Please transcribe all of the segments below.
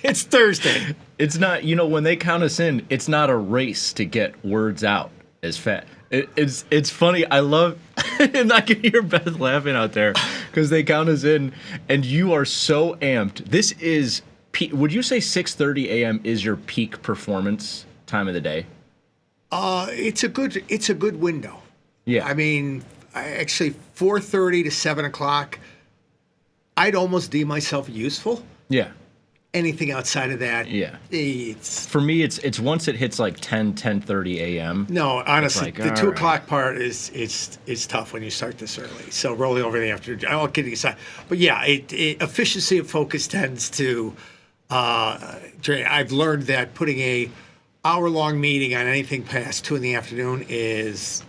It's Thursday. It's not, when they count us in, it's not a race to get words out as fast. It's funny. I love, and I can hear Beth laughing out there because they count us in, and you are so amped. This is, would you say 6:30 a.m. is your peak performance time of the day? It's a good window. Yeah. I mean, actually 4:30 to 7 o'clock, I'd almost deem myself useful. Yeah. Anything outside of that, yeah, it's for me. It's once it hits like 10:30 a.m. No, honestly, like, the 2 o'clock part is tough when you start this early. So rolling over the afternoon, I'm all kidding aside, but yeah, efficiency of focus tends to. I've learned that putting a hour-long meeting on anything past 2 in the afternoon is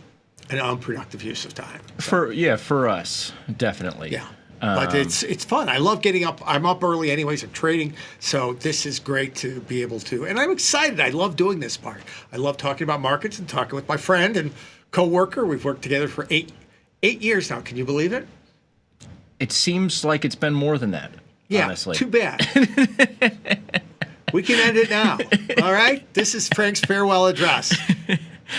an unproductive use of time. So. For us, definitely. Yeah. But it's fun. I love getting up. I'm up early anyways. I'm trading. So this is great to be able to. And I'm excited. I love doing this part. I love talking about markets and talking with my friend and coworker. We've worked together for eight years now. Can you believe it? It seems like it's been more than that, yeah, honestly. Too bad. We can end it now. All right? This is Frank's farewell address.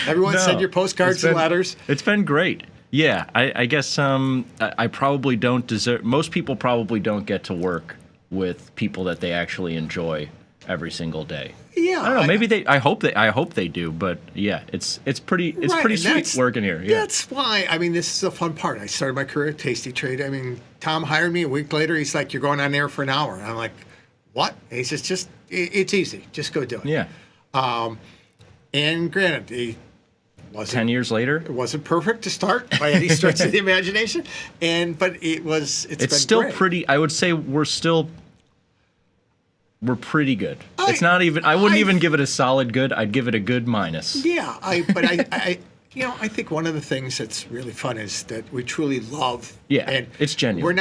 Everyone send your postcards and letters. It's been great. Yeah, I guess I probably don't deserve. Most people probably don't get to work with people that they actually enjoy every single day. Yeah, I don't know. Maybe they. I hope they do. But yeah, it's pretty sweet working here. Yeah. That's why. I mean, this is a fun part. I started my career at Tasty Trade. I mean, Tom hired me a week later. He's like, "You're going on air for an hour." And I'm like, "What?" And he says, it's easy. Just go do it." Yeah. And granted, 10 years later, it wasn't perfect to start by any stretch of the imagination, but it's been still great. Pretty. I would say we're pretty good. It's not even. I wouldn't even give it a solid good. I'd give it a good minus. Yeah, I think one of the things that's really fun is that we truly love. Yeah, and it's genuine.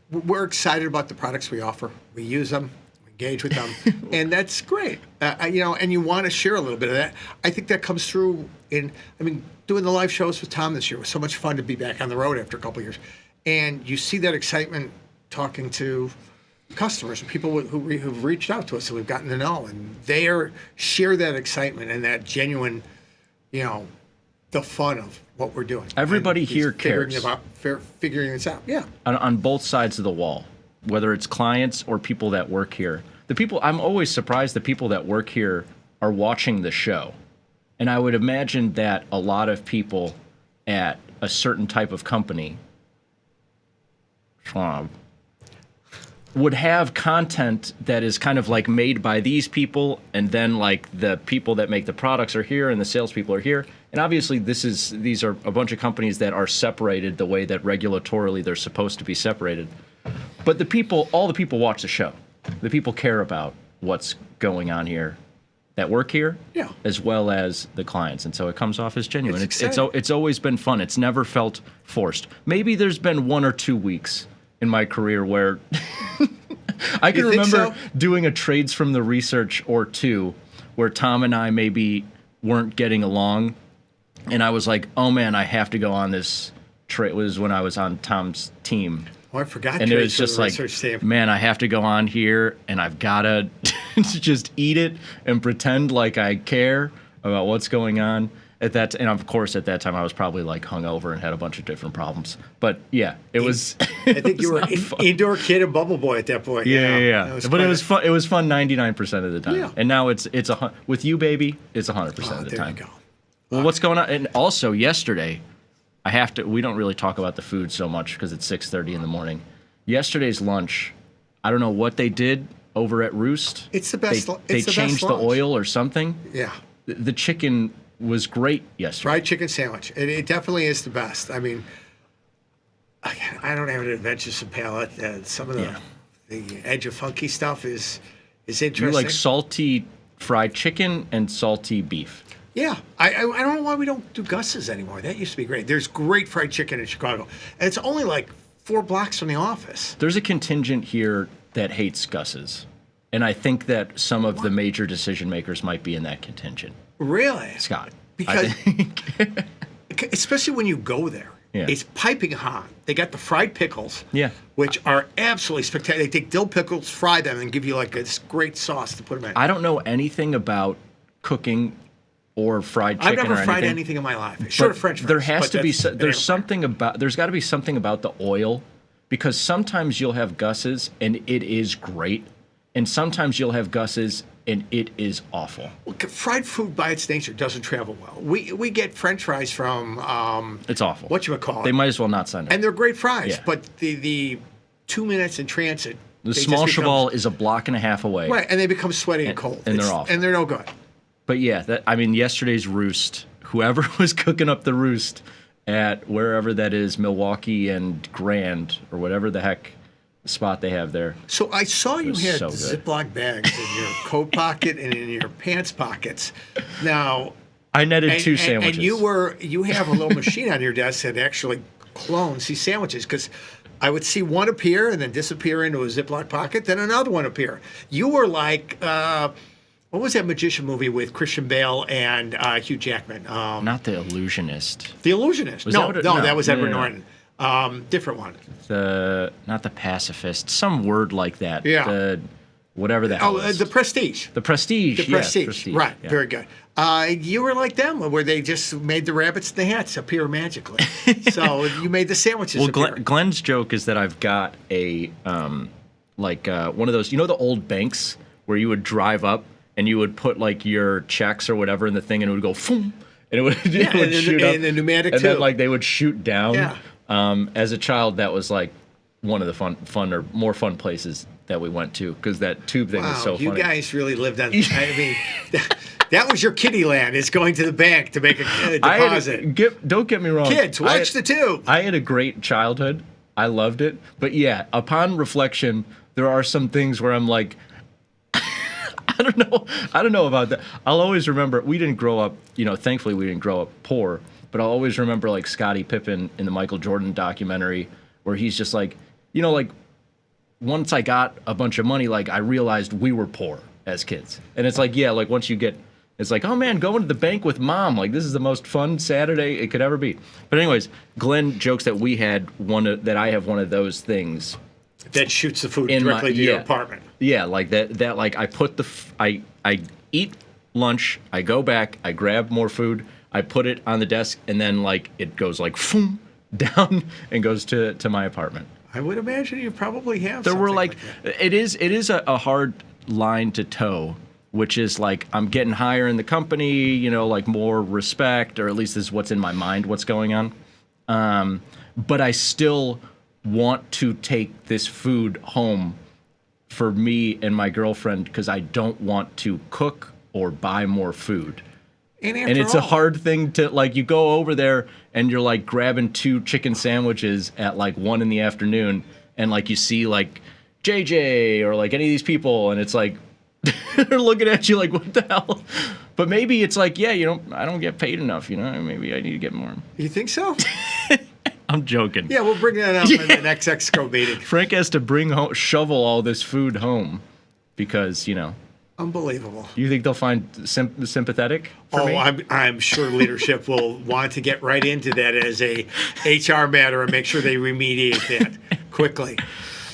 We're excited about the products we offer. We use them. Engage with them, and that's great. And you want to share a little bit of that. I think that comes through doing the live shows with Tom this year was so much fun to be back on the road after a couple of years, and you see that excitement talking to customers and people who've reached out to us and we've gotten to know, and they share that excitement and that genuine, the fun of what we're doing. Everybody here cares about figuring this out. Yeah, on both sides of the wall. Whether it's clients or people that work here. I'm always surprised the people that work here are watching the show. And I would imagine that a lot of people at a certain type of company would have content that is kind of like made by these people, and then like the people that make the products are here and the salespeople are here. And obviously these are a bunch of companies that are separated the way that regulatorily they're supposed to be separated. But all the people watch the show. The people care about what's going on here that work here, as well as the clients. And so it comes off as genuine. It's always been fun. It's never felt forced. Maybe there's been 1 or 2 weeks in my career where I can remember doing a trades from the research or two where Tom and I maybe weren't getting along. And I was like, oh man, I have to go on this trade. It was when I was on Tom's team. Oh, I forgot. And it was just like, man, I have to go on here and I've got to just eat it and pretend like I care about what's going on at that. And of course, at that time, I was probably like hungover and had a bunch of different problems. But yeah, it was. I think you were indoor kid and bubble boy at that point. Yeah. But it was fun. It was fun 99% of the time. Yeah. And now it's with you, baby. It's 100% of the time. There you go. Well, what's going on? And also yesterday. We don't really talk about the food so much because it's 6:30 in the morning. Yesterday's lunch, I don't know what they did over at Roost. It's the best. They changed the oil or something. Yeah. The chicken was great yesterday. Fried chicken sandwich. It definitely is the best. I mean, I don't have an adventuresome palate. Some of the edge of funky stuff is interesting. You like salty fried chicken and salty beef. Yeah, I don't know why we don't do Gus's anymore. That used to be great. There's great fried chicken in Chicago, and it's only like 4 blocks from the office. There's a contingent here that hates Gus's, and I think that some of the major decision makers might be in that contingent. Really, Scott? Because especially when you go there, Yeah. It's piping hot. They got the fried pickles, Yeah. which are absolutely spectacular. They take dill pickles, fry them, and give you like this great sauce to put them in. I don't know anything about cooking or fried chicken I've never or fried anything. anything in my life. Short of French fries. There has but to be that's- there's something about there's got to be something about the oil, because sometimes you'll have Gus's and it is great, and sometimes you'll have Gus's and it is awful. Well, fried food by its nature doesn't travel well. We get French fries from It's awful. whatchamacallit. They might as well not send it. And they're great fries, Yeah. but the 2 minutes in transit. The they small just become- cheval is a block and a half away. Right, and they become sweaty and cold. and they're It's- awful. And they're no good. But yeah, yesterday's roost, whoever was cooking up the roost at wherever that is, Milwaukee and Grand, or whatever the heck spot they have there. So I saw you was had so good. Ziploc bags in your coat pocket and in your pants pockets. Now, I netted two sandwiches. and you have a little machine on your desk that actually clones these sandwiches, because I would see one appear and then disappear into a Ziploc pocket, then another one appear. You were like, what was that magician movie with Christian Bale and Hugh Jackman? Not The Illusionist. The Illusionist. Was No, that what it- no, no, that was no, Edward no, no. Norton. Different one. Not the Pacifist. Some word like that. Yeah. Whatever the hell Oh, it is. The Prestige. The Prestige. The yeah, Prestige. Right. yeah. Very good. You were like them, where they just made the rabbits and the hats appear magically. So you made the sandwiches Well, appear. Glenn's joke is that I've got a one of those, the old banks where you would drive up and you would put like your checks or whatever in the thing and it would go boom, and it would, it would and shoot up. and the pneumatic and too. then like they would shoot down. Yeah. As a child, that was like one of the fun or more fun places that we went to, because that tube thing was so you funny. guys really lived on. I mean, that was your kiddie land, is going to the bank to make a deposit. Don't get me wrong. Kids, watch the tube. I had a great childhood. I loved it. But yeah, upon reflection, there are some things where I'm like, I don't know about that. I'll always remember, we didn't grow up, thankfully we didn't grow up poor, but I'll always remember like Scottie Pippen in the Michael Jordan documentary, where he's just like, like once I got a bunch of money, like I realized we were poor as kids. And it's like, yeah, like once you get, it's like, oh man, going to the bank with mom, like this is the most fun Saturday it could ever be. But anyways, Glenn jokes that that I have one of those things That shoots the food in directly to your yeah. apartment. Yeah, like that like I put I eat lunch, I go back, I grab more food, I put it on the desk, and then like it goes like boom, down and goes to my apartment. I would imagine you probably have. There were something like that. it is a hard line to toe, which is like I'm getting higher in the company, like more respect, or at least this is what's in my mind, what's going on. But I still want to take this food home for me and my girlfriend, because I don't want to cook or buy more food. And It's a hard thing to, like, you go over there and you're like grabbing 2 chicken sandwiches at like 1 p.m, and like you see like JJ or like any of these people, and it's like they're looking at you like, what the hell? But maybe it's like, yeah, I don't get paid enough, maybe I need to get more. You think so? I'm joking. Yeah, we'll bring that up in the next Exco meeting. Frank has to shovel all this food home because, Unbelievable. you think they'll find sympathetic for me? I'm sure leadership will want to get right into that as a HR matter and make sure they remediate that quickly.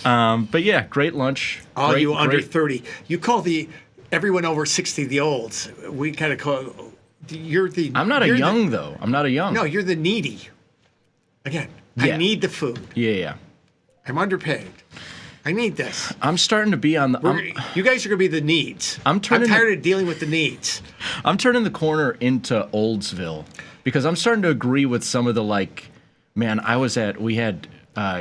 But yeah, great lunch. All Great- you under great- 30, you call everyone over 60 the olds. We kind of call you're the. I'm not a you're young though. I'm not a young. No, you're the needy. Again, I Yeah. need the food. Yeah. I'm underpaid. I need this. I'm starting to be on the. You guys are going to be the needs. I'm tired of dealing with the needs. I'm turning the corner into Oldsville, because I'm starting to agree with some of the man. We had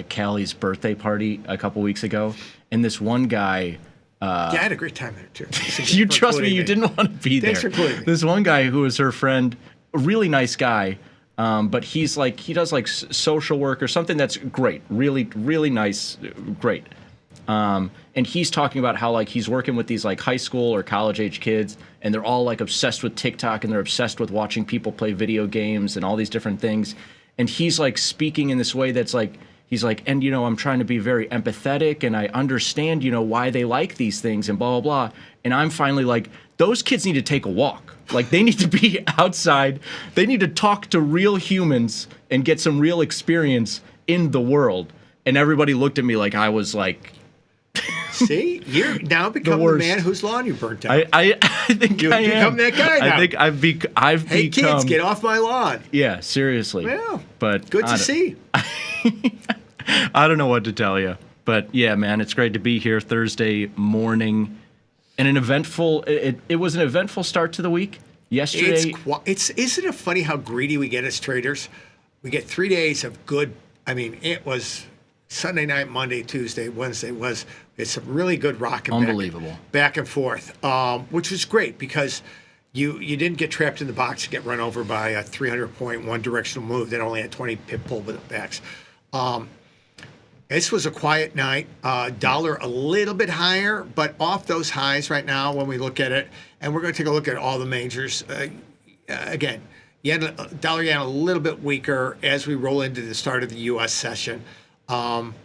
Callie's birthday party a couple weeks ago, and this one guy. Yeah, I had a great time there too. You trust me, you didn't want to be there. Thanks for including me. This one guy who was her friend, a really nice guy, but he does like social work or something that's great, really, really nice, great. And he's talking about how like he's working with these like high school or college age kids, and they're all like obsessed with TikTok, and they're obsessed with watching people play video games and all these different things. And he's like speaking in this way that's like, he's like, and I'm trying to be very empathetic, and I understand why they like these things and blah blah blah. And I'm finally like, those kids need to take a walk. Like, they need to be outside. They need to talk to real humans and get some real experience in the world. And everybody looked at me like I was like, see, you're now become the man whose lawn you burnt down. I think You've become that guy now. I think I've become. Hey kids, get off my lawn. Yeah, seriously. Yeah, but good to see. I don't know what to tell you, but yeah, man, it's great to be here Thursday morning, and an eventful. It was an eventful start to the week yesterday. Isn't it funny how greedy we get as traders? We get 3 days of good. I mean, it was Sunday night, Monday, Tuesday, Wednesday it's some really good rocking. Unbelievable. Back and forth, which was great because you didn't get trapped in the box and get run over by a 300-point one directional move that only had 20 pip pullbacks. This was a quiet night. Dollar a little bit higher, but off those highs right now when we look at it, and we're going to take a look at all the majors again. Dollar yen a little bit weaker as we roll into the start of the U.S. session.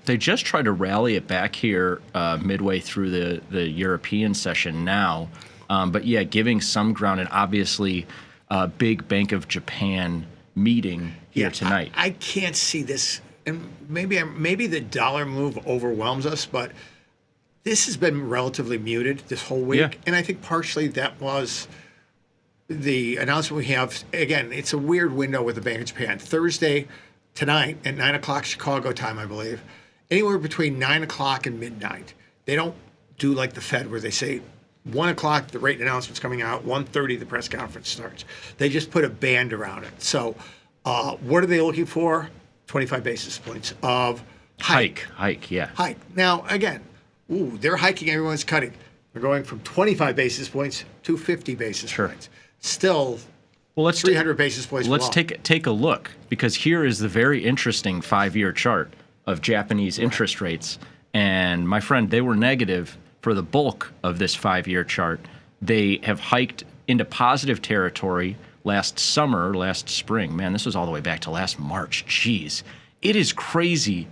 They just tried to rally it back here midway through the European session now. But yeah, giving some ground, and obviously a big Bank of Japan meeting here tonight. I can't see this, and maybe the dollar move overwhelms us, but this has been relatively muted this whole week. Yeah. And I think partially that was the announcement we have. Again, it's a weird window with the Bank of Japan. Thursday, tonight at 9 o'clock Chicago time, I believe, anywhere between 9 o'clock and midnight. They don't do like the Fed where they say 1 o'clock the rate announcement's coming out, 1:30 the press conference starts. They just put a band around it. So what are they looking for? 25 basis points of hike. Yeah. Hike. Now, again, they're hiking, everyone's cutting. They're going from 25 basis points to 50 basis points. Still, well, let's 300 basis points. Let's take a look, because here is the very interesting 5-year chart of Japanese interest rates. And my friend, they were negative for the bulk of this 5-year chart. They have hiked into positive territory last spring. Man, this was all the way back to last March. Jeez. It is crazy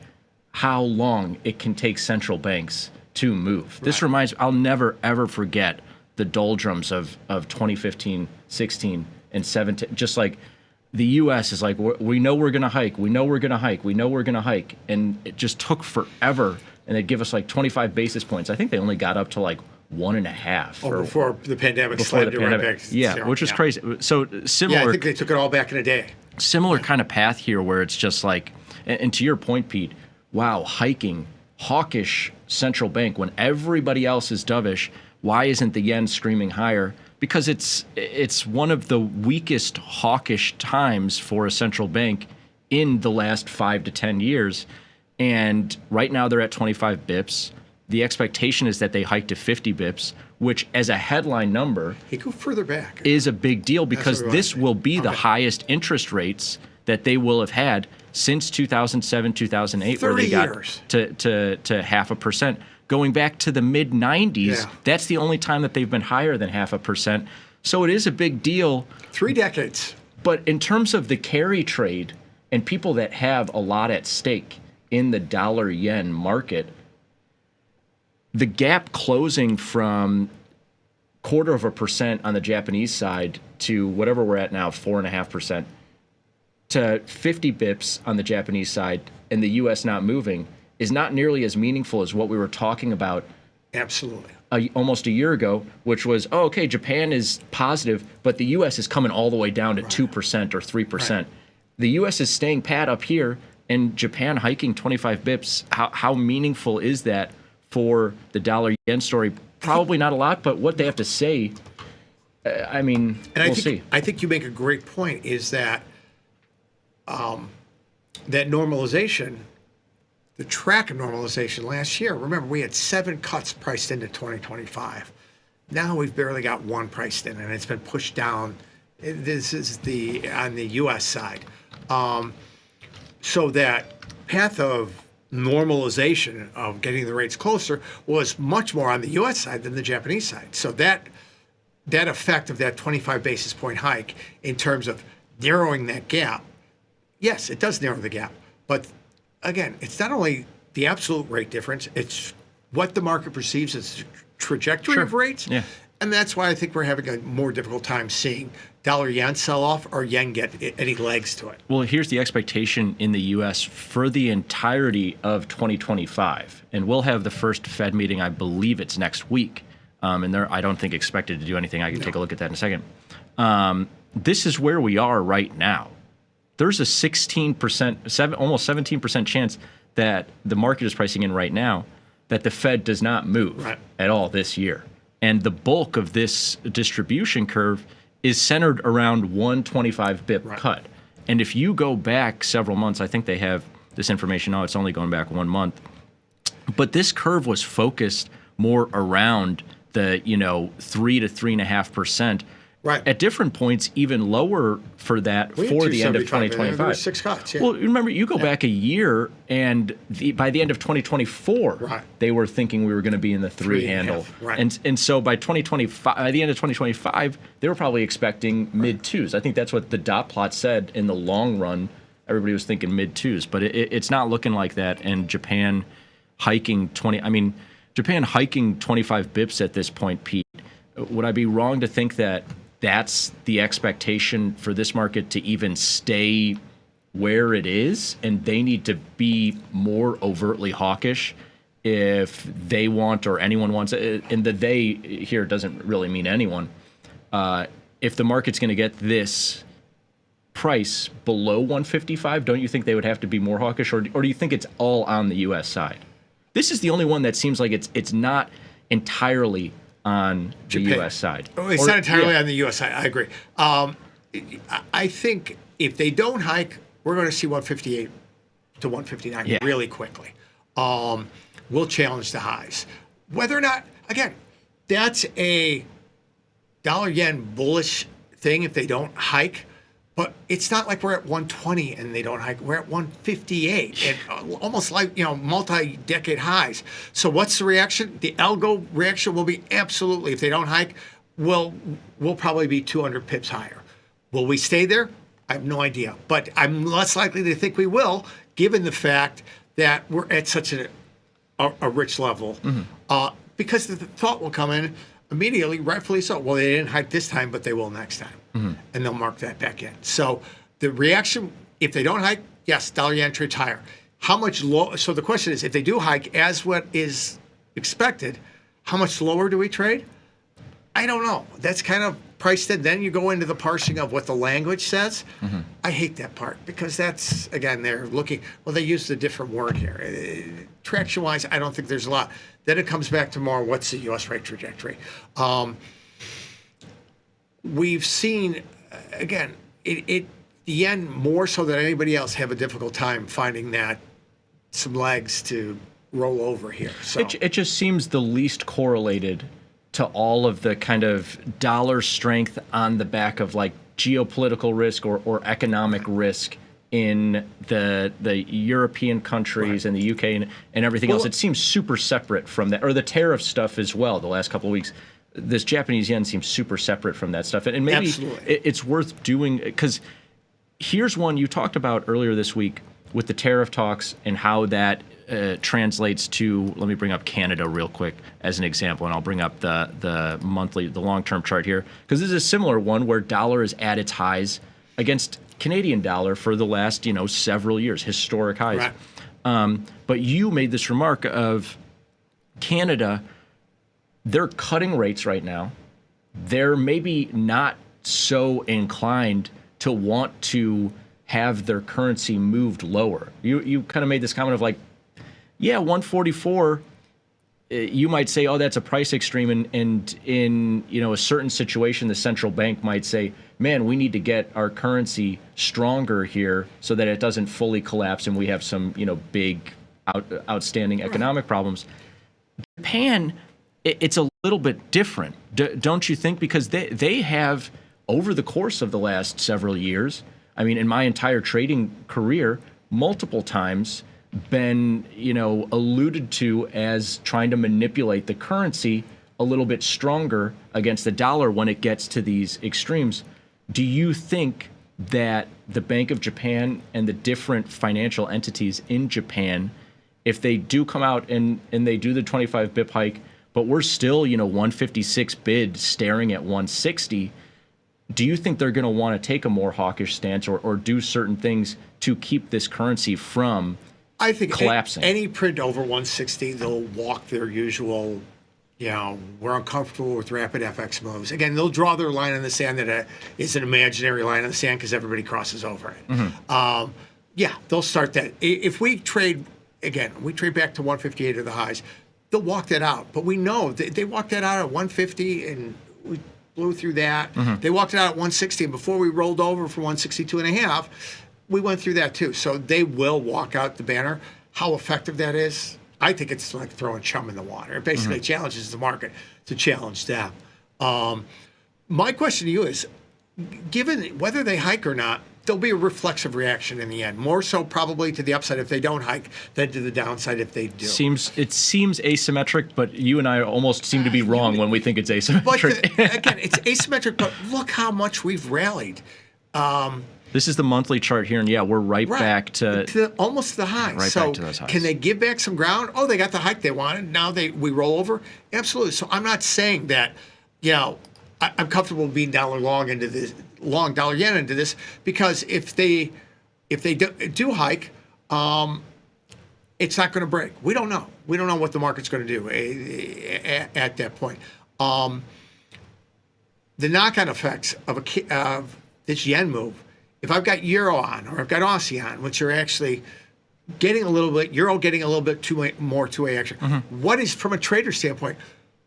how long it can take central banks to move. Right. This reminds me, I'll never, ever forget the doldrums of 2015, 16, and 17. Just like the U.S. is like, we know we're going to hike. We know we're going to hike. We know we're going to hike. And it just took forever. And they'd give us like 25 basis points. I think they only got up to like 1.5. Before the pandemic slammed it right back. Yeah, which was crazy. So similar. Yeah, I think they took it all back in a day. Similar kind of path here where it's just like, and to your point, Pete, wow, hiking, hawkish central bank when everybody else is dovish. Why isn't the yen screaming higher? Because it's one of the weakest hawkish times for a central bank in the last 5 to 10 years. And right now they're at 25 bips. The expectation is that they hike to 50 bips, which as a headline number go further back is a big deal, because this will be the highest interest rates that they will have had since 2007, 2008, where they got to 0.5%. Going back to the mid 90s, that's the only time that they've been higher than 0.5%. So it is a big deal. 3 decades. But in terms of the carry trade and people that have a lot at stake in the dollar yen market, the gap closing from 0.25% on the Japanese side to whatever we're at now, 4.5%, to 50 bips on the Japanese side, and the U.S. not moving, is not nearly as meaningful as what we were talking about. Absolutely. Almost a year ago, which was, okay, Japan is positive, but the U.S. is coming all the way down to 2% or 3%. Right. The U.S. is staying pat up here, and Japan hiking 25 bips. How meaningful is that for the dollar yen story? Probably not a lot, but what they have to say, I mean, we'll see. I think you make a great point, is that that normalization, the track of normalization last year, remember, we had 7 cuts priced into 2025. Now we've barely got 1 priced in, and it's been pushed down. This is on the U.S. side. So that path of normalization of getting the rates closer was much more on the U.S. side than the Japanese side. So that effect of that 25 basis point hike in terms of narrowing that gap, yes, it does narrow the gap, but again, it's not only the absolute rate difference, it's what the market perceives as the trajectory of rates. Yeah. And that's why I think we're having a more difficult time seeing dollar yen sell off or yen get any legs to it. Well, here's the expectation in the U.S. for the entirety of 2025. And we'll have the first Fed meeting, I believe it's next week. And they're, I don't think, expected to do anything. I can take a look at that in a second. This is where we are right now. There's a 16%, almost 17% chance that the market is pricing in right now that the Fed does not move at all this year. And the bulk of this distribution curve is centered around 125 bip cut. And if you go back several months, I think they have this information now, it's only going back 1 month. But this curve was focused more around the 3 to 3.5%. Right. At different points, even lower for that for the end of 2025. There were 6 cuts. Yeah. Well, remember, you go back a year, and by the end of 2024, they were thinking we were going to be in the 3 handle. And so by 2025, by the end of 2025, they were probably expecting mid 2s. I think that's what the dot plot said in the long run. Everybody was thinking mid 2s, but it's not looking like that. And Japan hiking 25 bips at this point, Pete. Would I be wrong to think that that's the expectation for this market to even stay where it is, and they need to be more overtly hawkish if they want, or anyone wants it, and the they here doesn't really mean anyone, if the market's going to get this price below 155, don't you think they would have to be more hawkish, or do you think it's all on the U.S. side? This is the only one that seems like it's not entirely on the U.S. side. Oh, it's not entirely on the U.S. side. I agree. I think if they don't hike, we're going to see 158 to 159 really quickly. We'll challenge the highs. Whether or not, again, that's a dollar yen bullish thing if they don't hike. But it's not like we're at 120 and they don't hike. We're at 158 and almost like, multi-decade highs. So what's the reaction? The algo reaction will be absolutely, if they don't hike, we'll probably be 200 pips higher. Will we stay there? I have no idea. But I'm less likely to think we will, given the fact that we're at such a rich level. Because the thought will come in immediately, rightfully so. Well, they didn't hike this time, but they will next time. And they'll mark that back in. So the reaction, if they don't hike, yes, dollar yen trades higher. How much low? So the question is, if they do hike as what is expected, how much lower do we trade? I don't know. That's kind of priced in. Then you go into the parsing of what the language says. I hate that part because that's, again, they're looking, well, they used a different word here. Traction-wise, I don't think there's a lot. Then it comes back to more, what's the U.S. rate trajectory? We've seen, again, the yen more so than anybody else have a difficult time finding that some legs to roll over here. So it just seems the least correlated to all of the kind of dollar strength on the back of like geopolitical risk or economic risk in the European countries and the UK and everything else. It seems super separate from that, or the tariff stuff as well. The last couple of weeks, this Japanese yen seems super separate from that stuff, and maybe it's worth doing, because here's one you talked about earlier this week with the tariff talks and how that translates to. Let me bring up Canada real quick as an example, and I'll bring up the long-term chart here, because this is a similar one where dollar is at its highs against Canadian dollar for the last several years, historic highs. But you made this remark of Canada. They're cutting rates right now. They're maybe not so inclined to want to have their currency moved lower. You kind of made this comment of like, 144. You might say, oh, that's a price extreme, and in a certain situation, the central bank might say, man, we need to get our currency stronger here so that it doesn't fully collapse and we have some big outstanding economic problems. Japan, it's a little bit different, don't you think? Because they have, over the course of the last several years, I mean, in my entire trading career, multiple times been, alluded to as trying to manipulate the currency a little bit stronger against the dollar when it gets to these extremes. Do you think that the Bank of Japan and the different financial entities in Japan, if they do come out and they do the 25 bip hike, but we're still, 156 bid staring at 160, do you think they're going to want to take a more hawkish stance or do certain things to keep this currency from I think collapsing? Any print over 160, they'll walk their usual, we're uncomfortable with rapid FX moves. Again, they'll draw their line in the sand that is an imaginary line in the sand because everybody crosses over it. Mm-hmm. They'll start that. If we trade back to 158 or the highs, they'll walk that out. But we know they walked that out at 150 and we blew through that. Mm-hmm. They walked it out at 160, and before we rolled over for 162.5, we went through that too. So they will walk out the banner. How effective that is, I think it's like throwing chum in the water. It basically challenges the market to challenge them. My question to you is, given whether they hike or not, there'll be a reflexive reaction in the end. More so probably to the upside if they don't hike than to the downside if they do. It seems asymmetric, but you and I almost seem to be wrong when we think it's asymmetric. But again, it's asymmetric, but look how much we've rallied. This is the monthly chart here, and we're right back to almost the highs. Right so back to those highs. Can they give back some ground? Oh, they got the hike they wanted. Now we roll over. Absolutely. So I'm not saying that, I'm comfortable being dollar long into this, long dollar yen into this, because if they do hike, it's not going to break. We don't know. We don't know what the market's going to do at that point. The knock-on effects of this yen move. If I've got euro on or I've got Aussie on, which are actually getting a little bit, euro getting a little bit more two-way action. What is, from a trader standpoint,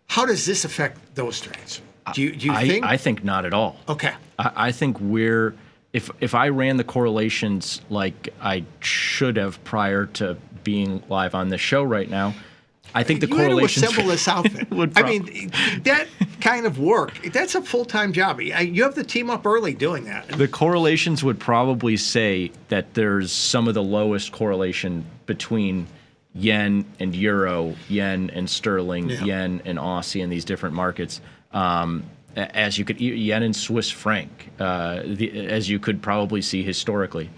how does this affect those trades? Do you think? I think not at all. Okay. I think if I ran the correlations like I should have prior to being live on this show right now, I think the correlations had to assemble this outfit. That kind of work, that's a full-time job. You have the team up early doing that. The correlations would probably say that there's some of the lowest correlation between yen and euro, yen and sterling, yen and Aussie in these different markets. As you could, yen and Swiss franc, as you could probably see historically.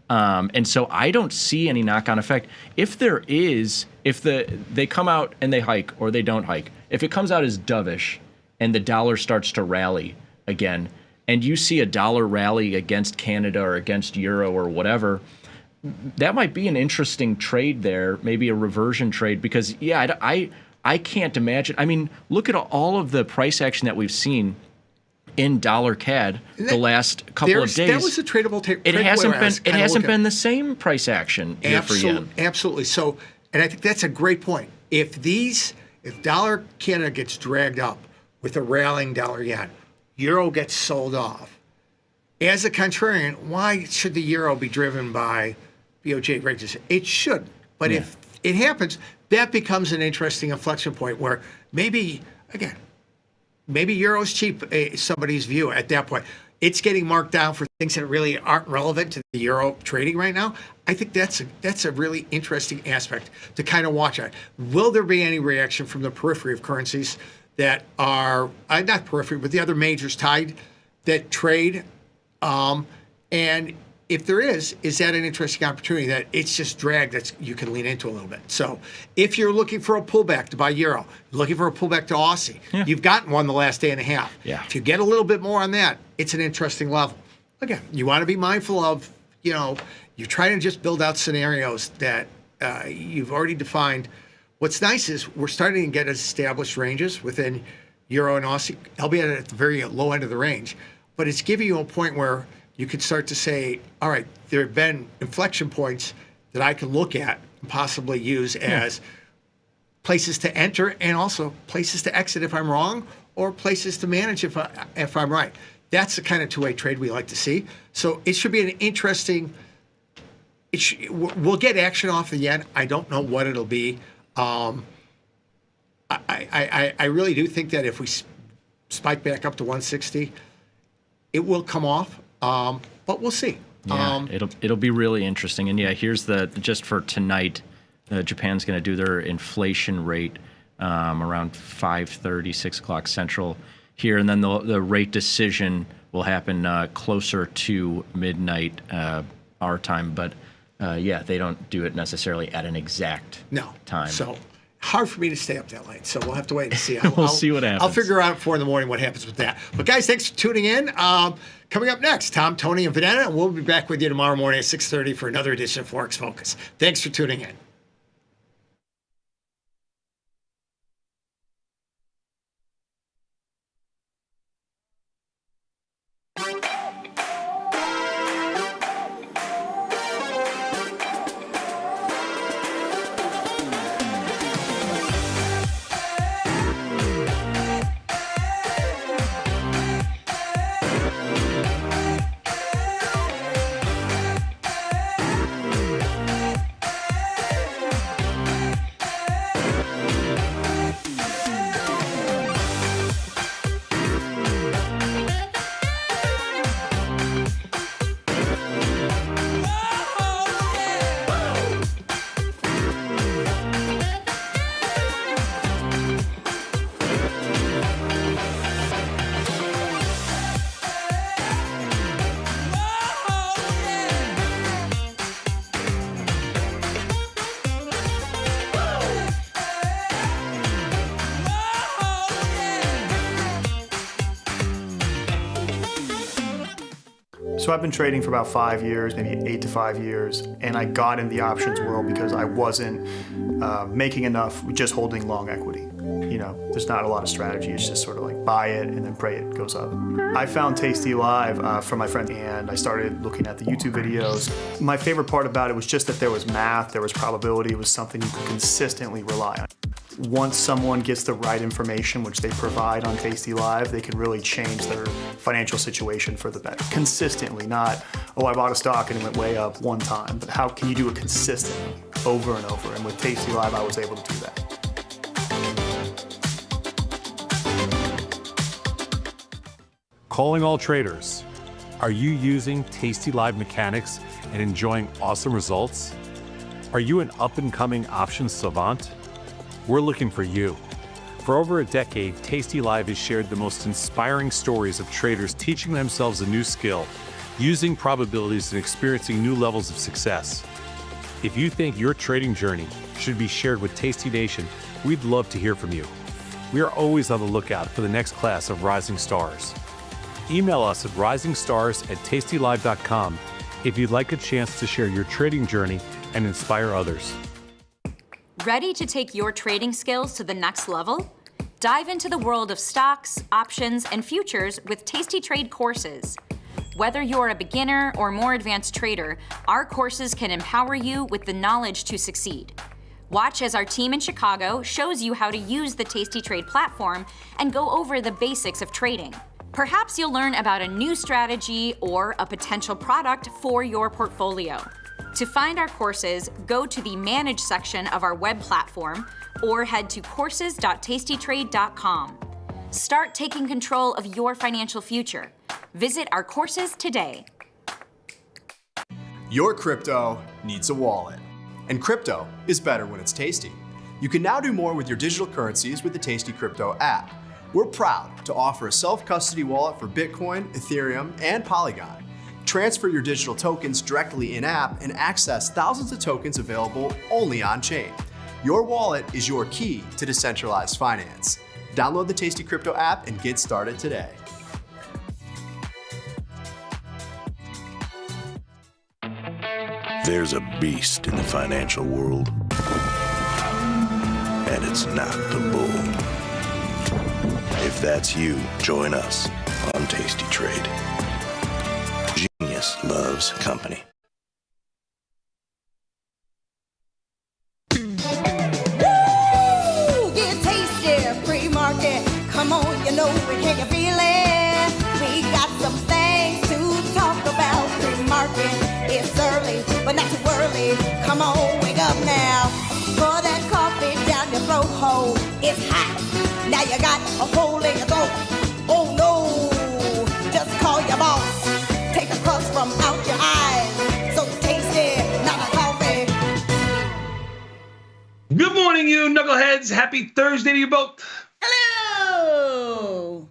And so I don't see any knock-on effect. If there is, they come out and they hike or they don't hike, if it comes out as dovish and the dollar starts to rally again, and you see a dollar rally against Canada or against euro or whatever, that might be an interesting trade there, maybe a reversion trade, because I can't imagine. I mean, look at all of the price action that we've seen in dollar CAD the last couple of days. That was a tradable trade. It hasn't been the same price action here for yen. Absolutely. So, and I think that's a great point. If dollar Canada gets dragged up with a rallying dollar yen, euro gets sold off. As a contrarian, why should the euro be driven by BOJ rates? It should. But if it happens, that becomes an interesting inflection point where maybe euro's cheap, somebody's view at that point. It's getting marked down for things that really aren't relevant to the euro trading right now. I think that's a really interesting aspect to kind of watch at. Will there be any reaction from the periphery of currencies that are, not periphery, but the other majors tied that trade? And if there is that an interesting opportunity that it's just drag that you can lean into a little bit? So if you're looking for a pullback to buy euro, looking for a pullback to Aussie, you've gotten one the last day and a half. Yeah. If you get a little bit more on that, it's an interesting level. Again, you want to be mindful of, you're trying to just build out scenarios that you've already defined. What's nice is we're starting to get established ranges within euro and Aussie, albeit at the very low end of the range, but it's giving you a point where you could start to say, all right, there have been inflection points that I can look at and possibly use as places to enter and also places to exit if I'm wrong, or places to manage if I'm right. That's the kind of two-way trade we like to see. So it should be an interesting. We'll get action off the yen. I don't know what it'll be. I really do think that if we spike back up to 160, it will come off. But we'll see. Yeah, it'll be really interesting. And here's just for tonight, Japan's going to do their inflation rate around 5:30, 6 o'clock Central here, and then the rate decision will happen closer to midnight our time, but yeah, they don't do it necessarily at an exact time. So hard for me to stay up that late. So we'll have to wait and see. We'll see what happens. I'll figure out at 4 a.m. what happens with that. But guys, thanks for tuning in. Coming up next, Tom, Tony, and Vanetta, and we'll be back with you tomorrow morning at 6:30 for another edition of Forex Focus. Thanks for tuning in. So I've been trading for about 5 years, maybe 8 to 5 years, and I got in the options world because I wasn't making enough just holding long equity. You know, there's not a lot of strategy. It's just sort of like buy it and then pray it goes up. I found tastylive from my friend, and I started looking at the YouTube videos. My favorite part about it was just that there was math, there was probability, it was something you could consistently rely on. Once someone gets the right information, which they provide on tastylive, they can really change their financial situation for the better. Consistently, not, oh, I bought a stock and it went way up one time, but how can you do it consistently, over and over? And with tastylive, I was able to do that. Calling all traders. Are you using tastylive mechanics and enjoying awesome results? Are you an up-and-coming options savant? We're looking for you. For over a decade, tastylive has shared the most inspiring stories of traders teaching themselves a new skill, using probabilities and experiencing new levels of success. If you think your trading journey should be shared with Tasty Nation, we'd love to hear from you. We are always on the lookout for the next class of rising stars. Email us at risingstars@tastylive.com if you'd like a chance to share your trading journey and inspire others. Ready to take your trading skills to the next level? Dive into the world of stocks, options, and futures with Tasty Trade courses. Whether you're a beginner or more advanced trader, our courses can empower you with the knowledge to succeed. Watch as our team in Chicago shows you how to use the Tasty Trade platform and go over the basics of trading. Perhaps you'll learn about a new strategy or a potential product for your portfolio. To find our courses, go to the Manage section of our web platform or head to courses.tastytrade.com. Start taking control of your financial future. Visit our courses today. Your crypto needs a wallet, and crypto is better when it's tasty. You can now do more with your digital currencies with the Tasty Crypto app. We're proud to offer a self-custody wallet for Bitcoin, Ethereum, and Polygon. Transfer your digital tokens directly in-app and access thousands of tokens available only on-chain. Your wallet is your key to decentralized finance. Download the Tasty Crypto app and get started today. There's a beast in the financial world, and it's not the bull. If that's you, join us on Tasty Trade. Genius loves company. Woo! Get tasty, free market. Come on, you know it, can you feel it? We got some things to talk about. Free market, it's early, but not too early. Come on, wake up now. Pour that coffee down your throat hole. It's hot. Now you got a hole in your throat. Oh no, just call your boss. Take the crust from out your eyes. So tasty, not a coffee. Good morning, you knuckleheads. Happy Thursday to you both. Hello.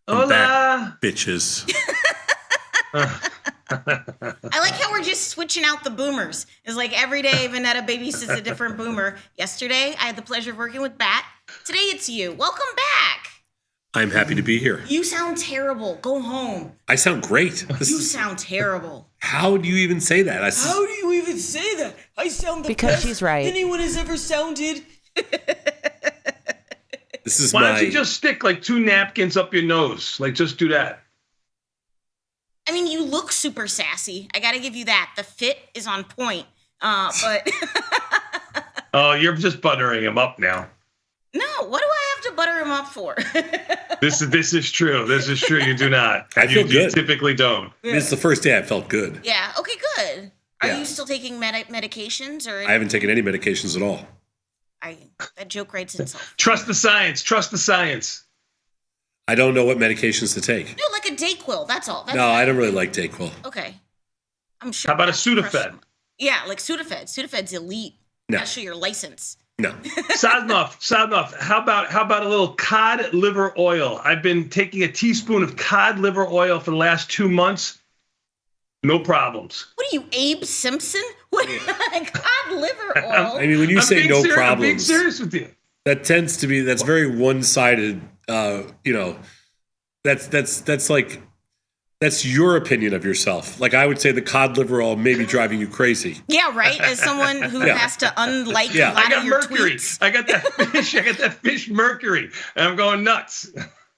I'm back, Hola. bitches. I like how we're just switching out the boomers. It's like every day Vanetta babysits a different boomer. Yesterday, I had the pleasure of working with Bat. Today, it's you. Welcome back. I'm happy to be here. You sound terrible. Go home. I sound great. You sound terrible. How do you even say that? How do you even say that? I sound the Because best she's right. anyone has ever sounded. This is Why my. don't you just stick like 2 napkins up your nose? Like, just do that. I mean, you look super sassy. I gotta give you that. The fit is on point. But Oh, you're just buttering him up now. no, what do I have to butter him up for? This is true. This is true. You do not. I feel You good. typically don't. It's the first day I felt good. Yeah. Okay. Good. Are Yeah. you still taking medications or? I haven't taken any medications at all. That joke writes itself. Trust the science. Trust the science. I don't know what medications to take. No, like a Dayquil. That's all. That's No, I don't really like Dayquil. Okay. I'm sure. How about a that's Sudafed? crushing. Yeah, like Sudafed. Sudafed's elite. No. Gotta show your license. No. Sadnov, how about a little cod liver oil? I've been taking a teaspoon of cod liver oil for the last 2 months. No problems. What are you, Abe Simpson? What? Cod liver oil. I mean, when you say no I'm being problems, serious with you. that tends to be, that's very one-sided. That's like, that's your opinion of yourself. Like, I would say the cod liver oil may be driving you crazy. Yeah, right. As someone who Yeah. has to unlike Yeah. a lot I got of your mercury. tweets. I got that fish mercury, and I'm going nuts.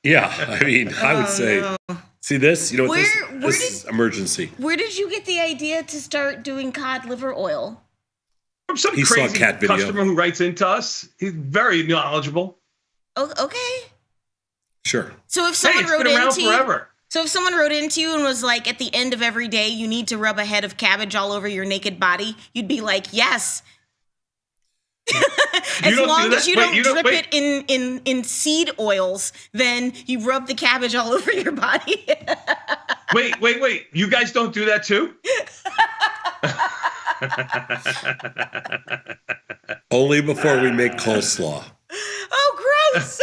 Yeah, I mean, I would say, see this? You know what Where this did- is emergency. Where did you get the idea to start doing cod liver oil? From some He saw a crazy cat video. customer who writes into us. He's very knowledgeable. Oh, okay. Sure. So if Hey, someone it's wrote been around into you, forever. so if someone wrote into you and was like, at the end of every day, you need to rub a head of cabbage all over your naked body, you'd be like, yes. As don't long do as that? you Wait, don't you don't- drip wait. it in seed oils, then you rub the cabbage all over your body. Wait. You guys don't do that too? Only before we make coleslaw. Oh, gross.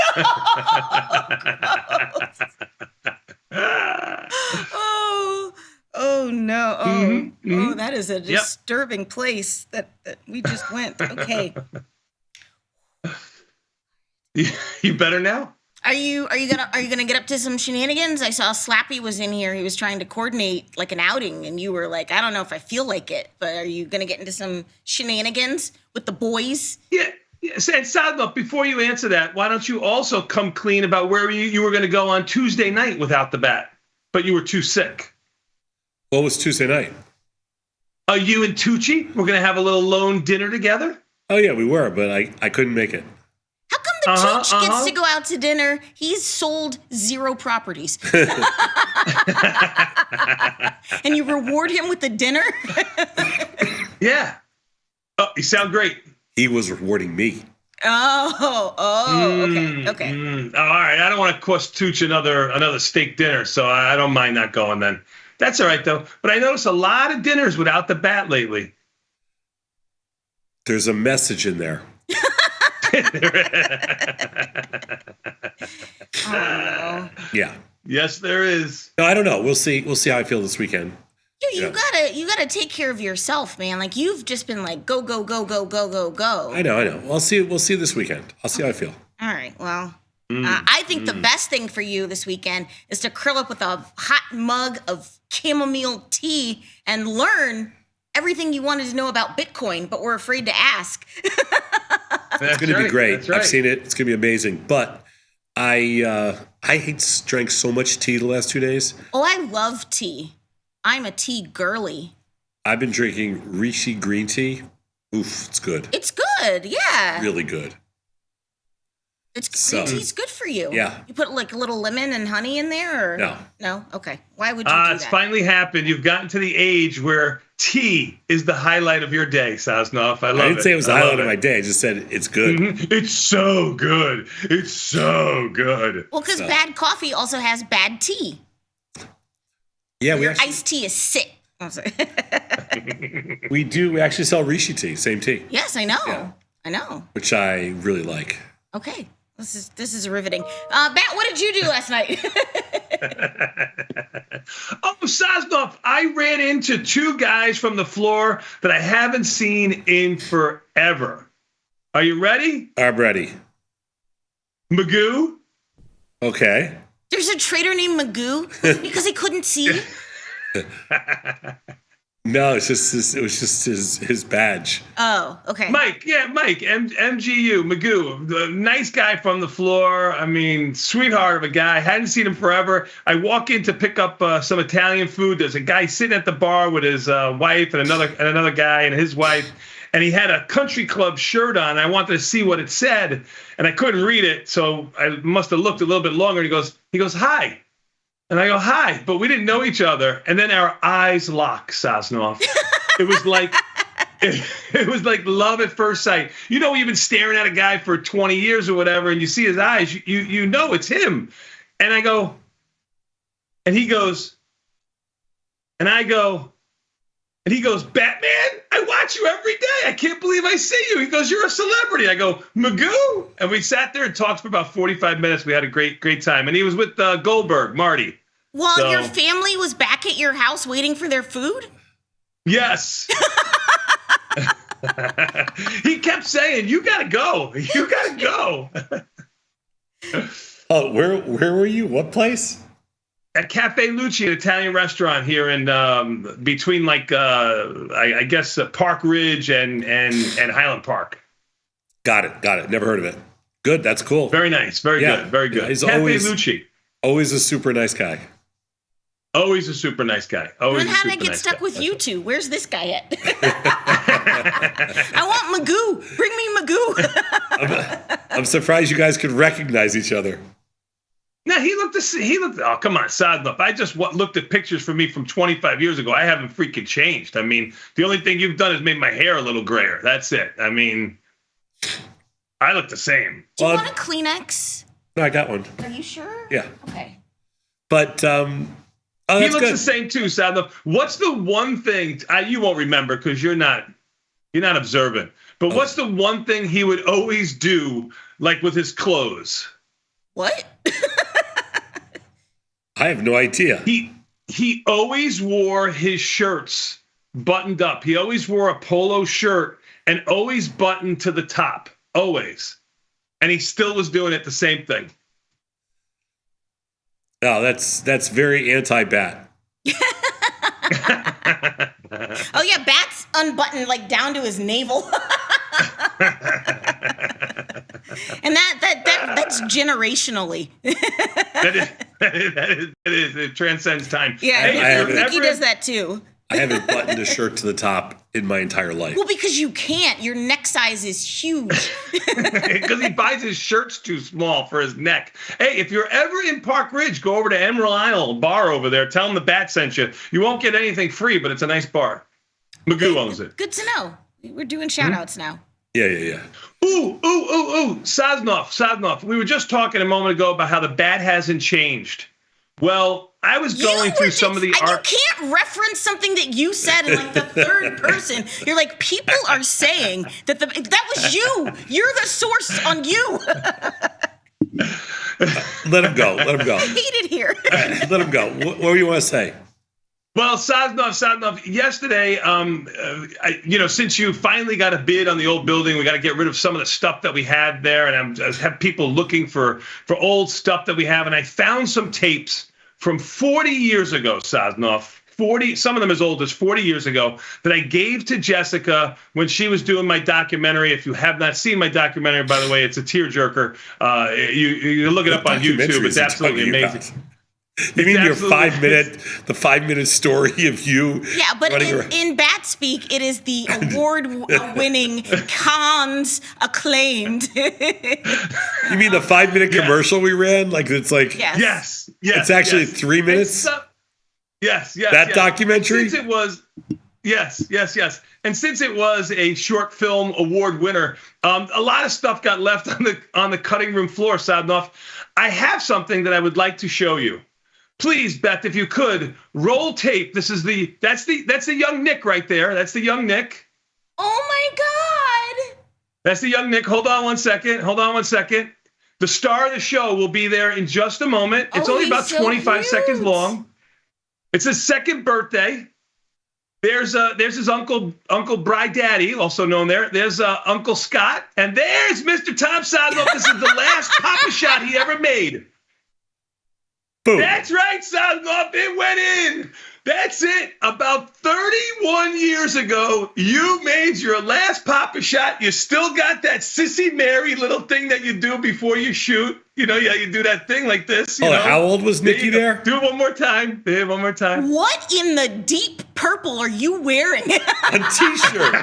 Oh no. Oh, that is a disturbing place that we just went. Okay. You better now? Are you gonna get up to some shenanigans? I saw Slappy was in here. He was trying to coordinate like an outing, and you were like, I don't know if I feel like it, but are you gonna get into some shenanigans with the boys? Yeah. And Sadnov, before you answer that, why don't you also come clean about where you were going to go on Tuesday night without the bat, but you were too sick? What was Tuesday night? You and Tucci were going to have a little lone dinner together? Oh, yeah, we were, but I couldn't make it. How come the Tooch gets to go out to dinner? He's sold 0 properties. And you reward him with the dinner? Yeah. Oh, you sound great. He was rewarding me. Okay. Oh, all right. I don't want to cost Tooch another steak dinner, so I don't mind not going then. That's all right, though. But I noticed a lot of dinners without the bat lately. There's a message in there. Oh, no. Yeah. Yes, there is. No, I don't know. We'll see. We'll see how I feel this weekend. Dude, you gotta take care of yourself, man. Like you've just been like go. I know. We'll see this weekend. I'll see how I feel. All right. Well, I think the best thing for you this weekend is to curl up with a hot mug of chamomile tea and learn everything you wanted to know about Bitcoin, but were afraid to ask. It's going to be great. That's right. I've seen it. It's going to be amazing. But I drank so much tea the last 2 days. Oh, I love tea. I'm a tea girly. I've been drinking Rishi green tea. Oof, it's good. It's good, yeah. Really good. Green tea's good for you. Yeah. You put like a little lemon and honey in there, or No. No? Okay. Why would you do It's that? finally happened. You've gotten to the age where tea is the highlight of your day, Sosnoff. I love it. I didn't say it was the highlight of my day. I just said it's good. It's so good. It's so good. Well, because bad coffee also has bad tea. Yeah, Your iced tea is sick. we do. We actually sell Rishi tea, same tea, Yes, I know. Yeah. I know. which I really like. Okay. This is riveting. Matt, what did you do last night? Oh, Sosnoff, I ran into two guys from the floor that I haven't seen in forever. Are you ready? I'm ready. Magoo? Okay. There's a trader named Magoo because he couldn't see. No, it was just his badge. Oh, okay. Mike, MGU, Magoo, the nice guy from the floor. I mean, sweetheart of a guy. Hadn't seen him forever. I walk in to pick up some Italian food. There's a guy sitting at the bar with his wife and another guy and his wife, and he had a country club shirt on. I wanted to see what it said, and I couldn't read it, so I must have looked a little bit longer. And he goes, hi. And I go, hi, but we didn't know each other. And then our eyes lock, Sosnoff. It was like it was like love at first sight. You know, you've been staring at a guy for 20 years or whatever, and you see his eyes, you know it's him. And I go, and he goes, and I go, and he goes, Batman, I watch you every day. I can't believe I see you. He goes, you're a celebrity. I go, Magoo. And we sat there and talked for about 45 minutes. We had a great time. And he was with Goldberg, Marty. While your family was back at your house waiting for their food? Yes. He kept saying, you got to go. You got to go. Oh, where were you? What place? At Cafe Lucci, an Italian restaurant here in between, like, I guess Park Ridge and Highland Park. Got it. Never heard of it. Good. That's cool. Very nice. Very good. Very good. Yeah, he's Cafe always Lucci. Always a super nice guy. Always a super nice guy. Always. Then how did I get stuck with you two? Where's this guy at? I want Magoo. Bring me Magoo. I'm surprised you guys could recognize each other. No, he looked. Oh, come on, Sodnuff. I just looked at pictures for me from 25 years ago. I haven't freaking changed. I mean, the only thing you've done is made my hair a little grayer. That's it. I mean, I look the same. Do you want a Kleenex? No, I got one. Are you sure? Yeah. Okay. But he looks the same too, Sodnuff. What's the one thing you won't remember because you're not observant? But what's the one thing he would always do, like with his clothes? What? I have no idea. He always wore his shirts buttoned up. He always wore a polo shirt and always buttoned to the top. Always. And he still was doing it the same thing. Oh, that's very anti-Bat. Oh yeah, Bat's unbuttoned like down to his navel. And that's generationally. That is. It transcends time. Yeah, Mickey does that too. I haven't buttoned a shirt to the top in my entire life. Well, because you can't. Your neck size is huge. Because he buys his shirts too small for his neck. Hey, if you're ever in Park Ridge, go over to Emerald Isle bar over there. Tell them the Bat sent you. You won't get anything free, but it's a nice bar. Magoo owns it. Good to know. We're doing shout-outs now. Yeah. Ooh. Sosnoff. We were just talking a moment ago about how the Bat hasn't changed. Well, I was going through some of the art. You can't reference something that you said in like the third person. You're like, people are saying that that was you. You're the source on you. Let him go. I hate it here. Right, let him go. What do you want to say? Well, Sosnoff, yesterday, since you finally got a bid on the old building, we got to get rid of some of the stuff that we had there, and I have people looking for old stuff that we have, and I found some tapes from 40 years ago, Sosnoff, 40, some of them as old as 40 years ago, that I gave to Jessica when she was doing my documentary. If you have not seen my documentary, by the way, it's a tearjerker. You look it up on YouTube. It's absolutely amazing. You mean your 5-minute story of you? Yeah, but in Bat speak, it is the award-winning, Cannes acclaimed. You mean the 5-minute commercial we ran? Like it's like yes. It's actually 3 minutes. Yes. That documentary. Since it was yes. And since it was a short film award winner, a lot of stuff got left on the cutting room floor. Sodnoff, I have something that I would like to show you. Please, Beth, if you could roll tape. That's the young Nick right there. That's the young Nick. Oh my God. That's the young Nick. Hold on one second. The star of the show will be there in just a moment. It's only he's about so 25 cute. seconds long. It's his second birthday. There's his uncle Bry Daddy, also known there. There's Uncle Scott, and there's Mr. Tom Sosloff. This is the last Papa shot he ever made. Boom. That's right, Sosloff. It went in. That's it. About 31 years ago, you made your last Papa shot. You still got that Sissy Mary little thing that you do before you shoot. You know, yeah, you do that thing like this. You know? How old was Nikki there? Do it one more time. Yeah, one more time. What in the deep purple are you wearing? A T-shirt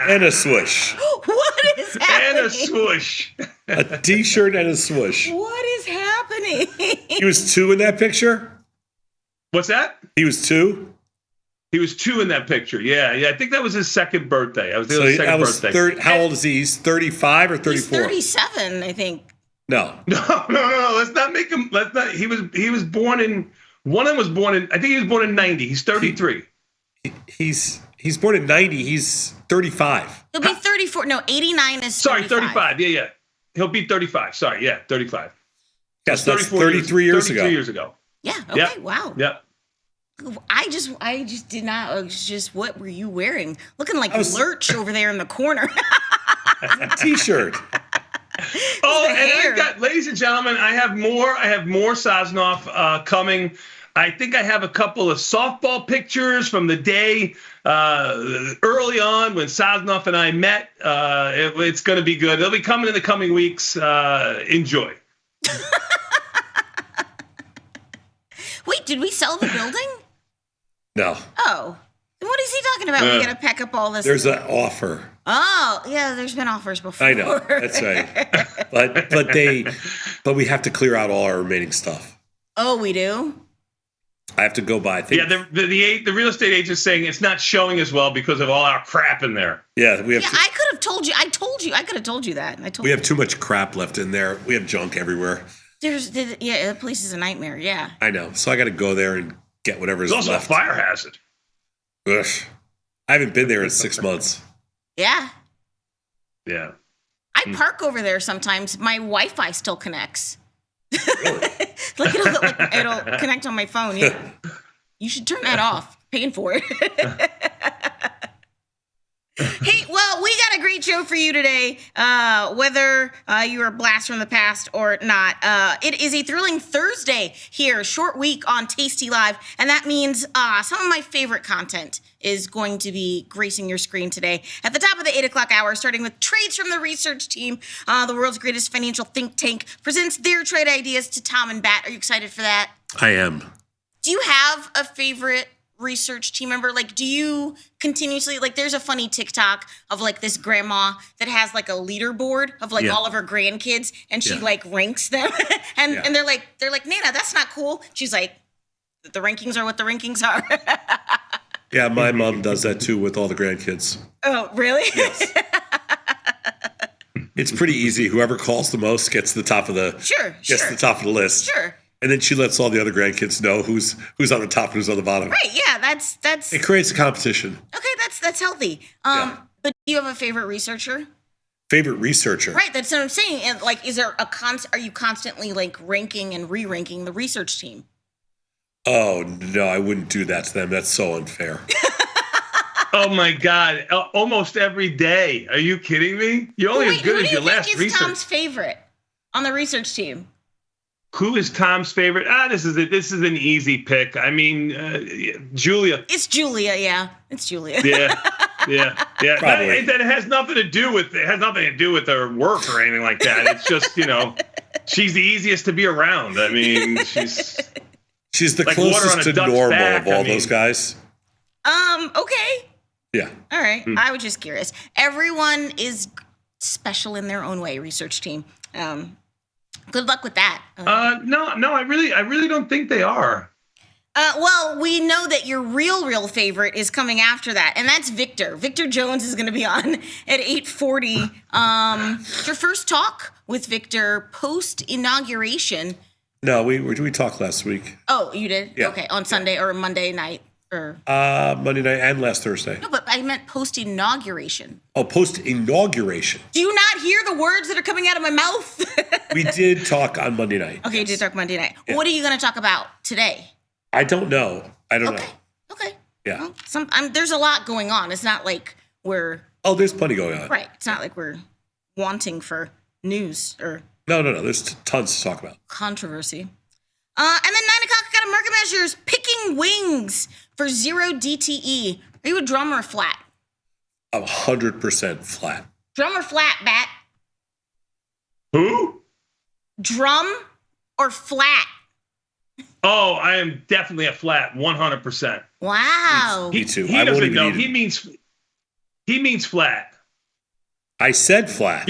and a swoosh. What is happening? And a swoosh. A T-shirt and a swoosh. What is happening? He was 2 in that picture? What's that? He was 2? He was 2 in that picture. Yeah. I think that was his second birthday. His So second birthday. how old is he? He's 35 or 34? He's 37, I think. No. No. Let's not make him. Let's not. He was born in. One of them was born in. I think he was born in 90. He's 33. He's born in 90. He's 35. He'll be 34. No, 89 is Sorry, 35. Yeah. He'll be 35. Sorry, yeah, 35. Yes, that's 33 years ago. 33 years ago. Yeah. Okay. Yep. Wow. Yep. I just did not. It was just, what were you wearing? Looking like was- Lurch over there in the corner. A T-shirt. Oh, the and hair. I've got, ladies and gentlemen, I have more Sosnoff coming. I think I have a couple of softball pictures from the day early on when Sosnoff and I met. It's going to be good. It'll be coming in the coming weeks. Enjoy. Wait, did we sell the building? No. Oh. What is he talking about? We got to pack up all this. There's an offer. Oh, yeah, there's been offers before. I know. That's right. But we have to clear out all our remaining stuff. Oh, we do? I have to go by. I think. Yeah, the real estate agent's saying it's not showing as well because of all our crap in there. Yeah, we have. Yeah, I could have told you. I could have told you that. We have too much crap left in there. We have junk everywhere. The place is a nightmare. Yeah. I know. So I got to go there and get whatever's There's also left. a fire hazard. Ugh. I haven't been there in 6 months. Yeah. Yeah. I park over there sometimes. My Wi-Fi still connects. Like it'll connect on my phone. Yeah. You should turn that off. Paying for it. Hey, well, we got a great show for you today. Whether you're a blast from the past or not, it is a thrilling Thursday here, short week on Tasty Live, and that means some of my favorite content is going to be gracing your screen today. At the top of the 8 o'clock hour, starting with Trades from the Research Team, the world's greatest financial think tank presents their trade ideas to Tom and Bat. Are you excited for that? I am. Do you have a favorite research team member? Like, do you continuously, like, there's a funny TikTok of like this grandma that has like a leaderboard of like all of her grandkids, and she like ranks them, and they're like Nana, that's not cool. She's like, the rankings are what the rankings are. Yeah, my mom does that too with all the grandkids. Oh, really? Yes. It's pretty easy. Whoever calls the most gets the top of the the top of the list. Sure. And then she lets all the other grandkids know who's on the top and who's on the bottom. Right. Yeah. That's. It creates a competition. Okay. That's healthy. But do you have a favorite researcher? Favorite researcher. Right. That's what I'm saying. And like, is there are you constantly like ranking and re-ranking the research team? Oh no, I wouldn't do that to them. That's so unfair. Oh my God! Almost every day. Are you kidding me? You're only as good as your last Who do you think is research. Tom's favorite on the research team? Who is Tom's favorite? This is an easy pick. I mean, Julia. It's Julia. Yeah, it's Julia. Yeah. Probably. That has nothing to do with her work or anything like that. It's just she's the easiest to be around. I mean, she's the like water on closest a to duck's normal back, of all those guys. Okay. Yeah. All right. I was just curious. Everyone is special in their own way. Research team. Good luck with that. No, I really don't think they are. Well, we know that your real favorite is coming after that, and that's Victor. Victor Jones is going to be on at 8:40. It's your first talk with Victor post inauguration. No, we talked last week. Oh, you did? Yeah. Okay, on Sunday or Monday night. Or Monday night and last Thursday. no, but I meant post-inauguration. Oh, post-inauguration. Do you not hear the words that are coming out of my mouth? We did talk on Monday night. Okay, you did talk Monday night. Yeah. What are you going to talk about today? I don't know. know. Okay. Yeah. Well, there's a lot going on. It's not like we're Oh, there's plenty going on. right. It's not like we're wanting for news or No. There's tons to talk about. controversy. And then 9 o'clock, I got a market measures picking wings for 0 DTE. Are you a drum or flat? 100% flat. Drum or flat, Bat? Who? Drum or flat? Oh, I am definitely a flat, 100%. Wow. Me too. He I won't doesn't even know. eat it. He means flat. I said flat.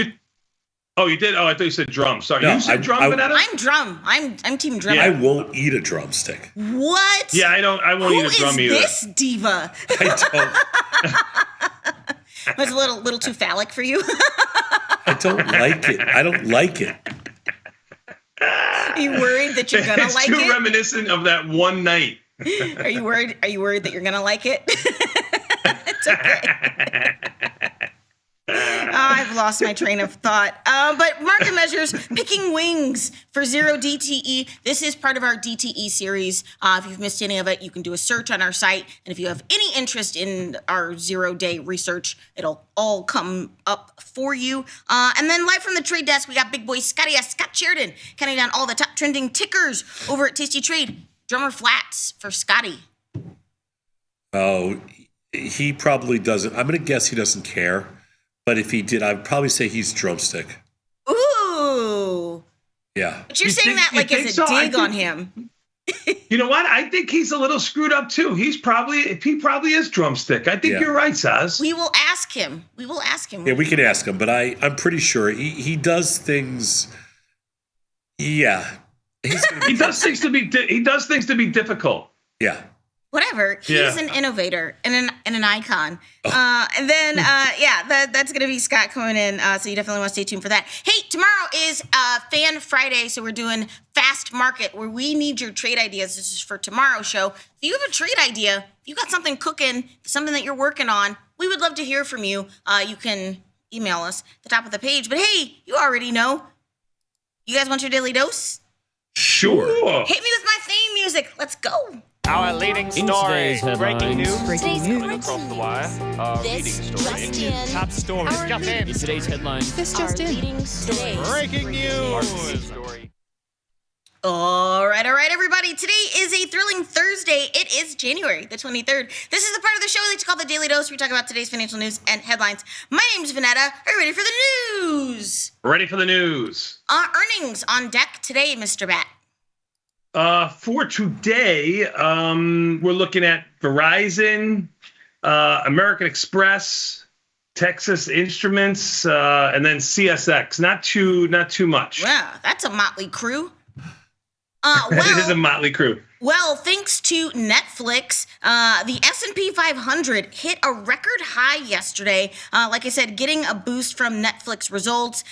Oh, you did? Oh, I thought you said drum. Sorry. No, You said drum, Vanetta? I'm drum. I'm team drum. Yeah. I won't eat a drumstick. What? Yeah, I won't eat a drum Who either. is this diva? I Was a little too phallic for you? don't like it. I don't like it. Are you worried that you're gonna It's like too it? reminiscent of that one night. Are you worried that you're gonna like it? It's okay. I've lost my train of thought. But market measures, picking wings for 0 DTE. This is part of our DTE series. If you've missed any of it, you can do a search on our site. And if you have any interest in our 0-day research, it'll all come up for you. And then live from the trade desk, we got big boy Scott Sheridan, counting down all the top trending tickers over at Tasty Trade. Drummer flats for Scotty. Oh, he probably doesn't. I'm going to guess he doesn't care. But if he did, I'd probably say he's drumstick. Ooh. Yeah. But you're You saying think- that like you as a think so? I dig think- on him. You know what? I think he's a little screwed up too. He probably is drumstick. I think Yeah. you're right, Saz. We will ask him. Yeah, we can ask him, but I'm pretty sure he does things. Yeah. He's gonna be He does things to be difficult. Yeah. Whatever. He's Yeah. an innovator and an icon. And then, that's going to be Scott coming in. So you definitely want to stay tuned for that. Hey, tomorrow is Fan Friday. So we're doing Fast Market where we need your trade ideas. This is for tomorrow's show. If you have a trade idea, if you got something cooking, something that you're working on, we would love to hear from you. You can email us at the top of the page. But hey, you already know. You guys want your daily dose? Sure. Hit me with my theme music. Let's go. Our leading story. Breaking news. Coming across the wire. This leading story. just in. Top story. Just in. Today's headline. This just in. Breaking news. All right, everybody. Today is a thrilling Thursday. It is January the 23rd. This is the part of the show we like to call the Daily Dose, where we talk about today's financial news and headlines. My name's Vanetta. Are you ready for the news? Ready for the news. Earnings on deck today, Mr. Bat. For today, we're looking at Verizon, American Express, Texas Instruments, and then CSX. Not too much. Wow, that's a motley crew. It is a motley crew. Well, thanks to Netflix, the S&P 500 hit a record high yesterday. Like I said, getting a boost from Netflix results,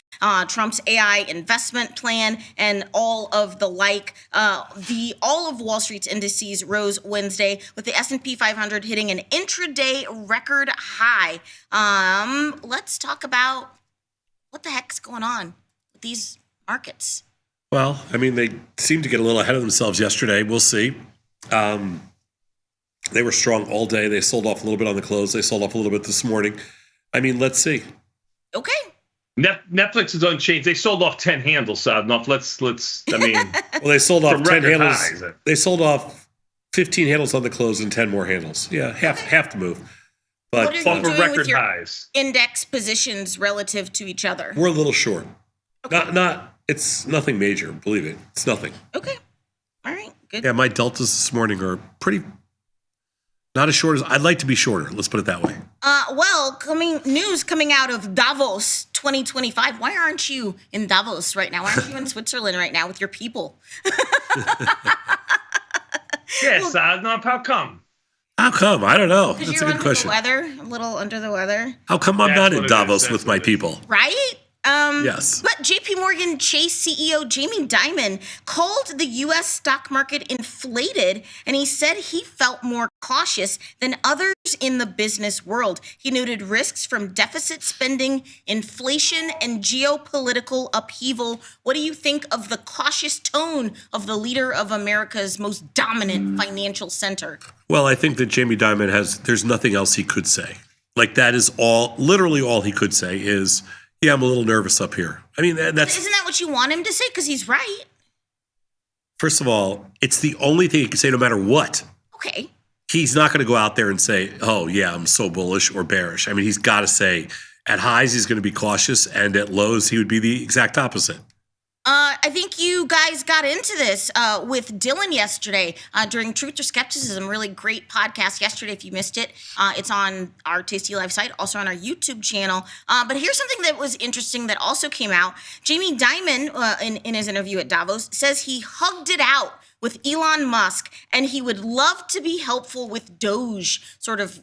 Trump's AI investment plan, and all of the like. All of Wall Street's indices rose Wednesday, with the S&P 500 hitting an intraday record high. Let's talk about what the heck's going on with these markets. Well, I mean, they seemed to get a little ahead of themselves yesterday. We'll see. They were strong all day. They sold off a little bit on the close. They sold off a little bit this morning. I mean, let's see. Okay. Netflix is unchanged. They sold off 10 handles, Sadnoff. Well, they sold off from 10 record handles. highs. They sold off 15 handles on the close and 10 more handles. Yeah, half the move. But What are you off of doing record with your highs. index positions relative to each other? we're a little short. Not. It's nothing major. Believe it. It's nothing. Okay. All right. Good. Yeah, my deltas this morning are pretty. Not as short as I'd like to be shorter. Let's put it that way. News coming out of Davos 2025. Why aren't you in Davos right now? Why aren't you in Switzerland right now with your people? Yes, Sadnoff. How come? How come? I don't know. Because That's a you're good under question. the weather, a little under the weather, How come I'm That's not what in it is. Davos That's with what my it is. people? right? Yes. But JP Morgan Chase CEO Jamie Dimon called the U.S. stock market inflated, and he said he felt more cautious than others in the business world. He noted risks from deficit spending, inflation, and geopolitical upheaval. What do you think of the cautious tone of the leader of America's most dominant financial center? Well, I think that Jamie Dimon there's nothing else he could say. Like, that is literally all he could say is, yeah, I'm a little nervous up here. I mean, Isn't that what you want him to say? Because he's right. First of all, it's the only thing he can say no matter what. Okay. He's not going to go out there and say, oh, yeah, I'm so bullish or bearish. I mean, he's got to say, at highs, he's going to be cautious, and at lows, he would be the exact opposite. I think you guys got into this with Dylan yesterday during Truth or Skepticism. Really great podcast yesterday. If you missed it, it's on our Tasty Live site, also on our YouTube channel. But here's something that was interesting that also came out. Jamie Dimon, in his interview at Davos, says he hugged it out with Elon Musk, and he would love to be helpful with Doge, sort of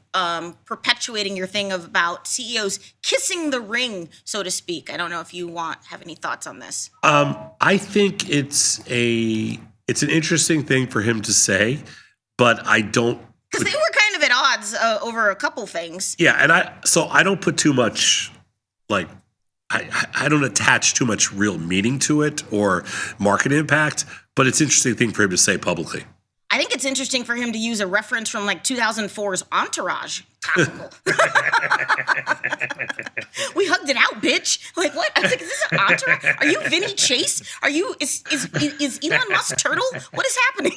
perpetuating your thing about CEOs kissing the ring, so to speak. I don't know if you have any thoughts on this. I think it's an interesting thing for him to say, but I don't. Because they were kind of at odds over a couple things. Yeah, and I don't put too much, like, I don't attach too much real meaning to it or market impact, but it's an interesting thing for him to say publicly. I think it's interesting for him to use a reference from like 2004's Entourage. Topical. We hugged it out, bitch. Like, what? I was like, is this an Entourage? Are you Vinny Chase? Is Elon Musk Turtle? What is happening?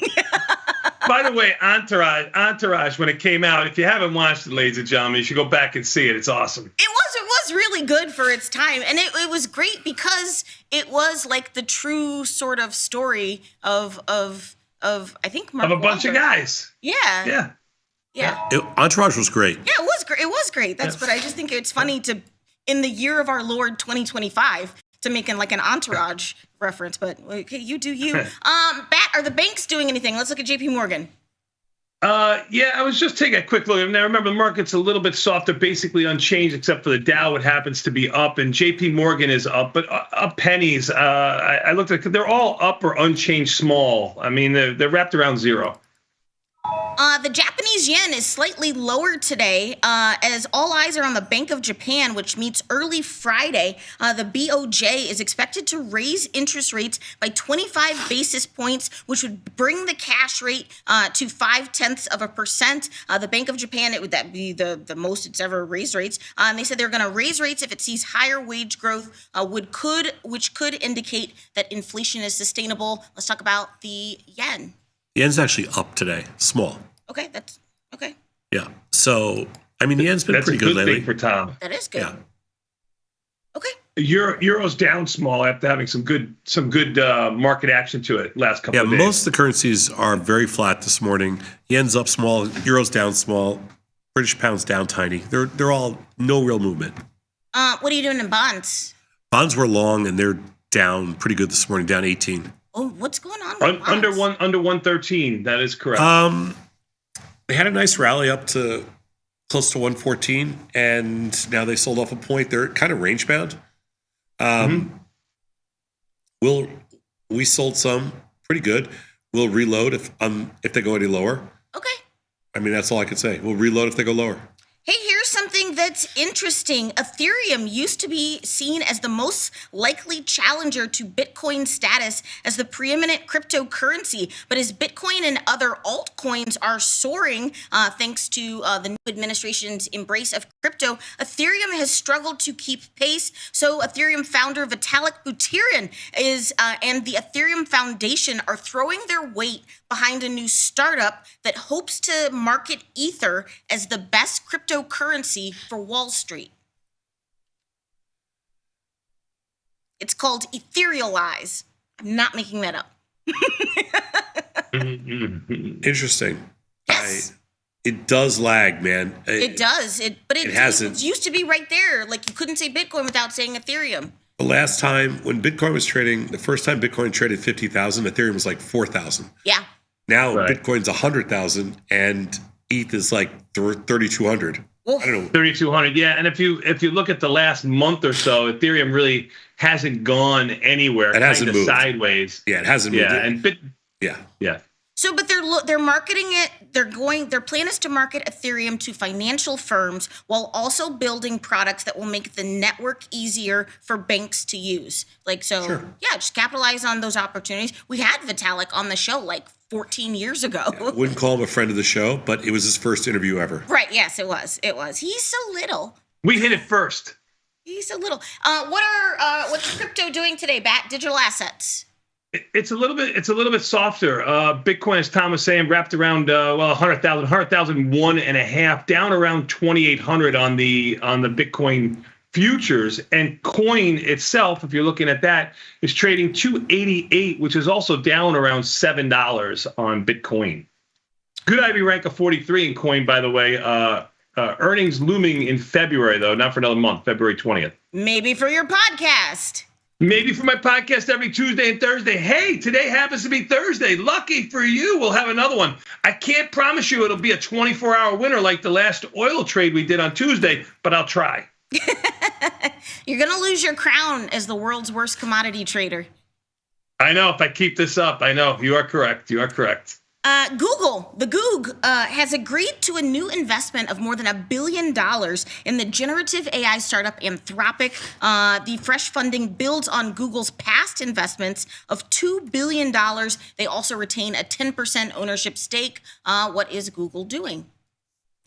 By the way, Entourage, when it came out, if you haven't watched it, ladies and gentlemen, you should go back and see it. It's awesome. It was really good for its time. And it was great because it was like the true sort of story of I think Mark of a bunch Wahlberg. of guys. Yeah. Entourage was great. Yeah, it was great. It was great. But I just think it's funny to, in the year of our Lord 2025, to make like an Entourage reference. But okay, you do you. Bat, are the banks doing anything? Let's look at JP Morgan. Yeah, I was just taking a quick look. Now, remember, the market's a little bit softer, basically unchanged, except for the Dow, it happens to be up, and JP Morgan is up, but up pennies. I looked at it, they're all up or unchanged small. I mean, they're wrapped around zero. The Japanese yen is slightly lower today as all eyes are on the Bank of Japan, which meets early Friday. The BOJ is expected to raise interest rates by 25 basis points, which would bring the cash rate to 0.5%. The Bank of Japan, would that be the most it's ever raised rates? And they said they're going to raise rates if it sees higher wage growth, which could indicate that inflation is sustainable. Let's talk about the yen. The yen's actually up today, small. Okay, that's okay. Yeah. So, I mean, the yen's been pretty good lately. Thing for Tom. That is good. Yeah. Okay. Euro's down small after having some good market action to it last couple of days. Yeah, most of the currencies are very flat this morning. Yen's up small, Euro's down small, British pound's down tiny. They're all no real movement. What are you doing in bonds? Bonds were long and they're down pretty good this morning, down 18. Oh, what's going on with bonds? Under 113, that is correct. They had a nice rally up to close to 114, and now they sold off a point. They're kind of range bound. We sold some pretty good. We'll reload if they go any lower. Okay. I mean, that's all I can say. We'll reload if they go lower. Hey, here's something that's interesting. Ethereum used to be seen as the most likely challenger to Bitcoin status as the preeminent cryptocurrency. But as Bitcoin and other altcoins are soaring, thanks to the new administration's embrace of crypto, Ethereum has struggled to keep pace. So Ethereum founder Vitalik Buterin and the Ethereum Foundation are throwing their weight behind a new startup that hopes to market Ether as the best cryptocurrency for Wall Street. It's called Etherealize. I'm not making that up. Interesting. Yes. It does lag, man. It does. But it hasn't. It used to be right there. Like, you couldn't say Bitcoin without saying Ethereum. The last time when Bitcoin was trading, the first time Bitcoin traded 50,000, Ethereum was like 4,000. Yeah. Now Bitcoin's 100,000 and ETH is like 3,200. I don't know. 3,200. Yeah, and if you look at the last month or so, Ethereum really hasn't gone anywhere. It hasn't moved sideways. Yeah, it hasn't moved. Yeah, and yeah. So, but they're marketing it. Their plan is to market Ethereum to financial firms while also building products that will make the network easier for banks to use. Yeah, just capitalize on those opportunities. We had Vitalik on the show 14 years ago. Yeah, wouldn't call him a friend of the show, but it was his first interview ever. Right? Yes, it was. He's so little. We hit it first. He's so little. What's crypto doing today? Digital assets. It's a little bit softer. Bitcoin, as Tom was saying, wrapped around 100,001.5, down around 2,800 on the Bitcoin futures, and coin itself, if you're looking at that, is trading 288, which is also down around $7 on Bitcoin. Good IB rank of 43 in coin, by the way. Earnings looming in February, though, not for another month, February 20th. Maybe for your podcast. Maybe for my podcast every Tuesday and Thursday. Hey, today happens to be Thursday. Lucky for you, we'll have another one. I can't promise you it'll be a 24-hour winner like the last oil trade we did on Tuesday, but I'll try. You're going to lose your crown as the world's worst commodity trader. I know. If I keep this up, I know. You are correct. Google, the Goog, has agreed to a new investment of more than $1 billion in the generative AI startup Anthropic. The fresh funding builds on Google's past investments of $2 billion. They also retain a 10% ownership stake. What is Google doing?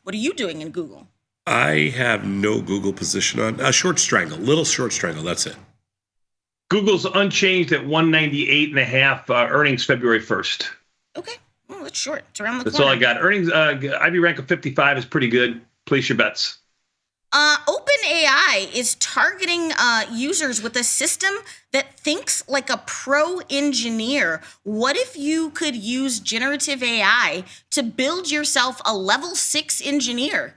What are you doing in Google? I have no Google position on a short strangle, little short strangle. That's it. Google's unchanged at 198.5 earnings February 1st. Okay. Oh, it's short. It's around the That's corner. all I got. Earnings, IB rank of 55 is pretty good. Place your bets. OpenAI is targeting users with a system that thinks like a pro engineer. What if you could use generative AI to build yourself a level 6 engineer?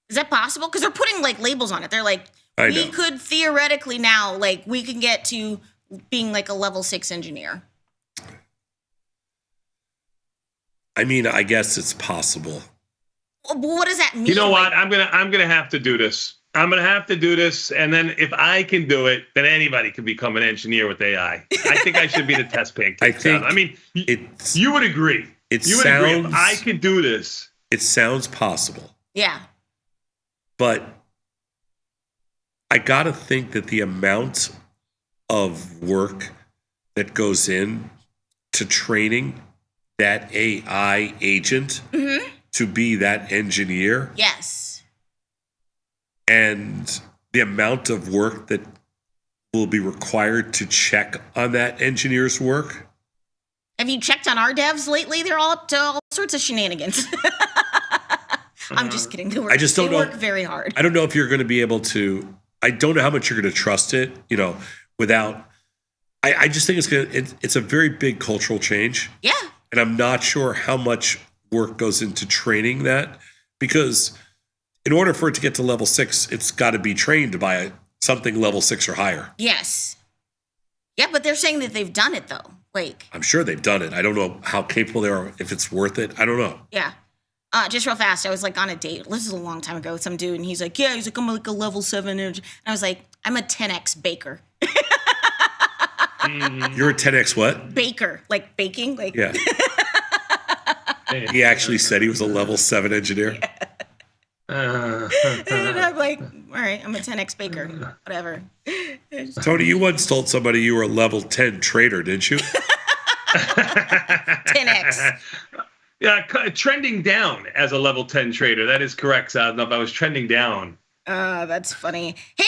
Is that possible? Because they're putting labels on it. They're like, we could theoretically now, we can get to being like a level 6 engineer. I mean, I guess it's possible. What does that mean? You know what? I'm gonna have to do this. And then if I can do it, then anybody can become an engineer with AI. I think I should be the test pancake. You would agree. You would agree if I could do this. It sounds possible. Yeah. But I gotta think that the amount of work that goes in to training that AI agent to be that engineer. Yes. And the amount of work that will be required to check on that engineer's work. Have you checked on our devs lately? They're all up to all sorts of shenanigans. I'm just kidding. They work very hard. I don't know if you're going to be able to. I don't know how much you're going to trust it. Without. I just think it's a very big cultural change. Yeah. And I'm not sure how much work goes into training that, because in order for it to get to level 6, it's got to be trained by something level 6 or higher. Yes. Yeah, but they're saying that they've done it though. I'm sure they've done it. I don't know how capable they are, if it's worth it. I don't know. Yeah. Just real fast, I was on a date. This is a long time ago with some dude, and he's like, I'm like a level 7 engineer. And I was like, I'm a 10x baker. You're a 10x what? Baker, like baking, Yeah. He actually said he was a level 7 engineer. Yeah. And I'm like, all right, I'm a 10x baker, whatever. Tony, you once told somebody you were a level 10 trader, didn't you? 10x. Yeah, trending down as a level 10 trader. That is correct, Sadnov. I was trending down. That's funny. Hey,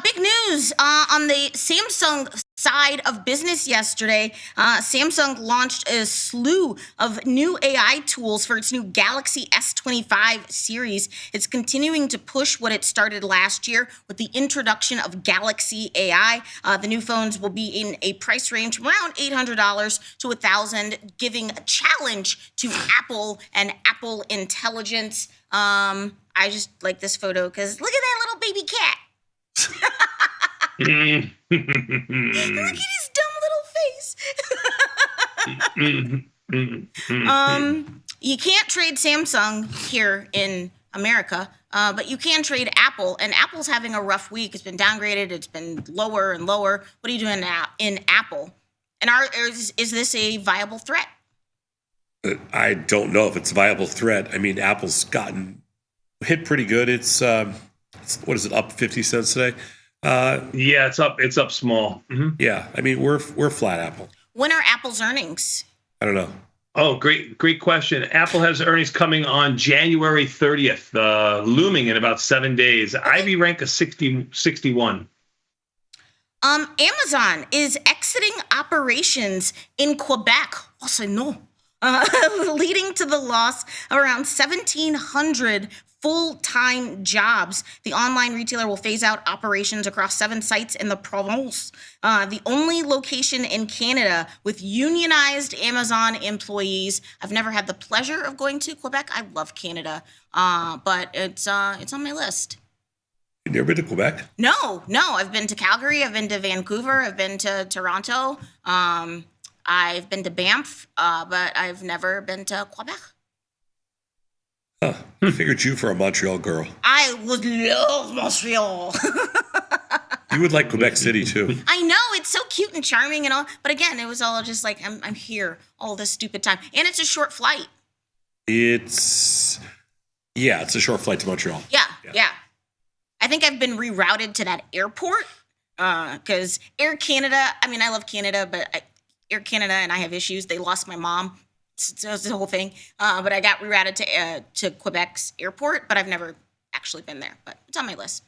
big news on the Samsung side of business yesterday. Samsung launched a slew of new AI tools for its new Galaxy S25 series. It's continuing to push what it started last year with the introduction of Galaxy AI. The new phones will be in a price range from around $800 to $1,000, giving a challenge to Apple and Apple Intelligence. I just like this photo because look at that little baby cat. Look at his dumb little face. You can't trade Samsung here in America, but you can trade Apple, and Apple's having a rough week. It's been downgraded. It's been lower and lower. What are you doing now in Apple? And is this a viable threat? I don't know if it's a viable threat. I mean, Apple's gotten hit pretty good. It's what is it, up 50 cents today? Yeah, it's up. It's up small. Mm-hmm. Yeah, I mean, we're flat Apple. When are Apple's earnings? I don't know. Oh, great question. Apple has earnings coming on January 30th, looming in about 7 days. Ivy rank a 61. Amazon is exiting operations in Quebec. Also, no. Leading to the loss of around 1,700 full-time jobs. The online retailer will phase out operations across 7 sites in the province, the only location in Canada with unionized Amazon employees. I've never had the pleasure of going to Quebec. I love Canada, but it's on my list. You never been to Quebec? No. I've been to Calgary. I've been to Vancouver. I've been to Toronto. I've been to Banff, but I've never been to Quebec. Huh. I figured you for a Montreal girl. I would love Montreal. You would like Quebec City, too. I know, it's so cute and charming and all, but again, it was all just like, I'm here all this stupid time. And it's a short flight. It's a short flight to Montreal. Yeah. I think I've been rerouted to that airport because Air Canada, I mean, I love Canada, but Air Canada and I have issues. They lost my mom. So it's the whole thing. But I got rerouted to Quebec's airport, but I've never actually been there. But it's on my list.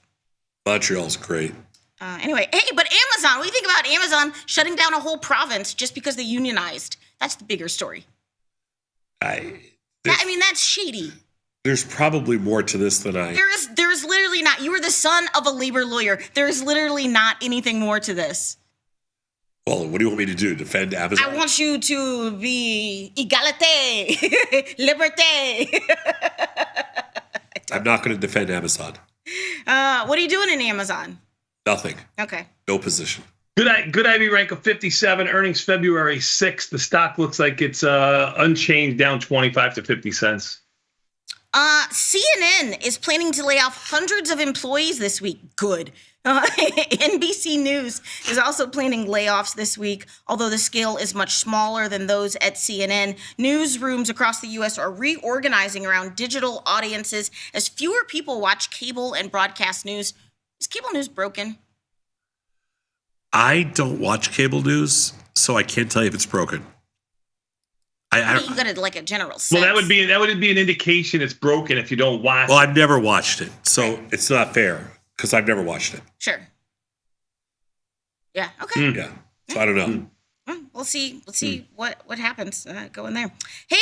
Montreal's great. Anyway, hey, but Amazon, what do you think about Amazon shutting down a whole province just because they unionized? That's the bigger story. I mean, that's shady. There's probably more to this than I... There is literally not. You are the son of a labor lawyer. There is literally not anything more to this. Well, what do you want me to do? Defend Amazon? I want you to be égalité, liberté. I'm not going to defend Amazon. What are you doing in Amazon? Nothing. Okay. No position. Good Ivy rank of 57. Earnings February 6th. The stock looks like it's unchanged, down 25 to 50 cents. CNN is planning to lay off hundreds of employees this week. Good. NBC News is also planning layoffs this week, although the scale is much smaller than those at CNN. Newsrooms across the U.S. are reorganizing around digital audiences as fewer people watch cable and broadcast news. Is cable news broken? I don't watch cable news, so I can't tell you if it's broken. I You got like a general sense. Well, that would be an indication it's broken if you don't watch. Well, I've never watched it, so it's not fair because I've never watched it. Sure. Yeah. Okay. Yeah. So I don't know. Well, we'll see. Let's see what happens. Go in there. Hey,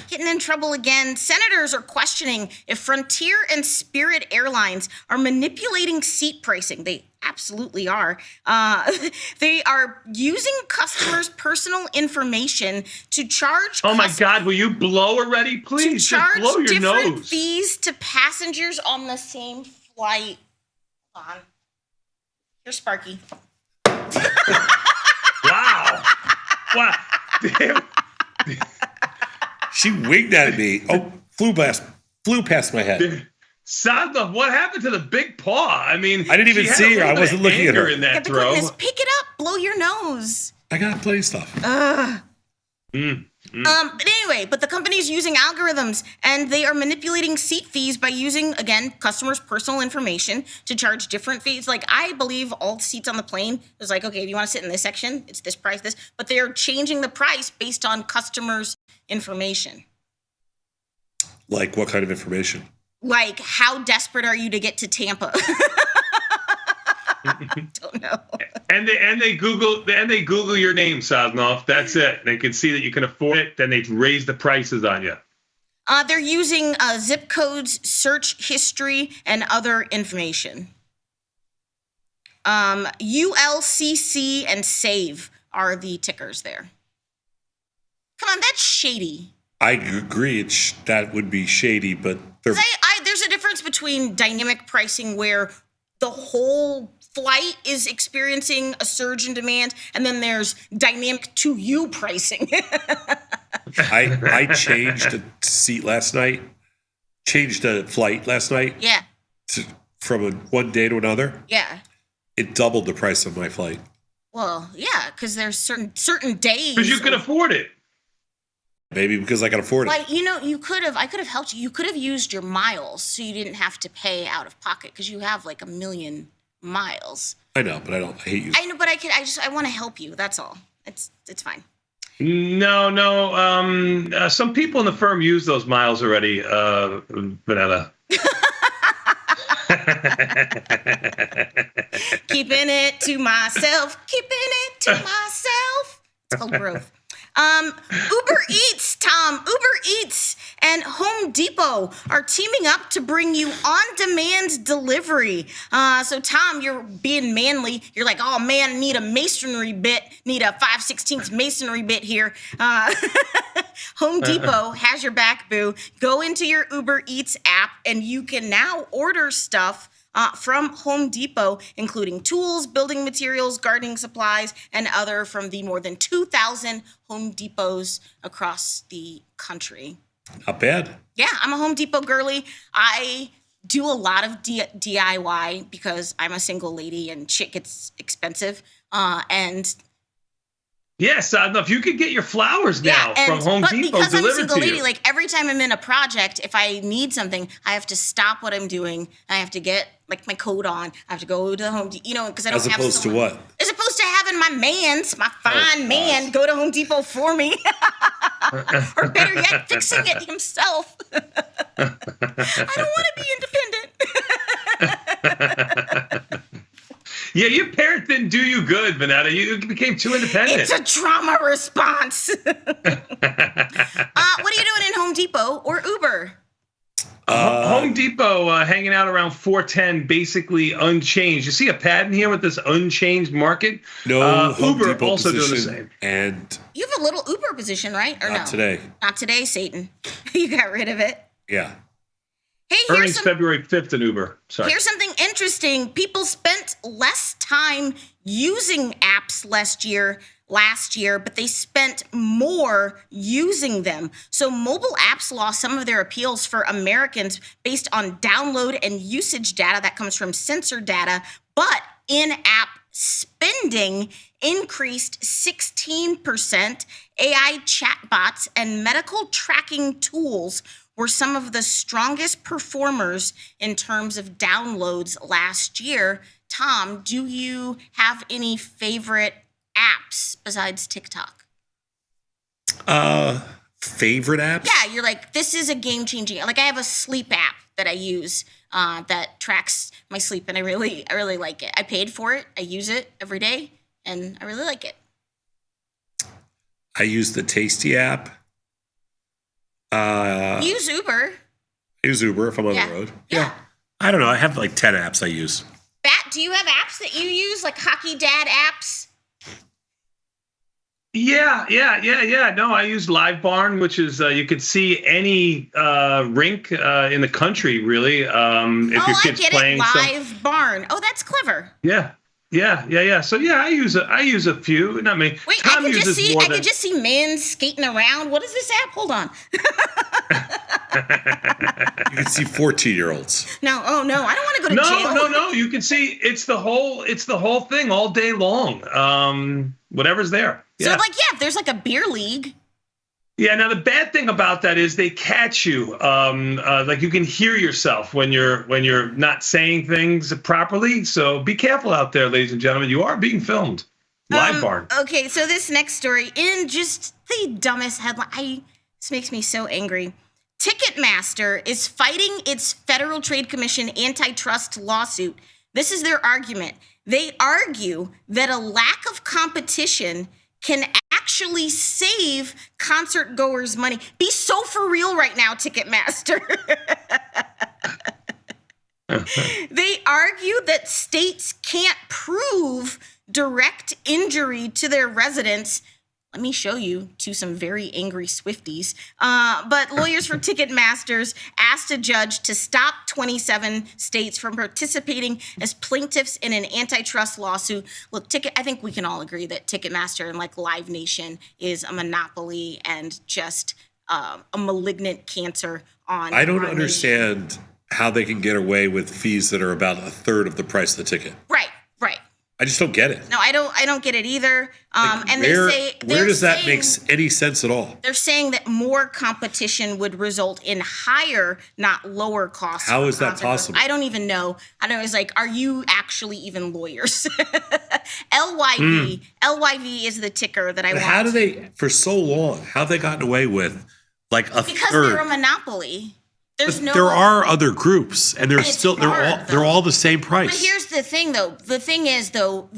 getting in trouble again. Senators are questioning if Frontier and Spirit Airlines are manipulating seat pricing. They absolutely are. They are using customers' personal information to charge. Oh my God! Will you blow already, please? To charge Just blow your different nose. fees to passengers on the same flight. Hold on. Here's Sparky. Wow! Damn. She winked at me. Oh, flew past my head. Sadler, what happened to the big paw? I mean, I didn't even she had see a her. I little bit wasn't of looking at anger her. in that Get the throw. quickness. Pick it up. Blow your nose. I got plenty of stuff. But anyway, the company's using algorithms and they are manipulating seat fees by using, again, customers' personal information to charge different fees. Like, I believe all seats on the plane is like, okay, if you want to sit in this section, it's this price, this. But they're changing the price based on customers' information. Like what kind of information? Like, how desperate are you to get to Tampa? Don't know. And they Google your name, Sosnoff. That's it. They can see that you can afford it. Then they raise the prices on you. They're using zip codes, search history, and other information. ULCC and SAVE are the tickers there. Come on, that's shady. I agree. That would be shady, but there's a difference between dynamic pricing where the whole flight is experiencing a surge in demand, and then there's dynamic to you pricing. I changed a seat last night. Changed a flight last night. Yeah. From one day to another. Yeah. It doubled the price of my flight. Well, yeah, because there's certain days. Because you can afford it. Maybe because I can afford it. Like, I could have helped you. You could have used your miles so you didn't have to pay out of pocket because you have like 1 million miles. I know, but I hate you. I know, but I want to help you. That's all. It's fine. No. Some people in the firm use those miles already, Vanetta. Keeping it to myself. It's called growth. Uber Eats, Tom. Uber Eats and Home Depot are teaming up to bring you on-demand delivery. So, Tom, you're being manly. You're like, oh, man, need a masonry bit. Need a 5/16 masonry bit here. Home Depot has your back, boo. Go into your Uber Eats app, and you can now order stuff from Home Depot, including tools, building materials, gardening supplies, and other from the more than 2,000 Home Depots across the country. Not bad. Yeah, I'm a Home Depot girly. I do a lot of DIY because I'm a single lady and shit gets expensive. And yes, if you could get your flowers now from Home Depot because I'm a delivered single to lady, you. like every time I'm in a project, if I need something, I have to stop what I'm doing. I have to get like my coat on. I have to go to the Home Depot, because I don't As have opposed to someone- what? As opposed to having my fine man, go to Home Depot for me. Or better yet, fixing it himself. I don't want to be independent. Yeah, your parents didn't do you good, Vanetta. You became too independent. It's a trauma response. What are you doing in Home Depot or Uber? Home Depot hanging out around 410, basically unchanged. You see a pattern here with this unchanged market? No, Home Uber Depot also doing the position, same. And You have a little Uber position, right? Or not no? today. Not today, Satan. You got rid of it. Yeah. Hey, Earnings February 5th in Uber. Sorry. Here's something interesting. People spent less time using apps last year, but they spent more using them. So mobile apps lost some of their appeals for Americans based on download and usage data that comes from sensor data, but in-app spending increased 16%. AI chatbots and medical tracking tools were some of the strongest performers in terms of downloads last year. Tom, do you have any favorite apps besides TikTok? Favorite apps? Yeah, you're like, this is a game-changing. Like, I have a sleep app that I use that tracks my sleep, and I really like it. I paid for it. I use it every day, and I really like it. I use the Tasty app. Use Uber. I use Uber if I'm on the road. Yeah. I don't know. I have like 10 apps I use. Bat, do you have apps that you use, like Hockey Dad apps? Yeah. No, I use Live Barn, which is you could see any rink in the country, really. If your kid's I get playing it. Live Barn. Oh, that's clever. Yeah. So yeah, I use a few. Not many. Wait, Tom I could uses just see men skating around. What is this app? Hold on. You can see 14-year-olds. No, I don't want to go to jail. No. You can see it's the whole thing all day long. Whatever's there. So if there's like a beer league. Yeah. Now the bad thing about that is they catch you. Like you can hear yourself when you're not saying things properly. So be careful out there, ladies and gentlemen. You are being filmed. Live Barn. Okay, so this next story, in just the dumbest headline, this makes me so angry. Ticketmaster is fighting its Federal Trade Commission antitrust lawsuit. This is their argument. They argue that a lack of competition can actually save concert goers money. Be so for real right now, Ticketmaster. They argue that states can't prove direct injury to their residents, Let me show you to some very angry Swifties. But lawyers for Ticketmasters asked a judge to stop 27 states from participating as plaintiffs in an antitrust lawsuit. Look, I think we can all agree that Ticketmaster and like Live Nation is a monopoly and just a malignant cancer on. I don't understand how they can get away with fees that are about a third of the price of the ticket. Right. I just don't get it. No, I don't get it either. And where, they say where does that make any sense at all? They're saying that more competition would result in higher, not lower costs. How is that possible? I don't even know. I don't know. It's like, are you actually even lawyers? LYV is the ticker that I want. How do they, for so long, how have they gotten away with like a because third? they're a monopoly. There's no. There are other groups, and they're all the same price. But here's the thing, though. The thing is, though,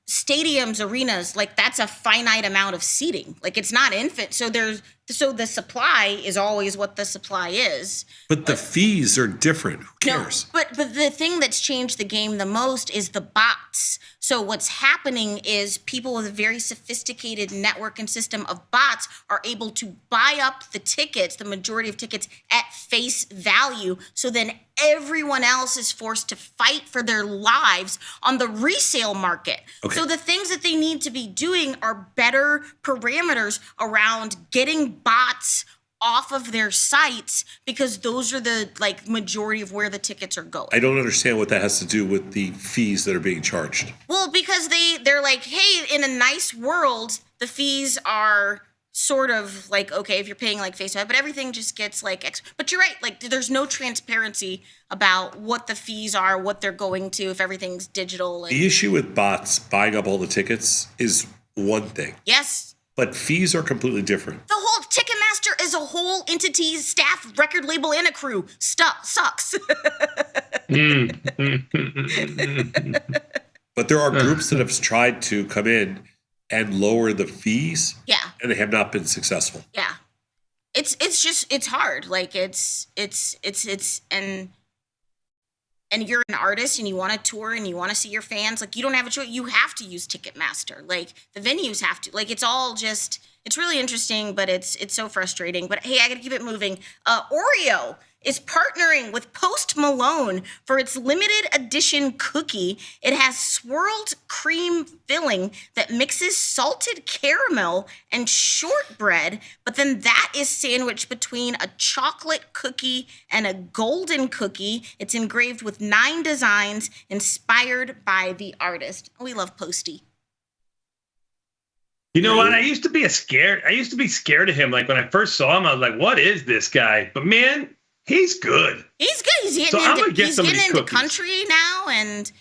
stadiums, arenas, like that's a finite amount of seating. Like it's not infinite. So the supply is always what the supply is. But the fees are different. Who cares? No, but the thing that's changed the game the most is the bots. So what's happening is people with a very sophisticated network and system of bots are able to buy up the tickets, the majority of tickets, at face value. So then everyone else is forced to fight for their lives on the resale market. Okay. So the things that they need to be doing are better parameters around getting bots off of their sites, because those are the like majority of where the tickets are going. I don't understand what that has to do with the fees that are being charged. Well, because they're like, hey, in a nice world, the fees are sort of like, okay, if you're paying like face value, but everything just gets like, but you're right, like there's no transparency about what the fees are, what they're going to, if everything's digital. The issue with bots buying up all the tickets is one thing. Yes. But fees are completely different. The whole Ticketmaster is a whole entity, staff, record label, and a crew. Sucks. But there are groups that have tried to come in and lower the fees. Yeah. And they have not been successful. Yeah. It's hard. Like and you're an artist and you want to tour and you want to see your fans, like you don't have a choice. You have to use Ticketmaster. Like the venues have to. Like it's all just. It's really interesting, but it's so frustrating. But hey, I gotta keep it moving. Oreo is partnering with Post Malone for its limited edition cookie. It has swirled cream filling that mixes salted caramel and shortbread, but then that is sandwiched between a chocolate cookie and a golden cookie. It's engraved with 9 designs inspired by the artist. We love Posty. You know what? I used to be scared of him. Like when I first saw him, I was like, what is this guy? But man, he's good. He's good. He's getting into country now and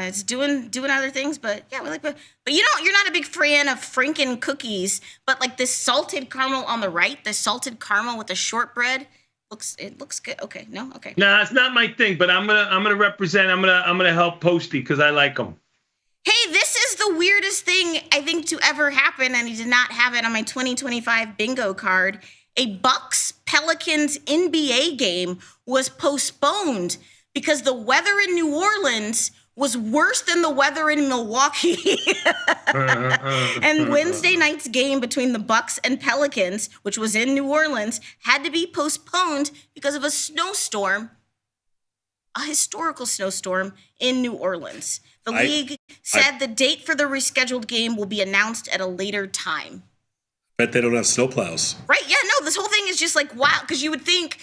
it's doing other things. But yeah, but you're not a big fan of Franken cookies, but like this salted caramel on the right, the salted caramel with the shortbread looks good. Okay, no, okay. Nah, it's not my thing, but I'm gonna represent. I'm gonna help Posty because I like him. Hey, this is the weirdest thing I think to ever happen, and I did not have it on my 2025 bingo card. A Bucks Pelicans NBA game was postponed because the weather in New Orleans was worse than the weather in Milwaukee. And Wednesday night's game between the Bucks and Pelicans, which was in New Orleans, had to be postponed because of a snowstorm, a historical snowstorm in New Orleans. The league said the date for the rescheduled game will be announced at a later time. Bet they don't have snowplows. Right, yeah, no, this whole thing is just like, wow, because you would think,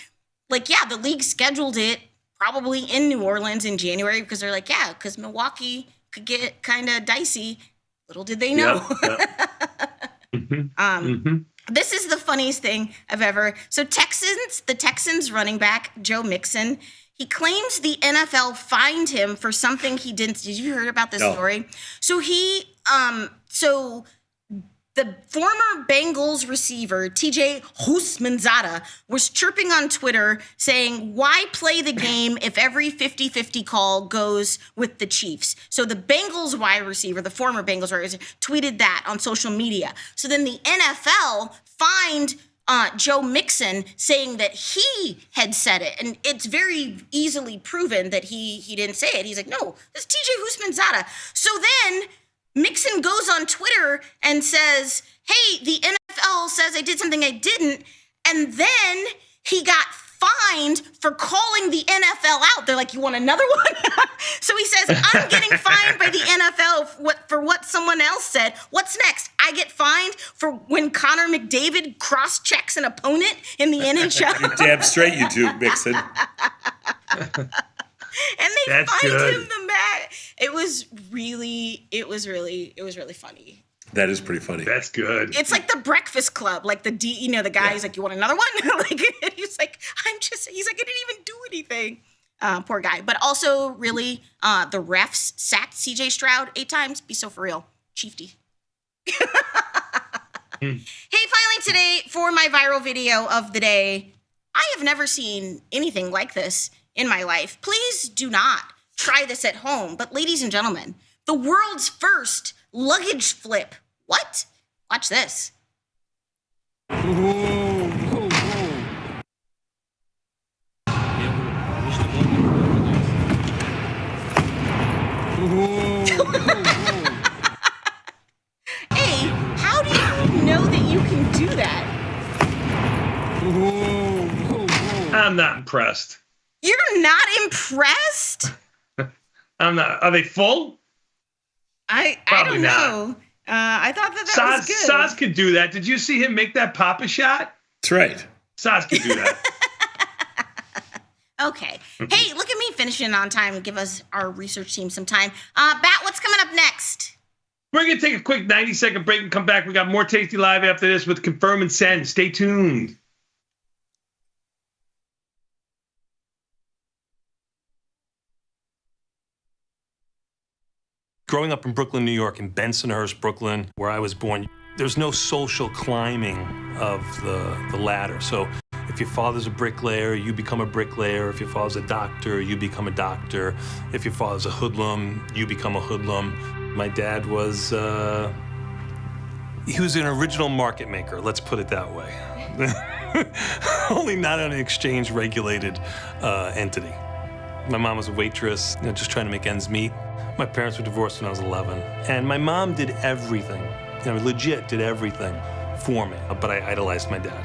like, yeah, the league scheduled it probably in New Orleans in January because they're like, yeah, because Milwaukee could get kind of dicey. Little did they know. Yep. This is the funniest thing I've ever. So the Texans running back, Joe Mixon, he claims the NFL fined him for something he didn't. Did you hear about this story? So the former Bengals receiver, TJ Houshmandzadeh, was chirping on Twitter saying, why play the game if every 50-50 call goes with the Chiefs? So the Bengals wide receiver, the former Bengals wide receiver, tweeted that on social media. So then the NFL fined Joe Mixon, saying that he had said it. And it's very easily proven that he didn't say it. He's like, no, this is TJ Houshmandzadeh. So then Mixon goes on Twitter and says, hey, the NFL says I did something I didn't. And then he got fined for calling the NFL out. They're like, you want another one? So he says, I'm getting fined by the NFL for what someone else said. What's next? I get fined for when Connor McDavid cross-checks an opponent in the NHL? You're damn straight you do, Mixon. And they That's fined good. him the max. It was really funny. That is pretty funny. That's good. It's like the Breakfast Club, like the the guy is like, you want another one? Like he's like, he's like, I didn't even do anything. Poor guy. But also really, the refs sacked CJ Stroud 8 times. Be so for real. Chiefty. Hey, finally today for my viral video of the day. I have never seen anything like this in my life. Please do not try this at home. But ladies and gentlemen, the world's first luggage flip. What? Watch this. Hey, how do you know that you can do that? I'm not impressed. You're not impressed? I'm not. Are they full? I Probably don't not. know. I thought that was good. Saz could do that. Did you see him make that Papa shot? That's right. Saz could do that. Okay. Hey, look at me finishing on time and give us our research team some time. Bat, what's coming up next? We're going to take a quick 90-second break and come back. We got more Tasty Live after this with Confirm and Send. Stay tuned. Growing up in Brooklyn, New York, in Bensonhurst, Brooklyn, where I was born, there's no social climbing of the ladder. So if your father's a bricklayer, you become a bricklayer. If your father's a doctor, you become a doctor. If your father's a hoodlum, you become a hoodlum. My dad was, he was an original market maker, let's put it that way. Only not an exchange-regulated entity. My mom was a waitress, just trying to make ends meet. My parents were divorced when I was 11. And my mom did everything, legit did everything for me. But I idolized my dad.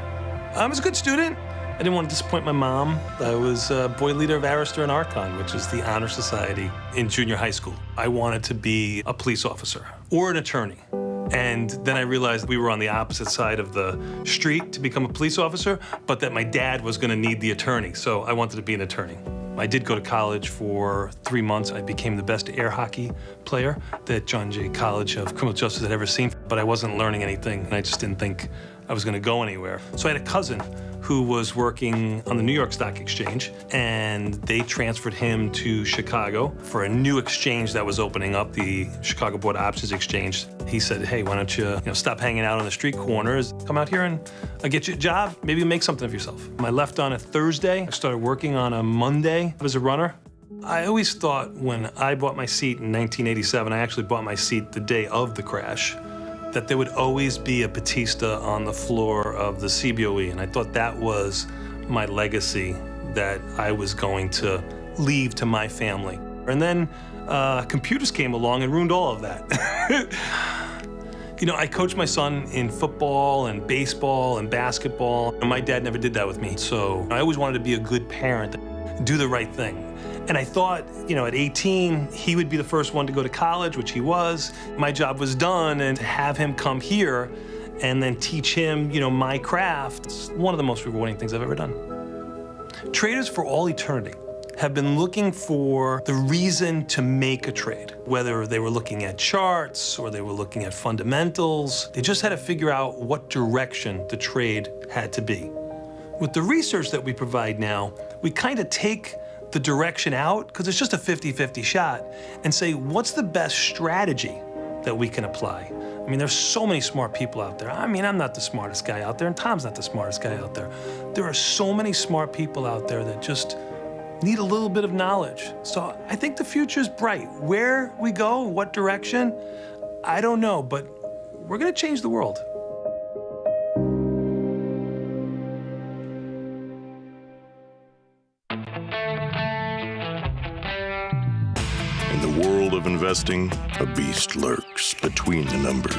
I was a good student. I didn't want to disappoint my mom. I was boy leader of Arista and Archon, which is the honor society in junior high school. I wanted to be a police officer or an attorney. And then I realized we were on the opposite side of the street to become a police officer, but that my dad was going to need the attorney. So I wanted to be an attorney. I did go to college for 3 months. I became the best air hockey player that John Jay College of Criminal Justice had ever seen, but I wasn't learning anything, and I just didn't think I was going to go anywhere. So I had a cousin who was working on the New York Stock Exchange, and they transferred him to Chicago for a new exchange that was opening up, the Chicago Board Options Exchange. He said, hey, why don't you, stop hanging out on the street corners, come out here and get you a job, maybe make something of yourself. I left on a Thursday. I started working on a Monday as a runner. I always thought when I bought my seat in 1987, I actually bought my seat the day of the crash, that there would always be a Batista on the floor of the CBOE. And I thought that was my legacy that I was going to leave to my family. And then computers came along and ruined all of that. I coached my son in football and baseball and basketball, and my dad never did that with me. So I always wanted to be a good parent, do the right thing. And I thought, at 18, he would be the first one to go to college, which he was. My job was done, and to have him come here and then teach him, my craft, it's one of the most rewarding things I've ever done. Traders for all eternity have been looking for the reason to make a trade. Whether they were looking at charts or they were looking at fundamentals, they just had to figure out what direction the trade had to be. With the research that we provide now, we kind of take the direction out, because it's just a 50-50 shot, and say, what's the best strategy that we can apply? I mean, there's so many smart people out there. I mean, I'm not the smartest guy out there, and Tom's not the smartest guy out there. There are so many smart people out there that just need a little bit of knowledge. So I think the future's bright. Where we go, what direction, I don't know, but we're gonna change the world. In the world of investing, a beast lurks between the numbers.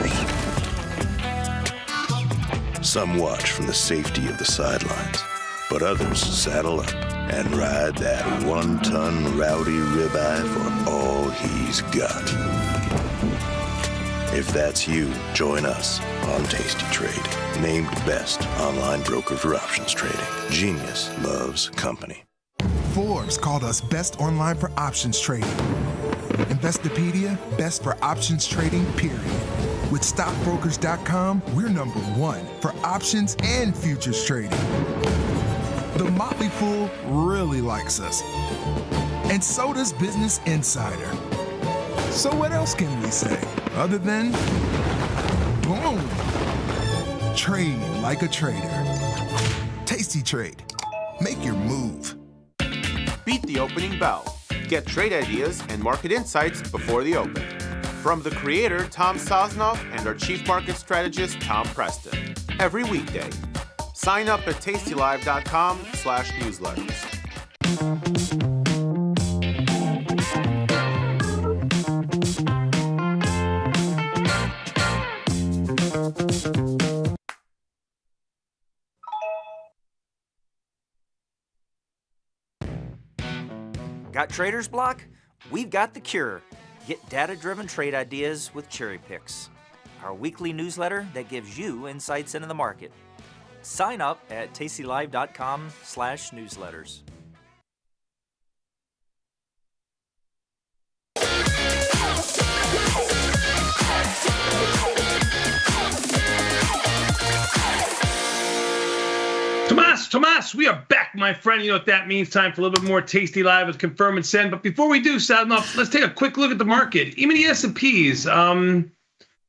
Some watch from the safety of the sidelines, but others saddle up and ride that 1-ton rowdy ribeye for all he's got. If that's you, join us on Tasty Trade, named best online broker for options trading. Genius loves company. Forbes called us best online for options trading. Investopedia, best for options trading, period. With stockbrokers.com, we're number one for options and futures trading. The Motley Fool really likes us. And so does Business Insider. So what else can we say other than boom? Trade like a trader. Tasty Trade. Make your move. Beat the opening bell. Get trade ideas and market insights before the open. From the creator, Tom Sosnoff, and our chief market strategist, Tom Preston. Every weekday. Sign up at tastylive.com/newsletters. Got trader's block? We've got the cure. Get data-driven trade ideas with Cherry Picks, our weekly newsletter that gives you insights into the market. Sign up at tastylive.com/newsletters. Tomas, we are back, my friend. You know what that means. Time for a little bit more Tasty Live with Confirm and Send. But before we do, Sadnoff, let's take a quick look at the market. Even the S&Ps, I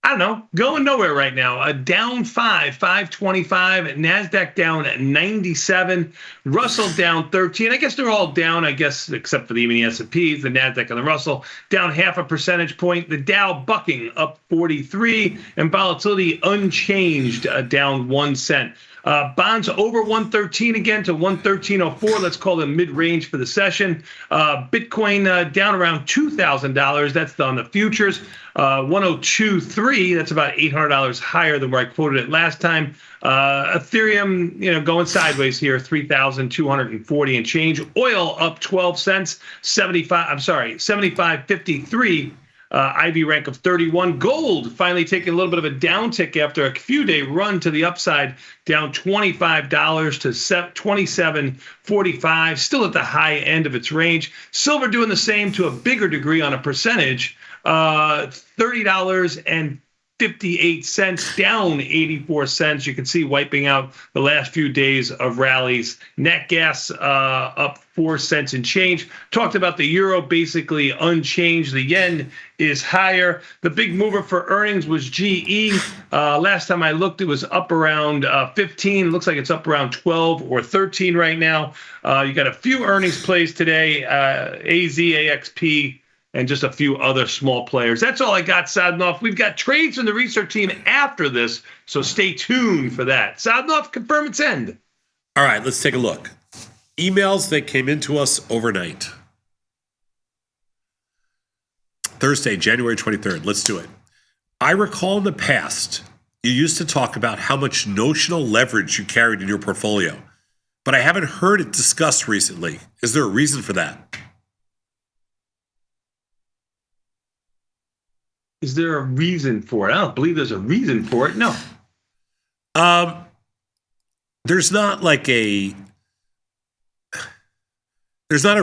don't know, going nowhere right now. Down 525. NASDAQ down at 97. Russell down 13. I guess they're all down, except for even the S&Ps, the NASDAQ and the Russell, down 0.5 percentage point. The Dow bucking up 43. And volatility unchanged, down 1 cent. Bonds over 113 again to 113.04. Let's call it mid-range for the session. Bitcoin down around $2,000. That's on the futures. 102.3. That's about $800 higher than where I quoted it last time. Ethereum, going sideways here, 3,240 and change. Oil up 12 cents, 75.53. IV rank of 31. Gold finally taking a little bit of a downtick after a few-day run to the upside, down $25 to $27.45, still at the high end of its range. Silver doing the same to a bigger degree on a percentage, $30.58, down 84 cents. You can see wiping out the last few days of rallies. Nat gas up 4 cents and change. Talked about the euro basically unchanged. The yen is higher. The big mover for earnings was GE. Last time I looked, it was up around 15. Looks like it's up around 12 or 13 right now. You got a few earnings plays today, AZ, AXP, and just a few other small players. That's all I got, Sadnoff. We've got trades from the research team after this, so stay tuned for that. Sadnoff, confirm and send. All right, let's take a look. Emails that came into us overnight. Thursday, January 23rd. Let's do it. I recall in the past, you used to talk about how much notional leverage you carried in your portfolio, but I haven't heard it discussed recently. Is there a reason for that? Is there a reason for it? I don't believe there's a reason for it. No. There's not a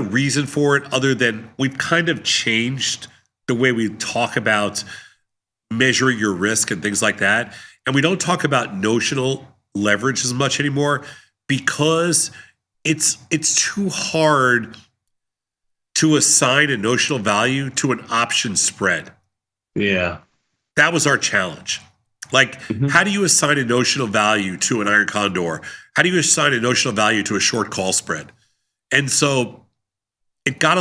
reason for it other than we've kind of changed the way we talk about measuring your risk and things like that. And we don't talk about notional leverage as much anymore because it's too hard to assign a notional value to an option spread. Yeah. That was our challenge. How do you assign a notional value to an iron condor? How do you assign a notional value to a short call spread? And so it got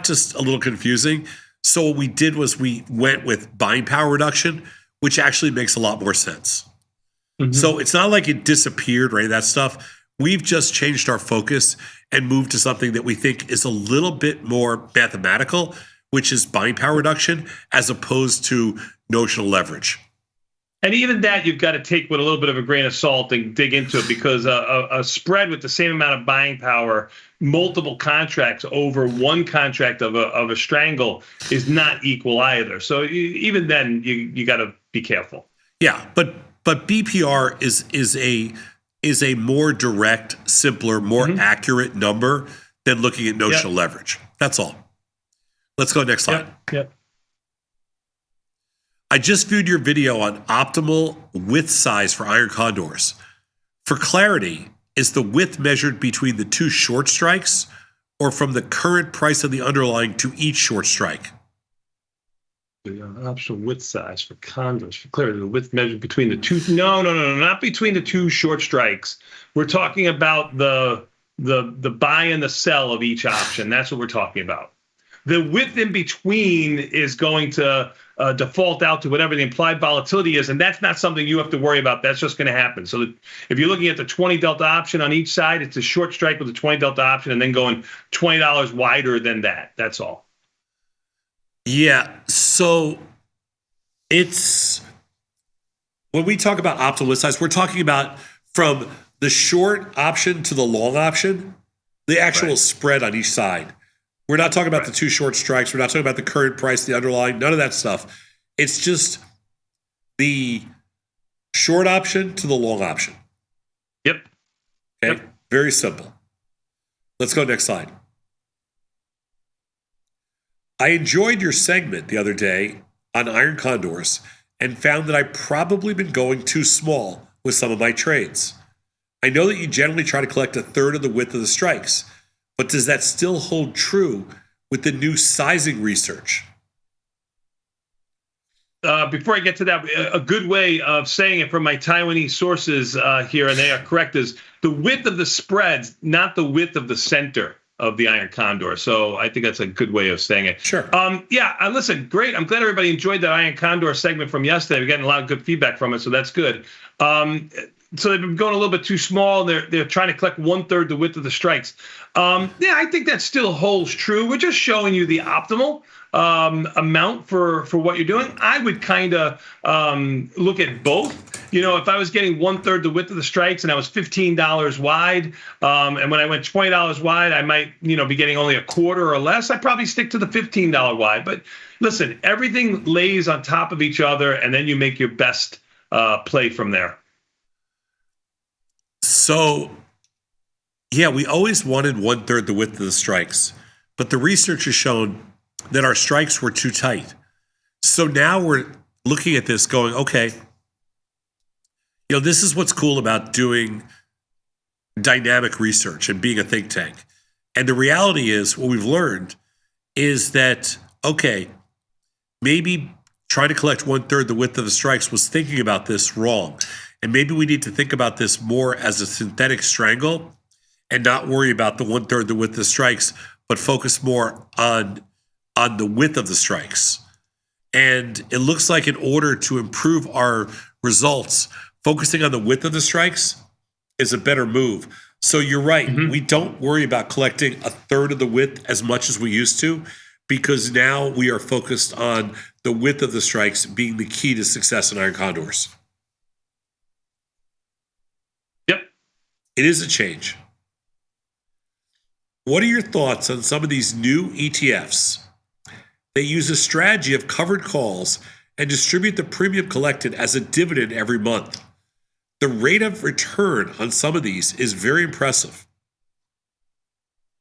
just a little confusing. So what we did was we went with buying power reduction, which actually makes a lot more sense. Mm-hmm. So it's not like it disappeared, right? That stuff. We've just changed our focus and moved to something that we think is a little bit more mathematical, which is buying power reduction as opposed to notional leverage. And even that, you've got to take with a little bit of a grain of salt and dig into it, because a spread with the same amount of buying power, multiple contracts over one contract of a strangle is not equal either. So even then, you got to be careful. Yeah, but BPR is a more direct, simpler, more accurate number than looking at notional leverage. That's all. Let's go next slide. Yep. I just viewed your video on optimal width size for iron condors. For clarity, is the width measured between the two short strikes or from the current price of the underlying to each short strike? The optional width size for condors. For clarity, the width measured between the two. No, not between the two short strikes. We're talking about the buy and the sell of each option. That's what we're talking about. The width in between is going to default out to whatever the implied volatility is, and that's not something you have to worry about. That's just going to happen. So if you're looking at the 20 delta option on each side, it's a short strike with a 20 delta option and then going $20 wider than that. That's all. Yeah, so it's when we talk about optimal width size, we're talking about from the short option to the long option, the actual spread on each side. We're not talking about the two short strikes. We're not talking about the current price, the underlying, none of that stuff. It's just the short option to the long option. Yep. Okay, very simple. Let's go next slide. I enjoyed your segment the other day on iron condors and found that I've probably been going too small with some of my trades. I know that you generally try to collect a third of the width of the strikes, but does that still hold true with the new sizing research? Before I get to that, a good way of saying it from my Taiwanese sources here, and they are correct, is the width of the spreads, not the width of the center of the iron condor. So I think that's a good way of saying it. Sure. Listen, great. I'm glad everybody enjoyed that iron condor segment from yesterday. We're getting a lot of good feedback from it, so that's good. So they've been going a little bit too small. They're trying to collect 1/3 the width of the strikes. I think that still holds true. We're just showing you the optimal amount for what you're doing. I would kind of look at both. If I was getting 1/3 the width of the strikes and I was $15 wide, and when I went $20 wide, I might be getting only a quarter or less. I'd probably stick to the $15 wide. But listen, everything lays on top of each other, and then you make your best play from there. So, yeah, we always wanted 1/3 the width of the strikes, but the research has shown that our strikes were too tight. So now we're looking at this going, okay, this is what's cool about doing dynamic research and being a think tank. And the reality is, what we've learned is that, okay, maybe trying to collect 1/3 the width of the strikes was thinking about this wrong. And maybe we need to think about this more as a synthetic strangle and not worry about the 1/3 the width of the strikes, but focus more on the width of the strikes. And it looks like in order to improve our results, focusing on the width of the strikes is a better move. So you're right. We don't worry about collecting 1/3 of the width as much as we used to, because now we are focused on the width of the strikes being the key to success in iron condors. It is a change. What are your thoughts on some of these new ETFs? They use a strategy of covered calls and distribute the premium collected as a dividend every month. The rate of return on some of these is very impressive.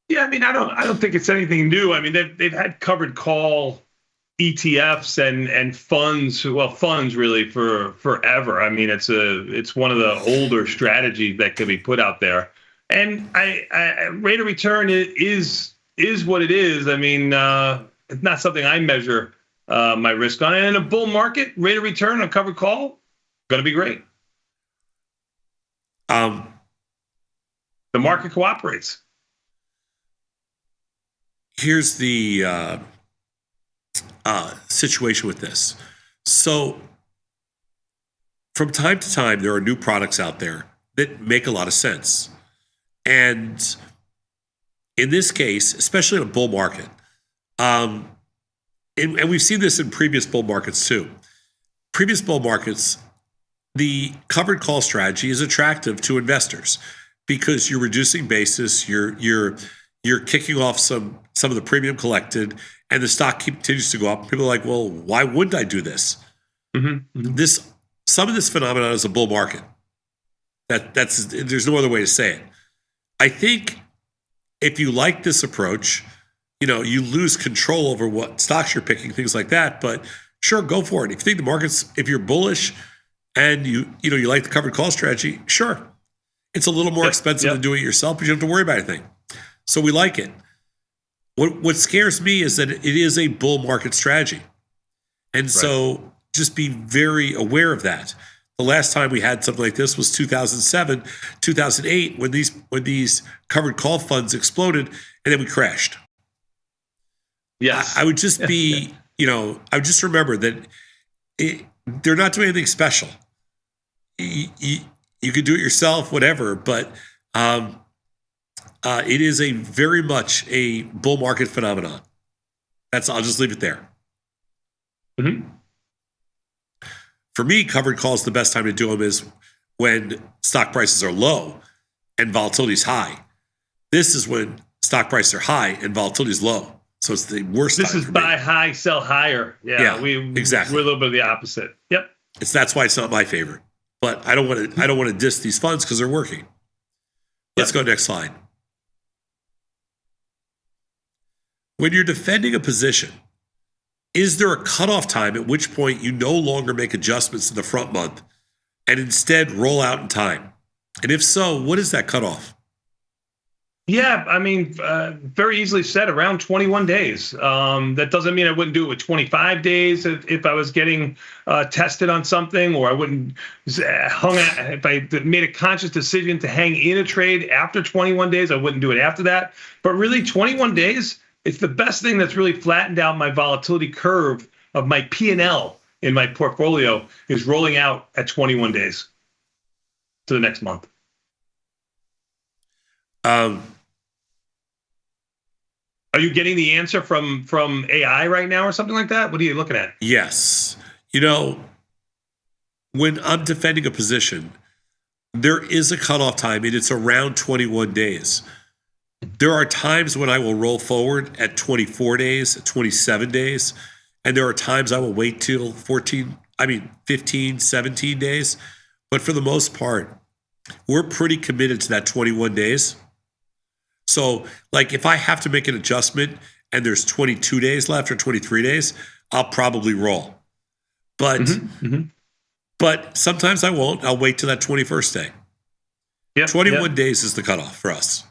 Yeah, I don't think it's anything new. They've had covered call ETFs and funds really for forever. It's one of the older strategies that can be put out there. And I rate of return is what it is. It's not something I measure my risk on. And in a bull market, rate of return on covered call, going to be great. The market cooperates. Here's the situation with this. So from time to time, there are new products out there that make a lot of sense. And in this case, especially in a bull market, and we've seen this in previous bull markets too. Previous bull markets, the covered call strategy is attractive to investors because you're reducing basis, you're kicking off some of the premium collected, and the stock continues to go up. People are like, well, why wouldn't I do this? Some of this phenomenon is a bull market. There's no other way to say it. I think if you like this approach, you lose control over what stocks you're picking, things like that. But sure, go for it. If you think the market's, if you're bullish and you like the covered call strategy, sure. It's a little more expensive than doing it yourself, but you don't have to worry about anything. So we like it. What scares me is that it is a bull market strategy. And so just be very aware of that. The last time we had something like this was 2007, 2008, when these covered call funds exploded and then we crashed. Yes. I would just be, I would just remember that they're not doing anything special. You could do it yourself, whatever, but it is very much a bull market phenomenon. I'll just leave it there. For me, covered calls, the best time to do them is when stock prices are low and volatility is high. This is when stock prices are high and volatility is low. So it's the worst time. This is buy high, sell higher. Yeah, exactly. We're a little bit of the opposite. Yep. That's why it's not my favorite. But I don't want to diss these funds because they're working. Let's go next slide. When you're defending a position, is there a cutoff time at which point you no longer make adjustments in the front month and instead roll out in time? And if so, what is that cutoff? Yeah, I mean, very easily said, around 21 days. That doesn't mean I wouldn't do it with 25 days if I was getting tested on something, or I wouldn't if I made a conscious decision to hang in a trade after 21 days, I wouldn't do it after that. But really, 21 days, it's the best thing that's really flattened out my volatility curve of my P&L in my portfolio is rolling out at 21 days to the next month. Are you getting the answer from AI right now or something like that? What are you looking at? Yes. When I'm defending a position, there is a cutoff time, and it's around 21 days. There are times when I will roll forward at 24 days, 27 days, and there are times I will wait till 15, 17 days. But for the most part, we're pretty committed to that 21 days. So, like, if I have to make an adjustment and there's 22 days left or 23 days, I'll probably roll. But but sometimes I won't. I'll wait till that 21st day. 21 days is the cutoff for us.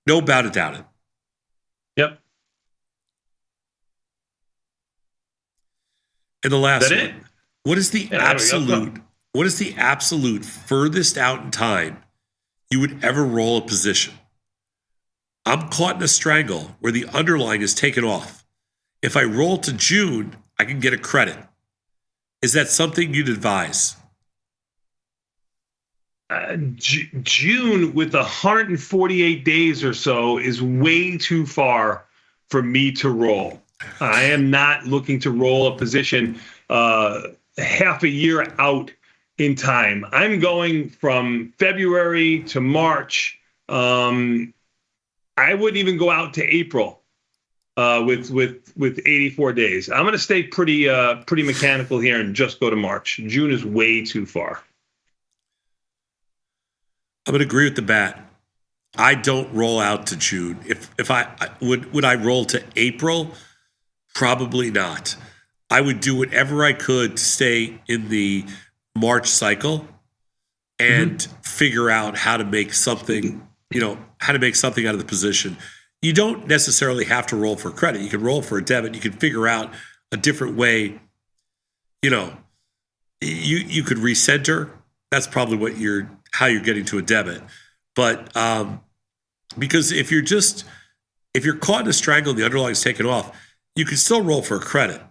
No doubt about it. Yep. And the last That one. it? What is the absolute furthest out in time you would ever roll a position? I'm caught in a strangle where the underlying is taken off. If I roll to June, I can get a credit. Is that something you'd advise? June with 148 days or so is way too far for me to roll. I am not looking to roll a position half a year out in time. I'm going from February to March. I wouldn't even go out to April with 84 days. I'm going to stay pretty mechanical here and just go to March. June is way too far. I'm going to agree with the bat. I don't roll out to June. If I would I roll to April? Probably not. I would do whatever I could to stay in the March cycle and figure out how to make something, how to make something out of the position. You don't necessarily have to roll for credit. You can roll for a debit. You can figure out a different way. You could recenter. That's probably how you're getting to a debit. But because if you're caught in a strangle and the underlying is taken off, you can still roll for a credit.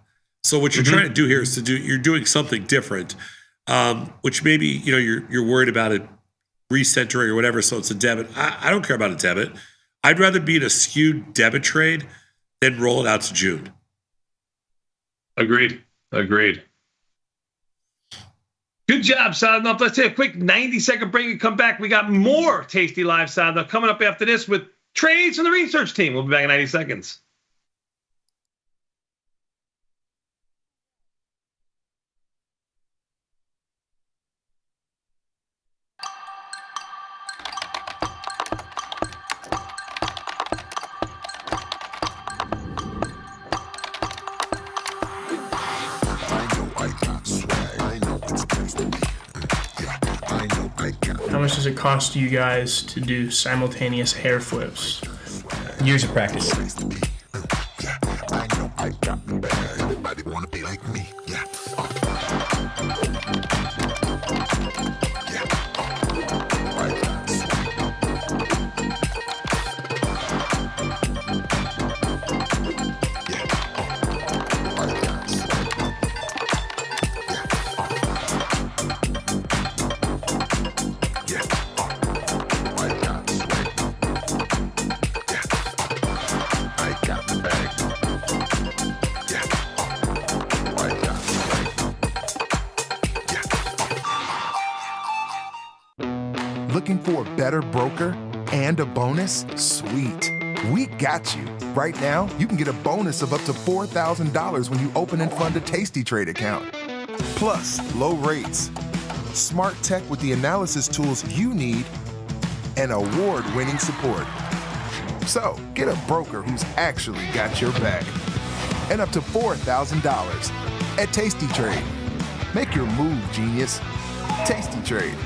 So what you're trying to do here is you're doing something different, which maybe you're worried about it recentering or whatever. So it's a debit. I don't care about a debit. I'd rather be in a skewed debit trade than roll it out to June. Agreed. Good Good job, Sadnov. Let's take a quick 90-second break and come back. We got more Tasty Live, Sadnov, coming up after this with trades from the research team. We'll be back in 90 seconds. How much does it cost you guys to do simultaneous hair flips? Years of practice. Everybody wanna be like me, yeah. Looking for a better broker and a bonus? Sweet. We got you. Right now, you can get a bonus of up to $4,000 when you open and fund a Tasty Trade account. Plus, low rates, smart tech with the analysis tools you need, and award-winning support. So, get a broker who's actually got your back. And up to $4,000 at Tasty Trade. Make your move, genius. Tasty Trade.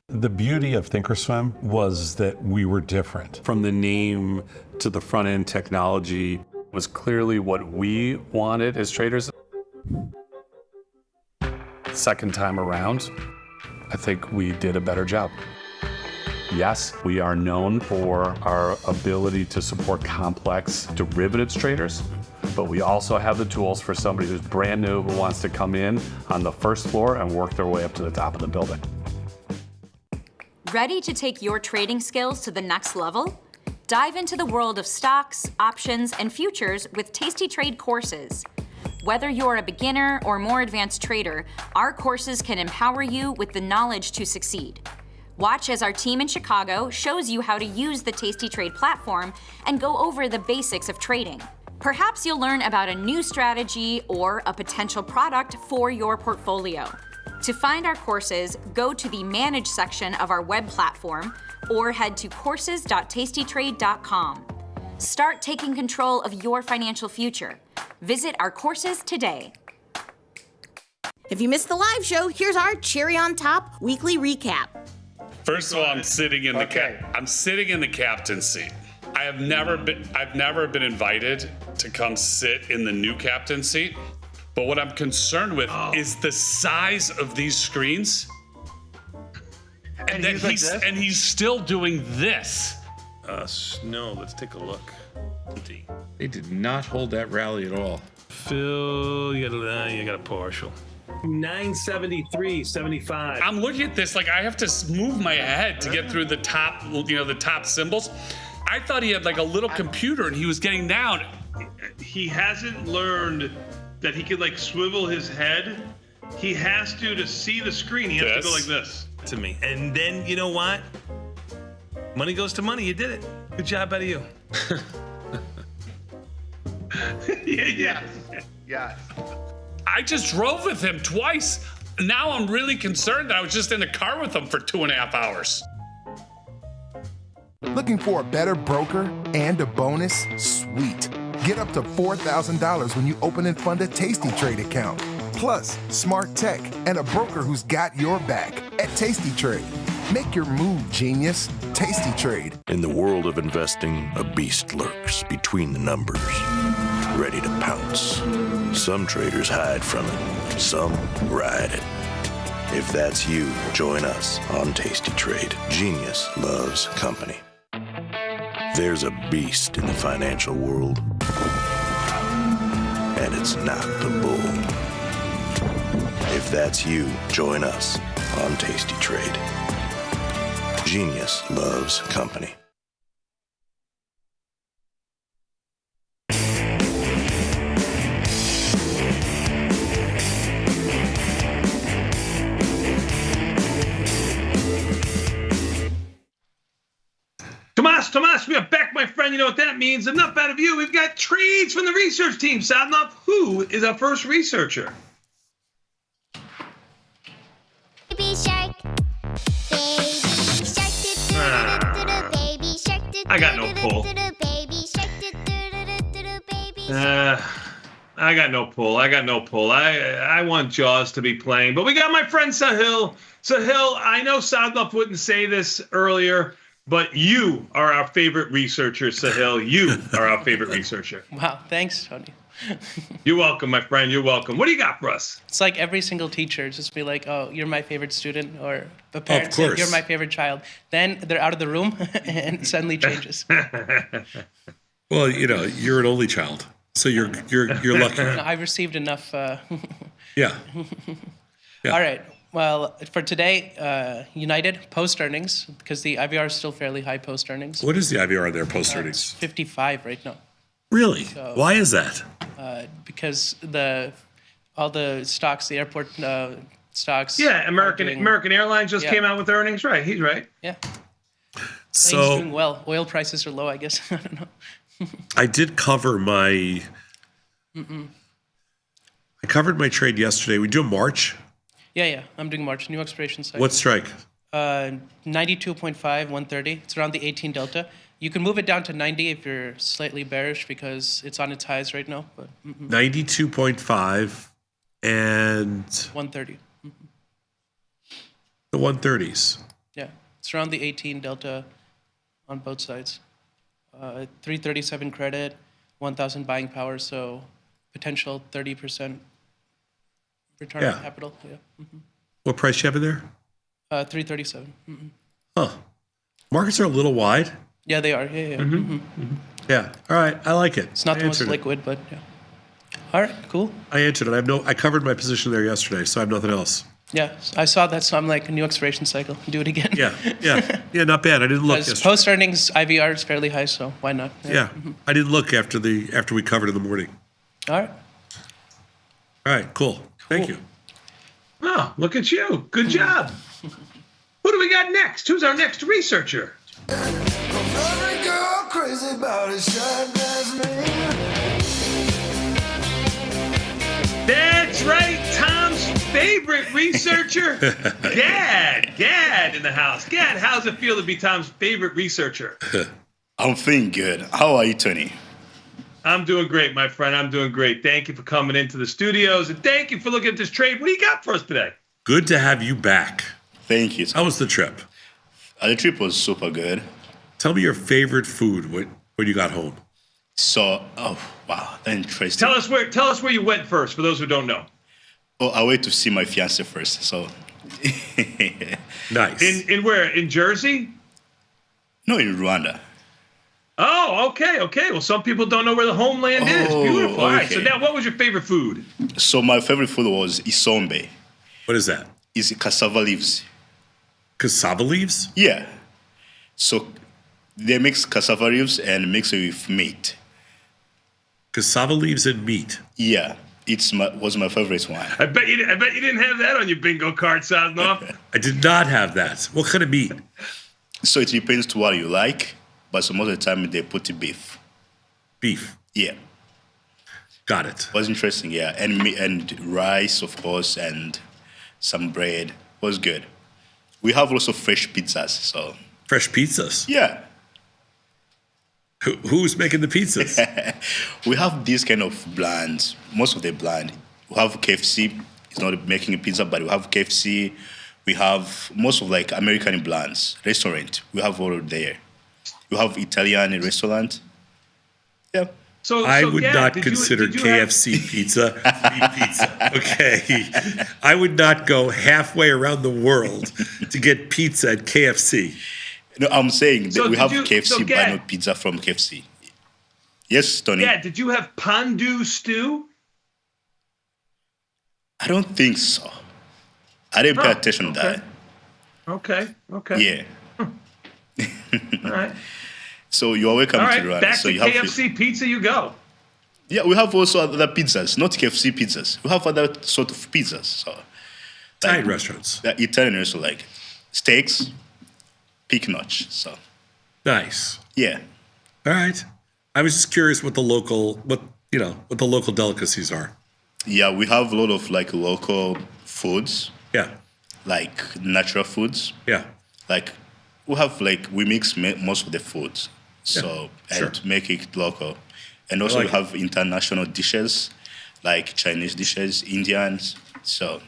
The beauty of Thinkorswim was that we were different. From the name to the front end technology was clearly what we wanted as traders. Second time around, I think we did a better job. Yes, we are known for our ability to support complex derivatives traders, but we also have the tools for somebody who's brand new who wants to come in on the first floor and work their way up to the top of the building. Ready to take your trading skills to the next level? Dive into the world of stocks, options, and futures with Tasty Trade courses. Whether you're a beginner or more advanced trader, our courses can empower you with the knowledge to succeed. Watch as our team in Chicago shows you how to use the Tasty Trade platform and go over the basics of trading. Perhaps you'll learn about a new strategy or a potential product for your portfolio. To find our courses, go to the Manage section of our web platform or head to courses.tastytrade.com. Start taking control of your financial future. Visit our courses today. If you missed the live show, here's our cherry on top weekly recap. First of all, I'm sitting in the captain seat. I've never been invited to come sit in the new captain seat. But what I'm concerned with is the size of these screens. And he's still doing this. Snow, let's take a look. They did not hold that rally at all. Phil, you got a partial. 973.75. I'm looking at this like I have to move my head to get through the top, the top symbols. I thought he had like a little computer and he was getting down. He hasn't learned that he could like swivel his head. He has to see the screen. He has to go like this. To me. And then, you know what? Money goes to money. You did it. Good job out of you. Yeah. I just drove with him twice. Now I'm really concerned that I was just in the car with them for 2.5 hours. Looking for a better broker and a bonus? Sweet. Get up to $4,000 when you open and fund a Tasty Trade account. Plus, smart tech and a broker who's got your back at Tasty Trade. Make your move, genius. Tasty Trade. In the world of investing, a beast lurks between the numbers, ready to pounce. Some traders hide from it, some ride it. If that's you, join us on Tasty Trade. Genius loves company. There's a beast in the financial world, and it's not the bull. If that's you, join us on Tasty Trade. Genius loves company. Tomas, we are back, my friend. You know what that means. Enough out of you. We've got trades from the research team. Sadnov, who is our first researcher? Baby shark, baby shark, baby shark. I got no pull. I got no pull. I want Jaws to be playing, but we got my friend Sahil. Sahil, I know Sadnov wouldn't say this earlier, but you are our favorite researcher, Sahil. You are our favorite researcher. Wow, thanks, Tony. You're welcome, my friend. You're welcome. What do you got for us? It's like every single teacher just be like, "Oh, you're my favorite student," or the parents say, "You're my favorite child." Then they're out of the room, and it suddenly changes. Well, you know, you're an only child, so you're lucky. No, I've received enough. Yeah. All right. Well, for today, United post earnings, because the IVR is still fairly high post earnings. What is the IVR on their post It's earnings? 55 right now. Really? So, Why is that? Because all the stocks, the airport stocks. Yeah, American Airlines just came out with earnings, right? He's right. Yeah. So Planes doing well. Oil prices are low, I guess. I don't know. I did cover my. I covered my trade yesterday. We do a March. Yeah. I'm doing March. New expiration cycle. What strike? 92.5, 130. It's around the 18 delta. You can move it down to 90 if you're slightly bearish because it's on its highs right now. But 92.5 and 130. The 130s. Yeah, it's around the 18 delta on both sides. 337 credit, 1,000 buying power, so potential 30% return on capital. Yeah. What price you have in there? 337. Huh. Markets are a little wide. Yeah, they are. Yeah. Yeah. All right. I like it. It's not the most liquid, but yeah. All right. Cool. I answered it. I covered my position there yesterday, so I have nothing else. Yeah, I saw that, so I'm like, a new expiration cycle. Do it again. Yeah. Not bad. I didn't look yesterday. Post earnings IVR is fairly high, so why not? Yeah. I didn't look after we covered in the morning. All right. All right. Cool. Thank you. Oh, look at you. Good job. Who do we got next? Who's our next researcher? Every girl crazy about a shot glass man. That's right, Tom's favorite researcher, Gad in the house. Gad, how's it feel to be Tom's favorite researcher? I'm feeling good. How are you, Tony? I'm doing great, my friend. I'm doing great. Thank you for coming into the studios, and thank you for looking at this trade. What do you got for us today? Good to have you back. Thank you. How was the trip? The trip was super good. Tell me your favorite food when you got home. So, oh wow, that's interesting. Tell us where you went first, for those who don't know. Oh, I went to see my fiance first. So, nice. In where? In Jersey? No, in Rwanda. Oh, okay. Well, some people don't know where the homeland is. Beautiful. All right. So now, what was your favorite food? So my favorite food was isombe. What is that? It's cassava leaves. Cassava leaves? Yeah. So they mix cassava leaves and mix it with meat. Cassava leaves and meat. Yeah, was my favorite one. I bet you didn't have that on your bingo card, Sadnov. I did not have that. What kind of meat? So it depends to what you like, but some of the time they put beef. Beef. Yeah. Got it. Was interesting, yeah, and rice, of course, and some bread. Was good. We have also fresh pizzas. So fresh pizzas. Yeah. Who's making the pizzas? We have these kind of brands. Most of the brand. We have KFC. It's not making a pizza, but we have KFC. We have most of like American brands. Restaurant. We have all there. We have Italian restaurant. Yeah. So I would Gad, not did you- consider did you have- KFC pizza pizza. Okay. I would not go halfway around the world to get pizza at KFC. No, I'm saying that So we did have you- KFC, so but Gad- not pizza from KFC. Yes, Tony. Yeah, did you have pondu stew? I don't think so. I didn't pay Oh, attention to that. Okay. Yeah. All right. So you're welcome All to right. Rwanda. Back So to you have KFC pizza you go. Yeah, we have also other pizzas, not KFC pizzas. We have other sort of pizzas. So Italian restaurants. The Italian restaurants like steaks, peak notch. So Nice. yeah. All right. I was just curious what the local delicacies are. Yeah, we have a lot of like local foods. Yeah. Like natural foods. Yeah. Like we mix most of the foods. So sure. and make it local. And also like we have international dishes like Chinese dishes, Indians. So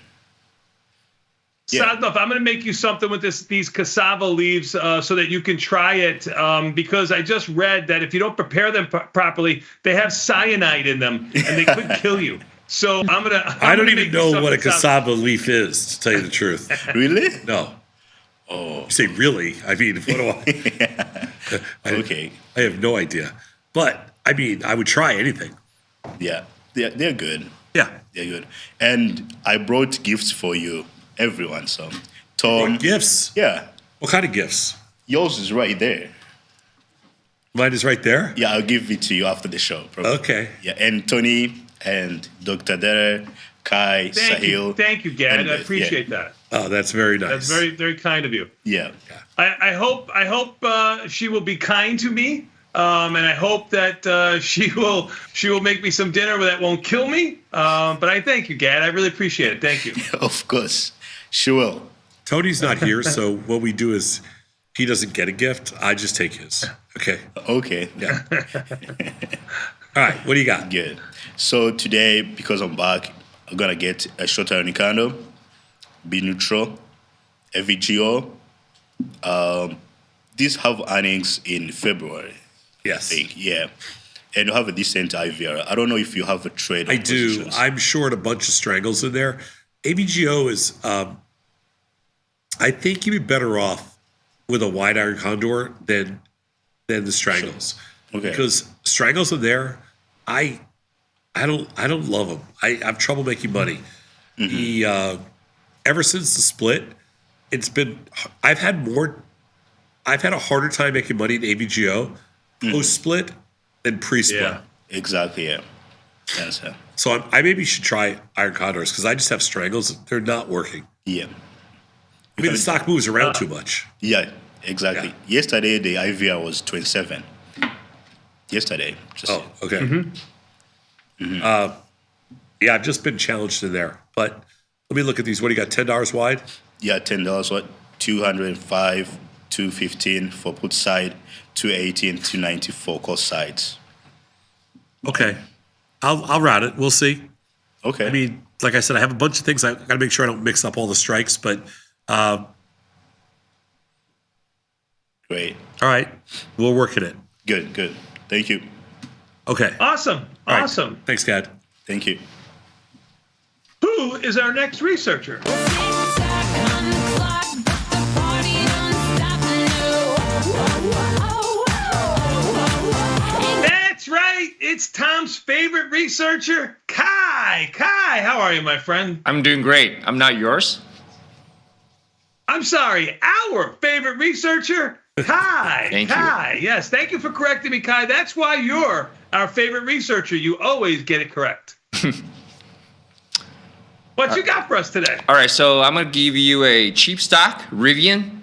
Sadnov, I'm going to make you something with these cassava leaves so that you can try it because I just read that if you don't prepare them properly, they have cyanide in them and they could kill you. So I don't even know what a cassava leaf is, to tell you the truth. Really? No. Oh. You say really? I mean, what do I? Okay. I have no idea. But I mean, I would try anything. Yeah, they're good. Yeah. They're good. And I brought gifts for you, everyone. So, Tom. Gifts? Yeah. What kind of gifts? Yours is right there. Mine is right there? Yeah, I'll give it to you after the show. Probably. Okay. Yeah, and Tony and Dr. Dere, Kai, Sahil. Thank you, Gad. and I Beth. appreciate Yeah. that. Oh, that's very nice. That's very, very kind of you. Yeah. I hope she will be kind to me, and I hope that she will make me some dinner that won't kill me. But I thank you, Gad. I really appreciate it. Thank you. Of course, she will. Tony's not here, so what we do is he doesn't get a gift. I just take his. Okay. Okay. Yeah. All right. What do you got? Good. So today, because I'm back, I'm gonna get a Shota Unicando, Be Neutral, FVGO. These have earnings in February. Yes. I think. Yeah. And you have a decent IVR. I don't know if you have a trade. I do. I'm short a bunch of strangles in there. ABGO is, I think you'd be better off with a wide iron condor than the strangles. Okay. Because strangles in there, I don't love them. I have trouble making money. He ever since the split, I've had a harder time making money in ABGO post split than pre split. Yeah. Exactly. Yeah. Yes, sir. So I maybe should try iron condors because I just have strangles. They're not working. Yeah. I mean, the stock moves around too much. Yeah, exactly. Yeah. Yesterday, the IVR was 27. Yesterday. Okay. Yeah, I've just been challenged in there. But let me look at these. What do you got? $10 wide? Yeah, $10. What? 205, 215 for put side, 280 and 290 for call sides. Okay. I'll route it. We'll see. Okay. I mean, like I said, I have a bunch of things. I got to make sure I don't mix up all the strikes. But great. All right. We'll work at it. Good. Thank you. Okay. Awesome. All right. Awesome. Thanks, Gad. Thank you. Who is our next researcher? That's right. It's Tom's favorite researcher, Kai. Kai, how are you, my friend? I'm doing great. I'm not yours. I'm sorry, our favorite researcher, Kai. Thank you. Kai, yes. Thank you for correcting me, Kai. That's why you're our favorite researcher. You always get it correct. What you got for us today? All right, so I'm going to give you a cheap stock, Rivian,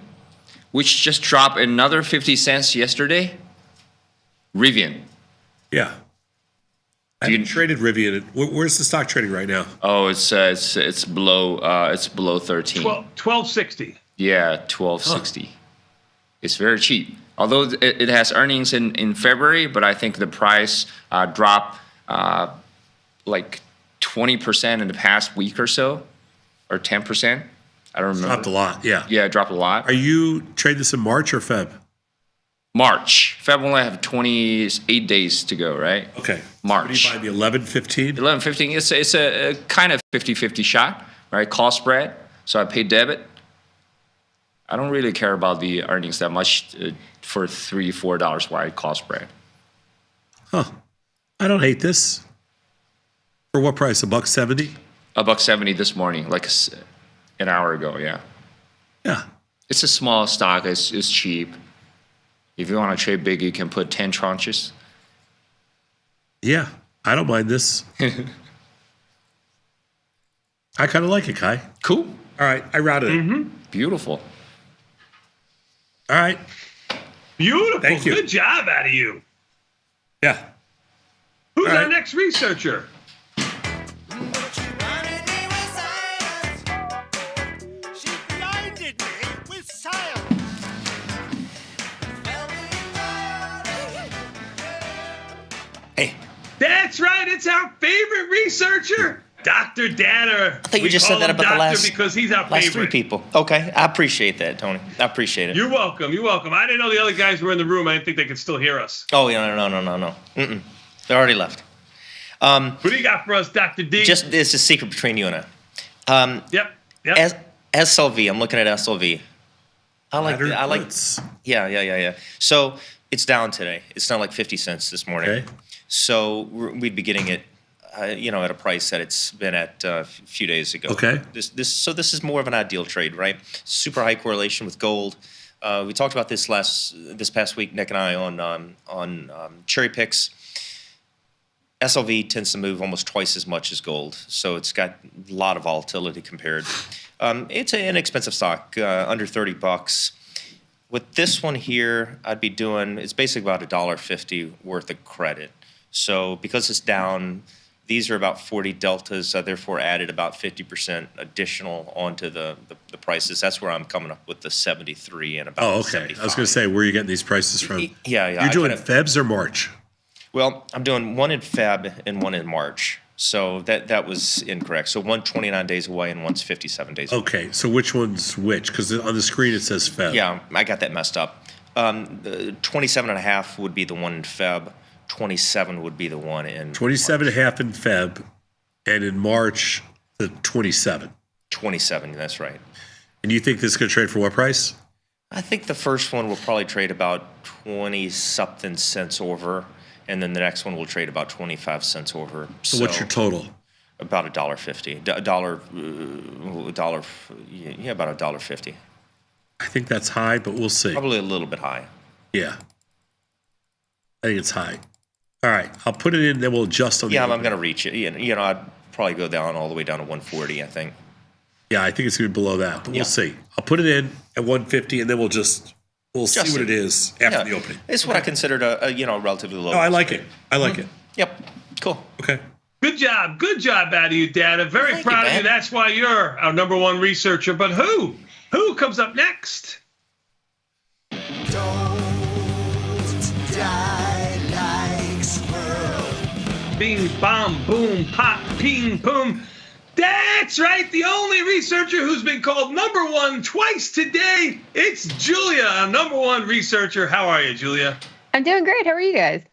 which just dropped another 50 cents yesterday. Rivian. Yeah. I haven't traded Rivian. Where's the stock trading right now? Oh, it's below 13. 1260. Yeah, 1260. It's very cheap. Although it has earnings in February, but I think the price dropped like 20% in the past week or so, or 10%. I don't remember. Dropped a lot, yeah. Yeah, it dropped a lot. Are you trading this in March or Feb? March. Feb only have 28 days to go, right? Okay. March. What do you buy, the 11.15? 11.15. It's a kind of 50-50 shot, right? Call spread. So I pay debit. I don't really care about the earnings that much for $3-4 wide call spread. Huh. I don't hate this. For what price? $1.70? $1.70 this morning, like an hour ago, yeah. Yeah. It's a small stock. It's cheap. If you want to trade big, you can put 10 tranches. Yeah, I don't mind this. I kind of like it, Kai. Cool. All right, I routed it. Beautiful. All right. Beautiful. Thank you. Good job out of you. Yeah. Who's All our right. next researcher? Blinded me with silence. Hey, That's right. It's our favorite researcher, Dr. Danner. I thought you just said that about the last because he's our last favorite. 3 people. Okay, I appreciate that, Tony. I appreciate it. You're welcome. You're welcome. I didn't know the other guys were in the room. I didn't think they could still hear us. Oh, yeah, no. Mm-mm. They already left. What do you got for us, Dr. D? Just it's a secret between you and I. Yep. SLV. I'm looking at SLV. I like. Ladder I like. puts. Yeah. So it's down today. It's down like 50 cents this morning. Okay. So we'd be getting it, at a price that it's been at a few days ago. Okay. This is more of an ideal trade, right? Super high correlation with gold. We talked about this past week, Nick and I, on cherry picks. SLV tends to move almost twice as much as gold, so it's got a lot of volatility compared. It's an inexpensive stock, under $30. With this one here, I'd be doing, it's basically about $1.50 worth of credit. So because it's down, these are about 40 deltas, therefore added about 50% additional onto the prices. That's where I'm coming up with the 73 and about 75. I was going to say, where are you getting these prices from? Yeah. You're doing Febs or March? Well, I'm doing one in Feb and one in March. So that was incorrect. So one's 29 days away and one's 57 days away. Okay, so which one's which? Because on the screen it says Feb. Yeah, I got that messed up. 27.5 would be the one in Feb. 27 would be the one in 27.5 in Feb, and in March, the 27. 27, that's right. And you think this is going to trade for what price? I think the first one will probably trade about 20-something cents over, and then the next one will trade about 25 cents over. So what's your total? About $1.50. About $1.50. I think that's high, but we'll see. Probably a little bit high. Yeah. I think it's high. All right, I'll put it in, then we'll adjust on the Yeah, I'm going to reach it. I'd probably go down all the way down to 140, I think. Yeah, I think it's going to be below that, but we'll see. I'll put it in at 150, and then we'll see what it is after the opening. It's what I considered a relatively low. Oh, I like it. I like it. Yep. Cool. Okay. Good job out of you, Dana. Very proud of you. That's why you're our number one researcher. But who comes up next? Bing, bam, boom, pop, ping, boom. That's right. The only researcher who's been called number one twice today. It's Julia, our number one researcher. How are you, Julia? I'm doing great. How are you guys?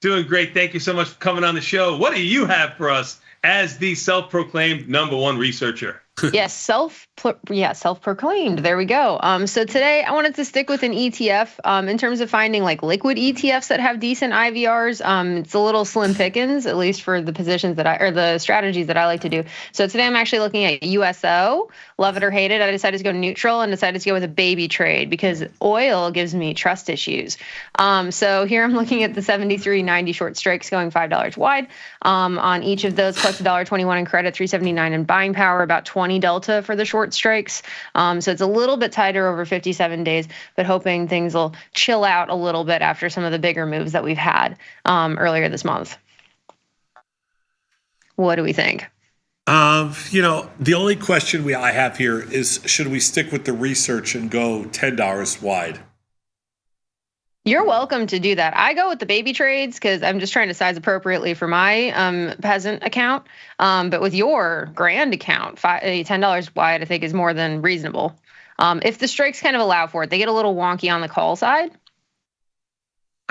Doing great. Thank you so much for coming on the show. What do you have for us as the self-proclaimed number one researcher? Yes, self-proclaimed. There we go. So today I wanted to stick with an ETF. In terms of finding like liquid ETFs that have decent IVRs, it's a little slim pickings, at least for the positions the strategies that I like to do. So today I'm actually looking at USO. Love it or hate it. I decided to go neutral and decided to go with a baby trade because oil gives me trust issues. So here I'm looking at the 73.90 short strikes going $5 wide on each of those, plus $1.21 in credit, $3.79 in buying power, about 20 delta for the short strikes. So it's a little bit tighter over 57 days, but hoping things will chill out a little bit after some of the bigger moves that we've had earlier this month. What do we think? The only question I have here is, should we stick with the research and go $10 wide? You're welcome to do that. I go with the baby trades because I'm just trying to size appropriately for my peasant account. But with your grand account, $10 wide, I think is more than reasonable. If the strikes kind of allow for it, they get a little wonky on the call side.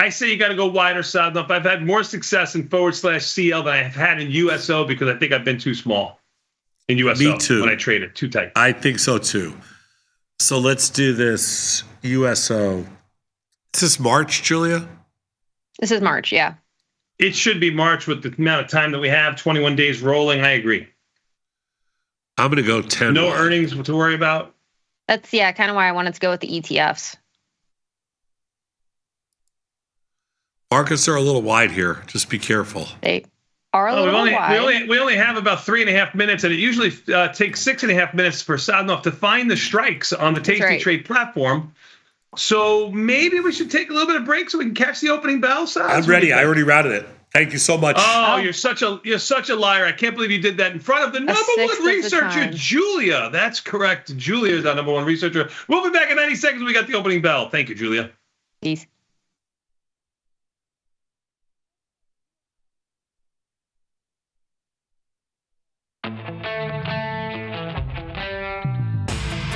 I say you got to go wider, Sadnov. I've had more success in /CL than I have had in USO because I think I've been too small in USO. Me too. When I traded, too tight. I think so too. So let's do this USO. Is this March, Julia? This is March, yeah. It should be March with the amount of time that we have, 21 days rolling. I agree. I'm going to go 10. No earnings to worry about. That's, kind of why I wanted to go with the ETFs. Markets are a little wide here. Just be careful. They are a little wide. We only have about 3.5 minutes, and it usually takes 6.5 minutes for Sadnov to find the strikes on the Tasty Trade platform. So maybe we should take a little bit of break so we can catch the opening bell. I'm ready. I already routed it. Thank you so much. Oh, you're such a liar. I can't believe you did that in front of the number one researcher, Julia. That's correct. Julia is our number one researcher. We'll be back in 90 seconds when we got the opening bell. Thank you, Julia. Peace.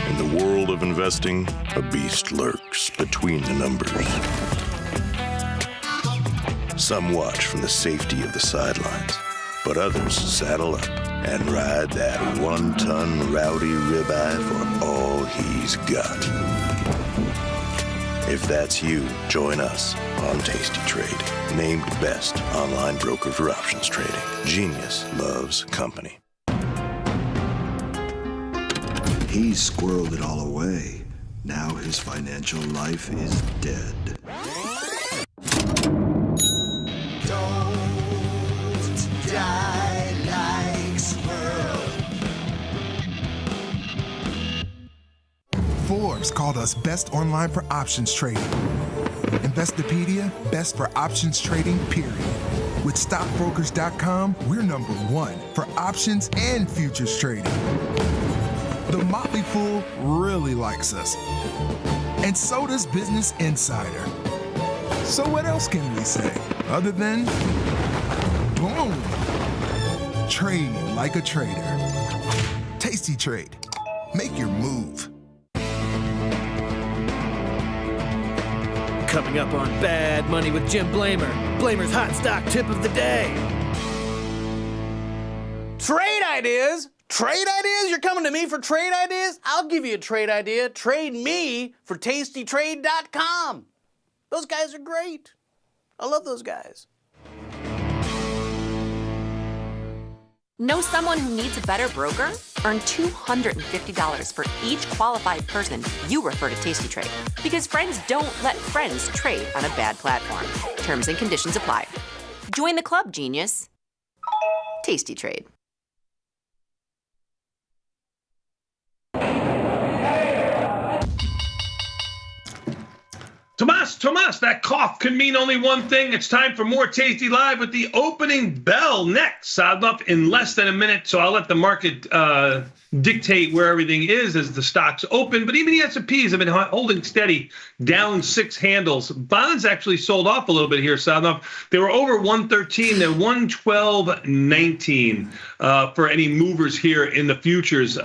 In the world of investing, a beast lurks between the numbers. Some watch from the safety of the sidelines, but others saddle up and ride that 1-ton rowdy ribeye for all he's got. If that's you, join us on Tasty Trade, named best online broker for options trading. Genius loves company. He squirreled it all away. Now his financial life is dead. Don't die like squirrel. Forbes called us best online for options trading. Investopedia, best for options trading, period. With stockbrokers.com, we're number one for options and futures trading. The Motley Fool really likes us. And so does Business Insider. So what else can we say other than boom? Trade like a trader. Tasty Trade. Make your move. Coming up on Bad Money with Jim Blamer. Blamer's hot stock tip of the day. Trade ideas? Trade ideas? You're coming to me for trade ideas? I'll give you a trade idea. Trade me for tastytrade.com. Those guys are great. I love those guys. Know someone who needs a better broker? Earn $250 for each qualified person you refer to Tasty Trade. Because friends don't let friends trade on a bad platform. Terms and conditions apply. Join the club, genius. Tasty Trade. Tomas, that cough can mean only one thing. It's time for more Tasty Live with the opening bell next. Sadnov in less than a minute, so I'll let the market dictate where everything is as the stocks open. But even the S&Ps have been holding steady, down 6 handles. Bonds actually sold off a little bit here, Sadnov. They were over 113. They're 112.19 for any movers here in the futures.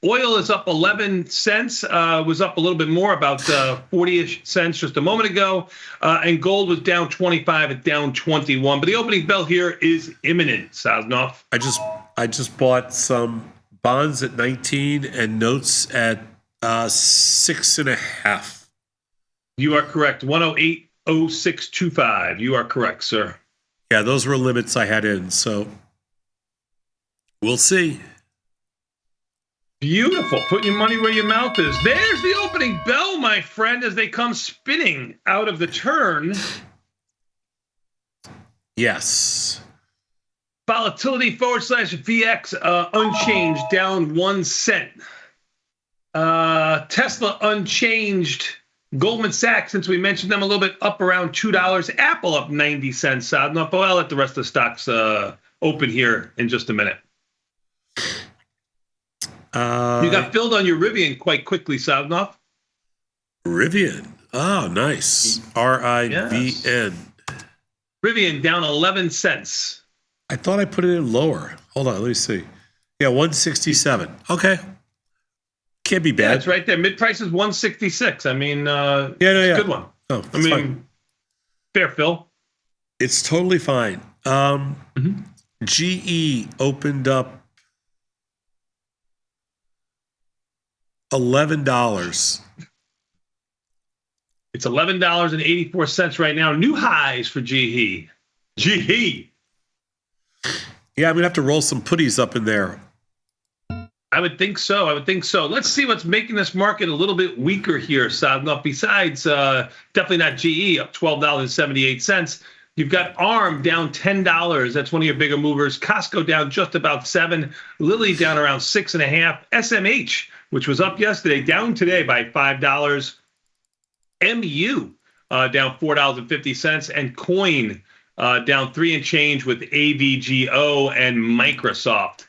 Oil is up 11 cents, was up a little bit more, about 40-ish cents just a moment ago. And gold was down 25 at down 21. But the opening bell here is imminent, Sadnov. I just bought some bonds at 19 and notes at 6.5. You are correct. 108.0625. You are correct, sir. Yeah, those were limits I had in. So we'll see. Beautiful. Putting your money where your mouth is. There's the opening bell, my friend, as they come spinning out of the turn. Yes. Volatility /VX unchanged, down 1 cent. Tesla unchanged. Goldman Sachs, since we mentioned them, a little bit up around $2. Apple up 90 cents. But I'll let the rest of the stocks open here in just a minute. You got filled on your Rivian quite quickly, Savnov. Rivian. Oh, nice. RIVN. Rivian down 11 cents. I thought I put it in lower. Hold on, let me see. Yeah, 167. Okay. Can't be bad. Yeah, it's right there. Mid price is 166. I mean, yeah. Good one. Oh, I mean, fine. Fair, Phil. It's totally fine. GE opened up $11. It's $11.84 right now. New highs for GE. GE. Yeah, I'm going to have to roll some putties up in there. I would think so. Let's see what's making this market a little bit weaker here, Sadnov. Besides, definitely not GE, up $12.78. You've got ARM down $10. That's one of your bigger movers. Costco down just about $7. Lilly down around $6.50. SMH, which was up yesterday, down today by $5. MU down $4.50. And Coin down 3 and change with AVGO and Microsoft.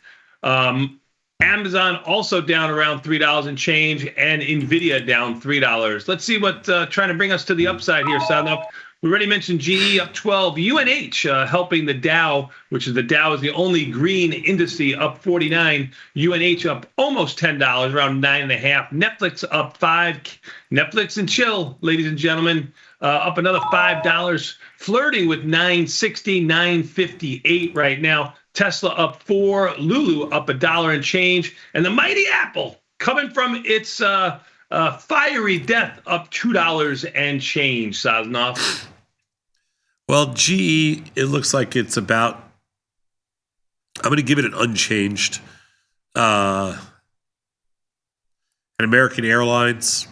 Amazon also down around $3 and change, and Nvidia down $3. Let's see what trying to bring us to the upside here, Sadnov. We already mentioned GE up 12. UNH helping the Dow, which is the Dow is the only green indice, up 49. UNH up almost $10, around 9.5. Netflix up 5. Netflix and chill, ladies and gentlemen, up another $5, flirting with 960, 958 right now. Tesla up 4, Lulu up $1 and change, and the mighty Apple coming from its fiery death up $2 and change. Saznoff. Well, GE, it looks like it's about. I'm going to give it an unchanged. And American Airlines,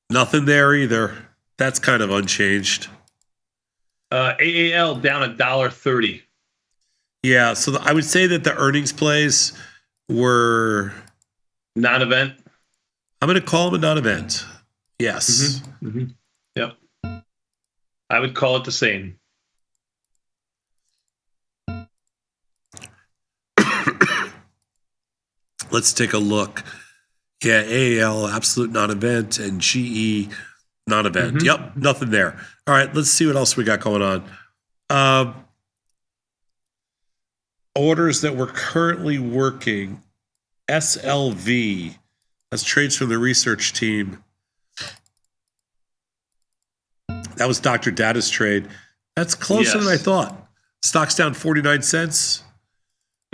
nothing there either. That's kind of unchanged. AAL down $1.30. Yeah, so I would say that the earnings plays were non-event. I'm going to call them a non-event. Yes. Yep. I would call it the same. Let's take a look. Yeah, AAL, absolute non-event, and GE, non-event. Yep, nothing there. All right, let's see what else we got going on. Orders that we're currently working, SLV, that's trades from the research team. That was Dr. Data's trade. That's closer than I thought. Stock's down 49 cents.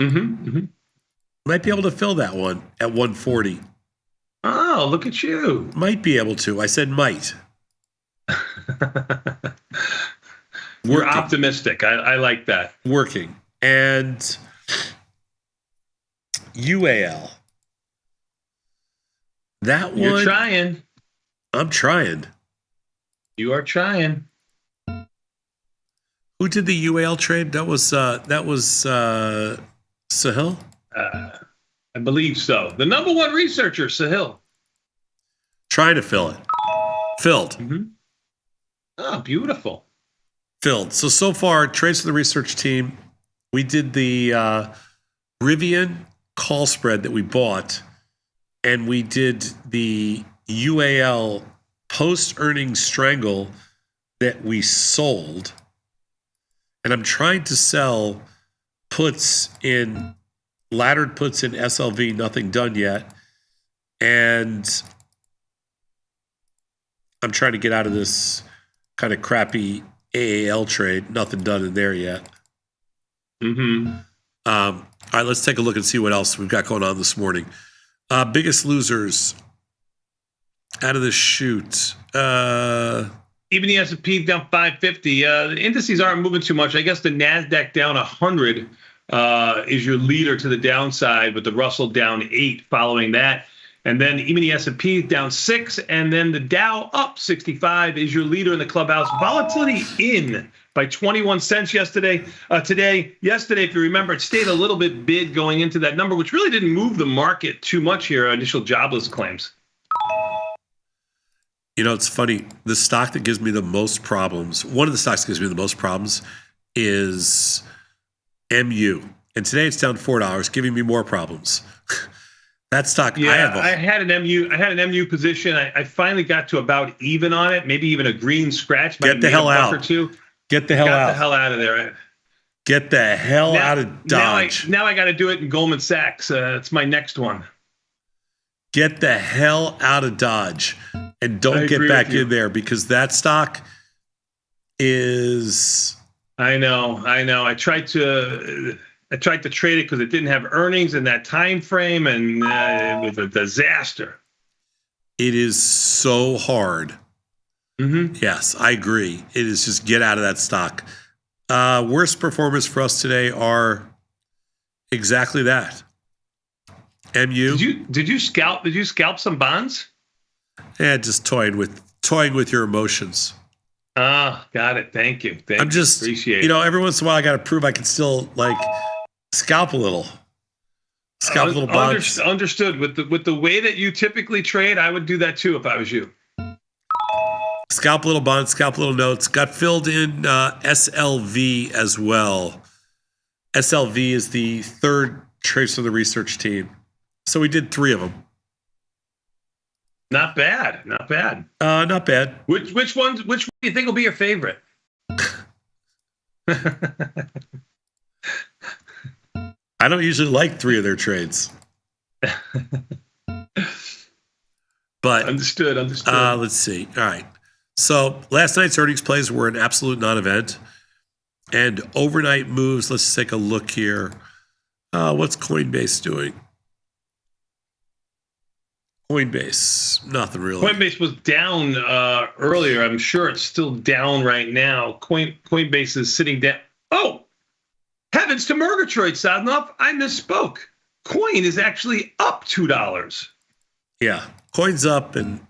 Might be able to fill that one at 140. Oh, look at you. Might be able to. I said might. We're optimistic. I like that. Working. And UAL. That one. You're trying. I'm trying. You are trying. Who did the UAL trade? That was Sahil? I believe so. The number one researcher, Sahil. Trying to fill it. Filled. Oh, beautiful. Filled. So far, trades for the research team. We did the Rivian call spread that we bought, and we did the UAL post-earnings strangle that we sold. And I'm trying to sell puts in, laddered puts in SLV, nothing done yet. And I'm trying to get out of this kind of crappy AAL trade, nothing done in there yet. All right, let's take a look and see what else we've got going on this morning. Biggest losers out of the chute. Even the S&P down 550. The indices aren't moving too much. I guess the NASDAQ down 100 is your leader to the downside, with the Russell down 8 following that. And then even the S&P down 6, and then the Dow up 65 is your leader in the clubhouse. Volatility in by 21 cents yesterday. Yesterday, if you remember, it stayed a little bit bid going into that number, which really didn't move the market too much here, initial jobless claims. You know, it's funny. The stock that gives me the most problems, one of the stocks that gives me the most problems is MU. And today it's down $4, giving me more problems. That stock, Yeah, I had an MU position. I finally got to about even on it, maybe even a green scratch. Get the hell out. Get the hell out. Got the hell out of there. Get the hell out of Dodge. Now I got to do it in Goldman Sachs. It's my next one. Get the hell out of Dodge. And don't get back in there because that stock is... I know. I tried to trade it because it didn't have earnings in that time frame, and it was a disaster. It is so hard. Mm-hmm. Yes, I agree. It is just get out of that stock. Worst performers for us today are exactly that. MU. Did you scalp some bonds? Yeah, just toying with your emotions. Ah, got it. Thank you. I'm just appreciate it. Every once in a while I got to prove I can still scalp a little. Scalp a little bonds. Understood. With the way that you typically trade, I would do that too if I was you. Scalp a little bonds, scalp a little notes. Got filled in SLV as well. SLV is the third trace of the research team. So we did 3 of them. Not bad. Not bad. Not bad. Which one do you think will be your favorite? I don't usually like 3 of their trades. But understood. Let's see. All right. So last night's earnings plays were an absolute non-event. And overnight moves, let's take a look here. What's Coinbase doing? Coinbase, nothing really. Coinbase was down earlier. I'm sure it's still down right now. Coinbase is sitting down. Oh, heavens to Murgatroyd, Sadnov. I misspoke. Coin is actually up $2. Yeah, Coin's up and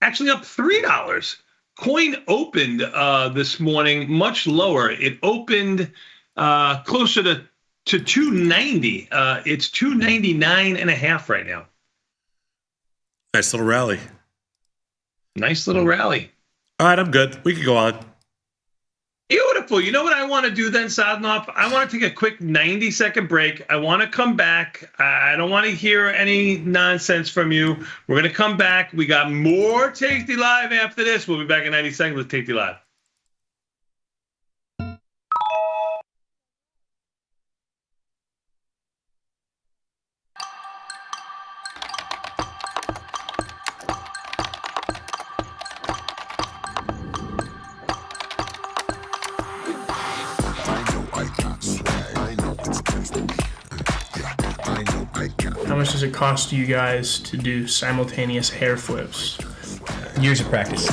actually up $3. Coin opened this morning much lower. It opened closer to 290. It's 299.5 right now. Nice little rally. All right, I'm good. We can go on. Beautiful. You know what I want to do then, Sadnov? I want to take a quick 90-second break. I want to come back. I don't want to hear any nonsense from you. We're going to come back. We got more Tasty Live after this. We'll be back in 90 seconds with Tasty Live. How much does it cost you guys to do simultaneous hair flips? Years of practice.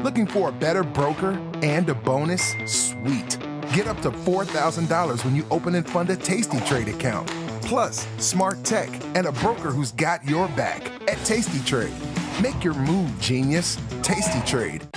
Looking for a better broker and a bonus? Sweet. Get up to $4,000 when you open and fund a Tasty Trade account. Plus, smart tech and a broker who's got your back at Tasty Trade. Make your move, genius. Tasty Trade.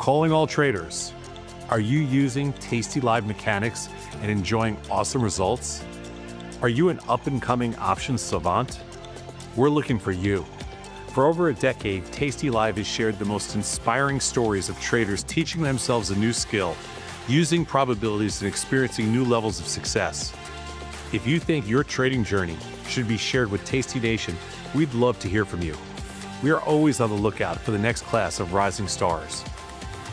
Calling all traders. Are you using tastylive mechanics and enjoying awesome results? Are you an up-and-coming options savant? We're looking for you. For over a decade, tastylive has shared the most inspiring stories of traders teaching themselves a new skill, using probabilities and experiencing new levels of success. If you think your trading journey should be shared with Tasty Nation, we'd love to hear from you. We are always on the lookout for the next class of rising stars.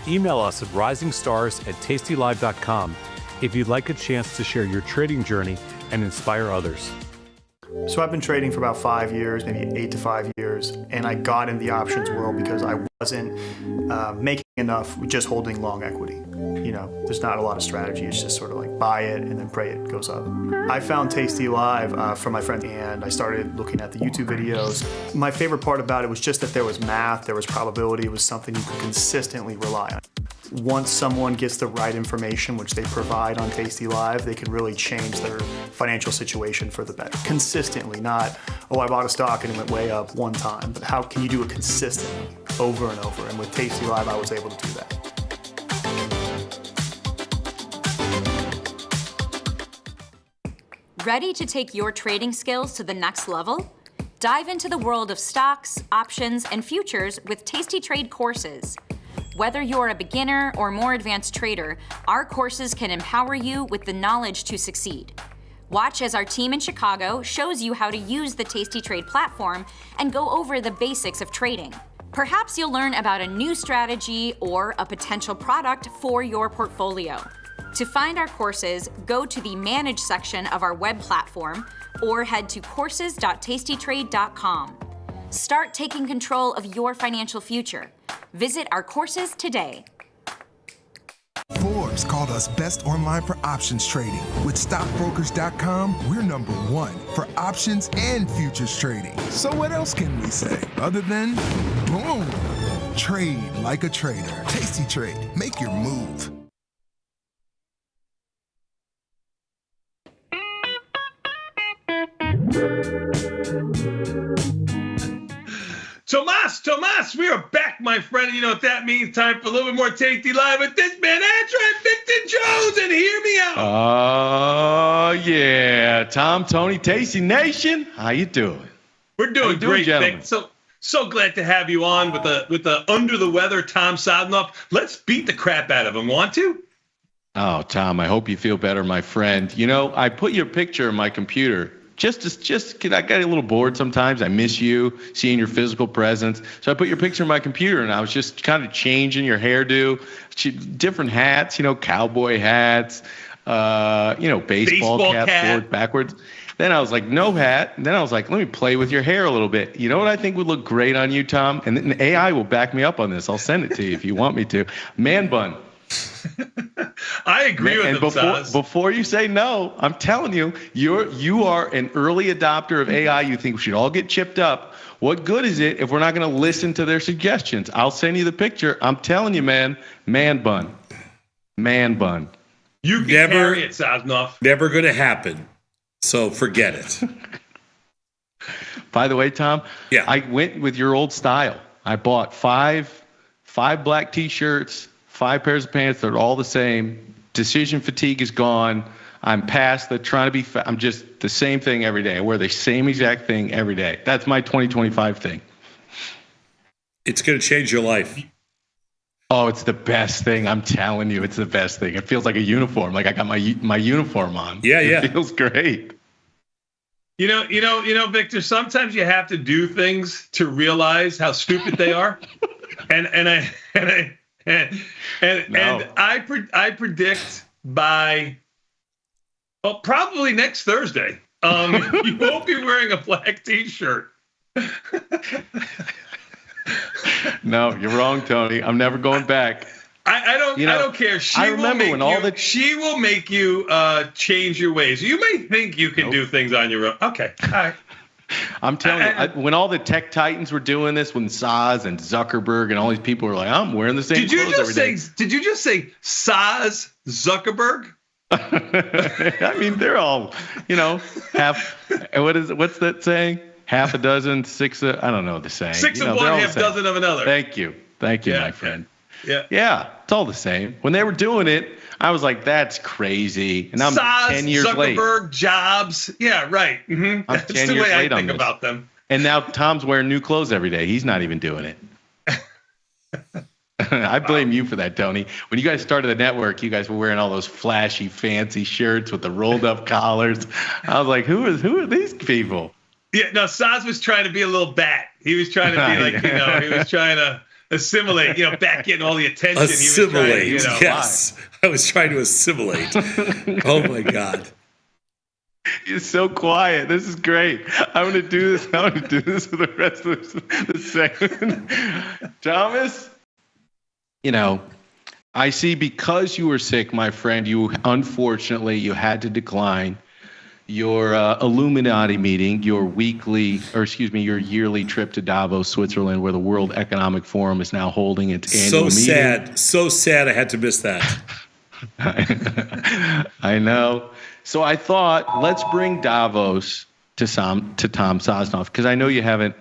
Email us at risingstars@tastylive.com if you'd like a chance to share your trading journey and inspire others. So I've been trading for about 5 years, maybe 8 to 5 years, and I got in the options world because I wasn't making enough with just holding long equity. You know, there's not a lot of strategy. It's just sort of like buy it and then pray it goes up. I found Tasty Live from my friend, and I started looking at the YouTube videos. My favorite part about it was just that there was math, there was probability, it was something you could consistently rely on. Once someone gets the right information, which they provide on Tasty Live, they can really change their financial situation for the better. Consistently, not, oh, I bought a stock and it went way up one time, but how can you do it consistently, over and over? And with Tasty Live, I was able to do that. Ready to take your trading skills to the next level? Dive into the world of stocks, options, and futures with Tasty Trade courses. Whether you're a beginner or more advanced trader, our courses can empower you with the knowledge to succeed. Watch as our team in Chicago shows you how to use the Tasty Trade platform and go over the basics of trading. Perhaps you'll learn about a new strategy or a potential product for your portfolio. To find our courses, go to the Manage section of our web platform or head to courses.tastytrade.com. Start taking control of your financial future. Visit our courses today. Forbes called us best online for options trading. With stockbrokers.com, we're #1 for options and futures trading. So what else can we say other than boom? Trade like a trader. Tasty Trade. Make your move. Tomas, we are back, my friend. You know what that means? Time for a little bit more Tasty Live with this man, Andre Victor Jones, and hear me out. Oh, yeah. Tom, Tony, Tasty Nation, how you doing? We're doing great, gentlemen? Vic. So glad to have you on with the under the weather Tom Sadnoff. Let's beat the crap out of him. Want to? Oh, Tom, I hope you feel better, my friend. You know, I put your picture in my computer. Just I get a little bored sometimes. I miss you, seeing your physical presence. So I put your picture in my computer, and I was just kind of changing your hairdo, different hats, you know, cowboy hats, baseball cap, forward, backwards. Then I was like, no hat. And then I was like, let me play with your hair a little bit. You know what I think would look great on you, Tom? And then AI will back me up on this. I'll send it to you if you want me to. Man bun. I agree with and him, before you say no, I'm telling you, you are an early adopter of AI. You think we should all get chipped up. What good is it if we're not going to listen to their suggestions? I'll send you the picture. I'm telling you, man bun. You can carry it, Sadnoff. Never going to happen. So forget it. By the way, Tom, yeah, I went with your old style. I bought five black T-shirts, 5 pairs of pants. They're all the same. Decision fatigue is gone. I'm past the trying to be I'm just the same thing every day. I wear the same exact thing every day. That's my 2025 thing. It's going to change your life. Oh, it's the best thing. I'm telling you, it's the best thing. It feels like a uniform. Like I got my uniform on. Yeah. It feels great. You know, Victor, sometimes you have to do things to realize how stupid they are. and I predict by probably next Thursday, you won't be wearing a black T-shirt. No, you're wrong, Tony. I'm never going back. I don't care. She will make you change your ways. You may think you can do things on your own. Okay, all right. I'm telling you, when all the tech titans were doing this, when Saz and Zuckerberg and all these people were like, I'm wearing the same clothes every day. Did you just say Saz Zuckerberg? I mean, they're all, half. What's that saying? Half a dozen, six. I don't know the saying. Six of one, half dozen of another. Thank you, my friend. Yeah. It's all the same. When they were doing it, I was like, that's crazy. And I'm Saz, 10 years late. Zuckerberg, Jobs. Yeah, right. I'm That's 10 the years way I late on think this. about them. And now Tom's wearing new clothes every day. He's not even doing it. I blame you for that, Tony. When you guys started the network, you guys were wearing all those flashy, fancy shirts with the rolled up collars. I was like, who are these people? Yeah, no, Saz was trying to be a little bat. He was trying to be like, he was trying to assimilate, bat getting all the attention. Assimilate, He was trying, yes. I was trying to assimilate. Oh, my God. He's so quiet. This is great. I'm going to do this. I'm going to do this for the rest of the segment. Thomas, I see because you were sick, my friend, unfortunately, you had to decline your Illuminati meeting, your yearly trip to Davos, Switzerland, where the World Economic Forum is now holding its annual meeting. So sad I had to miss that. I know. So I thought, let's bring Davos to Tom Sosnoff, because I know you haven't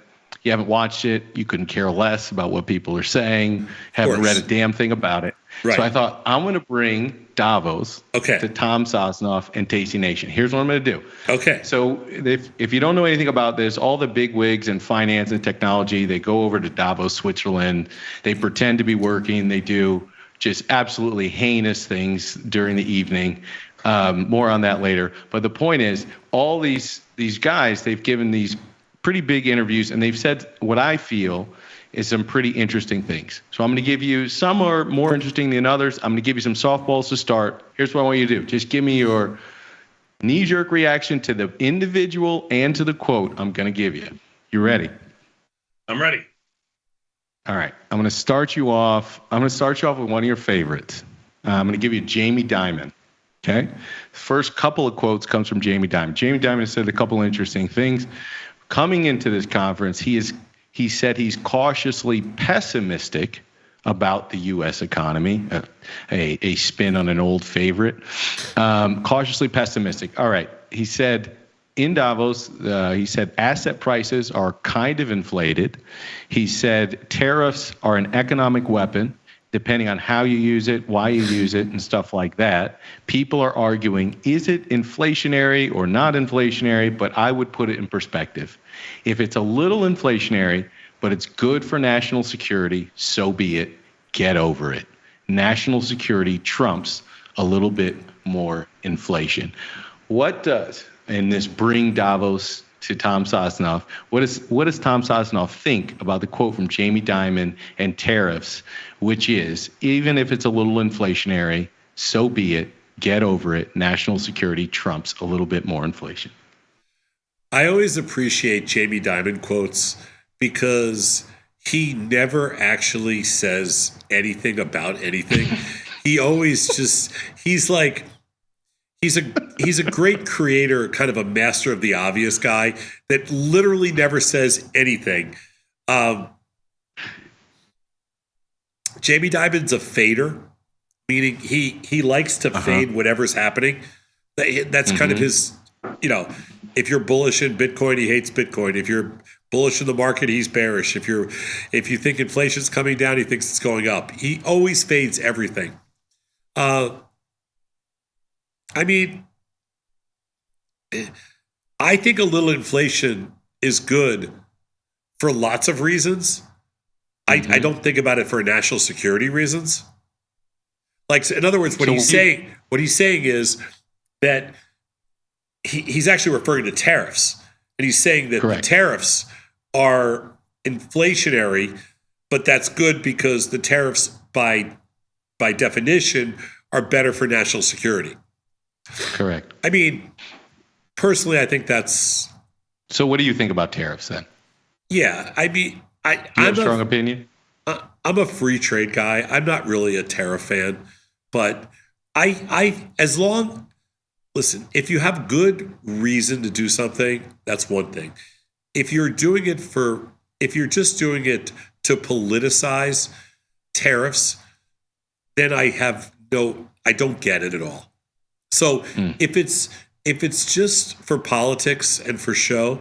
watched it. You couldn't care less about what people are saying. Haven't read a damn thing about it. Right. So I thought, I'm going to bring Davos to Tom Sosnoff and Tasty Nation. Here's what I'm going to do. Okay. So if you don't know anything about this, all the big wigs in finance and technology, they go over to Davos, Switzerland. They pretend to be working. They do just absolutely heinous things during the evening. More on that later. But the point is, all these guys, they've given these pretty big interviews, and they've said what I feel is some pretty interesting things. So I'm going to give you, some are more interesting than others. I'm going to give you some softballs to start. Here's what I want you to do. Just give me your knee-jerk reaction to the individual and to the quote I'm going to give you. You ready? I'm ready. All right. I'm going to start you off with one of your favorites. I'm going to give you Jamie Dimon. Okay. First couple of quotes comes from Jamie Dimon. Jamie Dimon said a couple of interesting things. Coming into this conference, he said he's cautiously pessimistic about the U.S. economy, a spin on an old favorite. Cautiously pessimistic. All right. He said in Davos, asset prices are kind of inflated. He said tariffs are an economic weapon, depending on how you use it, why you use it, and stuff like that. People are arguing, is it inflationary or not inflationary? But I would put it in perspective. If it's a little inflationary, but it's good for national security, so be it. Get over it. National security trumps a little bit more inflation. What does, and this bring Davos to Tom Sosnoff, what does Tom Sosnoff think about the quote from Jamie Dimon and tariffs, which is, even if it's a little inflationary, so be it. Get over it. National security trumps a little bit more inflation. I always appreciate Jamie Dimon quotes because he never actually says anything about anything. He always just, he's a great creator, kind of a master of the obvious guy that literally never says anything. Jamie Dimon's a fader, meaning he likes to fade whatever's happening. That's kind of his, if you're bullish in Bitcoin, he hates Bitcoin. If you're bullish in the market, he's bearish. If you think inflation's coming down, he thinks it's going up. He always fades everything. I mean, I think a little inflation is good for lots of reasons. I don't think about it for national security reasons. Like, in other words, what he's saying is that he's actually referring to tariffs. And he's saying that the tariffs are inflationary, but that's good because the tariffs by definition are better for national security. Correct. I mean, personally, I think that's... So what do you think about tariffs then? Yeah, I mean... Do you have a strong opinion? I'm a free trade guy. I'm not really a tariff fan. But listen, if you have good reason to do something, that's one thing. If you're just doing it to politicize tariffs, then I don't get it at all. So if it's just for politics and for show,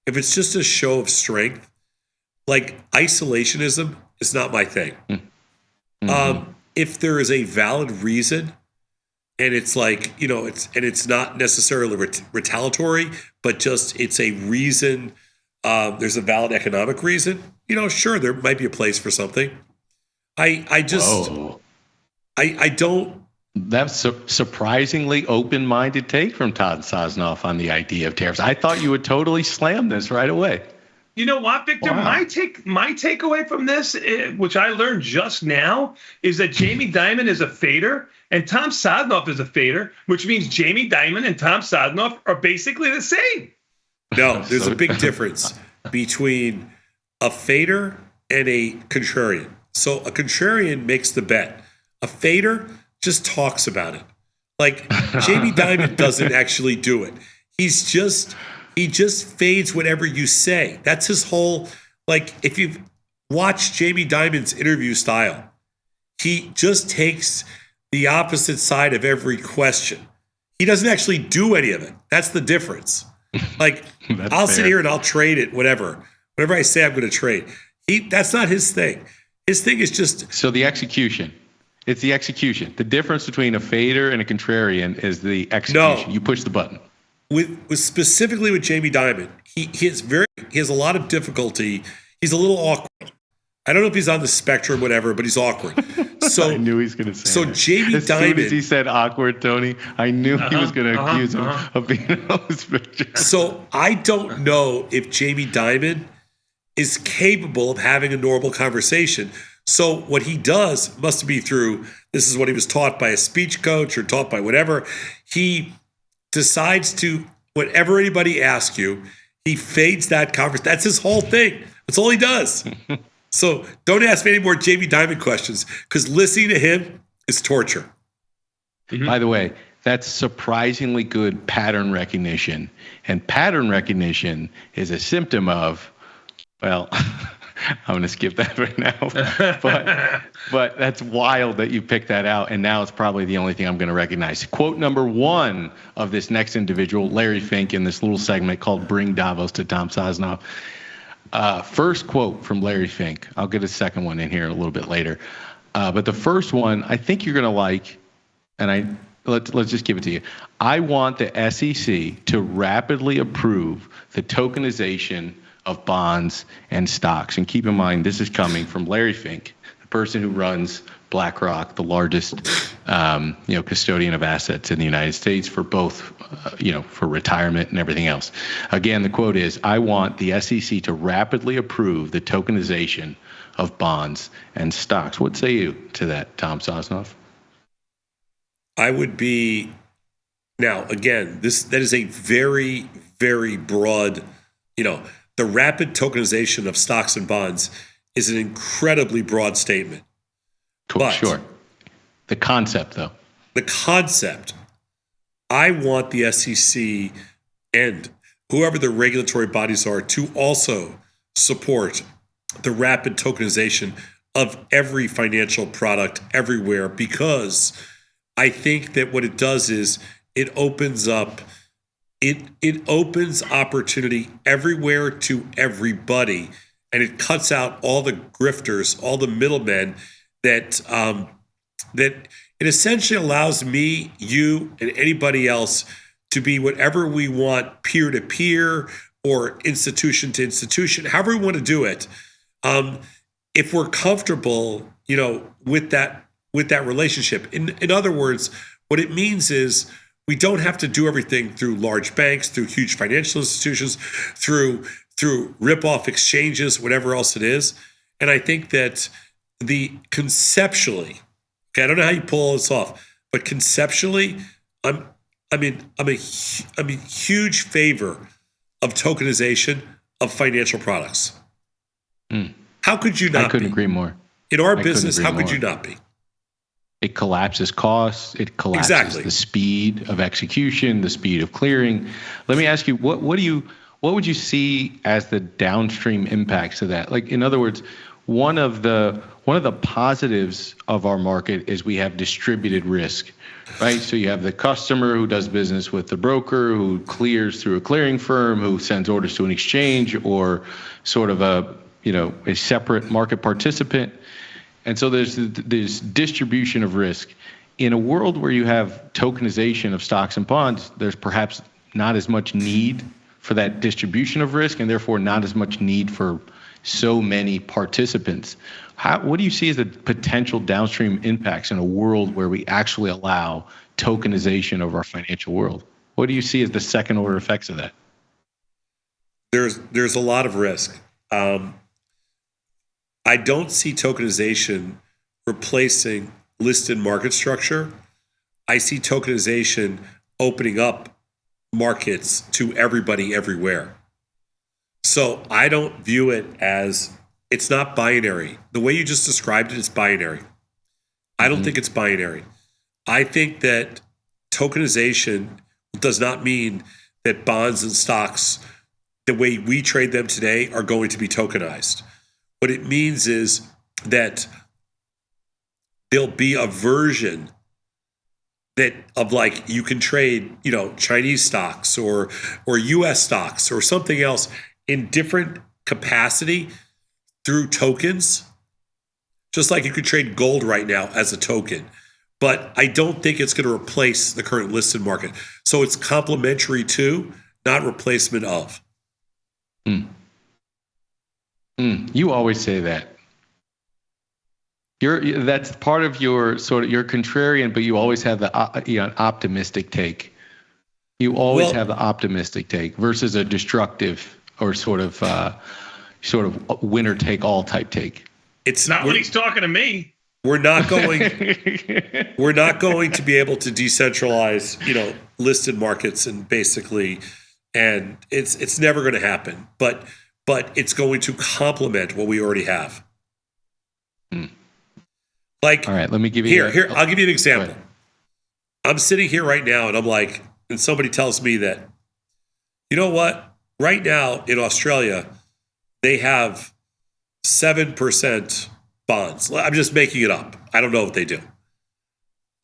if it's just a show of strength, like isolationism is not my thing. If there is a valid reason, and it's like, it's not necessarily retaliatory, but just it's a reason, there's a valid economic reason, sure, there might be a place for something. I don't. That's a surprisingly open-minded take from Todd Sosnoff on the idea of tariffs. I thought you would totally slam this right away. You know what, Victor? Wow. My takeaway from this, which I learned just now, is that Jamie Dimon is a fader and Tom Sosnoff is a fader, which means Jamie Dimon and Tom Sosnoff are basically the same. No, there's a big difference between a fader and a contrarian. So a contrarian makes the bet. A fader just talks about it. Like Jamie Dimon doesn't actually do it. He just fades whatever you say. That's his whole, like, if you've watched Jamie Dimon's interview style, he just takes the opposite side of every question. He doesn't actually do any of it. That's the difference. Like, I'll sit here and I'll trade it, whatever. Whatever I say I'm going to trade. That's not his thing. His thing is just... So the execution. It's the execution. The difference between a fader and a contrarian is the execution. No. You push the button. With specifically with Jamie Dimon, he has a lot of difficulty. He's a little awkward. I don't know if he's on the spectrum, whatever, but he's awkward. So I knew he was going to say. So that. Jamie as Dimon, soon as he said awkward, Tony, I knew he was going to accuse him of being on the spectrum. So I don't know if Jamie Dimon is capable of having a normal conversation. So what he does must be through, this is what he was taught by a speech coach or taught by whatever. He decides to, whatever anybody asks you, he fades that conversation. That's his whole thing. That's all he does. So don't ask me any more Jamie Dimon questions, because listening to him is torture. By the way, that's surprisingly good pattern recognition. And pattern recognition is a symptom of, well, I'm going to skip that right now. But that's wild that you picked that out. And now it's probably the only thing I'm going to recognize. Quote number one of this next individual, Larry Fink, in this little segment called Bring Davos to Tom Sosnoff. First quote from Larry Fink. I'll get a second one in here a little bit later. But the first one, I think you're going to like, and let's just give it to you. I want the SEC to rapidly approve the tokenization of bonds and stocks. And keep in mind, this is coming from Larry Fink, the person who runs BlackRock, the largest, custodian of assets in the United States for both, for retirement and everything else. Again, the quote is, I want the SEC to rapidly approve the tokenization of bonds and stocks. What say you to that, Tom Sosnoff? I would be, now again, that is a very, very broad, the rapid tokenization of stocks and bonds is an incredibly broad statement. But sure. The concept, though. The concept, I want the SEC and whoever the regulatory bodies are to also support the rapid tokenization of every financial product everywhere, because I think that what it does is it opens up, it opens opportunity everywhere to everybody, and it cuts out all the grifters, all the middlemen that it essentially allows me, you, and anybody else to be whatever we want, peer to peer or institution to institution, however we want to do it. If we're comfortable, with that relationship. In other words, what it means is we don't have to do everything through large banks, through huge financial institutions, through rip-off exchanges, whatever else it is. And I think that conceptually, okay, I don't know how you pull all this off, but conceptually, I'm a huge favor of tokenization of financial products. How could you not be? I couldn't agree more. In our business, how could you not be? It collapses costs. It collapses the speed of execution, the speed of clearing. Let me ask you, what would you see as the downstream impacts of that? Like, in other words, one of the positives of our market is we have distributed risk, right? So you have the customer who does business with the broker, who clears through a clearing firm, who sends orders to an exchange, or sort of a separate market participant. And so there's this distribution of risk. In a world where you have tokenization of stocks and bonds, there's perhaps not as much need for that distribution of risk, and therefore not as much need for so many participants. What do you see as the potential downstream impacts in a world where we actually allow tokenization of our financial world? What do you see as the second order effects of that? There's a lot of risk. I don't see tokenization replacing listed market structure. I see tokenization opening up markets to everybody everywhere. So I don't view it as, it's not binary. The way you just described it, it's binary. I don't think it's binary. I think that tokenization does not mean that bonds and stocks, the way we trade them today, are going to be tokenized. What it means is that there'll be a version that of like you can trade, Chinese stocks or US stocks or something else in different capacity through tokens, just like you could trade gold right now as a token. But I don't think it's going to replace the current listed market. So it's complementary to, not replacement of. You always say that. That's part of your you're contrarian, but you always have the optimistic take. You always have the optimistic take versus a destructive or sort of winner take all type take. It's not when he's talking to me. We're not going to be able to decentralize, listed markets and it's never going to happen. But it's going to complement what we already have. Like, all right, let me give you I'll give you an example. I'm sitting here right now and I'm like, and somebody tells me that, you know what? Right now in Australia, they have 7% bonds. I'm just making it up. I don't know what they do.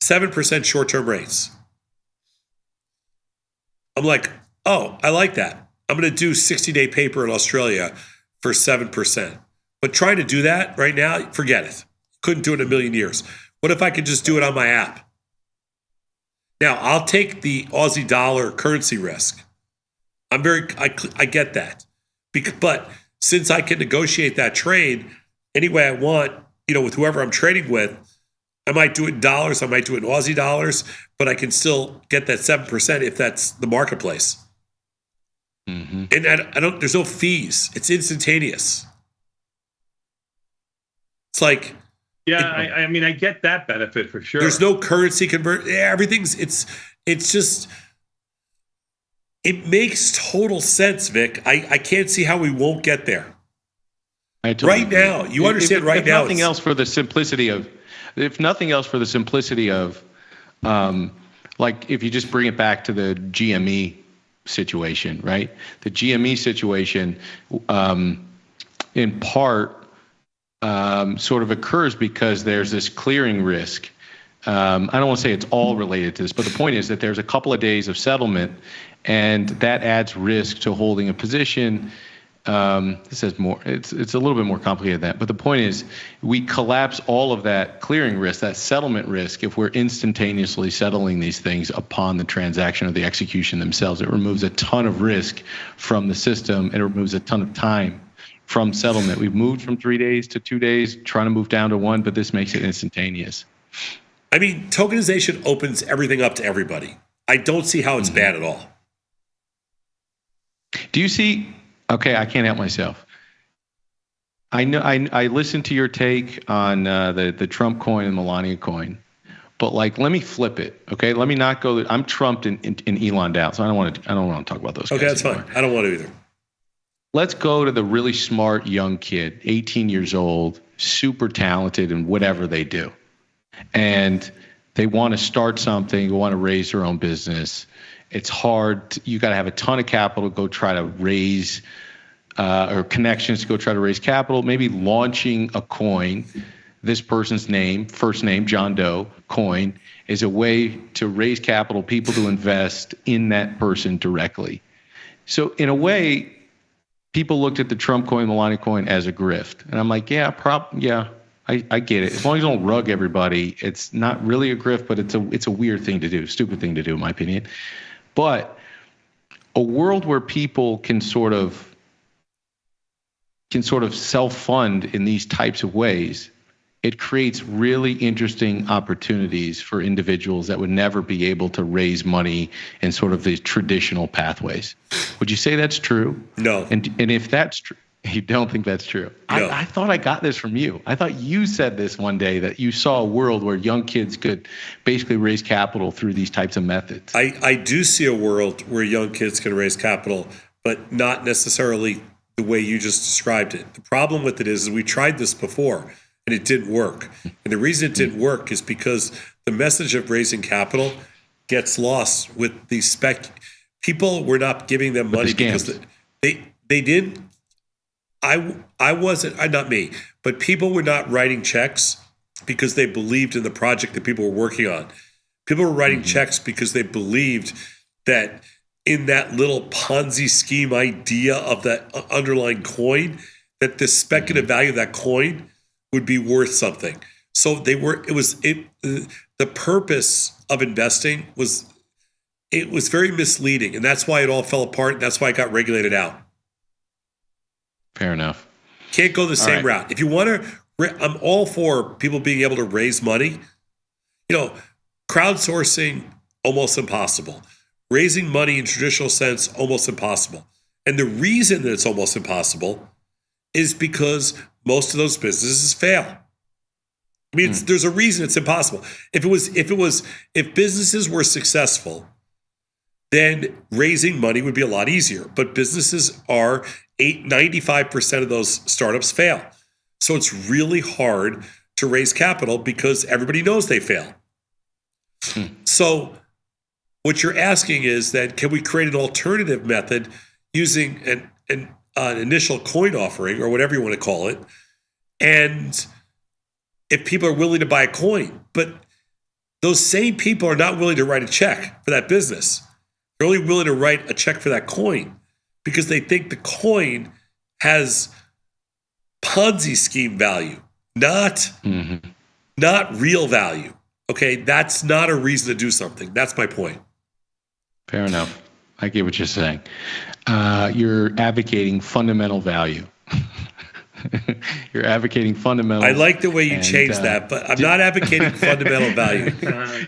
7% short-term rates. I'm like, oh, I like that. I'm going to do 60-day paper in Australia for 7%. But trying to do that right now, forget it. Couldn't do it in a million years. What if I could just do it on my app? Now, I'll take the Aussie dollar currency risk. I get that. But since I can negotiate that trade any way I want, with whoever I'm trading with, I might do it in dollars, I might do it in Aussie dollars, but I can still get that 7% if that's the marketplace. And there's no fees. It's instantaneous. It's like, I mean, I get that benefit for sure. There's no currency everything's, it's just, it makes total sense, Vic. I can't see how we won't get there. Right now, you understand right now. If nothing else for the simplicity of, like if you just bring it back to the GME situation, right? The GME situation, in part, sort of occurs because there's this clearing risk. I don't want to say it's all related to this, but the point is that there's a couple of days of settlement, and that adds risk to holding a position. This has more. It's a little bit more complicated than that, but the point is, we collapse all of that clearing risk, that settlement risk, if we're instantaneously settling these things upon the transaction or the execution themselves. It removes a ton of risk from the system. It removes a ton of time from settlement. We've moved from 3 days to 2 days, trying to move down to 1, but this makes it instantaneous. I mean, tokenization opens everything up to everybody. I don't see how it's bad at all. Do you see? Okay, I can't help myself. I know I listened to your take on the Trump coin and Melania coin, but let me flip it. Okay, let me not go. I'm Trumped in Elon down, so I don't want to talk about those. Okay, guys that's anymore. fine. I don't want to either. Let's go to the really smart young kid, 18 years old, super talented in whatever they do. And they want to start something, they want to raise their own business. It's hard. You got to have a ton of capital to go try to raise, or connections to go try to raise capital. Maybe launching a coin, this person's name, first name, John Doe coin, is a way to raise capital, people to invest in that person directly. So in a way, people looked at the Trump coin, Melania coin as a grift. And I'm like, yeah, I get it. As long as you don't rug everybody, it's not really a grift, but it's a weird thing to do, stupid thing to do, in my opinion. But a world where people can sort of self-fund in these types of ways, it creates really interesting opportunities for individuals that would never be able to raise money in sort of these traditional pathways. Would you say that's true? No. And if that's true, you don't think that's true? No. I thought I got this from you. I thought you said this one day, that you saw a world where young kids could basically raise capital through these types of methods. I do see a world where young kids can raise capital, but not necessarily the way you just described it. The problem with it is we tried this before and it didn't work. And the reason it didn't work is because the message of raising capital gets lost with these people were not giving them money because they didn't. I wasn't, not me, but people were not writing checks because they believed in the project that people were working on. People were writing checks because they believed that in that little Ponzi scheme idea of that underlying coin, that the speculative value of that coin would be worth something. So the purpose of investing was very misleading, and that's why it all fell apart, and that's why it got regulated out. Fair enough. Can't go the same route. If you want to, I'm all for people being able to raise money. Crowdsourcing, almost impossible. Raising money in traditional sense, almost impossible. And the reason that it's almost impossible is because most of those businesses fail. I mean, there's a reason it's impossible. If businesses were successful, then raising money would be a lot easier. But businesses are 95% of those startups fail. So it's really hard to raise capital because everybody knows they fail. So what you're asking is that can we create an alternative method using an initial coin offering or whatever you want to call it? And if people are willing to buy a coin, but those same people are not willing to write a check for that business. They're only willing to write a check for that coin because they think the coin has Ponzi scheme value, not real value. Okay, that's not a reason to do something. That's my point. Fair enough. I get what you're saying. You're advocating fundamental value. You're advocating fundamental. I like the way you changed that, but I'm not advocating fundamental value.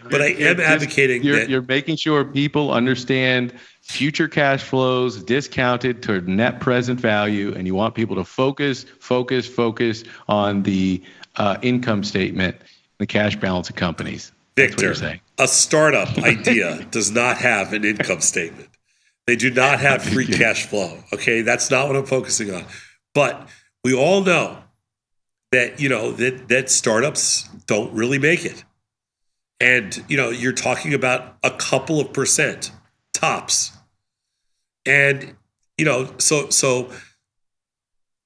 But I am advocating that you're making sure people understand future cash flows discounted to net present value, and you want people to focus on the income statement, the cash balance of companies. Victor, a startup idea does not have an income statement. They do not have free cash flow. Okay, that's not what I'm focusing on. But we all know that that startups don't really make it, and you're talking about a couple of percent tops, and so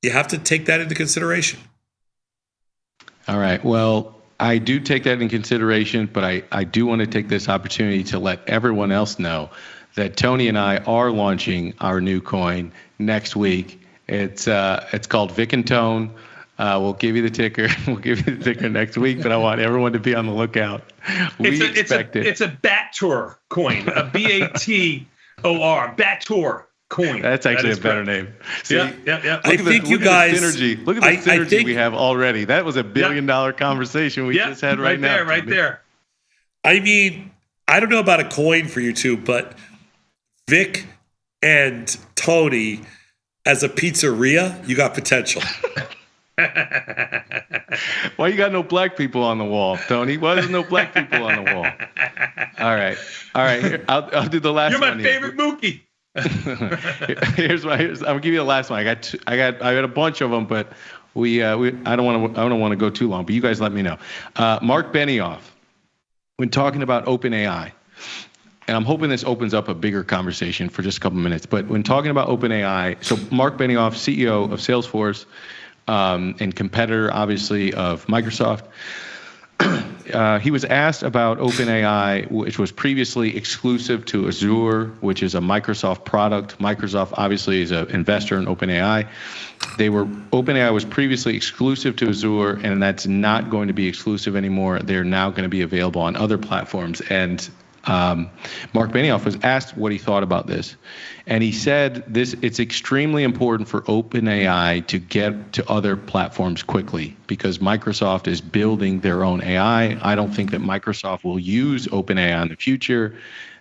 you have to take that into consideration. All right. Well, I do take that in consideration, but I do want to take this opportunity to let everyone else know that Tony and I are launching our new coin next week. It's called Vic and Tone. We'll give you the ticker. We'll give you the ticker next week, but I want everyone to be on the lookout. It's a Bator coin, a BATOR, Bator coin. That's actually a better name. See, yeah. Look at the synergy. Look at the synergy we have already. That was $1 billion conversation we just had right now. Right there. I mean, I don't know about a coin for you two, but Vic and Tony as a pizzeria, you got potential. Why you got no black people on the wall, Tony? Why there's no black people on the wall? All right. Here, I'll do the last one. You're my favorite Mookie. I'll give you the last one. I got a bunch of them, but I don't want to go too long. But you guys let me know. Mark Benioff, when talking about OpenAI, and I'm hoping this opens up a bigger conversation for just a couple minutes. But when talking about OpenAI, so Mark Benioff, CEO of Salesforce, and competitor, obviously, of Microsoft, he was asked about OpenAI, which was previously exclusive to Azure, which is a Microsoft product. Microsoft obviously is an investor in OpenAI. OpenAI was previously exclusive to Azure, and that's not going to be exclusive anymore. They're now going to be available on other platforms. And Mark Benioff was asked what he thought about this, and he said it's extremely important for OpenAI to get to other platforms quickly because Microsoft is building their own AI. I don't think that Microsoft will use OpenAI in the future.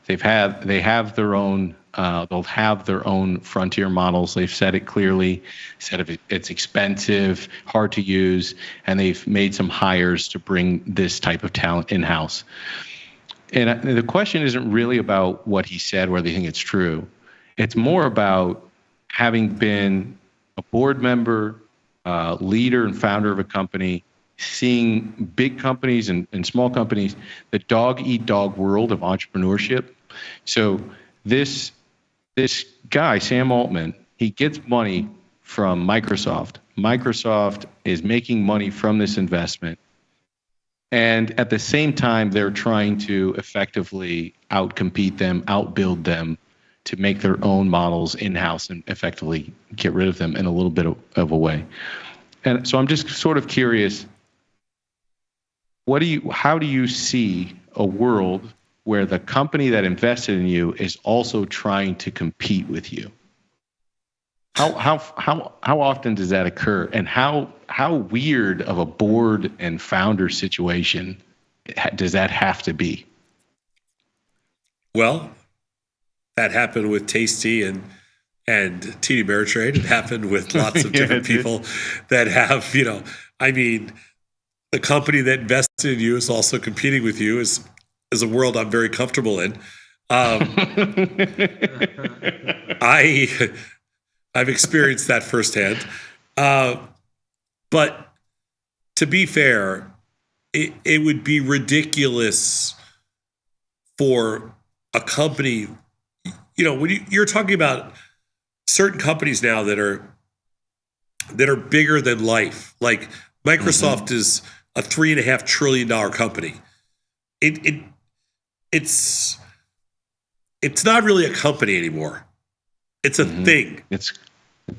They have their own they'll have their own frontier models. They've said it clearly, said it's expensive, hard to use, and they've made some hires to bring this type of talent in-house. And the question isn't really about what he said, whether you think it's true. It's more about having been a board member, leader and founder of a company, seeing big companies and small companies, the dog-eat-dog world of entrepreneurship. So this guy, Sam Altman, he gets money from Microsoft. Microsoft is making money from this investment. And at the same time, they're trying to effectively outcompete them, outbuild them to make their own models in-house and effectively get rid of them in a little bit of a way. And so I'm just sort of curious, how do you see a world where the company that invested in you is also trying to compete with you? How often does that occur, and how weird of a board and founder situation does that have to be? Well, that happened with Tasty and TD Ameritrade. It happened with lots of different people that have, I mean, the company that invested in you is also competing with you is a world I'm very comfortable in. I've experienced that firsthand. But to be fair, it would be ridiculous for a company, when you're talking about certain companies now that are bigger than life, like Microsoft is a $3.5 trillion company. It's not really a company anymore. It's a thing. It's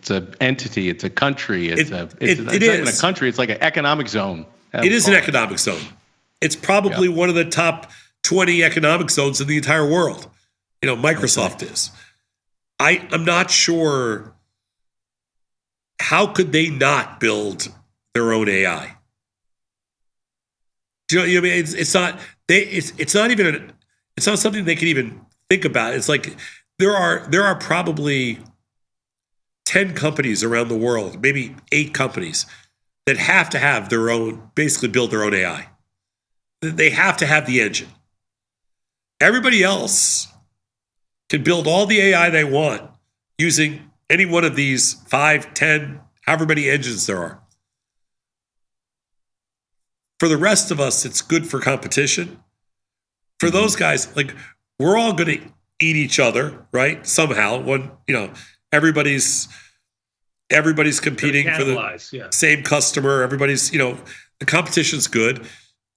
an entity. It's a country. It's not even a country. It's like an economic zone. It is an economic zone. It's probably one of the top 20 economic zones in the entire world. Microsoft is. I'm not sure how could they not build their own AI. Do you know what I mean? It's not. It's not even. It's not something they can even think about. It's like there are probably 10 companies around the world, maybe 8 companies that have to have their own, basically build their own AI. They have to have the engine. Everybody else can build all the AI they want using any one of these 5, 10, however many engines there are. For the rest of us, it's good for competition. For those guys, like, we're all going to eat each other, right? Somehow, everybody's competing for the same customer. Everybody's, the competition's good.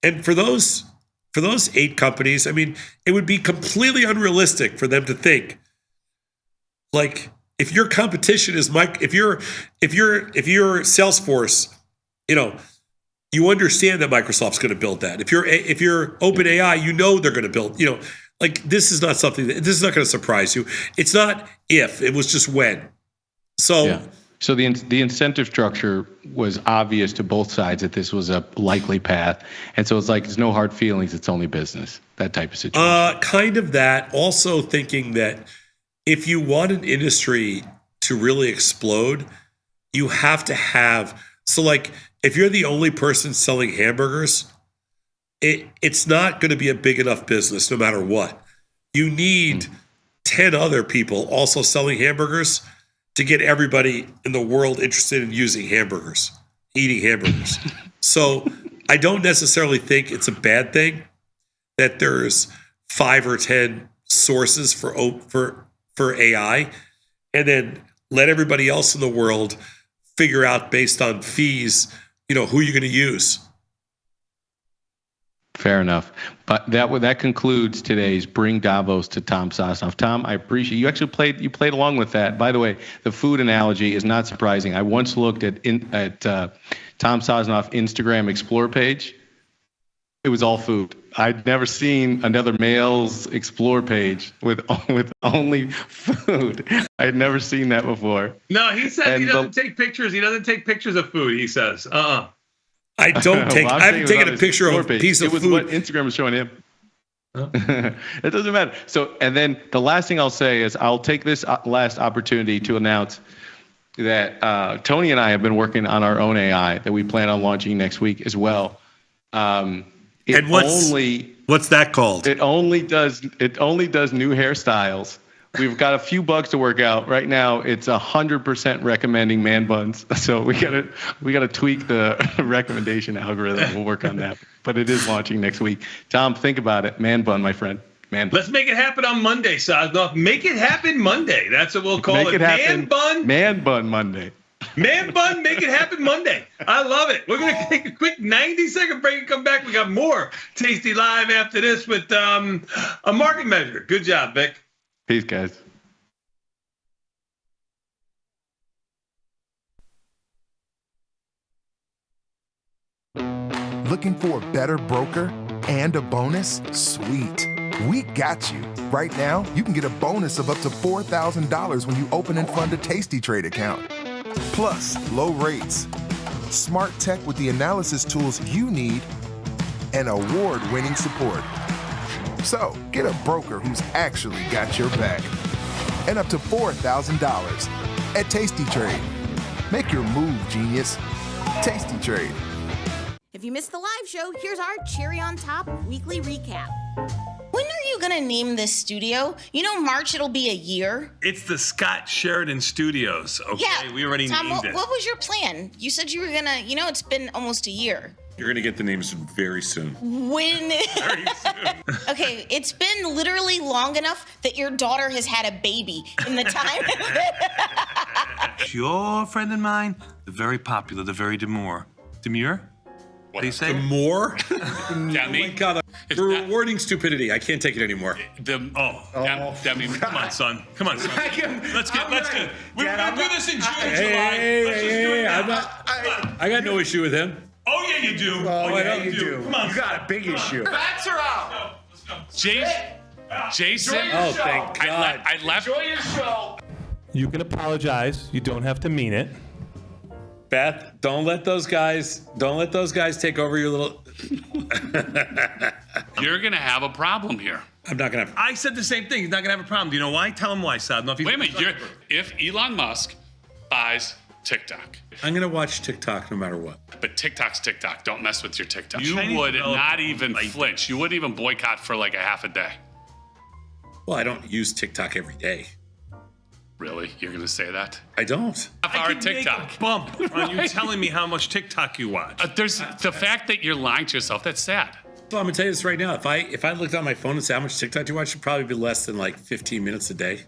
And for those 8 companies, I mean, it would be completely unrealistic for them to think, like, if your competition is if you're Salesforce, you understand that Microsoft's going to build that. If you're OpenAI, they're going to build. This is not something this is not going to surprise you. It's not if, it was just when. So the incentive structure was obvious to both sides that this was a likely path, and so it's like it's no hard feelings. It's only business. That type of situation. Kind of that. Also thinking that if you want an industry to really explode, you have to have. So, like, if you're the only person selling hamburgers, it's not going to be a big enough business no matter what. You need 10 other people also selling hamburgers to get everybody in the world interested in eating hamburgers. So I don't necessarily think it's a bad thing that there's 5 or 10 sources for AI, and then let everybody else in the world figure out based on fees, who you're going to use. Fair enough. But that concludes today's Bring Davos to Tom Sosnoff. Tom, I appreciate you actually played along with that. By the way, the food analogy is not surprising. I once looked at Tom Sosnoff Instagram Explore page. It was all food. I'd never seen another male's Explore page with only food. I had never seen that before. No, he says he doesn't take pictures. He doesn't take pictures of food. He says, I don't take. I haven't taken a picture of a piece of food. It was what Instagram was showing him. It doesn't matter. So, and then the last thing I'll say is I'll take this last opportunity to announce that Tony and I have been working on our own AI that we plan on launching next week as well. What's that called? It only does new hairstyles. We've got a few bugs to work out. Right now, it's 100% recommending man buns. So we gotta tweak the recommendation algorithm. We'll work on that. But it is launching next week. Tom, think about it. Man bun, my friend. Man bun. let's make it happen on Monday, Sosnoff. Make it happen Monday. That's what we'll call Make it. it happen. Man bun. Man bun Monday. Man bun, make it happen Monday. I love it. We're going to take a quick 90-second break and come back. We got more Tasty Live after this with a market measure. Good job, Vic. Peace, guys. Looking for a better broker and a bonus? Sweet. We got you. Right now, you can get a bonus of up to $4,000 when you open and fund a Tasty Trade account. Plus, low rates, smart tech with the analysis tools you need, and award-winning support. So, get a broker who's actually got your back. And up to $4,000 at Tasty Trade. Make your move, genius. Tasty Trade. If you missed the live show, here's our cherry on top weekly recap. When are you gonna name this studio? You know, March it'll be a year. It's the Scott Sheridan Studios. Okay, Yeah, we already Tom, named it. what was your plan? You said you were gonna, it's been almost a year. You're gonna get the names very soon. When? Okay, it's been literally long enough that your daughter has had a baby in the time. Your friend and mine, the very popular, the very demure. Demure? What do you say? More? Yeah, me? Oh my God, you're rewarding stupidity. I can't take it anymore. Demi, Come on, son. Come on, son. Let's get. We're gonna do this in June, July. Let's just do it now. I got no issue with him. Oh yeah, you do. You do. Come on. You got a big issue. Bats are out. Jason. Oh, thank God. I left. Enjoy your show. You can apologize. You don't have to mean it. Beth, don't let those guys take over your little. You're gonna have a problem here. I'm not gonna. I said the same thing. He's not gonna have a problem. Do you know why? Tell him why, Sad. Wait a minute. If Elon Musk buys TikTok, I'm gonna watch TikTok no matter what. but TikTok's TikTok. Don't mess with your TikTok. You Chinese would developers not even like flinch. You wouldn't even boycott for like a half a day. Well, I don't use TikTok every day. Really? You're gonna say that? I don't. Our Make TikTok. a bump on you telling me how much TikTok you watch. There's the fact that you're lying to yourself. That's sad. Well, I'm gonna tell you this right now. If I looked on my phone and said how much TikTok you watch, it'd probably be less than like 15 minutes a day.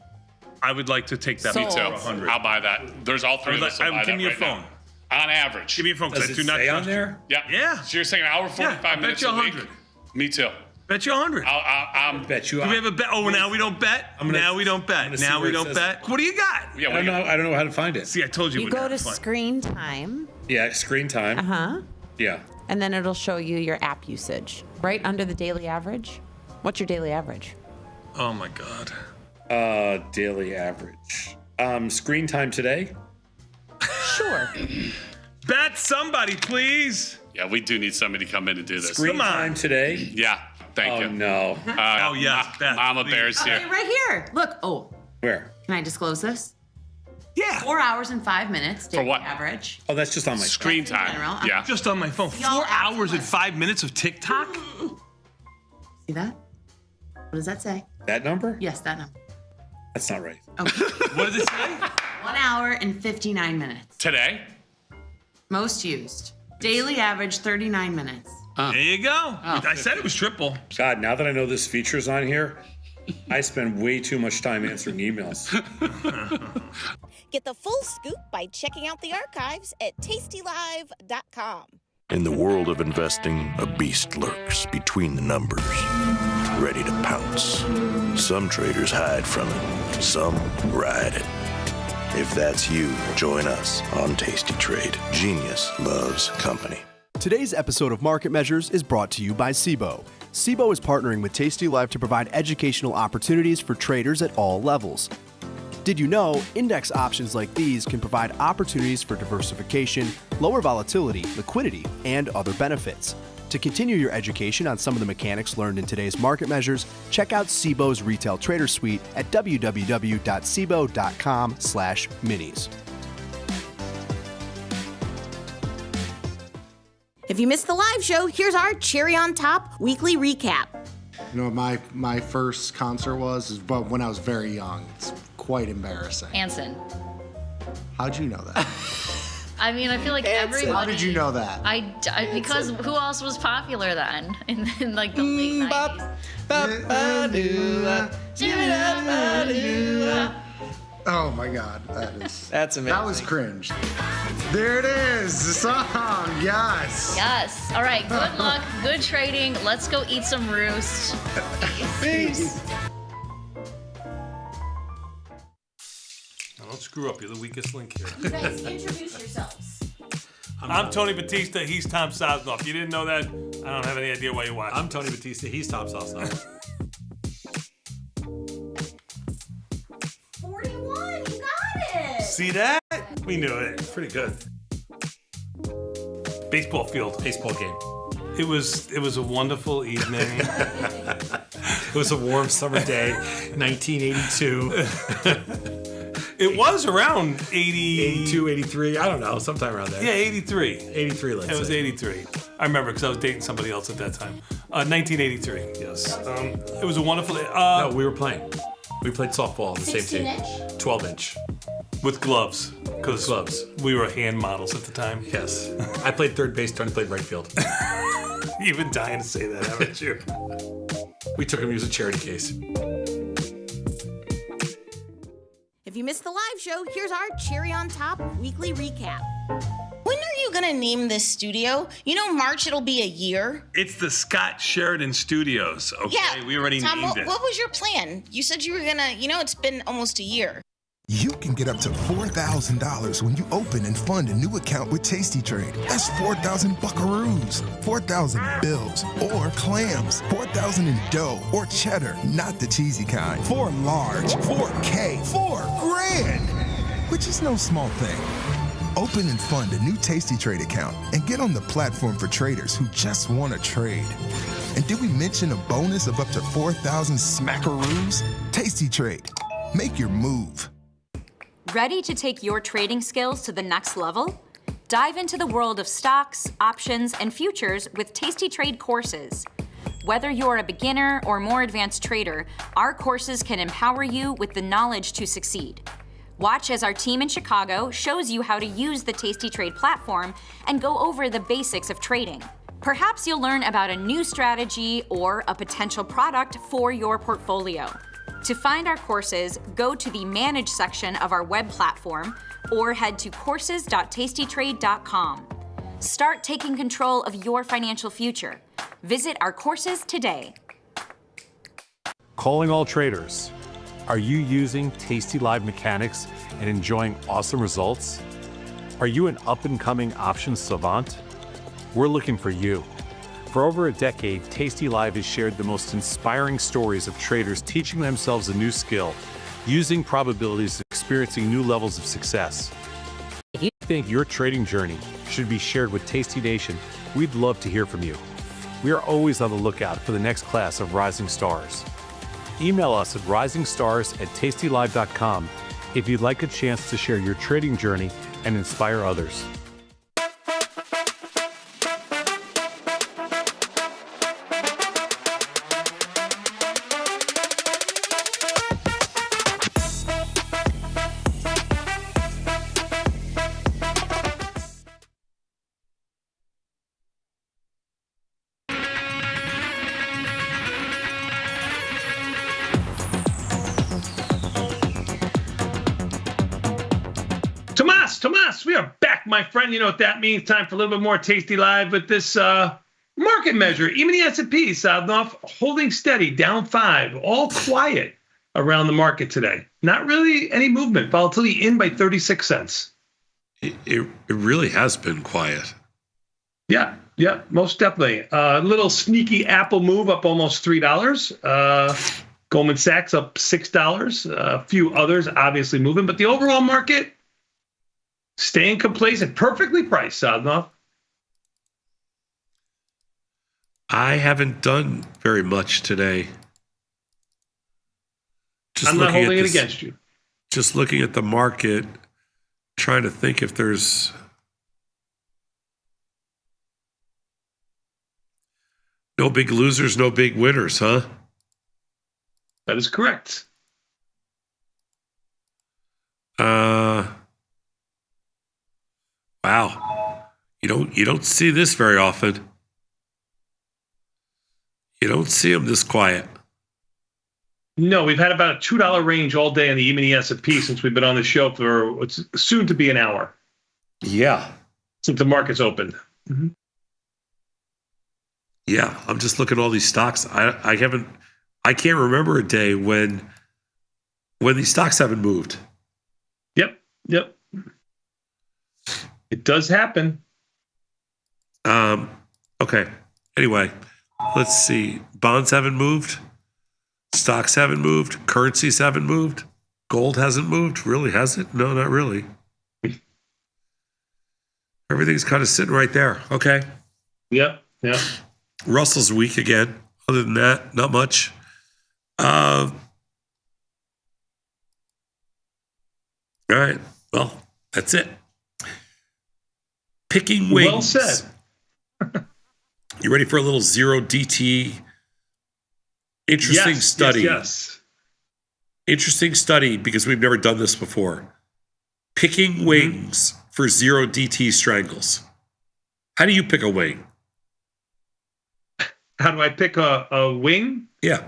I would like to take that. Me too. for 100. I'll buy that. There's all three of us. will buy Give me that your right phone. now. On average. Give me your phone because I Does do it not say on trust you. there? Yeah. Yeah. So you're saying an hour 45 I bet minutes you a week? 100. Me too. Bet you 100. I'm Bet you. Do we have a bet? Oh, now we don't bet. Now we don't bet. Now we don't bet. What do you got? Yeah, I don't know how to find it. See, I told you. You go to screen time. Yeah, screen time. Uh-huh. Yeah. And then it'll show you your app usage right under the daily average. What's your daily average? Oh my God. Daily average. Screen time today. Sure. Bet somebody, please. Yeah, we do need somebody to come in and do this. Screen time today. Yeah, thank you. No. Oh yes, Beth, Mama please. Bear's here. Okay, right here. Look. Oh, Where? can I disclose this? Yeah. 4 hours and 5 minutes daily what? average. Oh, that's just on my Screen That's in time. general. Yeah. Just on my phone. See all 4 apps hours and list. 5 minutes of TikTok. See that? What does that say? That number? Yes, that number. That's not right. Okay. What does it say? 1 hour and 59 minutes. Today? Most used. Daily average 39 minutes. There you go. I said it was triple. God, now that I know this feature's on here, I spend way too much time answering emails. Get the full scoop by checking out the archives at tastylive.com. In the world of investing, a beast lurks between the numbers, ready to pounce. Some traders hide from it, some ride it. If that's you, join us on Tasty Trade. Genius loves company. Today's episode of Market Measures is brought to you by SIBO. SIBO is partnering with tastylive to provide educational opportunities for traders at all levels. Did you know index options like these can provide opportunities for diversification, lower volatility, liquidity, and other benefits? To continue your education on some of the mechanics learned in today's Market Measures, check out SIBO's Retail Trader Suite at www.sibo.com/minis. If you missed the live show, here's our cherry on top weekly recap. You know, my first concert was when I was very young. It's quite embarrassing. Anson. How'd you know that? I mean, I feel like everybody. How did you know that? Because who else was popular then in like the late 90s? Oh my God, that's amazing. That was cringe. There it is, the song. Yes. Yes. All right. Good luck. Good trading. Let's go eat some roost. Peace. Now, don't screw up. You're the weakest link here. You guys introduce yourselves. I'm Tony Batista. He's Tom Sosnoff. You didn't know that? I don't have any idea why you watch. I'm Tony Batista. He's Tom Sosnoff. 41, you got it. See that? We knew it. Pretty good. Baseball field. Baseball game. It was a wonderful evening. It was a warm summer day, 1982. It was around 82, 83. I don't know, sometime around there. Yeah, 83. 83, let's say. It was 83. I remember because I was dating somebody else at that time. 1983. Yes. It was a wonderful day. No, we were playing. We played softball on the same team. 16-inch? 12-inch. With gloves. Because we were hand models at the time. Yes. I played third base, Tony played right field. You've been dying to say that, haven't you? We took him, he was a charity case. If you missed the live show, here's our cherry on top weekly recap. When are you gonna name this studio? You know, March it'll be a year. It's the Scott Sheridan Studios. Okay, Yeah, we already Tom, named it. what was your plan? You said you were gonna, it's been almost a year. You can get up to $4,000 when you open and fund a new account with Tasty Trade. That's 4,000 buckaroos, 4,000 bills, or clams, 4,000 in dough or cheddar, not the cheesy kind. 4 large, 4K, 4 grand, which is no small thing. Open and fund a new Tasty Trade account and get on the platform for traders who just want to trade. And did we mention a bonus of up to 4,000 smackaroos? Tasty Trade. Make your move. Ready to take your trading skills to the next level? Dive into the world of stocks, options, and futures with Tasty Trade courses. Whether you're a beginner or more advanced trader, our courses can empower you with the knowledge to succeed. Watch as our team in Chicago shows you how to use the Tasty Trade platform and go over the basics of trading. Perhaps you'll learn about a new strategy or a potential product for your portfolio. To find our courses, go to the Manage section of our web platform or head to courses.tastytrade.com. Start taking control of your financial future. Visit our courses today. Calling all traders. Are you using tastylive mechanics and enjoying awesome results? Are you an up-and-coming options savant? We're looking for you. For over a decade, tastylive has shared the most inspiring stories of traders teaching themselves a new skill, using probabilities and experiencing new levels of success. If you think your trading journey should be shared with Tasty Nation, we'd love to hear from you. We are always on the lookout for the next class of rising stars. Email us at risingstars@tastylive.com if you'd like a chance to share your trading journey and inspire others. Tomas, we are back my friend. You know what that means? Time for a little bit more Tasty Live with this market measure. Even the S&P, Sadnov, holding steady, down 5, all quiet around the market today. Not really any movement. Volatility in by 36 cents. It really has been quiet. Yeah, most definitely. A little sneaky Apple move up almost $3. Goldman Sachs up $6. A few others obviously moving, but the overall market staying complacent, perfectly priced, Sadnov. I haven't done very much today. I'm not holding it against you. Just looking at the market, trying to think if there's no big losers, no big winners, huh? That is correct. Wow. You don't see this very often. You don't see them this quiet. No, we've had about a $2 range all day on the E-mini S&P since we've been on the show for what's soon to be an hour. Yeah. Since the market's opened. Mm-hmm. Yeah, I'm just looking at all these stocks. I can't remember a day when these stocks haven't moved. Yep. It does happen. Okay. Anyway, let's see. Bonds haven't moved. Stocks haven't moved. Currencies haven't moved. Gold hasn't moved. Really, has it? No, not really. Everything's kind of sitting right there. Okay. Yep. Russell's weak again. Other than that, not much. All right. Well, that's it. Picking wings. Well said. You ready for a little zero DT? Interesting study. Yes. Interesting study because we've never done this before. Picking wings for zero DT strangles. How do you pick a wing? How do I pick a wing? Yeah.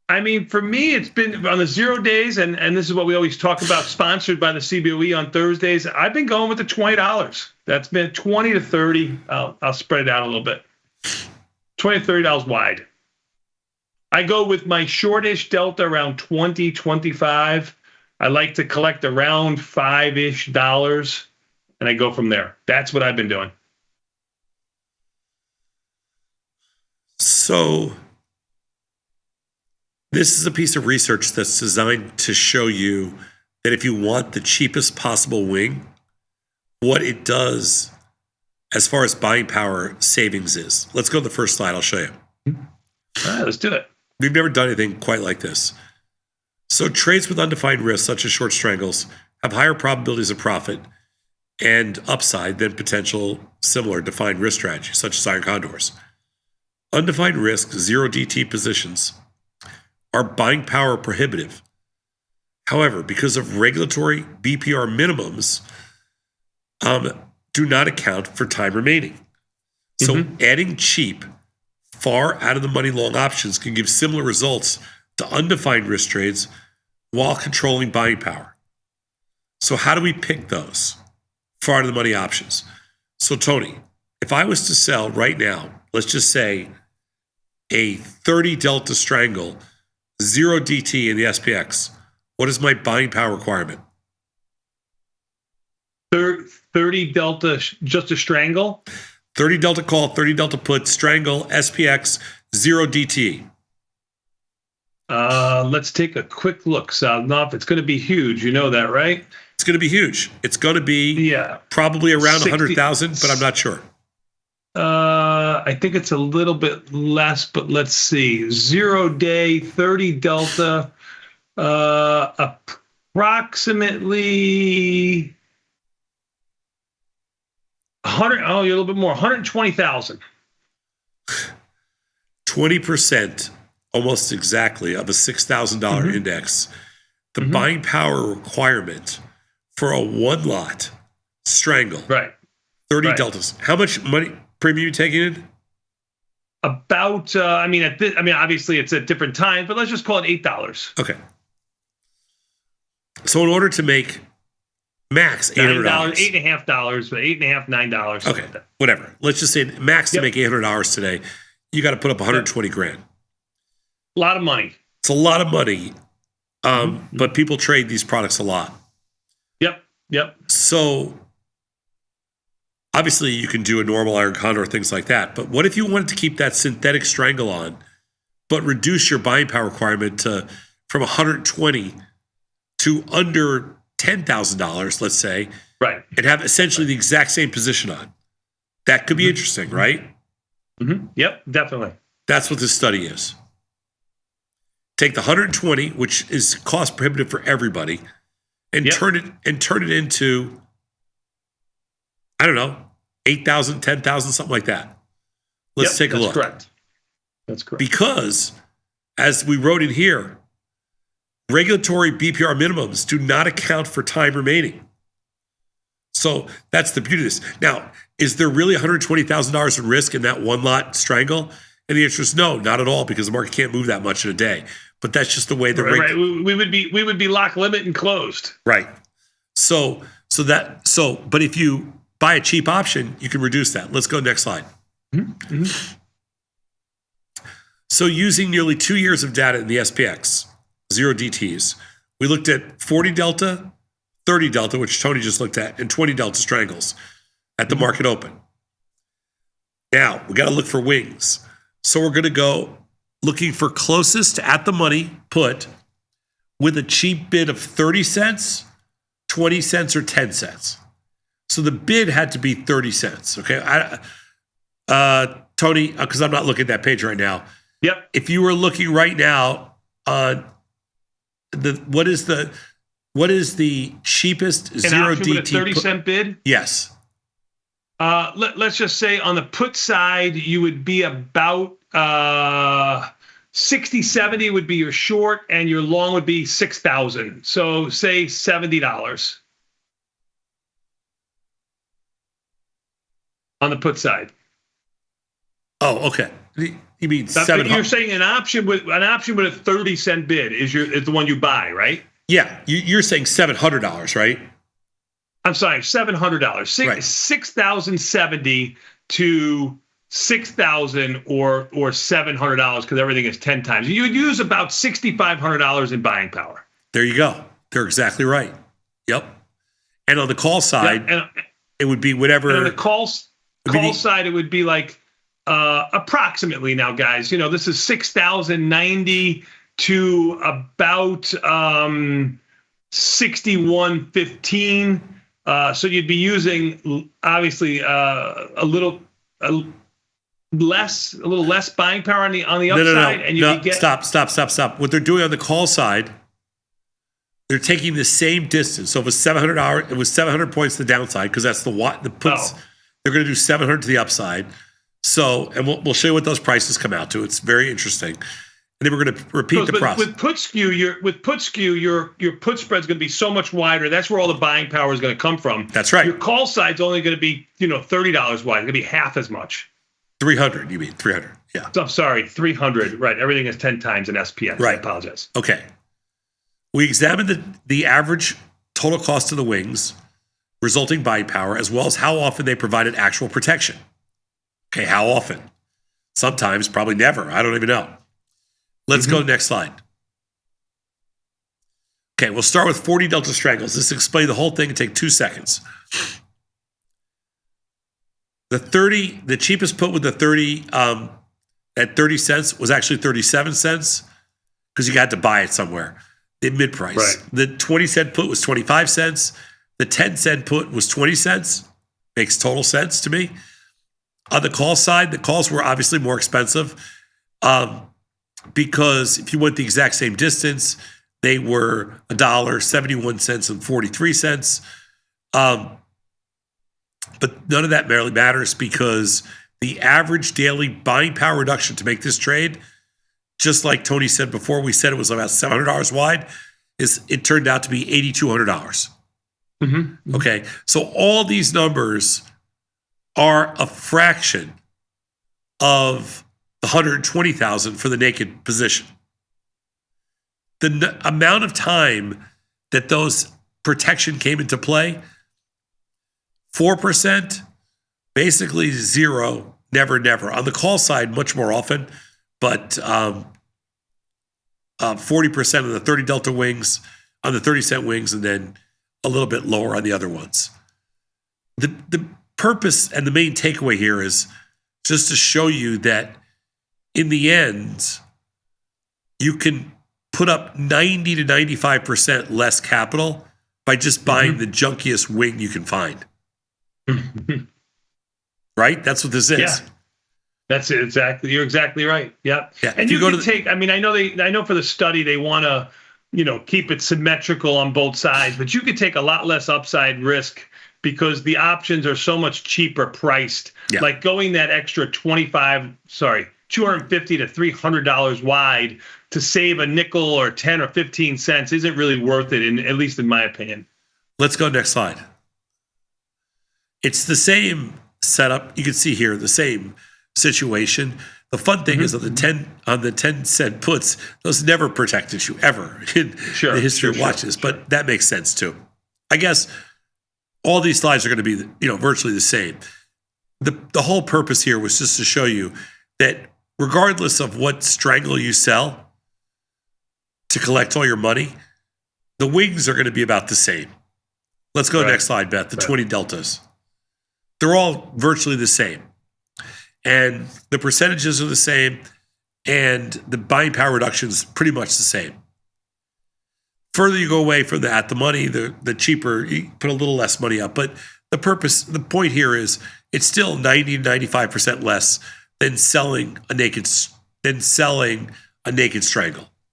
I mean, for me, it's been on the 0 days, and this is what we always talk about, sponsored by the CBOE on Thursdays. I've been going with the $20. That's been 20 to 30. I'll spread it out a little bit. $20 to $30 wide. I go with my shortish delta around 20, 25. I like to collect around $5-ish, and I go from there. That's what I've been doing. So this is a piece of research that's designed to show you that if you want the cheapest possible wing, what it does as far as buying power savings is. Let's go to the first slide. I'll show you. All right, let's do it. We've never done anything quite like this. So trades with undefined risk, such as short strangles, have higher probabilities of profit and upside than potential similar defined risk strategies, such as iron condors. Undefined risk, zero DT positions are buying power prohibitive. However, because of regulatory BPR minimums, do not account for time remaining. So adding cheap, far out of the money long options can give similar results to undefined risk trades while controlling buying power. So how do we pick those far out of the money options? So Tony, if I was to sell right now, let's just say a 30 delta strangle, zero DT in the SPX, what is my buying power requirement? 30 delta, just a strangle? 30 delta call, 30 delta put, strangle, SPX, zero DT. Let's take a quick look, Sadnov. It's going to be huge. You know that, right? It's going to be huge. It's going to be probably around 100,000, but I'm not sure. I think it's a little bit less, but let's see. 0 day, 30 delta, approximately 100. Oh, you're a little bit more. 120,000. 20%, almost exactly, of a $6,000 index. The buying power requirement for a one lot strangle, 30 deltas. How much money premium you taking in? About, obviously it's at different times, but let's just call it $8. Okay. So in order to make Max $800. $8.50, $8.50, $9. Okay, whatever. Let's just say max to make $800 today. You got to put up 120 grand. A lot of money. It's a lot of money, but people trade these products a lot. Yep. So obviously you can do a normal iron condor or things like that. But what if you wanted to keep that synthetic strangle on, but reduce your buying power requirement from 120 to under $10,000, let's say, right, and have essentially the exact same position on? That could be interesting, right? Yep, definitely. That's what this study is. Take the 120, which is cost prohibitive for everybody, and turn it into, I don't know, 8,000, 10,000, something like that. Let's take a look. That's correct. Because, as we wrote in here, regulatory BPR minimums do not account for time remaining. So that's the beauty of this. Now, is there really $120,000 in risk in that one lot strangle? And the answer is no, not at all, because the market can't move that much in a day. But that's just the way the right. We would be lock, limit, and closed. Right. So but if you buy a cheap option, you can reduce that. Let's go next slide. So using nearly 2 years of data in the SPX, 0 DTs, we looked at 40 delta, 30 delta, which Tony just looked at, and 20 delta strangles at the market open. Now, we got to look for wings. So we're going to go looking for closest to at the money put with a cheap bid of 30 cents, 20 cents, or 10 cents. So the bid had to be 30 cents. Okay. Tony, because I'm not looking at that page right now. Yep. If you were looking right now, what is the cheapest 0 DT? With a 30-cent bid? Yes. Let's just say on the put side, you would be about 60, 70 would be your short, and your long would be 6,000. So say $70 on the put side. Oh, okay. You mean you're saying an option with a 30-cent bid is the one you buy, right? Yeah, you're saying $700, right? I'm sorry, $700. Right. 6,070 to 6,000 or $700 because everything is 10 times. You would use about $6,500 in buying power. There you go. They're exactly right. Yep. And on the call side, it would be whatever. And on the call side, it would be like approximately now, guys. You know, this is 6,090 to about 6115. So you'd be using obviously a little less buying power on the upside, and you get stop. What they're doing on the call side, they're taking the same distance. So if it was 700 it was 700 points to the downside because that's the puts. They're going to do 700 to the upside. So, and we'll show you what those prices come out to. It's very interesting. And then we're going to repeat the process. With put skew, your put spread's going to be so much wider. That's where all the buying power is going to come from. That's right. Your call side's only going to be $30 wide. It's going to be half as much. 300, you mean 300? Yeah. I'm sorry, 300. Right. Everything is 10 times in SPX. Right. I apologize. Okay. We examined the average total cost of the wings, resulting buying power, as well as how often they provided actual protection. Okay, how often? Sometimes, probably never. I don't even know. Let's go next slide. Okay, we'll start with 40 delta strangles. This explain the whole thing and take 2 seconds. The cheapest put with the 30 at 30 cents was actually 37 cents because you had to buy it somewhere. The mid price. Right. The 20-cent put was 25 cents. The 10-cent put was 20 cents. Makes total sense to me. On the call side, the calls were obviously more expensive because if you went the exact same distance, they were $1.71 and 43 cents. But none of that barely matters because the average daily buying power reduction to make this trade, just like Tony said before, we said it was about $700 wide, it turned out to be $8,200. Okay, so all these numbers are a fraction of the 120,000 for the naked position. The amount of time that those protection came into play, 4%, basically zero, never, never. On the call side, much more often, but 40% of the 30 Delta wings, on the 30-cent wings, and then a little bit lower on the other ones. The purpose and the main takeaway here is just to show you that in the end, you can put up 90 to 95% less capital by just buying the junkiest wing you can find. Right? That's what this is. Yeah. That's it. Exactly. You're exactly right. Yeah. And you can take, I mean, I know for the study, they want to, keep it symmetrical on both sides, but you could take a lot less upside risk because the options are so much cheaper priced. Yeah. Like going that extra $250 to $300 wide to save a nickel or 10 or 15 cents isn't really worth it, at least in my opinion. Let's go next slide. It's the same setup. You can see here the same situation. The fun thing is on the 10-cent puts, those never protected you ever in the history of watches, but that makes sense too. I guess all these slides are going to be, virtually the same. The whole purpose here was just to show you that regardless of what strangle you sell to collect all your money, the wings are going to be about the same. Let's go next slide, Beth, the 20 Deltas. They're all virtually the same. And the percentages are the same, and the buying power reduction is pretty much the same. Further you go away from that, the money, the cheaper, you put a little less money up. But the point here is it's still 90 to 95% less than selling a naked strangle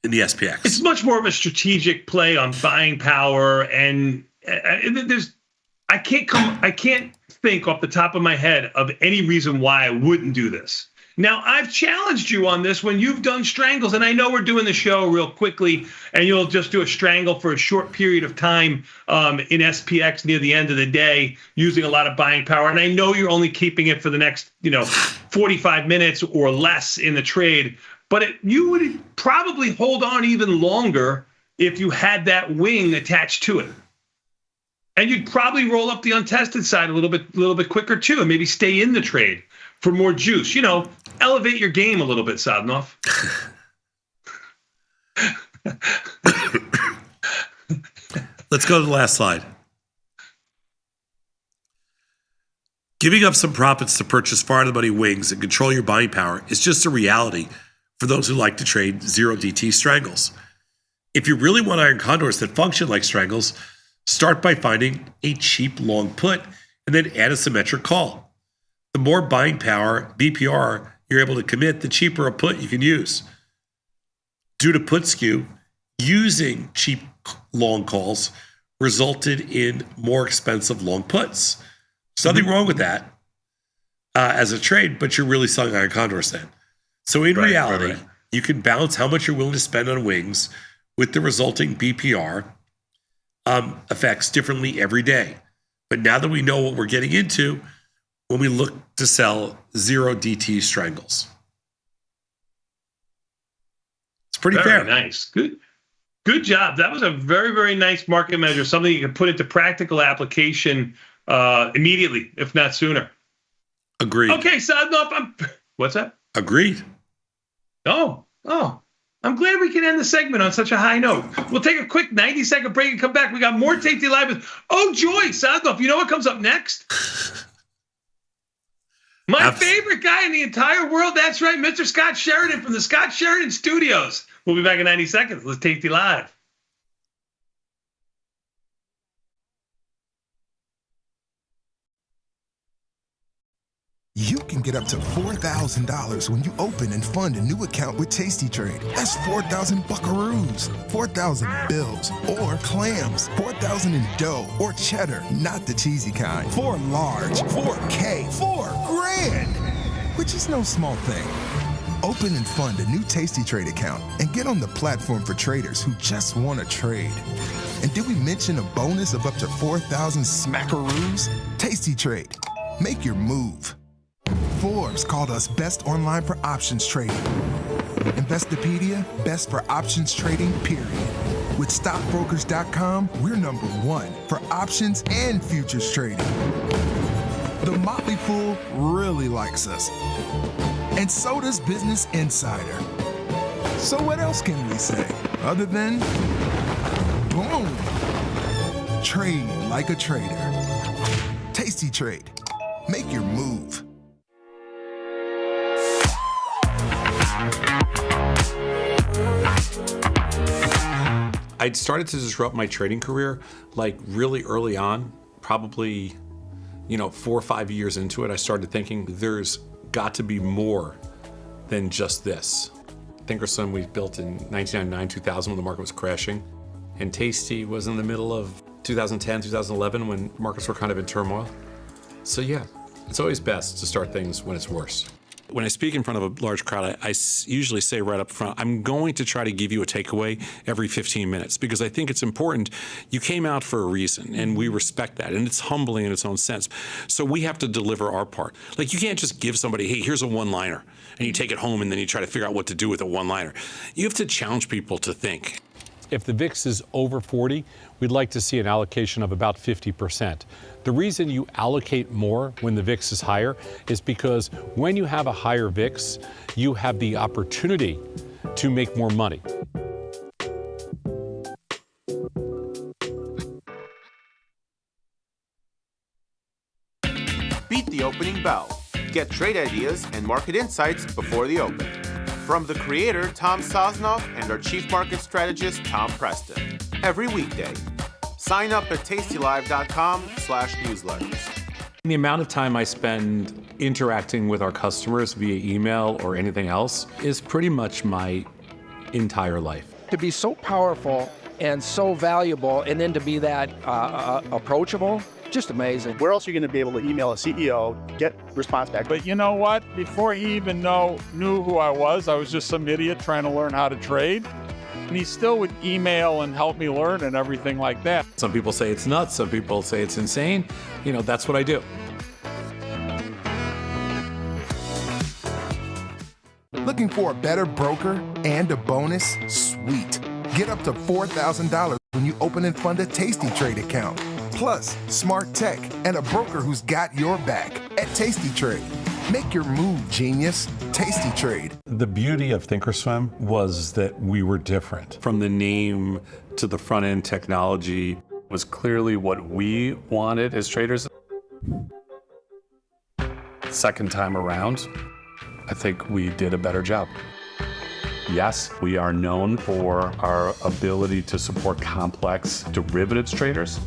in the SPX. It's much more of a strategic play on buying power, and I can't think off the top of my head of any reason why I wouldn't do this. Now, I've challenged you on this when you've done strangles, and I know we're doing the show real quickly, and you'll just do a strangle for a short period of time in SPX near the end of the day using a lot of buying power. And I know you're only keeping it for the next, 45 minutes or less in the trade, but you would probably hold on even longer if you had that wing attached to it. And you'd probably roll up the untested side a little bit quicker too, and maybe stay in the trade for more juice. Elevate your game a little bit, Sadnov. Let's go to the last slide. Giving up some profits to purchase far-to-the-money wings and control your buying power is just a reality for those who like to trade zero DT strangles. If you really want iron condors that function like strangles, start by finding a cheap long put and then add a symmetric call. The more buying power, BPR, you're able to commit, the cheaper a put you can use. Due to put skew, using cheap long calls resulted in more expensive long puts. There's nothing wrong with that as a trade, but you're really selling iron condors then. So in reality, you can balance how much you're willing to spend on wings with the resulting BPR effects differently every day. But now that we know what we're getting into, when we look to sell zero DT strangles, it's pretty fair. Very nice. Good job. That was a very, very nice market measure, something you can put into practical application immediately, if not sooner. Agreed. Okay, Sadnov, what's that? Agreed. Oh, I'm glad we can end the segment on such a high note. We'll take a quick 90-second break and come back. We got more Tasty Live with, joy, Sadnov. You know what comes up next? My favorite guy in the entire world. That's right, Mr. Scott Sheridan from the Scott Sheridan Studios. We'll be back in 90 seconds. Let's Tasty Live. You can get up to $4,000 when you open and fund a new account with Tasty Trade. That's 4,000 buckaroos, 4,000 bills, or clams, 4,000 in dough or cheddar, not the cheesy kind. 4 large, 4K, 4 grand, which is no small thing. Open and fund a new Tasty Trade account and get on the platform for traders who just want to trade. And did we mention a bonus of up to 4,000 smackaroos? Tasty Trade. Make your move. Forbes called us best online for options trading. Investopedia, best for options trading, period. With stockbrokers.com, we're number one for options and futures trading. The Motley Fool really likes us. And so does Business Insider. So what else can we say other than boom? Trade like a trader. Tasty Trade. Make your move. I'd started to disrupt my trading career like really early on, probably 4 or 5 years into it. I started thinking there's got to be more than just this. Thinkorswim we built in 1999, 2000 when the market was crashing. And Tasty was in the middle of 2010, 2011 when markets were kind of in turmoil. So yeah, it's always best to start things when it's worse. When I speak in front of a large crowd, I usually say right up front, I'm going to try to give you a takeaway every 15 minutes because I think it's important. You came out for a reason, and we respect that, and it's humbling in its own sense. So we have to deliver our part. Like, you can't just give somebody, hey, here's a one-liner, and you take it home, and then you try to figure out what to do with a one-liner. You have to challenge people to think. If the VIX is over 40, we'd like to see an allocation of about 50%. The reason you allocate more when the VIX is higher is because when you have a higher VIX, you have the opportunity to make more money. Beat the opening bell. Get trade ideas and market insights before the open. From the creator, Tom Sosnoff, and our chief market strategist, Tom Preston. Every weekday. Sign up at tastylive.com/newsletters. The amount of time I spend interacting with our customers via email or anything else is pretty much my entire life. To be so powerful and so valuable, and then to be that approachable, just amazing. Where else are you going to be able to email a CEO, get response back? But you know what? Before he even knew who I was just some idiot trying to learn how to trade. And he still would email and help me learn and everything like that. Some people say it's nuts. Some people say it's insane. That's what I do. Looking for a better broker and a bonus? Sweet. Get up to $4,000 when you open and fund a Tasty Trade account. Plus, smart tech and a broker who's got your back at Tasty Trade. Make your move, genius. Tasty Trade. The beauty of Thinkorswim was that we were different. From the name to the front end technology was clearly what we wanted as traders. Second time around, I think we did a better job. Yes, we are known for our ability to support complex derivatives traders,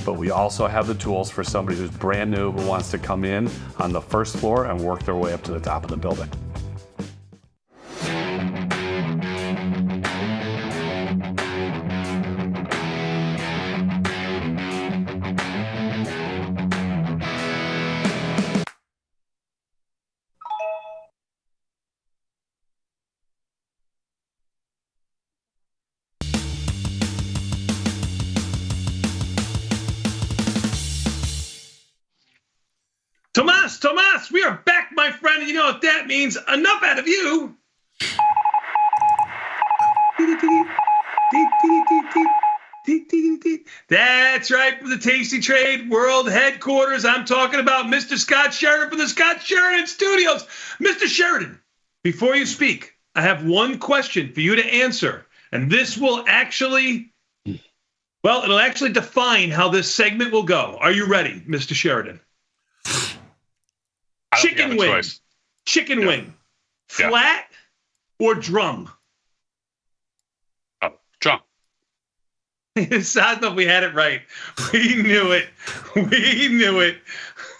but we also have the tools for somebody who's brand new who wants to come in on the first floor and work their way up to the top of the building. Tomas, we are back, my friend. And you know what that means? Enough out of you. That's right, from the Tasty Trade World Headquarters. I'm talking about Mr. Scott Sheridan from the Scott Sheridan Studios. Mr. Sheridan, before you speak, I have one question for you to answer. And this will it'll actually define how this segment will go. Are you ready, Mr. Sheridan? Chicken wing. Chicken wing. Flat or drum? Drum. Sosnoff, we had it right. We knew it.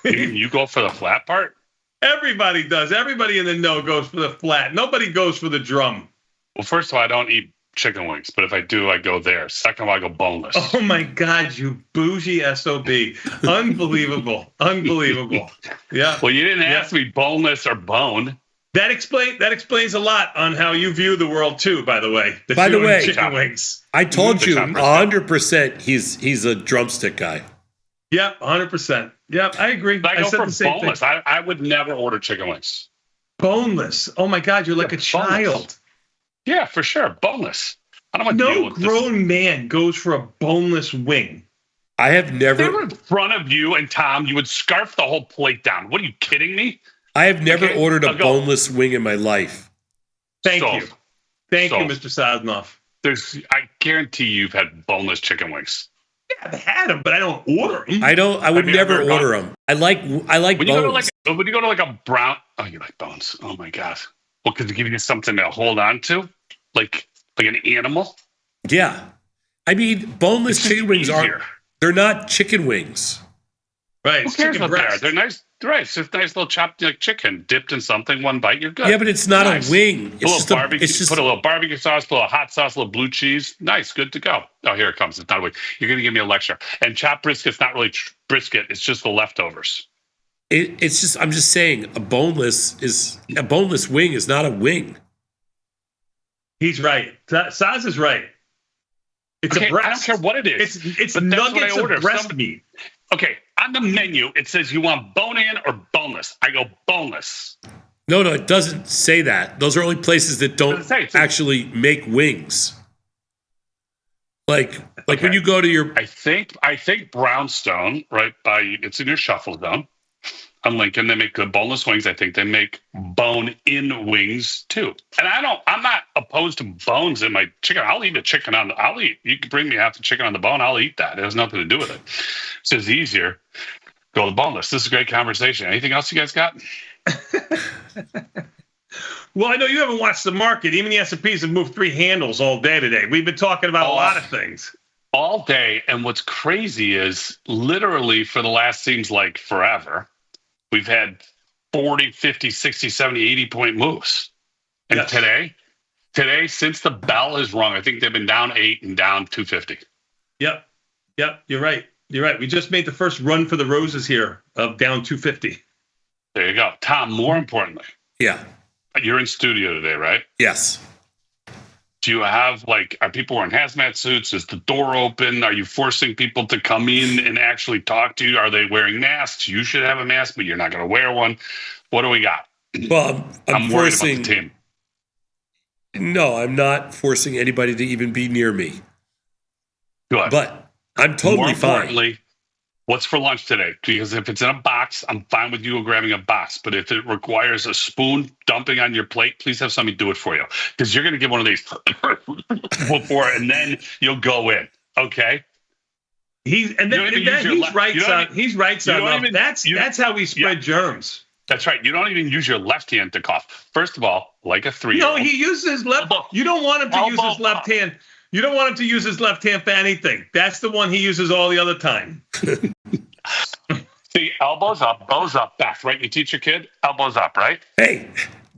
You go for the flat part? Everybody does. Everybody in the know goes for the flat. Nobody goes for the drum. Well, first of all, I don't eat chicken wings, but if I do, I go there. Second of all, I go boneless. Oh my God, you bougie SOB. Unbelievable. Yeah. Well, you didn't ask me boneless or bone. That explains a lot on how you view the world too, by the way. Chicken wings. I told you 100% he's a drumstick guy. Yep, 100%. Yep, I agree. But I go said for the same boneless. thing. I would never order chicken wings. Boneless. Oh my God, you're like a child. Yeah, for sure. Boneless. I don't want to deal No with this. grown man goes for a boneless wing. I have If they were never. in front of you and Tom, you would scarf the whole plate down. What are you kidding me? I have never Okay, ordered a I'll go. boneless wing in my life. Thank So- you. Thank so- you, Mr. Sosnoff. I guarantee you've had boneless chicken wings. Yeah, I've had them, but I don't order them. I would Have you never ever order them. I like When bones. you go to like a brown, oh, you like bones? Oh my god! Well, because it gives you something to hold on to, like an animal. Yeah. I mean, boneless It's chicken wings easier. they're not chicken wings. Right, Who it's cares chicken what they are? breast. They're nice. Right, it's just nice little chopped like chicken dipped in something. One bite, you're good. Yeah, but it's not Nice. a wing. A It's little just barbecue. it's just Put a little barbecue sauce, put a little hot sauce, a little blue cheese. Nice, good to go. Oh, here it comes. It's not a wing. You're gonna give me a lecture. And chopped brisket's not really brisket. It's just the leftovers. it's just I'm just saying a boneless wing is not a wing. He's right. Saz is right. It's Okay, a breast. I don't care what it is. It's but that's what nuggets I order. of breast meat. Okay, on the menu it says you want bone-in or boneless. I go boneless. No, it doesn't say that. Those are only places that don't What does it say? actually make wings. Like when you go to your I think Brownstone, right by it's in your shuffle zone. On Lincoln, they make good boneless wings. I think they make bone-in wings too. And I'm not opposed to bones in my chicken. I'll eat a chicken you can bring me half the chicken on the bone. I'll eat that. It has nothing to do with it. It's just easier. Go to boneless. This is a great conversation. Anything else you guys got? Well, I know you haven't watched the market. Even the S&Ps have moved 3 handles all day today. We've been talking about a lot of things. All day. And what's crazy is literally for the last seems like forever, we've had 40, 50, 60, 70, 80 point moves. And Yes. today, since the bell has rung, I think they've been down 8 and down 250. Yep. You're right. We just made the first run for the roses here of down 250. There you go. Tom, more importantly, yeah. you're in studio today, right? Yes. Do you have are people wearing hazmat suits? Is the door open? Are you forcing people to come in and actually talk to you? Are they wearing masks? You should have a mask, but you're not going to wear one. What do we got? Well, I'm worried forcing about the team. No, I'm not forcing anybody to even be near me. Good. But I'm totally More fine. importantly, what's for lunch today? Because if it's in a box, I'm fine with you grabbing a box. But if it requires a spoon dumping on your plate, please have somebody do it for you. Because you're going to get one of these before, and then you'll go in. Okay? He's right, son. That's how we spread germs. That's right. You don't even use your left hand to cough. First of all, like a 3-year-old. No, he uses his left. You don't want him to use his left hand. You don't want him to use his left hand for anything. That's the one he uses all the other time. See, elbows up, bows up, back, right? You teach your kid, elbows up, right? Hey,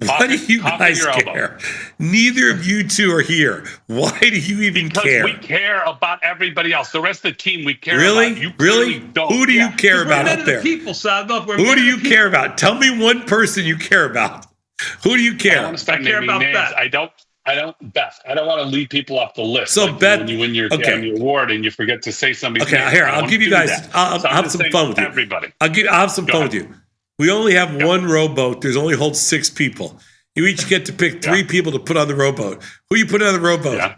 why do you cough guys in your care? elbow. Neither of you two are here. Why do you even care? We care about everybody else. The rest of the team, we care Really? about. You Really? don't. Who do you care about up there? People, Who do you care about? Tell me one person you care about. Who do you care? I don't want to start naming names. I don't, Beth. I don't want to lead people off the list. So, Beth, when you win your Academy Award and you forget to say somebody's name. Here, I don't I'll want give to you do guys. that. I'll So I'm have just some saying fun with you. everybody. I'll have some fun with you. We only have one rowboat. There's only holds 6 people. You each get to pick 3 people to put on the rowboat. Who you put on the rowboat? Yeah.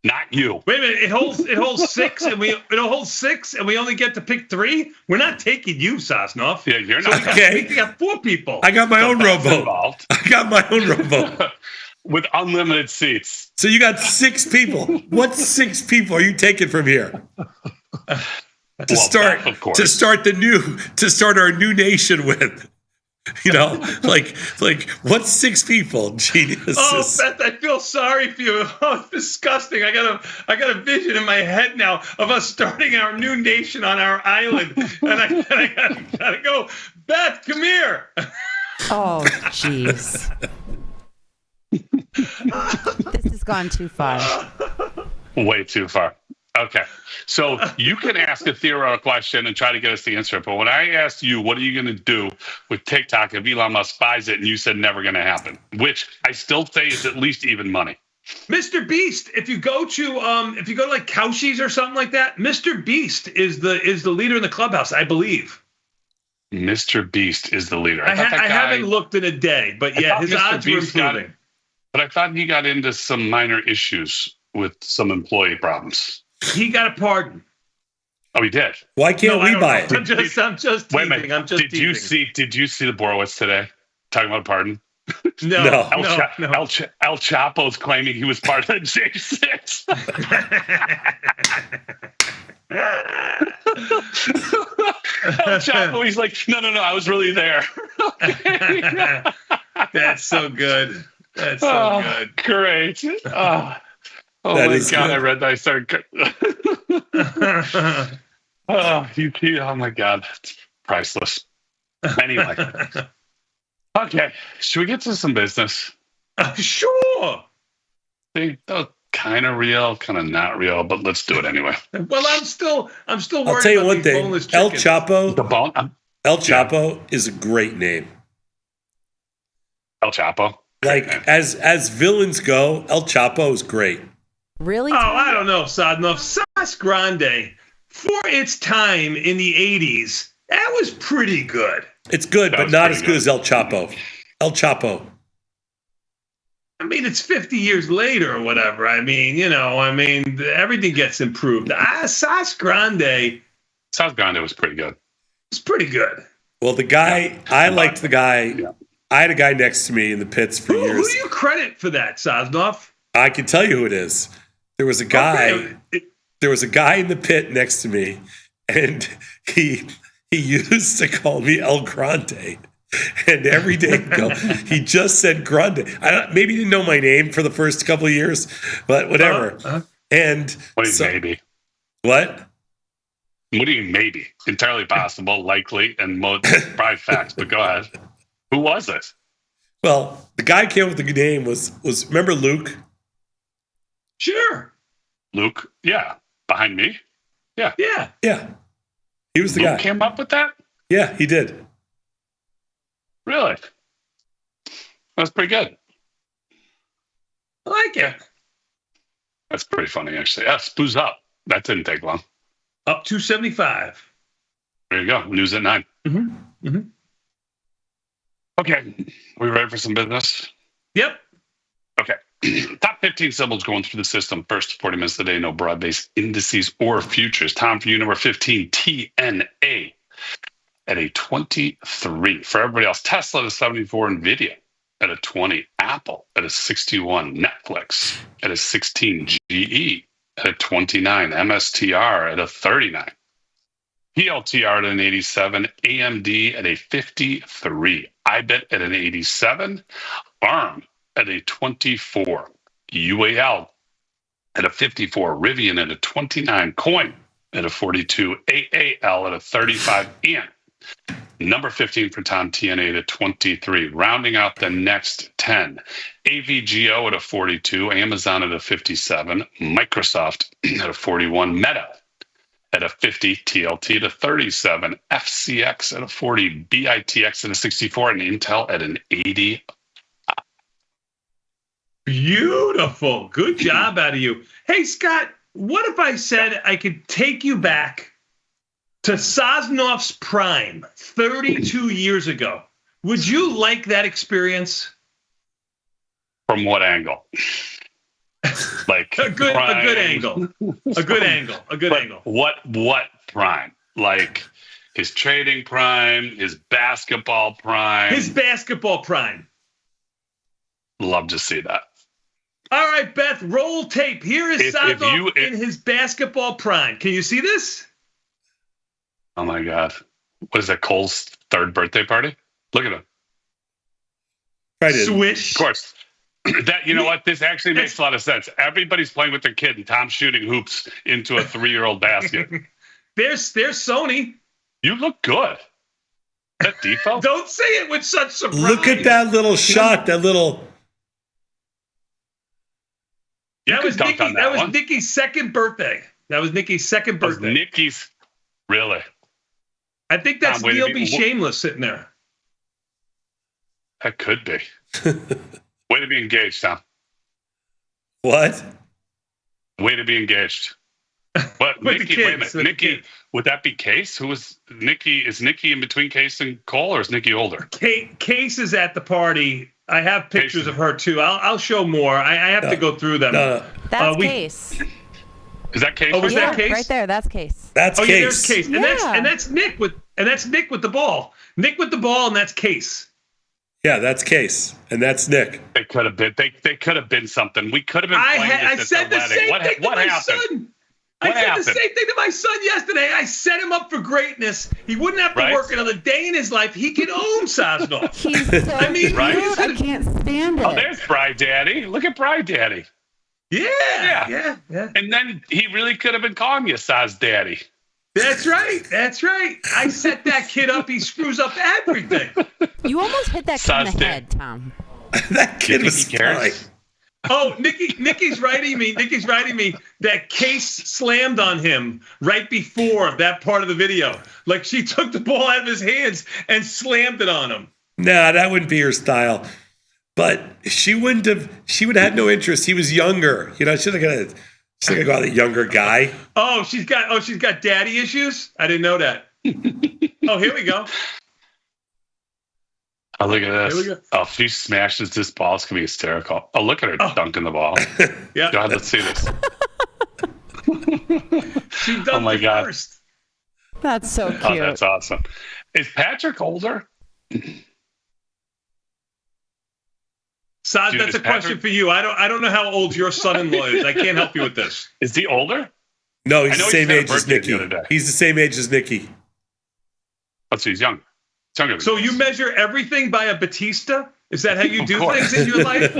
Not you. Wait a minute. It holds 6, and it'll hold 6, and we only get to pick 3. We're not taking you, Sosnoff. Yeah, you're So not. we got 4 people. I got my own Beth's rowboat. involved. I got my own rowboat. With unlimited seats. So you got 6 people. What 6 people are you taking from here? To start our new nation with. You know, what's 6 people? Genius. Oh, Beth, I feel sorry for you. Oh, it's disgusting. I got a vision in my head now of us starting our new nation on our island, and I gotta go. Beth, come here. Oh, jeez. This has gone too far. Way too far. Okay. So you can ask a theoretical question and try to get us the answer. But when I asked you, what are you going to do with TikTok if Elon Musk buys it? And you said never going to happen, which I still say is at least even money. Mr. Beast, if you go to like Kaushi's or something like that, Mr. Beast is the leader in the clubhouse, I believe. Mr. Beast is the leader. I haven't looked in a day, but yeah, his odds were improving. But I thought he got into some minor issues with some employee problems. He got a pardon. Oh, he did. Why can't we buy it? I'm just Wait a minute. teasing. I'm just Did you teasing. Did you see the Borowitz today talking about pardon? No. El Chapo's claiming he was part of the J6. El Chapo, he's like, no, I was really there. That's so good. That's so good. Great. Oh That my is God, good. I read that. I started. Oh my God, it's priceless. Anyway. Okay, should we get to some business? Sure. See, that was kind of real, kind of not real, but let's do it anyway. Well, I'm still worried I'll tell you about one these thing. boneless El chickens. Chapo. El Chapo is a great name. El Chapo. Like as villains go, El Chapo is great. Really? Oh, I don't know, Sadnov. Sauce Grande, for its time in the 80s, that was pretty good. It's good, but not as good as El Chapo. El Chapo. I mean, it's 50 years later or whatever. I mean, everything gets improved. Sauce Grande. Sauce Grande was pretty good. It's pretty good. Well, the guy, I liked the guy. Yeah. I had a guy next to me in the pits for years. Who do you credit for that, Sosnoff? I can tell you who it is. There was a guy. Okay. There was a guy in the pit next to me, and he used to call me El Grande. And every day he just said Grande. Maybe he didn't know my name for the first couple of years, but whatever. And maybe. What? What do you mean maybe? Entirely possible, likely, and probably facts. But go ahead. Who was it? Well, the guy who came up with the name was remember Luke? Sure. Luke, yeah. Behind me? Yeah. Yeah. He was the Luke guy. Came up with that? Yeah, he did. Really? That's pretty good. I like it. That's pretty funny, actually. Yeah, Spooze Up. That didn't take long. Up 275. There you go. News at 9. Mm-hmm. Mm-hmm. Okay. We ready for some business? Yep. Okay. Top 15 symbols going through the system. First 40 minutes a day. No broad-based indices or futures. Time for you, number 15, TNA at a 23. For everybody else, Tesla at a 74. NVIDIA at a 20. Apple at a 61. Netflix at a 16. GE at a 29. MSTR at a 39. PLTR at an 87. AMD at a 53. IBIT at an 87. ARM at a 24. UAL at a 54. Rivian at a 29. Coin at a 42. AAL at a 35. And number 15 for Tom, TNA at a 23. Rounding out the next 10. AVGO at a 42. Amazon at a 57. Microsoft at a 41. Meta at a 50, TLT at a 37, FCX at a 40, BITX at a 64, and Intel at an 80. Beautiful. Good job out of you. Hey, Scott, what if I said I could take you back to Sosnoff's prime 32 years ago? Would you like that experience? From what angle? Like a good angle. A good angle. What prime? Like his trading prime, his basketball prime. His basketball prime. Love to see that. All right, Beth, roll tape. Here is Sosnoff in his basketball prime. Can you see this? Oh my God. What is that, Cole's third birthday party? Look at him. Right. Swish. Of course. That, you know what? This actually makes a lot of sense. Everybody's playing with their kid, and Tom's shooting hoops into a 3-year-old basket. There's Sony. You look good. That default? Don't say it with such surprise. Look at that little shot. That little. That was Nikki's second birthday. That was Nikki's second birthday. Nikki's. Really? I think that's Neil B. Shameless sitting there. That could be. Way to be engaged, Tom. What? Way to be engaged. But Nikki, wait a minute. Nikki, would that be Case? Who was Nikki? Is Nikki in between Case and Cole, or is Nikki older? Case is at the party. I have pictures of her too. I'll show more. I have to go through them. That's Case. Is that Case? Oh, was that Case? Right there. That's Case. That's Case. Yeah, there's Case. And that's Nick with the ball. Nick with the ball, and that's Case. Yeah, that's Case, and that's Nick. They could have been. They could have been something. We could have been playing I this said at the the same wedding. thing to my son. I said the same thing to my son yesterday. I set him up for greatness. He wouldn't have to work another day in his life. He could own Sosnoff. He's so cute. I can't stand it. Oh, there's Bride Daddy. Look at Bride Daddy. Yeah. And then he really could have been calling you Soz Daddy. That's right. I set that kid up. He screws up everything. You almost hit that kid in the head, Tom. That kid was fine. Oh, Nikki's writing me that Case slammed on him right before that part of the video. Like she took the ball out of his hands and slammed it on him. Nah, that wouldn't be her style. But she would have had no interest. He was younger. You know, she's not gonna go out with a younger guy. Oh, she's got daddy issues? I didn't know that. Oh, here we go. Oh, look at this. Oh, if she smashes this ball, it's going to be hysterical. Oh, look at her dunking the ball. Yeah. God, let's see this. She dunked oh, my God. First. That's so cute. Oh, that's awesome. Is Patrick older? Sod, that's a question for you. I don't know how old your son-in-law is. I can't help you with this. Is he older? No, he's the same age as Nikki. He's the same age as Nikki. Oh, so he's younger. So you measure everything by a Batista? Is that how you do things in your life?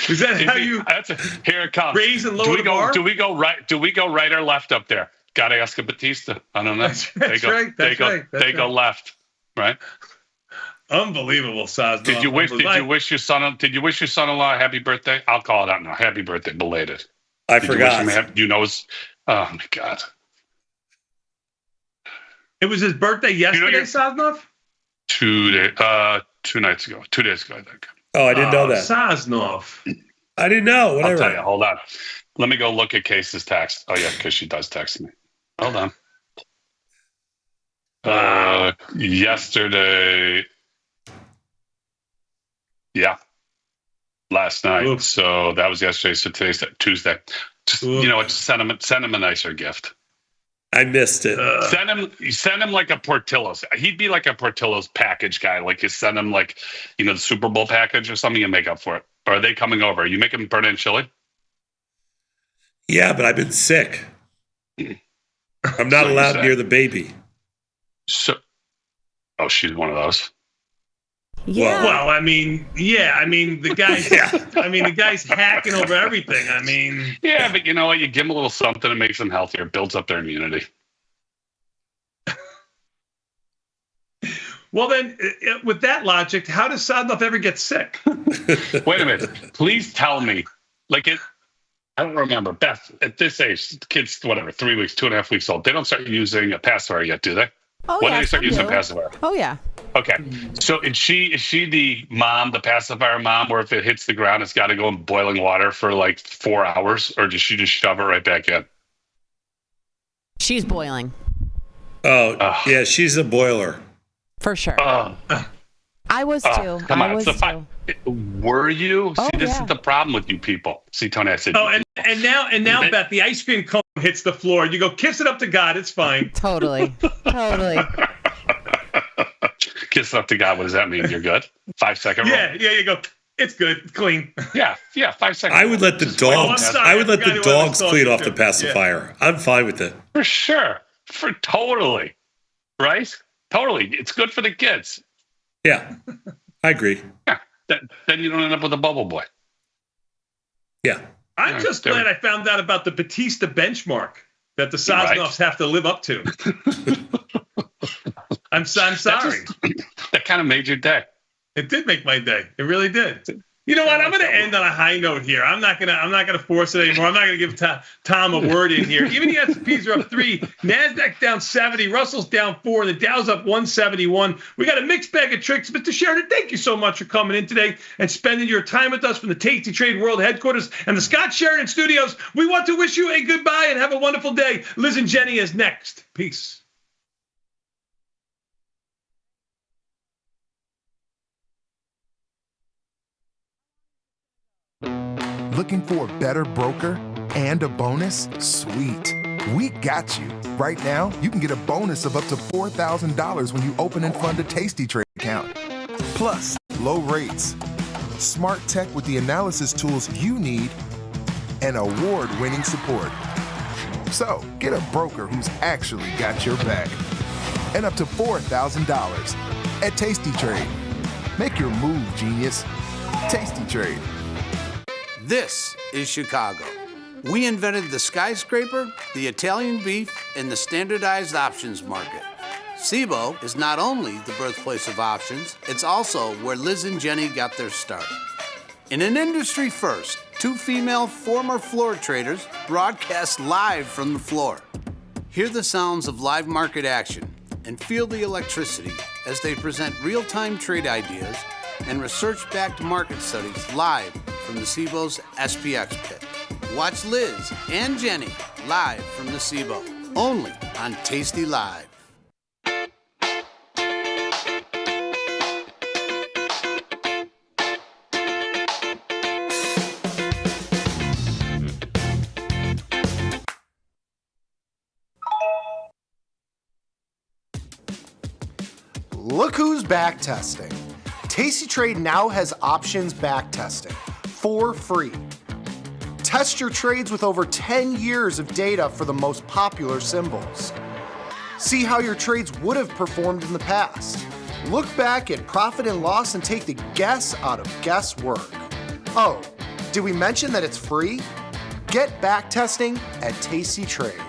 Is that how you? Here it comes. Raise and lower the bar? Do we go right? Do we go right or left up there? Got to ask a Batista. I don't know. That's right. They go left, right? Unbelievable, Sosnoff. Did you wish your son-in-law a happy birthday? I'll call it out now. Happy birthday, belated. I forgot. You know his. Oh my God. It was his birthday yesterday, Sosnoff? 2 nights ago. 2 days ago, I think. Oh, I didn't know that. Sosnoff. I didn't know. Whatever. I'll tell you. Hold on. Let me go look at Case's text. Oh, yeah, because she does text me. Hold on. Yesterday. Yeah. Last night. Oof. So that was yesterday. So today's Tuesday. Just, send him a nicer gift. I missed it. Send him like a Portillo's. He'd be like a Portillo's package guy. Like you send him like, the Super Bowl package or something and make up for it. Or are they coming over? Are you making burnt end chili? Yeah, but I've been sick. I'm not allowed near the baby. So, she's one of those. Yeah. Well, the guy's the guy's hacking over everything. Yeah, but you know what? You give them a little something that makes them healthier, builds up their immunity. Well, then, with that logic, how does Sosnoff ever get sick? Wait a minute. Please tell me. I don't remember. Beth, at this age, kids, 3 weeks, 2.5 weeks old, they don't start using a pacifier yet, do they? When do they start using a pacifier? Oh, yeah. Okay. So is she the mom, the pacifier mom, where if it hits the ground, it's got to go in boiling water for 4 hours, or does she just shove it right back in? She's boiling. Oh, yeah, she's a boiler. For sure. I was too. Come on, I was too. Were you? Oh, See, this is the problem with you people. See, Tony, I said. Oh, and now, Beth, the ice cream cone hits the floor. You go, kiss it up to God. It's fine. Totally. Kiss it up to God. What does that mean? You're good. 5-second rule. Yeah. You go. It's good. It's clean. Yeah. 5 seconds. I would let the dogs. I would let the dogs clean off the pacifier. Yeah. I'm fine with it. For sure. Totally. Right. Totally. It's good for the kids. Yeah, I agree. Yeah. Then you don't end up with a bubble boy. Yeah. I'm just glad I found out about the Batista benchmark that the Sosnoffs have to live up to. I'm sorry. That kind of made your day. It did make my day. It really did. You know what? I'm going to end on a high note here. I'm not going to force it anymore. I'm not going to give Tom a word in here. Even the S&Ps are up 3, Nasdaq down 70, Russell's down 4, and the Dow's up 171. We got a mixed bag of tricks. Mr. Sheridan, thank you so much for coming in today and spending your time with us from the Tasty Trade World headquarters and the Scott Sheridan Studios. We want to wish you a goodbye and have a wonderful day. Liz and Jenny is next. Peace. Looking for a better broker and a bonus? Sweet. We got you. Right now, you can get a bonus of up to $4,000 when you open and fund a Tasty Trade account. Plus, low rates, smart tech with the analysis tools you need, and award-winning support. So, get a broker who's actually got your back. And up to $4,000 at Tasty Trade. Make your move, genius. Tasty Trade. This is Chicago. We invented the skyscraper, the Italian beef, and the standardized options market. SIBO is not only the birthplace of options, it's also where Liz and Jenny got their start. In an industry first, 2 female former floor traders broadcast live from the floor. Hear the sounds of live market action and feel the electricity as they present real-time trade ideas and research-backed market studies live from the SIBO's SPX pit. Watch Liz and Jenny live from the SIBO, only on Tasty Live. Look who's back testing. Tasty Trade now has options back testing for free. Test your trades with over 10 years of data for the most popular symbols. See how your trades would have performed in the past. Look back at profit and loss and take the guess out of guesswork. Oh, did we mention that it's free? Get back testing at Tasty Trade.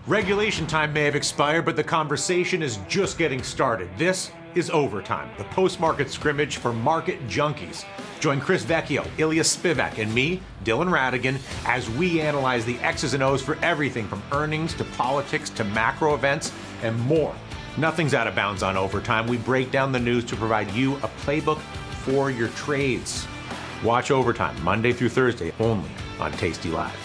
Regulation time may have expired, but the conversation is just getting started. This is Overtime, the post-market scrimmage for market junkies. Join Chris Vecchio, Ilya Spivak, and me, Dylan Radigan, as we analyze the X's and O's for everything from earnings to politics to macro events and more. Nothing's out of bounds on Overtime. We break down the news to provide you a playbook for your trades. Watch Overtime Monday through Thursday only on Tasty Live.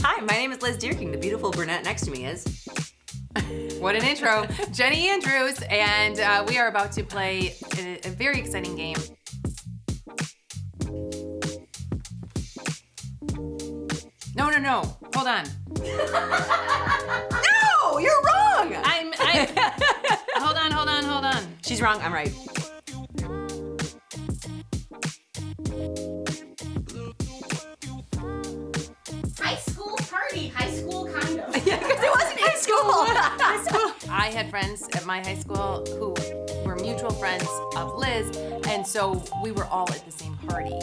Hi, my name is Liz Deerking. The beautiful brunette next to me is... What an intro. Jenny Andrews, and we are about to play a very exciting game. No. Hold on. No, you're wrong. I'm Hold on. She's wrong. I'm right. High school party, high school kind of. Yeah, because it wasn't in school. I had friends at my high school who were mutual friends of Liz, and so we were all at the same party.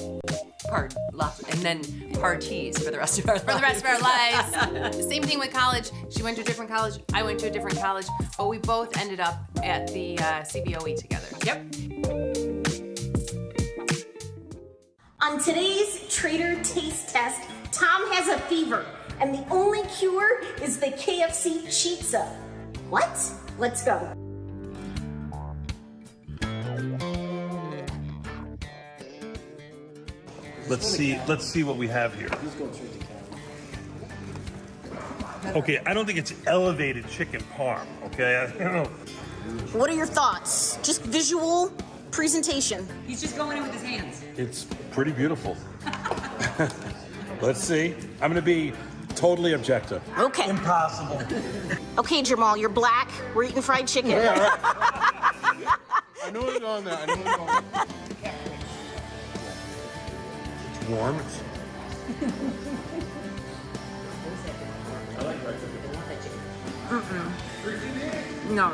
And then parties for the rest of our lives. For the rest of our lives. Same thing with college. She went to a different college. I went to a different college. But we both ended up at the CBOE together. Yep. On today's Trader Taste Test, Tom has a fever, and the only cure is the KFC Chizza. What? Let's go. Let's see what we have here. Okay, I don't think it's elevated chicken parm, okay? I don't know. What are your thoughts? Just visual presentation. He's just going in with his hands. It's pretty beautiful. Let's see. I'm gonna be totally objective. Okay. Impossible. Okay, Jamal, you're black. We're eating fried chicken. Yeah, right. I knew it was on there. It's warm. No.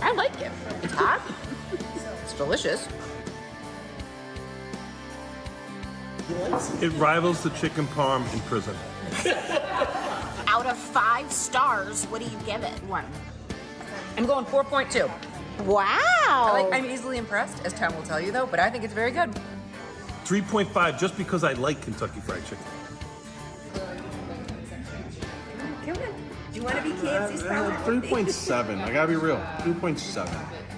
I like it. It's hot. It's delicious. It rivals the chicken parm in prison. Out of 5 stars, what do you give it? 1. I'm going 4.2. Wow. I'm easily impressed, as Tom will tell you, though, but I think it's very good. 3.5 just because I like Kentucky Fried Chicken. Do you want to be KFC's problem? 3.7. I gotta be real. 3.7.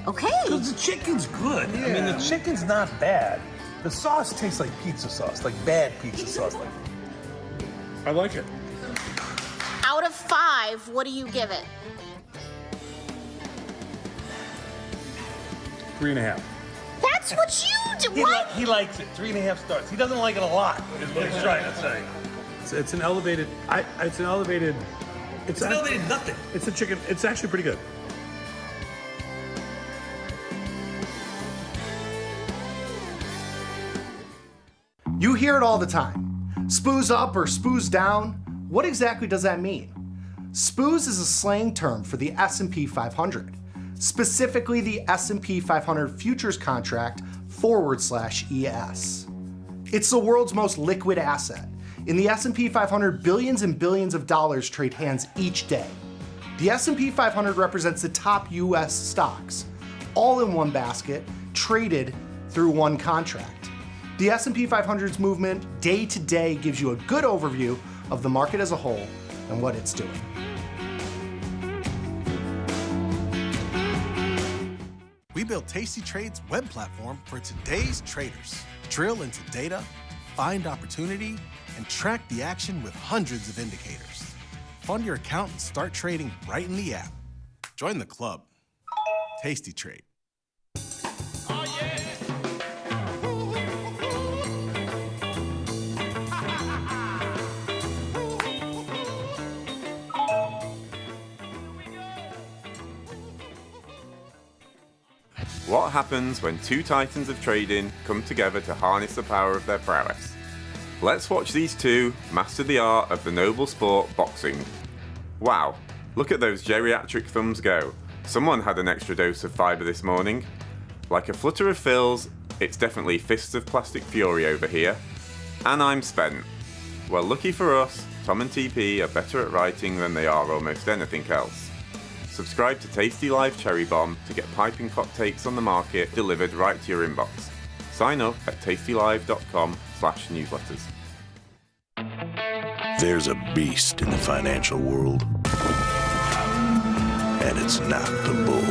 Okay. Because the chicken's good. I mean, the chicken's not bad. The sauce tastes like pizza sauce, like bad pizza sauce. I like it. Out of 5, what do you give it? 3.5. That's what you do. What? He likes it. 3.5 stars. He doesn't like it a lot, is what he's trying to say. It's an elevated. It's an elevated. It's an elevated nothing. It's a chicken. It's actually pretty good. You hear it all the time. Spoos up or spoos down. What exactly does that mean? Spoos is a slang term for the S&P 500, specifically the S&P 500 futures contract /ES. It's the world's most liquid asset. In the S&P 500, billions and billions of dollars trade hands each day. The S&P 500 represents the top US stocks, all in one basket, traded through one contract. The S&P 500's movement day to day gives you a good overview of the market as a whole and what it's doing. We built Tasty Trade's web platform for today's traders. Drill into data, find opportunity, and track the action with hundreds of indicators. Fund your account and start trading right in the app. Join the club. Tasty Trade. What happens when two titans of trading come together to harness the power of their prowess? Let's watch these two master the art of the noble sport boxing. Wow, look at those geriatric thumbs go. Someone had an extra dose of fibre this morning. Like a flutter of fills, it's definitely fists of plastic fury over here. And I'm spent. Well, lucky for us, Tom and TP are better at writing than they are almost anything else. Subscribe to Tasty Live Cherry Bomb to get piping hot takes on the market delivered right to your inbox. Sign up at tastylive.com/newsletters. There's a beast in the financial world, and it's not the bull.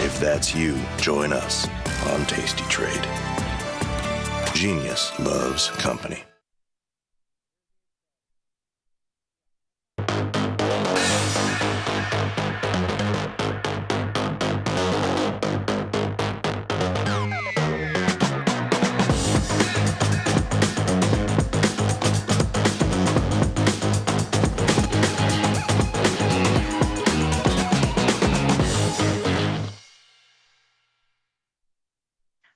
If that's you, join us on Tasty Trade. Genius loves company.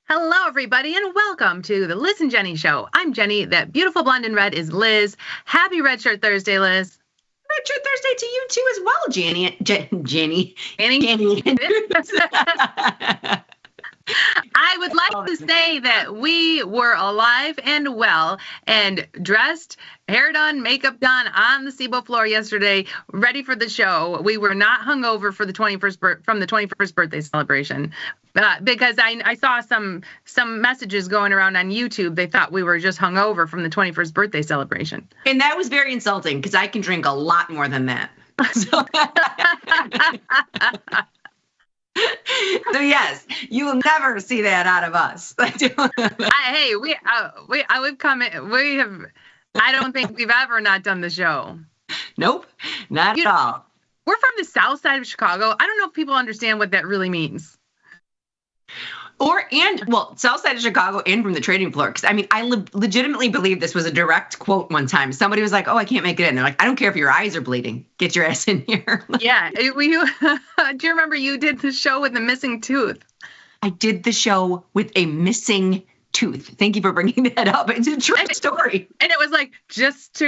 Hello, everybody, and welcome to the Liz and Jenny Show. I'm Jenny. That beautiful blonde in red is Liz. Happy Red Shirt Thursday, Liz. Red Shirt Thursday to you, too, as well, Jenny. Jenny. I would like to say that we were alive and well and dressed, hair done, makeup done on the SIBO floor yesterday, ready for the show. We were not hungover for the 21st birthday celebration. Because I saw some messages going around on YouTube. They thought we were just hungover from the 21st birthday celebration. And that was very insulting because I can drink a lot more than that. So yes, you will never see that out of us. We've come in, we have, I don't think we've ever not done the show. Nope, not at all. We're from the south side of Chicago. I don't know if people understand what that really means. South side of Chicago and from the trading floor. Because, I mean, I legitimately believe this was a direct quote one time. Somebody was like, oh, I can't make it in. They're like, I don't care if your eyes are bleeding. Get your ass in here. Yeah. Do you remember you did the show with the missing tooth? I did the show with a missing tooth. Thank you for bringing that up. It's a true story. And it was like, just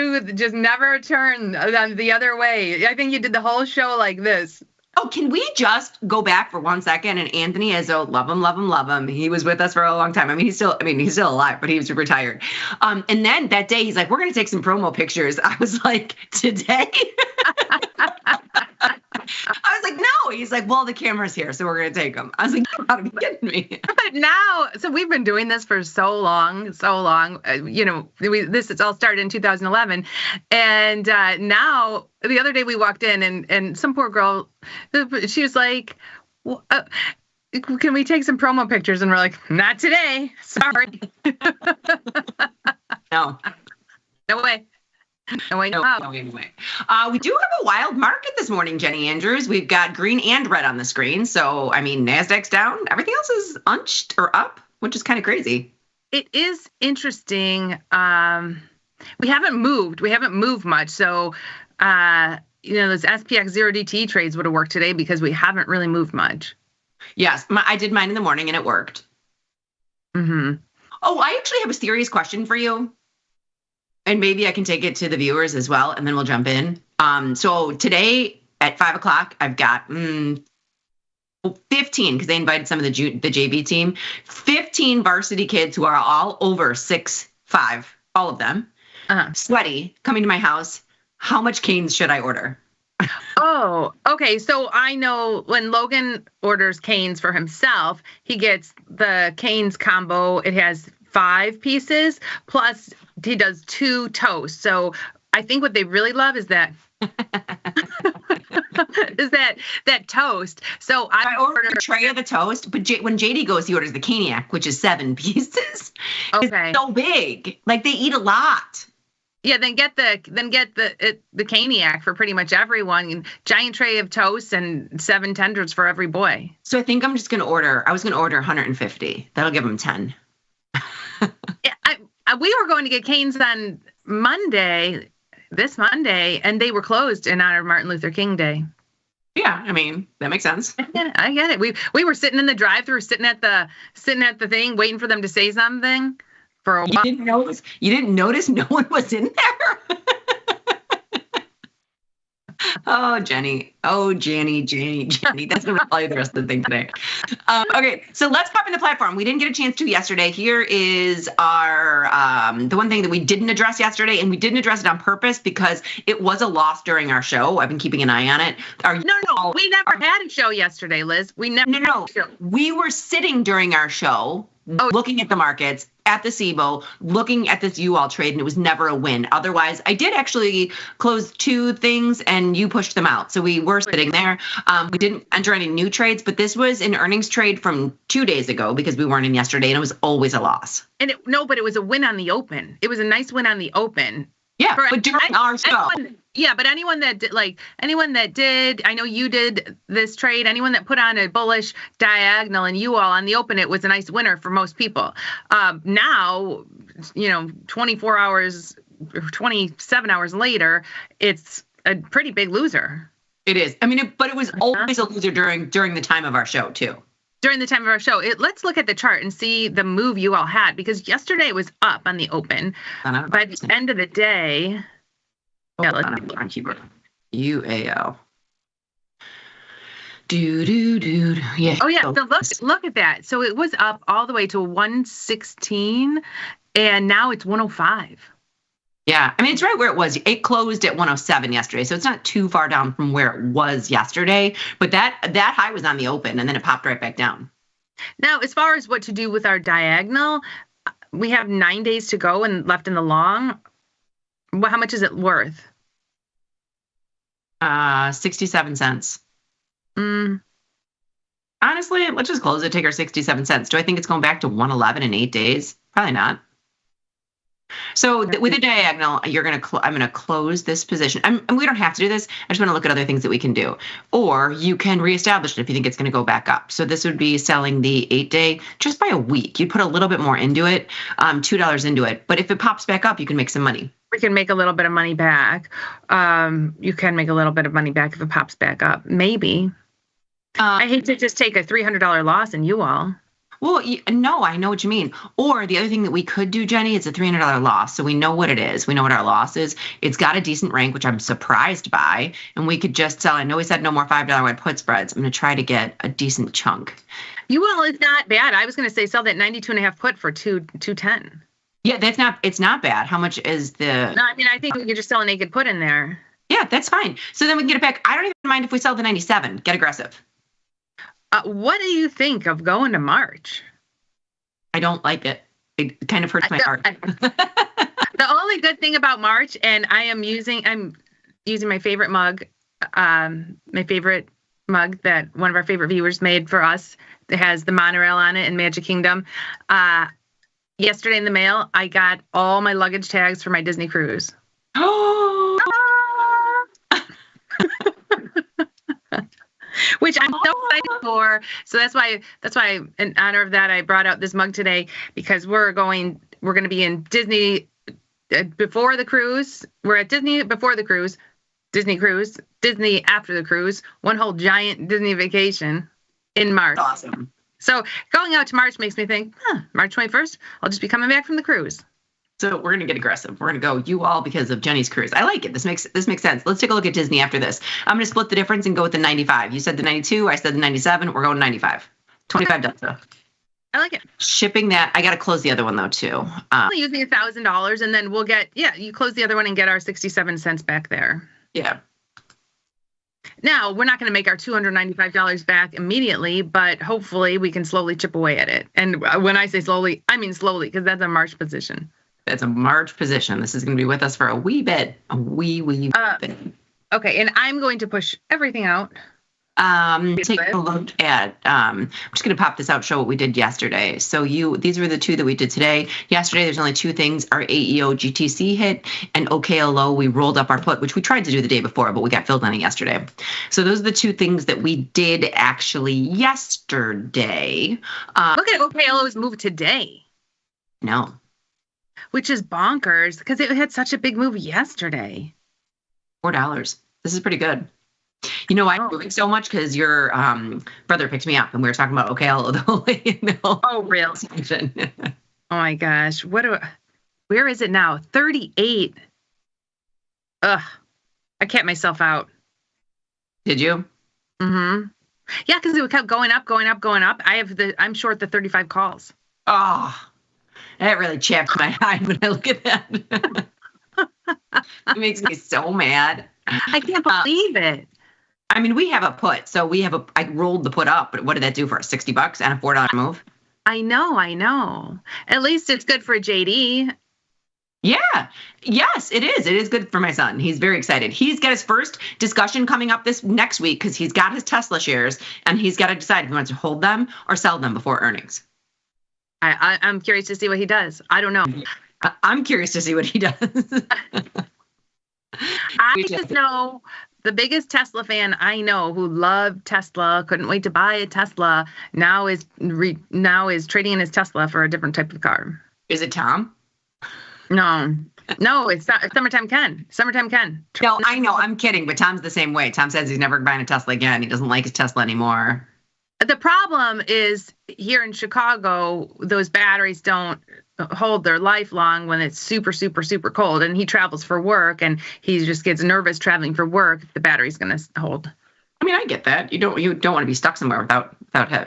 never turn the other way. I think you did the whole show like this. Oh, can we just go back for 1 second? And Anthony Izzo, love him. He was with us for a long time. He's still alive, but he was retired. And then that day, he's like, we're going to take some promo pictures. I was like, today? I was like, no. He's like, well, the camera's here, so we're going to take them. I was like, you gotta be kidding me. But now, so we've been doing this for so long. This all started in 2011. And now, the other day we walked in and some poor girl, she was like, can we take some promo pictures? And we're like, not today. Sorry. No. No way. No, anyway. We do have a wild market this morning, Jenny Andrews. We've got green and red on the screen. So, I mean, NASDAQ's down. Everything else is unched or up, which is kind of crazy. It is interesting. We haven't moved. We haven't moved much. So, those SPX 0DT trades would have worked today because we haven't really moved much. Yes, I did mine in the morning and it worked. Mm-hmm. Oh, I actually have a serious question for you. And maybe I can take it to the viewers as well, and then we'll jump in. So today at 5 o'clock, I've got 15, because they invited some of the JV team, 15 varsity kids who are all over 6'5", all of them, sweaty, coming to my house. How much canes should I order? Oh, okay. So I know when Logan orders canes for himself, he gets the canes combo. It has 5 pieces, plus he does 2 toasts. So I think what they really love is that that toast. So I ordered a tray of the toast, but when JD goes, he orders the caniac, which is 7 pieces. Okay. It's so big. Like, they eat a lot. Yeah, then get the caniac for pretty much everyone. Giant tray of toast and 7 tenders for every boy. So I think I was going to order 150. That'll give them 10. We were going to get canes on this Monday, and they were closed in honor of Martin Luther King Day. Yeah, I mean, that makes sense. I get it. We were sitting in the drive-thru, sitting at the thing, waiting for them to say something for a while. You didn't notice no one was in there? Oh, Jenny. Oh, Jenny. That's going to tell you the rest of the thing today. Okay, so let's pop in the platform. We didn't get a chance to yesterday. Here is our the one thing that we didn't address yesterday, and we didn't address it on purpose because it was a loss during our show. I've been keeping an eye on it. No, we never had a show yesterday, Liz. We never. No. We were sitting during our show, looking at the markets, at the SIBO, looking at this U-All trade, and it was never a win. Otherwise, I did actually close 2 things, and you pushed them out. So we were sitting there. We didn't enter any new trades, but this was an earnings trade from 2 days ago because we weren't in yesterday, and it was always a loss. But it was a win on the open. It was a nice win on the open. Yeah, but during our show. But anyone that did, I know you did this trade, anyone that put on a bullish diagonal and U-All on the open, it was a nice winner for most people. Now, 24 hours, 27 hours later, it's a pretty big loser. It is. I mean, but it was always a loser during the time of our show, too. During the time of our show, let's look at the chart and see the move you all had, because yesterday it was up on the open. By the end of the day, on keyboard. UAL. Yeah. Oh yeah. So look at that. So it was up all the way to 116, and now it's 105. Yeah, I mean, it's right where it was. It closed at 107 yesterday, so it's not too far down from where it was yesterday. But that high was on the open, and then it popped right back down. Now, as far as what to do with our diagonal, we have 9 days to go and left in the long. How much is it worth? 67 cents. Honestly, let's just close it, take our 67 cents. Do I think it's going back to 111 in 8 days? Probably not. So with a diagonal, I'm going to close this position. And we don't have to do this. I just want to look at other things that we can do. Or you can reestablish it if you think it's going to go back up. So this would be selling the 8-day just by a week. You'd put a little bit more into it, $2 into it. But if it pops back up, you can make some money. We can make a little bit of money back. You can make a little bit of money back if it pops back up. Maybe. I hate to just take a $300 loss in U-All. Well, no, I know what you mean. Or the other thing that we could do, Jenny, it's a $300 loss. So we know what it is. We know what our loss is. It's got a decent rank, which I'm surprised by. And we could just sell. I know we said no more $5 wide put spreads. I'm going to try to get a decent chunk. U-All is not bad. I was going to say sell that 92.5 put for 210. Yeah, it's not bad. How much is the? No, I mean, I think we could just sell a naked put in there. Yeah, that's fine. So then we can get it back. I don't even mind if we sell the 97. Get aggressive. What do you think of going to March? I don't like it. It kind of hurts my heart. The only good thing about March, and I'm using my favorite mug, that one of our favorite viewers made for us. It has the monorail on it in Magic Kingdom. Yesterday in the mail, I got all my luggage tags for my Disney cruise. Oh. Which I'm so excited for. So that's why in honor of that, I brought out this mug today, because we're going to be in Disney before the cruise. We're at Disney before the cruise, Disney cruise, Disney after the cruise, one whole giant Disney vacation in March. Awesome. So going out to March makes me think, March 21st, I'll just be coming back from the cruise. So we're going to get aggressive. We're going to go you all because of Jenny's cruise. I like it. This makes sense. Let's take a look at Disney after this. I'm going to split the difference and go with the 95. You said the 92. I said the 97. We're going 95. 25 delta. I like it. Shipping that. I got to close the other one though too. Only using $1,000, and then we'll get, you close the other one and get our 67 cents back there. Yeah. Now, we're not going to make our $295 back immediately, but hopefully we can slowly chip away at it. And when I say slowly, I mean slowly, because that's a March position. That's a March position. This is going to be with us for a wee bit. A wee bit. Okay, and I'm going to push everything out. Take a look at, I'm just going to pop this out, show what we did yesterday. So these were the two that we did today. Yesterday, there's only two things. Our AEO GTC hit and OKLO, we rolled up our put, which we tried to do the day before, but we got filled on it yesterday. So those are the two things that we did actually yesterday. Look at OKLO's move today. No. Which is bonkers, because it had such a big move yesterday. $4. This is pretty good. You know why I'm moving so much? Because your brother picked me up, and we were talking about OKLO the whole way. Oh, real. Oh my gosh, where is it now? 38. Ugh, I kept myself out. Did you? Mm-hmm. Yeah, because it kept going up. I'm short the 35 calls. Oh, that really chapped my hide when I look at that. It makes me so mad. I can't believe it. I mean, we have a put, so I rolled the put up, but what did that do for us? $60 and a $4 move? I know. At least it's good for JD. Yeah. Yes, it is. It is good for my son. He's very excited. He's got his first discussion coming up this next week because he's got his Tesla shares and he's got to decide if he wants to hold them or sell them before earnings. I'm curious to see what he does. I don't know. I'm curious to see what he does. I just know the biggest Tesla fan I know who loved Tesla, couldn't wait to buy a Tesla, now is trading in his Tesla for a different type of car. Is it Tom? No, it's not. It's Summertime Ken. No, I know. I'm kidding, but Tom's the same way. Tom says he's never buying a Tesla again. He doesn't like his Tesla anymore. The problem is here in Chicago, those batteries don't hold their life long when it's super, super, super cold. And he travels for work, and he just gets nervous traveling for work if the battery's going to hold. I mean, I get that. You don't want to be stuck somewhere without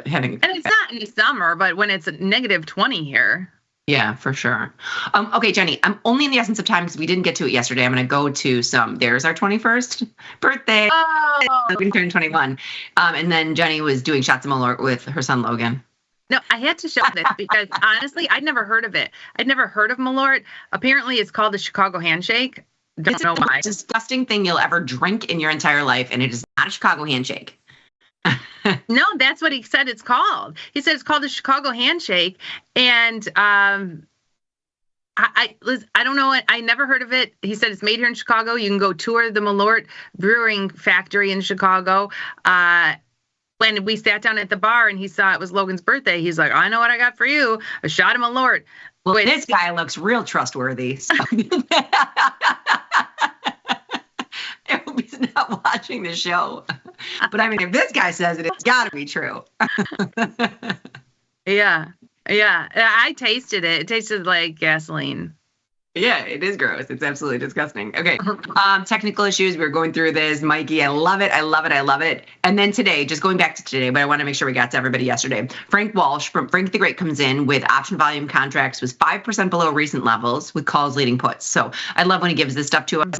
having. And it's not in the summer, but when it's negative 20 here. Yeah, for sure. Okay, Jenny, I'm only in the essence of time because we didn't get to it yesterday. I'm going to go to there's our 21st birthday. Oh. We turned 21. And then Jenny was doing shots of Malort with her son, Logan. No, I had to show this because honestly, I'd never heard of it. I'd never heard of Malort. Apparently, it's called the Chicago handshake. Don't know why. It's the most disgusting thing you'll ever drink in your entire life, and it is not a Chicago handshake. No, that's what he said it's called. He said it's called the Chicago handshake, and I don't know it. I never heard of it. He said it's made here in Chicago. You can go tour the Malort Brewing Factory in Chicago. When we sat down at the bar and he saw it was Logan's birthday, he's like, I know what I got for you. A shot of Malort. Well, this guy looks real trustworthy. So. I hope he's not watching the show. But I mean, if this guy says it, it's got to be true. Yeah. I tasted it. It tasted like gasoline. Yeah, it is gross. It's absolutely disgusting. Okay. Technical issues. We're going through this. Mikey, I love it. And then today, just going back to today, but I want to make sure we got to everybody yesterday. Frank Walsh from Frank the Great comes in with option volume contracts was 5% below recent levels with calls leading puts. So I love when he gives this stuff to us.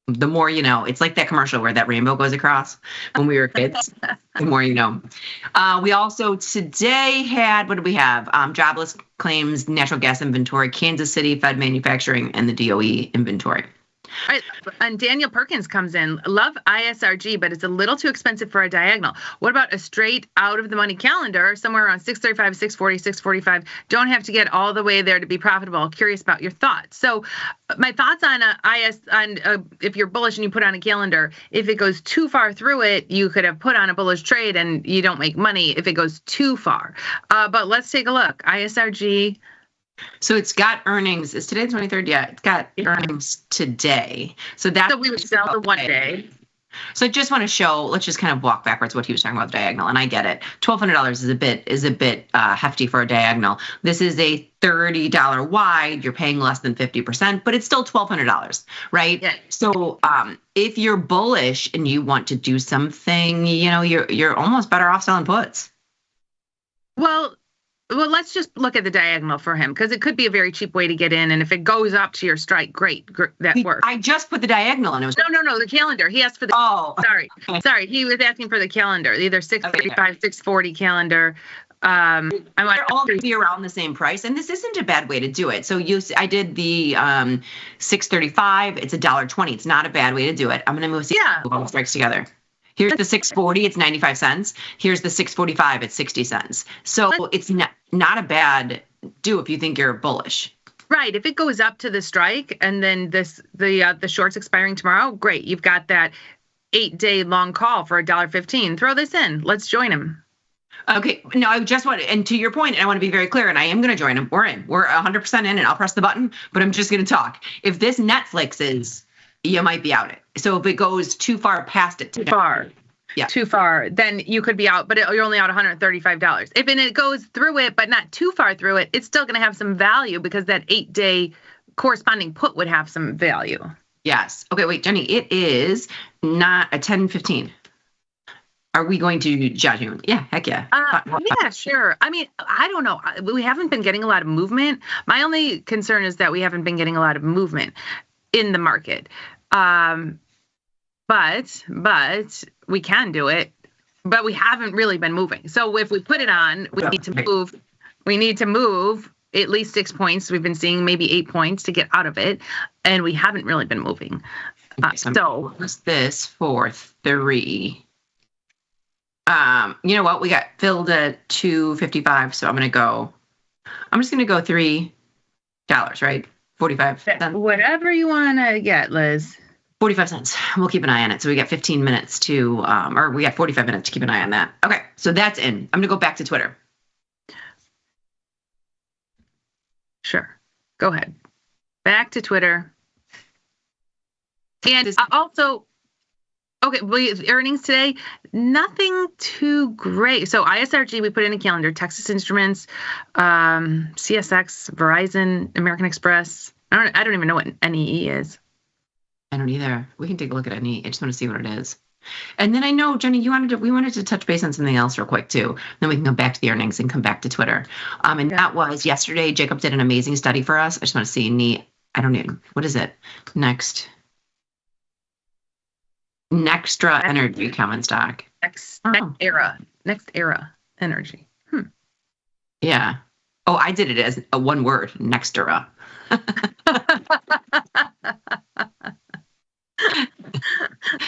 The more you know. It's like that commercial where that rainbow goes across when we were kids. The more you know. We also today had, what did we have? Jobless claims, natural gas inventory, Kansas City, Fed manufacturing, and the DOE inventory. All right, and Daniel Perkins comes in. Love ISRG, but it's a little too expensive for a diagonal. What about a straight out of the money calendar, somewhere around 635, 640, 645? Don't have to get all the way there to be profitable. Curious about your thoughts. So, my thoughts on if you're bullish and you put on a calendar, if it goes too far through it, you could have put on a bullish trade and you don't make money if it goes too far. But let's take a look. ISRG. So it's got earnings. Is today the 23rd? Yeah, it's got earnings today. So we would sell the one day. So I just want to show, let's just kind of walk backwards what he was talking about the diagonal. And I get it. $1,200 is a bit hefty for a diagonal. This is a $30 wide. You're paying less than 50%, but it's still $1,200, right? Yeah. So if you're bullish and you want to do something, you're almost better off selling puts. Well, let's just look at the diagonal for him, because it could be a very cheap way to get in. And if it goes up to your strike, great, that works. I just put the diagonal in. It was no, the calendar. He asked for the. Oh, sorry. He was asking for the calendar, either 635, 640 calendar. They're all going to be around the same price, and this isn't a bad way to do it. So I did the 635. It's $1.20. It's not a bad way to do it. I'm going to move all the strikes together. Here's the 640, it's 95 cents. Here's the 645, it's 60 cents. So it's not a bad do if you think you're bullish. Right. If it goes up to the strike and then the short's expiring tomorrow, great. You've got that 8-day long call for $1.15. Throw this in. Let's join him. Okay. No, I just want to, and to your point, and I want to be very clear, and I am going to join him. We're in. We're 100% in, and I'll press the button, but I'm just going to talk. If this Netflix is, you might be out it. So if it goes too far past it. Too far, then you could be out, but you're only out $135. If it goes through it, but not too far through it, it's still going to have some value because that 8-day corresponding put would have some value. Yes. Okay, wait, Jenny, it is not a 10:15. Are we going to judge him? Yeah, heck yeah. Yeah, sure. I mean, I don't know. We haven't been getting a lot of movement. My only concern is that we haven't been getting a lot of movement in the market. But we can do it, but we haven't really been moving. So if we put it on, we need to move at least 6 points. We've been seeing maybe 8 points to get out of it, and we haven't really been moving. So what's this for 3? You know what? We got filled at $2.55, so I'm just gonna go $3, right? 45 cents. Whatever you want to get, Liz. 45 cents. We'll keep an eye on it. So we got 15 minutes to, or we got 45 minutes to keep an eye on that. Okay, so that's in. I'm going to go back to Twitter. Sure. Go ahead. Back to Twitter. And also, okay, earnings today, nothing too great. So ISRG, we put in a calendar, Texas Instruments, CSX, Verizon, American Express. I don't even know what NEE is. I don't either. We can take a look at NEE. I just want to see what it is. And then I know, Jenny, we wanted to touch base on something else real quick too. Then we can come back to the earnings and come back to Twitter. That was yesterday. Jacob did an amazing study for us. I just want to see NEE. I don't know. What is it? Nextra Energy common stock. Next era energy. Yeah. Oh, I did it as a one word, Nextra.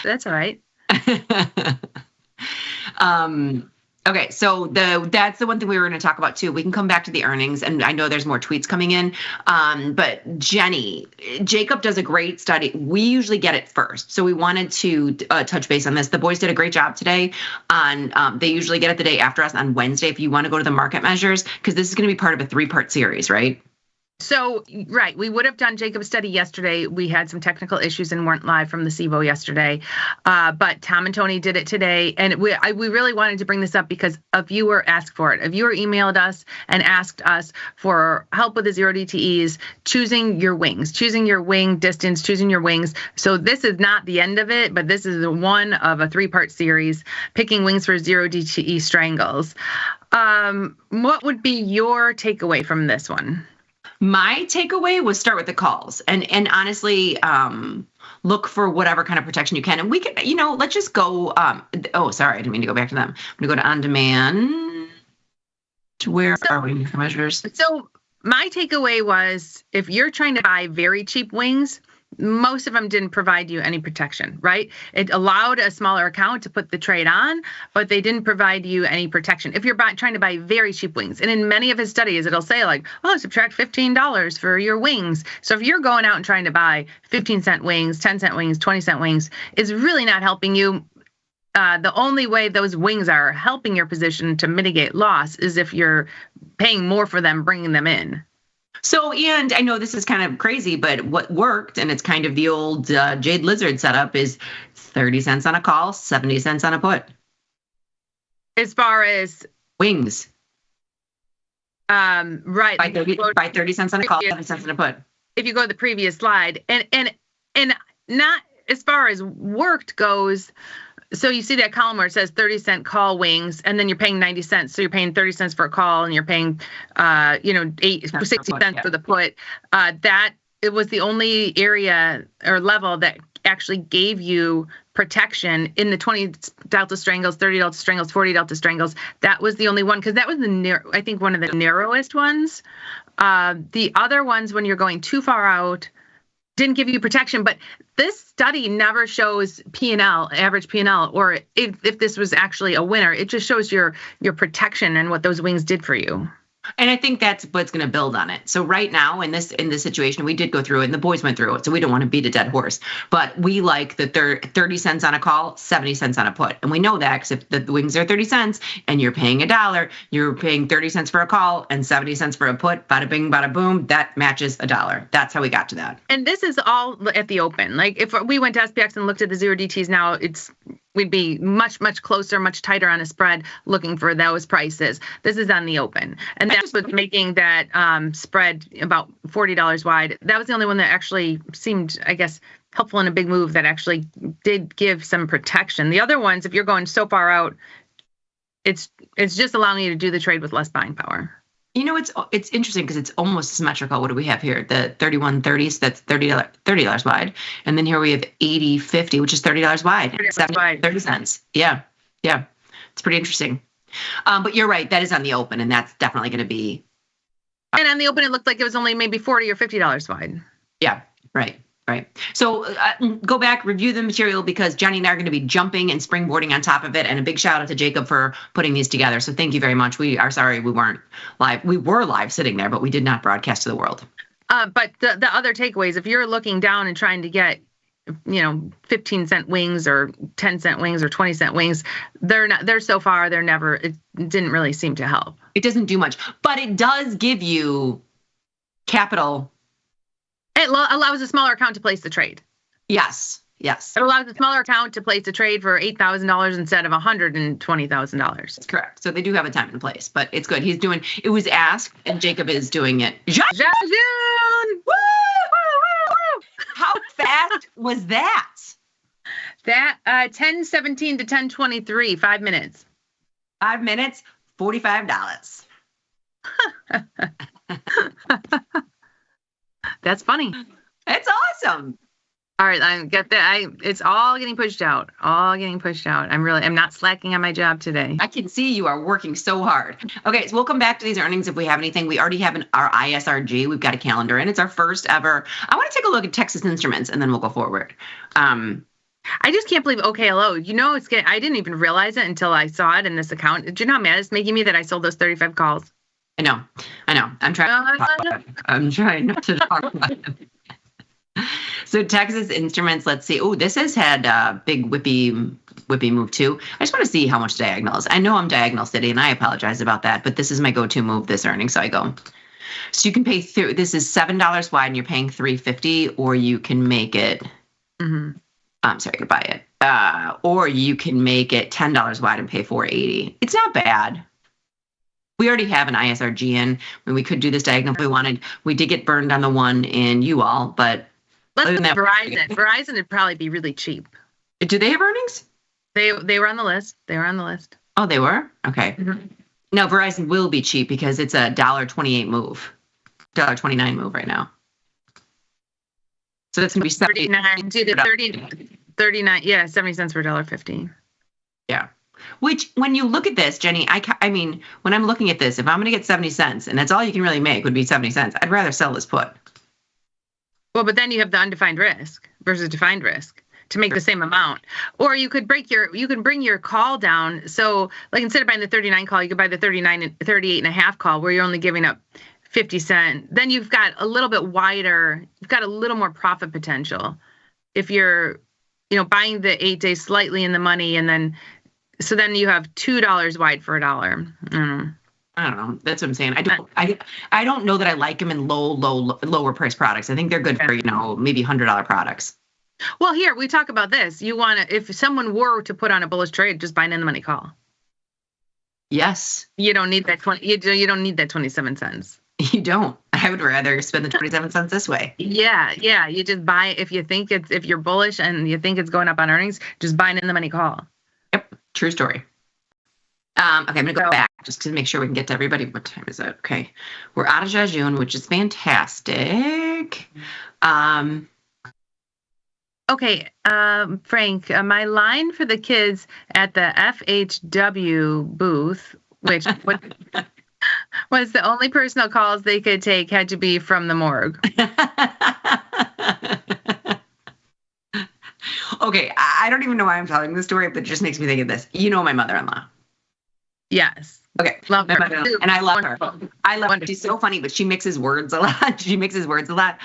That's all right. Okay, so that's the one thing we were going to talk about too. We can come back to the earnings, and I know there's more tweets coming in. But Jenny, Jacob does a great study. We usually get it first, so we wanted to touch base on this. The boys did a great job today. They usually get it the day after us on Wednesday. If you want to go to the market measures, because this is going to be part of a 3-part series, right? So, right, we would have done Jacob's study yesterday. We had some technical issues and weren't live from the SIBO yesterday. But Tom and Tony did it today. And we really wanted to bring this up because a viewer asked for it. A viewer emailed us and asked us for help with the 0 DTEs, choosing your wings, choosing your wing distance, choosing your wings. So this is not the end of it, but this is one of a 3-part series, picking wings for 0 DTE strangles. What would be your takeaway from this one? My takeaway was start with the calls. And honestly, look for whatever kind of protection you can. And we can, let's just go. Oh, sorry, I didn't mean to go back to them. I'm going to go to on demand. Where are we for measures? So my takeaway was, if you're trying to buy very cheap wings, most of them didn't provide you any protection, right? It allowed a smaller account to put the trade on, but they didn't provide you any protection. If you're trying to buy very cheap wings, and in many of his studies, it'll say like, oh, subtract $15 for your wings. So if you're going out and trying to buy 15-cent wings, 10-cent wings, 20-cent wings, it's really not helping you. The only way those wings are helping your position to mitigate loss is if you're paying more for them, bringing them in. So, and I know this is kind of crazy, but what worked, and it's kind of the old Jade Lizard setup, is 30 cents on a call, 70 cents on a put. As far as wings. Right. By 30 cents on a call, 70 cents on a put. If you go to the previous slide, and not as far as worked goes. So you see that column where it says 30-cent call wings, and then you're paying 90 cents. So you're paying 30 cents for a call, and you're paying, 60 cents for the put. That it was the only area or level that actually gave you protection in the 20 delta strangles, 30 delta strangles, 40 delta strangles. That was the only one, because that was I think one of the narrowest ones. The other ones, when you're going too far out, didn't give you protection. But this study never shows P&L, average P&L, or if this was actually a winner. It just shows your protection and what those wings did for you. And I think that's what's going to build on it. So right now in this situation, we did go through it, and the boys went through it, so we don't want to beat a dead horse. But we like the 30 cents on a call, 70 cents on a put. And we know that because if the wings are 30 cents and you're paying $1, you're paying 30 cents for a call and 70 cents for a put, bada bing, bada boom, that matches $1. That's how we got to that. And this is all at the open. Like if we went to SPX and looked at the 0DTs now, we'd be much, much closer, much tighter on a spread looking for those prices. This is on the open. And that's what's making that spread about $40 wide. That was the only one that actually seemed, I guess, helpful in a big move that actually did give some protection. The other ones, if you're going so far out, it's just allowing you to do the trade with less buying power. It's interesting because it's almost symmetrical. What do we have here? The 31.30, so that's $30 wide. And then here we have 80.50, which is $30 wide. 30 cents. Yeah. It's pretty interesting. But you're right. That is on the open, and that's definitely going to be. And on the open, it looked like it was only maybe $40 or $50 wide. Yeah, right. So go back, review the material, because Johnny and I are going to be jumping and springboarding on top of it. And a big shout out to Jacob for putting these together. So thank you very much. We are sorry we weren't live. We were live sitting there, but we did not broadcast to the world. But the other takeaways, if you're looking down and trying to get 15-cent wings or 10-cent wings or 20-cent wings, they're so far, it didn't really seem to help. It doesn't do much, but it does give you capital. It allows a smaller account to place the trade. Yes. It allows a smaller account to place a trade for $8,000 instead of $120,000. That's correct. So they do have a time and place, but it's good. It was asked, and Jacob is doing it. Jajoon! Woo! How fast was that? That 10:17 to 10:23, 5 minutes. 5 minutes, $45. That's funny. It's awesome. All right, I get that. It's all getting pushed out. I'm not slacking on my job today. I can see you are working so hard. Okay, so we'll come back to these earnings if we have anything. We already have our ISRG. We've got a calendar, and it's our first ever. I want to take a look at Texas Instruments, and then we'll go forward. I just can't believe OKLO. I didn't even realize it until I saw it in this account. Do you know how mad it's making me that I sold those 35 calls? I know. I'm trying not to talk about it. So Texas Instruments, let's see. Oh, this has had a big whippy move too. I just want to see how much diagonal is. I know I'm Diagonal City, and I apologize about that, but this is my go-to move this earnings cycle. So you can pay through. This is $7 wide, and you're paying $3.50, or you can make it. I'm sorry, you buy it, or you can make it $10 wide and pay $4.80. It's not bad. We already have an ISRG in. We could do this diagonal if we wanted. We did get burned on the one in UAll, but. Let's look at Verizon. Verizon would probably be really cheap. Do they have earnings? They were on the list. Oh, they were? Okay. Mm-hmm. No, Verizon will be cheap because it's a $1.28 move. $1.29 move right now. So that's going to be 39. Do the 39. Yeah, 70 cents per $1.50. Yeah. Which, when you look at this, Jenny, I mean, when I'm looking at this, if I'm going to get 70 cents and that's all you can really make would be 70 cents, I'd rather sell this put. Well, but then you have the undefined risk versus defined risk to make the same amount. Or you could bring your call down. So like instead of buying the 39 call, you could buy the 39 and 38 and a half call where you're only giving up 50 cents. Then you've got a little bit wider, you've got a little more profit potential. If you're, buying the 8 days slightly in the money and then you have $2 wide for $1. I don't know. That's what I'm saying. I don't know that I like them in lower price products. I think they're good for, maybe $100 products. Well, here we talk about this. You want to, if someone were to put on a bullish trade, just buy an in the money call. Yes. You don't need that 20. You don't need that 27 cents. You don't. I would rather spend the 27 cents this way. Yeah. You just buy if you're bullish and you think it's going up on earnings, just buy an in the money call. Yep. True story. Okay, I'm going to go back just to make sure we can get to everybody. What time is it? Okay. We're out of Jejun, which is fantastic. Okay, Frank, my line for the kids at the FHW booth, which was the only personal calls they could take, had to be from the morgue. Okay, I don't even know why I'm telling this story, but it just makes me think of this. My mother-in-law. Yes. Okay. Love her. And I love her. I love her. She's so funny, but she mixes words a lot.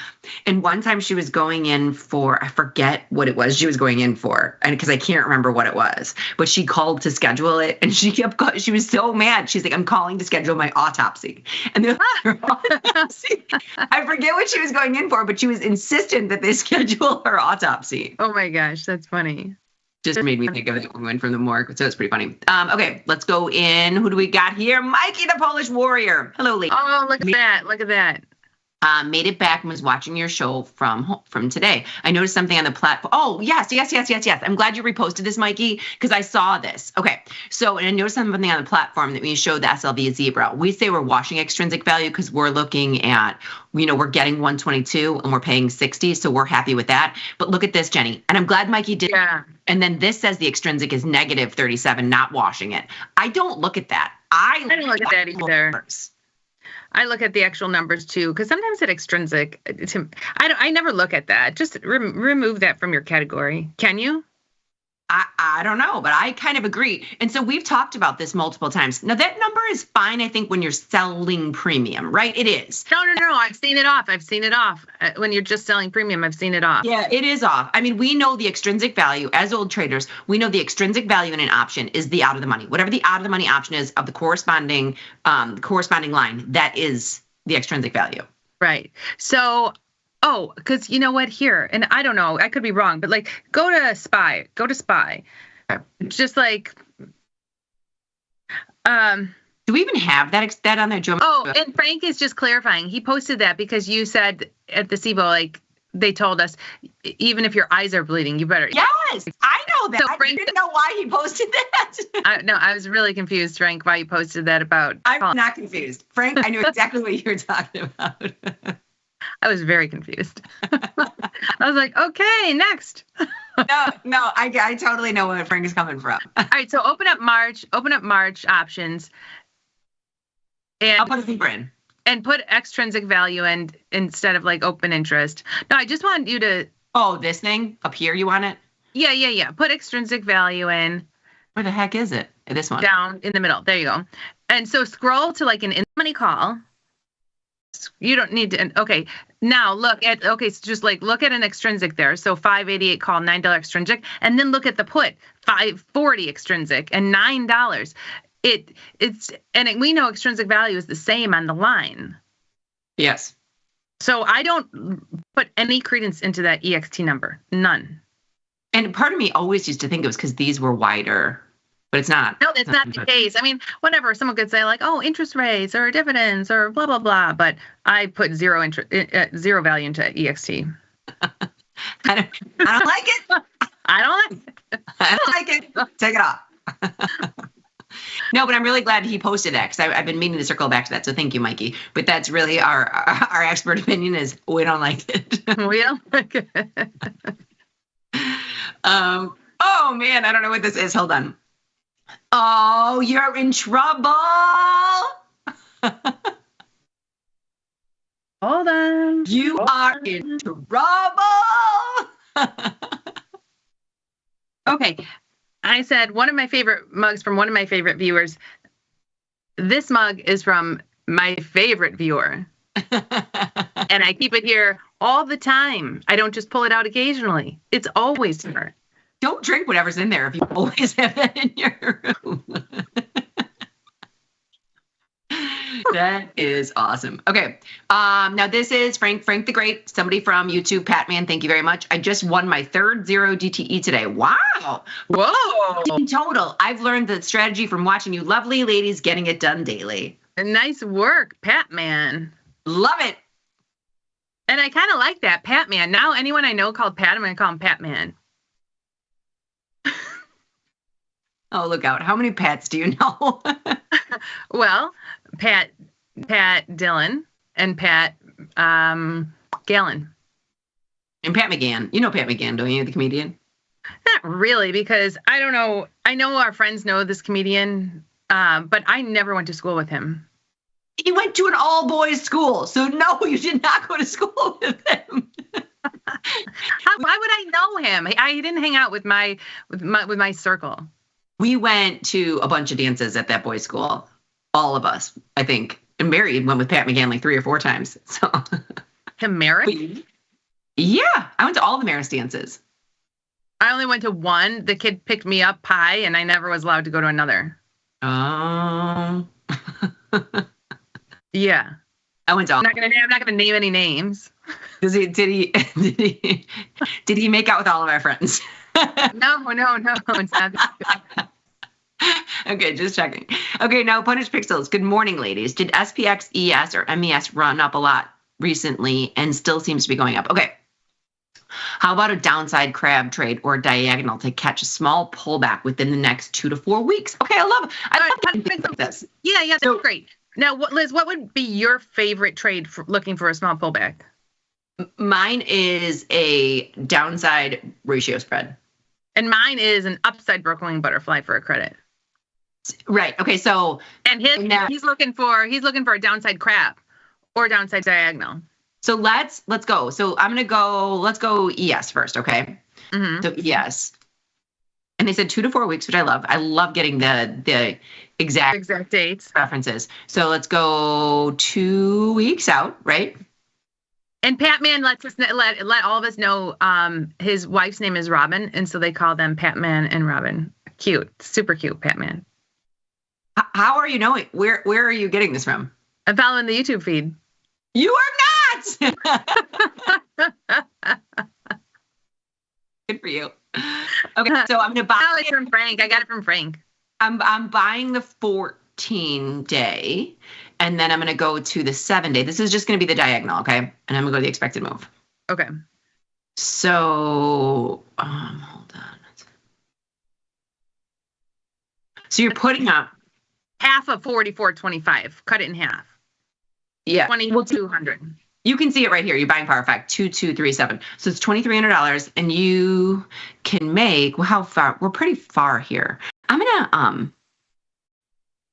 And one time she was going in for, I forget what it was she was going in for, and because I can't remember what it was, but she called to schedule it, and she was so mad. She's like, I'm calling to schedule my autopsy. And they're like, autopsy? I forget what she was going in for, but she was insistent that they schedule her autopsy. Oh my gosh, that's funny. Just made me think of it when we went from the morgue, so it's pretty funny. Okay, let's go in. Who do we got here? Mikey, the Polish Warrior. Hello, lady. Oh, look at that. Made it back and was watching your show from today. I noticed something on the platform. Oh, yes. I'm glad you reposted this, Mikey, because I saw this. Okay, so I noticed something on the platform that when you showed the SLV Zebra, we say we're washing extrinsic value because we're looking at, we're getting 122 and we're paying 60, so we're happy with that. But look at this, Jenny, and I'm glad Mikey did. Yeah. And then this says the extrinsic is negative 37, not washing it. I don't look at that. I don't look at that either. Numbers. I look at the actual numbers too, because sometimes at extrinsic, I never look at that. Just remove that from your category. Can you? I don't know, but I kind of agree. And so we've talked about this multiple times. Now that number is fine, I think, when you're selling premium, right? It is. No. I've seen it off. When you're just selling premium, I've seen it off. Yeah, it is off. I mean, we know the extrinsic value as old traders. We know the extrinsic value in an option is the out of the money. Whatever the out of the money option is of the corresponding line, that is the extrinsic value. Right. So. Oh, because you know what here, and I don't know, I could be wrong, but like go to SPY. Okay. Just like, do we even have that on there, Joe? Oh, and Frank is just clarifying. He posted that because you said at the SIBO, like they told us, even if your eyes are bleeding, you better. Yes, I know that. So Frank, I didn't know why he posted that. I was really confused, Frank, why you posted that about. I'm not confused, Frank. I knew exactly what you were talking about. I was very confused. I was like, okay, next. No, I totally know where Frank is coming from. All right, so open up March options. And I'll put a Zebra in. And put extrinsic value in instead of like open interest. No, I just wanted you to. Oh, this thing up here, you want it? Yeah. Put extrinsic value in. Where the heck is it? This one. Down in the middle. There you go. And so scroll to like an in-money call. You don't need to. Okay, now look at. So just like look at an extrinsic there. So 588 call, $9 extrinsic, and then look at the put, 540 extrinsic and $9. We know extrinsic value is the same on the line. Yes. So I don't put any credence into that EXT number. None. And part of me always used to think it was because these were wider. But it's not. No, that's not the case. I mean, whatever. Someone could say like, oh, interest rates or dividends or blah, blah, blah. But I put zero value into EXT. I don't like it. I don't like it. I don't like it. Take it off. No, but I'm really glad he posted that because I've been meaning to circle back to that. So thank you, Mikey. But that's really our expert opinion is we don't like it. We don't like it. Oh man, I don't know what this is. Hold on. Oh, you're in trouble. Hold on. You are in trouble. Okay. I said one of my favorite mugs from one of my favorite viewers. This mug is from my favorite viewer. And I keep it here all the time. I don't just pull it out occasionally. It's always here. Don't drink whatever's in there if you always have that in your room. That is awesome. Okay. Now this is Frank the Great, somebody from YouTube, Patman. Thank you very much. I just won my third 0 DTE today. Wow. Whoa. In total, I've learned the strategy from watching you lovely ladies getting it done daily. Nice work, Patman. Love it. And I kind of like that, Patman. Now anyone I know called Pat, I'm going to call him Patman. Oh, look out. How many Pats do you know? Well, Pat Dillon and Pat Gallon. And Pat McGann. You know Pat McGann, don't you, the comedian? Not really, because I don't know. I know our friends know this comedian, but I never went to school with him. He went to an all-boys school, so no, you did not go to school with him. Why would I know him? I didn't hang out with my circle. We went to a bunch of dances at that boys' school. All of us, I think. And Mary went with Pat McGann like 3 or 4 times. So, to Merrick? Yeah, I went to all the Maris dances. I only went to one. The kid picked me up pie, and I never was allowed to go to another. Oh. Yeah. I went to all. I'm not gonna name any names. Did he make out with all of our friends? No. It's not. Okay, just checking. Okay, now Punish Pixels. Good morning, ladies. Did SPX, ES, or MES run up a lot recently and still seems to be going up? Okay. How about a downside crab trade or diagonal to catch a small pullback within the next 2 to 4 weeks? Okay, I love this. Yeah, that's great. Now, Liz, what would be your favorite trade for looking for a small pullback? Mine is a downside ratio spread. And mine is an upside broken wing butterfly for a credit. Right. Okay. So and he's looking for a downside crab or downside diagonal. So let's go. So let's go ES first. Okay. Mm-hmm. So ES. And they said 2 to 4 weeks, which I love. I love getting the exact dates references. So let's go 2 weeks out, right? And Patman lets us let all of us know his wife's name is Robin, and so they call them Patman and Robin. Cute, super cute, Patman. How are you knowing? Where are you getting this from? I'm following the YouTube feed. You are not. Good for you. Okay, so I'm gonna buy it from Frank. I got it from Frank. I'm buying the 14-day, and then I'm gonna go to the 7-day. This is just gonna be the diagonal, okay? And I'm gonna go to the expected move. Okay. So hold on. So you're putting up half of 44.25. Cut it in half. Yeah. 2,200. You can see it right here. You're buying power fact 2237. So it's $2,300, and you can make. Well, how far? We're pretty far here. I'm gonna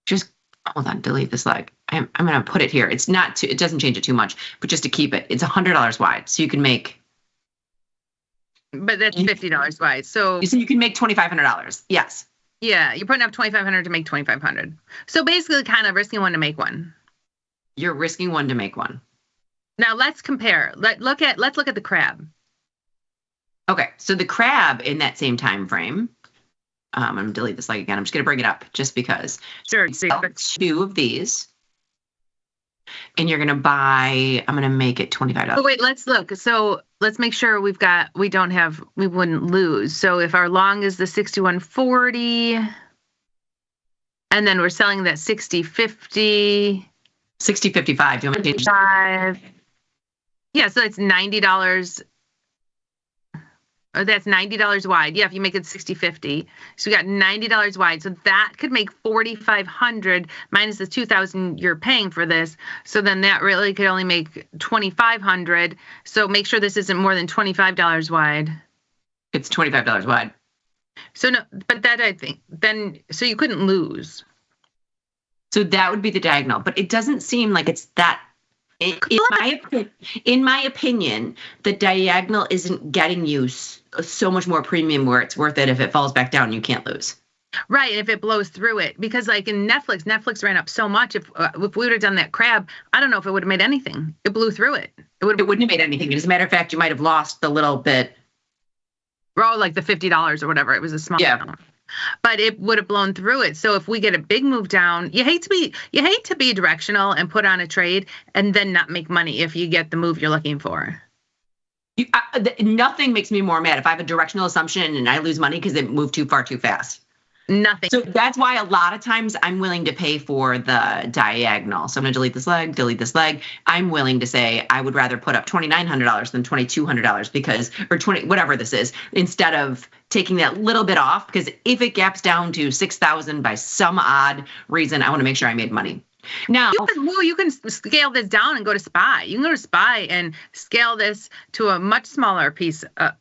just hold on. Delete this leg. I'm gonna put it here. It's not too. It doesn't change it too much, but just to keep it, it's $100 wide. So you can make. But that's $50 wide. So you can make $2,500. Yes. Yeah, you're putting up $2,500 to make $2,500. So basically, kind of risking one to make one. You're risking one to make one. Now let's compare. Let's look at the crab. Okay, so the crab in that same time frame. I'm gonna delete this leg again. I'm just gonna bring it up just because. Sure. Two of these, and you're gonna buy. I'm gonna make it $25. Oh wait, let's look. So let's make sure we wouldn't lose. So if our long is the 61.40, and then we're selling that 60.50. 60.55. Do you want to change? 55. Yeah, so it's $90. That's $90 wide. Yeah, if you make it 60/50. So you got $90 wide. So that could make $4,500 minus the $2,000 you're paying for this. So then that really could only make $2,500. So make sure this isn't more than $25 wide. It's $25 wide. So no, but that I think then so you couldn't lose. So that would be the diagonal, but it doesn't seem like it's that. In my opinion, the diagonal isn't getting you so much more premium where it's worth it. If it falls back down, you can't lose. Right, if it blows through it, because like in Netflix ran up so much. If we would have done that crab, I don't know if it would have made anything. It blew through it. It wouldn't have made anything. As a matter of fact, you might have lost the little bit. Oh, like the $50 or whatever. It was a small amount. But it would have blown through it. So if we get a big move down, you hate to be directional and put on a trade and then not make money if you get the move you're looking for. Nothing makes me more mad if I have a directional assumption and I lose money because it moved too far too fast. Nothing. So that's why a lot of times I'm willing to pay for the diagonal. So I'm going to delete this leg. I'm willing to say I would rather put up $2,900 than $2,200 because, or 20, whatever this is, instead of taking that little bit off. Because if it gaps down to 6,000 by some odd reason, I want to make sure I made money. Now you can scale this down and go to SPY. You can go to SPY and scale this to a much smaller piece of.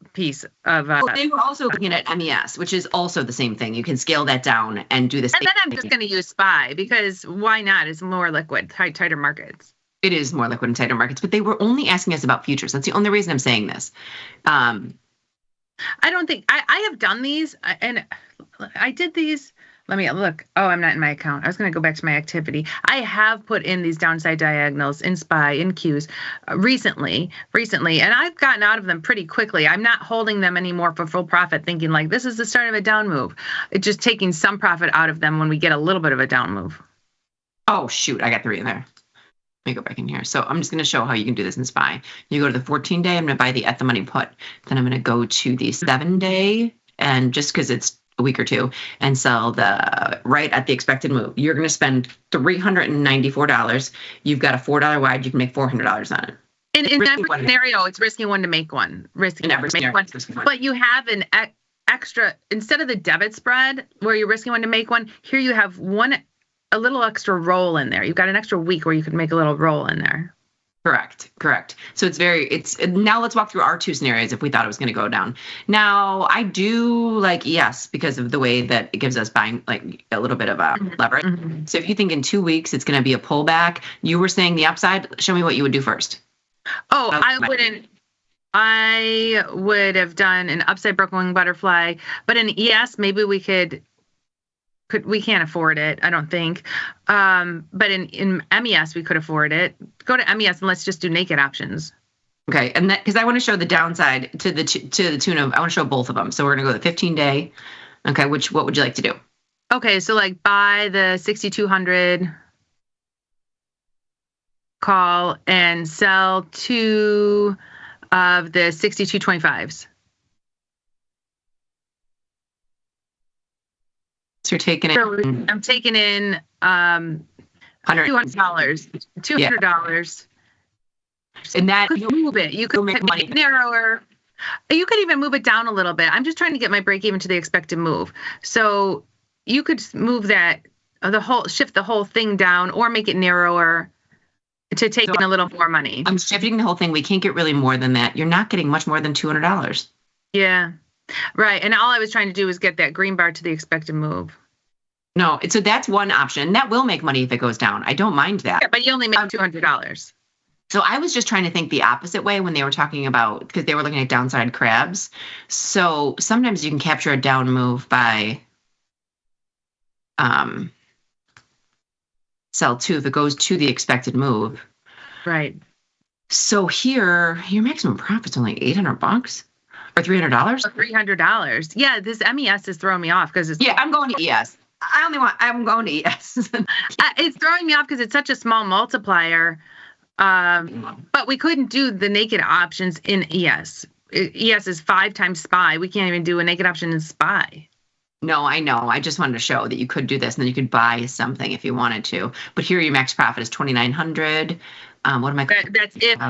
Well, they were also looking at MES, which is also the same thing. You can scale that down and do this. And then I'm just going to use SPY because why not? It's more liquid, tighter markets. It is more liquid and tighter markets, but they were only asking us about futures. That's the only reason I'm saying this. I don't think I have done these, and I did these. Let me look. Oh, I'm not in my account. I was going to go back to my activity. I have put in these downside diagonals in SPY, in Qs recently, and I've gotten out of them pretty quickly. I'm not holding them anymore for full profit, thinking like this is the start of a down move. It's just taking some profit out of them when we get a little bit of a down move. Oh, shoot. I got 3 in there. Let me go back in here. So I'm just going to show how you can do this in SPY. You go to the 14-day. I'm going to buy the at the money put. Then I'm going to go to the 7-day, and just because it's a week or two, and sell the right at the expected move. You're going to spend $394. You've got a $4 wide. You can make $400 on it. In every scenario, it's risky one to make one. Risky one to make one. But you have an extra, instead of the debit spread where you're risking one to make one, here you have a little extra roll in there. You've got an extra week where you could make a little roll in there. Correct. So now let's walk through our 2 scenarios if we thought it was going to go down. Now I do like ES because of the way that it gives us buying like a little bit of a leverage. Mm-hmm. So if you think in 2 weeks it's going to be a pullback, you were saying the upside, show me what you would do first. Oh, I would have done an upside broken wing butterfly, but in ES, maybe we we can't afford it, I don't think. But in MES, we could afford it. Go to MES and let's just do naked options. Okay, and that because I want to show the downside to the tune of, I want to show both of them. So we're gonna go the 15-day. Okay, what would you like to do? Okay, so like buy the 6,200 call and sell 2 of the 6,225s. So you're taking in. I'm taking in $200. $200. And that you could move it. You could make money narrower. You could even move it down a little bit. I'm just trying to get my break even to the expected move. So you could move that shift the whole thing down or make it narrower to take in a little more money. I'm shifting the whole thing. We can't get really more than that. You're not getting much more than $200. Yeah. Right. And all I was trying to do was get that green bar to the expected move. No, so that's one option. That will make money if it goes down. I don't mind that. Yeah, but you only make $200. So I was just trying to think the opposite way when they were talking about, because they were looking at downside crabs. So sometimes you can capture a down move by sell 2 if it goes to the expected move. Right. So here, your maximum profit's only $800 or $300. $300. Yeah, this MES is throwing me off because it's. Yeah, I'm going to ES. I'm going to ES. It's throwing me off because it's such a small multiplier. But we couldn't do the naked options in ES. ES is 5 times SPY. We can't even do a naked option in SPY. No, I know. I just wanted to show that you could do this and then you could buy something if you wanted to. But here your max profit is $2,900. What am I?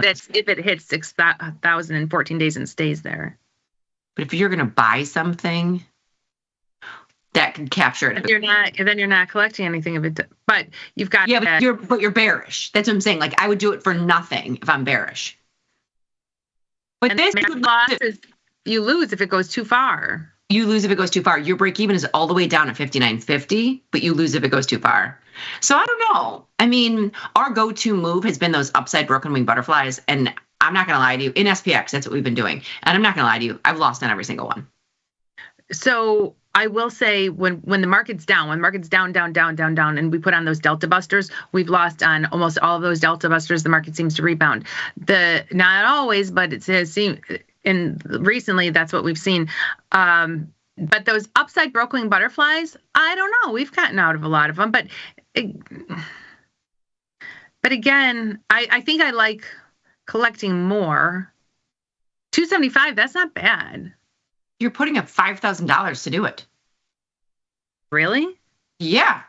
That's if it hits 6,000 in 14 days and stays there. But if you're going to buy something, that can capture it. Then you're not collecting anything of it. But you've got but you're bearish. That's what I'm saying. Like I would do it for nothing if I'm bearish. But this loss is you lose if it goes too far. You lose if it goes too far. Your break even is all the way down at 59.50, but you lose if it goes too far. So I don't know. I mean, our go-to move has been those upside broken wing butterflies, and I'm not going to lie to you. In SPX, that's what we've been doing, and I'm not going to lie to you. I've lost on every single one. So I will say when the market's down, down, and we put on those delta busters, we've lost on almost all of those delta busters. The market seems to rebound. Not always, but it has seemed, and recently that's what we've seen. But those upside broken butterflies, I don't know. We've gotten out of a lot of them, but again, I think I like collecting more. $275, that's not bad. You're putting up $5,000 to do it. Really? Yeah.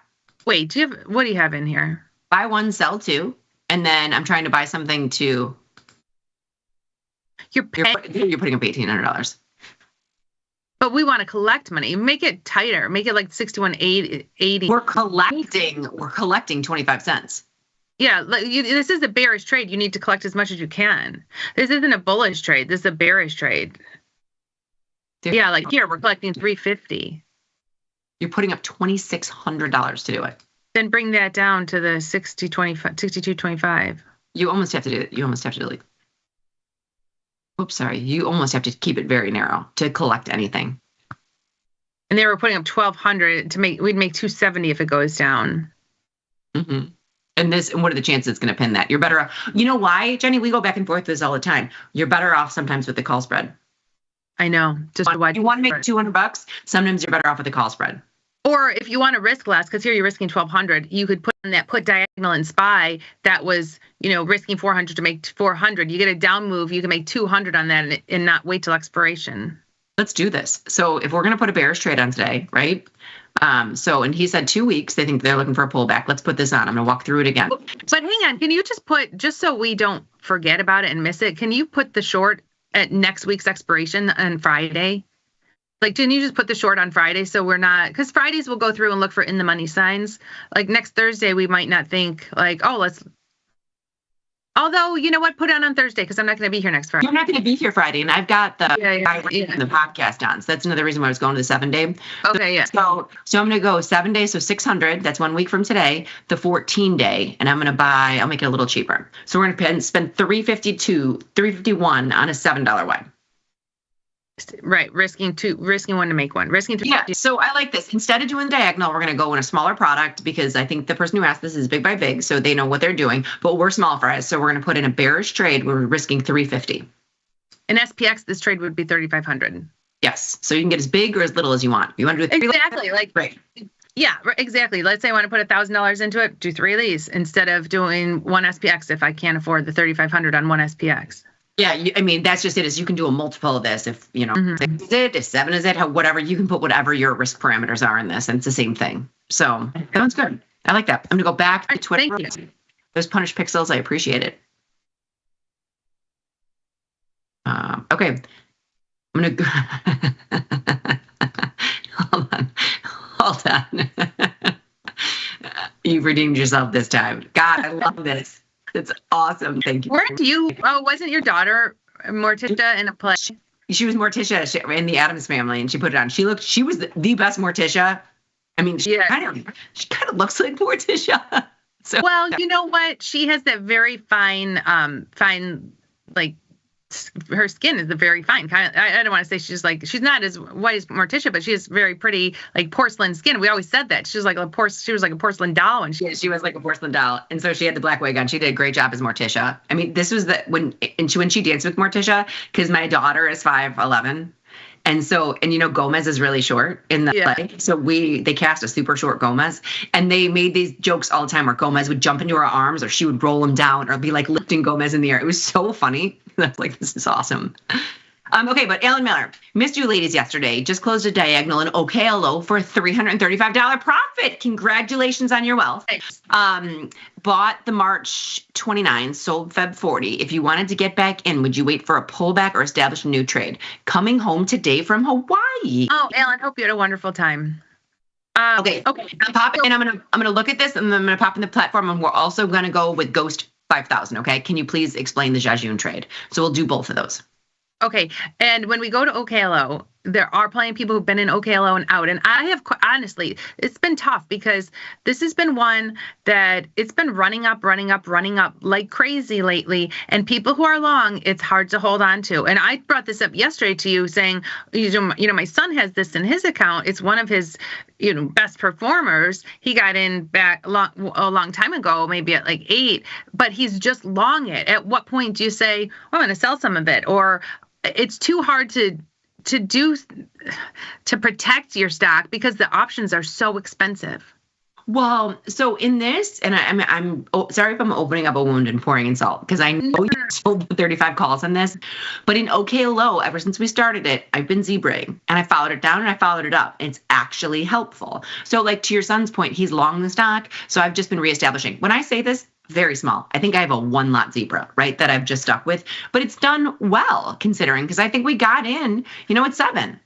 Wait, what do you have in here? Buy one, sell two, and then I'm trying to buy something to. You're putting up $1,800. But we want to collect money. Make it tighter. Make it like 61.80. We're collecting 25 cents. Yeah, this is a bearish trade. You need to collect as much as you can. This isn't a bullish trade. This is a bearish trade. Yeah, like here, we're collecting $350. You're putting up $2,600 to do it. Then bring that down to the 62.25. You almost have to do it. You almost have to do like. Oops, sorry. You almost have to keep it very narrow to collect anything. And they were putting up 1,200 to make. We'd make 270 if it goes down. Mm-hmm. And what are the chances it's going to pin that? You're better off. You know why, Jenny? We go back and forth with this all the time. You're better off sometimes with the call spread. I know. Just why you want to make $200. Sometimes you're better off with the call spread. Or if you want to risk less, because here you're risking 1,200, you could put on that put diagonal in SPY that was, risking 400 to make 400. You get a down move, you can make 200 on that and not wait till expiration. Let's do this. So if we're going to put a bearish trade on today, right? And he said 2 weeks. They think they're looking for a pullback. Let's put this on. I'm going to walk through it again. But hang on, can you just so we don't forget about it and miss it, can you put the short at next week's expiration on Friday? Like, didn't you just put the short on Friday? So we're not, because Fridays we'll go through and look for in the money signs. Like next Thursday, we might not think like, although, you know what, put it on Thursday because I'm not going to be here next Friday. You're not going to be here Friday. And I've got the podcast on. So that's another reason why I was going to the 7 day. Okay, yeah. So I'm going to go 7 days. So 600, that's 1 week from today, the 14 day. And I'm going to I'll make it a little cheaper. So we're going to spend $351 on a $7 wine. Right, risking one to make one. Risking two. Yeah, so I like this. Instead of doing the diagonal, we're going to go in a smaller product because I think the person who asked this is big by big, so they know what they're doing. But we're small fries, so we're going to put in a bearish trade where we're risking $350. In SPX, this trade would be $3,500. Yes, so you can get as big or as little as you want. You want to do exactly right. Yeah, exactly. Let's say I want to put $1,000 into it, do 3 of these instead of doing one SPX if I can't afford the $3,500 on one SPX. Yeah, I mean, that's just it. Is you can do a multiple of this if, 6 is it, if 7 is it, whatever. You can put whatever your risk parameters are in this, and it's the same thing. So that one's good. I like that. I'm going to go back to Twitter. Thank you. Those punished pixels, I appreciate it. Okay. I'm going to go. Hold on. You've redeemed yourself this time. God, I love this. It's awesome. Thank you. Weren't you? Oh, wasn't your daughter Morticia in a play? She was Morticia in the Addams Family, and she put it on. She was the best Morticia. I mean, she kind of looks like Morticia. So, well, you know what? She has that very fine, like her skin is the very fine kind of. I don't want to say she's not as white as Morticia, but she has very pretty like porcelain skin. We always said that she was like a porcelain doll, and she was like a porcelain doll. And so she had the black wig on. She did a great job as Morticia. I mean, this was when she danced with Morticia, because my daughter is 5'11". And so, Gomez is really short in the play. So they cast a super short Gomez, and they made these jokes all the time where Gomez would jump into her arms, or she would roll him down, or be like lifting Gomez in the air. It was so funny. That's like, this is awesome. Okay, but Alan Miller, missed you ladies yesterday. Just closed a diagonal in OKLO for a $335 profit. Congratulations on your wealth. Bought the March 29, sold Feb 40. If you wanted to get back in, would you wait for a pullback or establish a new trade? Coming home today from Hawaii. Oh, Alan, hope you had a wonderful time. Okay. I'm popping, and I'm gonna look at this, and then I'm gonna pop in the platform, and we're also gonna go with Ghost 5000. Okay, can you please explain the Jajun trade? So we'll do both of those. Okay. And when we go to OKLO, there are plenty of people who've been in OKLO and out. And I have, honestly, it's been tough because this has been one that it's been running up like crazy lately. And people who are long, it's hard to hold on to. And I brought this up yesterday to you saying, my son has this in his account. It's one of his, best performers. He got in back a long time ago, maybe at like 8, but he's just long it. At what point do you say, I'm going to sell some of it? Or it's too hard to protect your stock because the options are so expensive. Well, so in this, and I'm sorry if I'm opening up a wound and pouring in salt, because I know you sold 35 calls on this, but in OKLO, ever since we started it, I've been zebraing, and I followed it down and I followed it up. It's actually helpful. So like to your son's point, he's long the stock, so I've just been reestablishing. When I say this, very small. I think I have a 1 lot zebra, right, that I've just stuck with, but it's done well considering, because I think we got in, at 7.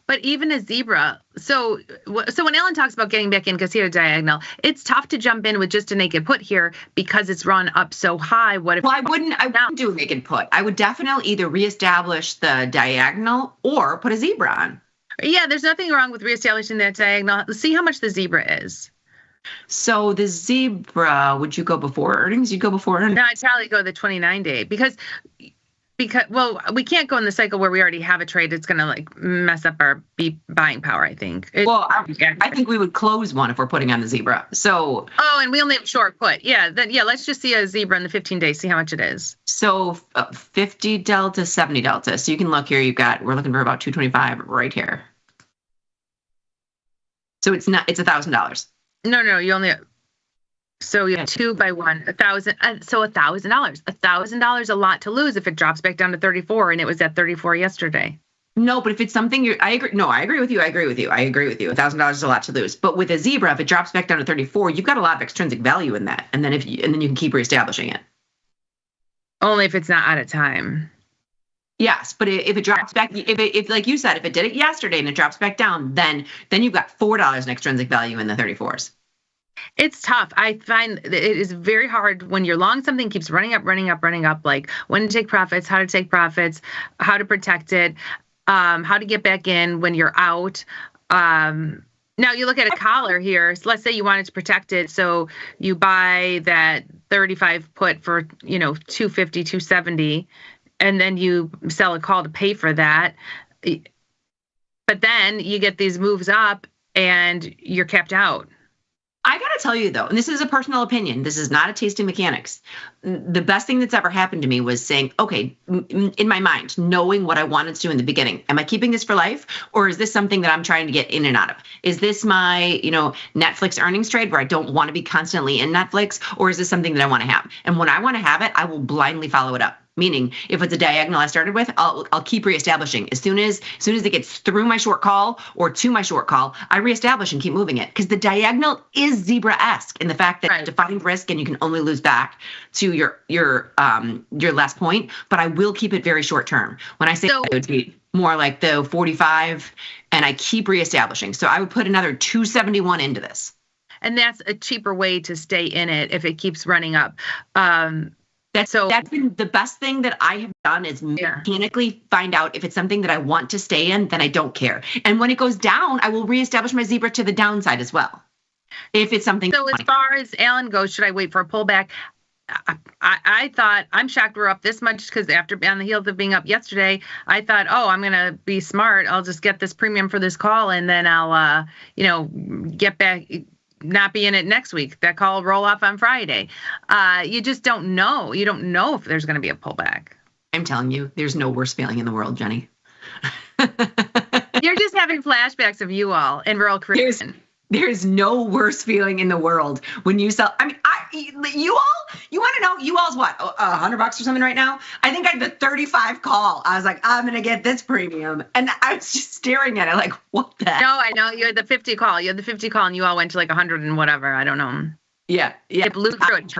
But even a zebra, so when Alan talks about getting back in because he had a diagonal, it's tough to jump in with just a naked put here because it's run up so high. What if? Well, I wouldn't do a naked put. I would definitely either reestablish the diagonal or put a zebra on. Yeah, there's nothing wrong with reestablishing that diagonal. See how much the zebra is. So the zebra, would you go before earnings? You'd go before earnings? No, I'd probably go the 29-day because we can't go in the cycle where we already have a trade. It's going to like mess up our buying power, I think. I think we would close one if we're putting on the zebra. So. Oh, and we only have short put. Yeah. Let's just see a zebra in the 15 days, see how much it is. So 50 delta, 70 delta. So you can look here. We're looking for about 225 right here. So it's $1,000. No, you only. So you have 2 by 1, 1,000. So $1,000. $1,000 a lot to lose if it drops back down to 34, and it was at 34 yesterday. No, but if it's something I agree. No, I agree with you. $1,000 is a lot to lose. But with a zebra, if it drops back down to 34, you've got a lot of extrinsic value in that, and then you can keep reestablishing it. Only if it's not out of time. Yes, but if it drops back, if like you said, if it did it yesterday and it drops back down, then you've got $4 in extrinsic value in the 34s. It's tough. I find it is very hard when you're long something keeps running up, like when to take profits, how to take profits, how to protect it, how to get back in when you're out. Now you look at a collar here. So let's say you wanted to protect it. So you buy that 35 put for, 250, 270, and then you sell a call to pay for that. But then you get these moves up and you're capped out. I got to tell you, though, and this is a personal opinion, this is not a tasting mechanics. The best thing that's ever happened to me was saying, okay, in my mind, knowing what I wanted to do in the beginning, am I keeping this for life? Or is this something that I'm trying to get in and out of? Is this my, Netflix earnings trade where I don't want to be constantly in Netflix? Or is this something that I want to have? And when I want to have it, I will blindly follow it up. Meaning, if it's a diagonal I started with, I'll keep reestablishing. As soon as it gets through my short call or to my short call, I reestablish and keep moving it. Because the diagonal is zebra-esque in the fact that it's defined risk and you can only lose back to your last point. But I will keep it very short term. When I say it would be more like the 45, and I keep reestablishing. So I would put another 271 into this. And that's a cheaper way to stay in it if it keeps running up. That's been the best thing that I have done is mechanically find out if it's something that I want to stay in, then I don't care. And when it goes down, I will reestablish my zebra to the downside as well. If it's something. So as far as Alan goes, should I wait for a pullback? I thought, I'm shocked we're up this much because after on the heels of being up yesterday, I thought, I'm going to be smart. I'll just get this premium for this call and then I'll, get back. Not be in it next week. That call will roll off on Friday. You just don't know. You don't know if there's going to be a pullback. I'm telling you, there's no worse feeling in the world, Jenny. You're just having flashbacks of you all in rural Caribbean. There's no worse feeling in the world when you sell. I mean, you want to know, you all's what, $100 or something right now? I think I had the 35 call. I was like, I'm going to get this premium. And I was just staring at it like, what the heck? No, I know. You had the 50 call. You had the 50 call and you all went to like 100 and whatever. I don't know. Yeah. It blew through it.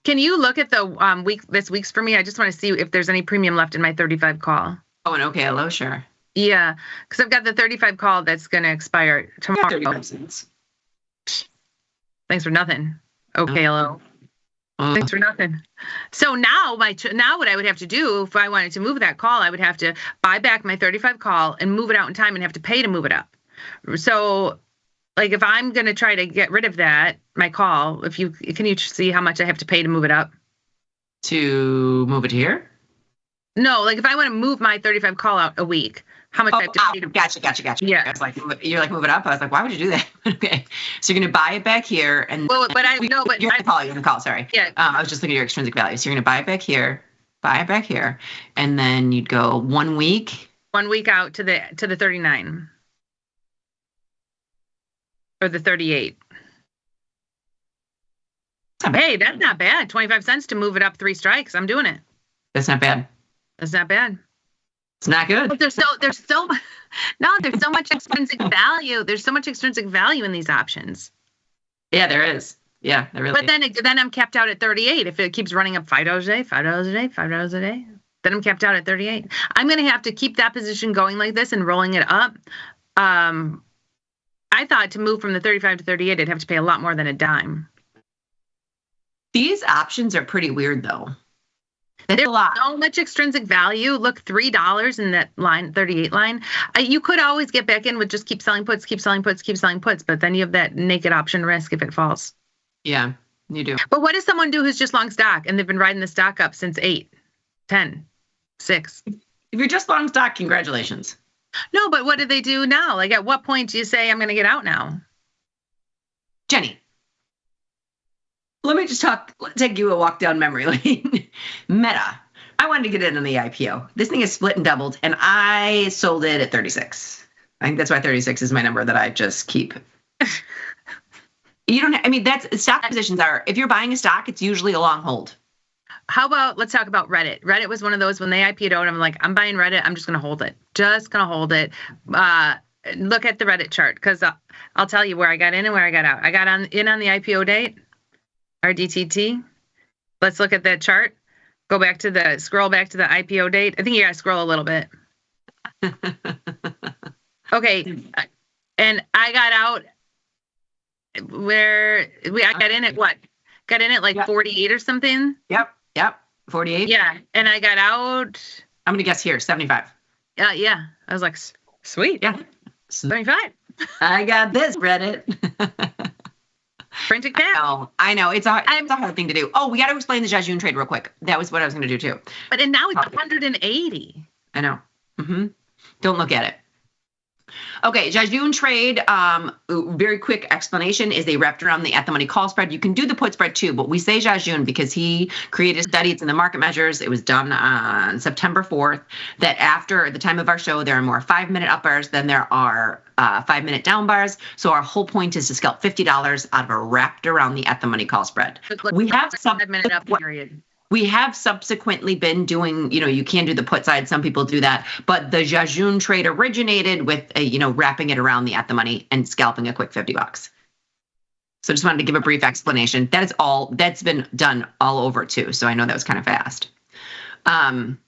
Can you look at the this week's for me? I just want to see if there's any premium left in my 35 call. Oh, and okay, hello, sure. Yeah, because I've got the 35 call that's going to expire tomorrow. 35 cents. Thanks for nothing. Okay, hello. Thanks for nothing. So now now what I would have to do if I wanted to move that call, I would have to buy back my 35 call and move it out in time and have to pay to move it up. So like if I'm going to try to get rid of that, my call, can you see how much I have to pay to move it up? To move it here? No, like if I want to move my 35 call out a week, how much I have to pay to... Gotcha. Yeah. I was like, you're like, move it up? I was like, why would you do that? Okay. So you're going to buy it back here. And well, but I know, but you're going to call, sorry. Yeah. I was just looking at your extrinsic value. So you're going to buy it back here, and then you'd go 1 week. 1 week out to the 39. Or the 38. Hey, that's not bad. 25 cents to move it up 3 strikes. I'm doing it. That's not bad. That's not bad. It's not good. But there's so much extrinsic value. There's so much extrinsic value in these options. Yeah, there is. Yeah, there really. But then I'm capped out at 38. If it keeps running up $5 a day, $5 a day, then I'm capped out at 38. I'm going to have to keep that position going like this and rolling it up. I thought to move from the 35 to 38, I'd have to pay a lot more than a dime. These options are pretty weird, though. There's so much extrinsic value. Look, $3 in that line, 38 line. You could always get back in with just keep selling puts, but then you have that naked option risk if it falls. Yeah, you do. But what does someone do who's just long stock and they've been riding the stock up since 8, 10, 6? If you're just long stock, congratulations. No, but what do they do now? Like, at what point do you say, I'm going to get out now? Jenny, let me just take you a walk down memory lane. Meta. I wanted to get in on the IPO. This thing is split and doubled, and I sold it at 36. I think that's why 36 is my number that I just keep. That's stock positions are, if you're buying a stock, it's usually a long hold. How about, let's talk about Reddit. Reddit was one of those when they IPO'd out, I'm like, I'm buying Reddit. I'm just going to hold it. Look at the Reddit chart because I'll tell you where I got in and where I got out. I got in on the IPO date, RDTT. Let's look at that chart. Scroll back to the IPO date. I think you got to scroll a little bit. Okay. And I got out I got in at what? Got in at like 48 or something? Yep. 48. Yeah. And I got out. I'm going to guess here, 75. Yeah. I was like, sweet. Yeah. 75. I got this, Reddit. Printing cash. I know. It's a hard thing to do. Oh, we got to explain the Jajun trade real quick. That was what I was going to do too. But now it's 180. I know. Don't look at it. Okay, Jajun trade, very quick explanation is they wrapped around the at-the-money call spread. You can do the put spread too, but we say Jajun because he created a study. It's in the market measures. It was done on September 4th, that after the time of our show, there are more 5-minute up bars than there are 5-minute down bars. So our whole point is to scalp $50 out of a wrapped around the at-the-money call spread. We have 5-minute up period. We have subsequently been doing, you can do the put side. Some people do that. But the Jajun trade originated with, wrapping it around the at the money and scalping a quick $50. So just wanted to give a brief explanation. That is all. That's been done all over too. So I know that was kind of fast. And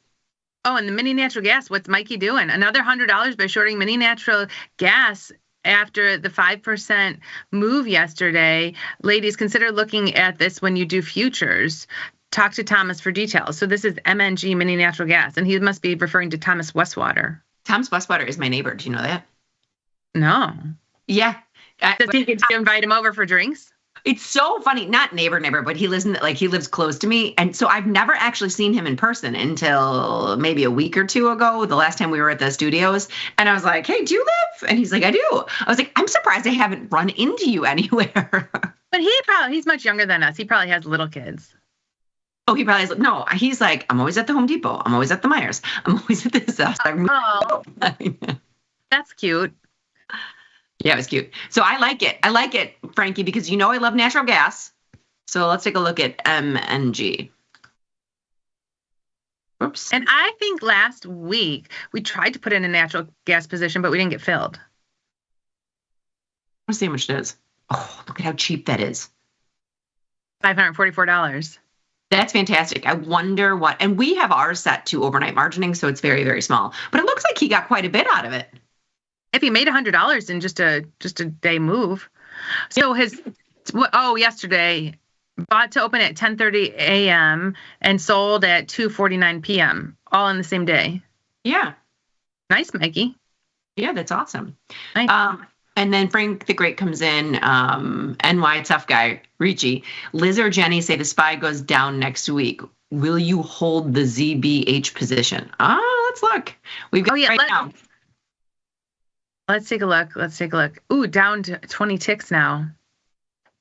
the mini natural gas, what's Mikey doing? Another $100 by shorting mini natural gas after the 5% move yesterday. Ladies, consider looking at this when you do futures. Talk to Thomas for details. So this is MNG Mini Natural Gas, and he must be referring to Thomas Westwater. Thomas Westwater is my neighbor. Do you know that? No. Yeah. Does he get to invite him over for drinks? It's so funny. Not neighbor, but he lives close to me. And so I've never actually seen him in person until maybe a week or two ago, the last time we were at the studios. And I was like, hey, do you live? And he's like, I do. I was like, I'm surprised I haven't run into you anywhere. But he's much younger than us. He probably has little kids. Oh, he probably is. No, he's like, I'm always at the Home Depot. I'm always at the Myers. I'm always at this. Oh, that's cute. Yeah, it was cute. So I like it. I like it, Frankie, because you know I love natural gas. So let's take a look at MNG. Oops. And I think last week we tried to put in a natural gas position, but we didn't get filled. Let's see how much it is. Oh, look at how cheap that is. $544. That's fantastic. I wonder what, and we have ours set to overnight margining, so it's very, very small. But it looks like he got quite a bit out of it. If he made $100 in just a day move. So yesterday, bought to open at 10:30 a.m. and sold at 2:49 p.m. all in the same day. Yeah. Nice, Mikey. Yeah, that's awesome. Nice. And then Frank the Great comes in, NY tough guy, Ricci. Liz or Jenny say the SPY goes down next week. Will you hold the ZBH position? Let's look. We've got right now. Let's take a look. Ooh, down to 20 ticks now.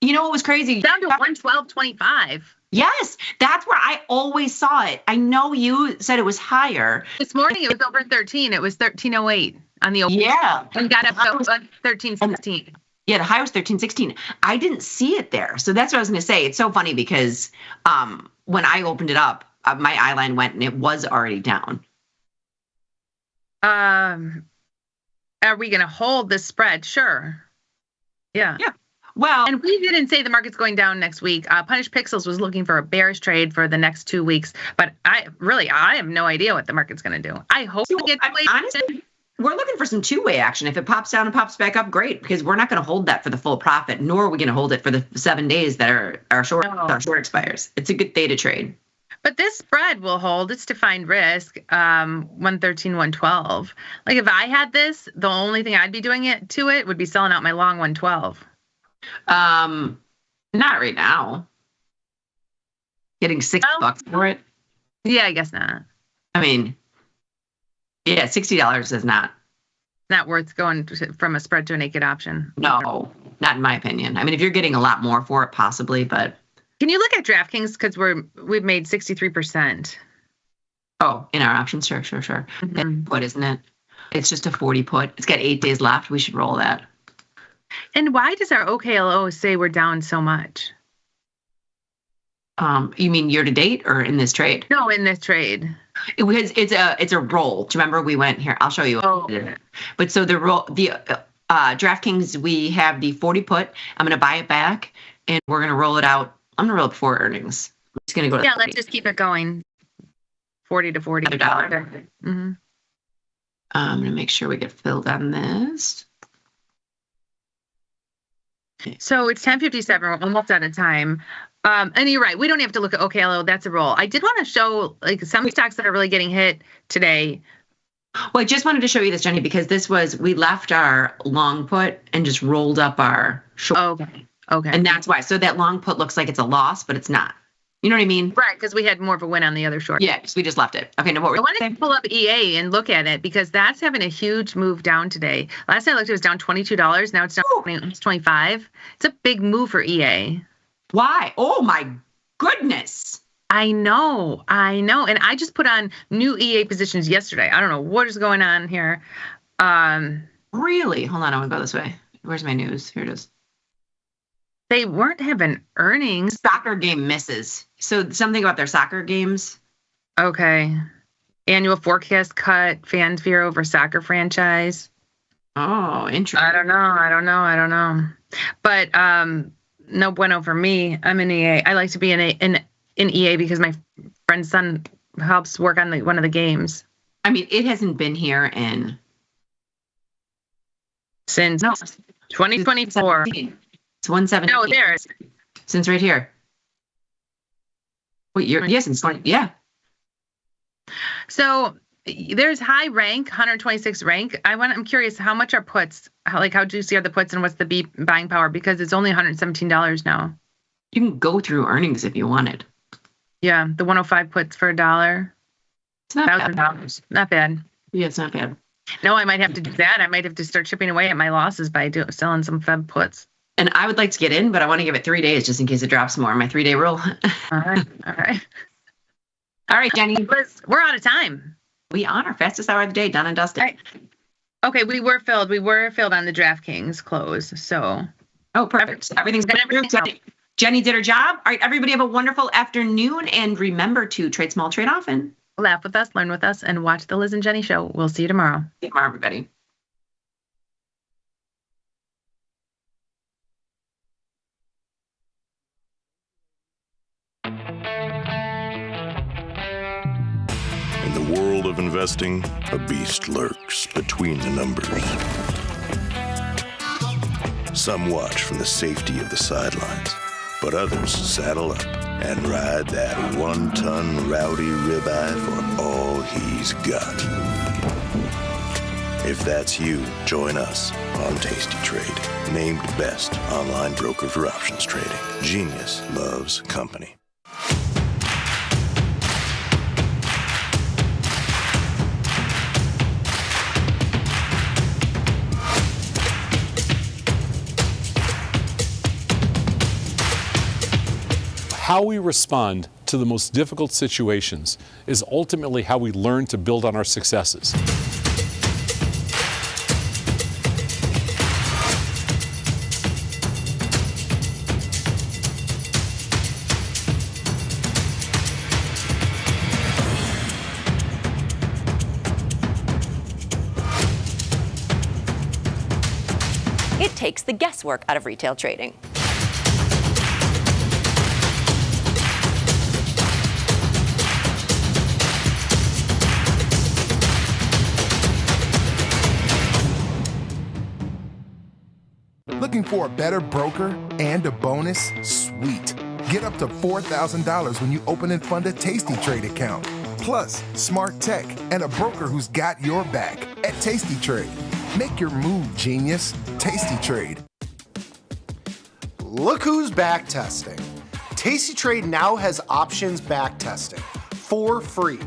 You know what was crazy? Down to 112.25. Yes, that's where I always saw it. I know you said it was higher. This morning it was over 13. It was 13.08 on the open. Yeah. And got up to 13.16. Yeah, the high was 13.16. I didn't see it there. So that's what I was going to say. It's so funny because when I opened it up, my eye line went and it was already down. Are we going to hold this spread? Sure. Yeah. Yeah. Well, and we didn't say the market's going down next week. Punish Pixels was looking for a bearish trade for the next 2 weeks, but I have no idea what the market's going to do. I hope we get honestly, we're looking for some two-way action. If it pops down and pops back up, great, because we're not going to hold that for the full profit, nor are we going to hold it for the 7 days that our short expires. It's a good day to trade. But this spread will hold. It's defined risk, 113, 112. Like if I had this, the only thing I'd be doing would be selling out my long 112. Not right now. Getting $6 for it. Yeah, I guess not. I mean, yeah, $60 is not worth going from a spread to a naked option. No, not in my opinion. I mean, if you're getting a lot more for it, possibly, but. Can you look at DraftKings because we've made 63%. Oh, in our options, sure. Mm-hmm. Put, isn't it? It's just a 40 put. It's got 8 days left. We should roll that. And why does our OKLO say we're down so much? You mean year to date or in this trade? No, in this trade. It's a roll. Do you remember we went here? I'll show you. But so the roll, DraftKings, we have the 40 put. I'm going to buy it back and we're going to roll it out. I'm going to roll it before earnings. I'm just going to go. Yeah, let's just keep it going. 40 to 40. Mm-hmm. I'm going to make sure we get filled on this. So it's 10:57. We're almost out of time. And you're right. We don't have to look at OKLO. That's a roll. I did want to show like some stocks that are really getting hit today. Well, I just wanted to show you this, Jenny, because we left our long put and just rolled up our short. Okay. And that's why. So that long put looks like it's a loss, but it's not. You know what I mean? Right, because we had more of a win on the other short. Yeah, because we just left it. Okay, now what I wanted to pull up EA and look at it because that's having a huge move down today. Last time I looked, it was down $22. Now it's down it's $25. It's a big move for EA. Why? Oh my goodness. I know. And I just put on new EA positions yesterday. I don't know what is going on here. Really? Hold on, I want to go this way. Where's my news? Here it is. They weren't having earnings. Soccer game misses. So something about their soccer games. Okay. Annual forecast cut, fan fear over soccer franchise. Oh, interesting. I don't know. But no bueno for me. I'm in EA. I like to be in EA because my friend's son helps work on one of the games. I mean, it hasn't been here since 2024. It's 117. No, there's since right here. Wait, since 20. Yeah. So there's high rank, 126 rank. I'm curious how much are puts? How juicy are the puts and what's the buying power? Because it's only $117 now. You can go through earnings if you wanted. Yeah, the 105 puts for $1. It's not $1,000. Not bad. Yeah, it's not bad. No, I might have to do that. I might have to start chipping away at my losses by selling some Fed puts. And I would like to get in, but I want to give it 3 days just in case it drops more. My 3-day rule. All right, Jenny. We're out of time. We are. Fastest hour of the day, done and dusted. Right. Okay, we were filled. We were filled on the DraftKings close. So. Oh, perfect. Everything's good. Jenny did her job. All right, everybody have a wonderful afternoon, and remember to trade small, trade often. Laugh with us, learn with us, and watch the Liz and Jenny show. We'll see you tomorrow. See you tomorrow, everybody. In the world of investing, a beast lurks between the numbers. Some watch from the safety of the sidelines, but others saddle up and ride that 1-ton rowdy ribeye for all he's got. If that's you, join us on Tasty Trade, named best online broker for options trading. Genius loves company. How we respond to the most difficult situations is ultimately how we learn to build on our successes. It takes the guesswork out of retail trading. Looking for a better broker and a bonus? Sweet. Get up to $4,000 when you open and fund a Tasty Trade account. Plus, smart tech and a broker who's got your back at Tasty Trade. Make your move, genius. Tasty Trade. Look who's back testing. Tasty Trade now has options back testing for free.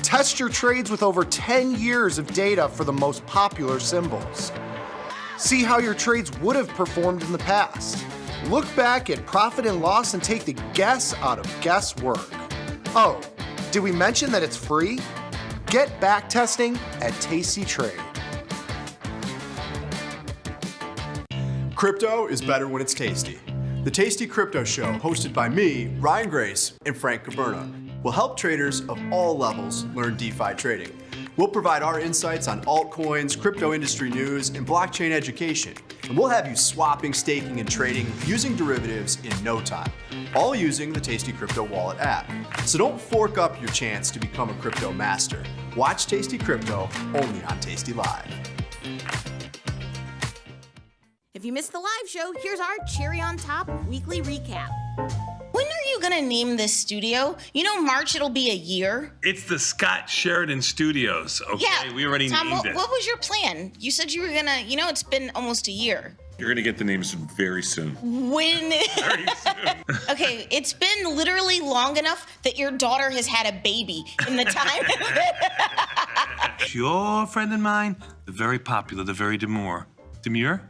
Test your trades with over 10 years of data for the most popular symbols. See how your trades would have performed in the past. Look back at profit and loss and take the guess out of guesswork. Oh, did we mention that it's free? Get back testing at Tasty Trade. Crypto is better when it's tasty. The Tasty Crypto Show, hosted by me, Ryan Grace, and Frank Caberna, will help traders of all levels learn DeFi trading. We'll provide our insights on altcoins, crypto industry news, and blockchain education. And we'll have you swapping, staking, and trading using derivatives in no time, all using the Tasty Crypto Wallet app. So don't fork up your chance to become a crypto master. Watch Tasty Crypto only on Tasty Live. If you missed the live show, here's our cherry on top weekly recap. When are you gonna name this studio? You know, March it'll be a year. It's the Scott Sheridan Studios. Okay, Yeah, we already Tom, named it. what was your plan? You said you were gonna, it's been almost a year. You're gonna get the names very soon. When? Okay, it's been literally long enough that your daughter has had a baby in the time. Your friend and mine, the very popular, the very demure. Demure?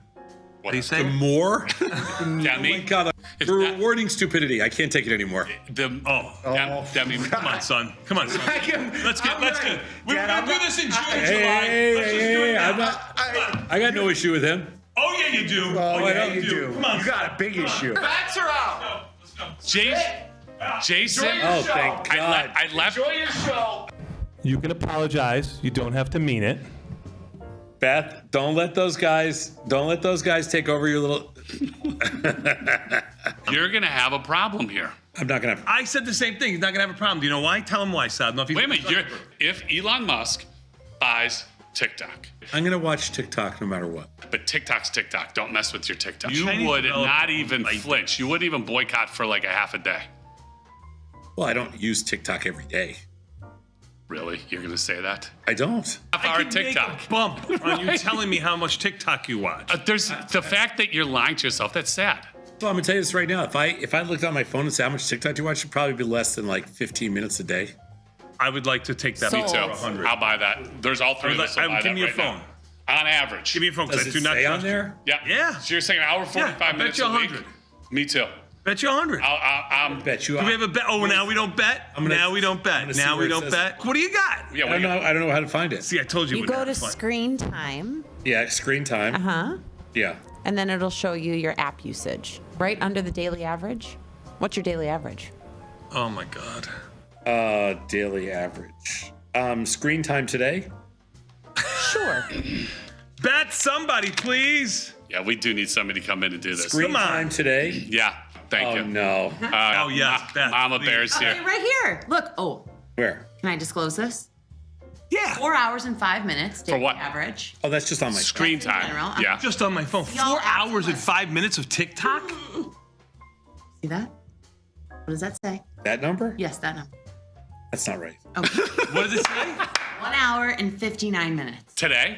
What do you say? Demure? Yeah, Oh my God, you're rewarding stupidity. I can't take it anymore. Demi, come on, son. Come on, son. Let's get. We're gonna do this in June, July. Let's just do it now. I got no issue with him. Oh yeah, you do. Oh, yeah, you do. Come on, You got a big issue. Bats are out. Jason. Oh, thank God. I left. Enjoy your show. You can apologize. You don't have to mean it. Beth, don't let those guys take over your little. You're going to have a problem here. I'm not gonna have. I said the same thing. He's not gonna have a problem. Do you know why? Tell him why, Sad. Wait a minute. If Elon Musk buys TikTok. I'm gonna watch TikTok no matter what. But TikTok's TikTok. Don't mess with your TikTok. You Chinese would developer not even flinch. You wouldn't even boycott for like a half a day. Well, I don't use TikTok every day. Really? You're going to say that? I don't. I can TikTok. Make a bump on you telling me how much TikTok you watch. There's the fact that you're lying to yourself. That's sad. Well, I'm gonna tell you this right now. If I looked on my phone and said how much TikTok do you watch, it'd probably be less than like 15 minutes a day. I would like to take that. Me too. 100. I'll buy that. There's all three of us. Give me your phone. Now. On average. Give me your phone. Does it say on there? Yeah. Yeah. So you're saying an hour 45 minutes bet you a week? 100. Me too. Bet you 100. I'll bet you. Do we have a bet? Oh, now we don't bet? Now we don't bet. Now we don't bet. What do you got? Yeah, I don't know how to find it. See, I told you. You go to screen time. Yeah, screen time. Uh-huh. Yeah. And then it'll show you your app usage right under the daily average. What's your daily average? Oh my God. Daily average. Screen time today? Sure. Bet somebody, please. Yeah, we do need somebody to come in and do this. Screen time today? Yeah, thank you. No. Oh, yes, Beth, Mama Bear's here. Okay, right here. Look. Oh. Where? Can I disclose this? Yeah. 4 hours and 5 minutes. Daily what? Average. Oh, that's just on my Screen time. general. Yeah. Just on my phone. Y'all 4 hours and 5 minutes of TikTok? See that? What does that say? That number? Yes, that number. That's not right. Okay. What does it say? 1 hour and 59 minutes. Today?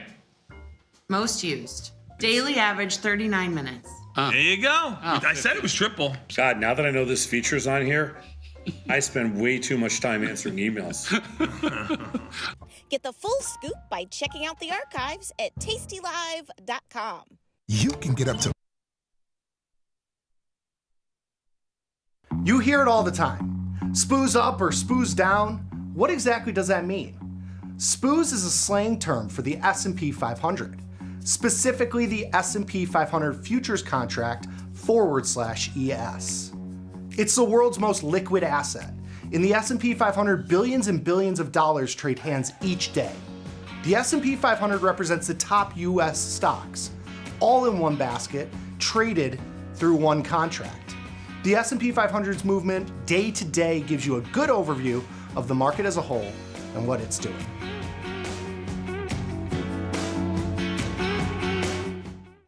Most used. Daily average 39 minutes. There you go. I said it was triple. God, now that I know this feature's on here, I spend way too much time answering emails. Get the full scoop by checking out the archives at tastylive.com. You can get up to. You hear it all the time. Spoos up or spoos down. What exactly does that mean? Spoos is a slang term for the S&P 500, specifically the S&P 500 futures contract /ES. It's the world's most liquid asset. In the S&P 500, billions and billions of dollars trade hands each day. The S&P 500 represents the top US stocks, all in one basket, traded through one contract. The S&P 500's movement day to day gives you a good overview of the market as a whole and what it's doing.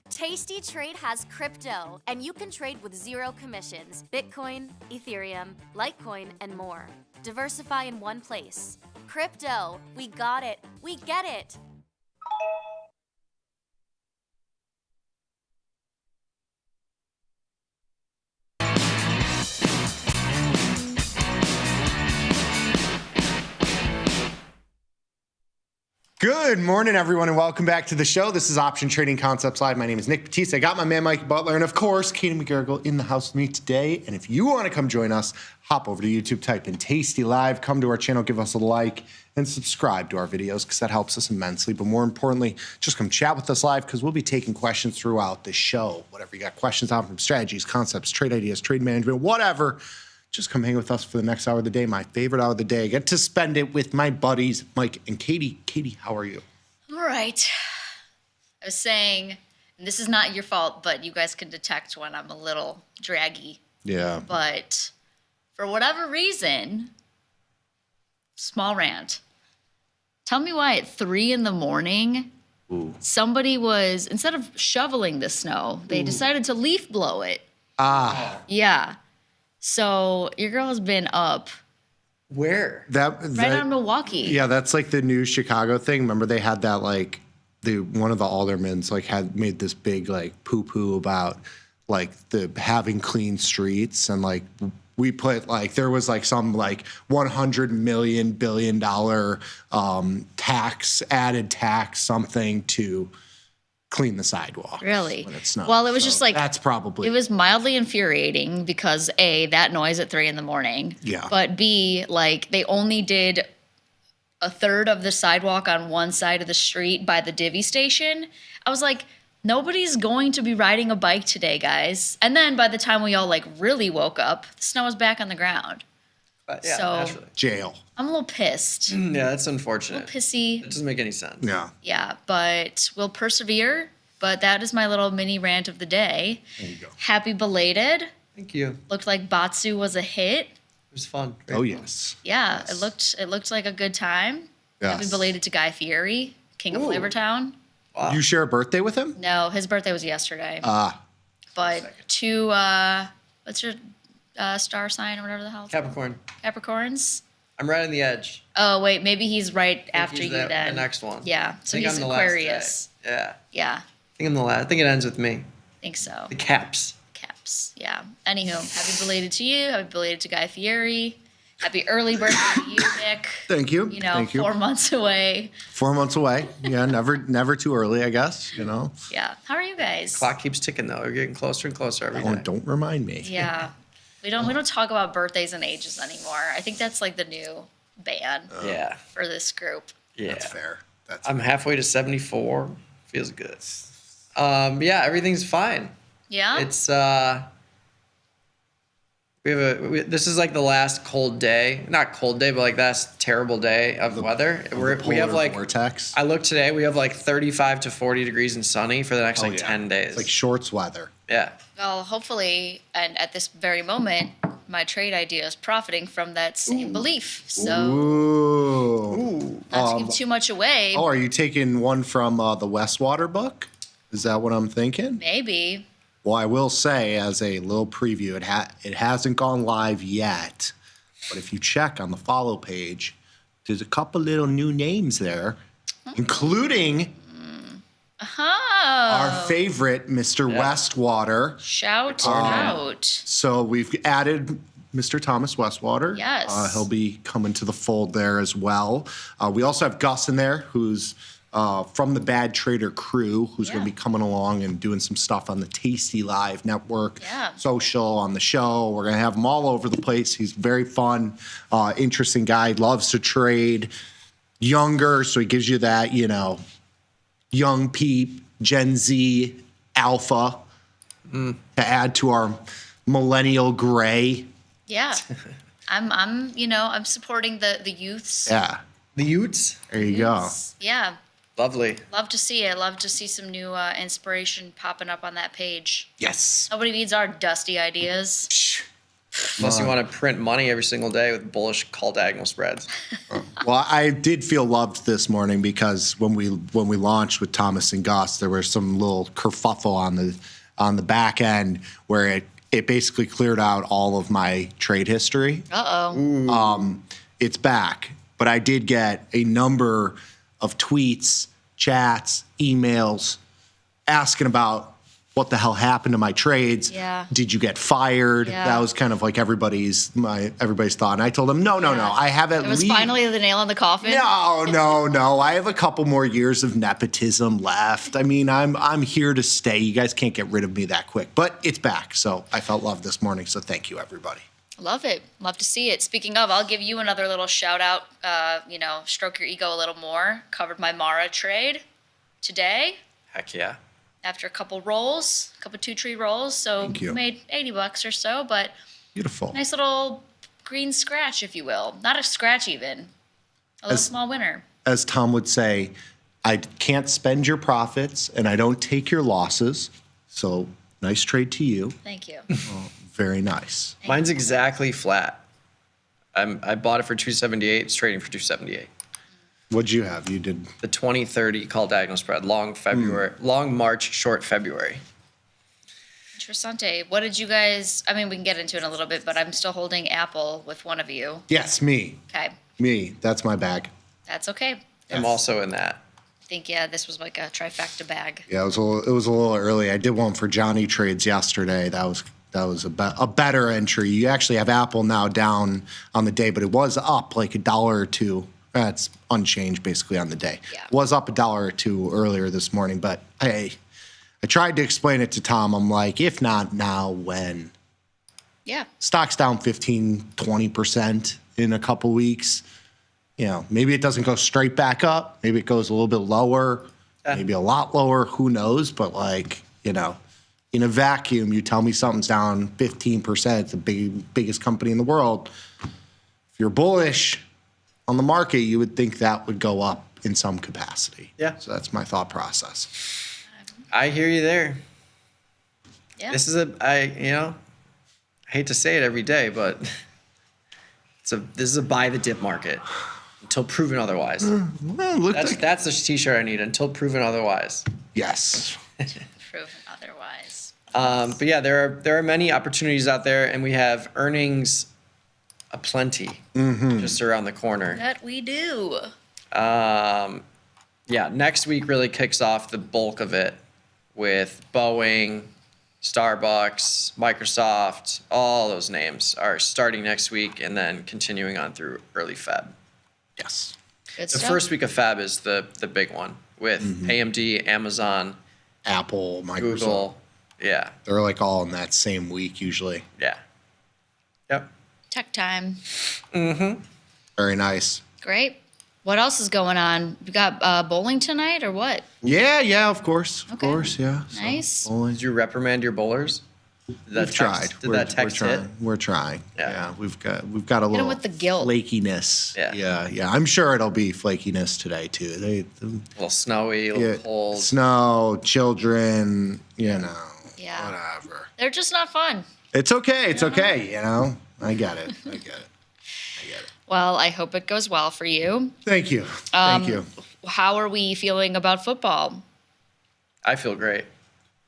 Tasty Trade has crypto, and you can trade with zero commissions. Bitcoin, Ethereum, Litecoin, and more. Diversify in one place. Crypto, we got it. We get it. Good morning, everyone, and welcome back to the show. This is Option Trading Concepts Live. My name is Nick Batiste. I got my man, Mike Butler, and of course, Katie McGarrigle in the house with me today. And if you want to come join us, hop over to YouTube, type in Tasty Live, come to our channel, give us a like, and subscribe to our videos because that helps us immensely. But more importantly, just come chat with us live because we'll be taking questions throughout the show. Whatever you got questions on from strategies, concepts, trade ideas, trade management, whatever. Just come hang with us for the next hour of the day, my favorite hour of the day. I get to spend it with my buddies, Mike and Katie. Katie, how are you? All right. I was saying, and this is not your fault, but you guys can detect when I'm a little draggy. Yeah. But for whatever reason, small rant. Tell me why at 3 a.m, somebody was, instead of shoveling the snow, they decided to leaf blow it. Yeah. So your girl has been up. Where? Right on Milwaukee. Yeah, that's like the new Chicago thing. Remember they had that like one of the aldermans like had made this big like poo-poo about like the having clean streets and like we put like there was like some like $100 billion added tax something to clean the sidewalk. Really? When it snowed. Well, it was So just like that's probably it was mildly infuriating because A, that noise at 3 a.m. Yeah. But B, like they only did a third of the sidewalk on one side of the street by the divvy station. I was like, nobody's going to be riding a bike today, guys. And then by the time we all like really woke up, the snow was back on the ground. Yeah, so naturally. Jail. I'm a little pissed. Yeah, that's unfortunate. A little pissy. It doesn't make any sense. Yeah. Yeah, but we'll persevere. But that is my little mini rant of the day. There you go. Happy belated. Thank you. Looked like Batsu was a hit. It was fun. Oh yes. Yeah, it looked like a good time. Yes. Happy belated to Guy Fieri, King of Flavortown. You share a birthday with him? No, his birthday was yesterday. But two, what's your star sign or whatever the hell? Capricorn. Capricorns? I'm right on the edge. Oh, wait, maybe he's right after he's you the then. next one. Yeah, so I think he's I'm the last Aquarius. day. Yeah. Yeah, I think I'm the last. I think it ends with me. I think so. The Caps. Caps, yeah. Anywho, happy belated to you. Happy belated to Guy Fieri. Happy early birthday to you, Nick. Thank you. You know, Thank you. 4 months away. 4 months away. Yeah, never too early, I guess, you know. Yeah. How are you guys? Clock keeps ticking though. We're getting closer and closer every day. Don't remind me. Yeah. We don't talk about birthdays and ages anymore. I think that's like the new ban. Yeah. For this group. Yeah. That's fair. I'm halfway to 74. Feels good. Yeah, everything's fine. Yeah. It's this is like the last cold day, not cold day, but like last terrible day of weather. We have like vortex. I looked today. We have like 35 to 40 degrees and sunny for the next 10 days. It's like shorts weather. Yeah. Well, hopefully, and at this very moment, my trade idea is profiting from that same belief. So, Ooh. not to give too much away. Oh, are you taking one from the Westwater book? Is that what I'm thinking? Maybe. Well, I will say, as a little preview, it hasn't gone live yet. But if you check on the follow page, there's a couple little new names there, including our favorite, Mr. Westwater. Shout out. So we've added Mr. Thomas Westwater. Yes. He'll be coming to the fold there as well. We also have Gus in there, who's from the Bad Trader crew, who's going to be coming along and doing some stuff on the Tasty Live network, social, on the show. We're going to have him all over the place. He's very fun, interesting guy, loves to trade, younger, so he gives you that, young peep, Gen Z, alpha, to add to our millennial gray. Yeah. I'm supporting the youths. Yeah. The Utes? There you go. Yeah. Lovely. Love to see it. Love to see some new inspiration popping up on that page. Yes. Nobody needs our dusty ideas. Unless you want to print money every single day with bullish call diagonal spreads. Well, I did feel loved this morning because when we launched with Thomas and Gus, there was some little kerfuffle on the back end where it basically cleared out all of my trade history. It's back, but I did get a number of tweets, chats, emails asking about what the hell happened to my trades. Yeah. Did you get fired? Yeah. That was kind of like everybody's thought. And I told them, no. I have at It was least finally the nail in the coffin. No. I have a couple more years of nepotism left. I mean, I'm here to stay. You guys can't get rid of me that quick. But it's back. So I felt loved this morning. So thank you, everybody. Love it. Love to see it. Speaking of, I'll give you another little shout out. Stroke your ego a little more. Covered my Mara trade today Heck yeah. after a couple rolls, a couple 2-tree rolls. So Thank you. made $80 or so, but Beautiful. nice little green scratch, if you will. Not a scratch even. A little small winner. As Tom would say, I can't spend your profits and I don't take your losses. So nice trade to you. Thank you. Very nice. Mine's exactly flat. I bought it for 278. It's trading for 278. What'd you have? You did the 2030 call diagonal spread, long February, long March, short February. Interessante. What did you guys? I mean, we can get into it in a little bit, but I'm still holding Apple with one of you. Yes, me. Okay, Me. That's my bag. that's okay. I'm also in that. I think this was like a trifecta bag. Yeah, it was a little early. I did one for Johnny Trades yesterday. That was a better entry. You actually have Apple now down on the day, but it was up like $1 or $2. That's unchanged basically on the day. Yeah. It was up $1 or $2 earlier this morning, but I tried to explain it to Tom. I'm like, if not now, when? Yeah. Stock's down 15-20% in a couple weeks. Maybe it doesn't go straight back up. Maybe it goes a little bit lower, maybe a lot lower. Who knows? But in a vacuum, you tell me something's down 15%. It's the biggest company in the world. If you're bullish on the market, you would think that would go up in some capacity. Yeah. So that's my thought process. I hear you there. Yeah. This is I hate to say it every day, but this is a buy the dip market until proven otherwise. That's the t-shirt I need, until proven otherwise. Yes. Proven otherwise. But yeah, there are many opportunities out there, and we have earnings aplenty just around the corner. That we do. Next week really kicks off the bulk of it with Boeing, Starbucks, Microsoft. All those names are starting next week and then continuing on through early Feb. Yes. Good The stuff. first week of Feb is the big one with AMD, Amazon, Apple, Microsoft. Google. Yeah. They're like all in that same week usually. Yeah. Yep. Tech time. Mm-hmm. Very nice. Great. What else is going on? You got bowling tonight or what? Yeah, of course. Of course, yeah. Nice. Did you reprimand your bowlers? We've tried. Did that text we're hit? trying. We're trying. Yeah, we've got a Hit 'em little with the guilt. flakiness. Yeah. I'm sure it'll be flakiness today too. A little snowy, a little cold. Snow, children, Yeah. whatever. They're just not fun. It's okay. It's okay. I get it. Well, I hope it goes well for you. Thank you. Thank you. How are we feeling about football? I feel great.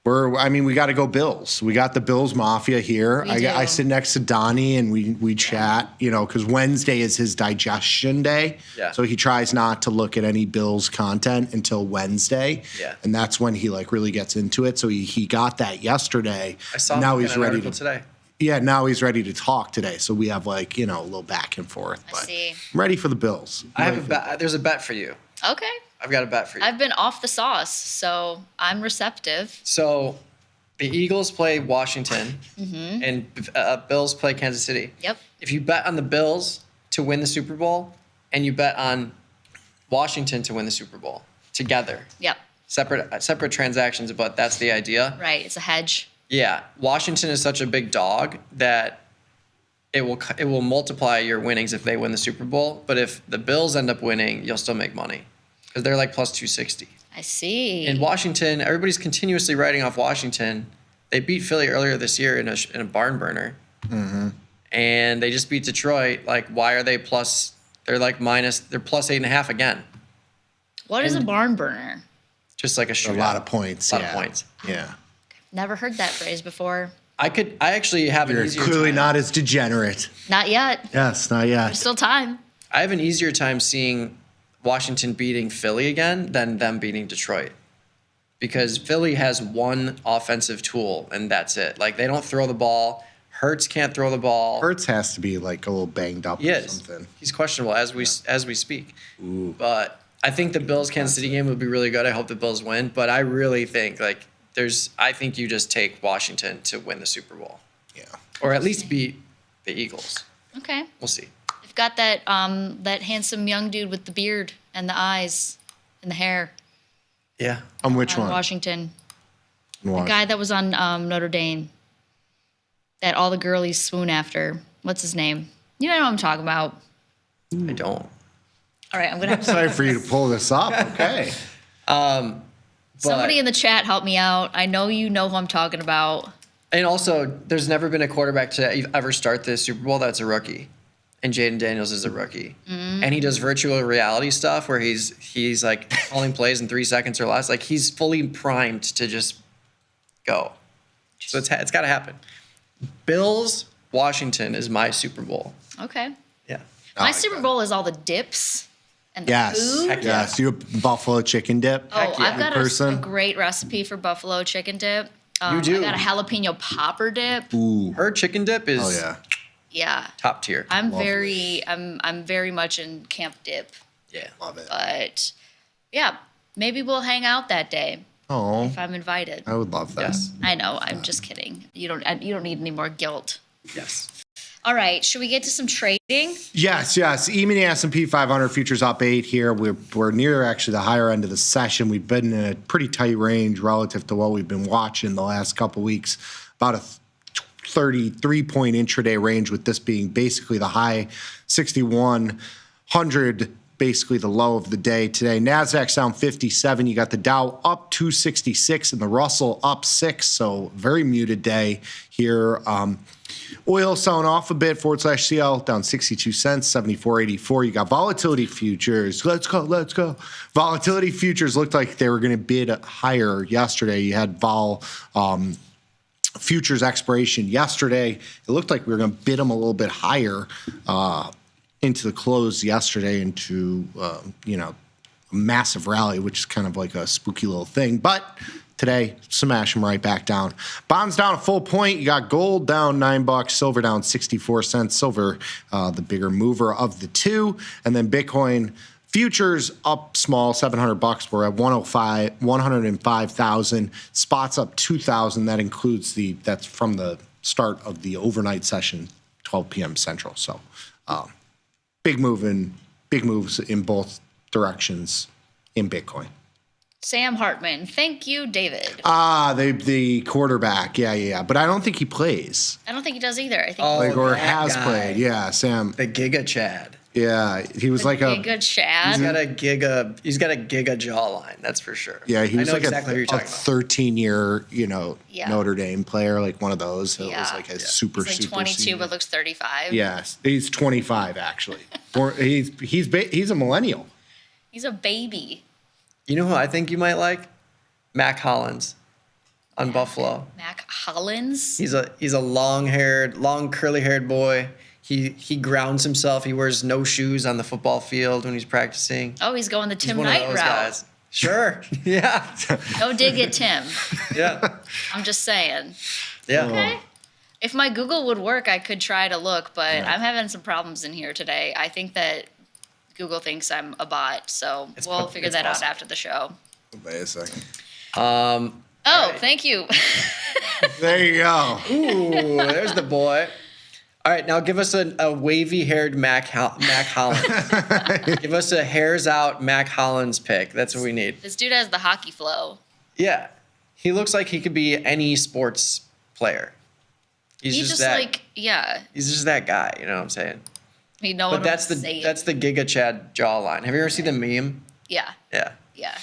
We got to go Bills. We got the Bills Mafia here. We do. I sit next to Donnie and we chat, because Wednesday is his digestion day. Yeah. So he tries not to look at any Bills content until Wednesday. Yeah. And that's when he really gets into it. So he got that yesterday. I saw now him he's in an ready article to today. Yeah, now he's ready to talk today. So we have a little back and forth. I see. I'm ready for the Bills. I have a bet. There's a bet for you. Okay. I've got a bet for you. I've been off the sauce, so I'm receptive. So the Eagles play Washington Mm-hmm. and Bills play Kansas City. Yep. If you bet on the Bills to win the Super Bowl and you bet on Washington to win the Super Bowl together, Yep. separate transactions, but that's the idea. Right. It's a hedge. Yeah, Washington is such a big dog that it will multiply your winnings if they win the Super Bowl. But if the Bills end up winning, you'll still make money because they're like plus 260. I see. In Washington, everybody's continuously writing off Washington. They beat Philly earlier this year in a barn burner, and they just beat Detroit. Like, why are they plus? They're like minus. They're plus 8.5 again. What is a barn burner? Just like a shootout. A lot of points. A lot of points. Yeah. Never heard that phrase before. I actually have an You're easier clearly time. not as degenerate. Not yet. Yes, not yet. There's still time. I have an easier time seeing Washington beating Philly again than them beating Detroit. Because Philly has one offensive tool, and that's it. Like, they don't throw the ball. Hurts can't throw the ball. Hurts has to be like a little banged up He or is. something. He's questionable as we speak. But I think the Bills Kansas City game would be really good. I hope the Bills win. But I really think I think you just take Washington to win the Super Bowl. Yeah. Or at least beat the Eagles. Okay. We'll see. I've got that handsome young dude with the beard and the eyes and the hair. Yeah. On which one? Washington. The Washington. guy that was on Notre Dame. That all the girlies swoon after. What's his name? You know what I'm talking about. I don't. All right, I'm gonna have to. Sorry for you to pull this up. Okay. Somebody in the chat help me out. I know you know who I'm talking about. And also, there's never been a quarterback to ever start this Super Bowl that's a rookie. And Jaden Daniels is a rookie. Mm-hmm. And he does virtual reality stuff where he's like calling plays in 3 seconds or less. Like, he's fully primed to just go. So it's got to happen. Bills, Washington is my Super Bowl. Okay. Yeah. My Super Bowl is all the dips and the Yes. food. Heck yeah. Yes. You a buffalo chicken dip? Oh, I've got a person. great recipe for buffalo chicken dip. You do. I got a jalapeno popper dip. Ooh. Her chicken dip is Oh yeah. Yeah. top tier. I'm Lovely. very much in camp dip. Yeah. Love it. But yeah, maybe we'll hang out that day Oh. if I'm invited. I would love that. Yes. I know. I'm just kidding. You don't need any more guilt. Yes. All right. Should we get to some trading? Yes. E-mini S&P 500 futures up 8 here. We're near actually the higher end of the session. We've been in a pretty tight range relative to what we've been watching the last couple weeks. About a 33-point intraday range, with this being basically the high 6,100, basically the low of the day today. Nasdaq's down 57. You got the Dow up 266 and the Russell up 6. So very muted day here. Oil selling off a bit, /CL down 62 cents, 74.84. You got volatility futures. Let's go. Volatility futures looked like they were going to bid higher yesterday. You had vol futures expiration yesterday. It looked like we were going to bid them a little bit higher into the close yesterday, into a massive rally, which is kind of like a spooky little thing. But today, smash them right back down. Bonds down a full point. You got gold down $9, silver down 64 cents. Silver, the bigger mover of the two, and then Bitcoin futures up small, $700. We're at 105,000. Spots up 2,000. That includes that's from the start of the overnight session 12 p.m. Central. So big moves in both directions in Bitcoin. Sam Hartman. Thank you, David. The quarterback. Yeah. But I don't think he plays. I don't think he does either. I think Or has played. Yeah, Sam. The Giga Chad. Yeah, he was like Giga Chad. He's got a giga jawline, that's for sure. Yeah, he was like exactly a 13-year, Yeah. Notre Dame player, like one of those. It was like a super, He's like super 22 senior. but looks 35. Yes, he's 25 actually. He's a millennial. He's a baby. You know who I think you might like? Mac Hollins on Buffalo. Mac Hollins. He's a long curly-haired boy. He grounds himself. He wears no shoes on the football field when he's practicing. Oh, he's going the He's Tim one of Knight those route. guys. Sure. Yeah. No dig at Tim. Yeah. I'm just saying. Yeah. Okay. If my Google would work, I could try to look, but I'm having some problems in here today. I think that Google thinks I'm a bot, so we'll figure that out after the show. Wait a second. Thank you. There you go. Ooh, there's the boy. All right, now give us a wavy-haired Mac Hollins. Give us a hairs out Mac Hollins pick. That's what we need. This dude has the hockey flow. Yeah, he looks like he could be any sports player. He's just that. He's just that guy. You know what I'm saying? I mean, no But one that's would the say it. that's the Giga Chad jawline. Have you ever seen the meme? Yeah. Yeah.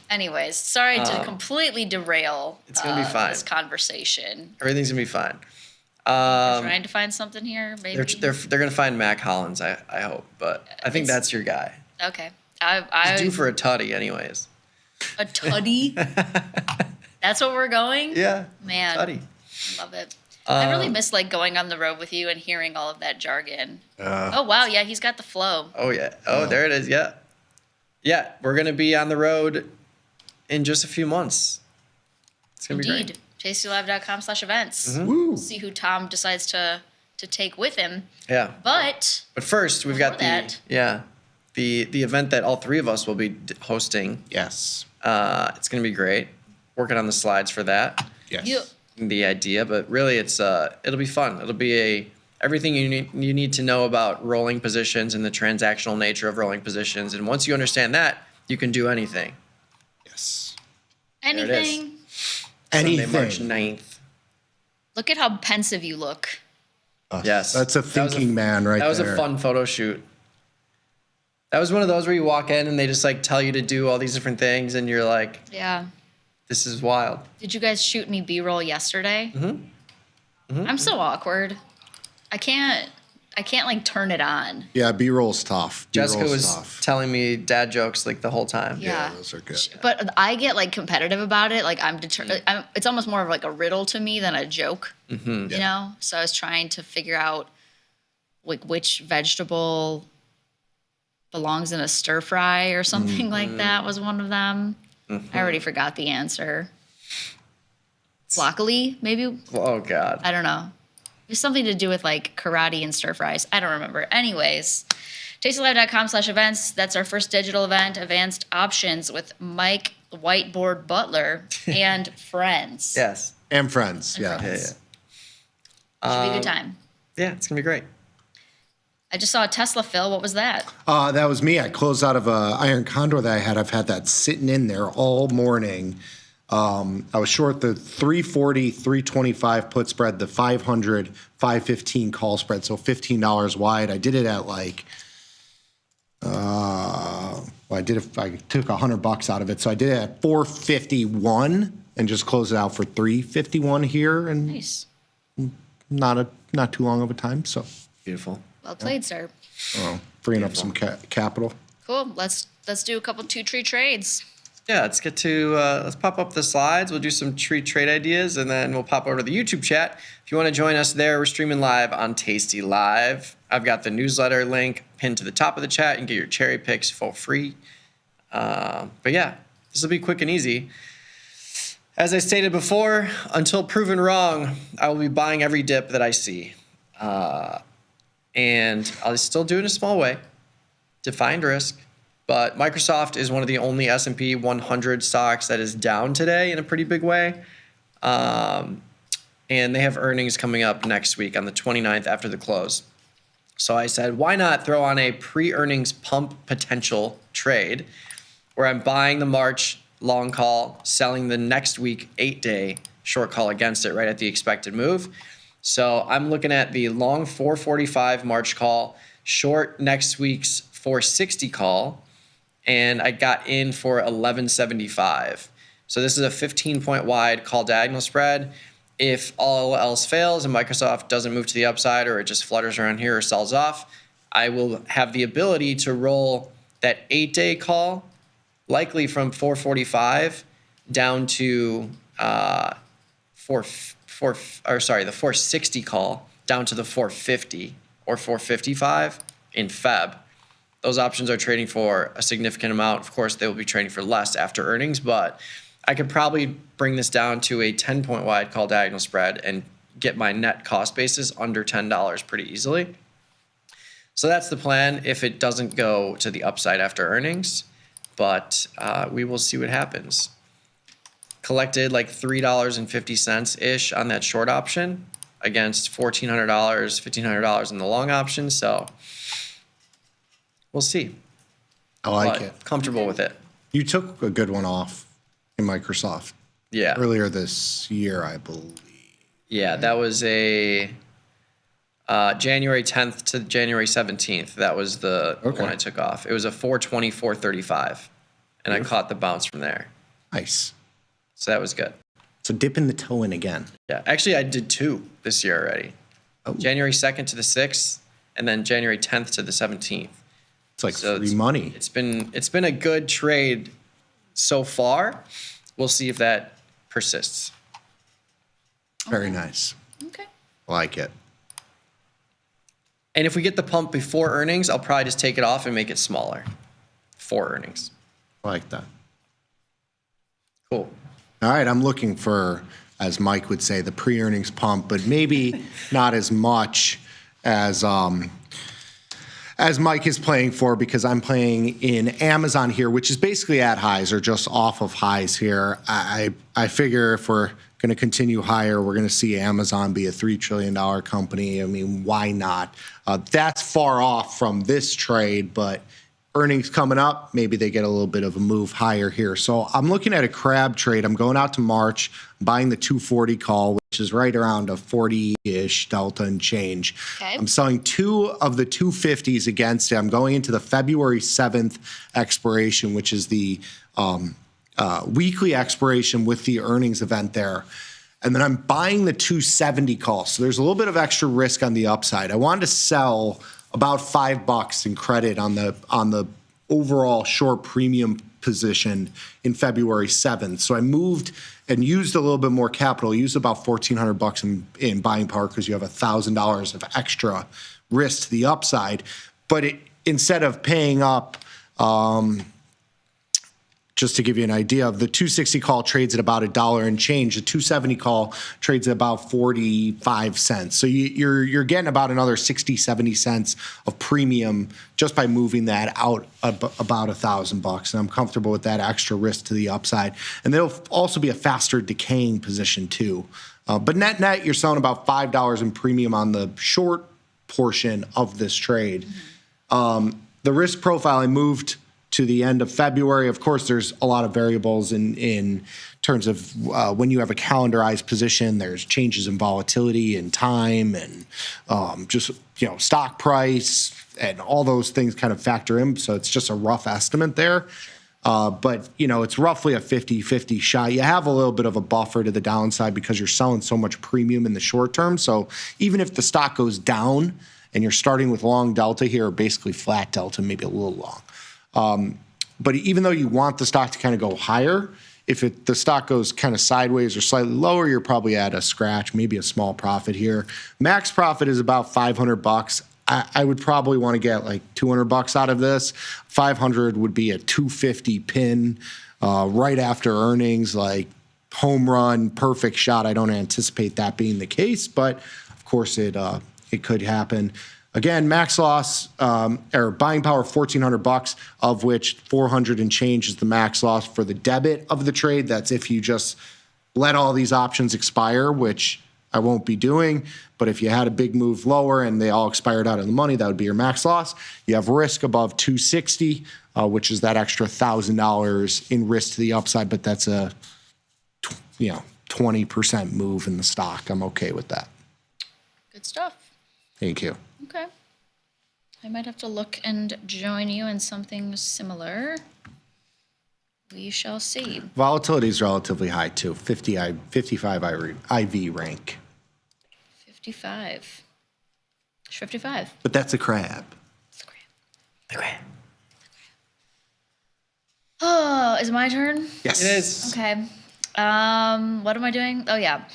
Anyways, sorry to completely derail It's gonna be fine. this conversation. Everything's gonna be fine. Trying to find something here, maybe. They're gonna find Mac Hollins. I hope, but I think that's your guy. Okay. He's due for a tutty, anyways. A tutty? That's what we're going? Yeah. Man. Tutty. Love it. I really miss like going on the road with you and hearing all of that jargon. Oh wow, yeah, he's got the flow. Oh yeah. Oh, there it is. Yeah. Yeah, we're gonna be on the road in just a few months. It's gonna be great. Indeed. tastylive.com/events. Mhm. We'll see who Tom decides to take with him. Yeah. But first, we've got that- the event that all three of us will be hosting. Yes. It's gonna be great. Working on the slides for that. Yes. Yeah. The idea, but really, it'll be fun. It'll be everything you need to know about rolling positions and the transactional nature of rolling positions. And once you understand that, you can do anything. Yes. anything. Sunday, March 9th. Look at how pensive you look. Yes. That's a thinking man right there. That was a fun photo shoot. That was one of those where you walk in and they just like tell you to do all these different things and you're like, Yeah. this is wild. Did you guys shoot me B-roll yesterday? Mm-hmm. I'm so awkward. I can't like turn it on. Yeah, B-roll's tough. Jessica B-roll's was tough. telling me dad jokes like the whole time. Yeah. Those are good. But I get like competitive about it. Like it's almost more of like a riddle to me than a joke. Mm-hmm. You know? So I was trying to figure out like which vegetable belongs in a stir fry or something like that was one of them. Mm-hmm. I already forgot the answer. Broccoli, maybe? Oh God. I don't know. It's something to do with like karate and stir fries. I don't remember. Anyways, tastylive.com/events. That's our first digital event, Advanced Options with Mike Whiteboard Butler and friends. Yes. And friends. And Yeah. friends. Should be a good time. Yeah, it's gonna be great. I just saw a Tesla fill. What was that? That was me. I closed out of a iron condor that I had. I've had that sitting in there all morning. I was short the 340, 325 put spread, the 500, 515 call spread, so $15 wide. I did it at like, I took $100 out of it, so I did it at 451 and just closed it out for 351 here, and Nice. not too long of a time. So beautiful. Well played, sir. Freeing up some capital. Cool. Let's do a couple 2-tree trades. Yeah, let's get to let's pop up the slides. We'll do some trade ideas, and then we'll pop over to the YouTube chat. If you want to join us there, we're streaming live on Tasty Live. I've got the newsletter link pinned to the top of the chat. You can get your cherry picks for free. But yeah, this will be quick and easy. As I stated before, until proven wrong, I will be buying every dip that I see. And I'll still do it in a small way, defined risk. But Microsoft is one of the only S&P 100 stocks that is down today in a pretty big way. and they have earnings coming up next week on the 29th after the close. So I said, why not throw on a pre-earnings pump potential trade where I'm buying the March long call, selling the next week 8-day short call against it right at the expected move. So I'm looking at the long 445 March call, short next week's 460 call, and I got in for 1175. So this is a 15-point wide call diagonal spread. If all else fails and Microsoft doesn't move to the upside or it just flutters around here or sells off, I will have the ability to roll that 8-day call, likely from 445 down to the 460 call down to the 450 or 455 in Feb. Those options are trading for a significant amount. Of course, they will be trading for less after earnings, but I could probably bring this down to a 10-point wide call diagonal spread and get my net cost basis under $10 pretty easily. So that's the plan if it doesn't go to the upside after earnings, but we will see what happens. Collected like $3.50-ish on that short option against $1,400, $1,500 in the long option, so we'll see. I like it. Comfortable with it. You took a good one off in Microsoft. Yeah. Earlier this year, I believe. Yeah, that was a January 10th to January 17th. That was the one I took off. It was a 420, 435, and I caught the bounce from there. Nice. So that was good. So dipping the toe in again. Yeah, actually, I did 2 this year already. Oh. January 2nd to the 6th, and then January 10th to the 17th. It's like free money. It's been a good trade so far. We'll see if that persists. Very nice. Okay. Like it. And if we get the pump before earnings, I'll probably just take it off and make it smaller for earnings. Like that. Cool. All right, I'm looking for, as Mike would say, the pre-earnings pump, but maybe not as much as Mike is playing for, because I'm playing in Amazon here, which is basically at highs or just off of highs here. I figure if we're going to continue higher, we're going to see Amazon be a $3 trillion company. I mean, why not? That's far off from this trade, but earnings coming up, maybe they get a little bit of a move higher here. So I'm looking at a crab trade. I'm going out to March, buying the 240 call, which is right around a 40-ish delta and change. Okay. I'm selling 2 of the 250s against it. I'm going into the February 7th expiration, which is the weekly expiration with the earnings event there. And then I'm buying the 270 call. So there's a little bit of extra risk on the upside. I wanted to sell about $5 in credit on the overall short premium position in February 7th. So I moved and used a little bit more capital, used about $1,400 in buying power because you have $1,000 of extra risk to the upside. But instead of paying up, just to give you an idea, of the 260 call trades at about $1 and change. The 270 call trades at about 45 cents. So you're getting about another 60, 70 cents of premium just by moving that out about $1,000. And I'm comfortable with that extra risk to the upside. And there'll also be a faster decaying position too. But net, you're selling about $5 in premium on the short portion of this trade. The risk profile, I moved to the end of February. Of course, there's a lot of variables in terms of when you have a calendarized position. There's changes in volatility and time and just stock price and all those things kind of factor in. So it's just a rough estimate there. But it's roughly a 50-50 shot. You have a little bit of a buffer to the downside because you're selling so much premium in the short term. So even if the stock goes down and you're starting with long delta here, or basically flat delta, maybe a little long. But even though you want the stock to kind of go higher, if the stock goes kind of sideways or slightly lower, you're probably at a scratch, maybe a small profit here. Max profit is about $500. I would probably want to get like $200 out of this. 500 would be a 250 pin right after earnings, like home run, perfect shot. I don't anticipate that being the case, but of course it could happen. Again, max loss or buying power $1,400, of which 400 and change is the max loss for the debit of the trade. That's if you just let all these options expire, which I won't be doing. But if you had a big move lower and they all expired out of the money, that would be your max loss. You have risk above 260, which is that extra $1,000 in risk to the upside, but that's a 20% move in the stock. I'm okay with that. Good stuff. Thank you. Okay. I might have to look and join you in something similar. We shall see. Volatility is relatively high too. 55 IV rank. 55. 55. But that's a crab. The crab. Oh, is it my turn? Yes. It is. Okay. What am I doing? Oh, yeah.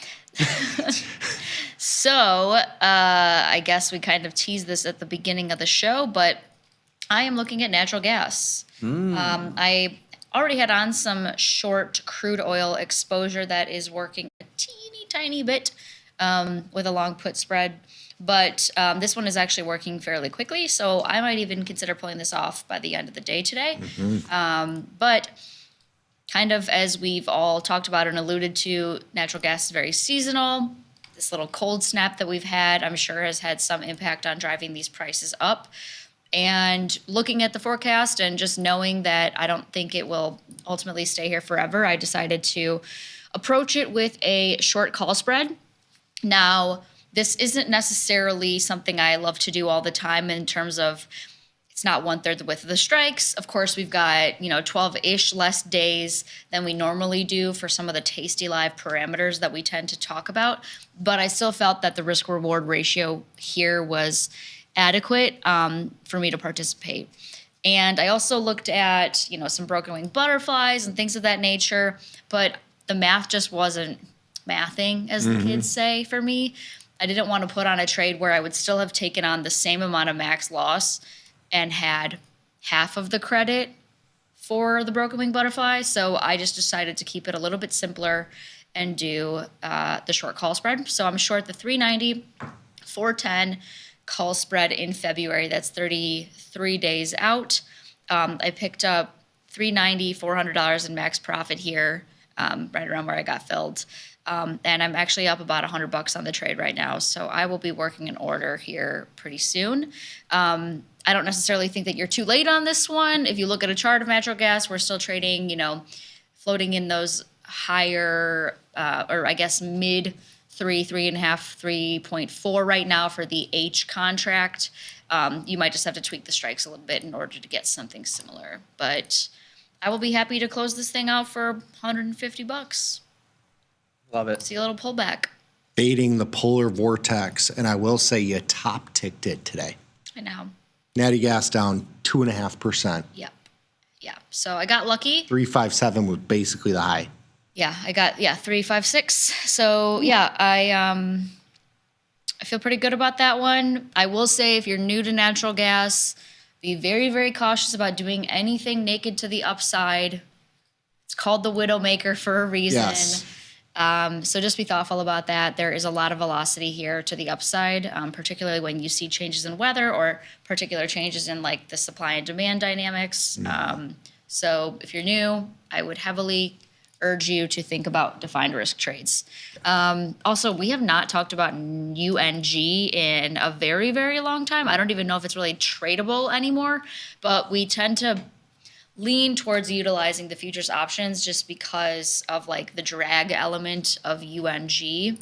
So, I guess we kind of teased this at the beginning of the show, but I am looking at natural gas. I already had on some short crude oil exposure that is working a teeny tiny bit with a long put spread. But this one is actually working fairly quickly, so I might even consider pulling this off by the end of the day today. But kind of as we've all talked about and alluded to, natural gas is very seasonal. This little cold snap that we've had, I'm sure, has had some impact on driving these prices up. And looking at the forecast and just knowing that I don't think it will ultimately stay here forever, I decided to approach it with a short call spread. Now, this isn't necessarily something I love to do all the time in terms of it's not 1/3 the width of the strikes. Of course, we've got, 12-ish less days than we normally do for some of the tastylive parameters that we tend to talk about. But I still felt that the risk reward ratio here was adequate for me to participate. And I also looked at, some broken wing butterflies and things of that nature, but the math just wasn't mathing, as the kids say, for me. I didn't want to put on a trade where I would still have taken on the same amount of max loss and had half of the credit for the broken wing butterfly. So I just decided to keep it a little bit simpler and do the short call spread. So I'm short the 390, 410 call spread in February. That's 33 days out. I picked up $390, $400 in max profit here, right around where I got filled. And I'm actually up about $100 on the trade right now. So I will be working an order here pretty soon. I don't necessarily think that you're too late on this one. If you look at a chart of natural gas, we're still trading, floating in those higher, or I guess mid 3.5, 3.4 right now for the H contract. You might just have to tweak the strikes a little bit in order to get something similar. But I will be happy to close this thing out for $150. Love it. See a little pullback. Baiting the polar vortex, and I will say you top ticked it today. I know. Natty gas down 2.5%. Yep. Yeah. So I got lucky. 357 was basically the high. Yeah, I got 356. So yeah, I feel pretty good about that one. I will say if you're new to natural gas, be very, very cautious about doing anything naked to the upside. It's called the Widowmaker for a reason. Yes. So just be thoughtful about that. There is a lot of velocity here to the upside, particularly when you see changes in weather or particular changes in like the supply and demand dynamics. So if you're new, I would heavily urge you to think about defined risk trades. Also, we have not talked about UNG in a very, very long time. I don't even know if it's really tradable anymore, but we tend to lean towards utilizing the futures options just because of like the drag element of UNG.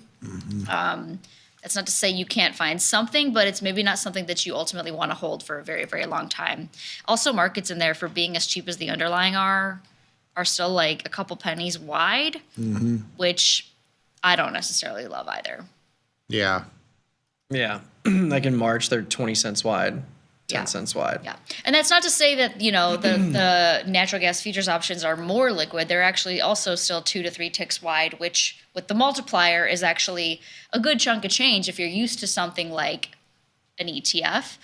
That's not to say you can't find something, but it's maybe not something that you ultimately want to hold for a very, very long time. Also, markets in there for being as cheap as the underlying are still like a couple pennies wide, which I don't necessarily love either. Yeah. Yeah. Like in March, they're 20 cents wide. 10 cents wide. Yeah. And that's not to say that, the natural gas futures options are more liquid. They're actually also still 2 to 3 ticks wide, which with the multiplier is actually a good chunk of change if you're used to something like an ETF.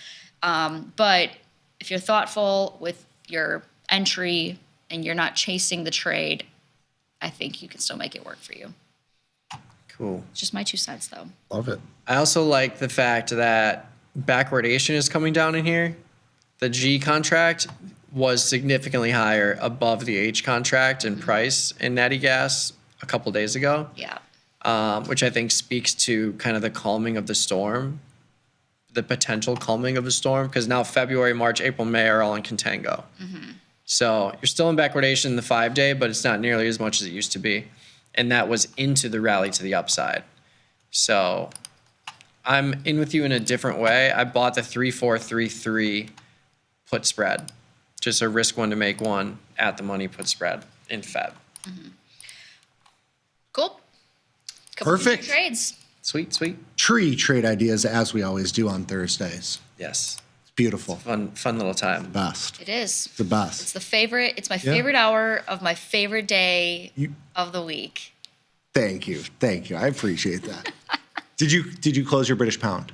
But if you're thoughtful with your entry and you're not chasing the trade, I think you can still make it work for you. Cool. It's just my 2 cents though. Love it. I also like the fact that backwardation is coming down in here. The G contract was significantly higher above the H contract in price in Natty Gas a couple days ago. Yeah. which I think speaks to kind of the calming of the storm, the potential calming of the storm, because now February, March, April, May are all in contango. So you're still in backwardation in the 5-day, but it's not nearly as much as it used to be. And that was into the rally to the upside. So I'm in with you in a different way. I bought the 3-4-3-3 put spread, just a risk one to make one at the money put spread in Feb. Cool. Couple Perfect. trades. Sweet, sweet. Tree trade ideas, as we always do on Thursdays. Yes. It's beautiful. Fun little time. Best. It is. The best. It's the favorite. It's my Yeah. favorite hour of my favorite day of the week. Thank you. I appreciate that. Did you close your British pound?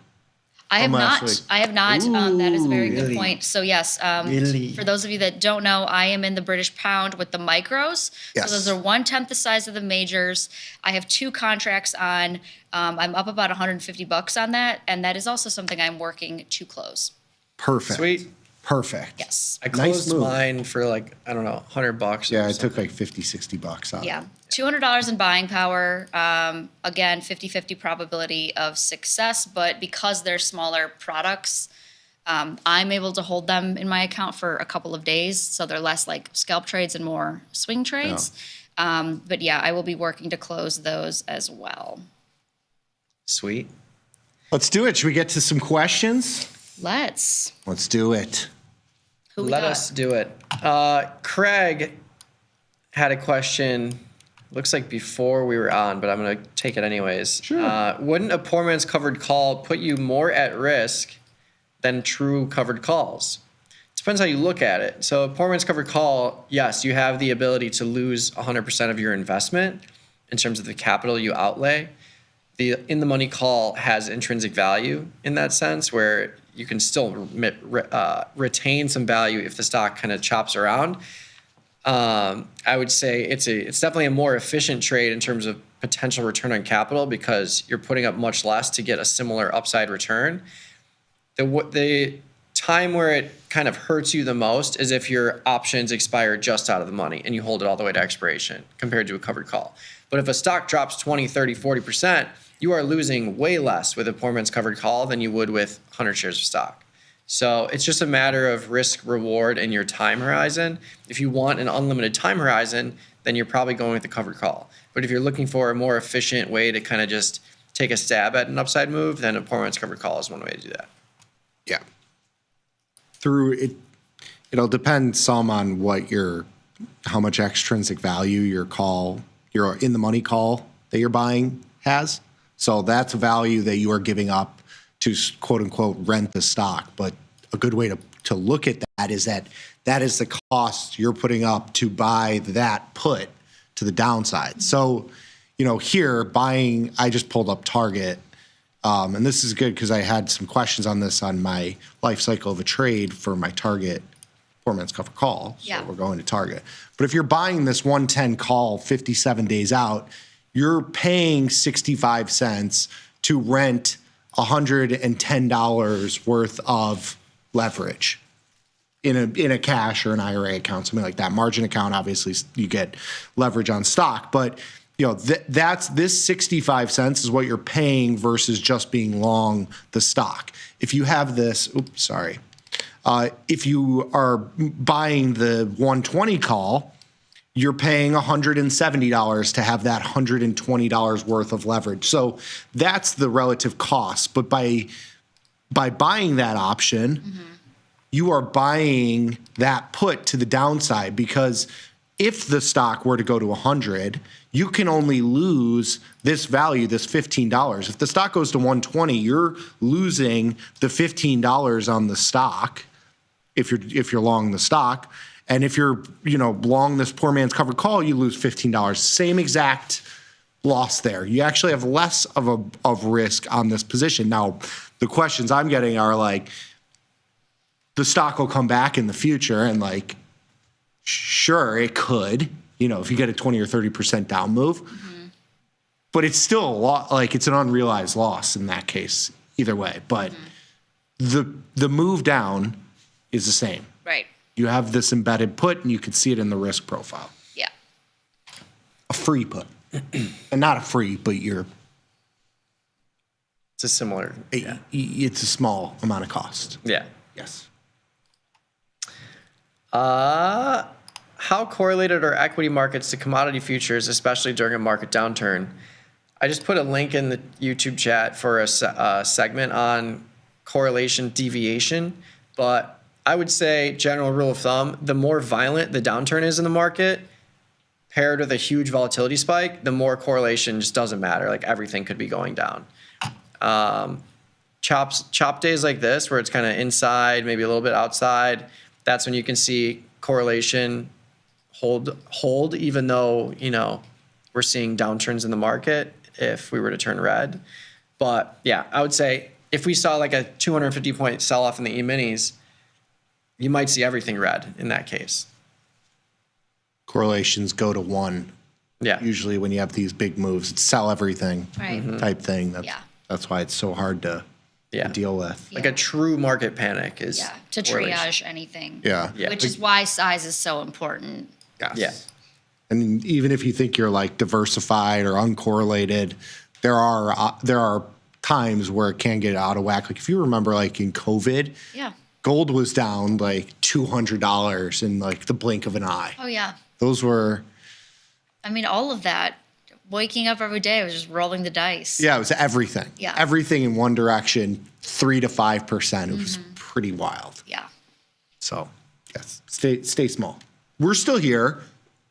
I have last not. week? I have not. That is a very good really? point. So yes, Really? for those of you that don't know, I am in the British pound with the micros. Yes. So those are 1/10 the size of the majors. I have 2 contracts on. I'm up about $150 on that, and that is also something I'm working to close. Perfect. Sweet. Perfect. Yes. I Nice closed move. mine for like, I don't know, $100. Yeah, I took like $50-$60 on it. Yeah. $200 in buying power. Again, 50-50 probability of success, but because they're smaller products, I'm able to hold them in my account for a couple of days. So they're less like scalp trades and more swing trades. But yeah, I will be working to close those as well. Sweet. Let's do it. Should we get to some questions? Let's do it. Who we Let got? us do it. Craig had a question. Looks like before we were on, but I'm going to take it anyways. Sure. Wouldn't a poor man's covered call put you more at risk than true covered calls? Depends how you look at it. So a poor man's covered call, yes, you have the ability to lose 100% of your investment in terms of the capital you outlay. The in the money call has intrinsic value in that sense, where you can still retain some value if the stock kind of chops around. I would say it's definitely a more efficient trade in terms of potential return on capital because you're putting up much less to get a similar upside return. The time where it kind of hurts you the most is if your options expire just out of the money and you hold it all the way to expiration compared to a covered call. But if a stock drops 20, 30, 40%, you are losing way less with a poor man's covered call than you would with 100 shares of stock. So it's just a matter of risk reward and your time horizon. If you want an unlimited time horizon, then you're probably going with the covered call. But if you're looking for a more efficient way to kind of just take a stab at an upside move, then a poor man's covered call is one way to do that. Yeah. Through it, it'll depend some on what how much extrinsic value your in the money call that you're buying has. So that's value that you are giving up to quote unquote rent the stock. But a good way to look at that is that is the cost you're putting up to buy that put to the downside. So, here buying, I just pulled up Target. And this is good because I had some questions on this on my life cycle of a trade for my Target poor man's cover call. So we're going to Target. But if you're buying this 110 call 57 days out, you're paying 65 cents to rent $110 worth of leverage in a cash or an IRA account, something like that. Margin account, obviously, you get leverage on stock, but that's this 65 cents is what you're paying versus just being long the stock. If you have this, if you are buying the 120 call, you're paying $170 to have that $120 worth of leverage. So that's the relative cost. But by buying that option, you are buying that put to the downside because if the stock were to go to 100, you can only lose this value, this $15. If the stock goes to 120, you're losing the $15 on the stock if you're long the stock. And if you're, long this poor man's covered call, you lose $15. Same exact loss there. You actually have less of risk on this position. Now, the questions I'm getting are like, the stock will come back in the future and like, sure, it could, if you get a 20 or 30% down move, but it's still a lot, like it's an unrealized loss in that case, either way. But the move down is the same. Right. You have this embedded put and you can see it in the risk profile. Yeah. A free put. And not a free, but you're. It's a similar. Yeah. It's a small amount of cost. Yeah. Yes. How correlated are equity markets to commodity futures, especially during a market downturn? I just put a link in the YouTube chat for a segment on correlation deviation, but I would say general rule of thumb, the more violent the downturn is in the market, paired with a huge volatility spike, the more correlation just doesn't matter. Like everything could be going down. Chop days like this, where it's kind of inside, maybe a little bit outside, that's when you can see correlation hold, even though, we're seeing downturns in the market if we were to turn red. But yeah, I would say if we saw like a 250 point sell off in the E-minis, you might see everything red in that case. Correlations go to 1. Yeah. Usually when you have these big moves, it's sell everything type thing. That's why it's so hard to deal with. Like a true market panic is to triage anything. Yeah. Which is why size is so important. Yes. Yeah. And even if you think you're like diversified or uncorrelated, there are times where it can get out of whack. Like if you remember, like in COVID, gold was down like $200 in like the blink of an eye. Oh yeah. Those were. I mean, all of that. Waking up every day was just rolling the dice. Yeah, it was everything. Yeah. Everything in one direction, 3 to 5%. It was pretty wild. Yeah. So yes, stay small. We're still here.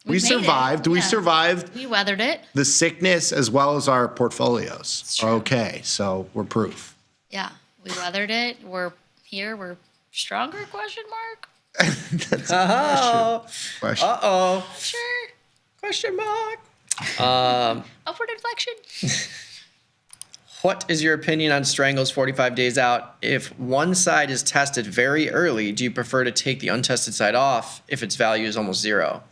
We made it. survived. We survived We weathered it. the sickness as well as our portfolios. Okay, so we're proof. Yeah. We weathered it. We're here. We're stronger? Question mark. That's a question. Uh-oh. Sure. Question mark. Upward inflection. What is your opinion on Strangle's 45 days out? If one side is tested very early, do you prefer to take the untested side off if its value is almost 0?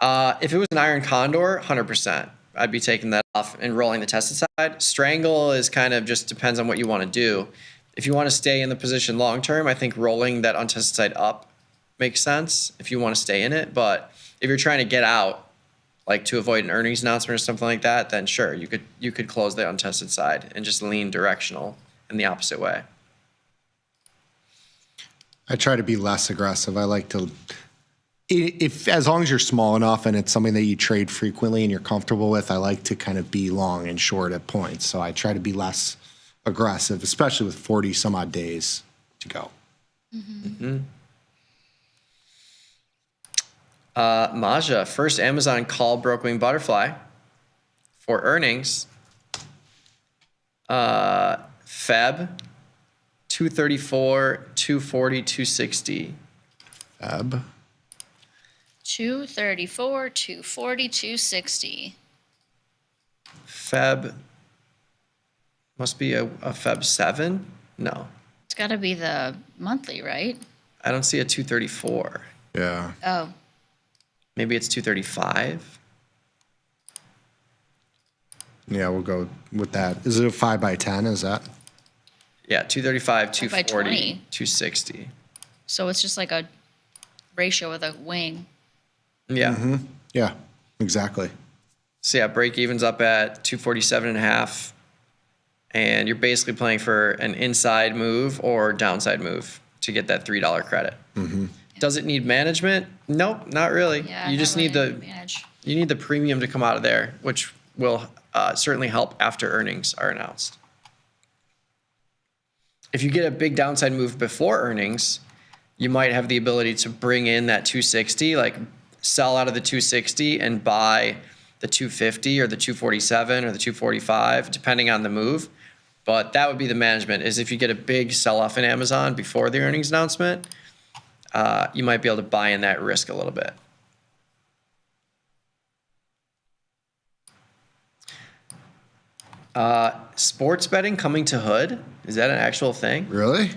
If it was an Iron Condor, 100%. I'd be taking that off and rolling the tested side. Strangle is kind of just depends on what you want to do. If you want to stay in the position long term, I think rolling that untested side up makes sense if you want to stay in it. But if you're trying to get out, like to avoid an earnings announcement or something like that, then sure, you could close the untested side and just lean directional in the opposite way. I try to be less aggressive. I like to, if as long as you're small enough and it's something that you trade frequently and you're comfortable with, I like to kind of be long and short at points. So I try to be less aggressive, especially with 40 some odd days to go. Maja, first Amazon call broke wing butterfly for earnings. Feb 234, 240, 260. Feb 234, 240, 260. Feb must be a Feb 7? No. It's got to be the monthly, right? I don't see a 234. Yeah. Oh. Maybe it's 235. Yeah, we'll go with that. Is it a 5x10? Is that? Yeah, 235, 5 by 240, 20. 260. So it's just like a ratio with a wing. Yeah. Yeah, exactly. So yeah, break even's up at 247.5. And you're basically playing for an inside move or downside move to get that $3 credit. Does it need management? Nope, not really. Yeah, you just need manage. you need the premium to come out of there, which will certainly help after earnings are announced. If you get a big downside move before earnings, you might have the ability to bring in that 260, like sell out of the 260 and buy the 250 or the 247 or the 245, depending on the move. But that would be the management, is if you get a big sell-off in Amazon before the earnings announcement, you might be able to buy in that risk a little bit. Sports betting coming to Hood. Is that an actual thing? Really?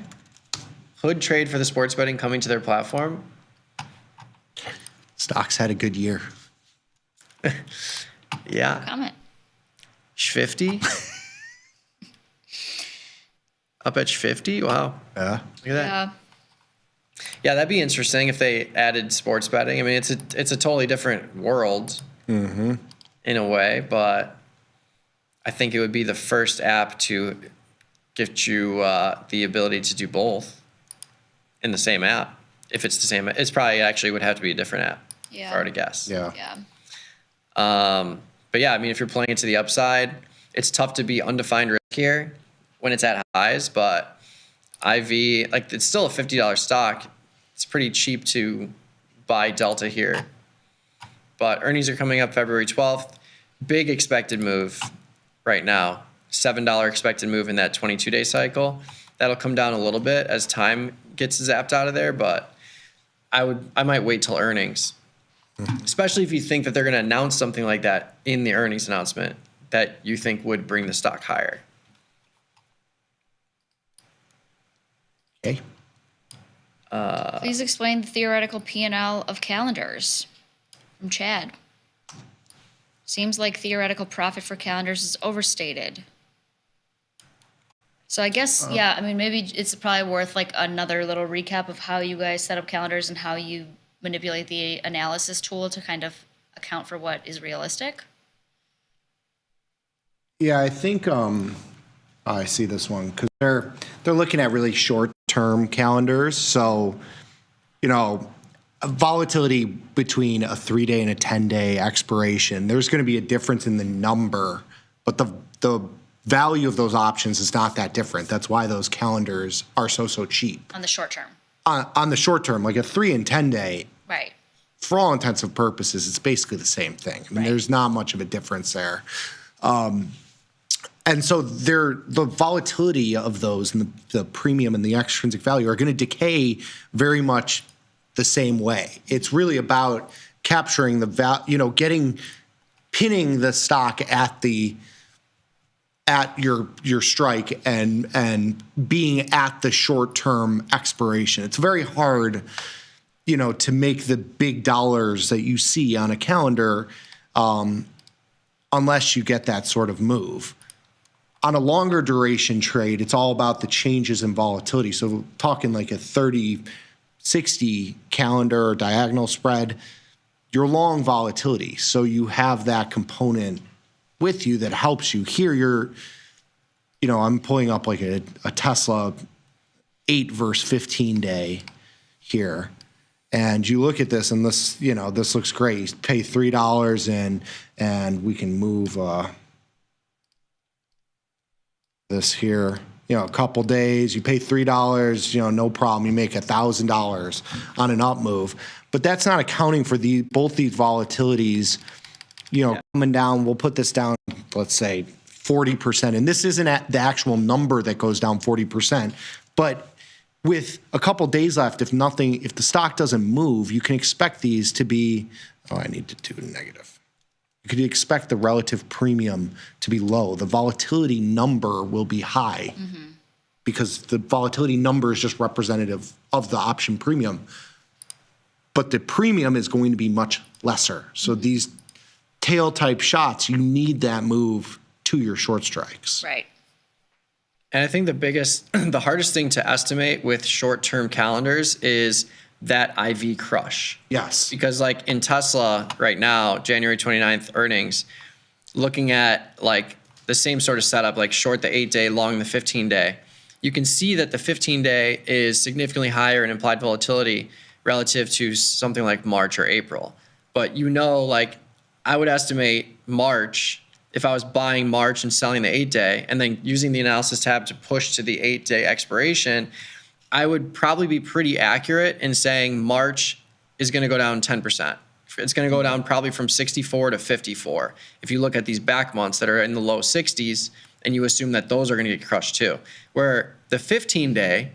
Hood trade for the sports betting coming to their platform. Stocks had a good year. Yeah. Comment. 50. Up at 50. Wow. Yeah. Look at that. Yeah. Yeah, that'd be interesting if they added sports betting. I mean, it's a totally different world. And in a way, but I think it would be the first app to get you the ability to do both in the same app. If it's the same, it's probably actually would have to be a different app. Yeah. If I were to guess. Yeah. But yeah, I mean, if you're playing it to the upside, it's tough to be undefined risk here when it's at highs, but IV, like it's still a $50 stock. It's pretty cheap to buy Delta here. But earnings are coming up February 12th. Big expected move right now. $7 expected move in that 22-day cycle. That'll come down a little bit as time gets zapped out of there, but I might wait till earnings. Especially if you think that they're going to announce something like that in the earnings announcement that you think would bring the stock higher. Okay. Please explain the theoretical P&L of calendars. From Chad. Seems like theoretical profit for calendars is overstated. So I guess, yeah, I mean, maybe it's probably worth like another little recap of how you guys set up calendars and how you manipulate the analysis tool to kind of account for what is realistic. Yeah, I think I see this one because they're looking at really short-term calendars. So, you know, volatility between a 3-day and a 10-day expiration, there's going to be a difference in the number, but the value of those options is not that different. That's why those calendars are so cheap. On the short term. On the short term, like a 3 and 10-day, Right. for all intents and purposes, it's basically the same thing. I mean, there's not much of a difference there. And so the volatility of those and the premium and the extrinsic value are going to decay very much the same way. It's really about capturing pinning the stock at your strike and being at the short-term expiration. It's very hard, to make the big dollars that you see on a calendar unless you get that sort of move. On a longer duration trade, it's all about the changes in volatility. So talking like a 30-60 calendar or diagonal spread, you're long volatility. So you have that component with you that helps you. Here I'm pulling up like a Tesla 8 versus 15 day here. And you look at this and this, this looks great. You pay $3 and we can move this here, a couple days, you pay $3, no problem. You make $1,000 on an up move, but that's not accounting for both these volatilities, coming down. We'll put this down, let's say 40%. And this isn't at the actual number that goes down 40%, but with a couple days left, if the stock doesn't move, you can expect these to be, I need to do negative. You could expect the relative premium to be low. The volatility number will be high because the volatility number is just representative of the option premium. But the premium is going to be much lesser. So these tail type shots, you need that move to your short strikes. Right. And I think the hardest thing to estimate with short-term calendars is that IV crush. Yes. Because like in Tesla right now, January 29th earnings, looking at like the same sort of setup, like short the 8-day, long the 15-day, you can see that the 15-day is significantly higher in implied volatility relative to something like March or April. But like I would estimate March, if I was buying March and selling the 8-day and then using the analysis tab to push to the 8-day expiration, I would probably be pretty accurate in saying March is going to go down 10%. It's going to go down probably from 64 to 54. If you look at these back months that are in the low 60s and you assume that those are going to get crushed too, where the 15-day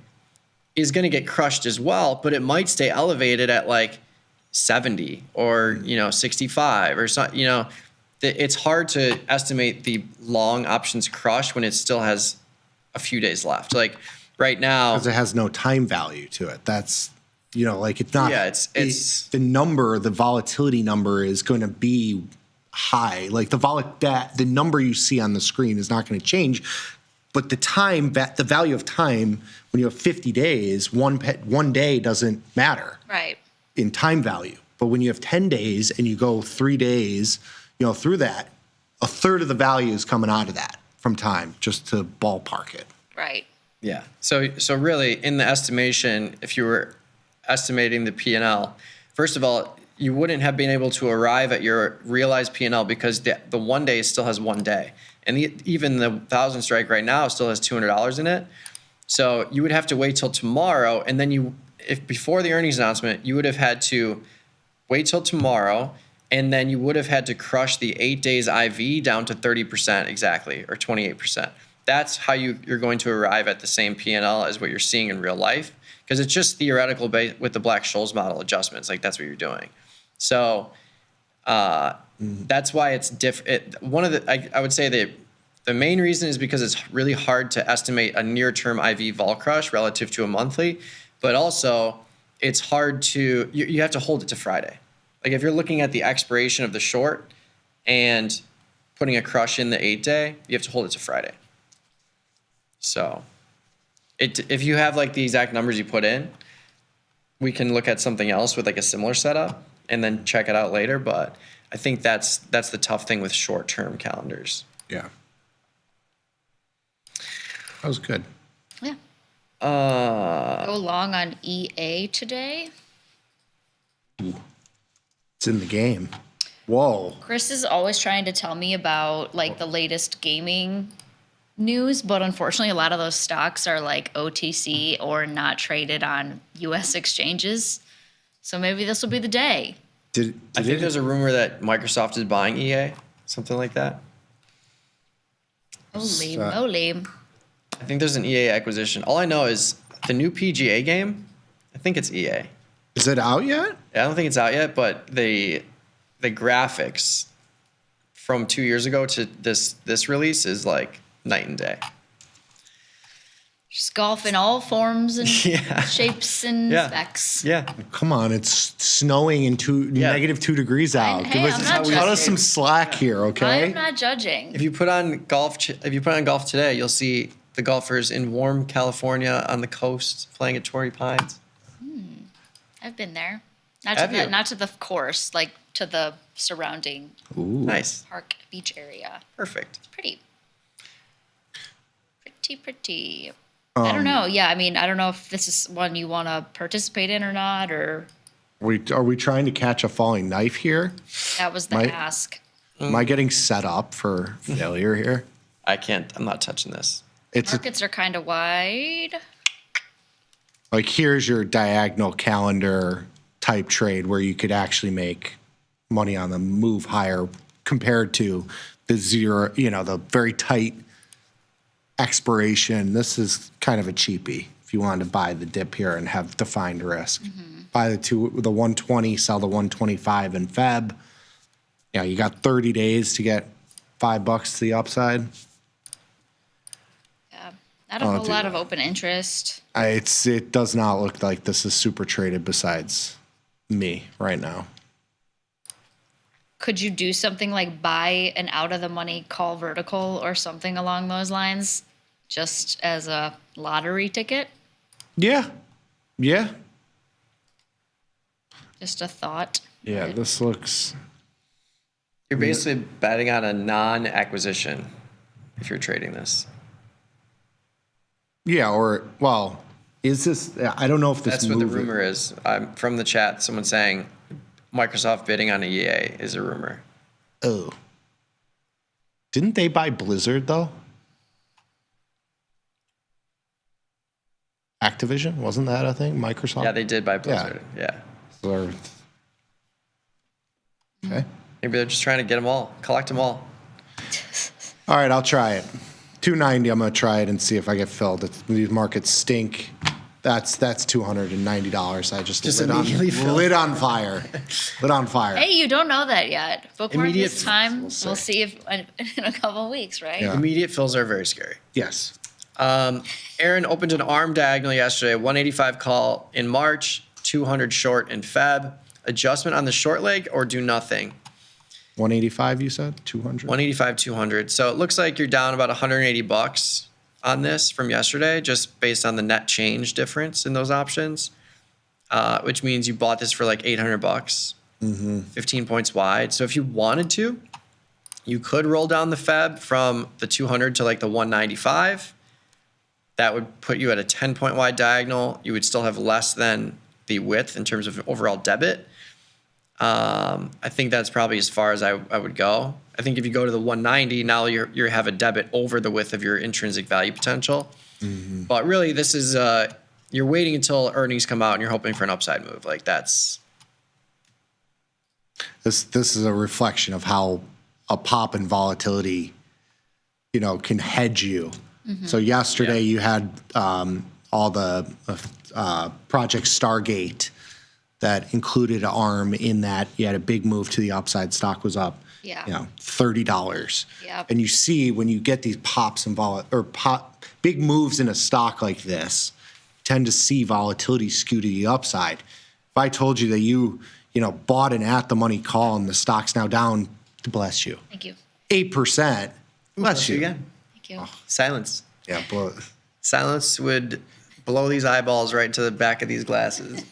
is going to get crushed as well, but it might stay elevated at like 70 or, 65 or something, it's hard to estimate the long options crush when it still has a few days left. Like right now, because it has no time value to it. That's it's not. Yeah, it's the volatility number is going to be high. Like the number you see on the screen is not going to change, but the value of time when you have 50 days, one day doesn't matter. Right. In time value. But when you have 10 days and you go 3 days, through that, a third of the value is coming out of that from time, just to ballpark it. Right. Yeah. So really, in the estimation, if you were estimating the P&L, first of all, you wouldn't have been able to arrive at your realized P&L because the 1 day still has 1 day. And even the 1,000 strike right now still has $200 in it. So you would have to wait till tomorrow. And then if before the earnings announcement, you would have had to wait till tomorrow. And then you would have had to crush the 8 days IV down to 30% exactly, or 28%. That's how you're going to arrive at the same P&L as what you're seeing in real life. Because it's just theoretical with the Black-Scholes model adjustments. Like, that's what you're doing. So that's why it's different. I would say that the main reason is because it's really hard to estimate a near-term IV vol crush relative to a monthly. But also, it's hard to, you have to hold it to Friday. Like, if you're looking at the expiration of the short and putting a crush in the 8 day, you have to hold it to Friday. So if you have like the exact numbers you put in, we can look at something else with like a similar setup and then check it out later. But I think that's the tough thing with short-term calendars. Yeah. That was good. Yeah. Go long on EA today. It's in the game. Whoa. Chris is always trying to tell me about like the latest gaming news, but unfortunately a lot of those stocks are like OTC or not traded on US exchanges. So maybe this will be the day. I think there's a rumor that Microsoft is buying EA, something like that. Holy moly. I think there's an EA acquisition. All I know is the new PGA game, I think it's EA. Is it out yet? Yeah, I don't think it's out yet, but the graphics from 2 years ago to this release is like night and day. Just golf in all forms and shapes and specs. Yeah. Come on, it's snowing and negative 2 degrees out. Hey, Cut us some slack here, okay? I'm not judging. If you put on golf today, you'll see the golfers in warm California on the coast playing at Torrey Pines. I've been there. Not to the course, like to the surrounding Nice. park beach area. Perfect. It's pretty. I don't know. Yeah, I mean, I don't know if this is one you want to participate in or not, or Are we trying to catch a falling knife here? that was the ask. Am I getting set up for failure here? I can't. I'm not touching this. Markets are kind of wide. Like, here's your diagonal calendar type trade where you could actually make money on the move higher compared to the zero, the very tight expiration. This is kind of a cheapie if you wanted to buy the dip here and have defined risk. Buy the 120, sell the 125 in Feb. You got 30 days to get $5 to the upside. Not a whole lot of open interest. It does not look like this is super traded besides me right now. Could you do something like buy an out of the money call vertical or something along those lines just as a lottery ticket? Yeah. Just a thought. Yeah, this looks... You're basically betting on a non-acquisition if you're trading this. Yeah, is this... I don't know if this That's what the rumor is. From the chat, someone saying Microsoft bidding on a EA is a rumor. Oh. Didn't they buy Blizzard, though? Activision? Wasn't that a thing? Microsoft? Yeah, they did buy Blizzard. Yeah. Okay. Maybe they're just trying to get them all, collect them all. All right, I'll try it. $290, I'm going to try it and see if I get filled. These markets stink. That's $290. I just lit on fire. Lit on fire. Hey, you don't know that yet. Bookmark Immediate this time. we'll We'll see if in a couple of weeks, right? Yeah. Immediate fills are very scary. Yes. Aaron opened an arm diagonal yesterday, 185 call in March, 200 short in Feb. Adjustment on the short leg or do nothing? 185, you said? 200? 185, 200. So it looks like you're down about $180 on this from yesterday, just based on the net change difference in those options, which means you bought this for like $800, 15 points wide. So if you wanted to, You could roll down the Feb from the 200 to like the 195. That would put you at a 10-point wide diagonal. You would still have less than the width in terms of overall debit. I think that's probably as far as I would go. I think if you go to the 190, now you have a debit over the width of your intrinsic value potential. Mm-hmm. But really, this is you're waiting until earnings come out and you're hoping for an upside move. Like that's This is a reflection of how a pop in volatility, can hedge you. Mm-hmm. So yesterday you had all the Project Stargate that included ARM in that. You had a big move to the upside. Stock was up, $30. Yep. And you see when you get these pops and big moves in a stock like this, tend to see volatility skew to the upside. If I told you that you bought an at the money call and the stock's now down, bless you, Thank you. 8%, bless you. again. Thank you. Silence. Yeah, blow it. Silence would blow these eyeballs right to the back of these glasses.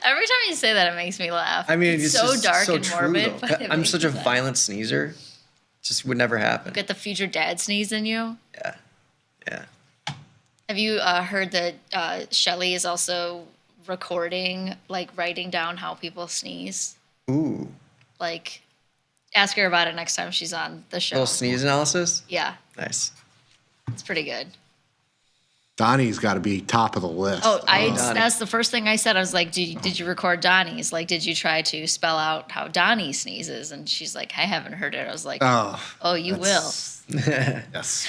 Every time you say that, it makes me laugh. I mean, it's it's so just dark so and true, morbid. though. But it I'm makes such a me laugh. violent sneezer. Just would never happen. Get the future dad sneeze in you. Yeah. Have you heard that Shelly is also recording, like writing down how people sneeze? Ooh. Like, ask her about it next time she's on the show. Little sneeze analysis. Yeah, Nice. it's pretty good. Donnie's got to be top of the list. Oh, that's the first thing I said. I was like, did you record Donnie's? Like, did you try to spell out how Donnie sneezes? And she's like, I haven't heard it. I was like, oh, you will. Yes.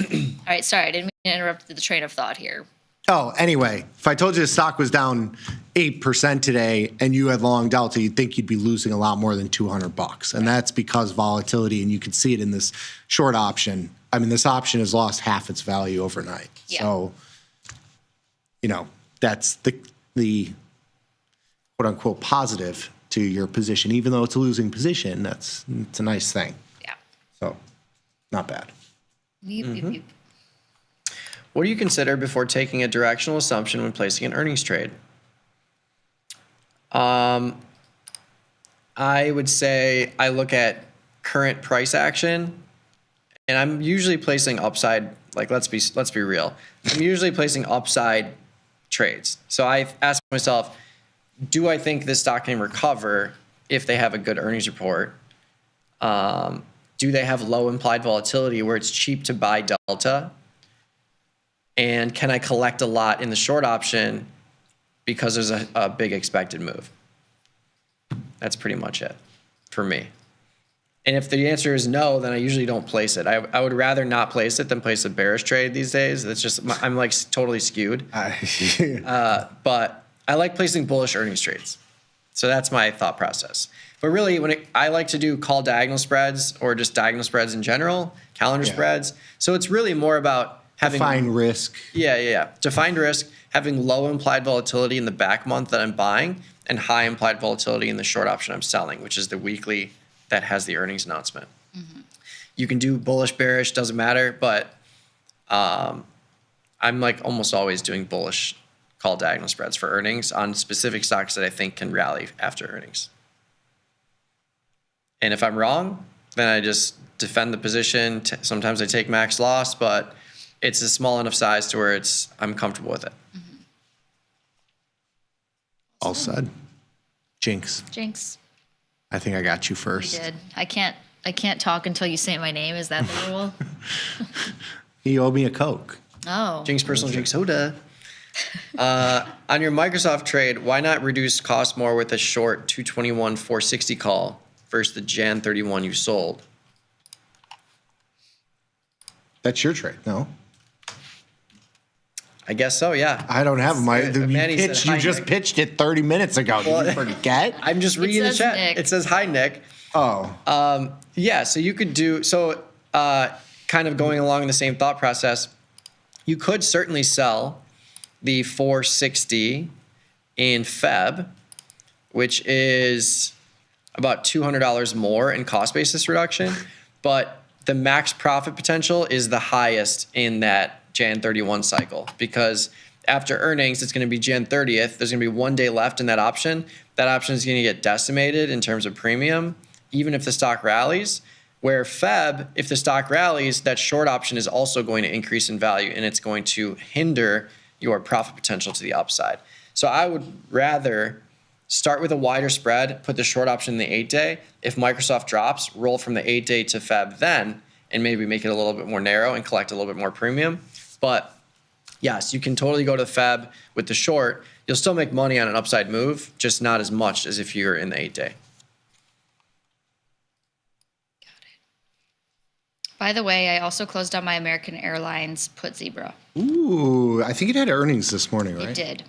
All right, sorry, I didn't mean to interrupt the train of thought here. Oh, anyway, if I told you the stock was down 8% today and you had long delta, you'd think you'd be losing a lot more than $200. And that's because volatility, and you can see it in this short option. I mean, this option has lost half its value overnight. Yeah. So, that's the quote unquote positive to your position. Even though it's a losing position, it's a nice thing. Yeah. So, not bad. Yeep, yeep, yeep. What do you consider before taking a directional assumption when placing an earnings trade? I would say I look at current price action, and I'm usually placing upside. Like let's be real. I'm usually placing upside trades. So I ask myself, do I think this stock can recover if they have a good earnings report? Do they have low implied volatility where it's cheap to buy delta? And can I collect a lot in the short option because there's a big expected move? That's pretty much it for me. And if the answer is no, then I usually don't place it. I would rather not place it than place a bearish trade these days. That's just, I'm like totally skewed. But I like placing bullish earnings trades. So that's my thought process. But really, I like to do call diagonal spreads or just diagonal spreads in general, calendar spreads. So it's really more about having defined risk. Yeah. Defined risk, having low implied volatility in the back month that I'm buying and high implied volatility in the short option I'm selling, which is the weekly that has the earnings announcement. Mm-hmm. You can do bullish, bearish, doesn't matter, but I'm like almost always doing bullish call diagonal spreads for earnings on specific stocks that I think can rally after earnings. And if I'm wrong, then I just defend the position. Sometimes I take max loss, but it's a small enough size to where I'm comfortable with it. Mm-hmm. All said. Jinx. I think I got you You first. did. I can't talk until you say my name. Is that the rule? You owe me a Coke. Oh. Jinx personal Jinx soda. On your Microsoft trade, why not reduce cost more with a short 221 460 call versus the Jan 31 you sold? That's your trade, no? I guess so, yeah. I don't have my. Manny said hi, You just Nick. pitched it 30 minutes ago. Did you forget? I'm just reading the says chat. Nick. It says hi, Nick. Oh. Yeah, so you could do kind of going along the same thought process. You could certainly sell the 460 in Feb, which is about $200 more in cost basis reduction, but the max profit potential is the highest in that Jan 31 cycle because after earnings, it's going to be Jan 30th. There's going to be 1 day left in that option. That option is going to get decimated in terms of premium even if the stock rallies. Where Feb, if the stock rallies, that short option is also going to increase in value, and it's going to hinder your profit potential to the upside. So I would rather start with a wider spread, put the short option in the 8-day. If Microsoft drops, roll from the 8-day to Feb then, and maybe make it a little bit more narrow and collect a little bit more premium. But yes, you can totally go to Feb with the short. You'll still make money on an upside move, just not as much as if you're in the 8-day. By the way, I also closed on my American Airlines put zebra. Ooh, I think it had earnings this morning, right? It did.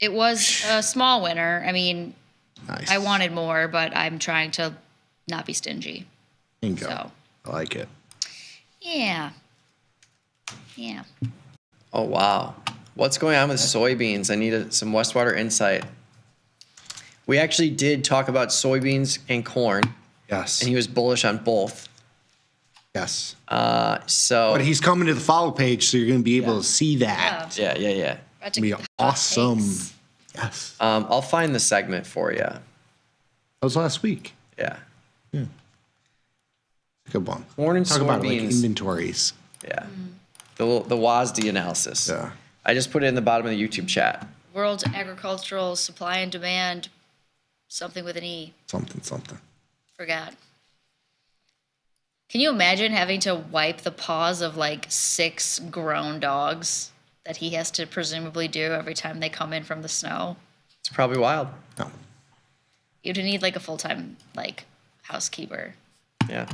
It was a small winner. I mean, nice. I wanted more, but I'm trying to not be stingy. Bingo. So, I like it. yeah. Yeah. Oh, wow. What's going on with soybeans? I need some Westwater insight. We actually did talk about soybeans and corn. Yes. And he was bullish on both. Yes. But he's coming to the follow page, so you're going to be able to see that. Yeah. It's going to be awesome. Yes. I'll find the segment for you. That was last week. Yeah. Good one. Corn and Talk soybeans. about like inventories. Yeah. The WASD analysis. Yeah. I just put it in the bottom of the YouTube chat. World agricultural supply and demand, something with an E. Something. Forgot. Can you imagine having to wipe the paws of like 6 grown dogs that he has to presumably do every time they come in from the snow? It's probably wild. No. You'd need like a full-time like housekeeper. Yeah.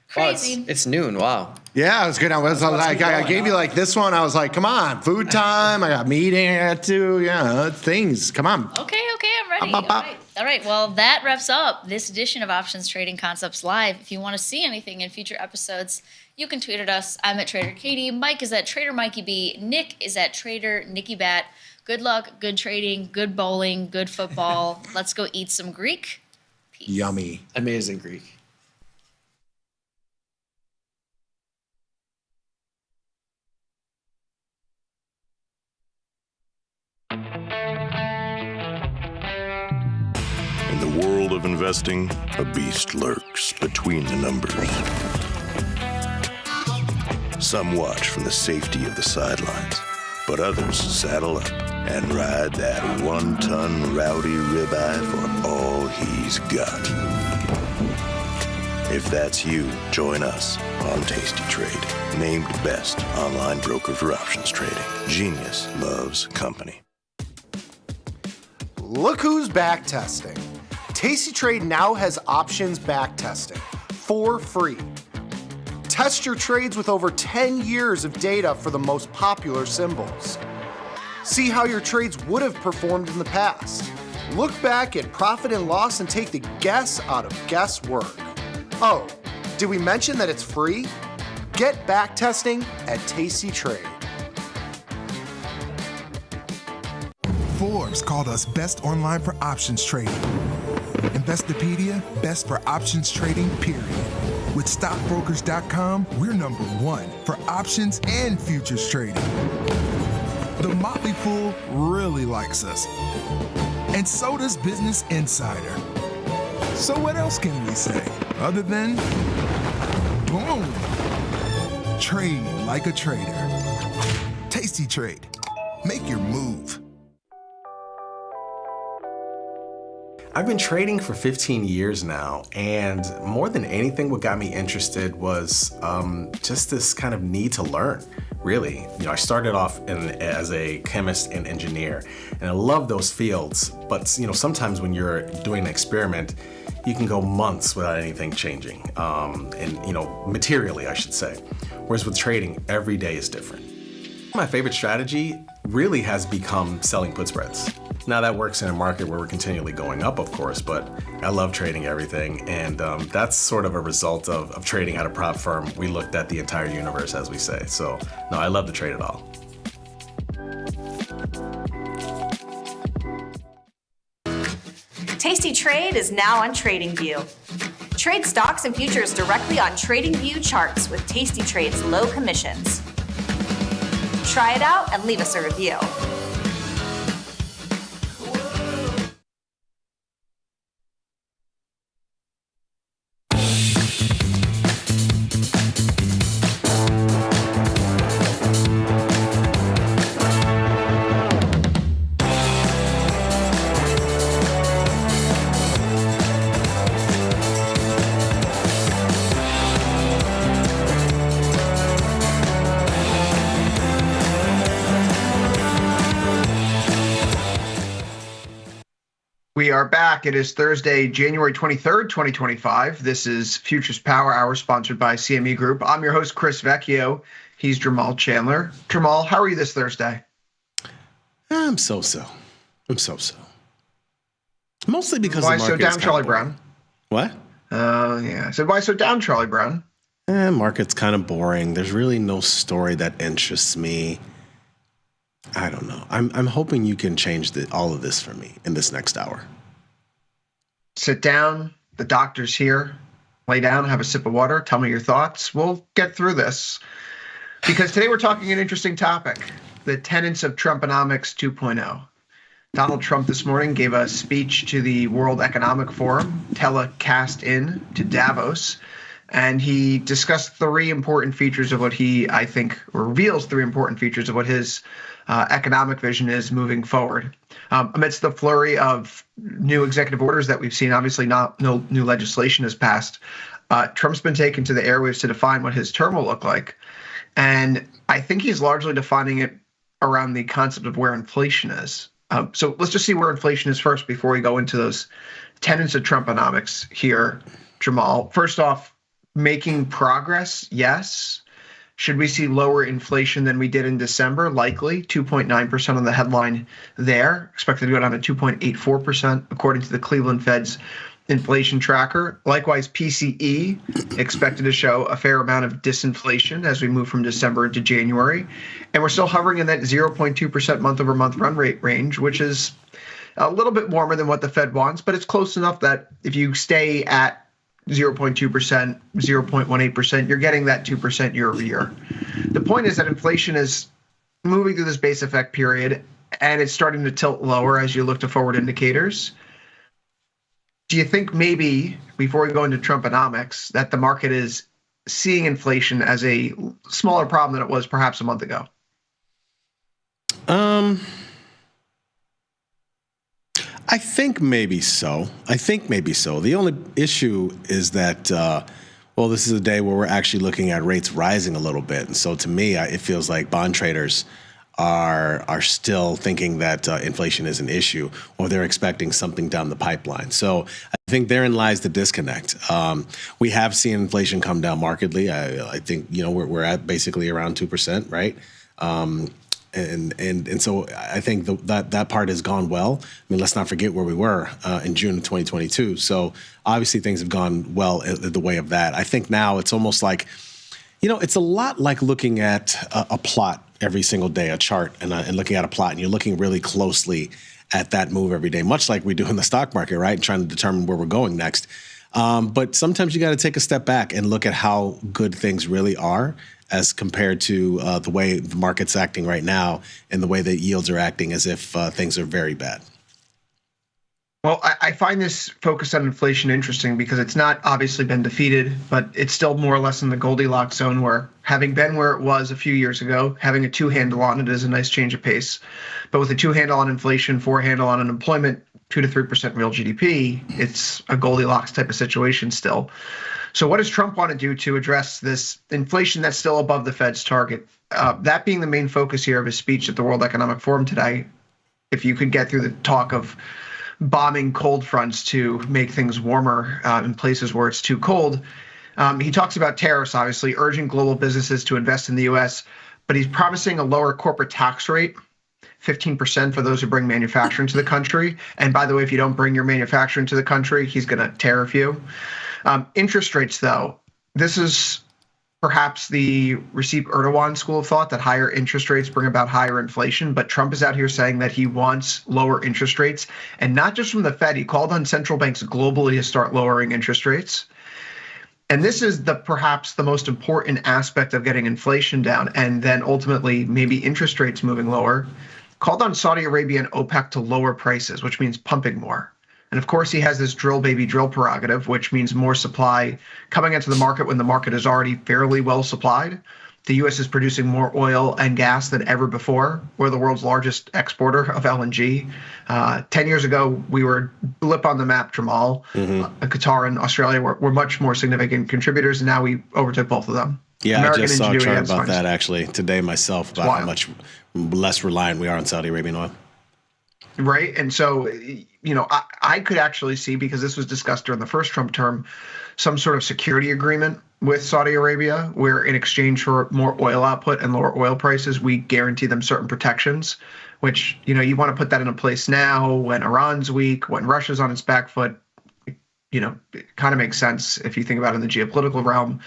Crazy. Wow, it's noon. Wow. Yeah, it was good. I gave you like this one. I was like, come on, food time. I got meeting at 2. Yeah, things. Come on. Okay, I'm ready. All right. Well, that wraps up this edition of Options Trading Concepts Live. If you want to see anything in future episodes, you can tweet at us. I'm at Trader Katie. Mike is at Trader Mikey B. Nick is at Trader Nicky Bat. Good luck, good trading, good bowling, good football. Let's go eat some Greek. Peace. Yummy. Amazing Greek. In the world of investing, a beast lurks between the numbers. Some watch from the safety of the sidelines, but others saddle up and ride that 1-ton rowdy ribeye for all he's got. If that's you, join us on Tasty Trade, named best online broker for options trading. Genius loves company. Look who's back testing. Tasty Trade now has options back testing for free. Test your trades with over 10 years of data for the most popular symbols. See how your trades would have performed in the past. Look back at profit and loss and take the guess out of guesswork. Oh, did we mention that it's free? Get back testing at Tasty Trade. Forbes called us best online for options trading. Investopedia, best for options trading, period. With stockbrokers.com, we're number 1 for options and futures trading. The Motley Fool really likes us. And so does Business Insider. So what else can we say other than boom? Trade like a trader. Tasty Trade. Make your move. I've been trading for 15 years now, and more than anything, what got me interested was just this kind of need to learn, really. I started off as a chemist and engineer, and I love those fields, but sometimes when you're doing an experiment, you can go months without anything changing, materially, I should say. Whereas with trading, every day is different. My favorite strategy really has become selling put spreads. Now that works in a market where we're continually going up, of course, but I love trading everything, and that's sort of a result of trading at a prop firm. We looked at the entire universe, as we say. So, no, I love to trade it all. Tasty Trade is now on TradingView. Trade stocks and futures directly on TradingView charts with Tasty Trade's low commissions. Try it out and leave us a review. We are back. It is Thursday, January 23rd, 2025. This is Futures Power Hour, sponsored by CME Group. I'm your host, Chris Vecchio. He's Jamal Chandler. Jamal, how are you this Thursday? I'm so-so. Mostly because why the so market's down, Charlie boring. Brown? What? Yeah. I said, why so down, Charlie Brown? Market's kind of boring. There's really no story that interests me. I don't know. I'm hoping you can change all of this for me in this next hour. Sit down. The doctor's here. Lay down, have a sip of water. Tell me your thoughts. We'll get through this. Because today we're talking an interesting topic, the tenets of Trumponomics 2.0. Donald Trump this morning gave a speech to the World Economic Forum, telecast in to Davos, and he discussed three important features of what reveals three important features of what his economic vision is moving forward. Amidst the flurry of new executive orders that we've seen, obviously no new legislation has passed, Trump's been taken to the airwaves to define what his term will look like. And I think he's largely defining it around the concept of where inflation is. So let's just see where inflation is first before we go into those tenets of Trumponomics here, Jamal. First off, making progress, yes. Should we see lower inflation than we did in December? Likely, 2.9% on the headline there. Expected to go down to 2.84%, according to the Cleveland Fed's inflation tracker. Likewise, PCE expected to show a fair amount of disinflation as we move from December into January. And we're still hovering in that 0.2% month-over-month run rate range, which is a little bit warmer than what the Fed wants, but it's close enough that if you stay at 0.2%, 0.18%, you're getting that 2% year over year. The point is that inflation is moving through this base effect period, and it's starting to tilt lower as you look to forward indicators. Do you think maybe, before we go into Trumponomics, that the market is seeing inflation as a smaller problem than it was perhaps a month ago? I think maybe so. The only issue is that, this is a day where we're actually looking at rates rising a little bit. And so to me, it feels like bond traders are still thinking that inflation is an issue, or they're expecting something down the pipeline. So I think therein lies the disconnect. We have seen inflation come down markedly. I think, we're at basically around 2%, right? And so I think that part has gone well. I mean, let's not forget where we were in June of 2022. So obviously things have gone well the way of that. I think now it's almost like, it's a lot like looking at a plot every single day, a chart, and looking at a plot, and you're looking really closely at that move every day, much like we do in the stock market, right? And trying to determine where we're going next. But sometimes you got to take a step back and look at how good things really are as compared to the way the market's acting right now and the way that yields are acting as if things are very bad. Well, I find this focus on inflation interesting because it's not obviously been defeated, but it's still more or less in the Goldilocks zone where, having been where it was a few years ago, having a two-handle on it is a nice change of pace. But with a two-handle on inflation, four-handle on unemployment, 2 to 3% real GDP, it's a Goldilocks type of situation still. So what does Trump want to do to address this inflation that's still above the Fed's target? That being the main focus here of his speech at the World Economic Forum today, if you could get through the talk of bombing cold fronts to make things warmer in places where it's too cold, he talks about tariffs, obviously, urging global businesses to invest in the U.S., but he's promising a lower corporate tax rate, 15% for those who bring manufacturing to the country. And by the way, if you don't bring your manufacturing to the country, he's going to tariff you. Interest rates, though, this is perhaps the Recep Erdogan school of thought that higher interest rates bring about higher inflation. But Trump is out here saying that he wants lower interest rates, and not just from the Fed. He called on central banks globally to start lowering interest rates. And this is perhaps the most important aspect of getting inflation down, and then ultimately maybe interest rates moving lower. Called on Saudi Arabia and OPEC to lower prices, which means pumping more. And of course, he has this drill baby drill prerogative, which means more supply coming into the market when the market is already fairly well supplied. The U.S. is producing more oil and gas than ever before. We're the world's largest exporter of LNG. 10 years ago, we were blip on the map, Jamal. Qatar and Australia were much more significant contributors, and now we overtook both of them. Yeah, American I just saw a chart ingenuity about that actually today myself, about how much less reliant we are on Saudi Arabian oil. Right. And so I could actually see, because this was discussed during the first Trump term, some sort of security agreement with Saudi Arabia, where in exchange for more oil output and lower oil prices, we guarantee them certain protections, which, you want to put that into place now when Iran's weak, when Russia's on its back foot. It kind of makes sense if you think about it in the geopolitical realm.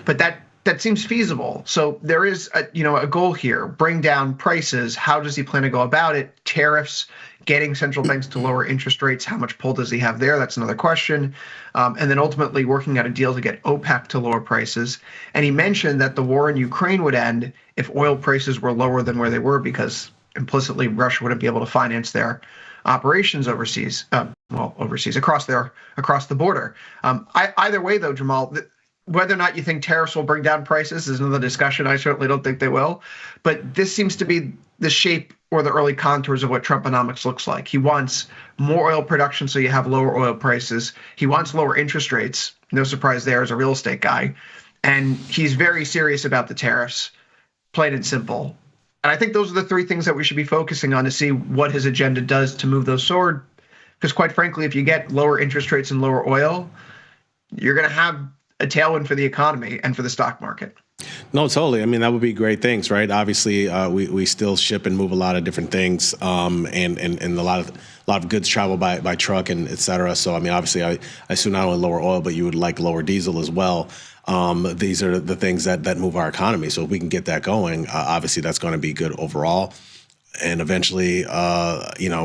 But that seems feasible. So there is a goal here. Bring down prices. How does he plan to go about it? Tariffs, getting central banks to lower interest rates. How much pull does he have there? That's another question. And then ultimately working out a deal to get OPEC to lower prices. And he mentioned that the war in Ukraine would end if oil prices were lower than where they were, because implicitly Russia wouldn't be able to finance their operations overseas, across the border. Either way, though, Jamal, whether or not you think tariffs will bring down prices is another discussion. I certainly don't think they will. But this seems to be the shape or the early contours of what Trumponomics looks like. He wants more oil production so you have lower oil prices. He wants lower interest rates. No surprise there as a real estate guy. And he's very serious about the tariffs, plain and simple. And I think those are the three things that we should be focusing on to see what his agenda does to move those forward. Because quite frankly, if you get lower interest rates and lower oil, you're going to have a tailwind for the economy and for the stock market. No, totally. I mean, that would be great things, right? Obviously, we still ship and move a lot of different things, and a lot of goods travel by truck and et cetera. So, I mean, obviously, I assume not only lower oil, but you would like lower diesel as well. These are the things that move our economy. So if we can get that going, obviously, that's going to be good overall. And eventually, ultimately,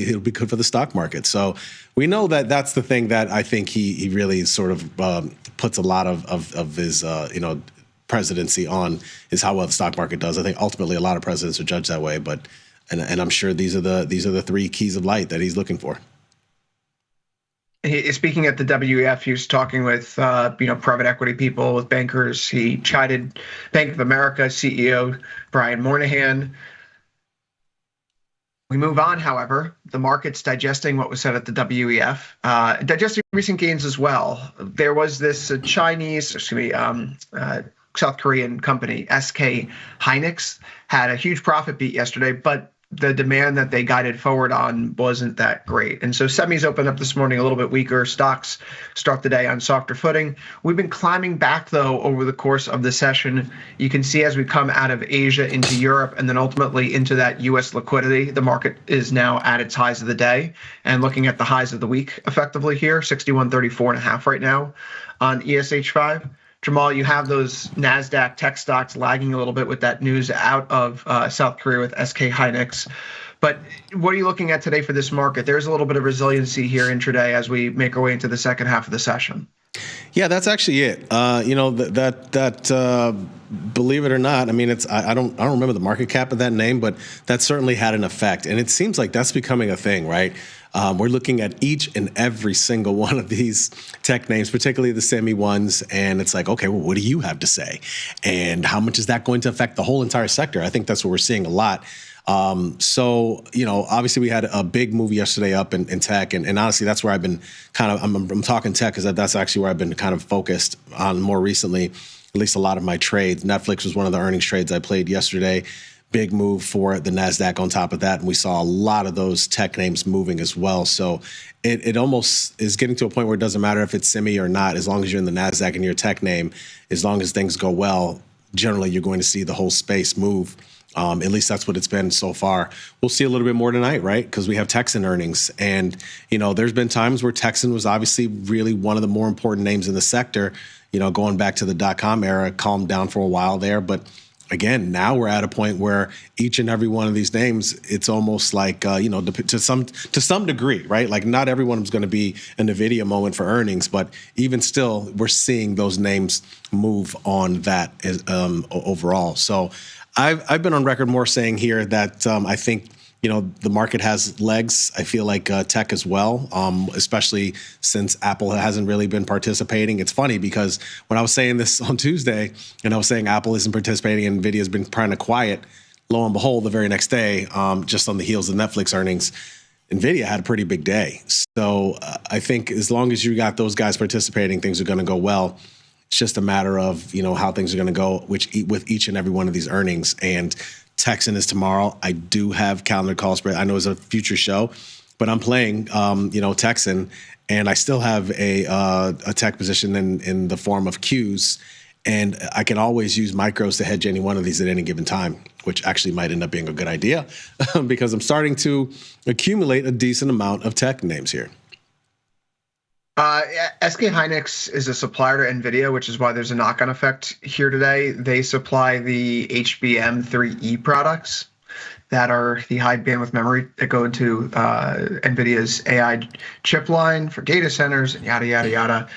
it'll be good for the stock market. So we know that that's the thing that I think he really sort of puts a lot of his, presidency on, is how well the stock market does. I think ultimately a lot of presidents are judged that way. But and I'm sure these are the three keys of light that he's looking for. Speaking at the WEF, he was talking with private equity people, with bankers. He chided Bank of America CEO Brian Moynihan. We move on, however. The market's digesting what was said at the WEF, digesting recent gains as well. There was this South Korean company, SK Hynix, had a huge profit beat yesterday, but the demand that they guided forward on wasn't that great. And so semis opened up this morning a little bit weaker. Stocks start the day on softer footing. We've been climbing back, though, over the course of the session. You can see as we come out of Asia into Europe and then ultimately into that U.S. liquidity, the market is now at its highs of the day. And looking at the highs of the week effectively here, 6134.5 right now on ESH5. Jamal, you have those NASDAQ tech stocks lagging a little bit with that news out of South Korea with SK Hynix. But what are you looking at today for this market? There's a little bit of resiliency here intraday as we make our way into the second half of the session. Yeah, that's actually it. Believe it or not, I mean, I don't remember the market cap of that name, but that certainly had an effect. And it seems like that's becoming a thing, right? We're looking at each and every single one of these tech names, particularly the semi ones, and it's like, okay, well, what do you have to say? And how much is that going to affect the whole entire sector? I think that's what we're seeing a lot. Obviously we had a big move yesterday up in tech, and honestly, that's where I've been I'm talking tech because that's actually where I've been kind of focused on more recently, at least a lot of my trades. Netflix was one of the earnings trades I played yesterday. Big move for the NASDAQ on top of that. And we saw a lot of those tech names moving as well. So it almost is getting to a point where it doesn't matter if it's semi or not, as long as you're in the NASDAQ and you're a tech name, as long as things go well, generally you're going to see the whole space move. At least that's what it's been so far. We'll see a little bit more tonight, right? Because we have Texan earnings. And, there's been times where Texan was obviously really one of the more important names in the sector, going back to the .com era, calmed down for a while there. But again, now we're at a point where each and every one of these names, it's almost like, to some degree, right? Like not everyone is going to be a NVIDIA moment for earnings, but even still, we're seeing those names move on that overall. So I've been on record more saying here that I think, the market has legs. I feel like tech as well, especially since Apple hasn't really been participating. It's funny because when I was saying this on Tuesday and I was saying Apple isn't participating and NVIDIA's been kind of quiet, lo and behold, the very next day, just on the heels of Netflix earnings, NVIDIA had a pretty big day. So I think as long as you got those guys participating, things are going to go well. It's just a matter of, how things are going to go, with each and every one of these earnings. And Texan is tomorrow. I do have calendar call spread. I know it's a future show, but I'm playing, Texan, and I still have a tech position in the form of Qs. And I can always use micros to hedge any one of these at any given time, which actually might end up being a good idea because I'm starting to accumulate a decent amount of tech names here. SK Hynix is a supplier to NVIDIA, which is why there's a knock-on effect here today. They supply the HBM3E products that are the high bandwidth memory that go into NVIDIA's AI chip line for data centers and yada, yada, yada.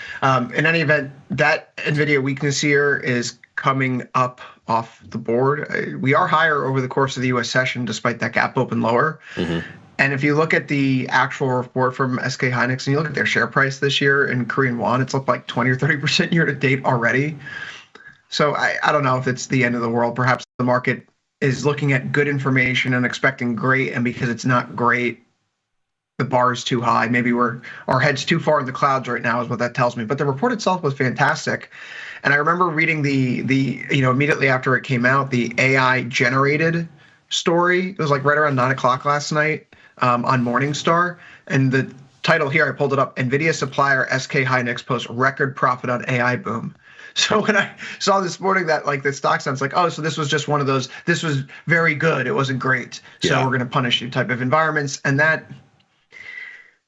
In any event, that NVIDIA weakness here is coming up off the board. We are higher over the course of the U.S. session, despite that gap open lower. Mm-hmm. And if you look at the actual report from SK Hynix and you look at their share price this year in Korean won, it's up like 20 or 30% year to date already. So I don't know if it's the end of the world. Perhaps the market is looking at good information and expecting great, and because it's not great, the bar is too high. Maybe our head's too far in the clouds right now is what that tells me. But the report itself was fantastic. And I remember reading the immediately after it came out, the AI generated story. It was like right around 9 o'clock last night on Morningstar. And the title here, I pulled it up, NVIDIA supplier SK Hynix posts record profit on AI boom. So when I saw this morning that like the stock sounds like, oh, so this was just one of those, this was very good, it wasn't great, so we're going to punish you type of environments. And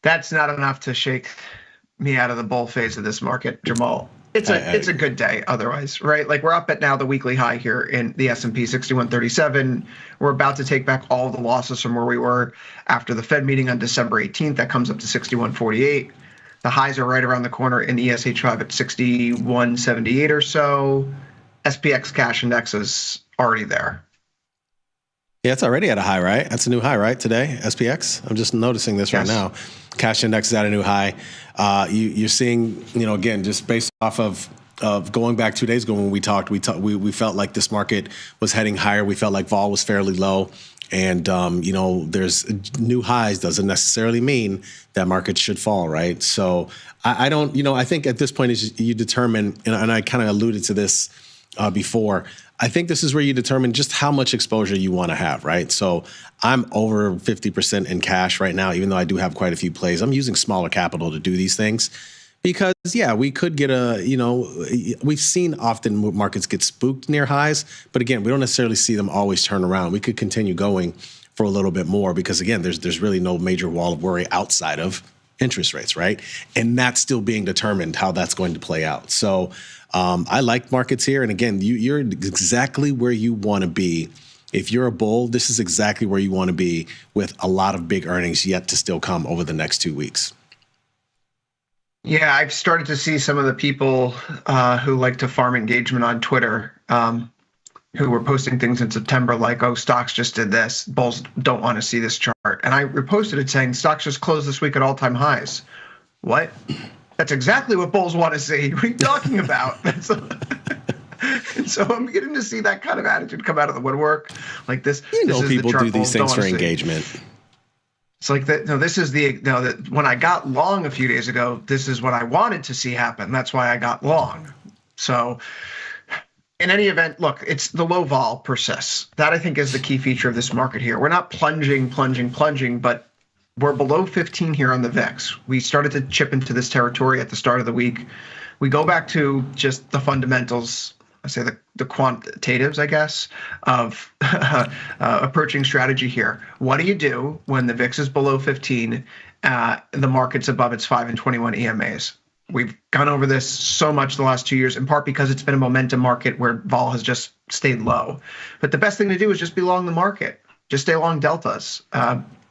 that's not enough to shake me out of the bull phase of this market, Jamal. It's a good day otherwise, right? Like we're up at now the weekly high here in the S&P 6137. We're about to take back all the losses from where we were after the Fed meeting on December 18th. That comes up to 6148. The highs are right around the corner in the ESH5 at 6178 or so. SPX cash index is already there. Yeah, it's already at a high, right? That's a new high, right, today, SPX? I'm just noticing this right now. Cash index is at a new high. You're seeing, again, just based off of going back 2 days ago when we talked, we felt like this market was heading higher. We felt like vol was fairly low. And, there's new highs doesn't necessarily mean that markets should fall, right? So I don't, I think at this point is you determine, and I kind of alluded to this before, I think this is where you determine just how much exposure you want to have, right? So I'm over 50% in cash right now, even though I do have quite a few plays. I'm using smaller capital to do these things because, we could get we've seen often markets get spooked near highs, but again, we don't necessarily see them always turn around. We could continue going for a little bit more because, again, there's really no major wall of worry outside of interest rates, right? And that's still being determined how that's going to play out. So I like markets here. And again, you're exactly where you want to be. If you're a bull, this is exactly where you want to be with a lot of big earnings yet to still come over the next 2 weeks. Yeah, I've started to see some of the people who like to farm engagement on Twitter who were posting things in September like, oh, stocks just did this. Bulls don't want to see this chart. And I reposted it saying stocks just closed this week at all-time highs. What? That's exactly what bulls want to see. What are you talking about? And so I'm getting to see that kind of attitude come out of the woodwork. Like this. People do these things for engagement. It's like that. No, this is that when I got long a few days ago, this is what I wanted to see happen. That's why I got long. So in any event, look, it's the low vol persists. That I think is the key feature of this market here. We're not plunging, but we're below 15 here on the VIX. We started to chip into this territory at the start of the week. We go back to just the fundamentals, I say the quantitatives, I guess, of approaching strategy here. What do you do when the VIX is below 15, the market's above its 5 and 21 EMAs? We've gone over this so much the last 2 years, in part because it's been a momentum market where vol has just stayed low. But the best thing to do is just be long the market. Just stay long deltas.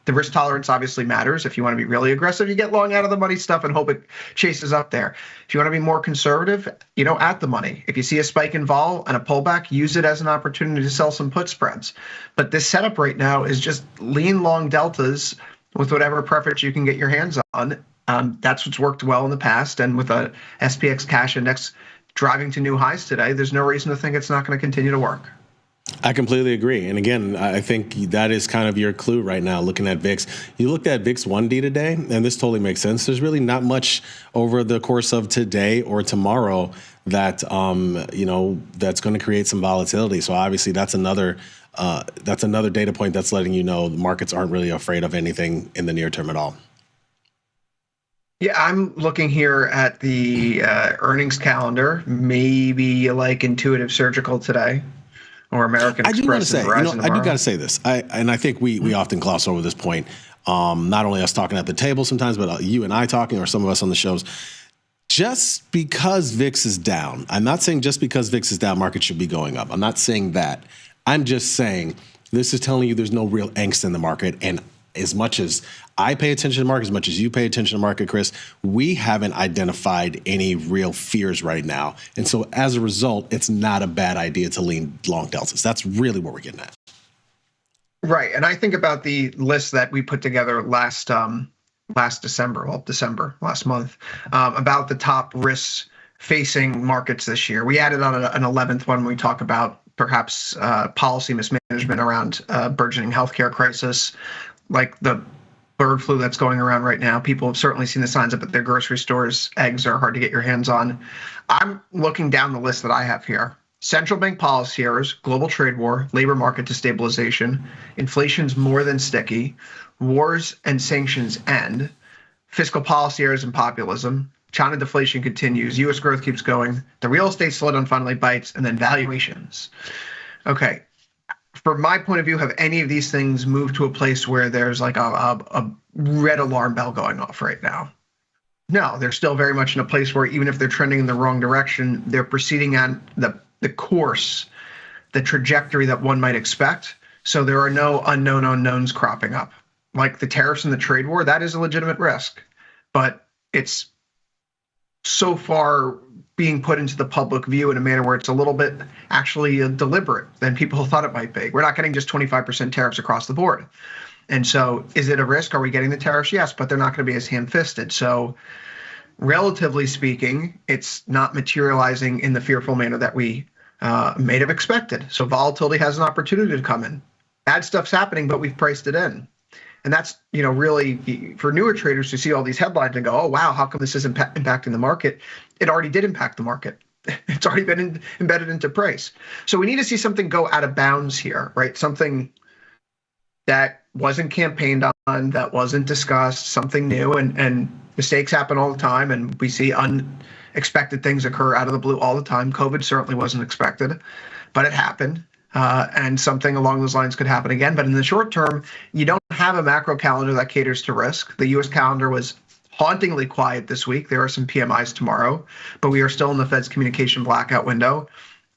The risk tolerance obviously matters. If you want to be really aggressive, you get long out of the money stuff and hope it chases up there. If you want to be more conservative, at the money. If you see a spike in vol and a pullback, use it as an opportunity to sell some put spreads. But this setup right now is just lean long deltas with whatever preference you can get your hands on. That's what's worked well in the past. And with a SPX cash index driving to new highs today, there's no reason to think it's not going to continue to work. I completely agree. And again, I think that is kind of your clue right now, looking at VIX. You looked at VIX 1D today, and this totally makes sense. There's really not much over the course of today or tomorrow that, that's going to create some volatility. So obviously that's another data point that's letting you know the markets aren't really afraid of anything in the near term at all. Yeah, I'm looking here at the earnings calendar. Maybe you like Intuitive Surgical today. Or American Express and Verizon I do got to say this. I think we often gloss over this point. Not only us talking at the table sometimes, but you and I talking, or some of us on the shows. Just because VIX is down, I'm not saying just because VIX is down, markets should be going up. I'm not saying that. I'm just saying this is telling you there's no real angst in the market. And as much as I pay attention to the market, as much as you pay attention to the market, Chris, we haven't identified any real fears right now. And so as a result, it's not a bad idea to lean long deltas. That's really what we're getting at. Right. And I think about the list that we put together last December, last month, about the top risks facing markets this year. We added on an 11th one when we talk about perhaps policy mismanagement around burgeoning healthcare crisis, like the bird flu that's going around right now. People have certainly seen the signs up at their grocery stores. Eggs are hard to get your hands on. I'm looking down the list that I have here. Central bank policy errors, global trade war, labor market destabilization, inflation's more than sticky, wars and sanctions end, fiscal policy errors and populism, China deflation continues, U.S. growth keeps going, the real estate slowdown finally bites, and then valuations. Okay. From my point of view, have any of these things moved to a place where there's like a red alarm bell going off right now? No, they're still very much in a place where even if they're trending in the wrong direction, they're proceeding on the course, the trajectory that one might expect. So there are no unknown unknowns cropping up. Like the tariffs and the trade war, that is a legitimate risk. But it's so far being put into the public view in a manner where it's a little bit actually deliberate than people thought it might be. We're not getting just 25% tariffs across the board. And so is it a risk? Are we getting the tariffs? Yes, but they're not going to be as hand-fisted. So relatively speaking, it's not materializing in the fearful manner that we may have expected. So volatility has an opportunity to come in. Bad stuff's happening, but we've priced it in. And that's, really for newer traders to see all these headlines and go, oh, wow, how come this isn't impacting the market? It already did impact the market. It's already been embedded into price. So we need to see something go out of bounds here, right? Something that wasn't campaigned on, that wasn't discussed, something new. And mistakes happen all the time. And we see unexpected things occur out of the blue all the time. COVID certainly wasn't expected, but it happened. And something along those lines could happen again. But in the short term, you don't have a macro calendar that caters to risk. The U.S. calendar was hauntingly quiet this week. There are some PMIs tomorrow, but we are still in the Fed's communication blackout window.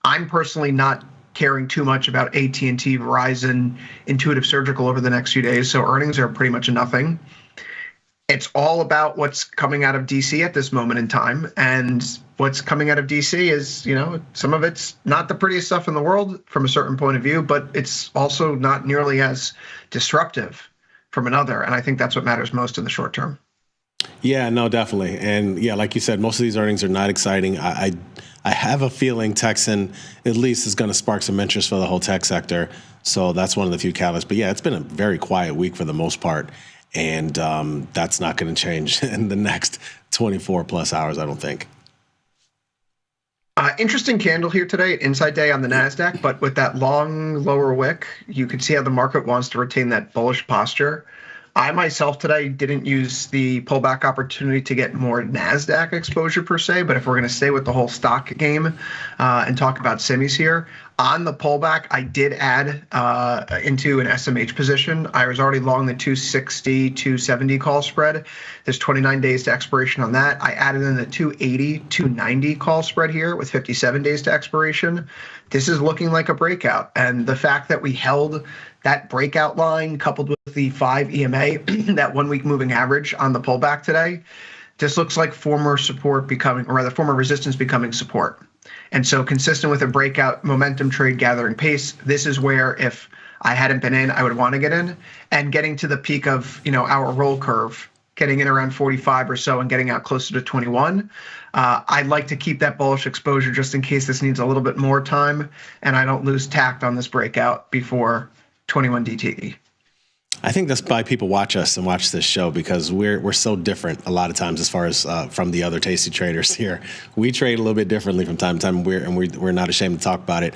I'm personally not caring too much about AT&T, Verizon, Intuitive Surgical over the next few days, so earnings are pretty much nothing. It's all about what's coming out of D.C. at this moment in time, and what's coming out of D.C. is, some of it's not the prettiest stuff in the world from a certain point of view, but it's also not nearly as disruptive from another, and I think that's what matters most in the short term. Yeah, no, definitely. And yeah, like you said, most of these earnings are not exciting. I have a feeling Texan at least is going to spark some interest for the whole tech sector. So that's one of the few catalysts. But yeah, it's been a very quiet week for the most part. And that's not going to change in the next 24 plus hours, I don't think. Interesting candle here today, inside day on the NASDAQ, but with that long lower wick, you can see how the market wants to retain that bullish posture. I myself today didn't use the pullback opportunity to get more NASDAQ exposure per se, but if we're going to stay with the whole stock game and talk about semis here, on the pullback, I did add into an SMH position. I was already long the 260, 270 call spread. There's 29 days to expiration on that. I added in the 280, 290 call spread here with 57 days to expiration. This is looking like a breakout. And the fact that we held that breakout line coupled with the 5 EMA, that 1 week moving average on the pullback today, this looks like former resistance becoming support. And so consistent with a breakout momentum trade gathering pace, this is where if I hadn't been in, I would want to get in. And getting to the peak of, our roll curve getting in around 45 or so and getting out closer to 21. I'd like to keep that bullish exposure just in case this needs a little bit more time and I don't lose tact on this breakout before 21 DTE. I think that's why people watch us and watch this show, because we're so different a lot of times as far as from the other tasty traders here. We trade a little bit differently from time to time. We're not ashamed to talk about it.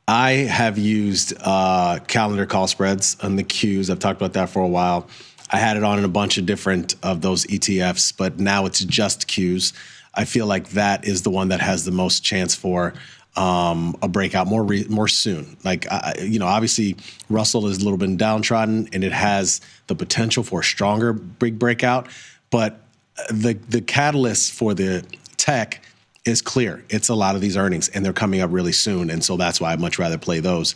I have used calendar call spreads on the Qs. I've talked about that for a while. I had it on in a bunch of different of those ETFs, but now it's just Qs. I feel like that is the one that has the most chance for a breakout more soon. Like, obviously Russell is a little bit downtrodden and it has the potential for a stronger big breakout, but the catalyst for the tech is clear. It's a lot of these earnings and they're coming up really soon. And so that's why I'd much rather play those.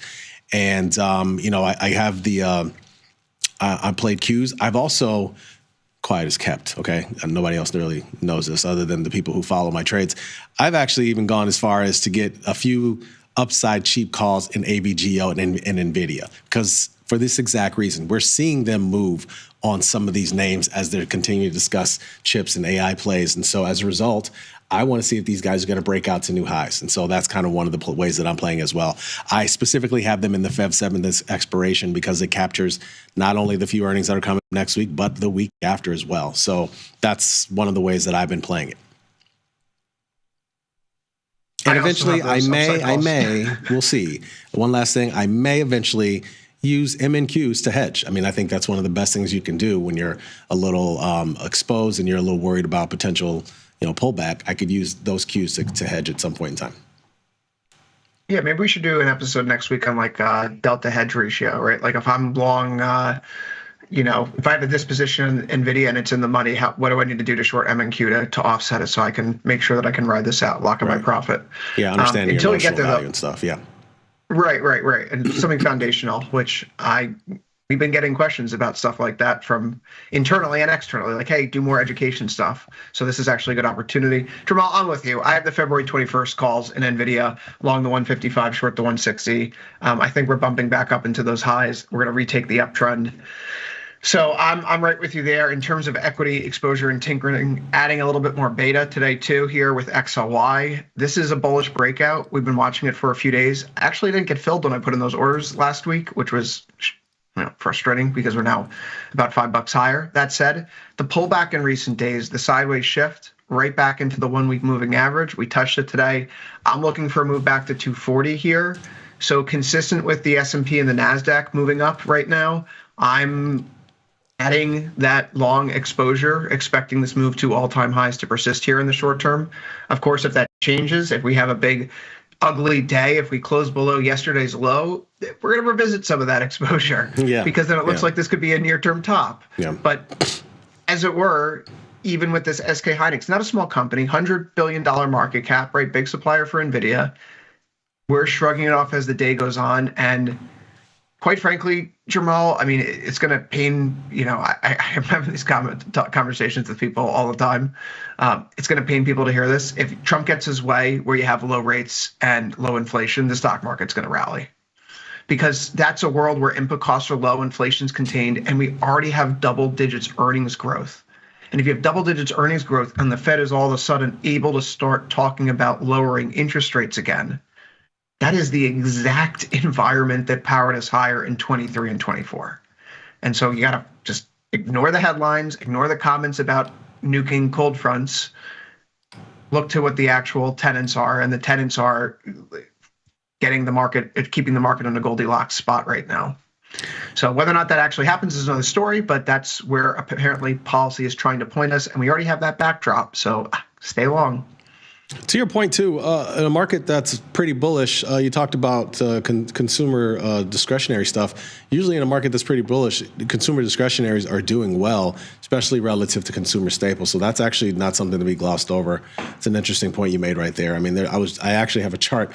And, I have I played Qs. I've also, quiet as kept, okay? And nobody else really knows this other than the people who follow my trades. I've actually even gone as far as to get a few upside cheap calls in AVGO and NVIDIA, because for this exact reason, we're seeing them move on some of these names as they're continuing to discuss chips and AI plays. And so as a result, I want to see if these guys are going to break out to new highs. And so that's kind of one of the ways that I'm playing as well. I specifically have them in the Feb 7 this expiration because it captures not only the few earnings that are coming next week, but the week after as well. So that's one of the ways that I've been playing it. And eventually we'll see. One last thing, I may eventually use MNQs to hedge. I mean, I think that's one of the best things you can do when you're a little exposed and you're a little worried about potential pullback. I could use those Qs to hedge at some point in time. Yeah, maybe we should do an episode next week on like delta hedge ratio, right? Like if I'm long, if I have a disposition in NVIDIA and it's in the money, what do I need to do to short MNQ to offset it so I can make sure that I can ride this out, lock in my profit? Yeah, understanding until your we get there, value and stuff. Yeah. Right. And something foundational, which we've been getting questions about stuff like that from internally and externally, like, hey, do more education stuff. So this is actually a good opportunity. Jamal, I'm with you. I have the February 21st calls in NVIDIA, long the 155, short the 160. I think we're bumping back up into those highs. We're going to retake the uptrend. So I'm right with you there in terms of equity exposure and tinkering, adding a little bit more beta today too here with XLY. This is a bullish breakout. We've been watching it for a few days. Actually didn't get filled when I put in those orders last week, which was frustrating because we're now about $5 higher. That said, the pullback in recent days, the sideways shift right back into the 1 week moving average. We touched it today. I'm looking for a move back to 240 here. So consistent with the S&P and the NASDAQ moving up right now, I'm adding that long exposure, expecting this move to all-time highs to persist here in the short term. Of course, if that changes, if we have a big ugly day, if we close below yesterday's low, we're going to revisit some of that exposure because then it looks like this could be a near-term top. But as it were, even with this SK Hynix, not a small company, $100 billion market cap, right? Big supplier for NVIDIA. We're shrugging it off as the day goes on. And quite frankly, Jamal, I mean, it's going to pain, I remember these conversations with people all the time. It's going to pain people to hear this. If Trump gets his way where you have low rates and low inflation, the stock market's going to rally. Because that's a world where input costs are low, inflation's contained, and we already have double digits earnings growth. And if you have double digits earnings growth and the Fed is all of a sudden able to start talking about lowering interest rates again, that is the exact environment that powered us higher in 23 and 24. And so you got to just ignore the headlines, ignore the comments about nuking cold fronts, look to what the actual tenets are, and the tenets are keeping the market in a Goldilocks spot right now. So whether or not that actually happens is another story, but that's where apparently policy is trying to point us, and we already have that backdrop, so stay long. To your point, too, in a market that's pretty bullish, you talked about consumer discretionary stuff. Usually in a market that's pretty bullish, consumer discretionaries are doing well, especially relative to consumer staples. So that's actually not something to be glossed over. It's an interesting point you made right there. I mean, I actually have a chart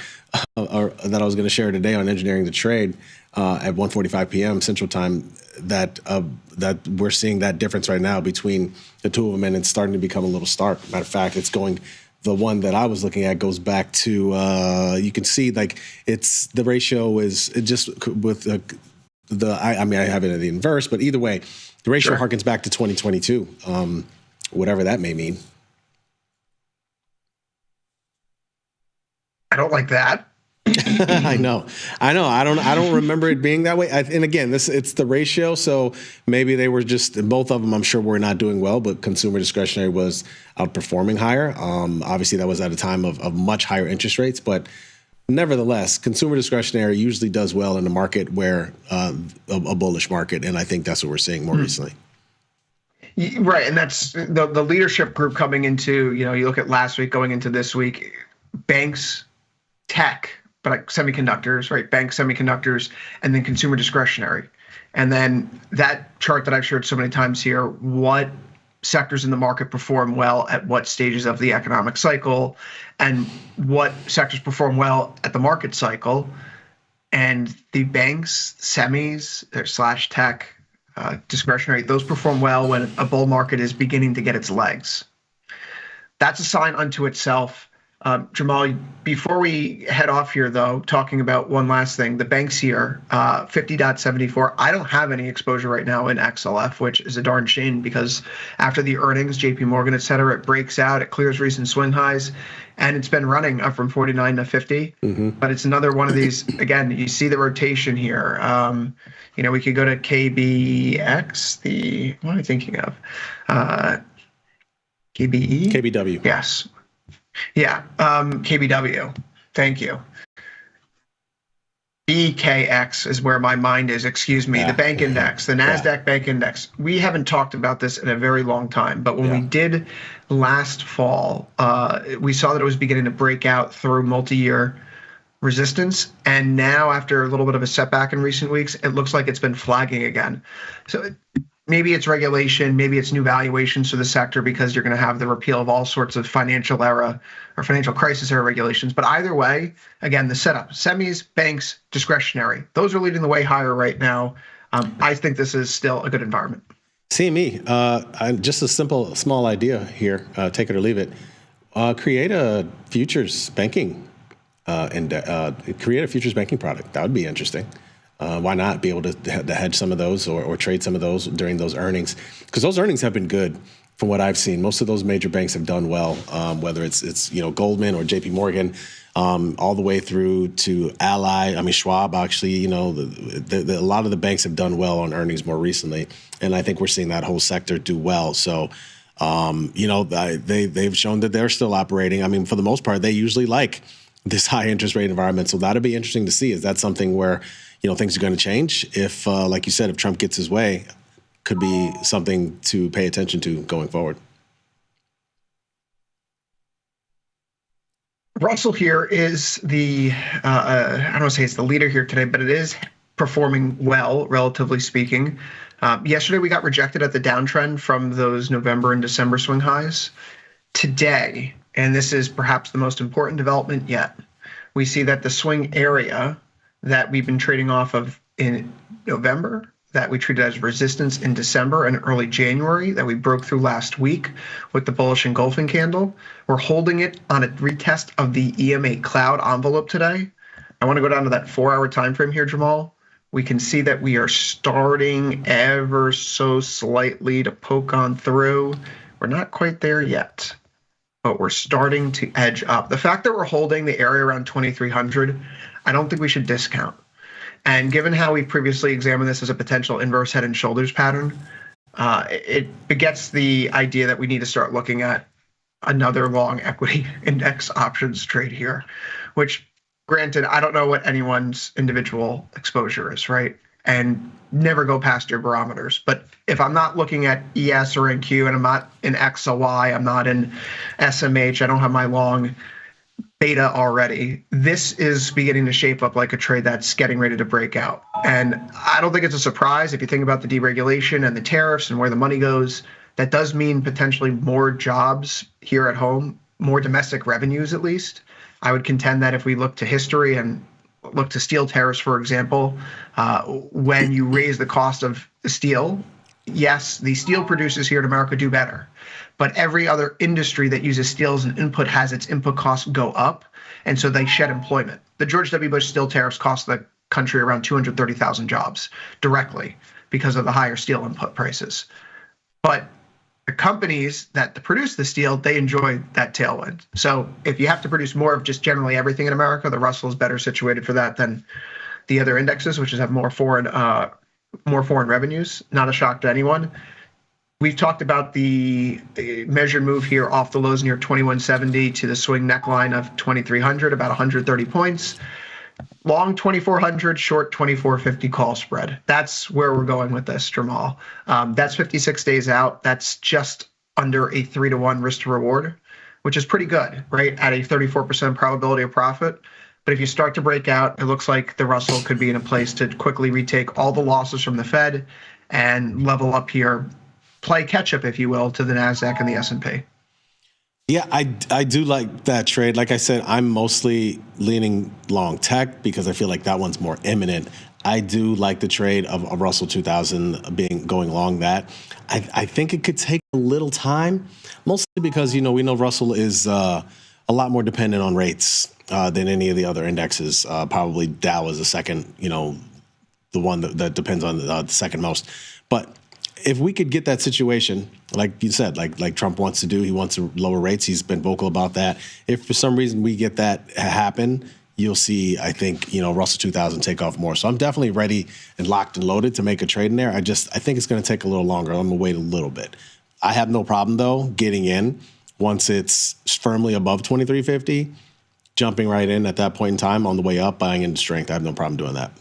that I was going to share today on engineering the trade at 1:45 p.m. Central Time that we're seeing that difference right now between the two of them, and it's starting to become a little stark. Matter of fact, it's going. The one that I was looking at goes back to, you can see like the ratio is just with I mean, I have it in the inverse, but either way, the ratio harkens back to 2022, whatever that may mean. I don't like that. I know. I don't remember it being that way. And again, it's the ratio. So maybe they were just, both of them, I'm sure, were not doing well, but consumer discretionary was outperforming higher. Obviously, that was at a time of much higher interest rates, but nevertheless, consumer discretionary usually does well in a market where a bullish market, and I think that's what we're seeing more recently. Right, and that's the leadership group coming into, you look at last week going into this week, banks, tech, but like semiconductors, right? Banks, semiconductors, and then consumer discretionary. And then that chart that I've shared so many times here, what sectors in the market perform well at what stages of the economic cycle, and what sectors perform well at the market cycle. And the banks, semis, / tech, discretionary, those perform well when a bull market is beginning to get its legs. That's a sign unto itself. Jamal, before we head off here, though, talking about one last thing, the banks here, 50.74. I don't have any exposure right now in XLF, which is a darn shame because after the earnings, JP Morgan, et cetera, it breaks out, it clears recent swing highs, and it's been running up from 49 to 50. But it's another one of these, again, you see the rotation here. We could go to KBX, what am I thinking of? KBE? KBW. Yes. Yeah, KBW. Thank you. BKX is where my mind is. Excuse me. The bank index, the NASDAQ bank index. We haven't talked about this in a very long time, but when we did last fall, we saw that it was beginning to break out through multi-year resistance. And now after a little bit of a setback in recent weeks, it looks like it's been flagging again. So maybe it's regulation, maybe it's new valuations for the sector because you're going to have the repeal of all sorts of financial era or financial crisis era regulations. But either way, again, the setup, semis, banks, discretionary, those are leading the way higher right now. I think this is still a good environment. CME, just a small idea here, take it or leave it. Create a futures banking create a futures banking product. That would be interesting. Why not be able to hedge some of those or trade some of those during those earnings? Because those earnings have been good from what I've seen. Most of those major banks have done well, whether it's Goldman or JP Morgan, all the way through to Ally. I mean, Schwab, actually, a lot of the banks have done well on earnings more recently. And I think we're seeing that whole sector do well. So, they've shown that they're still operating. I mean, for the most part, they usually like this high interest rate environment. So that'll be interesting to see. Is that something where things are going to change? If, like you said, if Trump gets his way, could be something to pay attention to going forward. Russell here is the, I don't want to say it's the leader here today, but it is performing well, relatively speaking. Yesterday, we got rejected at the downtrend from those November and December swing highs. Today, and this is perhaps the most important development yet, we see that the swing area that we've been trading off of in November, that we treated as resistance in December and early January, that we broke through last week with the bullish engulfing candle. We're holding it on a retest of the EMA cloud envelope today. I want to go down to that 4-hour time frame here, Jamal. We can see that we are starting ever so slightly to poke on through. We're not quite there yet, but we're starting to edge up. The fact that we're holding the area around 2,300, I don't think we should discount. And given how we previously examined this as a potential inverse head and shoulders pattern, it begets the idea that we need to start looking at another long equity index options trade here, which, granted, I don't know what anyone's individual exposure is, right? And never go past your barometers. But if I'm not looking at ES or NQ and I'm not in XLY, I'm not in SMH, I don't have my long beta already, this is beginning to shape up like a trade that's getting ready to break out. And I don't think it's a surprise if you think about the deregulation and the tariffs and where the money goes. That does mean potentially more jobs here at home, more domestic revenues at least. I would contend that if we look to history and look to steel tariffs, for example, when you raise the cost of steel, yes, the steel producers here in America do better. But every other industry that uses steel as an input has its input costs go up, and so they shed employment. The George W. Bush steel tariffs cost the country around 230,000 jobs directly because of the higher steel input prices. But the companies that produce the steel, they enjoy that tailwind. So if you have to produce more of just generally everything in America, the Russell is better situated for that than the other indexes, which have more foreign revenues. Not a shock to anyone. We've talked about the measured move here off the lows near 2170 to the swing neckline of 2300, about 130 points. Long 2400, short 2450 call spread. That's where we're going with this, Jamal. That's 56 days out. That's just under a 3-to-1 risk to reward, which is pretty good, right? At a 34% probability of profit. But if you start to break out, it looks like the Russell could be in a place to quickly retake all the losses from the Fed and level up here, play catch up, if you will, to the NASDAQ and the S&P. Yeah, I do like that trade. Like I said, I'm mostly leaning long tech because I feel like that one's more imminent. I do like the trade of a Russell 2000 going long that. I think it could take a little time, mostly because, we know Russell is a lot more dependent on rates than any of the other indexes. Probably Dow is the second, the one that depends on the second most. But if we could get that situation, like you said, like Trump wants to do, he wants to lower rates. He's been vocal about that. If for some reason we get that happen, you'll see, I think, Russell 2000 take off more. So I'm definitely ready and locked and loaded to make a trade in there. I think it's going to take a little longer. I'm going to wait a little bit. I have no problem, though, getting in once it's firmly above 2350, jumping right in at that point in time on the way up, buying into strength. I have no problem doing that.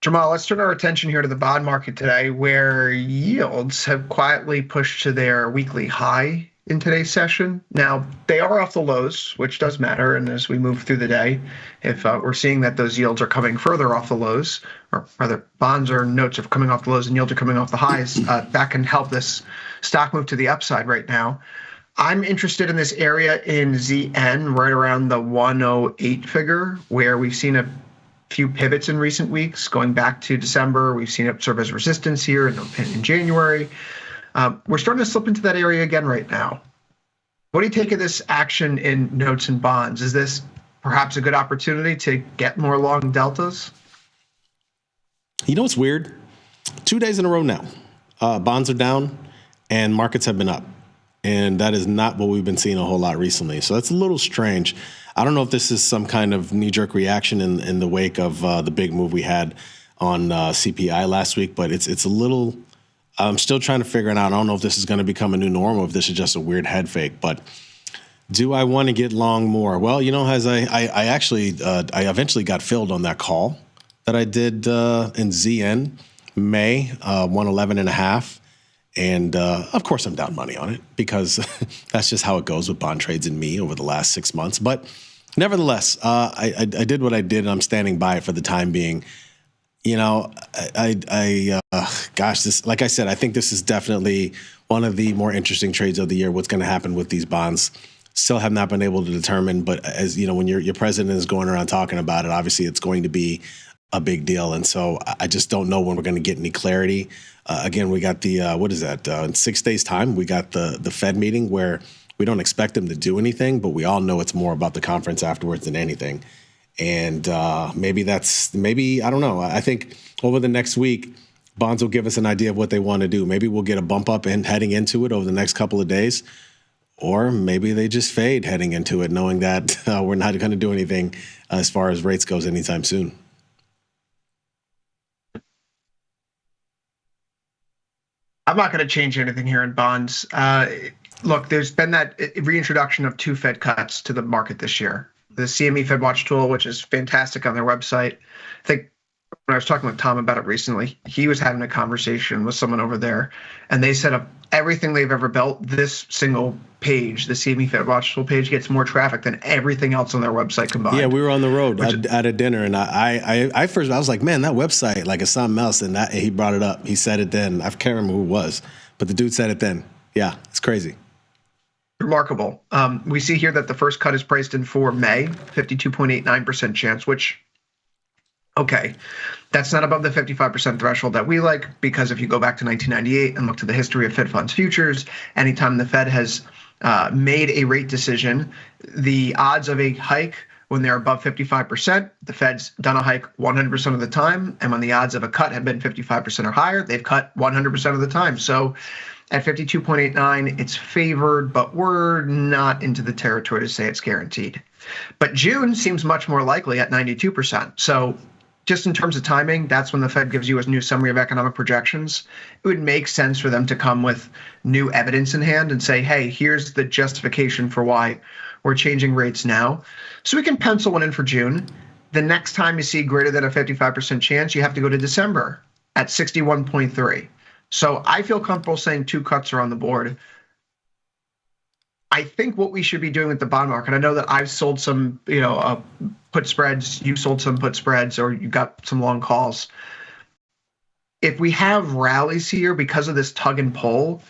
Jamal, let's turn our attention here to the bond market today, where yields have quietly pushed to their weekly high in today's session. Now, they are off the lows, which does matter. And as we move through the day, if we're seeing that those yields are coming further off the lows, or rather bonds or notes are coming off the lows and yields are coming off the highs, that can help this stock move to the upside right now. I'm interested in this area in ZN right around the 108 figure, where we've seen a few pivots in recent weeks. Going back to December, we've seen it serve as resistance here in January. We're starting to slip into that area again right now. What do you take of this action in notes and bonds? Is this perhaps a good opportunity to get more long deltas? You know what's weird? 2 days in a row now, bonds are down and markets have been up. And that is not what we've been seeing a whole lot recently. So that's a little strange. I don't know if this is some kind of knee-jerk reaction in the wake of the big move we had on CPI last week, but it's a little. I'm still trying to figure it out. I don't know if this is going to become a new norm or if this is just a weird head fake. But do I want to get long more? Well, as I eventually got filled on that call that I did in ZN May 111.5. And of course, I'm down money on it because that's just how it goes with bond trades and me over the last 6 months. But nevertheless, I did what I did, and I'm standing by it for the time being. This, like I said, I think this is definitely one of the more interesting trades of the year. What's going to happen with these bonds? Still have not been able to determine. But as you know, when your president is going around talking about it, obviously it's going to be a big deal. And so I just don't know when we're going to get any clarity. Again, we got the, in 6 days' time, we got the Fed meeting where we don't expect them to do anything, but we all know it's more about the conference afterwards than anything. And maybe, I don't know. I think over the next week, bonds will give us an idea of what they want to do. Maybe we'll get a bump up and heading into it over the next couple of days. Or maybe they just fade heading into it, knowing that we're not going to do anything as far as rates goes anytime soon. I'm not going to change anything here in bonds. Look, there's been that reintroduction of 2 Fed cuts to the market this year. The CME Fed Watch tool, which is fantastic on their website. I think when I was talking with Tom about it recently, he was having a conversation with someone over there, and they set up everything they've ever built. This single page, the CME Fed Watch tool page, gets more traffic than everything else on their website combined. Yeah, we were on the road at a dinner, and I was like, man, that website, like, it's something else. And he brought it up. He said it then. I can't remember who it was, but the dude said it then. Yeah, it's crazy. Remarkable. We see here that the first cut is priced in for May, 52.89% chance, which, okay, that's not above the 55% threshold that we like, because if you go back to 1998 and look to the history of Fed funds futures, anytime the Fed has made a rate decision, the odds of a hike When they're above 55%, the Fed's done a hike 100% of the time. And when the odds of a cut have been 55% or higher, they've cut 100% of the time. So at 52.89, it's favored, but we're not into the territory to say it's guaranteed. But June seems much more likely at 92%. So just in terms of timing, that's when the Fed gives you a new summary of economic projections. It would make sense for them to come with new evidence in hand and say, hey, here's the justification for why we're changing rates now. So we can pencil one in for June. The next time you see greater than a 55% chance, you have to go to December at 61.3. So I feel comfortable saying 2 cuts are on the board. I think what we should be doing with the bond market, I know that I've sold some, put spreads, you sold some put spreads, or you got some long calls. If we have rallies here because of this tug and pull,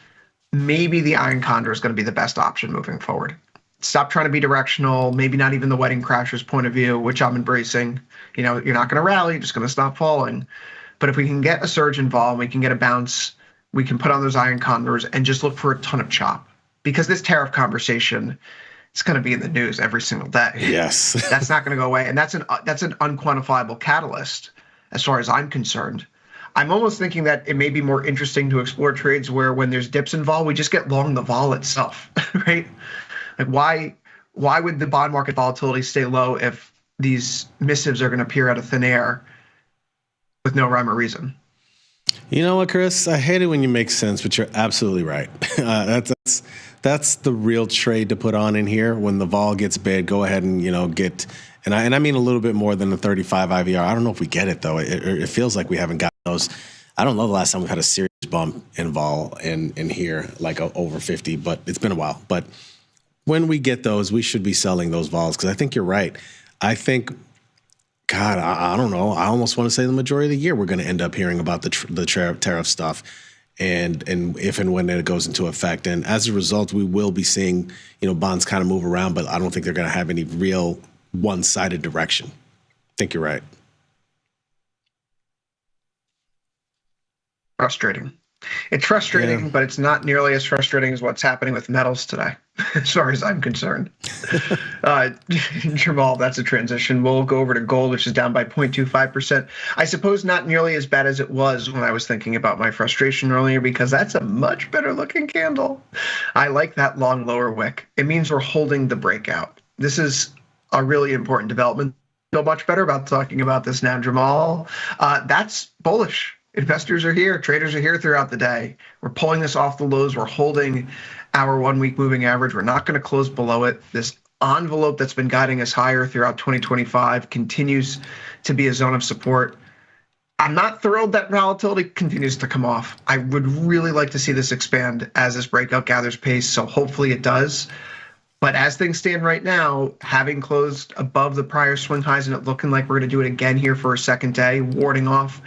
maybe the iron condor is going to be the best option moving forward. Stop trying to be directional, maybe not even the wedding crasher's point of view, which I'm embracing. You're not going to rally, you're just going to stop falling. But if we can get a surge involved, we can get a bounce, we can put on those iron condors and just look for a ton of chop. Because this tariff conversation, it's going to be in the news every single day. Yes. That's not going to go away. And that's an unquantifiable catalyst as far as I'm concerned. I'm almost thinking that it may be more interesting to explore trades where when there's dips involved, we just get long the vol itself, right? Like why would the bond market volatility stay low if these missives are going to appear out of thin air with no rhyme or reason? You know what, Chris? I hate it when you make sense, but you're absolutely right. That's the real trade to put on in here. When the vol gets bid, go ahead and get, and I mean a little bit more than the 35 IVR. I don't know if we get it though. It feels like we haven't gotten those. I don't know the last time we've had a serious bump in vol in here, like over 50, but it's been a while. But when we get those, we should be selling those vols because I think you're right. I think, God, I don't know. I almost want to say the majority of the year we're going to end up hearing about the tariff stuff, and if and when it goes into effect. And as a result, we will be seeing bonds kind of move around, but I don't think they're going to have any real one-sided direction. I think you're right. Frustrating. It's frustrating, but it's not nearly as frustrating as what's happening with metals today, as far as I'm concerned. Jamal, that's a transition. We'll go over to gold, which is down by 0.25%. I suppose not nearly as bad as it was when I was thinking about my frustration earlier, because that's a much better looking candle. I like that long lower wick. It means we're holding the breakout. This is a really important development. Feel much better about talking about this now, Jamal. That's bullish. Investors are here. Traders are here throughout the day. We're pulling this off the lows. We're holding our 1 week moving average. We're not going to close below it. This envelope that's been guiding us higher throughout 2025 continues to be a zone of support. I'm not thrilled that volatility continues to come off. I would really like to see this expand as this breakout gathers pace. So hopefully it does. But as things stand right now, having closed above the prior swing highs and it looking like we're going to do it again here for a second day, warding off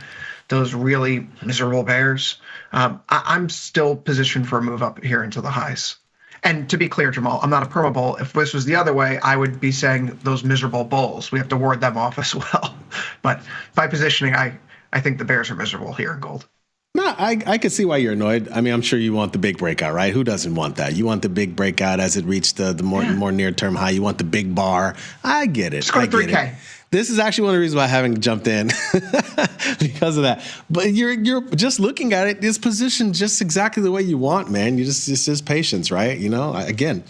those really miserable bears, I'm still positioned for a move up here into the highs. And to be clear, Jamal, I'm not a perma bull. If this was the other way, I would be saying those miserable bulls. We have to ward them off as well. But by positioning, I think the bears are miserable here in gold. No, I could see why you're annoyed. I mean, I'm sure you want the big breakout, right? Who doesn't want that? You want the big breakout as it reached the more near-term high. You want the big bar. I get it. Just go to 3K. This is actually one of the reasons why I haven't jumped in because of that. But you're just looking at it. It's positioned just exactly the way you want, man. It's just patience, right? Again,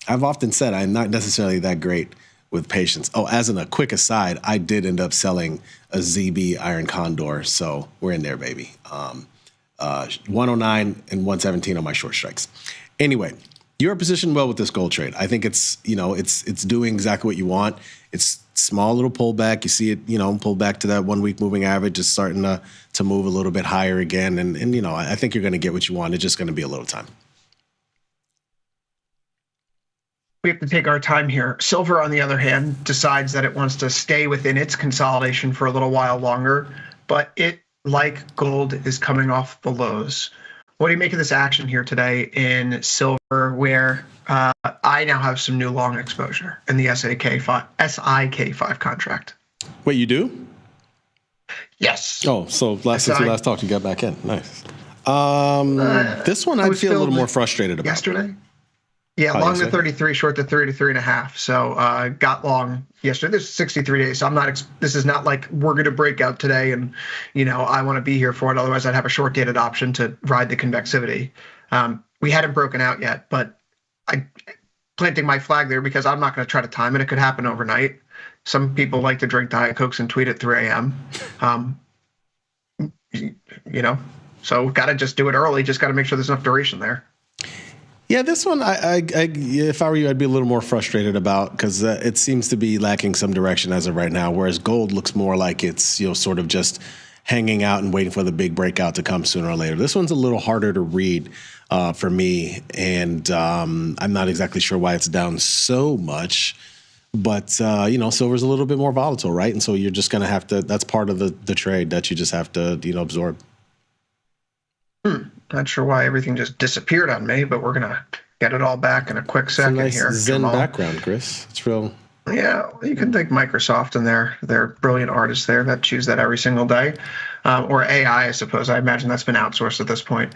I've often said I'm not necessarily that great with patience. Oh, as a quick aside, I did end up selling a ZB Iron Condor, so we're in there, baby. 109 and 117 on my short strikes. Anyway, you're positioned well with this gold trade. I think it's doing exactly what you want. It's small little pullback. You see it, pull back to that 1 week moving average, just starting to move a little bit higher again. And I think you're going to get what you want. It's just going to be a little time. We have to take our time here. Silver, on the other hand, decides that it wants to stay within its consolidation for a little while longer, but it, like gold, is coming off the lows. What do you make of this action here today in silver, where I now have some new long exposure in the SIK5 contract? Wait, you do? Yes. Oh, so since we last talked, you got back in. Nice. This one I'd feel a little more frustrated about. Yesterday? Yeah, Oh, long yes, to sir. 33, short to 33.5. So got long yesterday. This is 63 days. So I'm not. This is not like we're going to break out today, and I want to be here for it. Otherwise, I'd have a short dated option to ride the convexivity. We hadn't broken out yet, but I planting my flag there because I'm not going to try to time it. It could happen overnight. Some people like to drink Diet Cokes and tweet at 3 a.m. So got to just do it early. Just got to make sure there's enough duration there. Yeah, this one, if I were you, I'd be a little more frustrated about because it seems to be lacking some direction as of right now. Whereas gold looks more like it's sort of just hanging out and waiting for the big breakout to come sooner or later. This one's a little harder to read for me, and I'm not exactly sure why it's down so much. But silver's a little bit more volatile, right? And so you're just going to have to. That's part of the trade that you just have to absorb. Not sure why everything just disappeared on me, but we're gonna get it all back in a quick second it's a nice here. Zen Jamal. background, Chris. It's real. Yeah, you can thank Microsoft and their brilliant artists there that choose that every single day, or AI, I suppose. I imagine that's been outsourced at this point.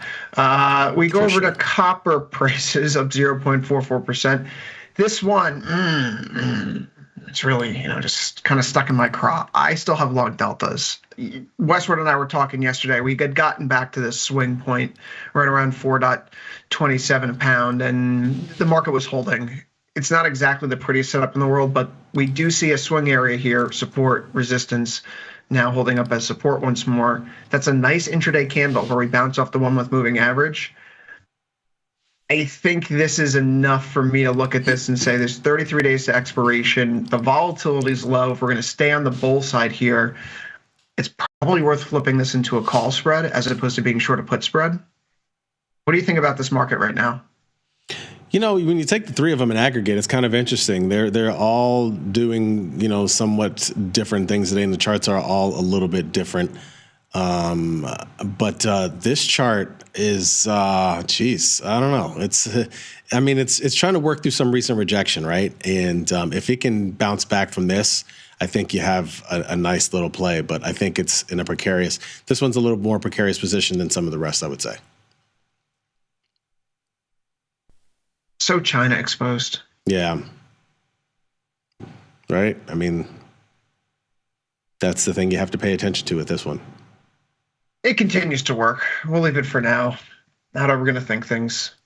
We go over to copper prices up 0.44%. This one, it's really just kind of stuck in my craw. I still have long deltas. Westward and I were talking yesterday. We had gotten back to this swing point right around 4.27 a pound, and the market was holding. It's not exactly the prettiest setup in the world, but we do see a swing area here, support, resistance, now holding up as support once more. That's a nice intraday candle where we bounce off the 1 month moving average. I think this is enough for me to look at this and say there's 33 days to expiration. The volatility is low. If we're going to stay on the bull side here, it's probably worth flipping this into a call spread as opposed to being short a put spread. What do you think about this market right now? When you take the three of them in aggregate, it's kind of interesting. They're all doing, somewhat different things today, and the charts are all a little bit different. But this chart is, I don't know. It's trying to work through some recent rejection, right? And if it can bounce back from this, I think you have a nice little play. But I think it's in this one's a little more precarious position than some of the rest, I would say. So China exposed. Yeah. Right? That's the thing you have to pay attention to with this one. It continues to work. We'll leave it for now. Not how we're going to think things.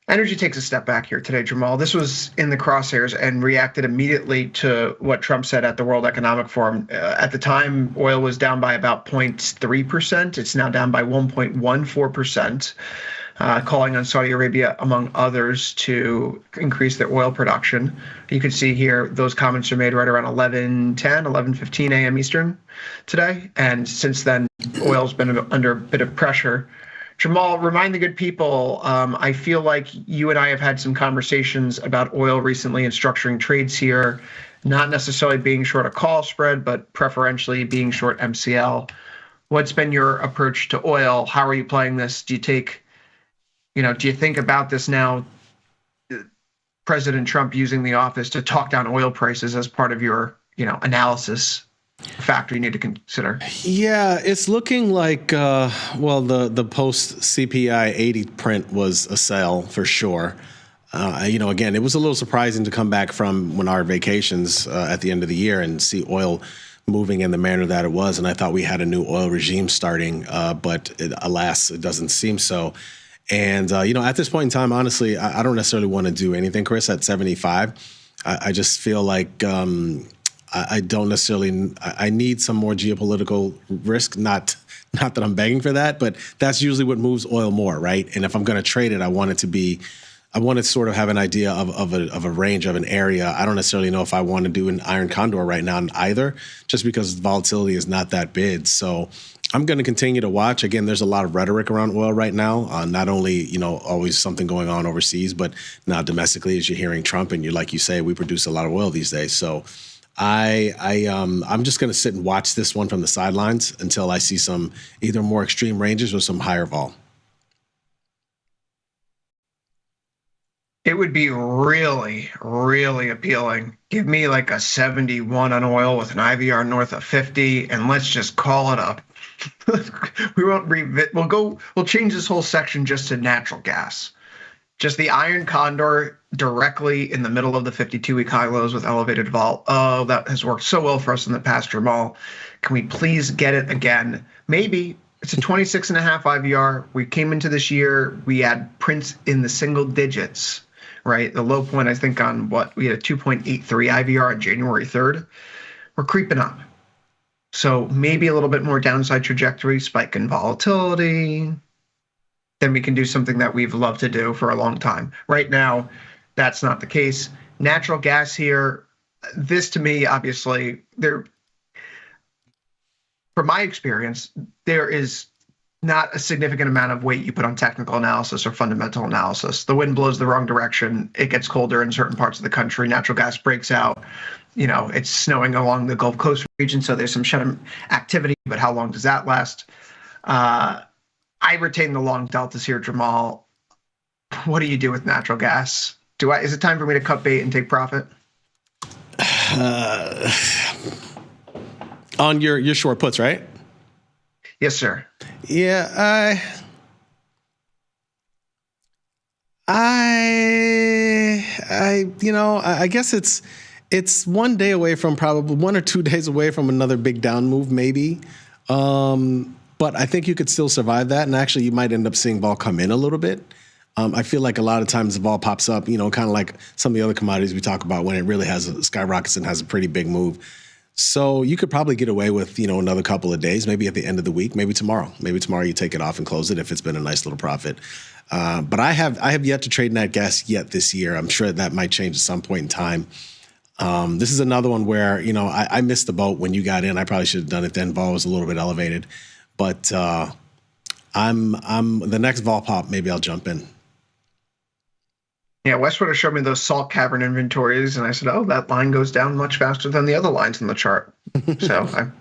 Energy takes a step back here today, Jamal. This was in the crosshairs and reacted immediately to what Trump said at the World Economic Forum. At the time, oil was down by about 0.3%. It's now down by 1.14%. Calling on Saudi Arabia, among others, to increase their oil production. You can see here those comments are made right around 11:15 a.m. Eastern today. And since then, oil's been under a bit of pressure. Jamal, remind the good people, I feel like you and I have had some conversations about oil recently and structuring trades here, not necessarily being short a call spread, but preferentially being short MCL. What's been your approach to oil? How are you playing this? Do you think about this now, President Trump using the office to talk down oil prices as part of your, analysis factor you need to consider? Yeah, it's looking like, the post CPI 80 print was a sell for sure. Again, it was a little surprising to come back from one of our vacations at the end of the year and see oil moving in the manner that it was. And I thought we had a new oil regime starting, but alas, it doesn't seem so. And, at this point in time, honestly, I don't necessarily want to do anything, Chris, at 75. I just feel like I don't necessarily – I need some more geopolitical risk, not that I'm begging for that, but that's usually what moves oil more, right? And if I'm going to trade it, I want to sort of have an idea of a range, of an area. I don't necessarily know if I want to do an iron condor right now either, just because volatility is not that big. So I'm going to continue to watch. Again, there's a lot of rhetoric around oil right now. Not only, always something going on overseas, but now domestically, as you're hearing Trump, and like you say, we produce a lot of oil these days. So I'm just going to sit and watch this one from the sidelines until I see some either more extreme ranges or some higher vol. It would be really, really appealing. Give me like a 71 on oil with an IVR north of 50, and let's just call it up. We won't we'll change this whole section just to natural gas. Just the iron condor directly in the middle of the 52-week high lows with elevated vol. Oh, that has worked so well for us in the past, Jamal. Can we please get it again? Maybe. It's a 26.5 IVR. We came into this year, we had prints in the single digits, right? The low point, I think, on what? We had a 2.83 IVR on January 3rd. We're creeping up. So maybe a little bit more downside trajectory, spike in volatility. Then we can do something that we've loved to do for a long time. Right now, that's not the case. Natural gas here, this to me, obviously, from my experience, there is not a significant amount of weight you put on technical analysis or fundamental analysis. The wind blows the wrong direction. It gets colder in certain parts of the country. Natural gas breaks out. You know, it's snowing along the Gulf Coast region, so there's some shut-in activity, but how long does that last? I retain the long deltas here, Jamal. What do you do with natural gas? Is it time for me to cut bait and take profit? On your short puts, right? Yes, sir. Yeah, I guess it's 1 day away from probably 1 or 2 days away from another big down move, maybe. But I think you could still survive that, and actually you might end up seeing vol come in a little bit. I feel like a lot of times the vol pops up, kind of like some of the other commodities we talk about when it really skyrockets and has a pretty big move. So you could probably get away with, another couple of days, maybe at the end of the week, maybe tomorrow. Maybe tomorrow you take it off and close it if it's been a nice little profit. But I have yet to trade nat gas yet this year. I'm sure that might change at some point in time. This is another one where, I missed the boat when you got in. I probably should have done it then. Vol was a little bit elevated. But I'm the next vol pop, maybe I'll jump in. Yeah, Westwood has showed me those salt cavern inventories, and I said, oh, that line goes down much faster than the other lines in the chart. So,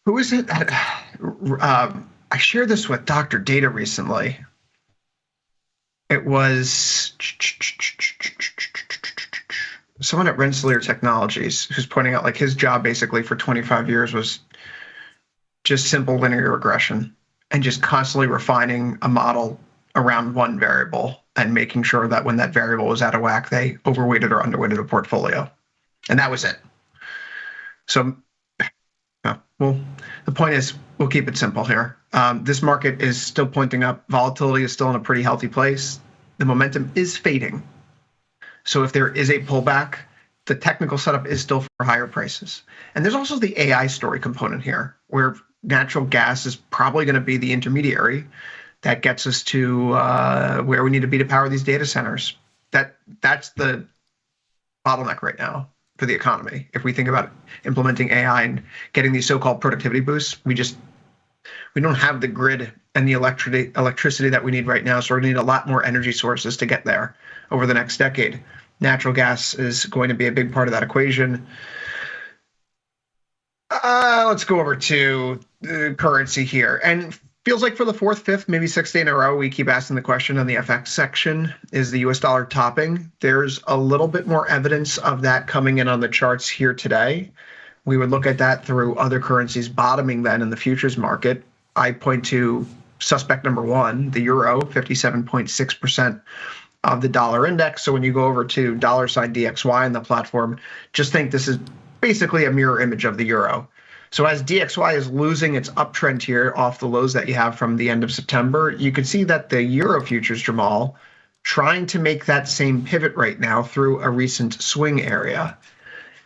who is it? I shared this with Dr. Data recently. It was someone at Rensselaer Technologies who's pointing out, like, his job basically for 25 years was just simple linear regression and just constantly refining a model around one variable and making sure that when that variable was out of whack, they overweighted or underweighted a portfolio. And that was it. So, well, the point is, we'll keep it simple here. This market is still pointing up. Volatility is still in a pretty healthy place. The momentum is fading. So if there is a pullback, the technical setup is still for higher prices. And there's also the AI story component here, where natural gas is probably going to be the intermediary that gets us to where we need to be to power these data centers. That's the bottleneck right now for the economy. If we think about implementing AI and getting these so-called productivity boosts, we don't have the grid and the electricity that we need right now. So we're going to need a lot more energy sources to get there over the next decade. Natural gas is going to be a big part of that equation. Let's go over to the currency here. And feels like for the fourth, fifth, maybe sixth day in a row, we keep asking the question on the FX section, is the US dollar topping? There's a little bit more evidence of that coming in on the charts here today. We would look at that through other currencies bottoming then in the futures market. I point to suspect number one, the euro, 57.6% of the dollar index. So when you go over to $DXY on the platform, just think this is basically a mirror image of the euro. So as DXY is losing its uptrend here off the lows that you have from the end of September, you can see that the euro futures, Jamal, trying to make that same pivot right now through a recent swing area.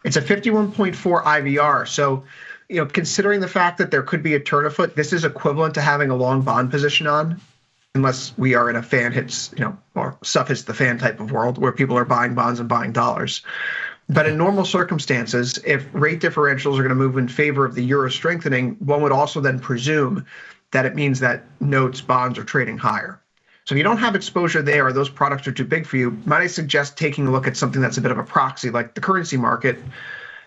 It's a 51.4 IVR. So, considering the fact that there could be a turn afoot, this is equivalent to having a long bond position on, unless we are in a fan hits, or stuff hits the fan type of world where people are buying bonds and buying dollars. But in normal circumstances, if rate differentials are going to move in favor of the euro strengthening, one would also then presume that it means that notes, bonds are trading higher. So if you don't have exposure there or those products are too big for you, might I suggest taking a look at something that's a bit of a proxy like the currency market?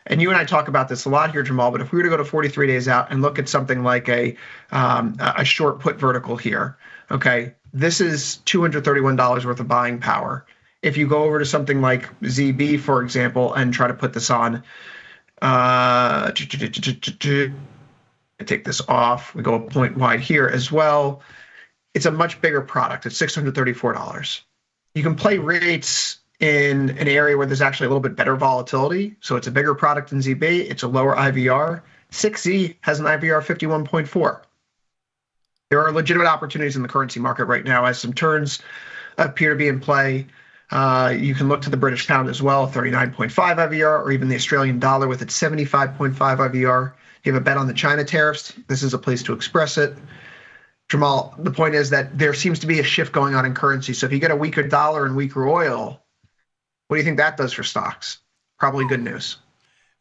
And you and I talk about this a lot here, Jamal, but if we were to go to 43 days out and look at something like a short put vertical here, okay, this is $231 worth of buying power. If you go over to something like ZB, for example, and try to put this on, I take this off. We go a point wide here as well. it's a much bigger product. It's $634. You can play rates in an area where there's actually a little bit better volatility. So it's a bigger product than ZB. It's a lower IVR. 6Z has an IVR 51.4. There are legitimate opportunities in the currency market right now as some turns appear to be in play. You can look to the British pound as well, 39.5 IVR, or even the Australian dollar with its 75.5 IVR. You have a bet on the China tariffs. This is a place to express it. Jamal, the point is that there seems to be a shift going on in currency. So if you get a weaker dollar and weaker oil, what do you think that does for stocks? Probably good news.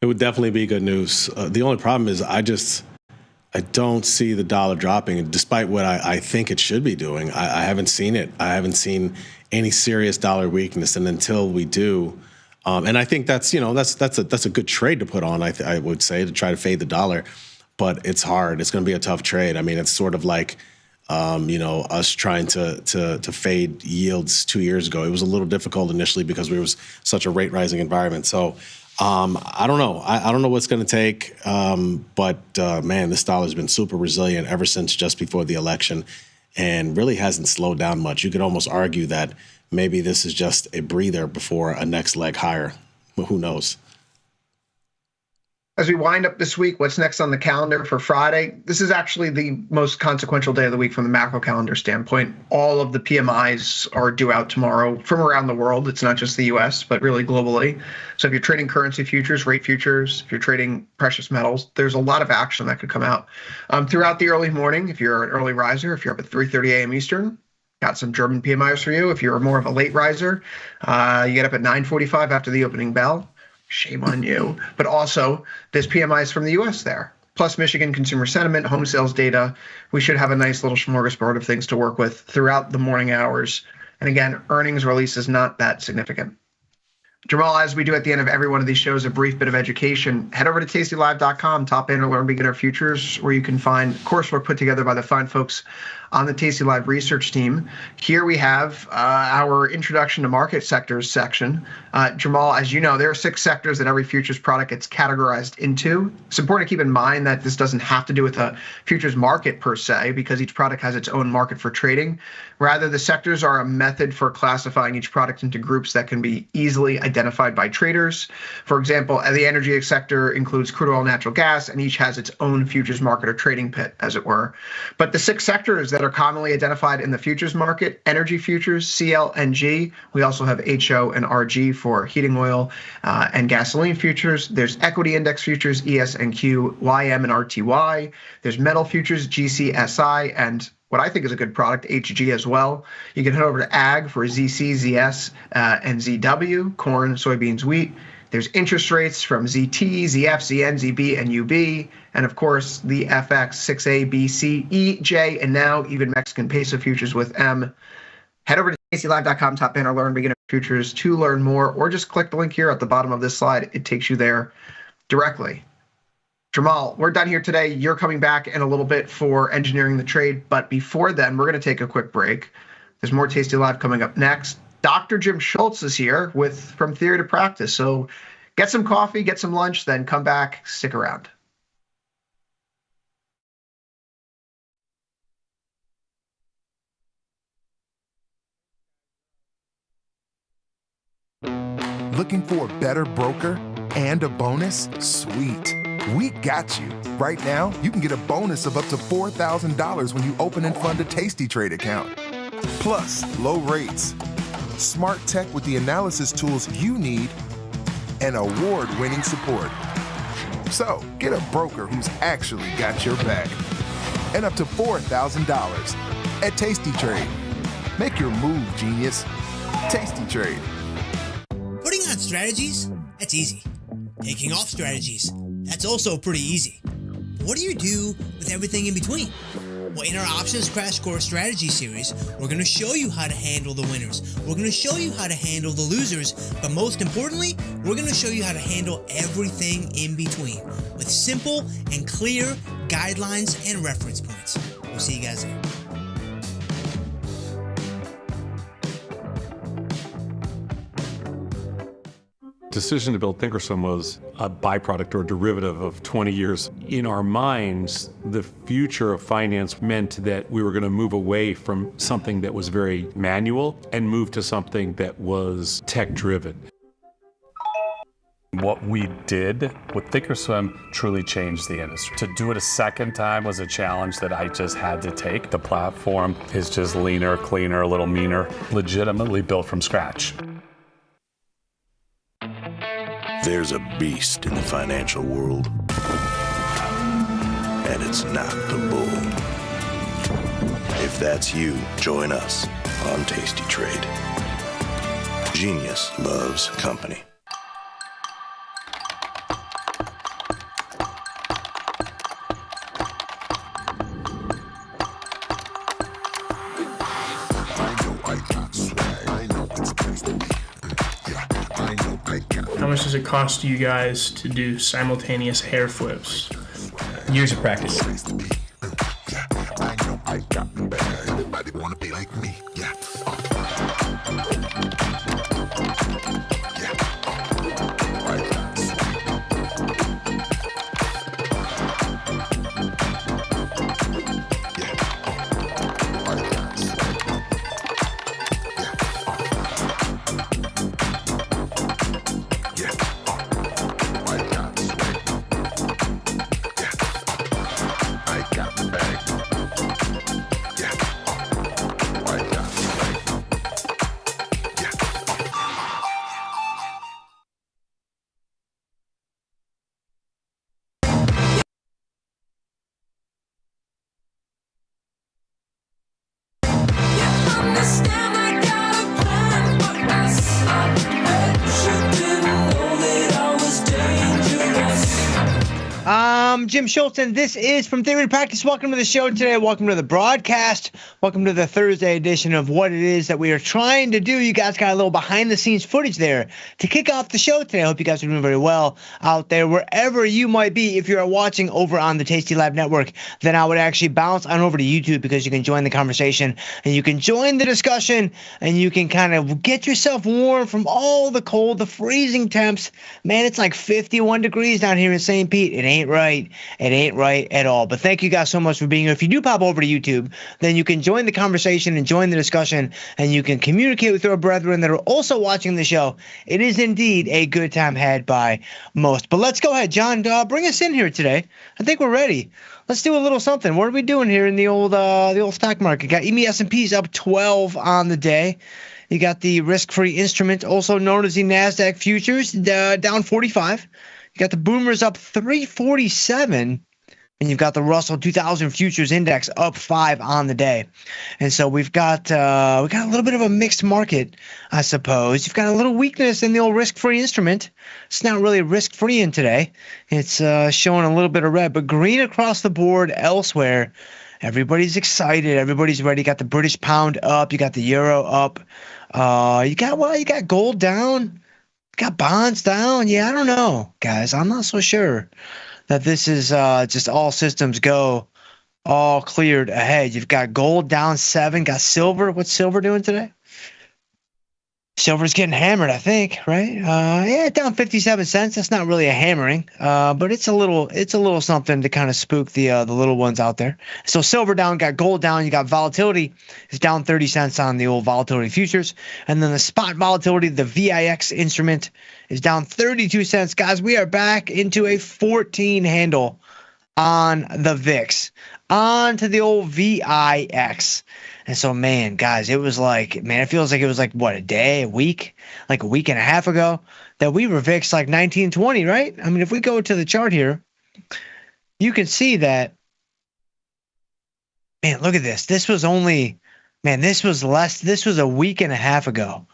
It would definitely be good news. The only problem is I don't see the dollar dropping, despite what I think it should be doing. I haven't seen it. I haven't seen any serious dollar weakness, and until we do, and I think that's a good trade to put on. I would say, to try to fade the dollar, but it's hard. It's going to be a tough trade. I mean, it's sort of like us trying to fade yields 2 years ago. It was a little difficult initially because we was such a rate rising environment. So I don't know. I don't know what's going to take. But man, this dollar's been super resilient ever since just before the election, and really hasn't slowed down much. You could almost argue that maybe this is just a breather before a next leg higher. Who knows? As we wind up this week, what's next on the calendar for Friday? This is actually the most consequential day of the week from the macro calendar standpoint. All of the PMIs are due out tomorrow from around the world. It's not just the US, but really globally. So if you're trading currency futures, rate futures, if you're trading precious metals, there's a lot of action that could come out. Throughout the early morning, if you're an early riser, if you're up at 3:30 a.m. Eastern, got some German PMIs for you. If you're more of a late riser, you get up at 9:45 after the opening bell. Shame on you. But also, there's PMIs from the U.S. there, plus Michigan consumer sentiment, home sales data. We should have a nice little smorgasbord of things to work with throughout the morning hours. And again, earnings release is not that significant. Jamal, as we do at the end of every one of these shows, a brief bit of education. Head over to tastylive.com, top banner, learn beginner futures, where you can find coursework put together by the fine folks on the Tasty Live research team. Here we have our introduction to market sectors section. Jamal, as you know, there are 6 sectors that every futures product gets categorized into. It's important to keep in mind that this doesn't have to do with a futures market per se, because each product has its own market for trading. Rather, the sectors are a method for classifying each product into groups that can be easily identified by traders. For example, the energy sector includes crude oil, natural gas, and each has its own futures market or trading pit, as it were. But the 6 sectors that are commonly identified in the futures market: energy futures, CL and G. We also have HO and RG for heating oil and gasoline futures. There's equity index futures, ES and Q, YM and RTY. There's metal futures, GCSI, and what I think is a good product, HG as well. You can head over to AG for ZC, ZS, and ZW, corn, soybeans, wheat. There's interest rates from ZT, ZF, ZN, ZB, and UB. And of course, the FX, 6A, B, C, E, J, and now even Mexican peso futures with M. Head over to tastylive.com, top banner, learn beginner futures to learn more, or just click the link here at the bottom of this slide. It takes you there directly. Jamal, we're done here today. You're coming back in a little bit for engineering the trade. But before then, we're going to take a quick break. There's more Tasty Live coming up next. Dr. Jim Schultz is here with From Theory to Practice. So get some coffee, get some lunch, then come back, stick around. Looking for a better broker and a bonus? Sweet. We got you. Right now, you can get a bonus of up to $4,000 when you open and fund a Tasty Trade account. Plus, low rates, smart tech with the analysis tools you need, and award-winning support. So, get a broker who's actually got your back. And up to $4,000 at Tasty Trade. Make your move, genius. Tasty Trade. Putting on strategies? That's easy. Taking off strategies? That's also pretty easy. But what do you do with everything in between? Well, in our Options Crash Course Strategy Series, we're going to show you how to handle the winners. We're going to show you how to handle the losers. But most importantly, we're going to show you how to handle everything in between with simple and clear guidelines and reference points. We'll see you guys there. decision to build Thinkorswim was a byproduct or derivative of 20 years. In our minds, the future of finance meant that we were going to move away from something that was very manual and move to something that was tech-driven. What we did with Thinkorswim truly changed the industry. To do it a second time was a challenge that I just had to take. The platform is just leaner, cleaner, a little meaner, legitimately built from scratch. There's a beast in the financial world, and it's not the bull. If that's you, join us on Tasty Trade. Genius loves company. How much does it cost you guys to do simultaneous hair flips? Years of practice. Jim Schultz, and this is From Theory to Practice. Welcome to the show today. Welcome to the broadcast. Welcome to the Thursday edition of what it is that we are trying to do. You guys got a little behind-the-scenes footage there to kick off the show today. I hope you guys are doing very well out there, wherever you might be. If you're watching over on the Tasty Live Network, then I would actually bounce on over to YouTube because you can join the conversation and you can join the discussion and you can kind of get yourself warm from all the cold, the freezing temps. Man, it's like 51 degrees down here in St. Pete. It ain't right. It ain't right at all. But thank you guys so much for being here. If you do pop over to YouTube, then you can join the conversation and join the discussion, and you can communicate with your brethren that are also watching the show. It is indeed a good time had by most. But let's go ahead, John. Bring us in here today. I think we're ready. Let's do a little something. What are we doing here in the old stock market? Got EME S&P's up 12 on the day. You got the risk-free instrument, also known as the NASDAQ futures, down 45. You got the boomers up 347, and you've got the Russell 2000 futures index up 5 on the day. And so we've got a little bit of a mixed market, I suppose. You've got a little weakness in the old risk-free instrument. It's not really risk-free in today. It's showing a little bit of red, but green across the board elsewhere. Everybody's excited. Everybody's ready. You got the British pound up. You got the euro up. You got gold down. Got bonds down. Yeah, I don't know, guys. I'm not so sure that this is just all systems go, all cleared ahead. You've got gold down 7. Got silver. What's silver doing today? Silver's getting hammered, I think, right? Yeah, down 57 cents. That's not really a hammering, but it's a little something to kind of spook the little ones out there. So silver down, got gold down. You got volatility is down 30 cents on the old volatility futures, and then the spot volatility, the VIX instrument, is down 32 cents. Guys, we are back into a 14 handle on the VIX, on to the old VIX. And so, man, guys, it feels like it was like, what, a day, a week, like a week and a half ago that we were VIX like 1920, right? I mean, if we go to the chart here, you can see that, man, look at this. This was a week and a half ago.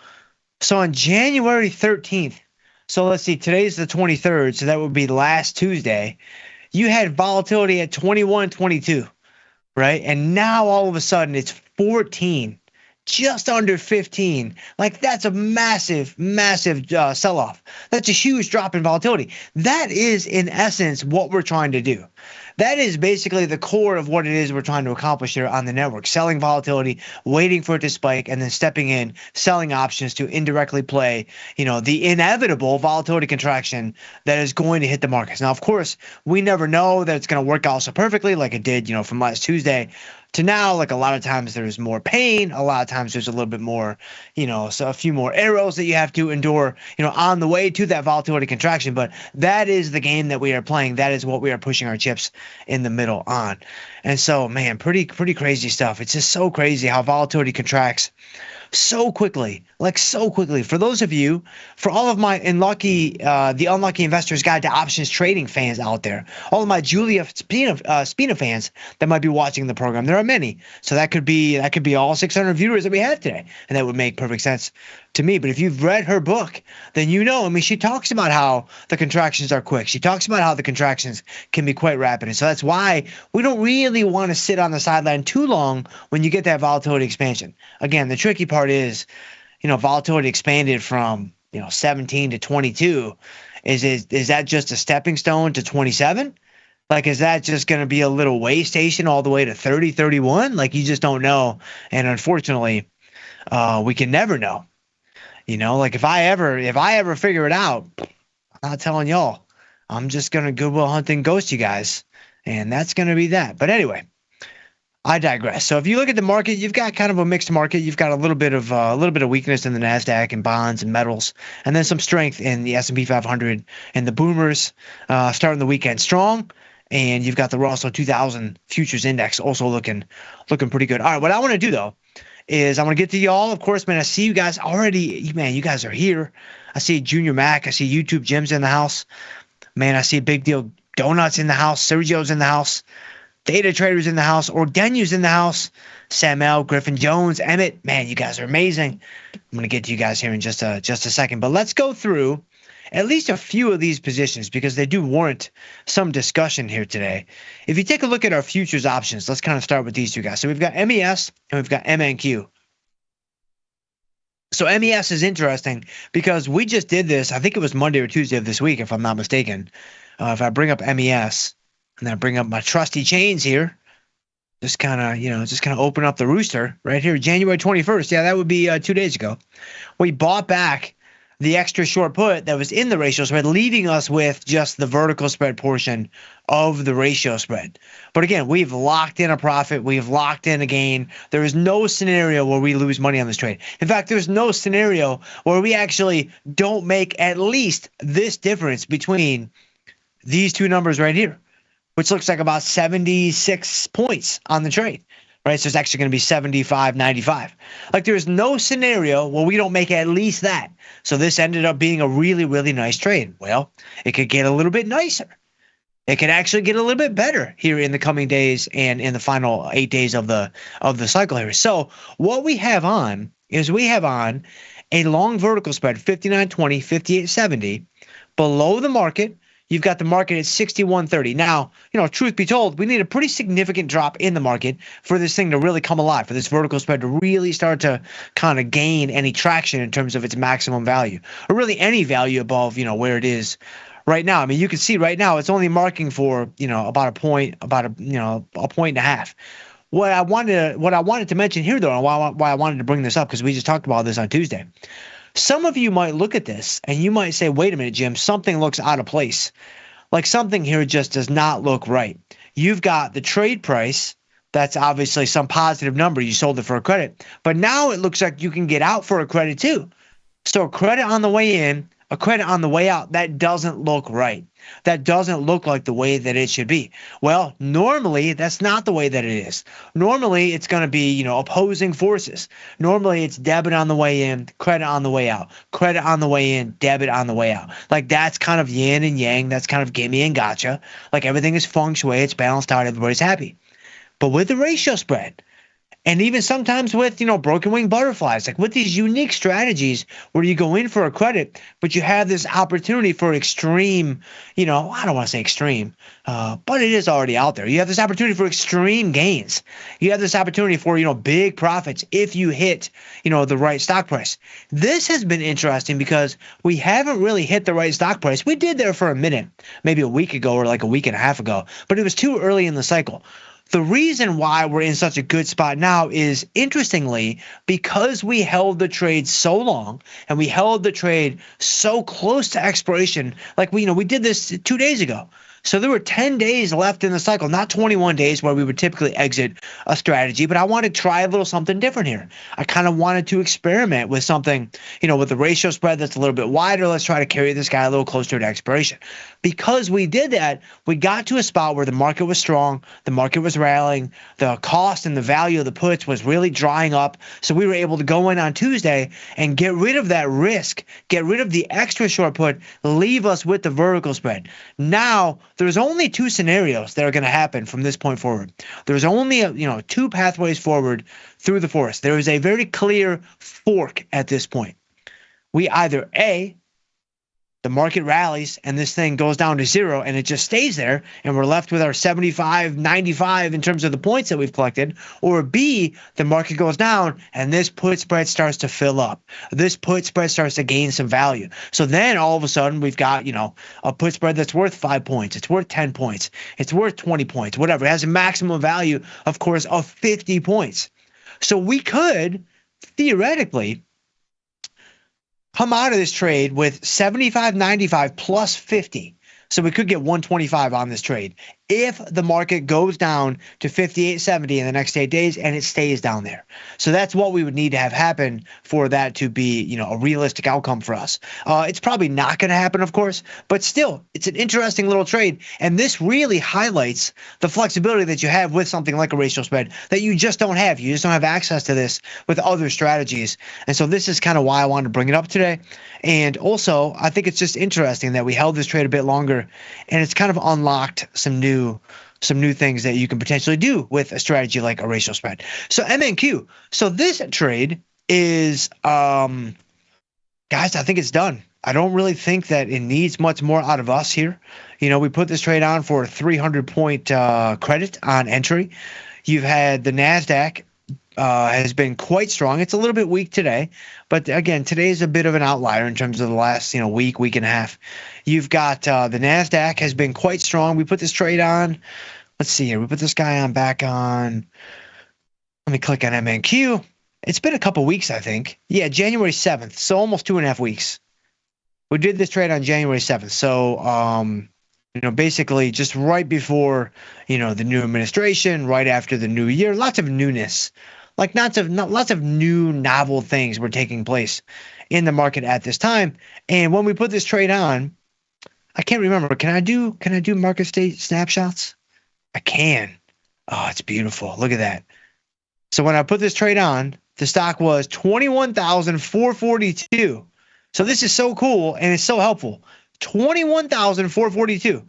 So on January 13th, so let's see, today's the 23rd, so that would be last Tuesday, you had volatility at 21.22. Right? And now all of a sudden it's 14. just under 15. Like, that's a massive, massive sell-off. That's a huge drop in volatility. That is, in essence, what we're trying to do. That is basically the core of what it is we're trying to accomplish here on the network. Selling volatility, waiting for it to spike, and then stepping in, selling options to indirectly play, the inevitable volatility contraction that is going to hit the markets. Now, of course, we never know that it's going to work out so perfectly like it did, from last Tuesday to now. Like, a lot of times there's more pain. A lot of times there's a little bit more, so a few more arrows that you have to endure, on the way to that volatility contraction. But that is the game that we are playing. That is what we are pushing our chips in the middle on. And so, man, pretty crazy stuff. It's just so crazy how volatility contracts so quickly, For those of you, for all of my the Unlucky Investor's Guide to Options Trading fans out there, all of my Julia Spina fans that might be watching the program, there are many. So that could be all 600 viewers that we have today, and that would make perfect sense to me. But if you've read her book, then she talks about how the contractions are quick. She talks about how the contractions can be quite rapid. And so that's why we don't really want to sit on the sideline too long when you get that volatility expansion. Again, the tricky part is, volatility expanded from, 17 to 22. Is that just a stepping stone to 27? Like, is that just going to be a little way station all the way to 30, 31? Like, you just don't know. And unfortunately, we can never know. Like, if I ever figure it out, I'm not telling y'all. I'm just going to Goodwill Hunting ghost you guys. And that's going to be that. But anyway, I digress. So if you look at the market, you've got kind of a mixed market. You've got a little bit of weakness in the Nasdaq and bonds and metals, and then some strength in the S&P 500 and the boomers starting the weekend strong. And you've got the Russell 2000 futures index also looking pretty good. All right, what I want to do though is I want to get to y'all. Of course, man, I see you guys already. Man, you guys are here. I see Junior Mac. I see YouTube Jim's in the house. Man, I see Big Deal Donuts in the house. Sergio's in the house. Data Traders in the house. Ordenu's in the house. Sam L, Griffin Jones, Emmett. Man, you guys are amazing. I'm going to get to you guys here in just a second. But let's go through at least a few of these positions because they do warrant some discussion here today. If you take a look at our futures options, let's kind of start with these two guys. So we've got MES and we've got MNQ. So MES is interesting because we just did this. I think it was Monday or Tuesday of this week, if I'm not mistaken. If I bring up MES and then I bring up my trusty chains here, just kind of open up the rooster right here, January 21st. Yeah, that would be 2 days ago. We bought back the extra short put that was in the ratio spread, leaving us with just the vertical spread portion of the ratio spread. But again, we've locked in a profit. We've locked in a gain. There is no scenario where we lose money on this trade. In fact, there's no scenario where we actually don't make at least this difference between these two numbers right here, which looks like about 76 points on the trade. Right, so it's actually going to be 75.95. Like, there's no scenario where we don't make at least that. So this ended up being a really, really nice trade. Well, it could get a little bit nicer. It could actually get a little bit better here in the coming days and in the final 8 days of the cycle here. So what we have on is a long vertical spread, 59.20, 58.70, below the market. You've got the market at 61.30. Now, truth be told, we need a pretty significant drop in the market for this thing to really come alive, for this vertical spread to really start to kind of gain any traction in terms of its maximum value, or really any value above, where it is right now. I mean, you can see right now it's only marking for, about a point, a point and a half. What I wanted to mention here, though, and why I wanted to bring this up, because we just talked about this on Tuesday. Some of you might look at this and you might say, wait a minute, Jim, something looks out of place. Like, something here just does not look right. You've got the trade price. That's obviously some positive number. You sold it for a credit. But now it looks like you can get out for a credit too. So a credit on the way in, a credit on the way out, that doesn't look right. That doesn't look like the way that it should be. Well, normally that's not the way that it is. Normally it's going to be, opposing forces. Normally it's debit on the way in, credit on the way out, credit on the way in, debit on the way out. Like, that's kind of yin and yang. That's kind of gimme and gotcha. Like, everything is feng shui. It's balanced out. Everybody's happy. But with the ratio spread, And even sometimes with, broken wing butterflies, like with these unique strategies where you go in for a credit, but you have this opportunity for extreme, I don't want to say extreme, but it is already out there. You have this opportunity for extreme gains. You have this opportunity for, big profits if you hit, the right stock price. This has been interesting because we haven't really hit the right stock price. We did there for a minute, maybe a week ago or like a week and a half ago, but it was too early in the cycle. The reason why we're in such a good spot now is, interestingly, because we held the trade so long and we held the trade so close to expiration. Like we did this 2 days ago. So there were 10 days left in the cycle, not 21 days where we would typically exit a strategy, but I wanted to try a little something different here. I kind of wanted to experiment with something, with the ratio spread that's a little bit wider. Let's try to carry this guy a little closer to expiration. Because we did that, we got to a spot where the market was strong, the market was rallying, the cost and the value of the puts was really drying up. So we were able to go in on Tuesday and get rid of that risk, get rid of the extra short put, leave us with the vertical spread. Now, there's only two scenarios that are going to happen from this point forward. There's only two pathways forward through the forest. There is a very clear fork at this point. We either A, the market rallies and this thing goes down to zero and it just stays there and we're left with our 75, 95 in terms of the points that we've collected, or B, the market goes down and this put spread starts to fill up. This put spread starts to gain some value. So then all of a sudden we've got, a put spread that's worth 5 points. It's worth 10 points. It's worth 20 points, whatever. It has a maximum value, of course, of 50 points. So we could theoretically come out of this trade with 75.95 plus 50. So we could get 125 on this trade if the market goes down to 58.70 in the next 8 days and it stays down there. So that's what we would need to have happen for that to be, a realistic outcome for us. It's probably not going to happen, of course, but still, it's an interesting little trade. And this really highlights the flexibility that you have with something like a ratio spread that you just don't have. You just don't have access to this with other strategies. And so this is kind of why I wanted to bring it up today. And also, I think it's just interesting that we held this trade a bit longer and it's kind of unlocked some new things that you can potentially do with a strategy like a ratio spread. So MNQ. So this trade is, guys, I think it's done. I don't really think that it needs much more out of us here. We put this trade on for a 300-point credit on entry. You've had the NASDAQ has been quite strong. It's a little bit weak today, but again, today is a bit of an outlier in terms of the last week and a half. You've got the NASDAQ has been quite strong. We put this trade on. Let's see here. We put this guy on back on. Let me click on MNQ. It's been a couple weeks, I think. Yeah, January 7th. So almost 2.5 weeks. We did this trade on January 7th. So, basically just right before, the new administration, right after the new year, lots of newness. Like lots of new novel things were taking place in the market at this time. And when we put this trade on, I can't remember. Can I do market state snapshots? I can. Oh, it's beautiful. Look at that. So when I put this trade on, the stock was 21,442. So this is so cool and it's so helpful. 21,442.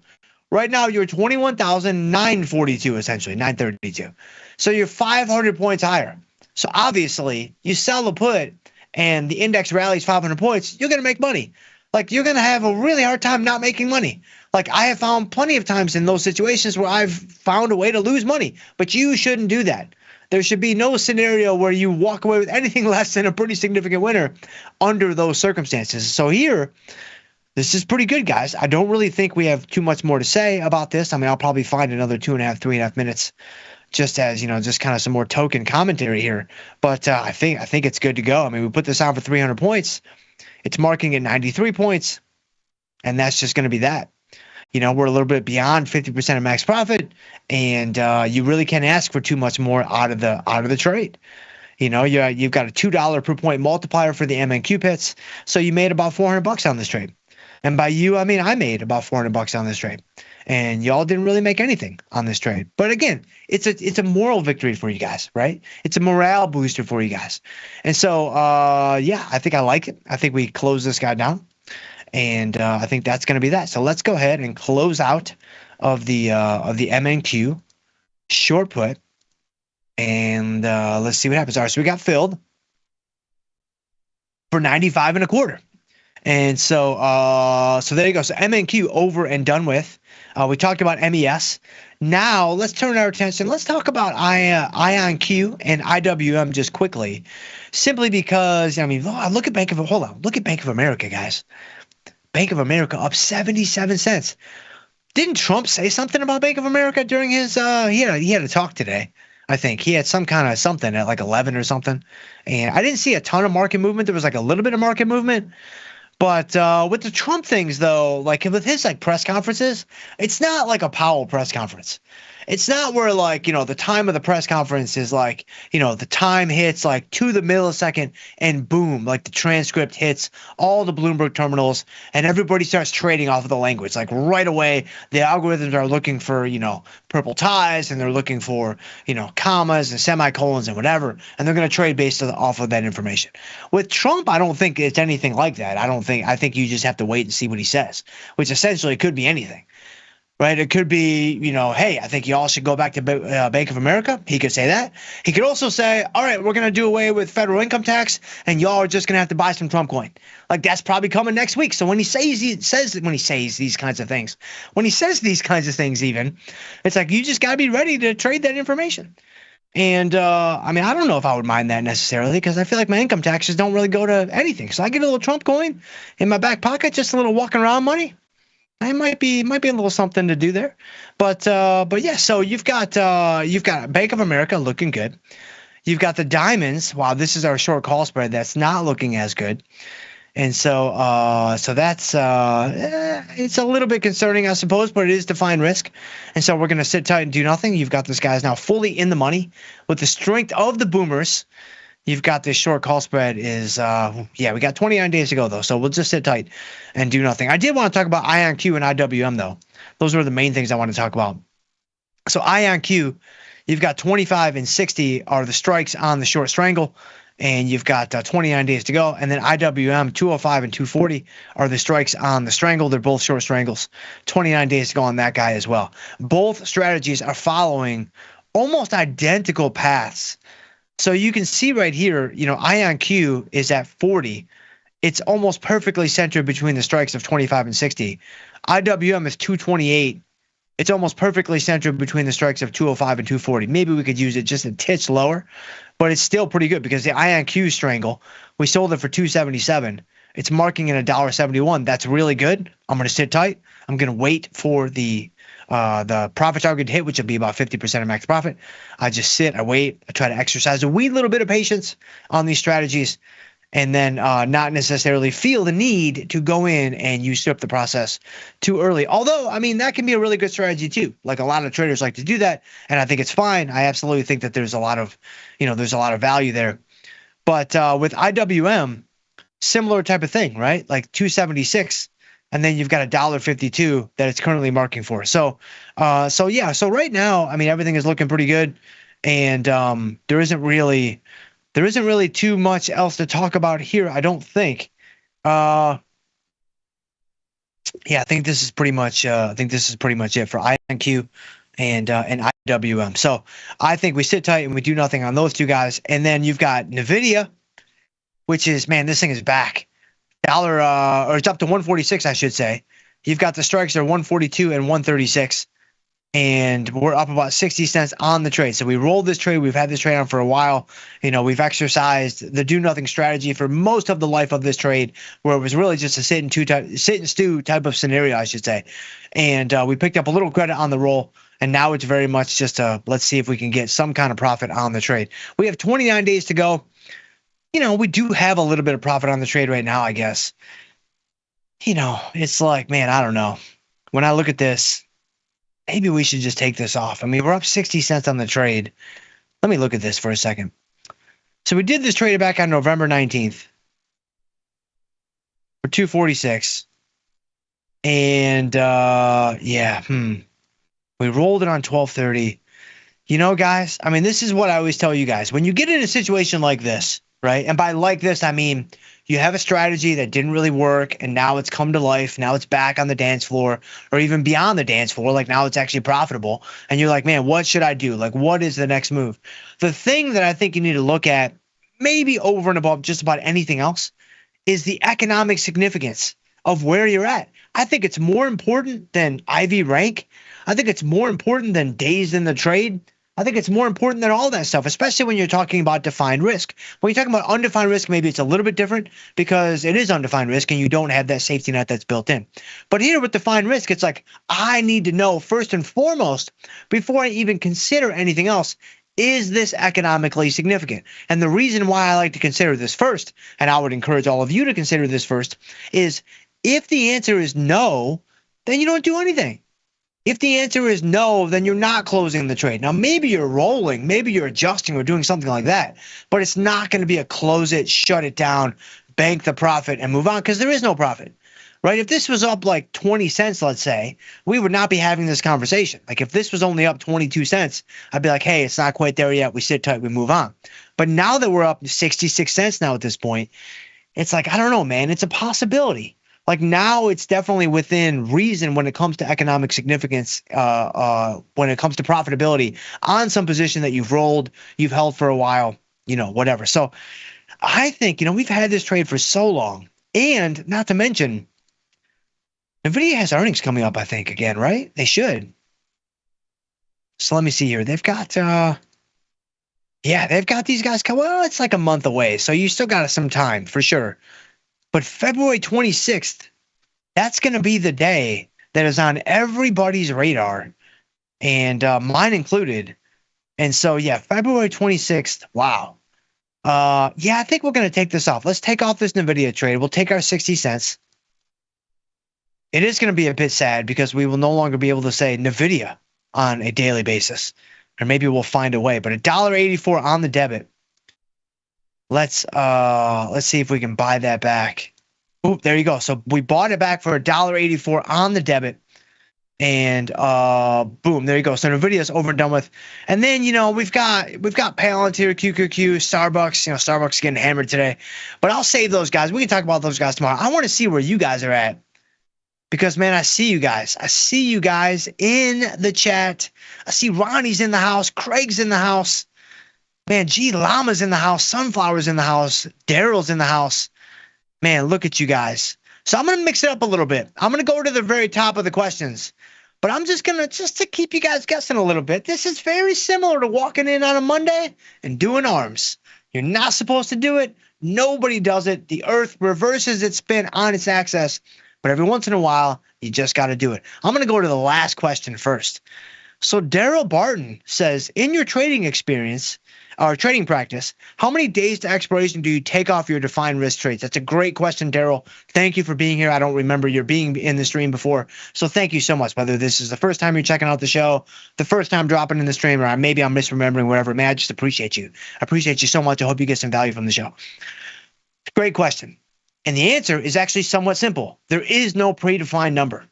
Right now you're 21,942 essentially, 932. So you're 500 points higher. So obviously you sell the put and the index rallies 500 points, you're going to make money. Like you're going to have a really hard time not making money. Like I have found plenty of times in those situations where I've found a way to lose money, but you shouldn't do that. There should be no scenario where you walk away with anything less than a pretty significant winner under those circumstances. So here, this is pretty good, guys. I don't really think we have too much more to say about this. I mean, I'll probably find another 2.5, 3.5 minutes just as, just kind of some more token commentary here. But I think it's good to go. I mean, we put this on for 300 points. It's marking at 93 points, and that's just going to be that. We're a little bit beyond 50% of max profit, and you really can't ask for too much more out of the trade. You've got a $2 per point multiplier for the MNQ pits, so you made about $400 on this trade. And by you, I mean I made about $400 on this trade, and y'all didn't really make anything on this trade. But again, it's a moral victory for you guys, right? It's a morale booster for you guys. And so, I think I like it. I think we close this guy down, and I think that's going to be that. So let's go ahead and close out of the MNQ short put. And let's see what happens. All right, so we got filled for 95 and a quarter. And so there you go. So MNQ over and done with. We talked about MES. Now let's turn our attention. Let's talk about IonQ and IWM just quickly, simply because look at Bank of America, guys. Bank of America up 77 cents. Didn't Trump say something about Bank of America during his? He had a talk today. I think he had some kind of something at like 11 or something, and I didn't see a ton of market movement. There was like a little bit of market movement. But with the Trump things, though, like with his like press conferences, it's not like a Powell press conference. It's not where like, the time of the press conference is like, the time hits like to the millisecond and boom, like the transcript hits all the Bloomberg terminals and everybody starts trading off of the language. Like right away, the algorithms are looking for, purple ties and they're looking for, commas and semicolons and whatever. And they're going to trade based off of that information. With Trump, I don't think it's anything like that. I think you just have to wait and see what he says, which essentially could be anything. Right? It could be, hey, I think y'all should go back to Bank of America. He could say that. He could also say, all right, we're going to do away with federal income tax, and y'all are just going to have to buy some Trump coin. Like that's probably coming next week. So when he says these kinds of things, even, it's like you just got to be ready to trade that information. And I don't know if I would mind that necessarily because I feel like my income taxes don't really go to anything. So I get a little Trump coin in my back pocket, just a little walking around money. It might be a little something to do there, but yeah. So you've got Bank of America looking good. You've got the diamonds. Wow, this is our short call spread. That's not looking as good, and so that's it's a little bit concerning, I suppose, but it is defined risk, and so we're gonna sit tight and do nothing. You've got this guy's now fully in the money with the strength of the boomers. You've got this short call spread is, we got 29 days to go, though, so we'll just sit tight and do nothing. I did want to talk about IonQ and IWM, though. Those were the main things I want to talk about. So IonQ, you've got 25 and 60 are the strikes on the short strangle, and you've got 29 days to go. And then IWM, 205 and 240 are the strikes on the strangle. They're both short strangles. 29 days to go on that guy as well. Both strategies are following almost identical paths. So you can see right here, IonQ is at 40. It's almost perfectly centered between the strikes of 25 and 60. IWM is 228. It's almost perfectly centered between the strikes of 205 and 240. Maybe we could use it just a titch lower, but it's still pretty good because the IonQ strangle, we sold it for 277. It's marking in $1.71. That's really good. I'm going to sit tight. I'm going to wait for the profit target hit, which will be about 50% of max profit. I just sit, I wait, I try to exercise a wee little bit of patience on these strategies, and then not necessarily feel the need to go in and usurp the process too early. Although, that can be a really good strategy too. Like a lot of traders like to do that, and I think it's fine. I absolutely think that there's a lot of value there. But with IWM, similar type of thing, right? Like 276. And then you've got $1.52 that it's currently marking for. So right now, everything is looking pretty good, and there isn't really too much else to talk about here, I don't think. I think this is pretty much it for IonQ and IWM. So I think we sit tight and we do nothing on those two guys, and then you've got Nvidia, which is, man, this thing is back. Or it's up to 146, I should say. You've got the strikes are 142 and 136, and we're up about 60 cents on the trade. So we rolled this trade. We've had this trade on for a while. We've exercised the do nothing strategy for most of the life of this trade, where it was really just a sit and stew type of scenario, I should say. And we picked up a little credit on the roll, and now it's very much just let's see if we can get some kind of profit on the trade. We have 29 days to go. We do have a little bit of profit on the trade right now, I guess. It's like, man, I don't know. When I look at this, maybe we should just take this off. We're up 60 cents on the trade. Let me look at this for a second. So we did this trade back on November 19th for 246. And, we rolled it on 1230. Guys, this is what I always tell you guys. When you get in a situation like this, right? And by like this, I mean you have a strategy that didn't really work, and now it's come to life. Now it's back on the dance floor, or even beyond the dance floor. Like now it's actually profitable. And you're like, man, what should I do? Like, what is the next move? The thing that I think you need to look at, maybe over and above just about anything else, is the economic significance of where you're at. I think it's more important than IV rank. I think it's more important than days in the trade. I think it's more important than all that stuff, especially when you're talking about defined risk. When you're talking about undefined risk, maybe it's a little bit different because it is undefined risk and you don't have that safety net that's built in. But here with defined risk, it's like I need to know first and foremost, before I even consider anything else, is this economically significant? And the reason why I like to consider this first, and I would encourage all of you to consider this first, is if the answer is no, then you don't do anything. If the answer is no, then you're not closing the trade. Now, maybe you're rolling, maybe you're adjusting or doing something like that, but it's not going to be a close it, shut it down, bank the profit, and move on because there is no profit, right? If this was up like 20 cents, let's say, we would not be having this conversation. Like if this was only up 22 cents, I'd be like, hey, it's not quite there yet. We sit tight, we move on. But now that we're up 66 cents now at this point, it's like, I don't know, man, it's a possibility. Like now it's definitely within reason when it comes to economic significance, when it comes to profitability on some position that you've rolled, you've held for a while, whatever. So I think, we've had this trade for so long, and not to mention NVIDIA has earnings coming up, I think, again, right? They should. So let me see here. They've got, they've got these guys come. Well, it's like a month away. So you still got some time for sure. But February 26th, that's going to be the day that is on everybody's radar, and mine included. And so, February 26th, wow. I think we're going to take this off. Let's take off this NVIDIA trade. We'll take our 60 cents. It is going to be a bit sad because we will no longer be able to say NVIDIA on a daily basis, or maybe we'll find a way. But $1.84 on the debit. Let's see if we can buy that back. Oh, there you go. So we bought it back for $1.84 on the debit. And boom, there you go. So NVIDIA's over and done with. And then, we've got Palantir, QQQ, Starbucks. Starbucks getting hammered today. But I'll save those guys. We can talk about those guys tomorrow. I want to see where you guys are at. Because, man, I see you guys. I see you guys in the chat. I see Ronnie's in the house. Craig's in the house. Man, G Llama's in the house, Sunflower's in the house, Daryl's in the house. Man, look at you guys. So I'm going to mix it up a little bit. I'm going to go to the very top of the questions. But I'm just to keep you guys guessing a little bit. This is very similar to walking in on a Monday and doing arms. You're not supposed to do it. Nobody does it. The earth reverses its spin on its axis. But every once in a while, you just got to do it. I'm going to go to the last question first. So Daryl Barton says, in your trading experience, or trading practice, how many days to expiration do you take off your defined risk trades? That's a great question, Daryl. Thank you for being here. I don't remember your being in the stream before, so thank you so much. Whether this is the first time you're checking out the show, the first time dropping in the stream, or maybe I'm misremembering, whatever. Man, I just appreciate you. I appreciate you so much. I hope you get some value from the show. Great question. And the answer is actually somewhat simple. There is no predefined number.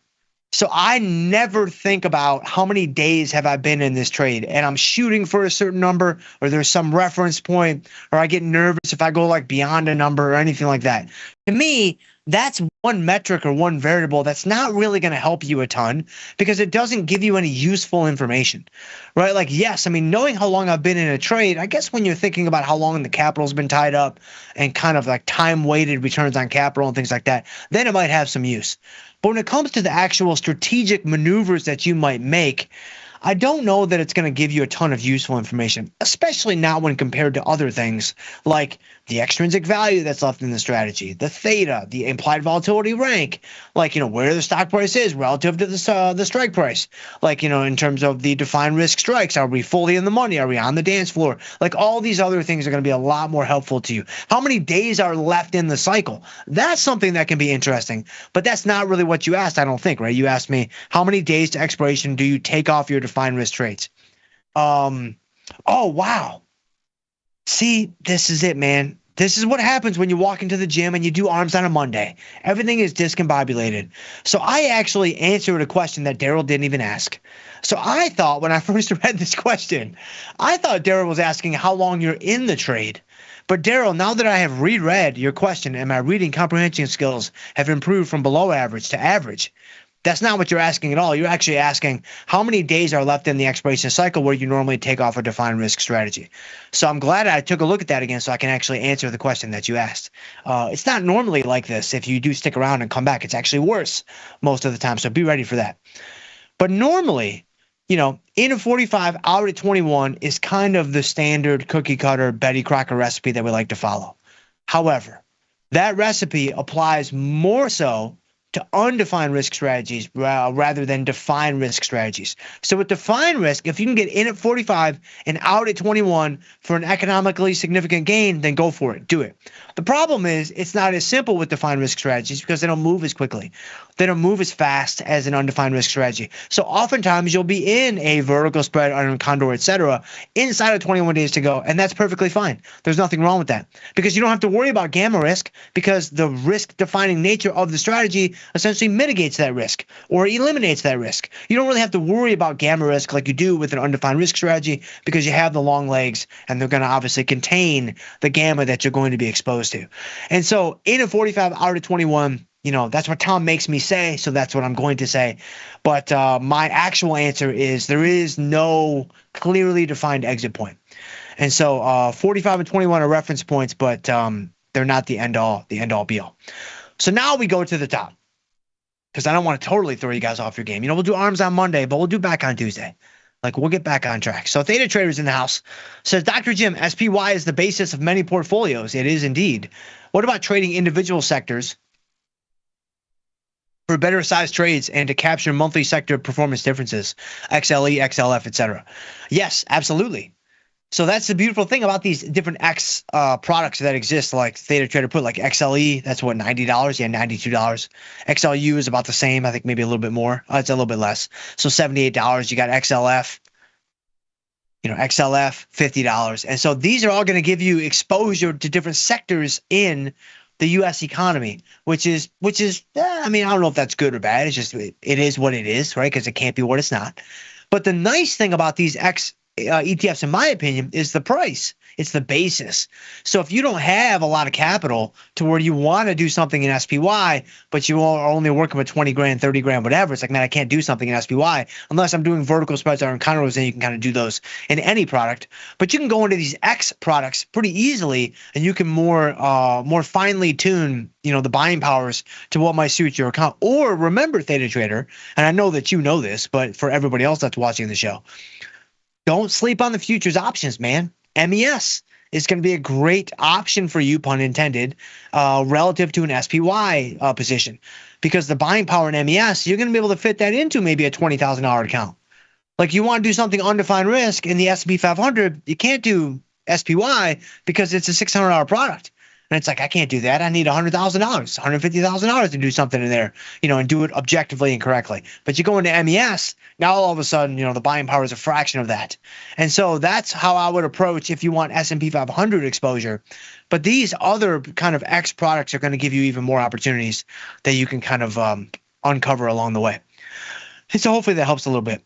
So I never think about how many days have I been in this trade and I'm shooting for a certain number, or there's some reference point, or I get nervous if I go like beyond a number or anything like that. To me, that's one metric or one variable that's not really going to help you a ton because it doesn't give you any useful information, right? Like, yes, I mean, knowing how long I've been in a trade, I guess when you're thinking about how long the capital's been tied up and kind of like time-weighted returns on capital and things like that, then it might have some use. But when it comes to the actual strategic maneuvers that you might make, I don't know that it's going to give you a ton of useful information, especially not when compared to other things like the extrinsic value that's left in the strategy, the theta, the implied volatility rank, like, where the stock price is relative to the strike price, like, in terms of the defined risk strikes, are we fully in the money? Are we on the dance floor? Like, all these other things are going to be a lot more helpful to you. How many days are left in the cycle? That's something that can be interesting, but that's not really what you asked, I don't think, right? You asked me, how many days to expiration do you take off your defined risk trades? Oh, wow. See, this is it, man. This is what happens when you walk into the gym and you do arms on a Monday. Everything is discombobulated. So I actually answered a question that Daryl didn't even ask. So I thought when I first read this question, I thought Daryl was asking how long you're in the trade. But Daryl, now that I have reread your question and my reading comprehension skills have improved from below average to average, that's not what you're asking at all. You're actually asking how many days are left in the expiration cycle where you normally take off a defined risk strategy. So I'm glad I took a look at that again so I can actually answer the question that you asked. It's not normally like this. If you do stick around and come back, it's actually worse most of the time. So be ready for that. But normally, in a 45 out of 21 is kind of the standard cookie cutter Betty Crocker recipe that we like to follow. However, that recipe applies more so to undefined risk strategies rather than defined risk strategies. So with defined risk, if you can get in at 45 and out at 21 for an economically significant gain, then go for it. Do it. The problem is it's not as simple with defined risk strategies because they don't move as quickly. They don't move as fast as an undefined risk strategy. So oftentimes you'll be in a vertical spread on a condor, etc., inside of 21 days to go, and that's perfectly fine. There's nothing wrong with that because you don't have to worry about gamma risk because the risk-defining nature of the strategy essentially mitigates that risk or eliminates that risk. You don't really have to worry about gamma risk like you do with an undefined risk strategy because you have the long legs and they're going to obviously contain the gamma that you're going to be exposed to. And so in a 45 out of 21, that's what Tom makes me say, so that's what I'm going to say. But my actual answer is there is no clearly defined exit point. And so 45 and 21 are reference points, but they're not the end all be all. So now we go to the top because I don't want to totally throw you guys off your game. We'll do arms on Monday, but we'll do back on Tuesday. We'll get back on track. So Theta Traders in the house says, Dr. Jim, SPY is the basis of many portfolios. It is indeed. What about trading individual sectors for better sized trades and to capture monthly sector performance differences, XLE, XLF, etc.? Yes, absolutely. So that's the beautiful thing about these different X products that exist, like Theta Trader put, like XLE, that's what, $90? Yeah, $92. XLU is about the same, I think maybe a little bit more. It's a little bit less. So $78. You got XLF, XLF, $50. And so these are all going to give you exposure to different sectors in the U.S. economy, which is, I don't know if that's good or bad. It's just, it is what it is, right? Because it can't be what it's not. But the nice thing about these ETFs, in my opinion, is the price. It's the basis. So if you don't have a lot of capital to where you want to do something in SPY, but you are only working with 20 grand, 30 grand, whatever, it's like, man, I can't do something in SPY unless I'm doing vertical spreads or condos, then you can kind of do those in any product. But you can go into these X products pretty easily, and you can more finely tune, the buying powers to what might suit your account. Or remember, Theta Trader, and I know that you know this, but for everybody else that's watching the show, don't sleep on the futures options, man. MES is going to be a great option for you, pun intended, relative to an SPY position. Because the buying power in MES, you're going to be able to fit that into maybe a $20,000 account. Like you want to do something undefined risk in the S&P 500, you can't do SPY because it's a $600 product. And it's like, I can't do that. I need $100,000, $150,000 to do something in there, and do it objectively and correctly. But you go into MES, now all of a sudden, the buying power is a fraction of that. And so that's how I would approach if you want S&P 500 exposure. But these other kind of X products are going to give you even more opportunities that you can kind of uncover along the way. And so hopefully that helps a little bit.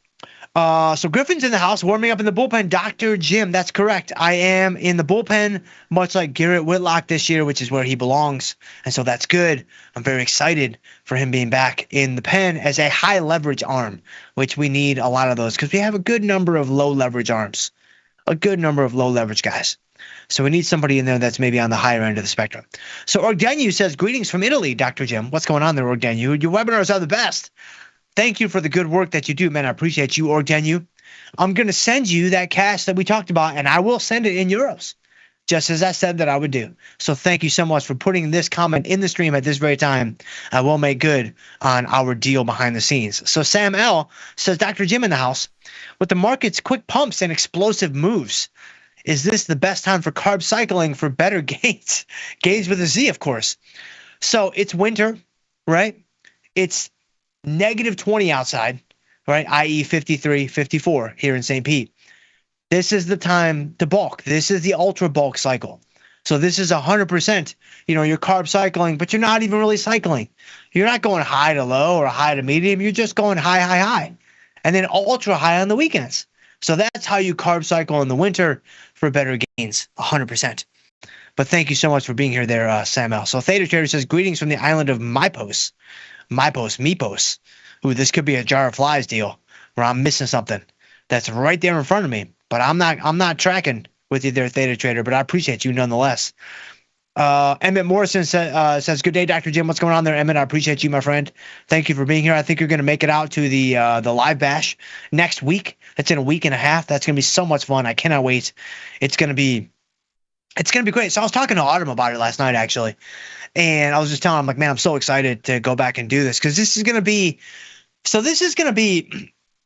So Griffin's in the house, warming up in the bullpen. Dr. Jim, that's correct. I am in the bullpen, much like Garrett Whitlock this year, which is where he belongs. And so that's good. I'm very excited for him being back in the pen as a high leverage arm, which we need a lot of those because we have a good number of low leverage arms, a good number of low leverage guys. So we need somebody in there that's maybe on the higher end of the spectrum. So Orgdenu says, greetings from Italy, Dr. Jim. What's going on there, Orgdenu? Your webinars are the best. Thank you for the good work that you do, man. I appreciate you, Orgdenu. I'm going to send you that cash that we talked about, and I will send it in euros, just as I said that I would do. So thank you so much for putting this comment in the stream at this very time. I will make good on our deal behind the scenes. So Sam L. says, Dr. Jim in the house, with the market's quick pumps and explosive moves, is this the best time for carb cycling for better gains? Gains with a Z, of course. So it's winter, right? It's negative 20 outside, right? i.e. 53, 54 here in St. Pete. This is the time to bulk. This is the ultra bulk cycle. So this is 100%, you're carb cycling, but you're not even really cycling. You're not going high to low or high to medium. You're just going high, high, high, and then ultra high on the weekends. So that's how you carb cycle in the winter for better gains, 100%. But thank you so much for being here there, Samuel. So Theta Trader says, greetings from the island of Mypos. Mypos. Ooh, this could be a jar of flies deal where I'm missing something that's right there in front of me. But I'm not tracking with you there, Theta Trader, but I appreciate you nonetheless. Emmett Morrison says, good day, Dr. Jim. What's going on there, Emmett? I appreciate you, my friend. Thank you for being here. I think you're going to make it out to the live bash next week. That's in a week and a half. That's going to be so much fun. I cannot wait. It's going to be great. So I was talking to Autumn about it last night, actually. And I was just telling him, like, man, I'm so excited to go back and do this because this is going to be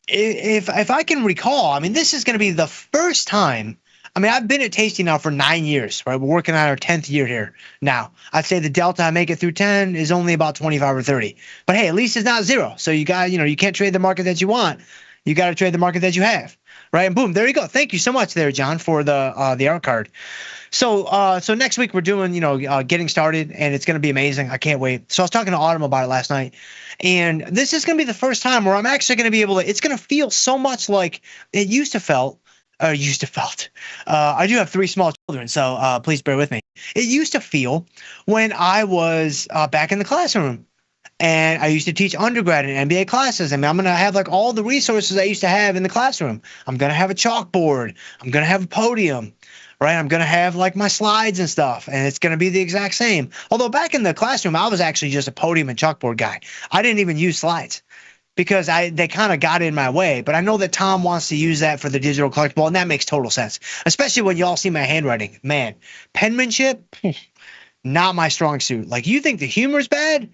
if I can recall, I mean, this is going to be the first time. I mean, I've been at Tasty now for 9 years, right? We're working on our 10th year here now. I'd say the delta I make it through 10 is only about 25 or 30. But hey, at least it's not zero. So you got, you can't trade the market that you want. You got to trade the market that you have, right? And boom, there you go. Thank you so much there, John, for the art card. So next week we're doing, getting started, and it's going to be amazing. I can't wait. So I was talking to Autumn about it last night, and this is going to be the first time where I'm actually going to be able to, it's going to feel so much like it used to felt. I do have 3 small children, so please bear with me. It used to feel when I was back in the classroom, and I used to teach undergrad and MBA classes. I mean, I'm going to have like all the resources I used to have in the classroom. I'm going to have a chalkboard. I'm going to have a podium, right? I'm going to have like my slides and stuff, and it's going to be the exact same. Although back in the classroom, I was actually just a podium and chalkboard guy. I didn't even use slides, because they kind of got in my way. But I know that Tom wants to use that for the digital collectible, and that makes total sense, especially when you all see my handwriting. Man, penmanship, not my strong suit. Like, you think the humor's bad?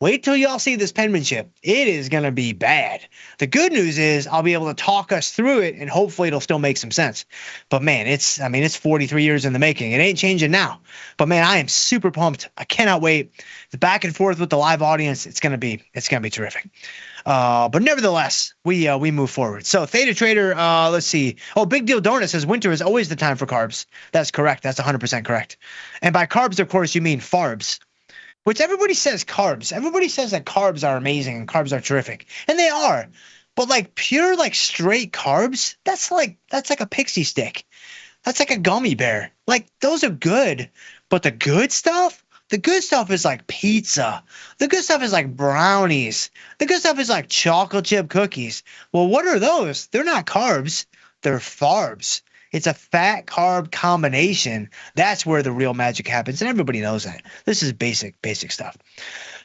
Wait till y'all see this penmanship. It is going to be bad. The good news is I'll be able to talk us through it, and hopefully it'll still make some sense. But man, it's 43 years in the making. It ain't changing now. But man, I am super pumped. I cannot wait. The back and forth with the live audience, it's going to be terrific. But nevertheless, we move forward. So Theta Trader, let's see. Oh, Big Deal Donut says winter is always the time for carbs. That's correct. That's 100% correct. And by carbs, of course, you mean farbs. Which everybody says carbs. Everybody says that carbs are amazing and carbs are terrific. And they are. But like pure, like straight carbs, that's like a pixie stick. That's like a gummy bear. Like, those are good. But the good stuff is like pizza. The good stuff is like brownies. The good stuff is like chocolate chip cookies. Well, what are those? They're not carbs. They're farbs. It's a fat carb combination. That's where the real magic happens, and everybody knows that. This is basic stuff.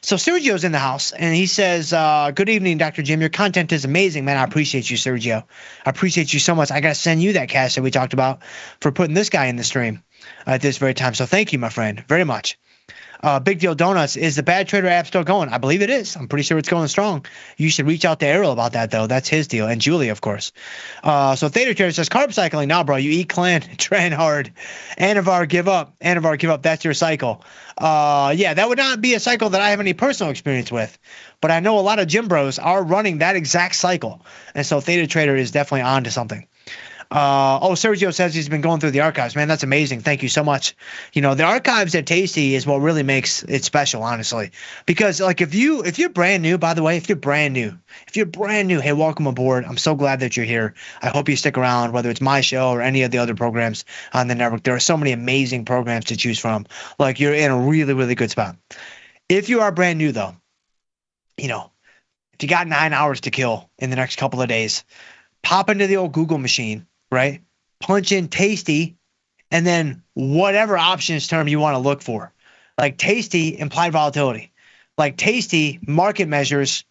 So Sergio's in the house, and he says, good evening, Dr. Jim. Your content is amazing, man. I appreciate you, Sergio. I appreciate you so much. I got to send you that cash that we talked about for putting this guy in the stream at this very time. So thank you, my friend, very much. Big Deal Donuts, is the Bad Trader app still going? I believe it is. I'm pretty sure it's going strong. You should reach out to Errol about that, though. That's his deal. And Julie, of course. So Theta Trader says, carb cycling. Now, bro, you eat clean, train hard. Anavar, give up. Anavar, give up. That's your cycle. Yeah, that would not be a cycle that I have any personal experience with. But I know a lot of gym bros are running that exact cycle. And so Theta Trader is definitely on to something. Sergio says he's been going through the archives. Man, that's amazing. Thank you so much. The archives at Tasty is what really makes it special, honestly. Because like if you're brand new, by the way, if you're brand new, hey, welcome aboard. I'm so glad that you're here. I hope you stick around, whether it's my show or any of the other programs on the network. There are so many amazing programs to choose from. Like, you're in a really, really good spot. If you are brand new, though, if you got 9 hours to kill in the next couple of days, pop into the old Google machine, right? Punch in Tasty, and then whatever options term you want to look for. Like Tasty, implied volatility. Like Tasty, market measures,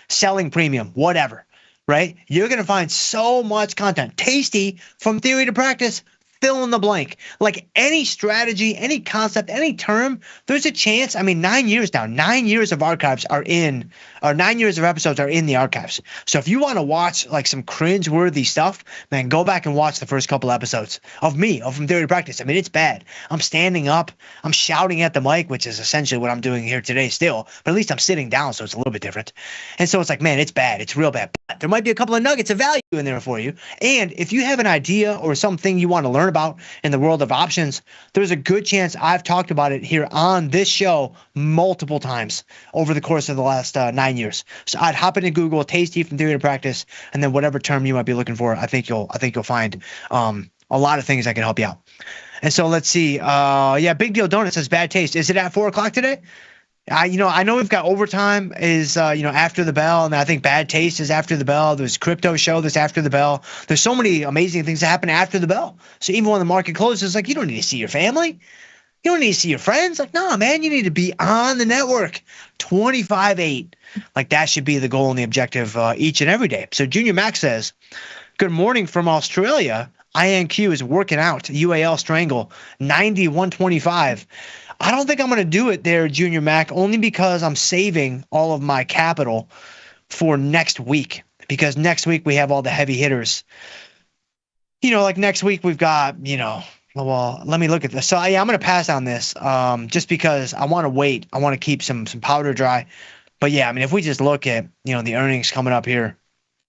selling premium, whatever, right? You're going to find so much content. Tasty, from theory to practice, fill in the blank. Like any strategy, any concept, any term, there's a chance. 9 years now, 9 years of archives are in, or 9 years of episodes are in the archives. So if you want to watch like some cringe-worthy stuff, man, go back and watch the first couple episodes of me, From Theory to Practice. It's bad. I'm standing up, I'm shouting at the mic, which is essentially what I'm doing here today still, but at least I'm sitting down, so it's a little bit different. And so it's like, man, it's bad. It's real bad. there might be a couple of nuggets of value in there for you. And if you have an idea or something you want to learn about in the world of options, there's a good chance I've talked about it here on this show multiple times over the course of the last 9 years. So I'd hop into Google, Tasty from Theory to Practice, and then whatever term you might be looking for, I think you'll find a lot of things that can help you out. And so let's see. Big Deal Donut says bad taste. Is it at 4 o'clock today? I know we've got overtime is after the bell, and I think bad taste is after the bell. There's crypto show that's after the bell. There's so many amazing things that happen after the bell. So even when the market closes, like, you don't need to see your family, you don't need to see your friends. Like, nah, man, you need to be on the network 25/8. Like, that should be the goal and the objective each and every day. So Junior Max says, good morning from Australia. INQ is working out. UAL Strangle 90-125. I don't think I'm going to do it there, Junior Mac, only because I'm saving all of my capital for next week, because next week we have all the heavy hitters. Like next week we've got, well, let me look at this. So yeah, I'm going to pass on this just because I want to wait. I want to keep some powder dry. But yeah, I mean, if we just look at, the earnings coming up here,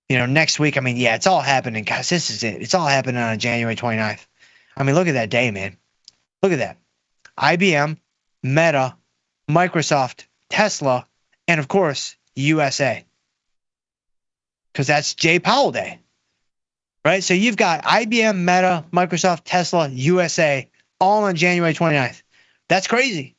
next week, I mean, yeah, it's all happening, guys. This is it. It's all happening on January 29th. I mean, look at that day, man. Look at that. IBM, Meta, Microsoft, Tesla, and of course, USA. Because that's Jay Powell Day, right? So you've got IBM, Meta, Microsoft, Tesla, USA, all on January 29th. That's crazy.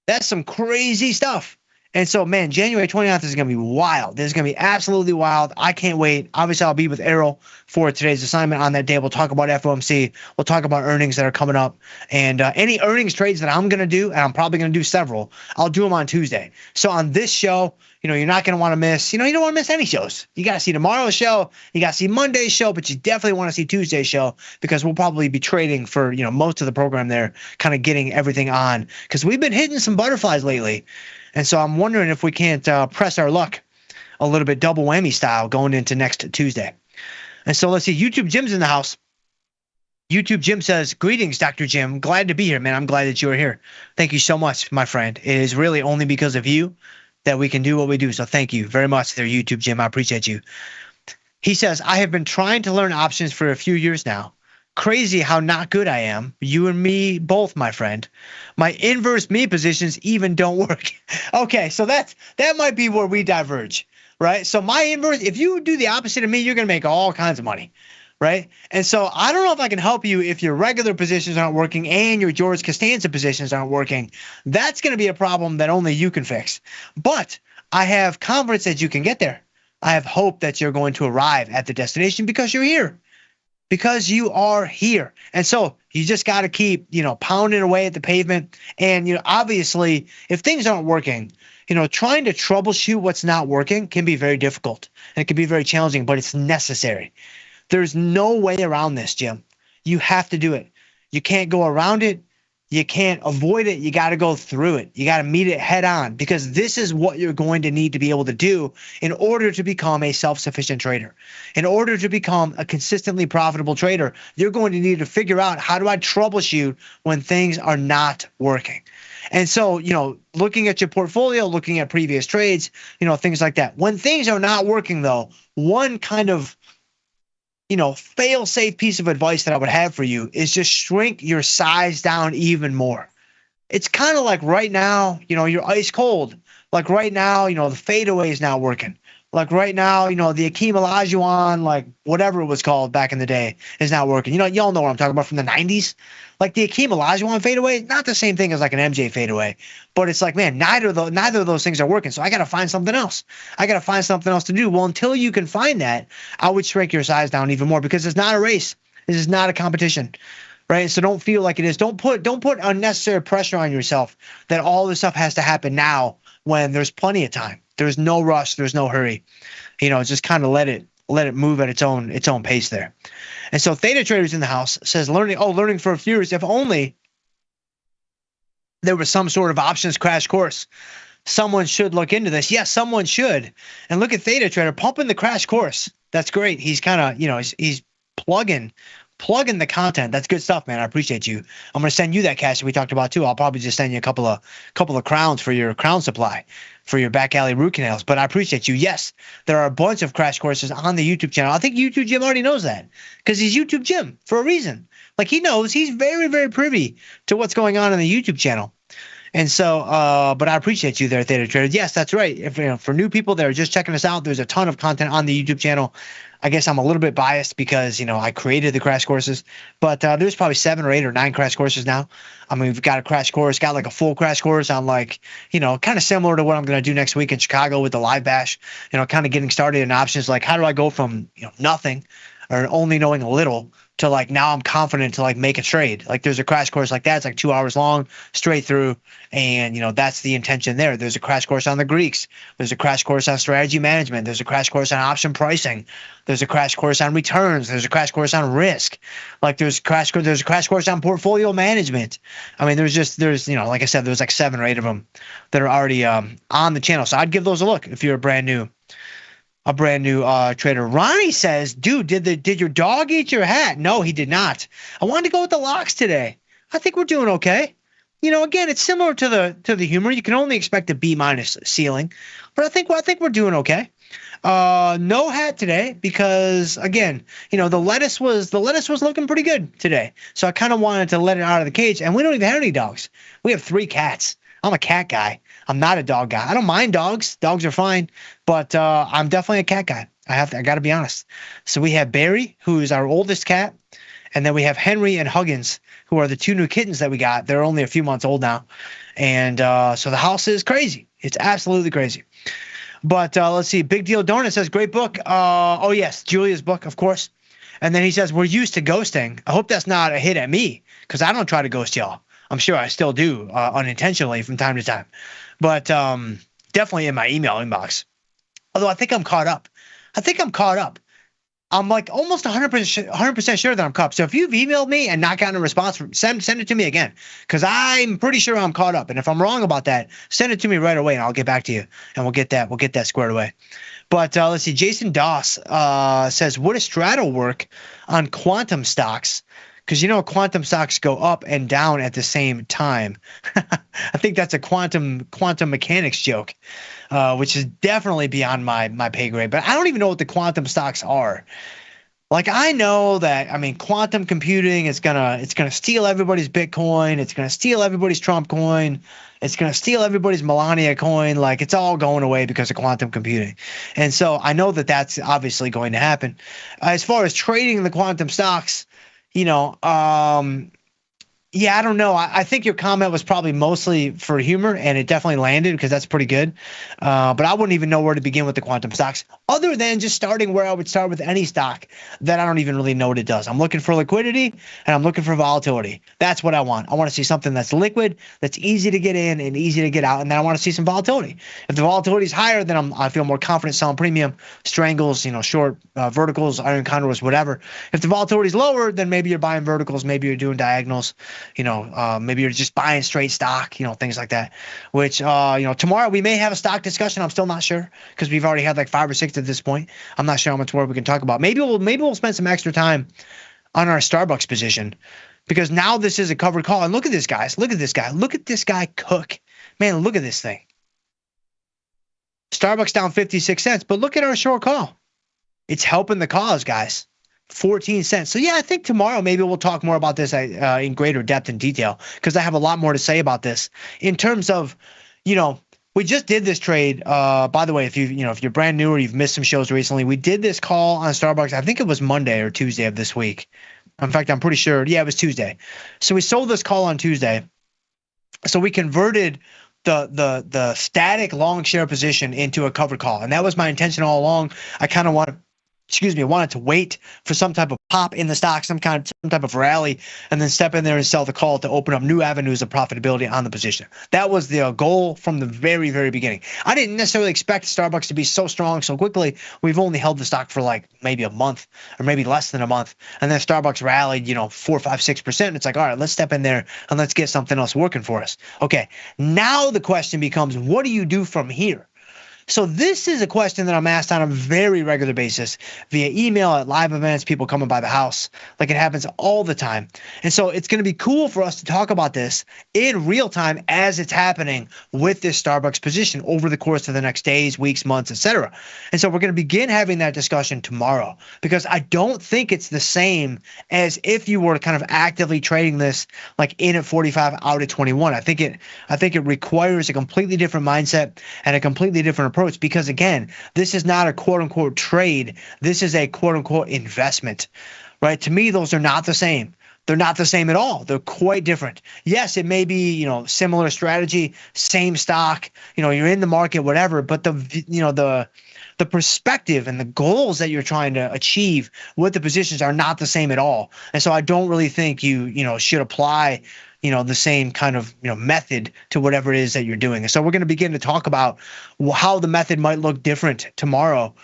That's some crazy stuff. And so, man, January 29th is going to be wild. This is going to be absolutely wild. I can't wait. Obviously, I'll be with Errol for today's assignment on that day. We'll talk about FOMC. We'll talk about earnings that are coming up. And any earnings trades that I'm going to do, and I'm probably going to do several, I'll do them on Tuesday. So on this show, you're not going to want to miss, you don't want to miss any shows. You got to see tomorrow's show. You got to see Monday's show, but you definitely want to see Tuesday's show, because we'll probably be trading for, most of the program there, kind of getting everything on, because we've been hitting some butterflies lately. And so I'm wondering if we can't press our luck a little bit double whammy style going into next Tuesday. And so let's see. YouTube Jim's in the house. YouTube Jim says, greetings, Dr. Jim. Glad to be here, man. I'm glad that you are here. Thank you so much, my friend. It is really only because of you that we can do what we do. So thank you very much there, YouTube Jim. I appreciate you. He says, I have been trying to learn options for a few years now. Crazy how not good I am. You and me both, my friend. My inverse me positions even don't work. Okay, so that might be where we diverge, right? So my inverse, if you do the opposite of me, you're going to make all kinds of money, right? And so I don't know if I can help you if your regular positions aren't working and your George Costanza positions aren't working. That's going to be a problem that only you can fix. But I have confidence that you can get there. I have hope that you're going to arrive at the destination because you're here. Because you are here. And so you just got to keep, pounding away at the pavement. And, obviously, if things aren't working, trying to troubleshoot what's not working can be very difficult. And it can be very challenging, but it's necessary. There's no way around this, Jim. You have to do it. You can't go around it. You can't avoid it. You got to go through it. You got to meet it head on, because this is what you're going to need to be able to do in order to become a self-sufficient trader. In order to become a consistently profitable trader, you're going to need to figure out, how do I troubleshoot when things are not working? And so, looking at your portfolio, looking at previous trades, things like that. When things are not working, though, one kind of fail-safe piece of advice that I would have for you is just shrink your size down even more. It's kind of like right now, you're ice cold. Like right now, the fadeaway is not working. Like right now, the Akeem Olajuwon, like whatever it was called back in the day, is not working. Y'all know what I'm talking about from the 90s. Like the Akeem Olajuwon fadeaway, not the same thing as like an MJ fadeaway, but it's like, man, neither of those things are working. So I got to find something else. I got to find something else to do. Well, until you can find that, I would shrink your size down even more, because it's not a race. This is not a competition, right? So don't feel like it is. Don't put unnecessary pressure on yourself that all this stuff has to happen now when there's plenty of time. There's no rush. There's no hurry. Just kind of let it move at its own pace there. And so Theta Traders in the house says, learning for a few years. If only there was some sort of options crash course. Someone should look into this. Yes, someone should. And look at Theta Trader pumping the crash course. That's great. He's kind of, he's plugging plugging the content. That's good stuff, man. I appreciate you. I'm going to send you that cash that we talked about too. I'll probably just send you a couple of crowns for your crown supply for your back alley root canals. But I appreciate you. Yes, there are a bunch of crash courses on the YouTube channel. I think YouTube Jim already knows that because he's YouTube Jim for a reason. Like he knows, he's very, very privy to what's going on the YouTube channel. And so, but I appreciate you there, Theta Trader. Yes, that's right. If for new people that are just checking us out, there's a ton of content on the YouTube channel. I guess I'm a little bit biased because, I created the crash courses, but there's probably 7 or 8 or 9 crash courses now. I mean, we've got a crash course, got like a full crash course on like, kind of similar to what I'm going to do next week in Chicago with the live bash, kind of getting started in options. Like, how do I go from, nothing or only knowing a little to like now I'm confident to like make a trade. Like there's a crash course like that. It's like 2 hours long straight through. And, that's the intention there. There's a crash course on the Greeks. There's a crash course on strategy management. There's a crash course on option pricing. There's a crash course on returns. There's a crash course on risk. Like there's a crash course on portfolio management. I mean, there's like I said, there's like 7 or 8 of them that are already on the channel. So I'd give those a look if you're a brand new trader. Ronnie says, dude, did your dog eat your hat? No, he did not. I wanted to go with the locks today. I think we're doing okay. Again, it's similar to the humor. You can only expect a B- ceiling, but I think we're doing okay. No hat today because again, the lettuce was looking pretty good today. So I kind of wanted to let it out of the cage, and we don't even have any dogs. We have 3 cats. I'm a cat guy. I'm not a dog guy. I don't mind dogs. Dogs are fine, but I'm definitely a cat guy. I got to be honest. So we have Barry, who is our oldest cat, and then we have Henry and Huggins, who are the 2 new kittens that we got. They're only a few months old now, and so the house is crazy. It's absolutely crazy. But let's see. Big Deal Donut says, great book. Oh yes, Julia's book, of course. And then he says, we're used to ghosting. I hope that's not a hit at me because I don't try to ghost y'all. I'm sure I still do unintentionally from time to time, but definitely in my email inbox. Although I think I'm caught up. I'm like almost 100% sure that I'm caught up. So if you've emailed me and not gotten a response, send it to me again because I'm pretty sure I'm caught up. And if I'm wrong about that, send it to me right away and I'll get back to you and we'll get that squared away. But let's see. Jason Doss says, would a straddle work on quantum stocks? Because quantum stocks go up and down at the same time. I think that's a quantum mechanics joke, which is definitely beyond my pay grade. But I don't even know what the quantum stocks are. Like I know that quantum computing is gonna steal everybody's Bitcoin. It's gonna steal everybody's Trump coin. It's gonna steal everybody's Melania coin. Like it's all going away because of quantum computing. And so I know that that's obviously going to happen. As far as trading the quantum stocks. Yeah, I don't know. I think your comment was probably mostly for humor, and it definitely landed because that's pretty good. But I wouldn't even know where to begin with the quantum stocks other than just starting where I would start with any stock that I don't even really know what it does. I'm looking for liquidity, and I'm looking for volatility. That's what I want. I want to see something that's liquid, that's easy to get in and easy to get out, and then I want to see some volatility. If the volatility is higher, then I feel more confident selling premium, strangles, short verticals, iron condors, whatever. If the volatility is lower, then maybe you're buying verticals, maybe you're doing diagonals. Maybe you're just buying straight stock, things like that, which, tomorrow we may have a stock discussion. I'm still not sure because we've already had like 5 or 6 at this point. I'm not sure how much more we can talk about. Maybe we'll spend some extra time on our Starbucks position because now this is a covered call. And look at this, guys. Look at this guy. Look at this guy cook. Man, look at this thing. Starbucks down 56 cents, but look at our short call. It's helping the cause, guys. 14 cents. So yeah, I think tomorrow maybe we'll talk more about this in greater depth and detail because I have a lot more to say about this in terms of, we just did this trade. By the way, if you're brand new or you've missed some shows recently, we did this call on Starbucks. I think it was Monday or Tuesday of this week. In fact, I'm pretty sure. Yeah, it was Tuesday. So we sold this call on Tuesday. So we converted the static long share position into a covered call, and that was my intention all along. I kind of wanted to wait for some type of pop in the stock, some type of rally, and then step in there and sell the call to open up new avenues of profitability on the position. That was the goal from the very, very beginning. I didn't necessarily expect Starbucks to be so strong so quickly. We've only held the stock for like maybe a month or maybe less than a month. And then Starbucks rallied, 4, 5, 6%. It's like, all right, let's step in there and let's get something else working for us. Okay, now the question becomes, what do you do from here? So this is a question that I'm asked on a very regular basis via email, at live events, people coming by the house. Like, it happens all the time. And so it's going to be cool for us to talk about this in real time as it's happening with this Starbucks position over the course of the next days, weeks, months, etc. And so we're going to begin having that discussion tomorrow, because I don't think it's the same as if you were kind of actively trading this like in at 45, out at 21. I think it requires a completely different mindset and a completely different approach, because again, this is not a quote unquote trade. This is a quote unquote investment, right? To me, those are not the same. They're not the same at all. They're quite different. Yes, it may be, similar strategy, same stock, you're in the market, whatever, but the perspective and the goals that you're trying to achieve with the positions are not the same at all. And so I don't really think you should apply the same kind of method to whatever it is that you're doing. And so we're going to begin to talk about how the method might look different tomorrow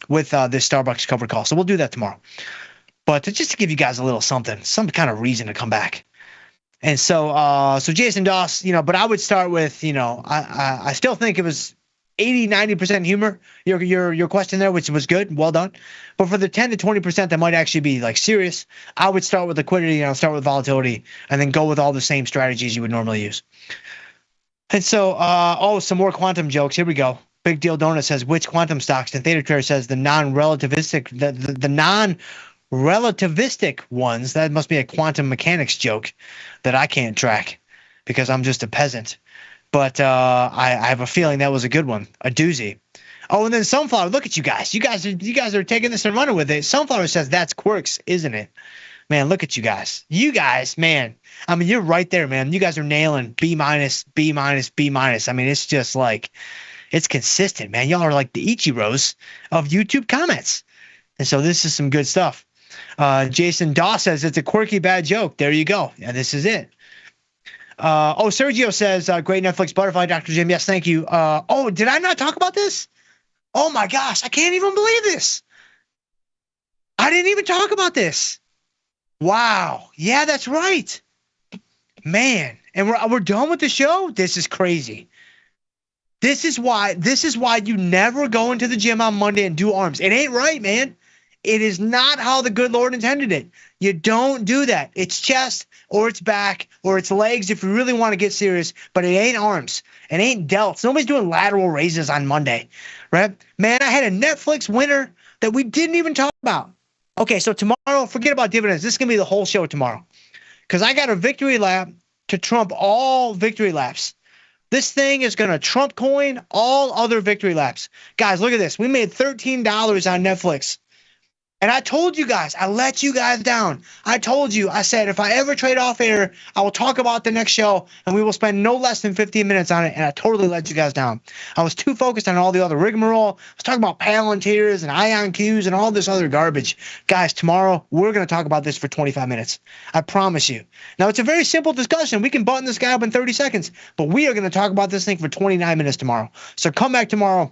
with this Starbucks cover call. So we'll do that tomorrow. But just to give you guys a little something, some kind of reason to come back. And so Jason Doss, but I would start with, I still think it was 80-90% humor, your question there, which was good, well done. But for the 10 to 20% that might actually be like serious, I would start with liquidity, and I'll start with volatility, and then go with all the same strategies you would normally use. And so, some more quantum jokes. Here we go. Big Deal Donut says, which quantum stocks? And Theta Trader says the non-relativistic ones. That must be a quantum mechanics joke that I can't track because I'm just a peasant. But I have a feeling that was a good one, a doozy. Oh, and then Sunflower, look at you guys. You guys are taking this and running with it. Sunflower says that's quirks, isn't it? Man, look at you guys. You guys, man. I mean, you're right there, man. You guys are nailing B minus, B minus, B minus. I mean, it's just like, it's consistent, man. Y'all are like the Ichiros of YouTube comments. And so this is some good stuff. Jason Daw says it's a quirky bad joke. There you go. And this is it. Sergio says, great Netflix butterfly, Dr. Jim. Yes, thank you. Did I not talk about this? Oh my gosh, I can't even believe this. I didn't even talk about this. Wow. Yeah, that's right. Man, and we're done with the show? This is crazy. This is why you never go into the gym on Monday and do arms. It ain't right, man. It is not how the good Lord intended it. You don't do that. It's chest or it's back or it's legs if you really want to get serious, but it ain't arms. It ain't delts. Nobody's doing lateral raises on Monday, right? Man, I had a Netflix winner that we didn't even talk about. Okay, so tomorrow, forget about dividends. This is going to be the whole show tomorrow because I got a victory lap to trump all victory laps. This thing is going to trump coin all other victory laps. Guys, look at this. We made $13 on Netflix. And I told you guys, I let you guys down. I told you, I said, if I ever trade off air, I will talk about the next show and we will spend no less than 15 minutes on it. And I totally let you guys down. I was too focused on all the other rigmarole. I was talking about Palantirs and IonQs and all this other garbage. Guys, tomorrow, we're going to talk about this for 25 minutes. I promise you. Now, it's a very simple discussion. We can button this guy up in 30 seconds, but we are going to talk about this thing for 29 minutes tomorrow. So come back tomorrow.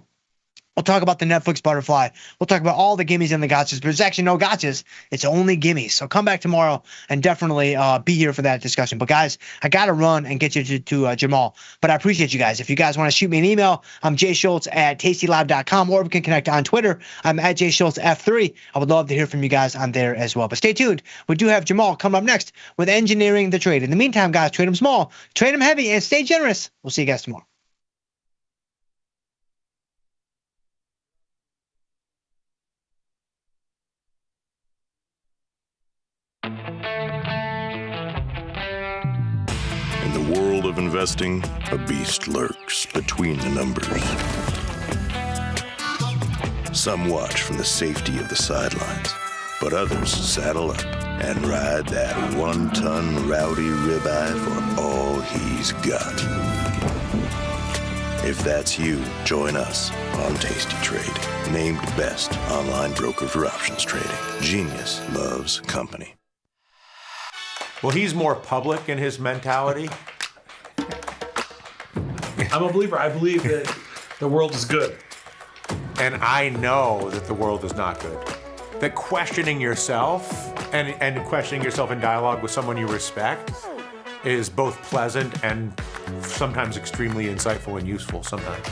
We'll talk about the Netflix butterfly. We'll talk about all the gimmies and the gotchas, but there's actually no gotchas. It's only gimmies. So come back tomorrow and definitely be here for that discussion. But guys, I got to run and get you to Jamal. But I appreciate you guys. If you guys want to shoot me an email, I'm jschultz@tastylive.com, or we can connect on Twitter. I'm at jschultzf3. I would love to hear from you guys on there as well. But stay tuned. We do have Jamal coming up next with Engineering the Trade. In the meantime, guys, trade them small, trade them heavy, and stay generous. We'll see you guys tomorrow. Of investing, a beast lurks between the numbers. Some watch from the safety of the sidelines, but others saddle up and ride that one-ton rowdy ribeye for all he's got. If that's you, join us on Tasty Trade, named best online broker for options trading. Genius loves company. Well, he's more public in his mentality. I'm a believer. I believe that the world is good. And I know that the world is not good. That questioning yourself and questioning yourself in dialogue with someone you respect is both pleasant and sometimes extremely insightful and useful sometimes.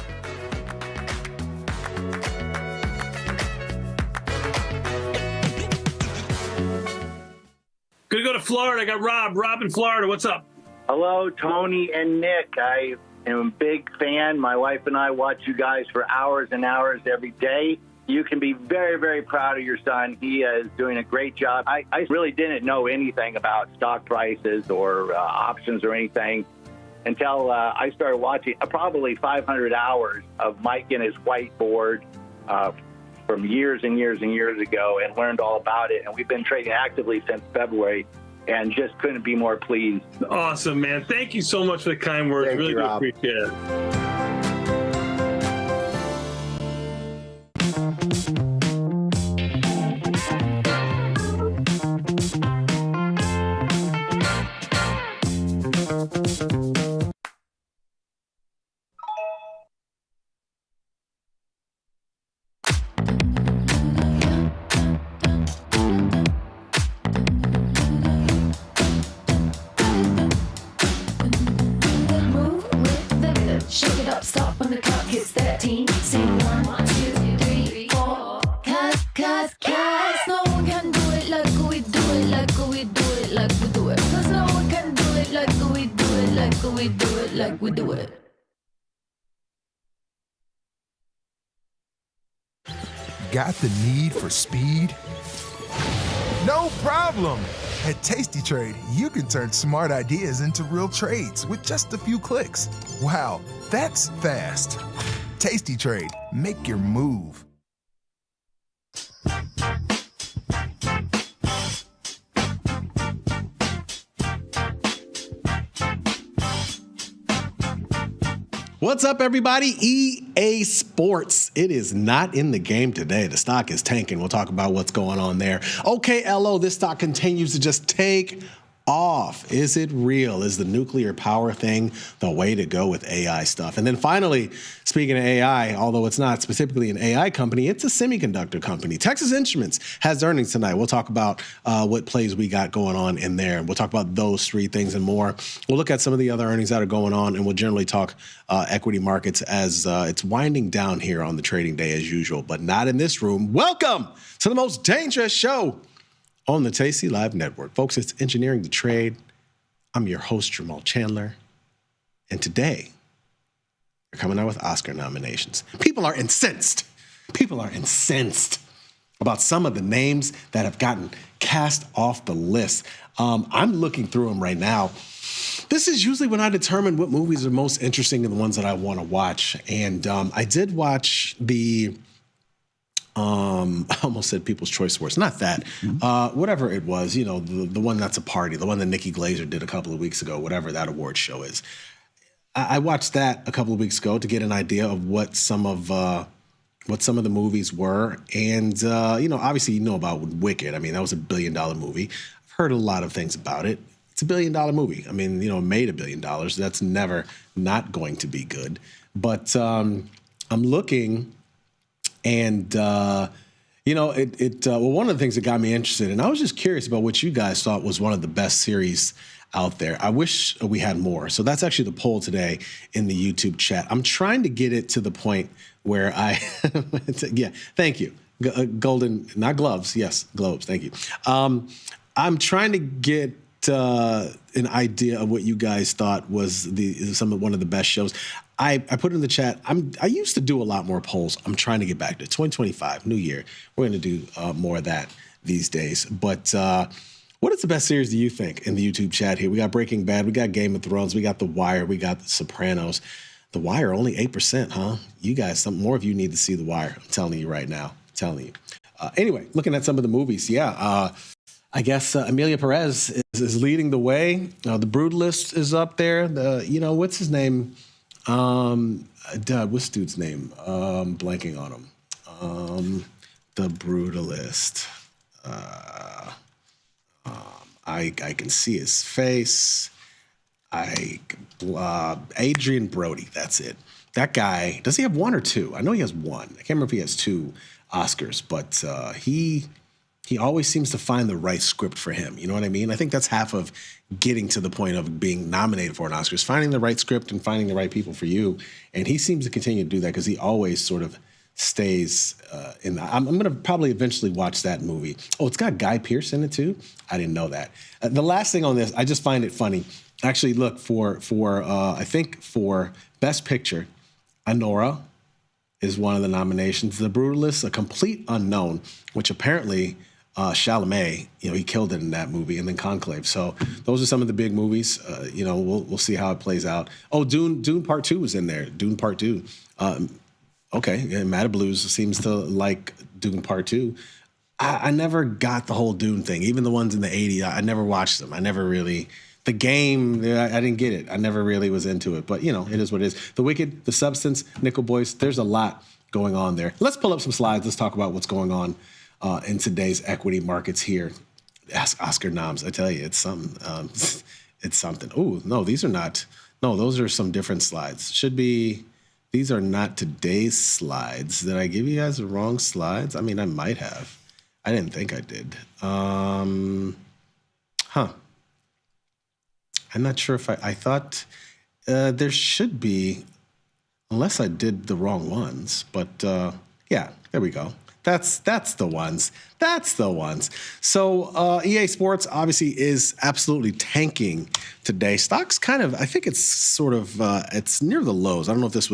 Florida. I got Rob. Rob in Florida. What's up? Hello, Tony and Nick. I am a big fan. My wife and I watch you guys for hours and hours every day. You can be very, very proud of your son. He is doing a great job. I really didn't know anything about stock prices or options or anything until I started watching probably 500 hours of Mike and his whiteboard from years and years and years ago, and learned all about it. And we've been trading actively since February and just couldn't be more pleased. Awesome, man. Thank you so much for the kind words. Thank Really you, do Rob. appreciate it. Move with the rhythm. Shake it up, stop when the clock hits 13. Sing 1, 2, 3, 4. Cause no one can do it like we do it, like we do it, like we do it. Cause no one can do it like we do it, like we do it, like we do it. Got the need for speed? No problem! At Tasty Trade, you can turn smart ideas into real trades with just a few clicks. Wow, that's fast. Tasty Trade, make your move. What's up, everybody? EA Sports. It is not in the game today. The stock is tanking. We'll talk about what's going on there. Okay, LO, this stock continues to just take off. Is it real? Is the nuclear power thing the way to go with AI stuff? And then finally, speaking of AI, although it's not specifically an AI company, it's a semiconductor company. Texas Instruments has earnings tonight. We'll talk about what plays we got going on in there. We'll talk about those three things and more. We'll look at some of the other earnings that are going on, and we'll generally talk equity markets as it's winding down here on the trading day as usual, but not in this room. Welcome to the most dangerous show on the tastylive Network. Folks, it's Engineering the Trade. I'm your host, Jamal Chandler. And today, we're coming out with Oscar nominations. People are incensed. People are incensed about some of the names that have gotten cast off the list. I'm looking through them right now. This is usually when I determine what movies are most interesting and the ones that I want to watch. And I did watch the... I almost said People's Choice Awards. Not that. Whatever it was, you know, the one that's a party, the one that Nikki Glazer did a couple of weeks ago, whatever that award show is. I watched that a couple of weeks ago to get an idea of what some of the movies were. And, you know, obviously you know about Wicked. I mean, that was $1 billion movie. I've heard a lot of things about it. It's $1 billion movie. I mean, you know, it made $1 billion. That's never not going to be good. But I'm looking... And, you know, well, one of the things that got me interested, and I was just curious about what you guys thought was one of the best series out there. I wish we had more. So that's actually the poll today in the YouTube chat. I'm trying to get it to the point where yeah, thank you. Golden, not gloves. Yes, globes. Thank you. I'm trying to get an idea of what you guys thought was one of the best shows. I put it in the chat. I used to do a lot more polls. I'm trying to get back to 2025, new year. We're going to do more of that these days. But what is the best series do you think in the YouTube chat here? We got Breaking Bad. We got Game of Thrones. We got The Wire. We got The Sopranos. The Wire, only 8%, huh? You guys, some more of you need to see The Wire. I'm telling you right now. I'm telling you. Anyway, looking at some of the movies, yeah. I guess Emilia Perez is leading the way. The Brutalist is up there. What's his name? What's dude's name? Blanking on him. The Brutalist. I can see his face. Adrian Brody. That's it. That guy. Does he have one or two? I know he has one. I can't remember if he has 2 Oscars, but he always seems to find the right script for him. You know what I mean? I think that's half of getting to the point of being nominated for an Oscar is finding the right script and finding the right people for you. And he seems to continue to do that because he always sort of stays in. I'm going to probably eventually watch that movie. Oh, it's got Guy Pearce in it too. I didn't know that. The last thing on this, I just find it funny. Actually, look for I think for Best Picture, Anora is one of the nominations. The Brutalist, a complete unknown, which apparently Chalamet, he killed it in that movie, and then Conclave. So those are some of the big movies. We'll see how it plays out. Oh, Dune Part 2 was in there. Dune Part 2. Okay, and Matta Blues seems to like Dune Part 2. I never got the whole Dune thing. Even the ones in the 80s, I never watched them. I never really... The game, I didn't get it. I never really was into it. But, it is what it is. The Wicked, The Substance, Nickel Boys, there's a lot going on there. Let's pull up some slides. Let's talk about what's going on in today's equity markets here. Ask Oscar noms. I tell you, it's something. It's something. Oh, no, these are not. No, those are some different slides. Should be. These are not today's slides. Did I give you guys the wrong slides? I mean, I might have. I didn't think I did. I'm not sure if I thought there should be, unless I did the wrong ones. But yeah, there we go. That's the ones. That's the ones. So EA Sports obviously is absolutely tanking today. Stocks kind of, I think it's sort of, it's near the lows. I don't know if it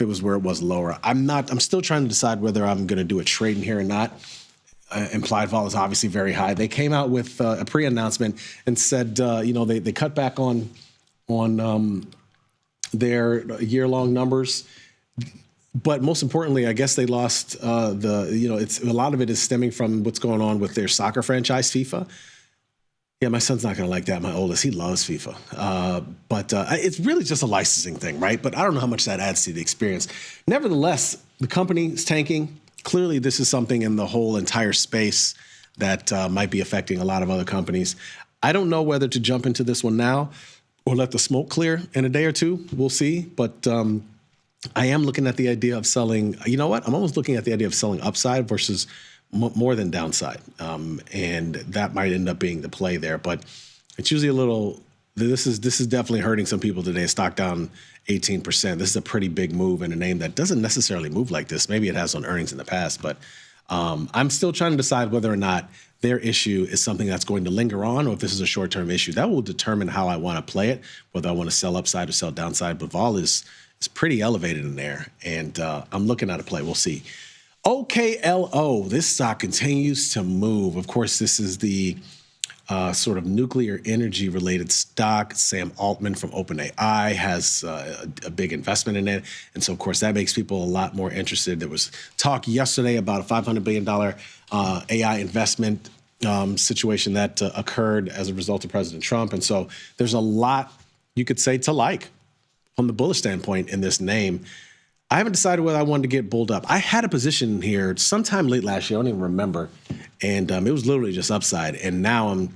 was where it was lower. I'm still trying to decide whether I'm going to do a trade in here or not. Implied vol is obviously very high. They came out with a pre-announcement and said, they cut back on their year-long numbers. But most importantly, I guess they lost it's a lot of it is stemming from what's going on with their soccer franchise, FIFA. Yeah, my son's not going to like that. My oldest, he loves FIFA. But it's really just a licensing thing, right? But I don't know how much that adds to the experience. Nevertheless, the company is tanking. Clearly, this is something in the whole entire space that might be affecting a lot of other companies. I don't know whether to jump into this one now or let the smoke clear in a day or two. We'll see. But I am looking at the idea of selling. You know what? I'm almost looking at the idea of selling upside versus more than downside. And that might end up being the play there. But it's usually a little. This is definitely hurting some people today. Stock down 18%. This is a pretty big move in a name that doesn't necessarily move like this. Maybe it has on earnings in the past, but I'm still trying to decide whether or not their issue is something that's going to linger on or if this is a short-term issue. That will determine how I want to play it, whether I want to sell upside or sell downside. But vol is pretty elevated in there, and I'm looking at a play. We'll see. OKLO, this stock continues to move. Of course, this is the sort of nuclear energy related stock. Sam Altman from OpenAI has a big investment in it. And so, of course, that makes people a lot more interested. There was talk yesterday about a $500 billion AI investment situation that occurred as a result of President Trump. And so there's a lot you could say to like from the bullish standpoint in this name. I haven't decided whether I wanted to get bulled up. I had a position here sometime late last year. I don't even remember. And it was literally just upside. And now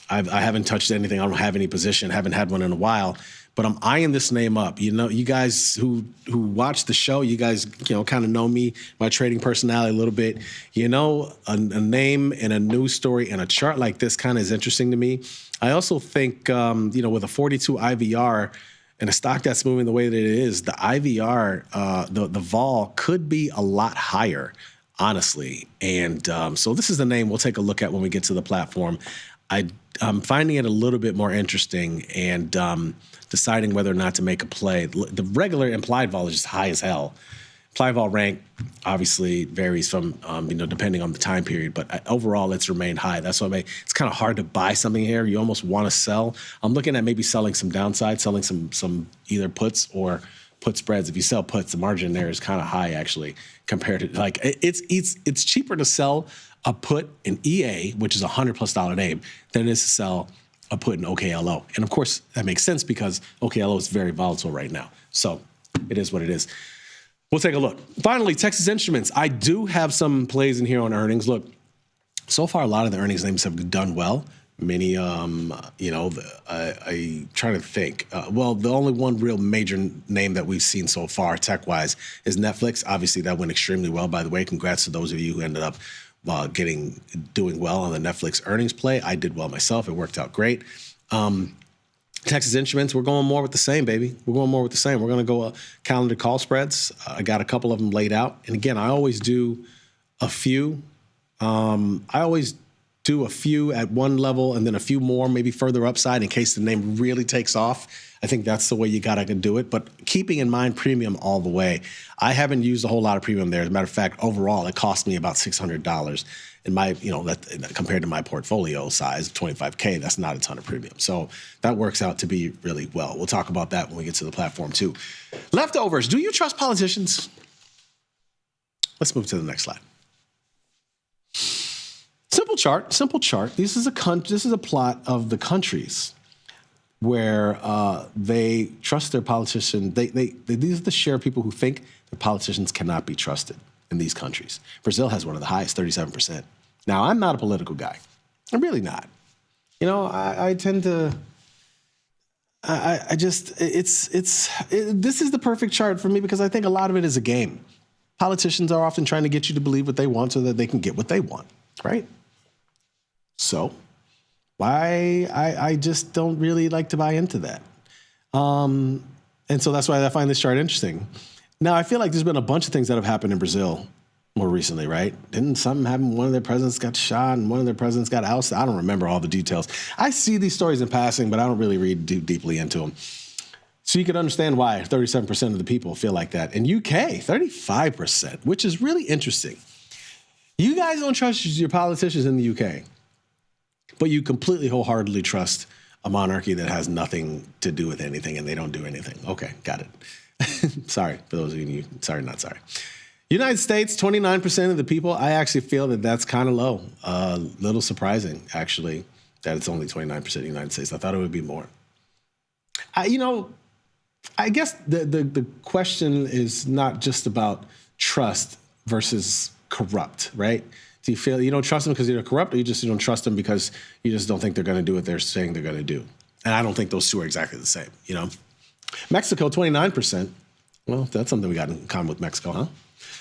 I haven't touched anything. I don't have any position. Haven't had one in a while. But I'm eyeing this name up. You guys who watch the show, you guys kind of know me, my trading personality a little bit. A name and a news story and a chart like this kind of is interesting to me. I also think with a 42 IVR. And a stock that's moving the way that it is, the IVR, the vol could be a lot higher, honestly. And so this is the name we'll take a look at when we get to the platform. I'm finding it a little bit more interesting and deciding whether or not to make a play. The regular implied vol is just high as hell. Implied vol rank obviously varies from, depending on the time period, but overall it's remained high. That's why it's kind of hard to buy something here. You almost want to sell. I'm looking at maybe selling some downside, selling some either puts or put spreads. If you sell puts, the margin there is kind of high actually compared to it's cheaper to sell a put in EA, which is a $100+ name, than it is to sell a put in OKLO. And of course that makes sense because OKLO is very volatile right now. So it is what it is. We'll take a look. Finally, Texas Instruments. I do have some plays in here on earnings. Look, so far, a lot of the earnings names have done well. Many, I try to think. The only one real major name that we've seen so far, tech-wise, is Netflix. Obviously, that went extremely well, by the way. Congrats to those of you who ended up doing well on the Netflix earnings play. I did well myself. It worked out great. Texas Instruments, we're going more with the same, baby. We're going more with the same. We're going to go calendar call spreads. I got a couple of them laid out. And again, I always do a few. I always do a few at one level and then a few more, maybe further upside in case the name really takes off. I think that's the way you got to do it. But keeping in mind premium all the way. I haven't used a whole lot of premium there. As a matter of fact, overall, it cost me about $600. In my, that compared to my portfolio size, 25K, that's not a ton of premium. So that works out to be really well. We'll talk about that when we get to the platform too. Leftovers. Do you trust politicians? Let's move to the next slide. Simple chart. This is a plot of the countries where they trust their politician. These are the share of people who think that politicians cannot be trusted in these countries. Brazil has one of the highest, 37%. Now, I'm not a political guy. I'm really not. I tend to. This is the perfect chart for me because I think a lot of it is a game. Politicians are often trying to get you to believe what they want so that they can get what they want, right? So, why I just don't really like to buy into that. And so that's why I find this chart interesting. Now, I feel like there's been a bunch of things that have happened in Brazil more recently, right? Didn't something happen? One of their presidents got shot and one of their presidents got ousted. I don't remember all the details. I see these stories in passing, but I don't really read deeply into them. So you can understand why 37% of the people feel like that. In UK, 35%, which is really interesting. You guys don't trust your politicians in the UK, but you completely wholeheartedly trust a monarchy that has nothing to do with anything and they don't do anything. Okay, got it. Sorry, for those of you, sorry, not sorry. United States, 29% of the people, I actually feel that that's kind of low. A little surprising, actually, that it's only 29% of the United States. I thought it would be more. I guess the question is not just about trust versus corrupt, right? Do you feel you don't trust them because they're corrupt, or you don't trust them because you just don't think they're going to do what they're saying they're going to do? And I don't think those two are exactly the same, Mexico, 29%. Well, that's something we got in common with Mexico, huh?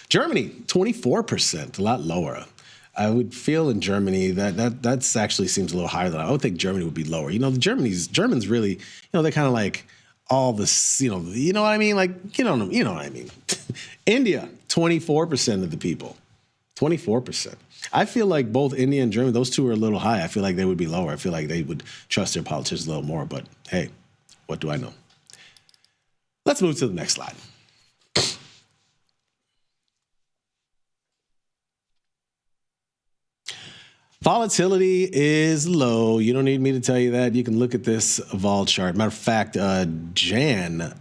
Germany, 24%, a lot lower. I would feel in Germany that actually seems a little higher than I would think Germany would be lower. The Germans really, they're kind of like all this, you know what I mean? Like, you know what I mean? India, 24% of the people, 24%. I feel like both India and Germany, those two are a little high. I feel like they would be lower. I feel like they would trust their politicians a little more, but hey, what do I know? Let's move to the next slide. Volatility is low. You don't need me to tell you that. You can look at this vol chart. Matter of fact, Jan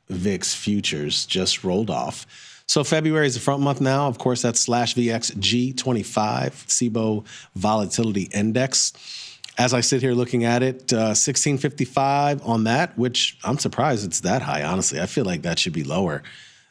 VIX futures just rolled off. So February is the front month now. Of course, that's /VX G25, SIBO Volatility Index. As I sit here looking at it, 1655 on that, which I'm surprised it's that high, honestly. I feel like that should be lower.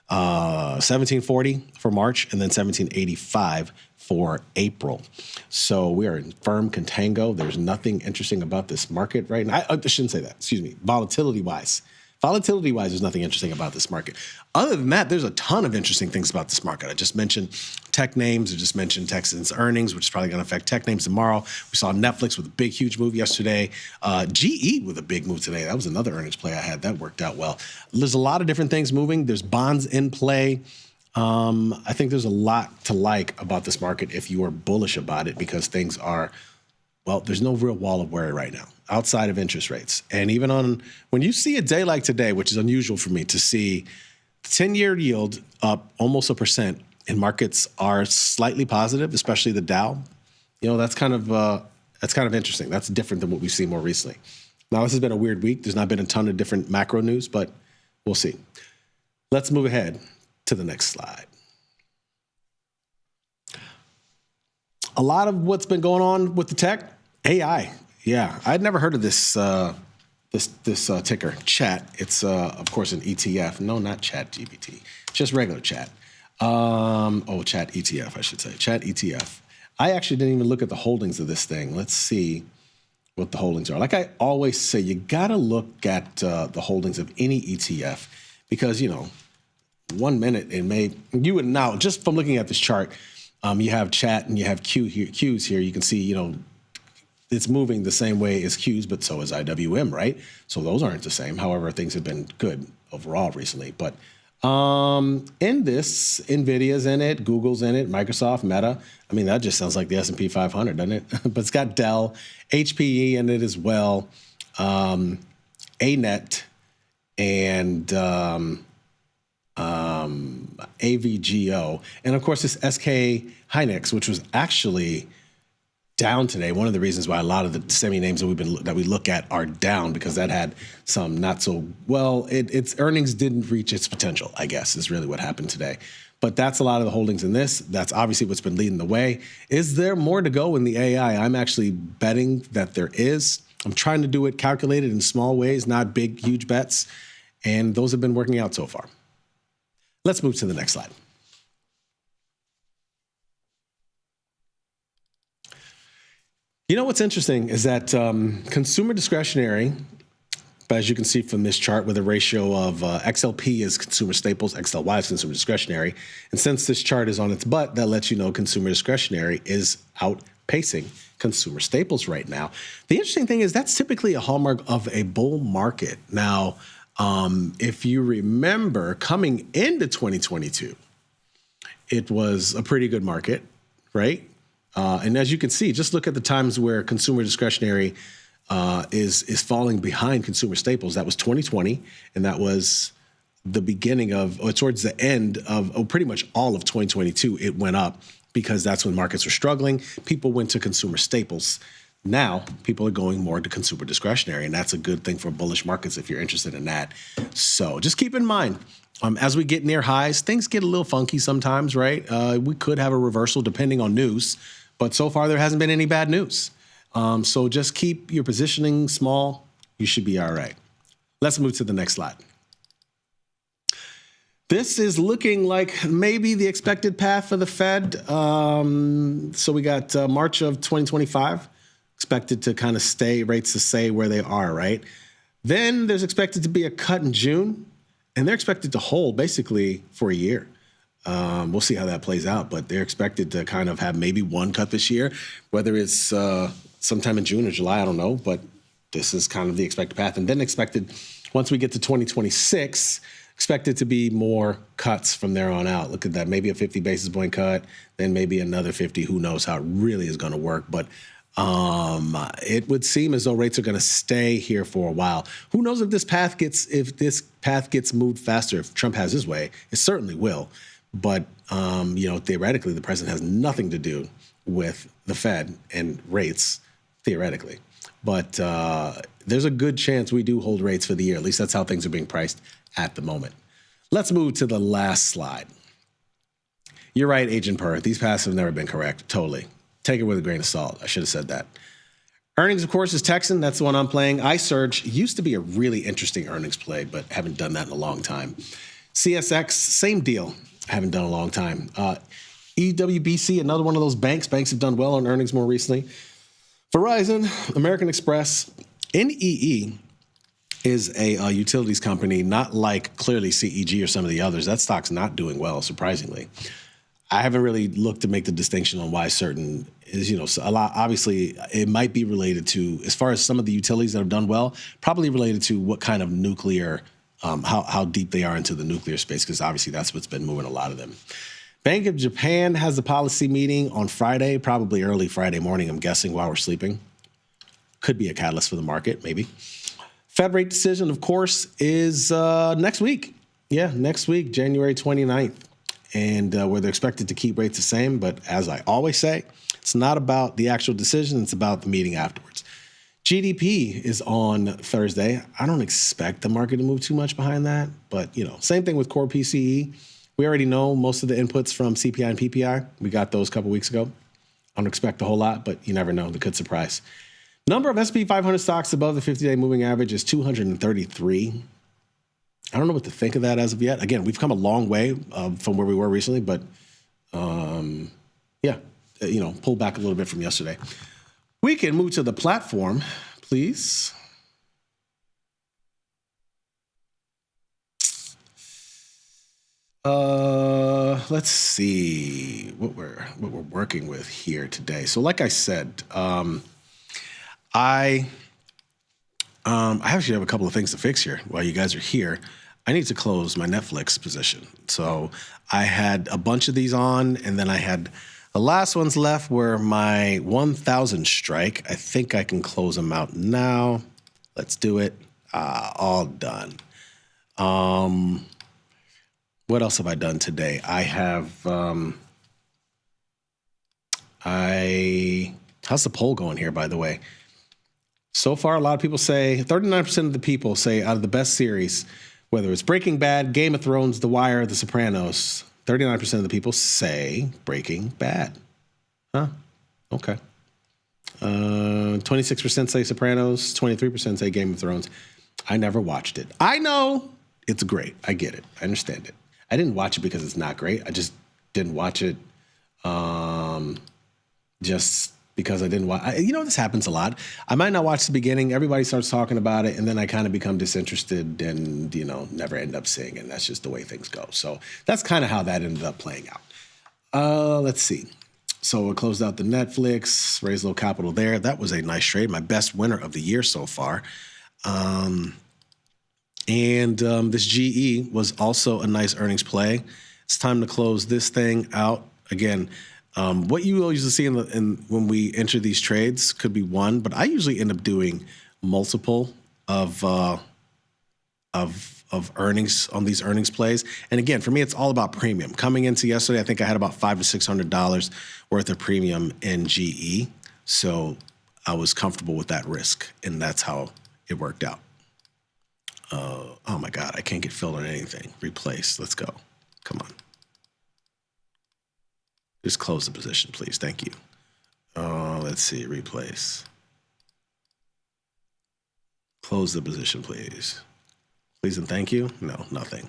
1740 for March, and then 1785 for April. So we are in firm contango. There's nothing interesting about this market right now. I shouldn't say that. Excuse me. Volatility-wise, there's nothing interesting about this market. Other than that, there's a ton of interesting things about this market. I just mentioned tech names. I just mentioned Texans earnings, which is probably going to affect tech names tomorrow. We saw Netflix with a big, huge move yesterday. GE with a big move today. That was another earnings play I had. That worked out well. There's a lot of different things moving. There's bonds in play. I think there's a lot to like about this market if you are bullish about it, because things are, well, there's no real wall of worry right now outside of interest rates. And even when you see a day like today, which is unusual for me to see, the 10-year yield up almost 1% and markets are slightly positive, especially the Dow. That's kind of interesting. That's different than what we've seen more recently. Now, this has been a weird week. There's not been a ton of different macro news, but we'll see. Let's move ahead to the next slide. A lot of what's been going on with the tech, AI. Yeah, I'd never heard of this ticker, chat. It's of course an ETF. No, not Chat GPT, just regular chat. Chat ETF, I should say. Chat ETF. I actually didn't even look at the holdings of this thing. Let's see what the holdings are. Like I always say, you got to look at the holdings of any ETF because 1 minute it may, you would now, just from looking at this chart, you have chat and you have Qs here. You can see, it's moving the same way as Qs, but so is IWM, right? So those aren't the same. However, things have been good overall recently. But in this, NVIDIA's in it, Google's in it, Microsoft, Meta. I mean, that just sounds like the S&P 500, doesn't it? But it's got Dell, HPE in it as well, ANET, and AVGO. And of course, this SK Hynix, which was actually down today. One of the reasons why a lot of the semi names that we look at are down, because that had some not so well. Its earnings didn't reach its potential, I guess, is really what happened today. But that's a lot of the holdings in this. That's obviously what's been leading the way. Is there more to go in the AI? I'm actually betting that there is. I'm trying to do it calculated in small ways, not big, huge bets. And those have been working out so far. Let's move to the next slide. You know what's interesting is that consumer discretionary, as you can see from this chart, with a ratio of XLP is consumer staples, XLY is consumer discretionary. And since this chart is on its butt, that lets you know consumer discretionary is outpacing consumer staples right now. The interesting thing is that's typically a hallmark of a bull market. Now, if you remember, coming into 2022, it was a pretty good market, right? And as you can see, just look at the times where consumer discretionary is falling behind consumer staples. That was 2020, and that was the beginning of, or towards the end of, pretty much all of 2022, it went up because that's when markets were struggling. People went to consumer staples. Now, people are going more to consumer discretionary, and that's a good thing for bullish markets if you're interested in that. So just keep in mind, as we get near highs, things get a little funky sometimes, right? We could have a reversal depending on news, but so far there hasn't been any bad news. So just keep your positioning small. You should be all right. Let's move to the next slide. This is looking like maybe the expected path for the Fed. So we got March of 2025, expected to kind of stay rates to stay where they are, right? Then there's expected to be a cut in June, and they're expected to hold basically for a year. We'll see how that plays out, but they're expected to kind of have maybe one cut this year, whether it's sometime in June or July, I don't know, but this is kind of the expected path. And then expected, once we get to 2026, expected to be more cuts from there on out. Look at that, maybe a 50 basis point cut, then maybe another 50. Who knows how it really is going to work, but it would seem as though rates are going to stay here for a while. Who knows if this path gets moved faster? If Trump has his way, it certainly will. But theoretically, the president has nothing to do with the Fed and rates, theoretically. But there's a good chance we do hold rates for the year. At least that's how things are being priced at the moment. Let's move to the last slide. You're right, Agent Per. These paths have never been correct. Totally. Take it with a grain of salt. I should have said that. Earnings, of course, is Texan. That's the one I'm playing. iSurge used to be a really interesting earnings play, but haven't done that in a long time. CSX, same deal. Haven't done a long time. EWBC, another one of those banks. Banks have done well on earnings more recently. Verizon, American Express, NEE is a utilities company, not like clearly CEG or some of the others. That stock's not doing well, surprisingly. I haven't really looked to make the distinction on why certain is, a lot. Obviously, it might be related to, as far as some of the utilities that have done well, probably related to what kind of nuclear, how deep they are into the nuclear space, because obviously that's what's been moving a lot of them. Bank of Japan has the policy meeting on Friday, probably early Friday morning, I'm guessing, while we're sleeping. Could be a catalyst for the market, maybe. Fed rate decision, of course, is next week. Yeah, next week, January 29th. And where they're expected to keep rates the same. But as I always say, it's not about the actual decision. It's about the meeting afterwards. GDP is on Thursday. I don't expect the market to move too much behind that. But, same thing with core PCE. We already know most of the inputs from CPI and PPI. We got those a couple weeks ago. I don't expect a whole lot, but you never know. They could surprise. Number of S&P 500 stocks above the 50-day moving average is 233. I don't know what to think of that as of yet. Again, we've come a long way from where we were recently, but pull back a little bit from yesterday. We can move to the platform, please. Let's see what we're working with here today. So like I said, I actually have a couple of things to fix here while you guys are here. I need to close my Netflix position. So I had a bunch of these on, and then I had the last ones left were my 1,000 strike. I think I can close them out now. Let's do it. All done. What else have I done today? I have, how's the poll going here, by the way? So far, a lot of people say, 39% of the people say out of the best series, whether it's Breaking Bad, Game of Thrones, The Wire, The Sopranos, 39% of the people say Breaking Bad. Huh? Okay. 26% say Sopranos, 23% say Game of Thrones. I never watched it. I know it's great. I get it. I understand it. I didn't watch it because it's not great. I just didn't watch it just because I didn't watch. This happens a lot. I might not watch the beginning. Everybody starts talking about it, and then I kind of become disinterested and, never end up seeing it. And that's just the way things go. So that's kind of how that ended up playing out. Let's see. So I closed out the Netflix, raised a little capital there. That was a nice trade. My best winner of the year so far. This GE was also a nice earnings play. It's time to close this thing out. Again, what you will usually see when we enter these trades could be one, but I usually end up doing multiple of earnings on these earnings plays. And again, for me, it's all about premium. Coming into yesterday, I think I had about $500 to $600 worth of premium in GE. So I was comfortable with that risk, and that's how it worked out. Oh my God, I can't get filled on anything. Replace, let's go. Come on. Just close the position, please. Thank you. Let's see, replace. Close the position, please. Please and thank you. No, nothing.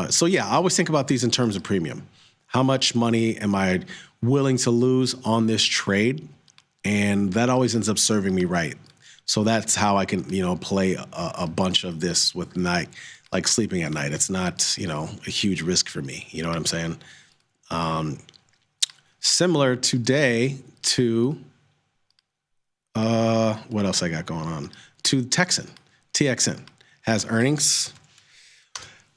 So yeah, I always think about these in terms of premium. How much money am I willing to lose on this trade? And that always ends up serving me right. So that's how I can, play a bunch of this with night, like sleeping at night. It's not, a huge risk for me. You know what I'm saying? Similar today to, what else I got going on? To TXN has earnings.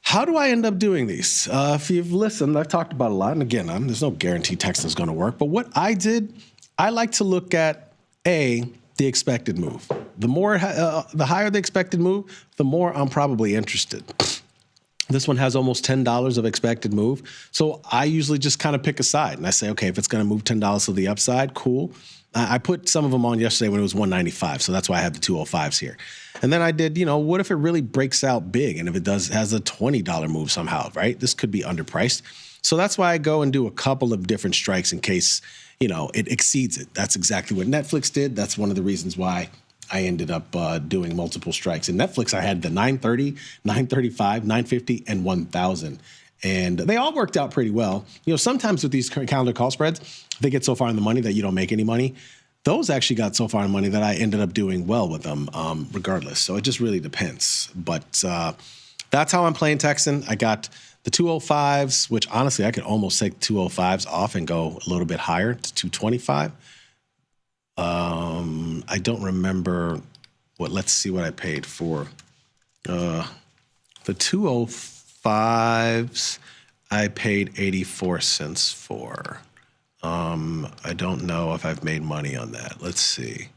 How do I end up doing these? If you've listened, I've talked about a lot. And again, there's no guarantee Texan's going to work. But what I did, I like to look at, the expected move. The higher the expected move, the more I'm probably interested. This one has almost $10 of expected move. So I usually just kind of pick a side. And I say, okay, if it's going to move $10 to the upside, cool. I put some of them on yesterday when it was 195. So that's why I have the 205s here. And then I did, what if it really breaks out big? And if it has a $20 move somehow, right? This could be underpriced. So that's why I go and do a couple of different strikes in case, it exceeds it. That's exactly what Netflix did. That's one of the reasons why I ended up doing multiple strikes. In Netflix, I had the 930, 935, 950, and 1,000. And they all worked out pretty well. Sometimes with these calendar call spreads, they get so far in the money that you don't make any money. Those actually got so far in money that I ended up doing well with them regardless. So it just really depends. But that's how I'm playing Texan. I got the 205s, which honestly, I could almost take 205s off and go a little bit higher to 225. I don't remember let's see what I paid for. The 205s, I paid 84 cents for. I don't know if I've made money on that. Let's see.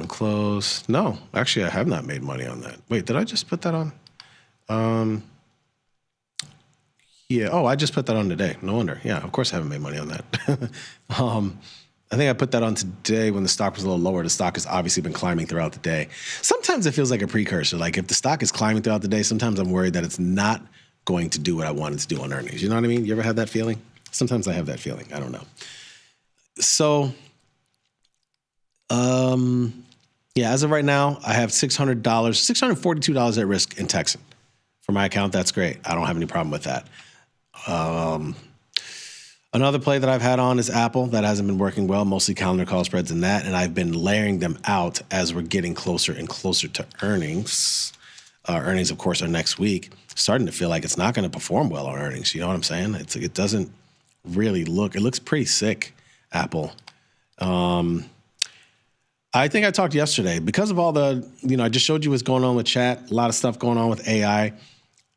Close. No, actually, I have not made money on that. Wait, did I just put that on? Yeah. Oh, I just put that on today. No wonder. Yeah, of course I haven't made money on that. I think I put that on today when the stock was a little lower. The stock has obviously been climbing throughout the day. Sometimes it feels like a precursor. Like if the stock is climbing throughout the day, sometimes I'm worried that it's not going to do what I wanted to do on earnings. You know what I mean? You ever had that feeling? Sometimes I have that feeling. I don't know. So, yeah, as of right now, I have $600, $642 at risk in Texan. For my account, that's great. I don't have any problem with that. Another play that I've had on is Apple. That hasn't been working well, mostly calendar call spreads and that, and I've been layering them out as we're getting closer and closer to earnings. Earnings, of course, are next week. Starting to feel like it's not going to perform well on earnings. You know what I'm saying? It doesn't really look. It looks pretty sick, Apple. I I think I talked yesterday because of all the, I just showed you what's going on with chat, a lot of stuff going on with AI.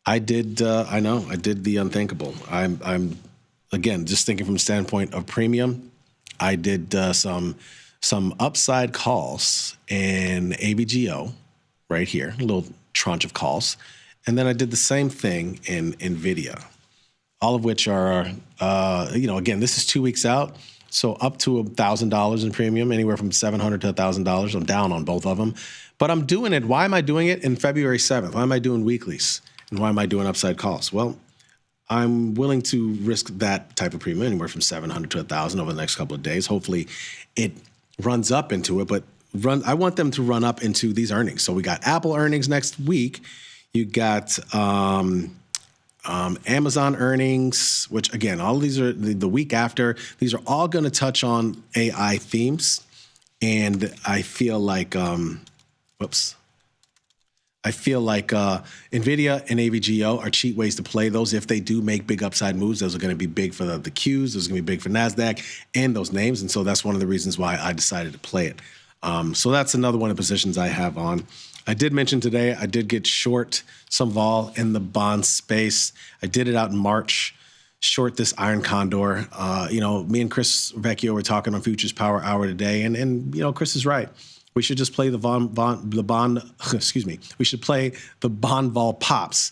I did the unthinkable. I'm again, just thinking from the standpoint of premium, I did some upside calls in AVGO right here, a little tranche of calls. And then I did the same thing in NVIDIA, all of which are, again, this is 2 weeks out. So up to $1,000 in premium, anywhere from $700 to $1,000. I'm down on both of them. But I'm doing it. Why am I doing it in February 7th? Why am I doing weeklies? And why am I doing upside calls? Well, I'm willing to risk that type of premium, anywhere from $700 to $1,000 over the next couple of days. Hopefully it runs up into it, but I want them to run up into these earnings. So we got Apple earnings next week. You got Amazon earnings, which again, all of these are the week after. These are all going to touch on AI themes. And I feel like, NVIDIA and AVGO are cheap ways to play those. If they do make big upside moves, those are going to be big for the Qs. Those are going to be big for NASDAQ and those names. And so that's one of the reasons why I decided to play it. So that's another one of the positions I have on. I did mention today, I did get short some vol in the bond space. I did it out in March, short this iron condor. Me and Chris Vecchio were talking on Futures Power Hour today, and Chris is right. We should just play the bond, we should play the bond vol pops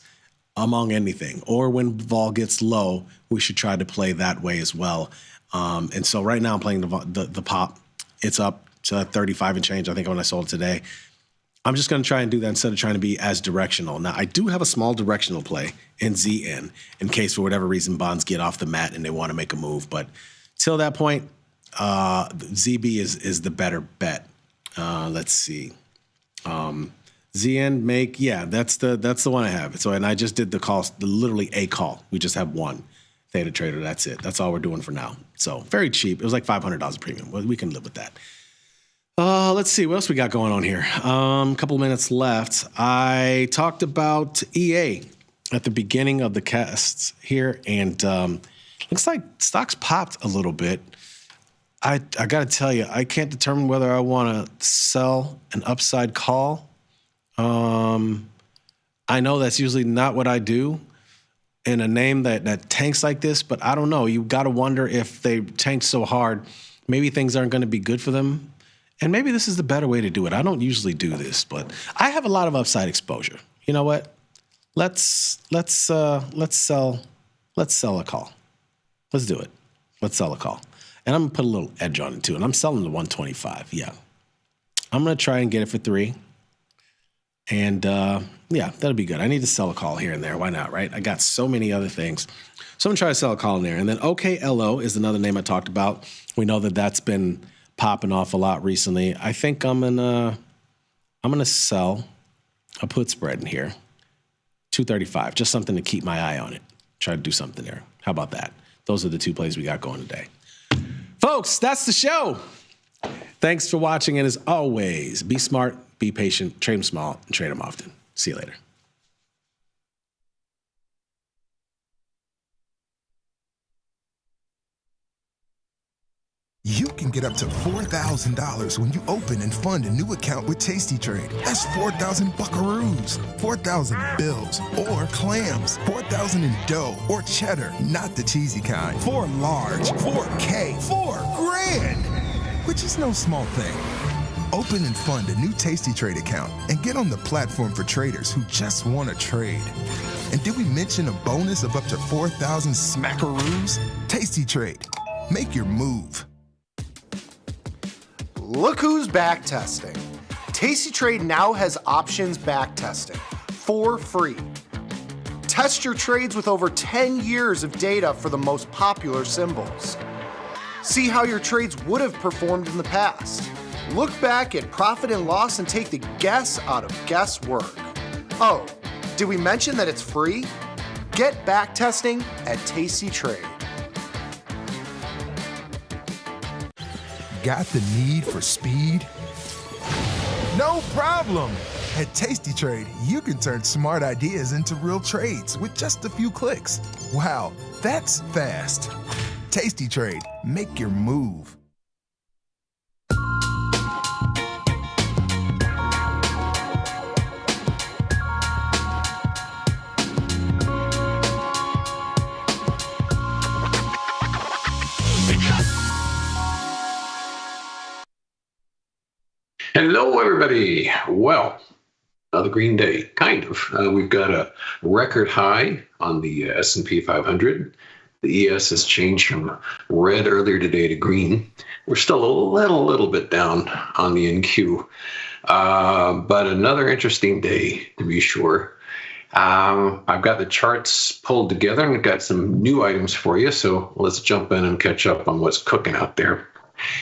among anything. Or when vol gets low, we should try to play that way as well. And so right now I'm playing the pop. It's up to 35 and change, I think, when I sold it today. I'm just going to try and do that instead of trying to be as directional. Now, I do have a small directional play in ZN in case, for whatever reason, bonds get off the mat and they want to make a move. But till that point, ZB is the better bet. Let's see. ZN that's the one I have. So, and I just did the call, literally a call. We just have one theta trader. That's it. That's all we're doing for now. So very cheap. It was like $500 a premium. We can live with that. Let's see what else we got going on here. A couple of minutes left. I talked about EA at the beginning of the cast here, and looks like stocks popped a little bit. I got to tell you, I can't determine whether I want to sell an upside call. I know that's usually not what I do in a name that tanks like this, but I don't know. You got to wonder if they tank so hard, maybe things aren't going to be good for them. And maybe this is the better way to do it. I don't usually do this, but I have a lot of upside exposure. You know what? Let's sell a call. Let's do it. Let's sell a call. And I'm gonna put a little edge on it too. And I'm selling the 125. Yeah. I'm gonna try and get it for 3. And that'll be good. I need to sell a call here and there. Why not, right? I got so many other things. So I'm gonna try to sell a call in there. And then OKLO is another name I talked about. We know that that's been popping off a lot recently. I think I'm gonna sell a put spread in here, 235, just something to keep my eye on it. Try to do something there. How about that? Those are the 2 plays we got going today. Folks, that's the show. Thanks for watching, and as always, be smart, be patient, trade them small, and trade them often. See you later. You can get up to $4,000 when you open and fund a new account with Tasty Trade. That's 4,000 buckaroos, 4,000 bills, or clams, 4,000 in dough or cheddar, not the cheesy kind. 4 large, 4K, $4,000, which is no small thing. Open and fund a new Tasty Trade account and get on the platform for traders who just want to trade. And did we mention a bonus of up to 4,000 smackaroos? Tasty Trade. Make your move. Look who's back testing. Tasty Trade now has options back testing for free. Test your trades with over 10 years of data for the most popular symbols. See how your trades would have performed in the past. Look back at profit and loss and take the guess out of guesswork. Oh, did we mention that it's free? Get back testing at Tasty Trade. Got the need for speed? No problem! At Tasty Trade, you can turn smart ideas into real trades with just a few clicks. Wow, that's fast. Tasty Trade, make your move. Hello, everybody. Well, another green day, kind of. We've got a record high on the S&P 500. The ES has changed from red earlier today to green. We're still a little bit down on the NQ, but another interesting day to be sure. I've got the charts pulled together and I've got some new items for you. So let's jump in and catch up on what's cooking out there.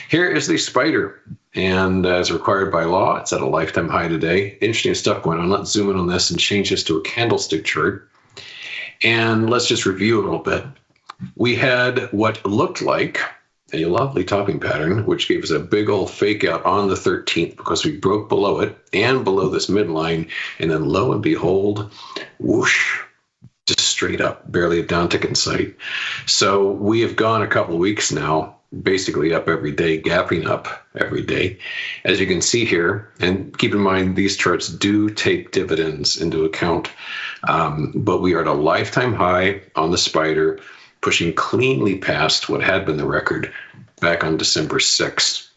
Here is the spider, and as required by law, it's at a lifetime high today. Interesting stuff going on. Let's zoom in on this and change this to a candlestick chart. And let's just review a little bit. We had what looked like a lovely topping pattern, which gave us a big old fake out on the 13th because we broke below it and below this midline. And then lo and behold, whoosh, just straight up, barely a downtick in sight. So we have gone a couple of weeks now, basically up every day, gapping up every day. As you can see here, and keep in mind, these charts do take dividends into account, but we are at a lifetime high on the spider, pushing cleanly past what had been the record back on December 6th.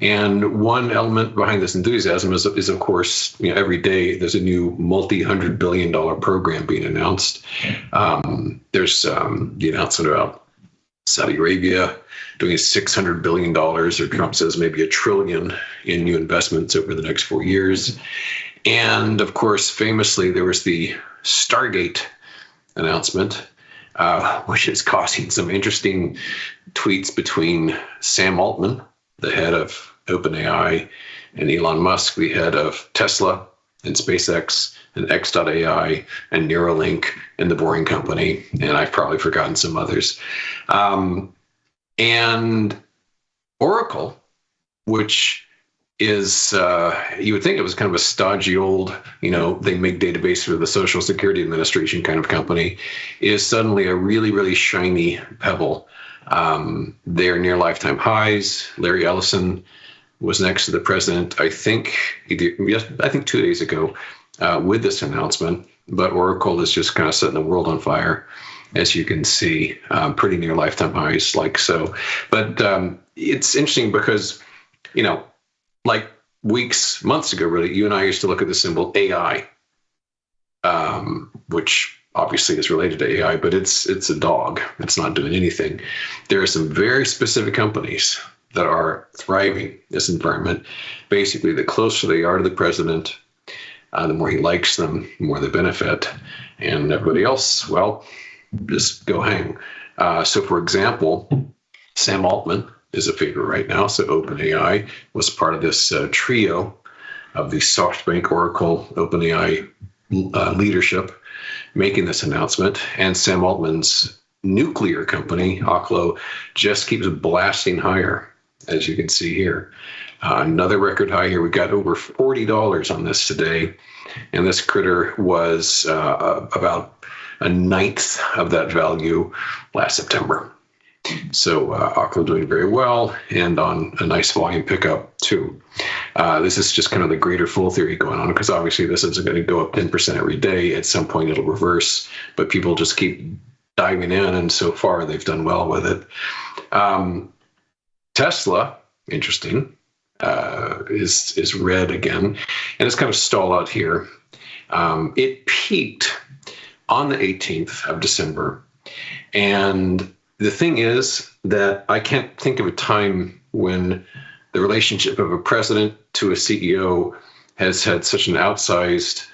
And one element behind this enthusiasm is of course, every day there's a new multi-$100 billion program being announced. There's the announcement about Saudi Arabia doing $600 billion, or Trump says maybe $1 trillion in new investments over the next 4 years. And of course, famously, there was the Stargate announcement, which is causing some interesting tweets between Sam Altman, the head of OpenAI, and Elon Musk, the head of Tesla and SpaceX and X.AI and Neuralink and the Boring Company. And I've probably forgotten some others. And Oracle, which is, you would think it was kind of a stodgy old, they make databases for the Social Security Administration kind of company, is suddenly a really, really shiny pebble. They're near lifetime highs. Larry Ellison was next to the president, I think 2 days ago with this announcement. But Oracle is just kind of setting the world on fire, as you can see, pretty near lifetime highs, like so. But it's interesting because, like months ago, really, you and I used to look at the symbol AI, which obviously is related to AI, but it's a dog. It's not doing anything. There are some very specific companies that are thriving in this environment. Basically, the closer they are to the president, the more he likes them, the more they benefit. And everybody else, well, just go hang. So, for example, Sam Altman is a favorite right now. So OpenAI was part of this trio of the SoftBank, Oracle, OpenAI leadership making this announcement. And Sam Altman's nuclear company, Oklo, just keeps blasting higher, as you can see here. Another record high here. We got over $40 on this today. And this critter was about a ninth of that value last September. So Oklo doing very well and on a nice volume pickup too. This is just kind of the greater fool theory going on, because obviously this isn't going to go up 10% every day. At some point it'll reverse, but people just keep diving in, and so far they've done well with it. Tesla, interesting, is red again, and it's kind of stalled out here. It peaked on the 18th of December, and the thing is that I can't think of a time when the relationship of a president to a CEO has had such an outsized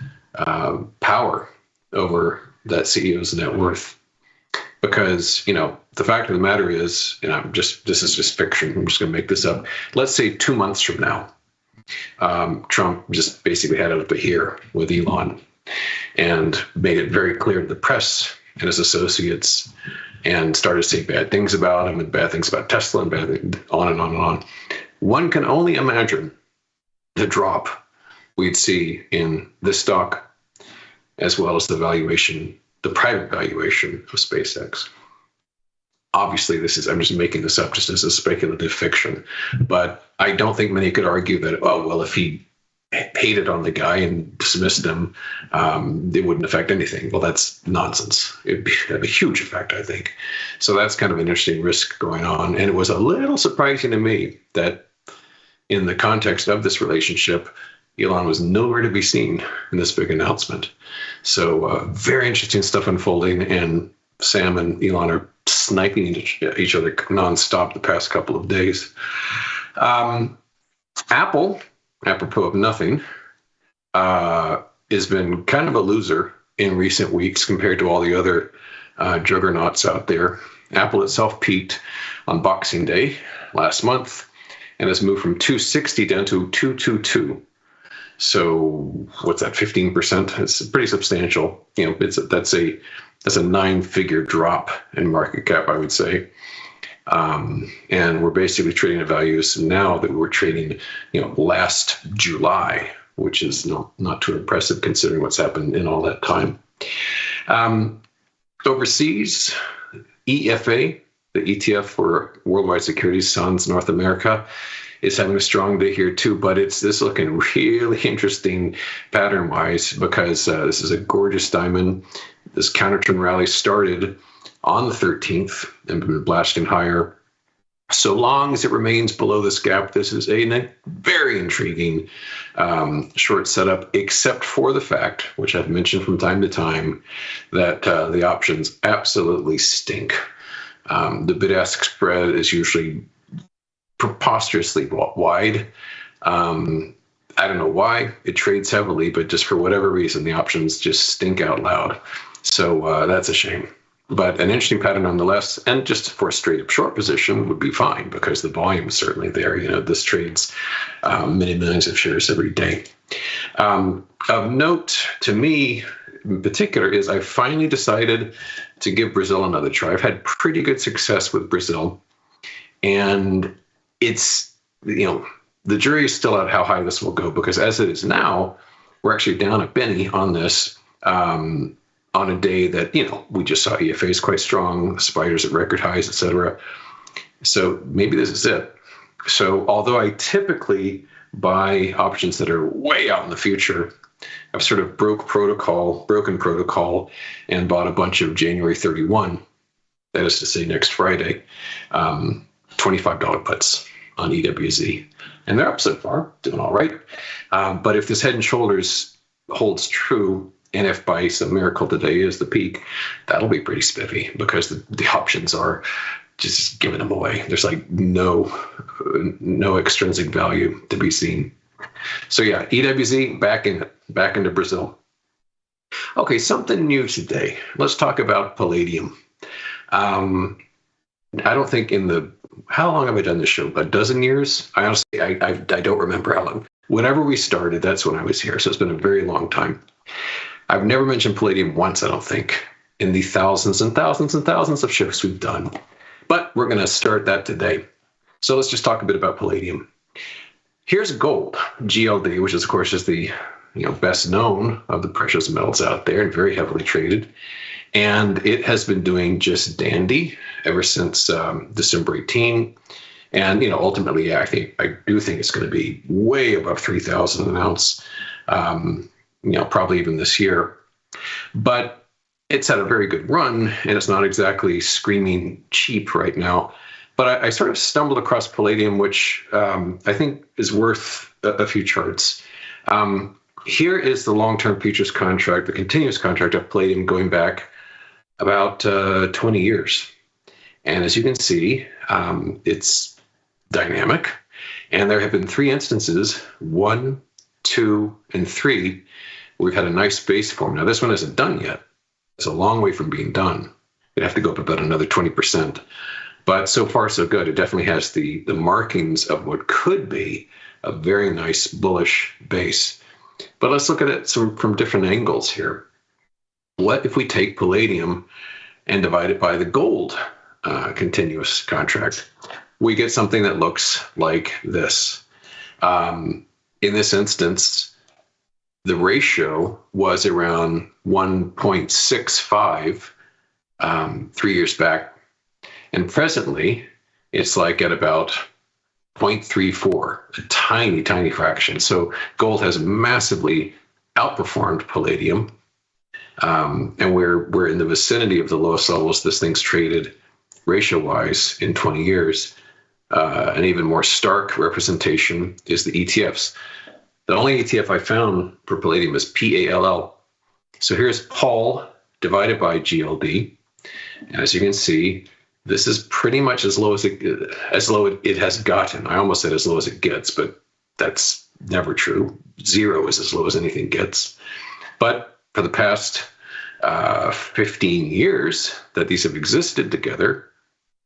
power over that CEO's net worth. Because, the fact of the matter is, this is just fiction. I'm just going to make this up. Let's say 2 months from now, Trump just basically had it up to here with Elon and made it very clear to the press and his associates, and started to say bad things about him and bad things about Tesla and on and on and on. One can only imagine the drop we'd see in this stock, as well as the valuation, the private valuation of SpaceX. Obviously, I'm just making this up just as a speculative fiction, but I don't think many could argue that, if he hated on the guy and dismissed him, it wouldn't affect anything. Well, that's nonsense. It'd have a huge effect, I think. So that's kind of an interesting risk going on. And it was a little surprising to me that in the context of this relationship, Elon was nowhere to be seen in this big announcement. So very interesting stuff unfolding, and Sam and Elon are sniping each other nonstop the past couple of days. Apple, apropos of nothing, has been kind of a loser in recent weeks compared to all the other juggernauts out there. Apple itself peaked on Boxing Day last month and has moved from 260 down to 222. So what's that, 15%? It's pretty substantial. You know, that's a 9-figure drop in market cap, I would say. And we're basically trading at values now that we were trading, last July, which is not too impressive considering what's happened in all that time. Overseas, EFA, the ETF for Worldwide Securities Funds North America, is having a strong day here too, but it's looking really interesting pattern-wise because this is a gorgeous diamond. This counter-trend rally started on the 13th and been blasting higher. So long as it remains below this gap, this is a very intriguing short setup, except for the fact, which I've mentioned from time to time, that the options absolutely stink. The bid-ask spread is usually preposterously wide. I don't know why it trades heavily, but just for whatever reason, the options just stink out loud. So that's a shame. But an interesting pattern nonetheless, and just for a straight up short position would be fine because the volume is certainly there. This trades many millions of shares every day. Of note to me in particular is I finally decided to give Brazil another try. I've had pretty good success with Brazil, and it's, the jury is still out how high this will go because as it is now, we're actually down a penny on this. On a day that, we just saw EFA is quite strong, spiders at record highs, et cetera. So maybe this is it. So although I typically buy options that are way out in the future, I've sort of broken protocol and bought a bunch of January 31, that is to say next Friday, $25 puts on EWZ. And they're up so far, doing all right. But if this head and shoulders holds true, and if by some miracle today is the peak, that'll be pretty spiffy because the options are just giving them away. There's like no extrinsic value to be seen. So yeah, EWZ back into Brazil. Okay, something new today. Let's talk about palladium. I don't think how long have I done this show? A dozen years? I honestly, I don't remember how long. Whenever we started, that's when I was here. So it's been a very long time. I've never mentioned palladium once, I don't think, in the thousands and thousands and thousands of shows we've done. But we're going to start that today. So let's just talk a bit about palladium. Here's gold, GLD, which is, of course, is the best known of the precious metals out there and very heavily traded. And it has been doing just dandy ever since December 18. And, ultimately, I do think it's going to be way above 3,000 an ounce. Probably even this year. But it's had a very good run, and it's not exactly screaming cheap right now. But I sort of stumbled across palladium, which I think is worth a few charts. Here is the long-term futures contract, the continuous contract of palladium going back about 20 years. And as you can see, it's dynamic. And there have been 3 instances, 1, 2, and 3, we've had a nice base form. Now, this one isn't done yet. It's a long way from being done. It'd have to go up about another 20%. But so far, so good. It definitely has the markings of what could be a very nice bullish base. But let's look at it from different angles here. What if we take palladium and divide it by the gold continuous contract? We get something that looks like this. In this instance, the ratio was around 1.65 3 years back. And presently, it's like at about 0.34, a tiny, tiny fraction. So gold has massively outperformed palladium. And we're in the vicinity of the lowest levels this thing's traded ratio-wise in 20 years. an even more stark representation is the ETFs. The only ETF I found for palladium is PALL. So here's Paul divided by GLD. As you can see, this is pretty much as low as it has gotten. I almost said as low as it gets, but that's never true. 0 is as low as anything gets. But for the past 15 years that these have existed together,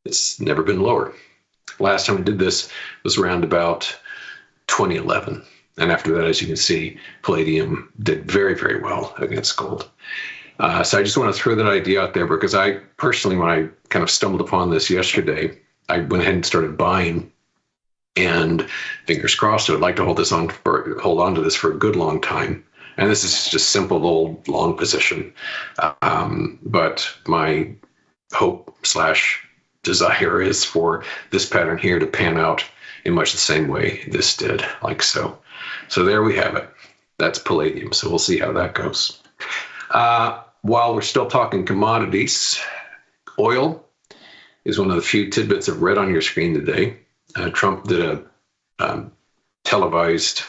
it's never been lower. Last time we did this was around about 2011. And after that, as you can see, palladium did very, very well against gold. So I just want to throw that idea out there because I personally, when I kind of stumbled upon this yesterday, I went ahead and started buying. And fingers crossed, I would like to hold on to this for a good long time. And this is just simple old long position. But my hope / desire is for this pattern here to pan out in much the same way this did, like so. So there we have it. That's palladium. So we'll see how that goes. While we're still talking commodities, oil is one of the few tidbits of red on your screen today. Trump did a televised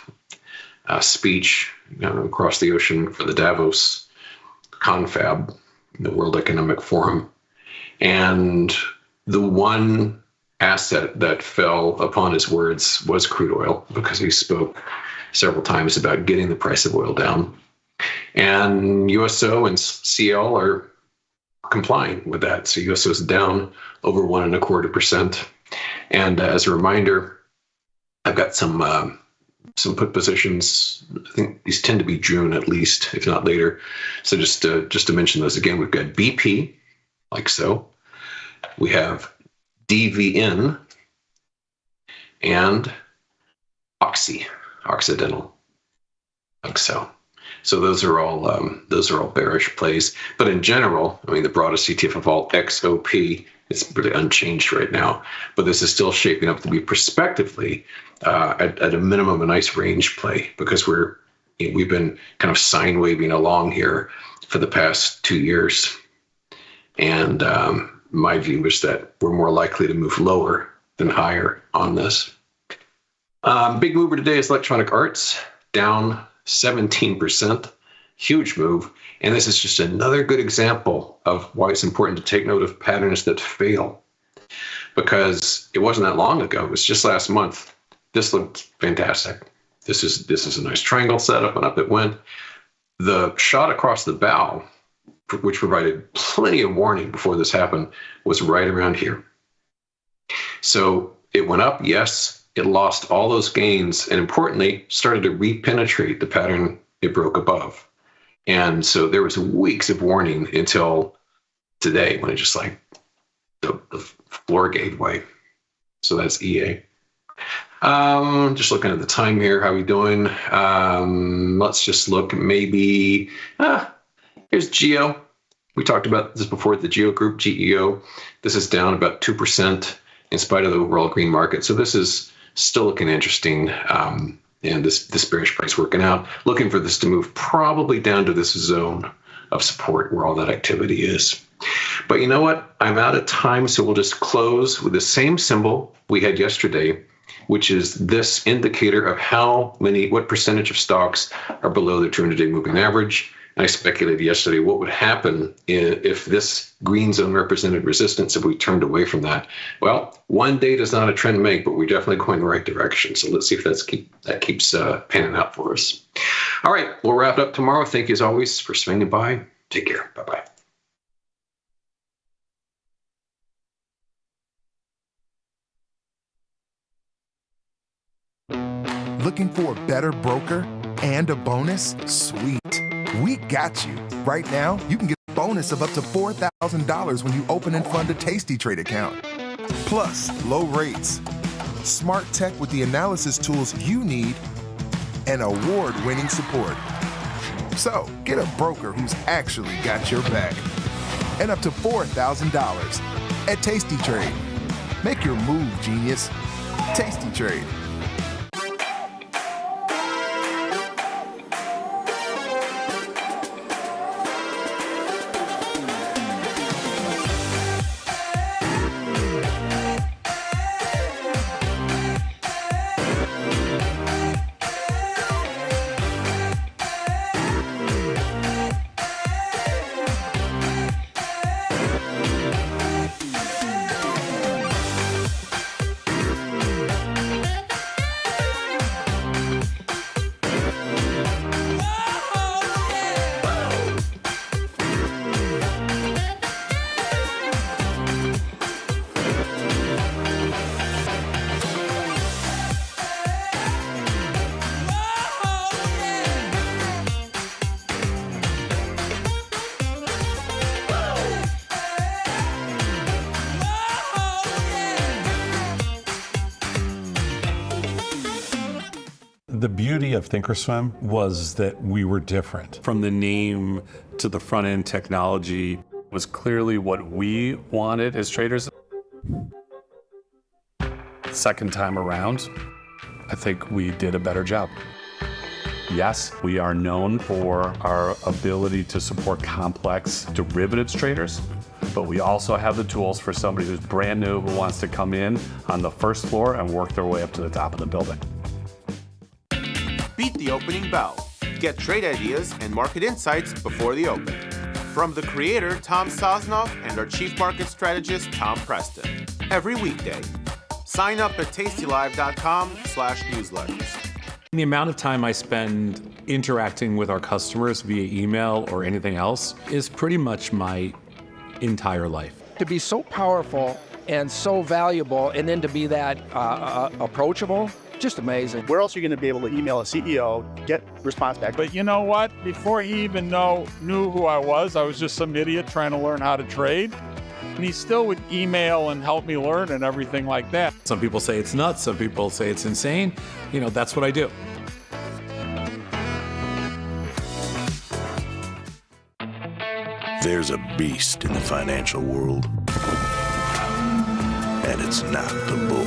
speech across the ocean for the Davos confab, the World Economic Forum. And the one asset that fell upon his words was crude oil, because he spoke several times about getting the price of oil down. And USO and CL are complying with that. So USO is down over 1.25%. And as a reminder, I've got some put positions. I think these tend to be June at least, if not later. So just to mention those again, we've got BP, like so. We have DVN and Occidental, like so. So those are all bearish plays. But in general, I mean, the broadest ETF of all, XOP, it's really unchanged right now. But this is still shaping up to be prospectively, at a minimum, a nice range play, because we've been kind of sine waving along here for the past 2 years. And my view is that we're more likely to move lower than higher on this. Big mover today is Electronic Arts, down 17%. Huge move. And this is just another good example of why it's important to take note of patterns that fail. Because it wasn't that long ago. It was just last month. This looked fantastic. This is a nice triangle setup, and up it went. The shot across the bow, which provided plenty of warning before this happened, was right around here. So it went up, yes. It lost all those gains, and importantly, started to repenetrate the pattern it broke above. And so there was weeks of warning until today, when it just like the floor gave way. So that's EA. Just looking at the time here, how we doing? Let's just look, maybe, here's Geo. We talked about this before, the Geo Group, GEO. This is down about 2% in spite of the overall green market. So this is still looking interesting. And this bearish price working out. Looking for this to move probably down to this zone of support where all that activity is. But you know what? I'm out of time, so we'll just close with the same symbol we had yesterday, which is this indicator of what percentage of stocks are below the 200-day moving average. And I speculated yesterday what would happen if this green zone represented resistance if we turned away from that. Well, one day does not a trend make, but we're definitely going the right direction. So let's see if that keeps panning out for us. All right, we'll wrap it up tomorrow. Thank you as always for swinging by. Take care. Bye-bye. Looking for a better broker and a bonus? Sweet. We got you. Right now, you can get a bonus of up to $4,000 when you open and fund a Tasty Trade account. Plus, low rates, smart tech with the analysis tools you need, and award-winning support. So, get a broker who's actually got your back. And up to $4,000 at Tasty Trade. Make your move, genius. Tasty Trade. The beauty of Thinkorswim was that we were different. From the name to the front end technology was clearly what we wanted as traders. Second time around, I think we did a better job. Yes, we are known for our ability to support complex derivatives traders, but we also have the tools for somebody who's brand new who wants to come in on the first floor and work their way up to the top of the building. Beat the opening bell. Get trade ideas and market insights before the open. From the creator, Tom Sosnoff, and our chief market strategist, Tom Preston. Every weekday. Sign up at tastylive.com/newsletters. The amount of time I spend interacting with our customers via email or anything else is pretty much my entire life. To be so powerful and so valuable, and then to be that approachable, just amazing. Where else are you going to be able to email a CEO, get response back? But you know what? Before he even knew who I was just some idiot trying to learn how to trade. And he still would email and help me learn and everything like that. Some people say it's nuts, some people say it's insane. That's what I do. There's a beast in the financial world, and it's not the bull.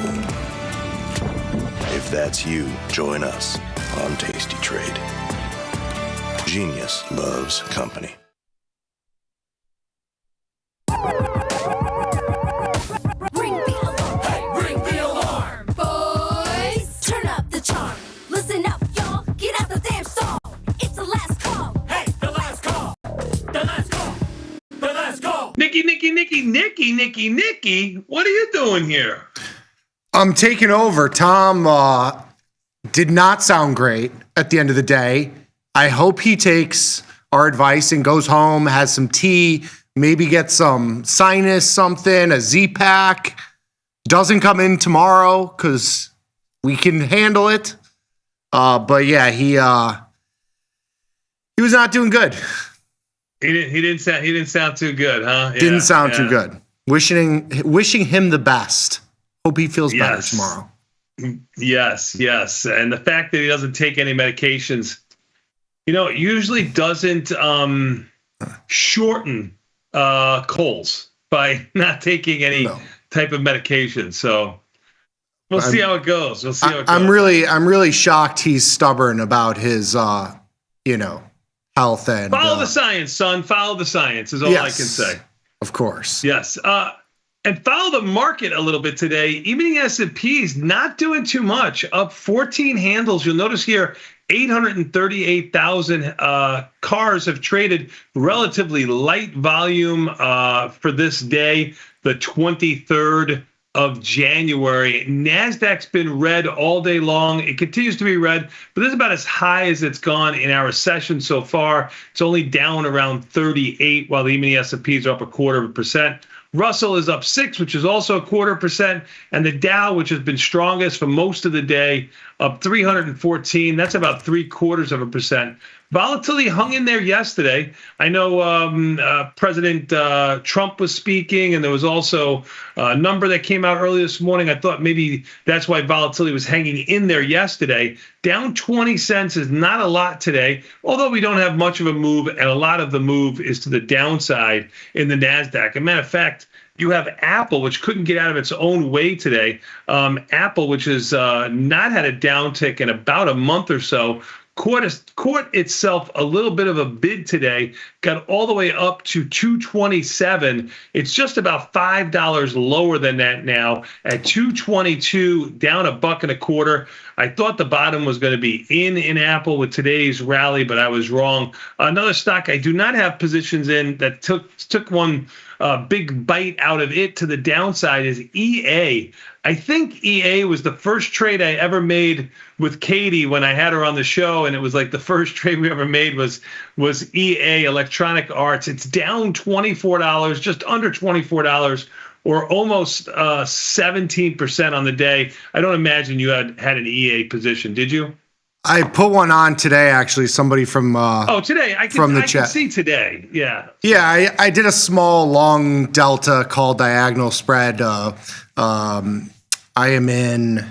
If that's you, join us on Tasty Trade. Genius loves company. Ring the alarm, hey, ring the alarm, boys. Turn up the charm. Listen up, y'all. Get out the damn stall. It's the last call. Hey, the last call. The last call. The last call. Nikki, what are you doing here? I'm taking over. Tom did not sound great at the end of the day. I hope he takes our advice and goes home, has some tea, maybe get some sinus something, a Z-Pack. Doesn't come in tomorrow because we can handle it. But yeah, he was not doing good. He didn't sound too good, huh? Yeah, didn't sound too good. Wishing him the best. Hope he feels better tomorrow. Yes. And the fact that he doesn't take any medications, usually doesn't shorten colds by not taking any type of medication. So we'll see how it goes. I'm really shocked he's stubborn about his, health and follow the science, son. Follow the science is all I can say. Of course. Yes. And follow the market a little bit today. Even the S&P is not doing too much, up 14 handles. You'll notice here 838,000 cars have traded, relatively light volume for this day, the 23rd of January. NASDAQ's been red all day long. It continues to be red, but this is about as high as it's gone in our session so far. It's only down around 38, while the E-mini S&Ps are up 0.25%. Russell is up 6, which is also 0.25%, and the Dow, which has been strongest for most of the day, up 314. That's about 0.75%. Volatility hung in there yesterday. I know President Trump was speaking, and there was also a number that came out early this morning. I thought maybe that's why volatility was hanging in there yesterday. Down 20 cents is not a lot today, although we don't have much of a move, and a lot of the move is to the downside in the NASDAQ. As a matter of fact, you have Apple, which couldn't get out of its own way today. Apple, which has not had a downtick in about a month or so, caught itself a little bit of a bid today, got all the way up to 227. It's just about $5 lower than that now at 222, down $1.25. I thought the bottom was going to be in Apple with today's rally, but I was wrong. Another stock I do not have positions in that took one big bite out of it to the downside is EA. I think EA was the first trade I ever made with Katie when I had her on the show, and it was like the first trade we ever made was EA, Electronic Arts. It's down $24, just under $24, or almost 17% on the day. I don't imagine you had an EA position, did you? I put one on today, actually. Somebody from today I can see today. Yeah. Yeah, I did a small long delta called diagonal spread. I am in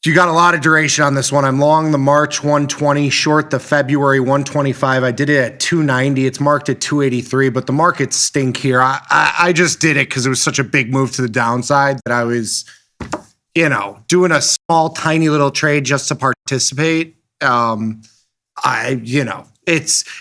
You got a lot of duration on this one. I'm long the March 120, short the February 125. I did it at 290. It's marked at 283, but the markets stink here. I just did it because it was such a big move to the downside that I was, doing a small, tiny little trade just to participate. It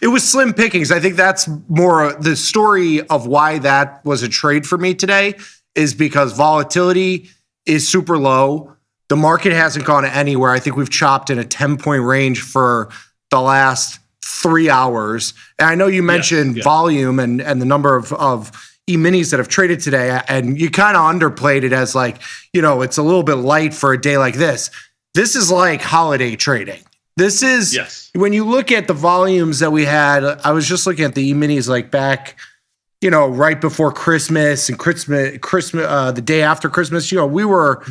was slim pickings. I think that's more the story of why that was a trade for me today is because volatility is super low. The market hasn't gone anywhere. I think we've chopped in a 10-point range for the last 3 hours. And I know you mentioned volume and the number of E-minis that have traded today, and you kind of underplayed it as like, it's a little bit light for a day like this. This is like holiday trading. This is, when you look at the volumes that we had, I was just looking at the E-minis like back, right before Christmas and the day after Christmas, we were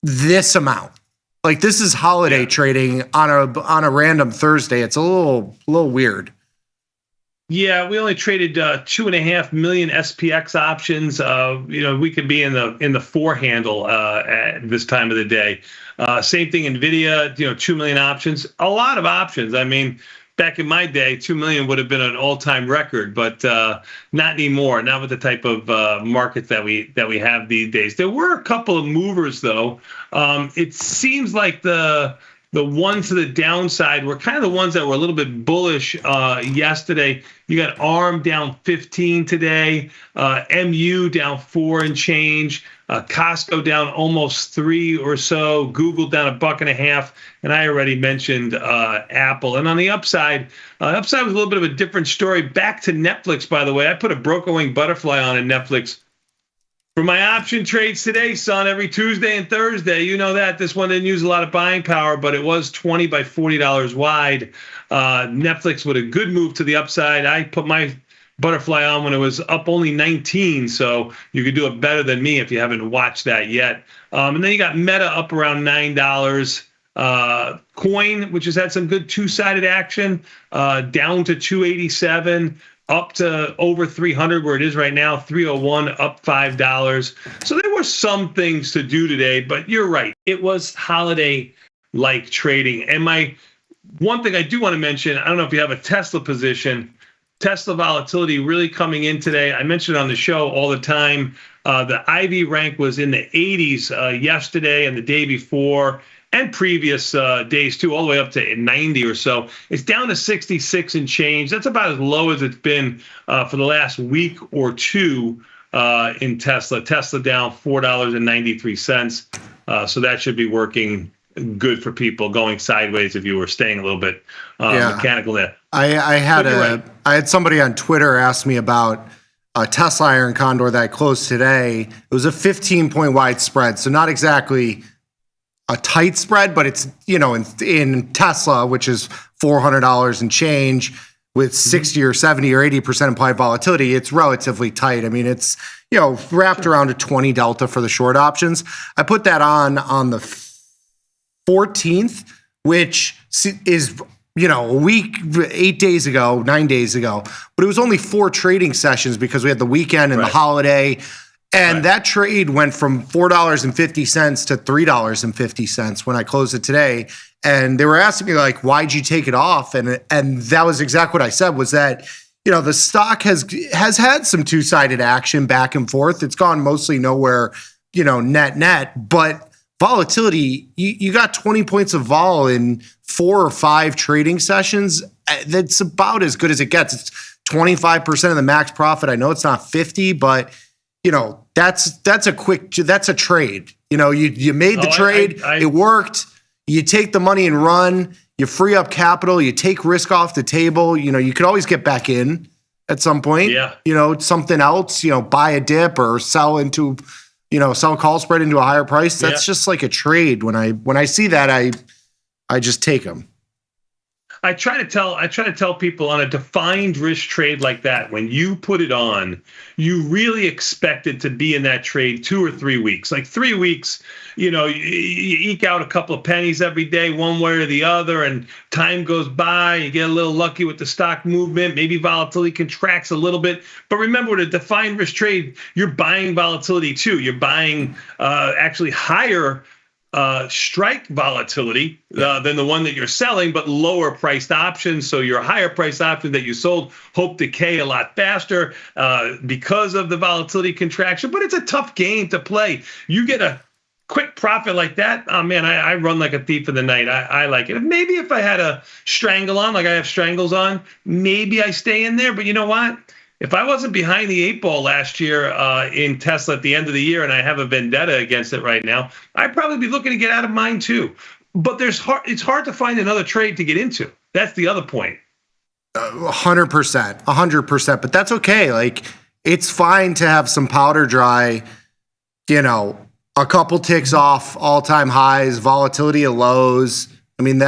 this amount. Like this is holiday trading on a random Thursday. It's a little weird. Yeah, we only traded 2.5 million SPX options. We could be in the 4 handle at this time of the day. Same thing, NVIDIA. 2 million options. A lot of options. I mean, back in my day, 2 million would have been an all-time record, but not anymore. Not with the type of market that we have these days. There were a couple of movers, though. It seems like the ones to the downside were kind of the ones that were a little bit bullish yesterday. You got ARM down 15 today, MU down 4 and change, Costco down almost 3 or so, Google down $1.50, and I already mentioned Apple. And on the upside, was a little bit of a different story. Back to Netflix, by the way. I put a broken wing butterfly on in Netflix for my option trades today, son, every Tuesday and Thursday. You know that. This one didn't use a lot of buying power, but it was $20 by $40 wide. Netflix with a good move to the upside. I put my butterfly on when it was up only 19, so you could do it better than me if you haven't watched that yet. And then you got Meta up around $9. Coin, which has had some good two-sided action, down to 287. Up to over 300 where it is right now, 301, up $5. So there were some things to do today, but you're right. It was holiday-like trading. And my one thing I do want to mention, I don't know if you have a Tesla position, Tesla volatility really coming in today. I mentioned it on the show all the time. The IV rank was in the 80s yesterday and the day before, and previous days too, all the way up to 90 or so. It's down to 66 and change. That's about as low as it's been for the last week or two in Tesla. Tesla down $4.93. So that should be working good for people going sideways if you were staying a little bit mechanical there. I had somebody on Twitter ask me about a Tesla Iron Condor that I closed today. It was a 15-point wide spread, so not exactly a tight spread, but it's, in Tesla, which is $400 and change with 60 or 70 or 80% implied volatility, it's relatively tight. I mean, it's, wrapped around a 20 delta for the short options. I put that on the 14th, which is, a week, 9 days ago, but it was only 4 trading sessions because we had the weekend and the holiday. And that trade went from $4.50 to $3.50 when I closed it today. And they were asking me, like, why'd you take it off? And that was exactly what I said, was that, the stock has had some two-sided action back and forth. It's gone mostly nowhere, net. But volatility, you got 20 points of vol in 4 or 5 trading sessions. That's about as good as it gets. It's 25% of the max profit. I know it's not 50, but that's a trade. You made the trade, it worked. You take the money and run, you free up capital, you take risk off the table. You could always get back in at some point. Yeah. Something else, buy a dip or sell call spread into a higher price. That's just like a trade. When I see that, I just take them. I try to tell people on a defined risk trade like that, when you put it on, you really expect it to be in that trade 2 or 3 weeks. Like 3 weeks, you eke out a couple of pennies every day, one way or the other, and time goes by, you get a little lucky with the stock movement, maybe volatility contracts a little bit. But remember, with a defined risk trade, you're buying volatility too. You're buying actually higher strike volatility than the one that you're selling, but lower priced options. So your higher priced option that you sold hope decay a lot faster because of the volatility contraction. But it's a tough game to play. You get a quick profit like that. Oh man, I run like a thief in the night. I like it. Maybe if I had a strangle on, like I have strangles on, maybe I stay in there. But you know what? If I wasn't behind the 8 ball last year in Tesla at the end of the year, and I have a vendetta against it right now, I'd probably be looking to get out of mine too. But it's hard to find another trade to get into. That's the other point. 100%. But that's okay. Like, it's fine to have some powder dry, a couple ticks off all-time highs, volatility of lows. I mean,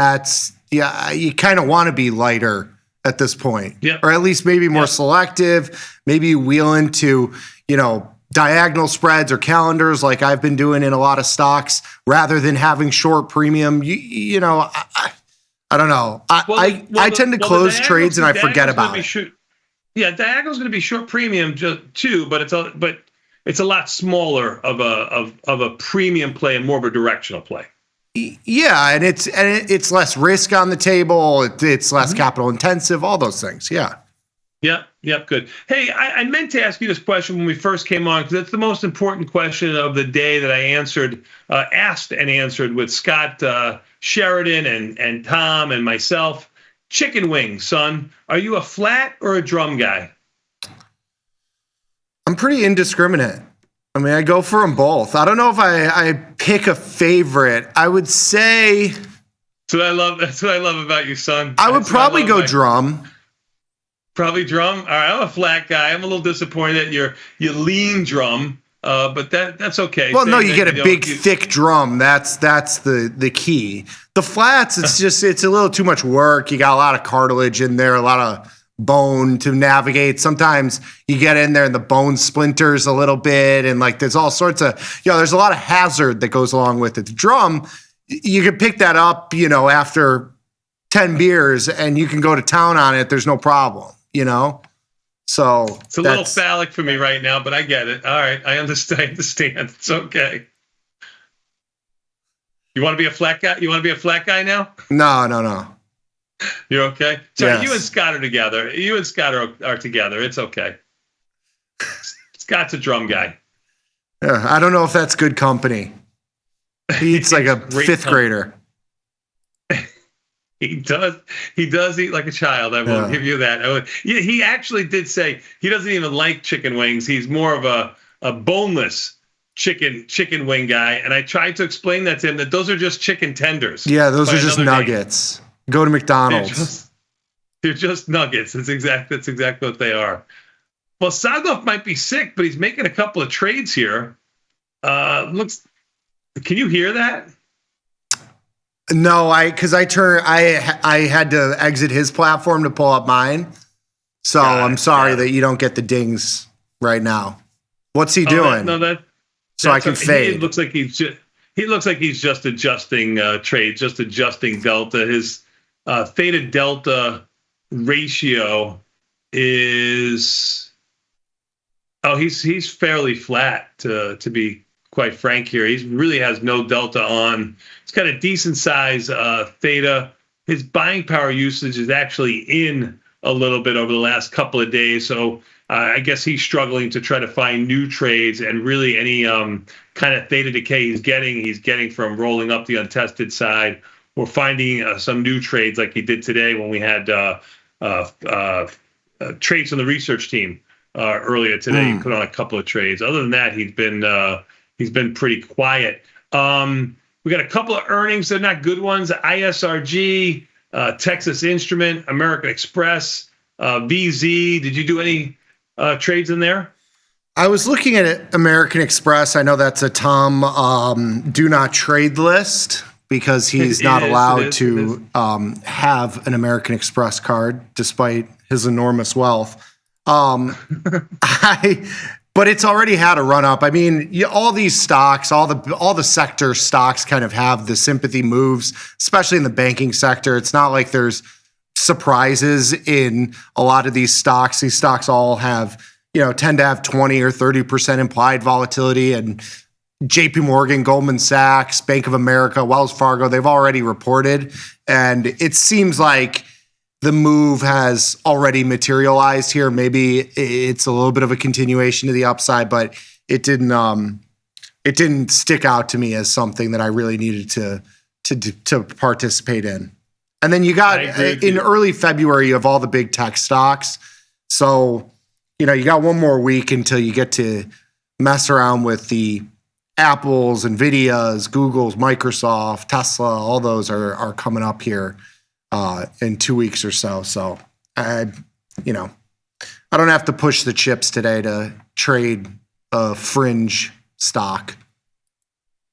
you kind of want to be lighter at this point, or at least maybe more selective, maybe wheel into, diagonal spreads or calendars like I've been doing in a lot of stocks rather than having short premium. I don't know. I tend to close trades and I forget about it. Diagonal's going to be short premium too, but it's a lot smaller of a premium play and more of a directional play. Yeah, and it's less risk on the table. It's less capital intensive. All those things. Yeah. Yep. Good. Hey, I meant to ask you this question when we first came on because it's the most important question of the day that I asked and answered with Scott Sheridan and Tom and myself. Chicken wings, son. Are you a flat or a drum guy? I'm pretty indiscriminate. I mean, I go for them both. I don't know if I pick a favorite. I would say. That's what I love about you, son. I would probably go drum. Probably drum. All right, I'm a flat guy. I'm a little disappointed that you lean drum, but that's okay. Well, no, you get a big, thick drum. That's the key. The flats, it's a little too much work. You got a lot of cartilage in there, a lot of bone to navigate. Sometimes you get in there and the bone splinters a little bit, and like there's all sorts of there's a lot of hazard that goes along with it. The drum, you can pick that up after 10 beers and you can go to town on it. There's no problem, so it's a little phallic for me right now, but I get it. All right, I understand. It's okay. You want to be a flat guy now? No. You're okay? So yes. You and Scott are together. You and Scott are together. It's okay. Scott's a drum guy. Yeah, I don't know if that's good company. He eats like a fifth grader. He does eat like a child. I will give you that. He actually did say he doesn't even like chicken wings. He's more of a boneless chicken wing guy. And I tried to explain that to him that those are just chicken tenders. Yeah, those are just nuggets. Go to McDonald's. They're just nuggets. That's exactly what they are. Well, Sadov might be sick, but he's making a couple of trades here. Can you hear that? No, I had to exit his platform to pull up mine. So I'm sorry that you don't get the dings right now. What's he doing? So I can fade. He looks like he's just adjusting trades, just adjusting delta. His theta delta ratio is he's fairly flat to be quite frank here. He really has no delta on. He's got a decent size theta. His buying power usage is actually in a little bit over the last couple of days. So I guess he's struggling to try to find new trades, and really any kind of theta decay he's getting from rolling up the untested side or finding some new trades like he did today when we had trades from the research team earlier today. He put on a couple of trades. Other than that, he's been pretty quiet. We got a couple of earnings. They're not good ones. ISRG, Texas Instrument, American Express, VZ. Did you do any trades in there? I was looking at it, American Express. I know that's a Tom do not trade list because he's not allowed to have an American Express card despite his enormous wealth. But it's already had a run up. I mean, all these stocks, all the sector stocks kind of have the sympathy moves, especially in the banking sector. It's not like there's surprises in a lot of these stocks. These stocks all have, tend to have 20 or 30% implied volatility. And, JP Morgan, Goldman Sachs, Bank of America, Wells Fargo, they've already reported. And it seems like the move has already materialized here. Maybe it's a little bit of a continuation to the upside, but it didn't stick out to me as something that I really needed to participate in. And then you got in early February, you have all the big tech stocks. So, you got one more week until you get to mess around with the Apples, Nvidias, Googles, Microsoft, Tesla. All those are coming up here in 2 weeks or so. So I don't have to push the chips today to trade a fringe stock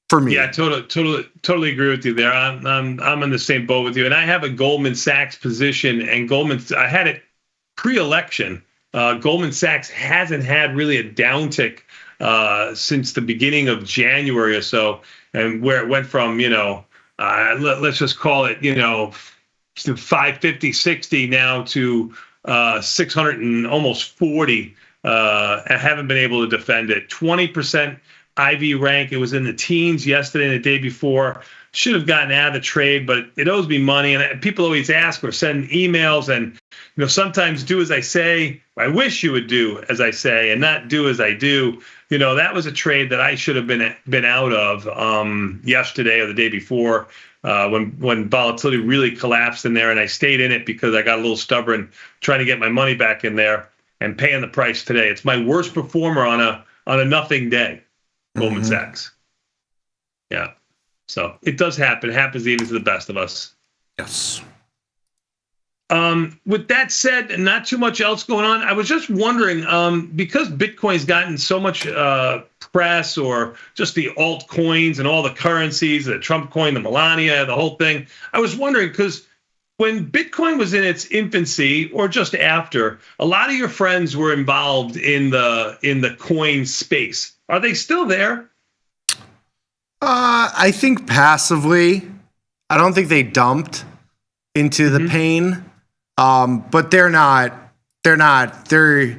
for me. Yeah, totally agree with you there. I'm in the same boat with you, and I have a Goldman Sachs position, and I had it pre-election. Goldman Sachs hasn't had really a downtick since the beginning of January or so, and where it went from let's just call it 550, 60 now to 600 and almost 40. I haven't been able to defend it. 20% IV rank. It was in the teens yesterday and the day before. Should have gotten out of the trade, but it owes me money. And people always ask or send emails, and sometimes do as I say. I wish you would do as I say, and not do as I do. That was a trade that I should have been out of yesterday or the day before when volatility really collapsed in there, and I stayed in it because I got a little stubborn trying to get my money back in there and paying the price today. It's my worst performer on a nothing day. Goldman Sachs. Yeah. So it does happen. It happens even to the best of us. Yes. With that said, not too much else going on. I was just wondering, because Bitcoin's gotten so much press, or just the altcoins and all the currencies, the Trump coin, the Melania, the whole thing. I was wondering, because when Bitcoin was in its infancy, or just after, a lot of your friends were involved in the coin space. Are they still there? I think passively. I don't think they dumped into the pain. But they're not. The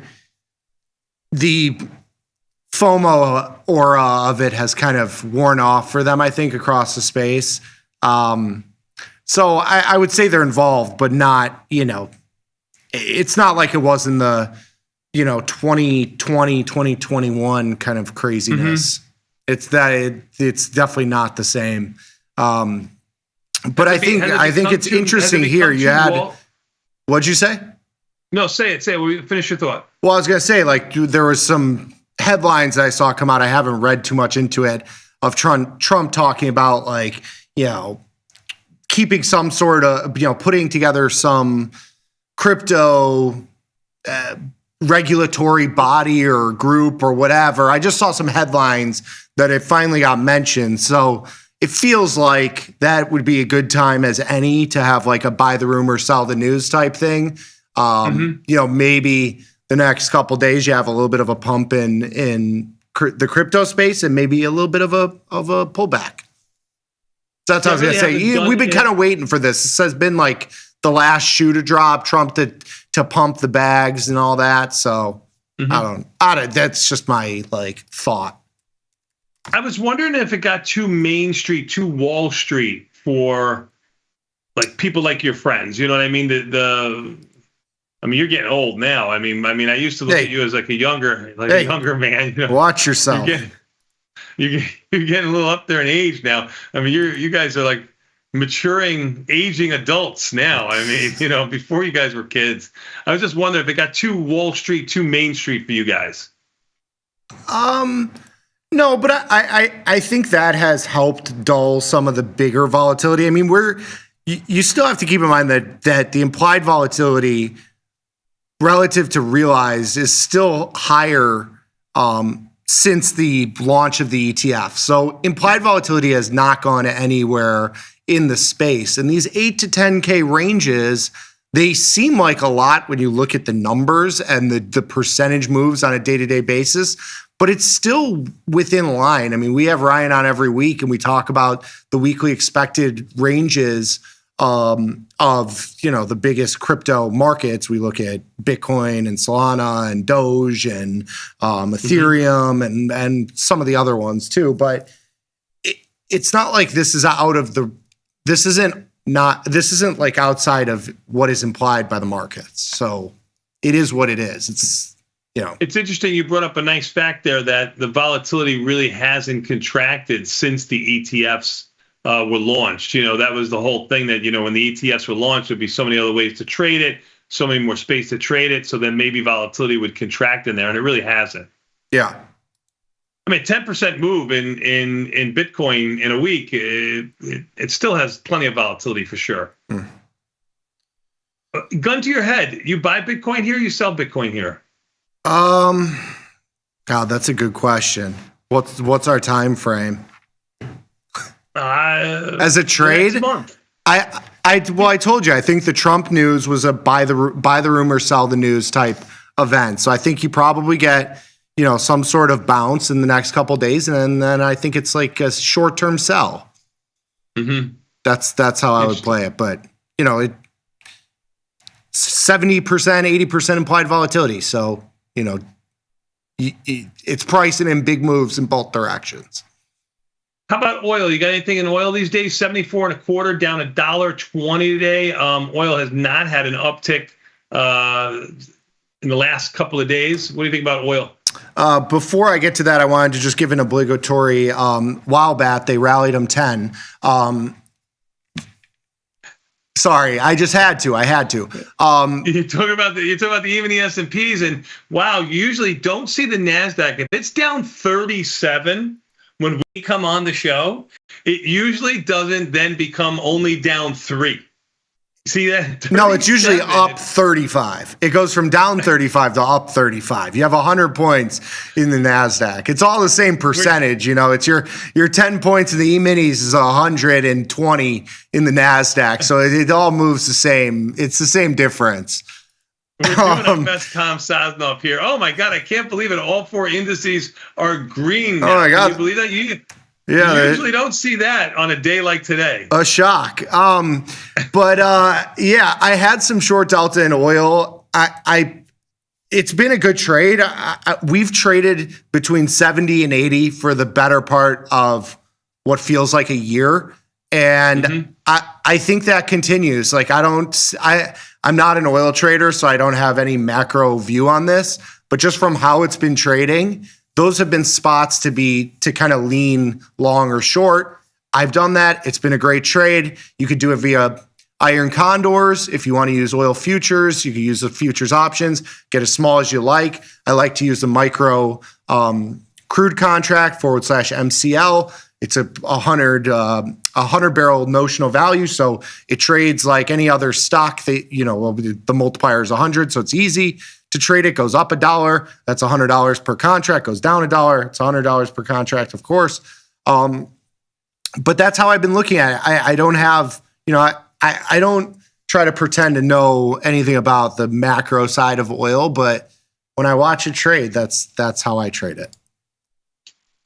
FOMO aura of it has kind of worn off for them, I think, across the space. So I would say they're involved, but not, it's not like it was in the, 2020, 2021 kind of craziness. It's definitely not the same. But I think it's interesting here. You had, what'd you say? No, say it. Finish your thought. Well, I was going to say, there was some headlines that I saw come out. I haven't read too much into it, of Trump talking about, keeping some sort of, putting together some crypto regulatory body or group or whatever. I just saw some headlines that it finally got mentioned. So it feels like that would be a good time as any to have a buy the rumor, sell the news type thing. Maybe the next couple of days you have a little bit of a pump in the crypto space, and maybe a little bit of a pullback. So that's what I was going to say. We've been kind of waiting for this. This has been the last shoe to drop, Trump to pump the bags and all that. So I don't, that's just my thought. I was wondering if it got too Main Street, too Wall Street for people like your friends. You know what I mean? You're getting old now. I mean, I used to look at you as a younger man. Watch yourself. You're getting a little up there in age now. I mean, you guys are maturing, aging adults now. I mean, before you guys were kids. I was just wondering if it got too Wall Street, too Main Street for you guys. No, but I think that has helped dull some of the bigger volatility. I mean, you still have to keep in mind that the implied volatility relative to realized is still higher since the launch of the ETF. So implied volatility has not gone anywhere in the space. And these 8 to 10K ranges, they seem like a lot when you look at the numbers and the percentage moves on a day-to-day basis, but it's still within line. I mean, we have Ryan on every week and we talk about the weekly expected ranges of, the biggest crypto markets. We look at Bitcoin and Solana and Doge and Ethereum and some of the other ones too. But it's not like this is this isn't like outside of what is implied by the markets. So it is what it is. It's, It's interesting. You brought up a nice fact there that the volatility really hasn't contracted since the ETFs were launched. That was the whole thing that, when the ETFs were launched, there'd be so many other ways to trade it, so many more space to trade it. So then maybe volatility would contract in there, and it really hasn't. Yeah. I mean, 10% move in Bitcoin in a week, it still has plenty of volatility for sure. Gun to your head, you buy Bitcoin here, you sell Bitcoin here? God, that's a good question. What's our time frame? As a trade? Next month. I told you, I think the Trump news was a buy the rumor, sell the news type event. So I think you probably get, some sort of bounce in the next couple of days, and then I think it's like a short-term sell. Mm-hmm. That's how I would play it. But 70%, 80% implied volatility. So it's pricing in big moves in both directions. How about oil? You got anything in oil these days? 74.25, down $1.20 today. Oil has not had an uptick in the last couple of days. What do you think about oil? Before I get to that, I wanted to just give an obligatory while bat. They rallied them 10. Sorry, I just had to. I had to. You talk about the even the S&Ps, and wow, you usually don't see the Nasdaq. If it's down 37 when we come on the show, it usually doesn't then become only down 3. See that? No, it's usually up 35. It goes from down 35 to up 35. You have 100 points in the Nasdaq. It's all the same percentage. It's your 10 points in the E-minis is 120 in the Nasdaq. So it all moves the same. It's the same difference. We're doing our best, Tom Sosnoff here. Oh my God, I can't believe it. All 4 indices are green now. Oh my God. Can you believe that? You usually don't see that on a day like today. A shock. But I had some short delta in oil. It's been a good trade. We've traded between 70 and 80 for the better part of what feels like a year. And I think that continues. Like I'm not an oil trader, so I don't have any macro view on this, but just from how it's been trading, those have been spots to kind of lean long or short. I've done that. It's been a great trade. You could do it via iron condors. If you want to use oil futures, you can use the futures options, get as small as you like. I like to use the micro crude contract / MCL. It's a 100 barrel notional value. So it trades like any other stock that, the multiplier is 100. So it's easy to trade. It goes up $1. That's $100 per contract, goes down $1. It's $100 per contract, of course. But that's how I've been looking at it. I don't have, I don't try to pretend to know anything about the macro side of oil, but when I watch it trade, that's how I trade it.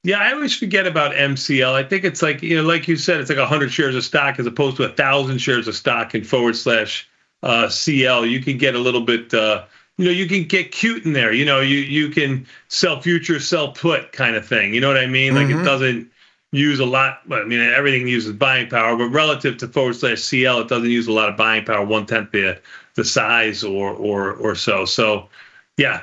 Yeah, I always forget about MCL. I think it's like, like you said, it's like 100 shares of stock as opposed to 1,000 shares of stock in / CL. You can get a little bit, you can get cute in there. You can sell futures, sell put kind of thing. You know what I mean? Like it doesn't use a lot. I mean, everything uses buying power, but relative to / CL, it doesn't use a lot of buying power, 1/10 the size or so. So, yeah,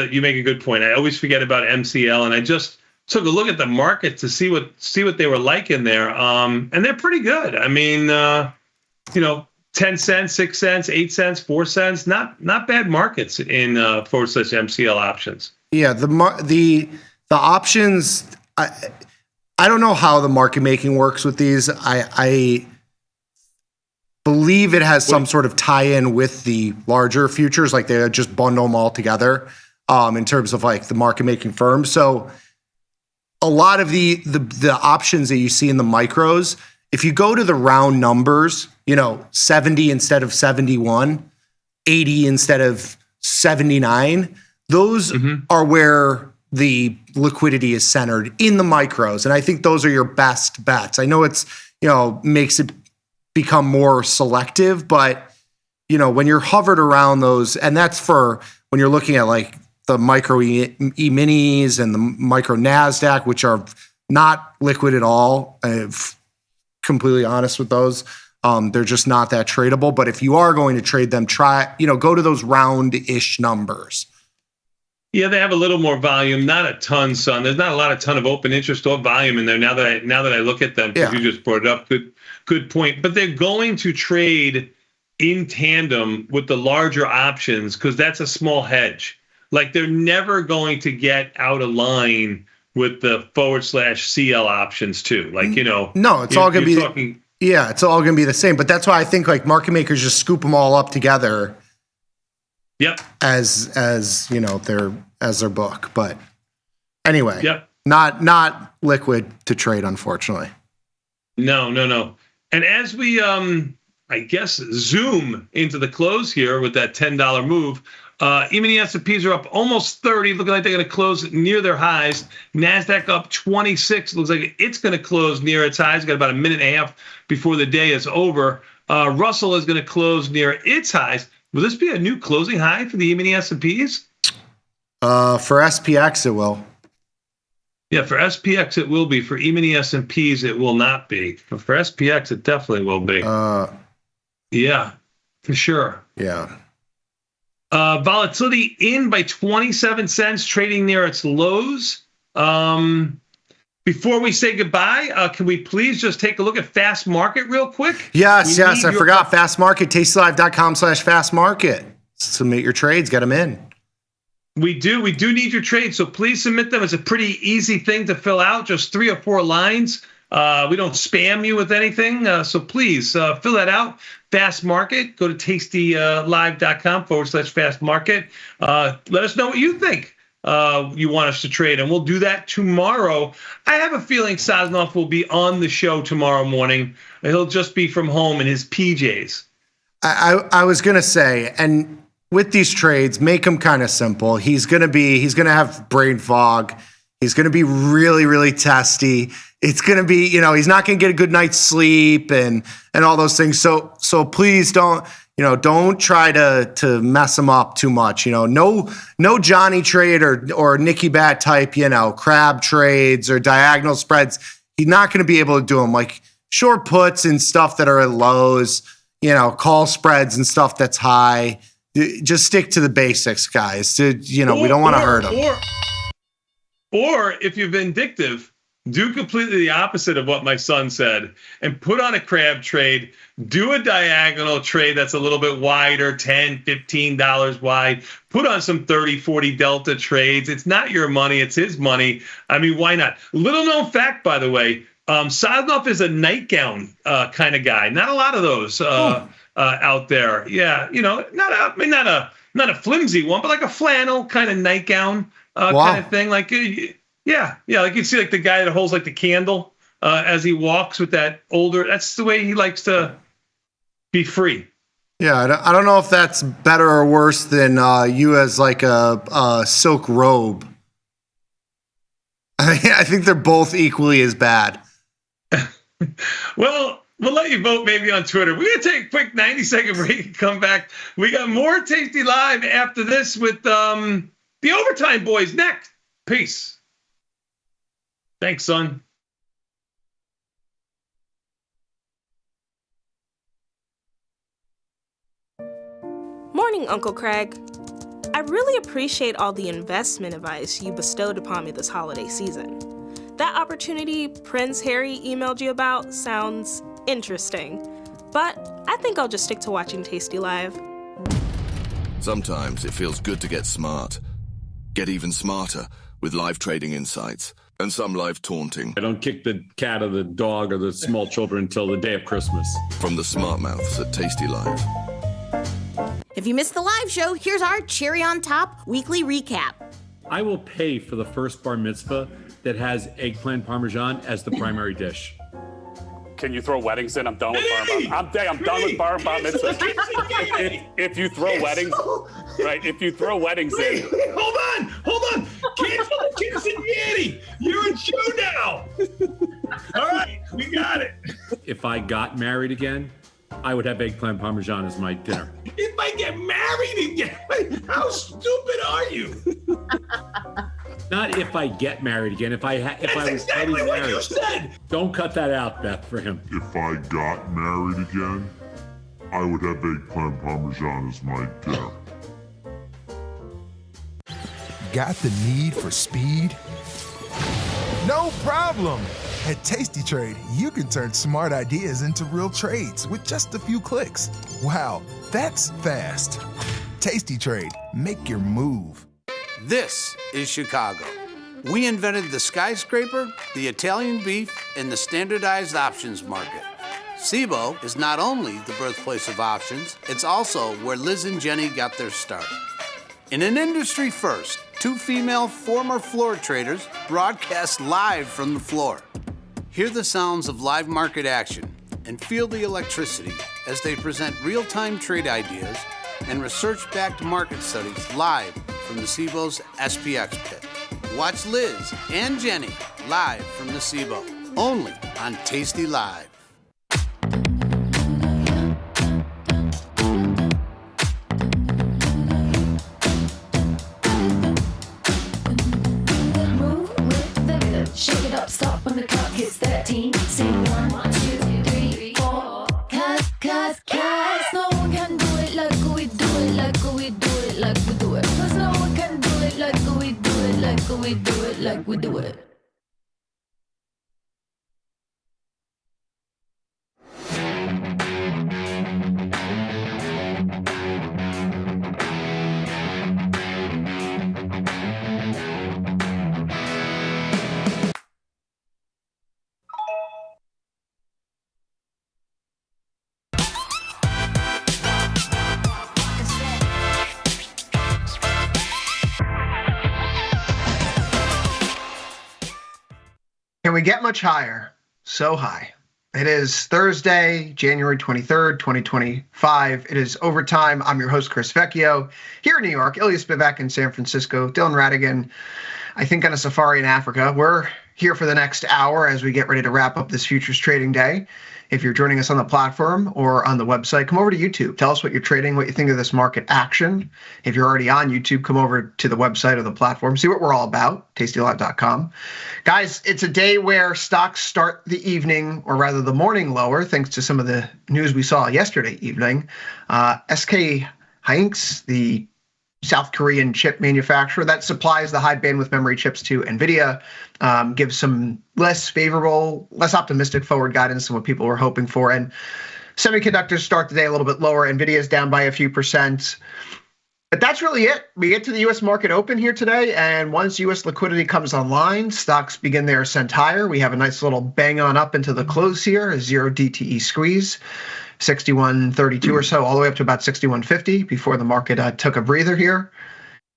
you make a good point. I always forget about MCL, and I just took a look at the market to see what they were like in there, and they're pretty good. I mean, 10 cents, 6 cents, 8 cents, 4 cents, not bad markets in / MCL options. Yeah, the options. I don't know how the market making works with these. I believe it has some sort of tie-in with the larger futures, like they just bundle them all together in terms of like the market making firms. So a lot of the options that you see in the micros, if you go to the round numbers, 70 instead of 71, 80 instead of 79, those are where the liquidity is centered in the micros. And I think those are your best bets. I know it's, makes it become more selective. But, when you're hovered around those, and that's for when you're looking at like the micro E-minis and the micro NASDAQ, which are not liquid at all. I'm completely honest with those. They're just not that tradable. But if you are going to trade them, go to those round-ish numbers. Yeah, they have a little more volume, not a ton, son. There's not a ton of open interest or volume in there now that I look at them, because you just brought it up. Good point. But they're going to trade in tandem with the larger options, because that's a small hedge. Like, they're never going to get out of line with the /CL options too. Like, No, it's all going to be it's all going to be the same. But that's why I think like market makers just scoop them all up together. Yep. As their book. But anyway, not liquid to trade, unfortunately. No. And as we I guess zoom into the close here with that $10 move, E-mini S&Ps are up almost 30, looking like they're going to close near their highs. NASDAQ up 26, looks like it's going to close near its highs. Got about a minute and a half before the day is over. Russell is going to close near its highs. Will this be a new closing high for the E-mini S&Ps? For SPX, it will. Yeah, for SPX, it will be. For E-mini S&Ps, it will not be. But for SPX, it definitely will be. Yeah, for sure. Yeah. Volatility in by 27 cents, trading near its lows. Before we say goodbye, can we please just take a look at Fast Market real quick? Yes. I forgot Fast Market, tastylive.com/Fast Market. Submit your trades, get them in. We do need your trades, so please submit them. It's a pretty easy thing to fill out, just 3 or 4 lines. We don't spam you with anything, so please fill that out. Fast Market, go to tastylive.com/Fast Market. Let us know what you think you want us to trade, and we'll do that tomorrow. I have a feeling Sosnoff will be on the show tomorrow morning. He'll just be from home in his PJs. I was going to say, and with these trades, make them kind of simple. He's going to have brain fog. He's going to be really, really testy. It's going to be, he's not going to get a good night's sleep and all those things. So please don't try to mess him up too much. No Johnny trade or Nicky Bat type, crab trades or diagonal spreads. He's not going to be able to do them, like short puts and stuff that are at lows, call spreads and stuff that's high. Just stick to the basics, guys. We don't want to hurt him. Or if you're vindictive, do completely the opposite of what my son said and put on a crab trade. Do a diagonal trade that's a little bit wider, $10, $15 wide. Put on some 30, 40 delta trades. It's not your money. It's his money. I mean, why not? Little known fact, by the way, Sosnoff is a nightgown kind of guy. Not a lot of those out there. Yeah, not a flimsy one, but like a flannel kind of nightgown kind of thing. Like, like you see like the guy that holds like the candle as he walks with that older. That's the way he likes to be free. Yeah, I don't know if that's better or worse than you as like a silk robe. I think they're both equally as bad. Well, we'll let you vote maybe on Twitter. We're going to take a quick 90-second break and come back. We got more Tasty Live after this with the Overtime Boys next. Peace. Thanks, son. Morning, Uncle Craig. I really appreciate all the investment advice you bestowed upon me this holiday season. That opportunity Prince Harry emailed you about sounds interesting, but I think I'll just stick to watching Tasty Live. Sometimes it feels good to get smart. Get even smarter with live trading insights and some live taunting. I don't kick the cat or the dog or the small children until the day of Christmas. From the smart mouths at Tasty Live. If you missed the live show, here's our cherry on top weekly recap. I will pay for the first bar mitzvah that has eggplant parmesan as the primary dish. Can you throw weddings in? I'm done with bar mitzvahs. If you throw weddings, right? If you throw weddings in. Hold on. Cancel the Cincinnati. You're in show now. All right, we got it. If I got married again, I would have eggplant parmesan as my dinner. If I get married again, how stupid are you? Not if I get married again. If I was exactly getting what married. you said. Don't cut that out, Beth, for him. If I got married again, I would have eggplant parmesan as my dinner. Got the need for speed? No problem! At Tasty Trade, you can turn smart ideas into real trades with just a few clicks. Wow, that's fast. Tasty Trade, make your move. This is Chicago. We invented the skyscraper, the Italian beef, and the standardized options market. SIBO is not only the birthplace of options, it's also where Liz and Jenny got their start. In an industry first, two female former floor traders broadcast live from the floor. Hear the sounds of live market action and feel the electricity as they present real-time trade ideas and research-backed market studies live from the SIBO's SPX pit. Watch Liz and Jenny live from the SIBO, only on Tasty Live. Shake it up, stop when the clock hits 13. Sing 1, 2, 3, 4. Cause no one can do it like we do it, like we do it, like we do it. Cause no one can do it like we do it, like we do it, like we do it. Can we get much higher? So high. It is Thursday, January 23rd, 2025. It is overtime. I'm your host, Chris Vecchio, here in New York. Ilya Spivak in San Francisco. Dylan Radigan, I think, on a safari in Africa. We're here for the next hour as we get ready to wrap up this futures trading day. If you're joining us on the platform or on the website, come over to YouTube. Tell us what you're trading, what you think of this market action. If you're already on YouTube, come over to the website or the platform. See what we're all about, tastylive.com. Guys, it's a day where stocks start the evening, or rather the morning lower, thanks to some of the news we saw yesterday evening. SK Hynix, the South Korean chip manufacturer that supplies the high bandwidth memory chips to NVIDIA, gives some less favorable, less optimistic forward guidance than what people were hoping for. And semiconductors start the day a little bit lower. NVIDIA is down by a few percent. But that's really it. We get to the U.S. market open here today, and once U.S. liquidity comes online, stocks begin their ascent higher. We have a nice little bang on up into the close here, a zero DTE squeeze. 61.32 or so, all the way up to about 61.50 before the market took a breather here.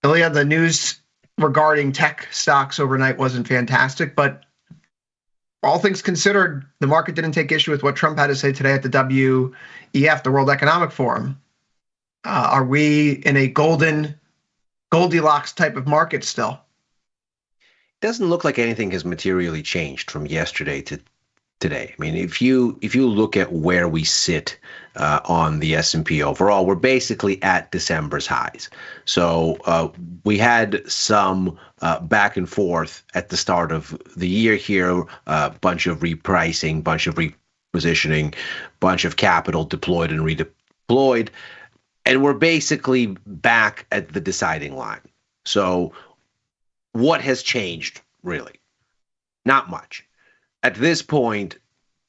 Ilya, the news regarding tech stocks overnight wasn't fantastic, but all things considered, the market didn't take issue with what Trump had to say today at the WEF, the World Economic Forum. Are we in a Goldilocks type of market still? It doesn't look like anything has materially changed from yesterday to today. I mean, if you look at where we sit on the S&P overall, we're basically at December's highs. So we had some back and forth at the start of the year here, a bunch of repricing, bunch of repositioning, bunch of capital deployed and redeployed, and we're basically back at the deciding line. So what has changed, really? Not much. At this point,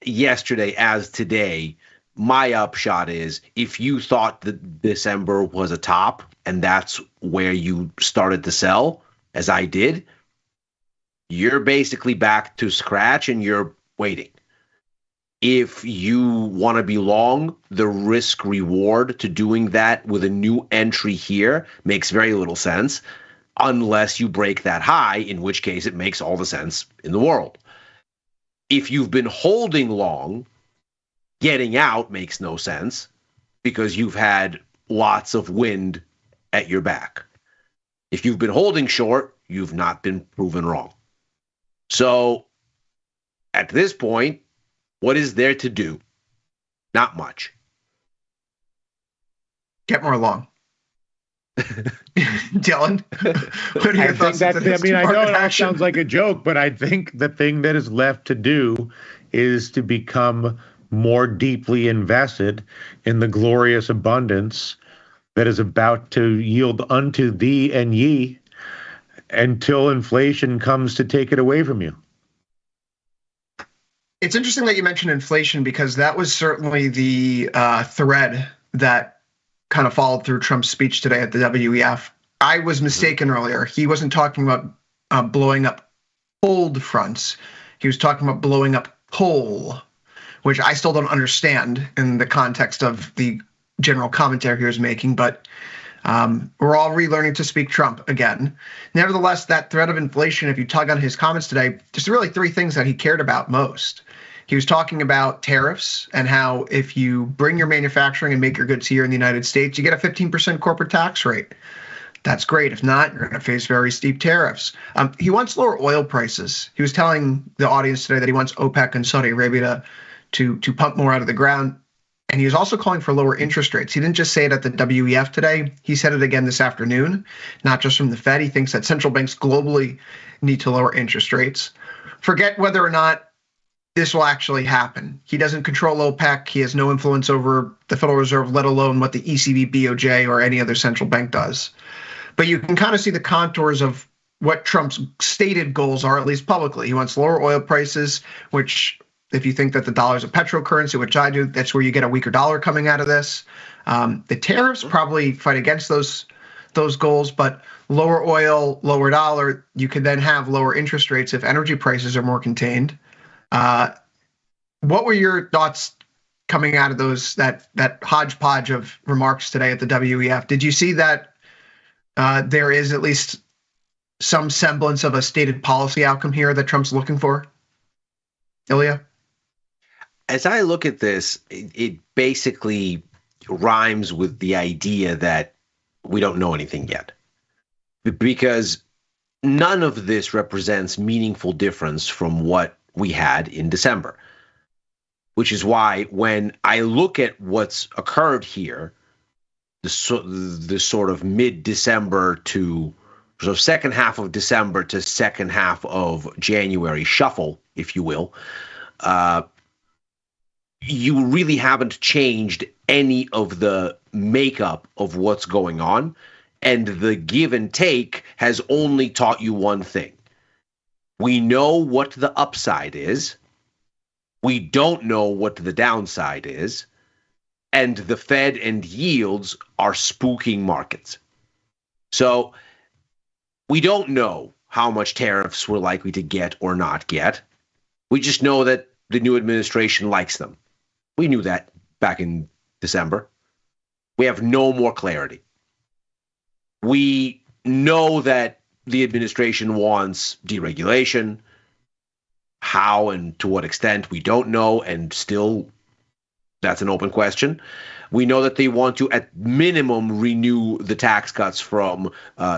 yesterday as today, my upshot is if you thought that December was a top and that's where you started to sell, as I did, you're basically back to scratch and you're waiting. If you want to be long, the risk reward to doing that with a new entry here makes very little sense unless you break that high, in which case it makes all the sense in the world. If you've been holding long, getting out makes no sense because you've had lots of wind at your back. If you've been holding short, you've not been proven wrong. So at this point, what is there to do? Not much. get more long. Dylan, what are your I thoughts? think on that's, I this mean, I know market it all action? sounds like a joke, but I think the thing that is left to do is to become more deeply invested in the glorious abundance that is about to yield unto thee and ye until inflation comes to take it away from you. It's interesting that you mentioned inflation because that was certainly the thread that kind of followed through Trump's speech today at the WEF. I was mistaken earlier. He wasn't talking about blowing up cold fronts. He was talking about blowing up coal, which I still don't understand in the context of the general commentary he was making, but we're all relearning to speak Trump again. Nevertheless, that threat of inflation, if you tug on his comments today, there's really three things that he cared about most. He was talking about tariffs and how if you bring your manufacturing and make your goods here in the United States, you get a 15% corporate tax rate. That's great. If not, you're going to face very steep tariffs. He wants lower oil prices. He was telling the audience today that he wants OPEC and Saudi Arabia to pump more out of the ground. And he was also calling for lower interest rates. He didn't just say it at the WEF today. He said it again this afternoon, not just from the Fed. He thinks that central banks globally need to lower interest rates. Forget whether or not this will actually happen. He doesn't control OPEC. He has no influence over the Federal Reserve, let alone what the ECB, BOJ, or any other central bank does. But you can kind of see the contours of what Trump's stated goals are, at least publicly. He wants lower oil prices, which, if you think that the dollar is a petrocurrency, which I do, that's where you get a weaker dollar coming out of this. The tariffs probably fight against those goals, but lower oil, lower dollar, you could then have lower interest rates if energy prices are more contained. What were your thoughts coming out of that hodgepodge of remarks today at the WEF? Did you see that there is at least some semblance of a stated policy outcome here that Trump's looking for? Ilya? As I look at this, it basically rhymes with the idea that we don't know anything yet. Because none of this represents meaningful difference from what we had in December. Which is why when I look at what's occurred here, the sort of mid-December to sort of second half of December to second half of January shuffle, if you will, you really haven't changed any of the makeup of what's going on. And the give and take has only taught you one thing. We know what the upside is. We don't know what the downside is. And the Fed and yields are spooking markets. So we don't know how much tariffs we're likely to get or not get. We just know that the new administration likes them. We knew that back in December. We have no more clarity. We know that the administration wants deregulation. How and to what extent, we don't know, and still that's an open question. We know that they want to, at minimum, renew the tax cuts from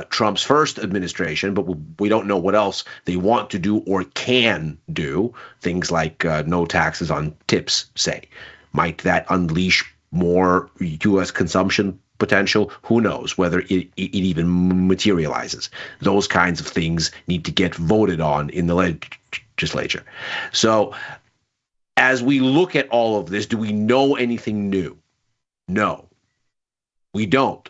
Trump's first administration, but we don't know what else they want to do or can do. Things like no taxes on tips, say. Might that unleash more U.S. consumption potential? Who knows whether it even materializes. Those kinds of things need to get voted on in the legislature. So as we look at all of this, do we know anything new? No, we don't.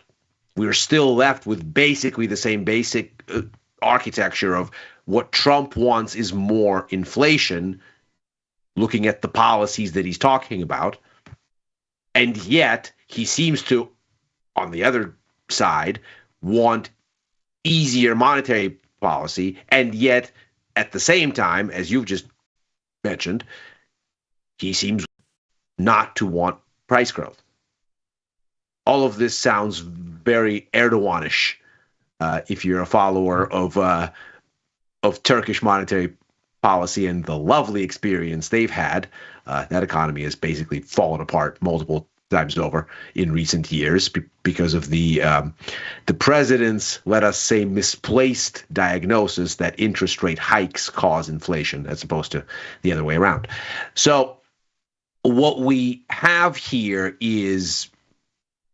We're still left with basically the same basic architecture of what Trump wants is more inflation, looking at the policies that he's talking about. And yet he seems to, on the other side, want easier monetary policy. And yet at the same time, as you've just mentioned, he seems not to want price growth. All of this sounds very Erdoganish if you're a follower of Turkish monetary policy and the lovely experience they've had. That economy has basically fallen apart multiple times over in recent years because of the president's, let us say, misplaced diagnosis that interest rate hikes cause inflation as opposed to the other way around. So what we have here is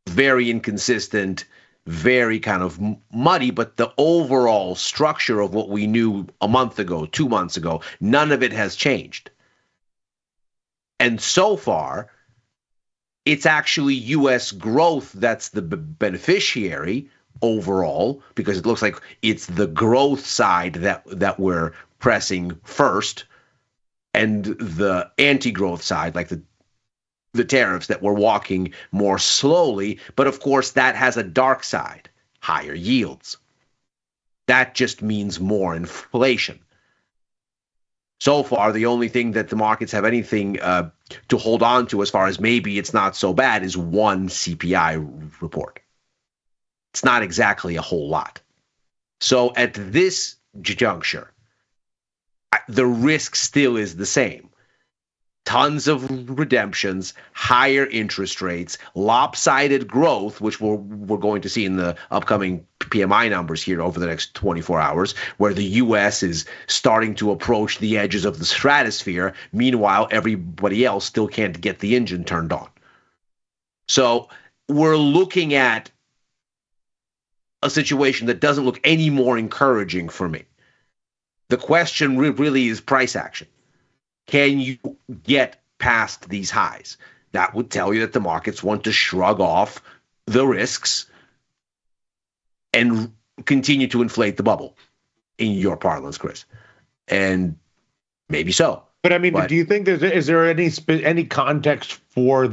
very inconsistent, very kind of muddy, but the overall structure of what we knew a month ago, 2 months ago, none of it has changed. And so far, it's actually U.S. growth that's the beneficiary overall, because it looks like it's the growth side that we're pressing first, and the anti-growth side, like the tariffs, that we're walking more slowly. But of course, that has a dark side, higher yields. That just means more inflation. So far, the only thing that the markets have anything to hold on to, as far as maybe it's not so bad, is one CPI report. It's not exactly a whole lot. So at this juncture, the risk still is the same. Tons of redemptions, higher interest rates, lopsided growth, which we're going to see in the upcoming PMI numbers here over the next 24 hours, where the U.S. is starting to approach the edges of the stratosphere. Meanwhile, everybody else still can't get the engine turned on. So we're looking at a situation that doesn't look any more encouraging for me. The question really is price action. Can you get past these highs? That would tell you that the markets want to shrug off the risks and continue to inflate the bubble, in your parlance, Chris. And maybe so. But I mean, do you think is there any context for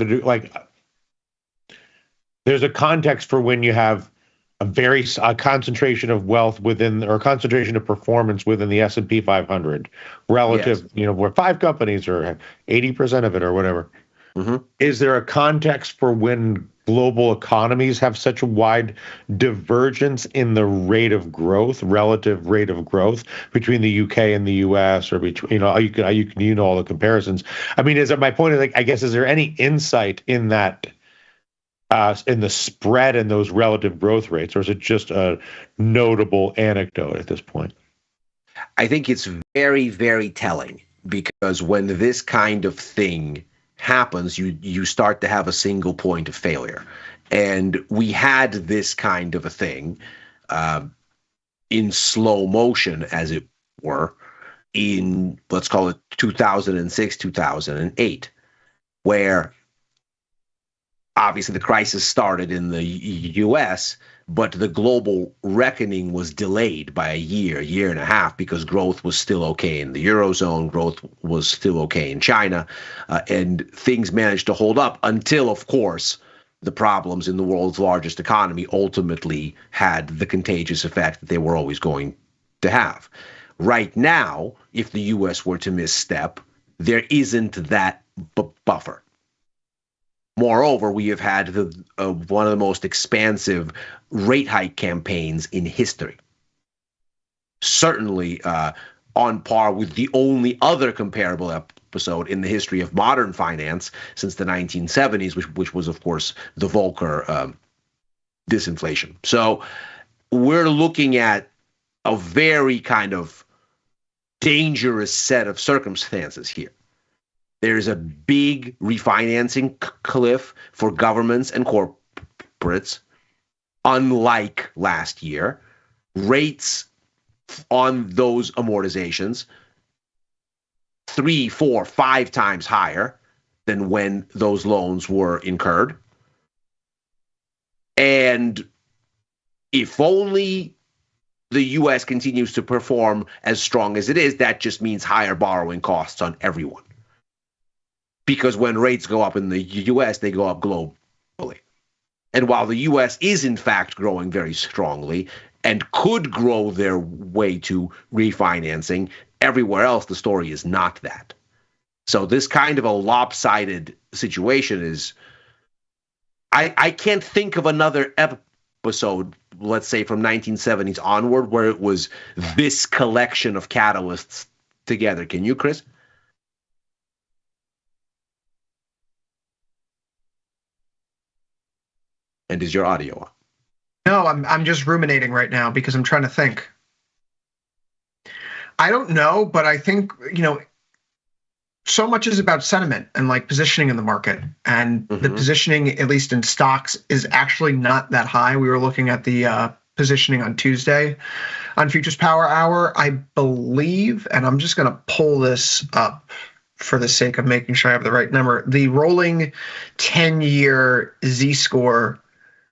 there's a context for when you have a concentration of wealth within, or concentration of performance within the S&P 500 relative, yes, where 5 companies or 80% of it or whatever. Mm-hmm. Is there a context for when global economies have such a wide divergence in the rate of growth, relative rate of growth between the UK and the US, or between, you can all the comparisons. I mean, my point is, I guess, is there any insight in that, in the spread in those relative growth rates, or is it just a notable anecdote at this point? I think it's very, very telling, because when this kind of thing happens, you start to have a single point of failure. And we had this kind of a thing in slow motion, as it were, in, let's call it 2006, 2008, where obviously the crisis started in the U.S., but the global reckoning was delayed by a year and a half, because growth was still okay in the Eurozone, growth was still okay in China, and things managed to hold up until, of course, the problems in the world's largest economy ultimately had the contagious effect that they were always going to have. Right now, if the U.S. were to misstep, there isn't that buffer. Moreover, we have had one of the most expansive rate hike campaigns in history. Certainly on par with the only other comparable episode in the history of modern finance since the 1970s, which was, of course, the Volcker disinflation. So we're looking at a very kind of dangerous set of circumstances here. There's a big refinancing cliff for governments and corporates, unlike last year. Rates on those amortizations 3, 4, 5 times higher than when those loans were incurred. And if only the U.S. continues to perform as strong as it is, that just means higher borrowing costs on everyone. Because when rates go up in the U.S., they go up globally. And while the U.S. is in fact growing very strongly and could grow their way to refinancing, everywhere else the story is not that. So this kind of a lopsided situation is, I can't think of another episode, let's say from 1970s onward, where it was this collection of catalysts together. Can you, Chris? And is your audio on? No, I'm just ruminating right now because I'm trying to think. I don't know, but I think, so much is about sentiment and like positioning in the market. And the positioning, at least in stocks, is actually not that high. We were looking at the positioning on Tuesday on Futures Power Hour, I believe, and I'm just going to pull this up for the sake of making sure I have the right number. The rolling 10-year Z-score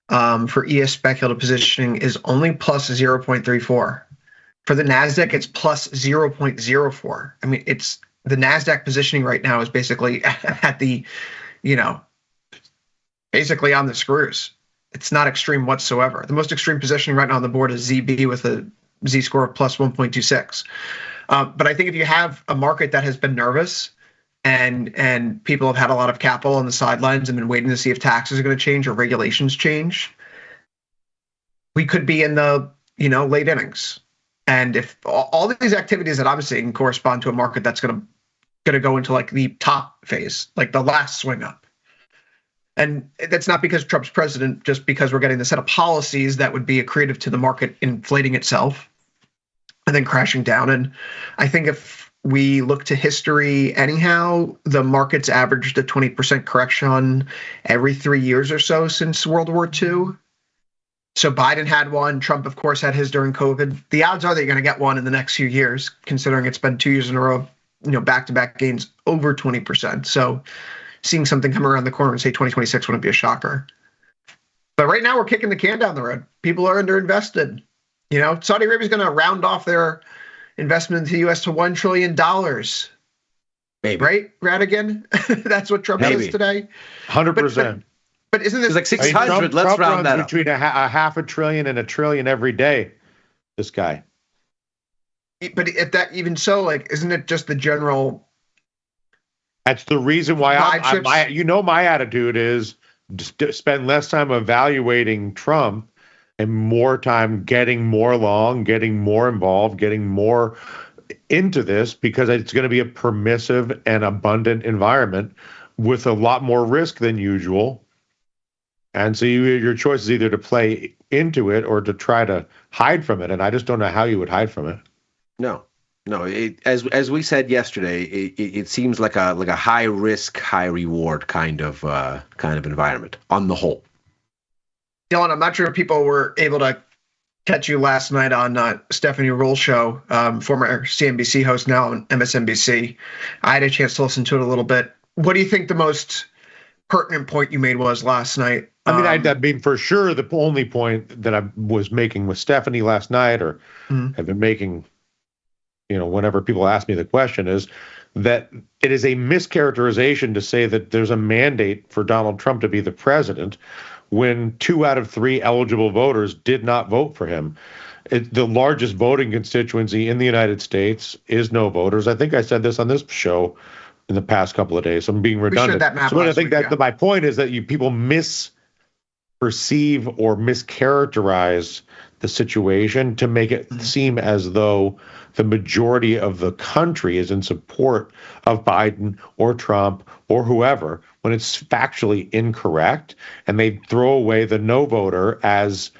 for ES speculative positioning is only plus 0.34. For the NASDAQ, it's plus 0.04. I mean, it's the NASDAQ positioning right now is basically at the, basically on the screws. It's not extreme whatsoever. The most extreme positioning right now on the board is ZB with a Z-score of plus 1.26. But I think if you have a market that has been nervous and people have had a lot of capital on the sidelines and been waiting to see if taxes are going to change or regulations change, we could be in the, late innings. And if all these activities that I'm seeing correspond to a market that's going to go into like the top phase, like the last swing up. And that's not because Trump's president, just because we're getting the set of policies that would be accretive to the market inflating itself and then crashing down. And I think if we look to history anyhow, the market's averaged a 20% correction every 3 years or so since World War II. So Biden had one. Trump, of course, had his during COVID. The odds are that you're going to get one in the next few years, considering it's been 2 years in a row, back-to-back gains over 20%. So seeing something come around the corner and say 2026 wouldn't be a shocker. But right now we're kicking the can down the road. People are underinvested. Saudi Arabia is going to round off their investment into the U.S. to $1 trillion. Maybe. Right, Radigan? That's what Trump says today. 100%. But isn't this like 600? Let's Trump round that runs up. Between a half a trillion and a trillion every day. This guy. But if that even so, like, isn't it just the general? That's the reason why my attitude is spend less time evaluating Trump and more time getting more long, getting more involved, getting more into this, because it's going to be a permissive and abundant environment with a lot more risk than usual. And so your choice is either to play into it or to try to hide from it. And I just don't know how you would hide from it. No. As we said yesterday, it seems like a high risk, high reward kind of environment on the whole. Dylan, I'm not sure if people were able to catch you last night on Stephanie Ruhl's show, former CNBC host, now on MSNBC. I had a chance to listen to it a little bit. What do you think the most pertinent point you made was last night? I mean, for sure, the only point that I was making with Stephanie last night, or have been making, whenever people ask me the question, is that it is a mischaracterization to say that there's a mandate for Donald Trump to be the president when 2 out of 3 eligible voters did not vote for him. The largest voting constituency in the United States is no voters. I think I said this on this show in the past couple of days. So I'm being redundant. I think my point is that people misperceive or mischaracterize the situation to make it seem as though the majority of the country is in support of Biden or Trump or whoever, when it's factually incorrect, and they throw away the no voter as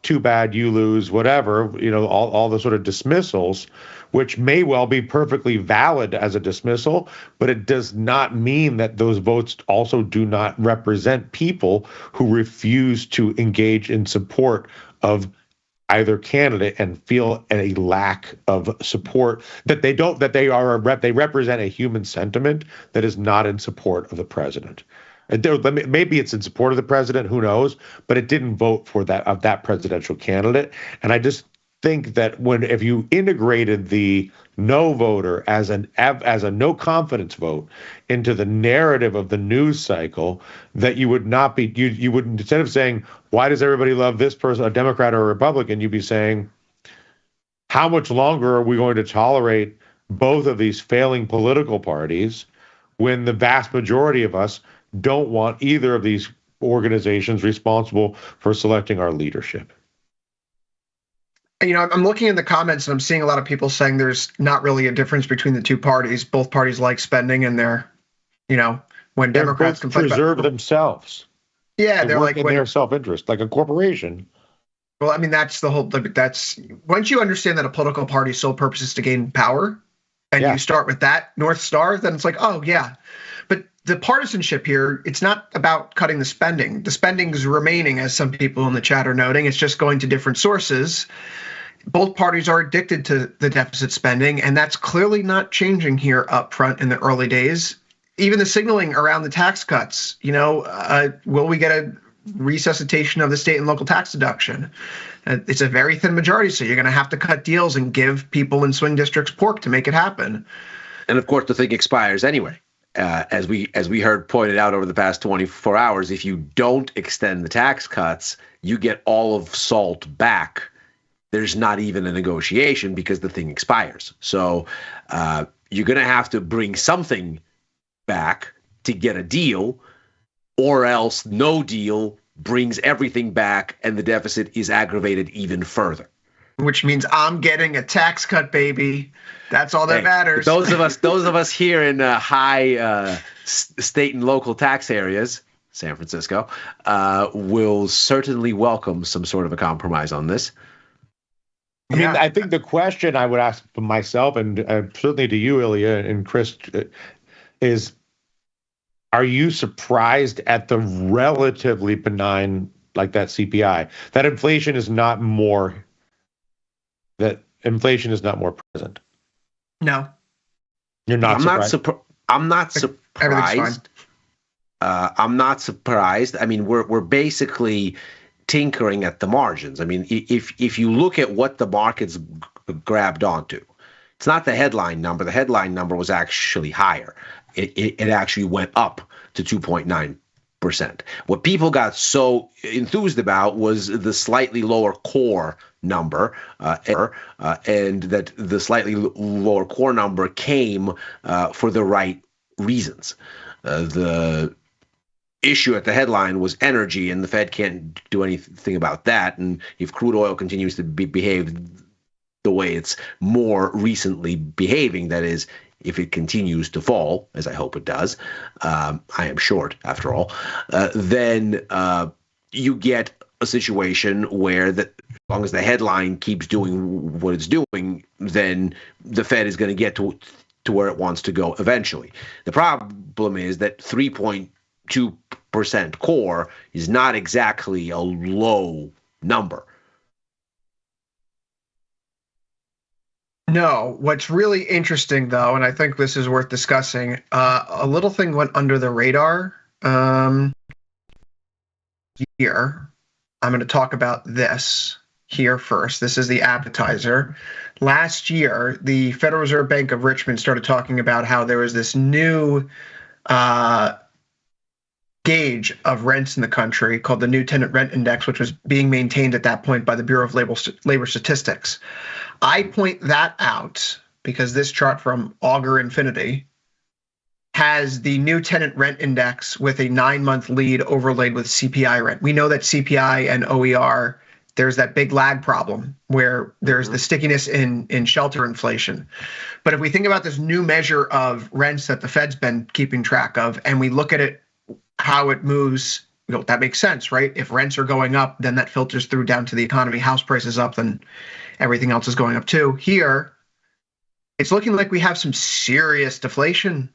too bad, you lose, whatever, all the sort of dismissals, which may well be perfectly valid as a dismissal, but it does not mean that those votes also do not represent people who refuse to engage in support of either candidate and feel a lack of support, that they represent a human sentiment that is not in support of the president. Maybe it's in support of the president, who knows, but it didn't vote for that presidential candidate. And I just think that if you integrated the no voter as a no confidence vote into the narrative of the news cycle, that you would not be, you would, instead of saying, why does everybody love this person, a Democrat or a Republican, you'd be saying, how much longer are we going to tolerate both of these failing political parties when the vast majority of us don't want either of these organizations responsible for selecting our leadership? I'm looking in the comments and I'm seeing a lot of people saying there's not really a difference between the two parties. Both parties like spending, and they're, when Democrats can preserve themselves. Yeah, they're like in their self-interest, like a corporation. Well, I mean, that's the whole. That's once you understand that a political party's sole purpose is to gain power, and you start with that North Star, then it's like, oh, yeah. But the partisanship here, it's not about cutting the spending. The spending is remaining, as some people in the chat are noting. It's just going to different sources. Both parties are addicted to the deficit spending, and that's clearly not changing here up front in the early days. Even the signaling around the tax cuts, will we get a resuscitation of the state and local tax deduction? It's a very thin majority, so you're going to have to cut deals and give people in swing districts pork to make it happen. And of course, the thing expires anyway. As we heard pointed out over the past 24 hours, if you don't extend the tax cuts, you get all of SALT back. There's not even a negotiation because the thing expires. So you're going to have to bring something back to get a deal, or else no deal brings everything back and the deficit is aggravated even further. Which means I'm getting a tax cut, baby. That's all that matters. Those of us here in high state and local tax areas, San Francisco, will certainly welcome some sort of a compromise on this. I mean, I think the question I would ask myself, and certainly to you, Ilya and Chris, is, are you surprised at the relatively benign, like that CPI? That inflation is not more present. No. You're not surprised? I'm not surprised. I'm not surprised. I mean, we're basically tinkering at the margins. I mean, if you look at what the markets grabbed onto, it's not the headline number. The headline number was actually higher. It actually went up to 2.9%. What people got so enthused about was the slightly lower core number, and that the slightly lower core number came for the right reasons. The issue at the headline was energy, and the Fed can't do anything about that. And if crude oil continues to behave the way it's more recently behaving, that is, if it continues to fall, as I hope it does, I am short after all, then you get a situation where as long as the headline keeps doing what it's doing, then the Fed is going to get to where it wants to go eventually. The problem is that 3.2% core is not exactly a low number. No, what's really interesting, though, and I think this is worth discussing, a little thing went under the radar here. I'm going to talk about this here first. This is the appetizer. Last year, the Federal Reserve Bank of Richmond started talking about how there was this new gauge of rents in the country called the New Tenant Rent Index, which was being maintained at that point by the Bureau of Labor Statistics. I point that out because this chart from Augur Infinity has the New Tenant Rent Index with a 9-month lead overlaid with CPI rent. We know that CPI and OER, there's that big lag problem where there's the stickiness in shelter inflation. But if we think about this new measure of rents that the Fed's been keeping track of, and we look at it, how it moves, that makes sense, right? If rents are going up, then that filters through down to the economy. House prices up, then everything else is going up too. Here, it's looking like we have some serious deflation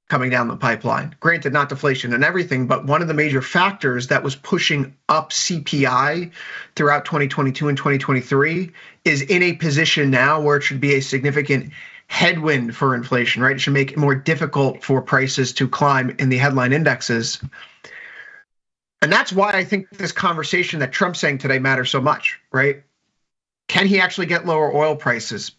coming down the pipeline. Granted, not deflation and everything, but one of the major factors that was pushing up CPI throughout 2022 and 2023 is in a position now where it should be a significant headwind for inflation, right? It should make it more difficult for prices to climb in the headline indexes. And that's why I think this conversation that Trump's saying today matters so much, right? Can he actually get lower oil prices?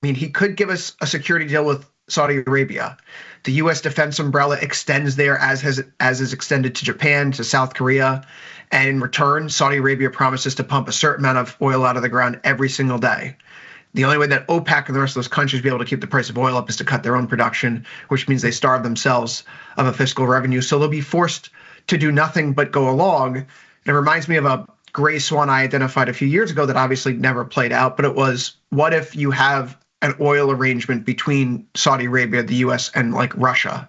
I mean, he could give us a security deal with Saudi Arabia. The U.S. defense umbrella extends there as is extended to Japan, to South Korea. And in return, Saudi Arabia promises to pump a certain amount of oil out of the ground every single day. The only way that OPEC and the rest of those countries be able to keep the price of oil up is to cut their own production, which means they starve themselves of a fiscal revenue. So they'll be forced to do nothing but go along. And it reminds me of a gray swan I identified a few years ago that obviously never played out, but it was, what if you have an oil arrangement between Saudi Arabia, the U.S., and like Russia?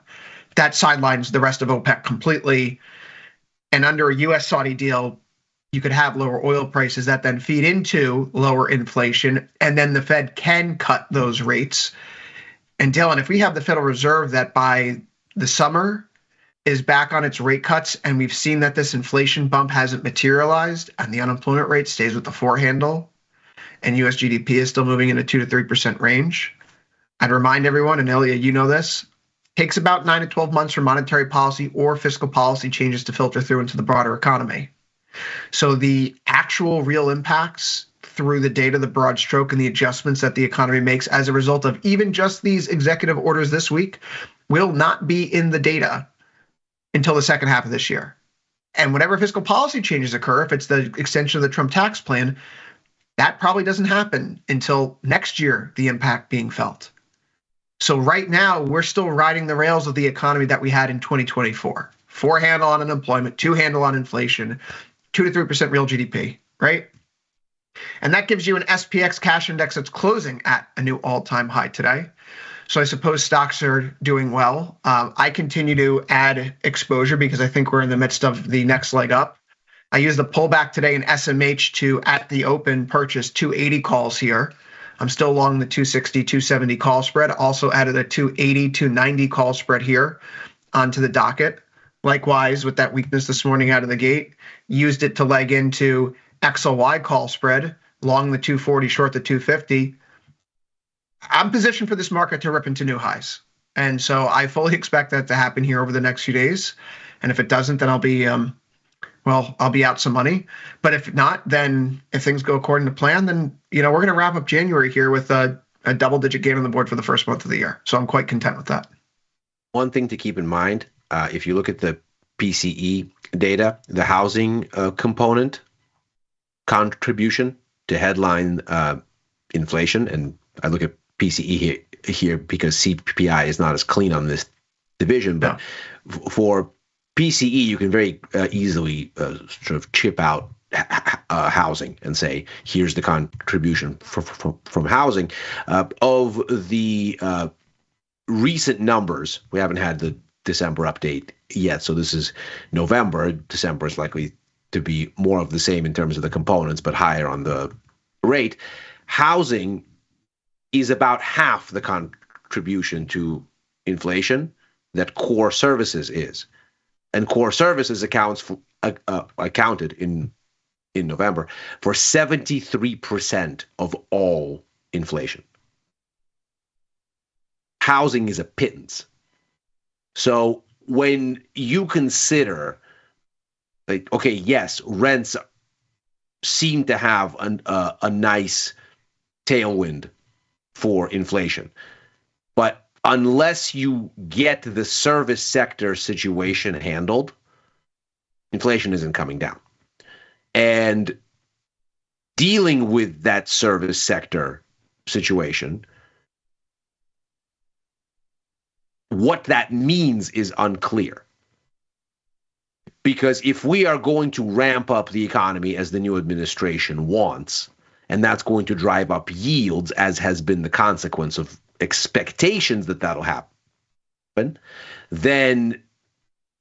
That sidelines the rest of OPEC completely. And under a U.S.-Saudi deal, you could have lower oil prices that then feed into lower inflation, and then the Fed can cut those rates. And Dylan, if we have the Federal Reserve that by the summer is back on its rate cuts, and we've seen that this inflation bump hasn't materialized, and the unemployment rate stays with the 4 handle, and US GDP is still moving in a 2 to 3% range, I'd remind everyone, and Ilya, you know this, takes about 9 to 12 months for monetary policy or fiscal policy changes to filter through into the broader economy. So the actual real impacts through the data, the broad stroke, and the adjustments that the economy makes as a result of even just these executive orders this week will not be in the data until the second half of this year. And whatever fiscal policy changes occur, if it's the extension of the Trump tax plan, that probably doesn't happen until next year, the impact being felt. So right now, we're still riding the rails of the economy that we had in 2024. 4 handle on unemployment, 2 handle on inflation, 2 to 3% real GDP, right? And that gives you an SPX cash index that's closing at a new all-time high today. So I suppose stocks are doing well. I continue to add exposure because I think we're in the midst of the next leg up. I used the pullback today in SMH to, at the open, purchase 280 calls here. I'm still long the 260, 270 call spread. Also added a 280, 290 call spread here onto the docket. Likewise, with that weakness this morning out of the gate, used it to leg into XLY call spread, long the 240, short the 250. I'm positioned for this market to rip into new highs. And so I fully expect that to happen here over the next few days. And if it doesn't, then I'll be out some money. But if not, then if things go according to plan, then, we're going to wrap up January here with a double-digit gain on the board for the first month of the year. So I'm quite content with that. One thing to keep in mind, if you look at the PCE data, the housing component contribution to headline inflation, and I look at PCE here because CPI is not as clean on this division, but for PCE, you can very easily sort of chip out housing and say, here's the contribution from housing. Of the recent numbers, we haven't had the December update yet, so this is November. December is likely to be more of the same in terms of the components, but higher on the rate. Housing is about half the contribution to inflation that core services is. And core services accounted in November for 73% of all inflation. Housing is a pittance. So when you consider, okay, yes, rents seem to have a nice tailwind for inflation, but unless you get the service sector situation handled, inflation isn't coming down. And dealing with that service sector situation, what that means is unclear. Because if we are going to ramp up the economy as the new administration wants, and that's going to drive up yields, as has been the consequence of expectations that that'll happen, then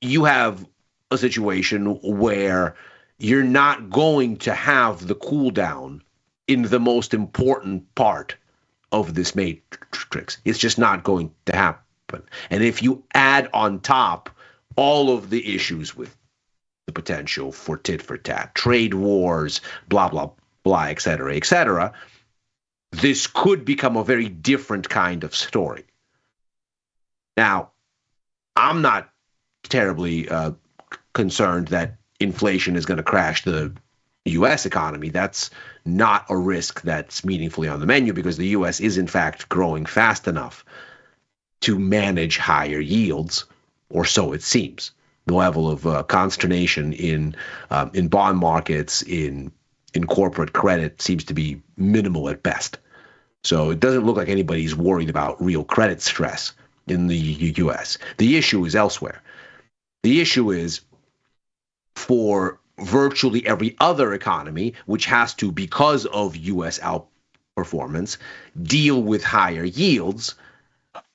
you have a situation where you're not going to have the cool down in the most important part of this matrix. It's just not going to happen. And if you add on top all of the issues with the potential for tit for tat, trade wars, blah, blah, blah, et cetera, this could become a very different kind of story. Now, I'm not terribly concerned that inflation is going to crash the U.S. economy. That's not a risk that's meaningfully on the menu because the U.S. is, in fact, growing fast enough to manage higher yields, or so it seems. The level of consternation in bond markets, in corporate credit seems to be minimal at best. So it doesn't look like anybody's worried about real credit stress in the U.S. The issue is elsewhere. The issue is for virtually every other economy, which has to, because of U.S. outperformance, deal with higher yields.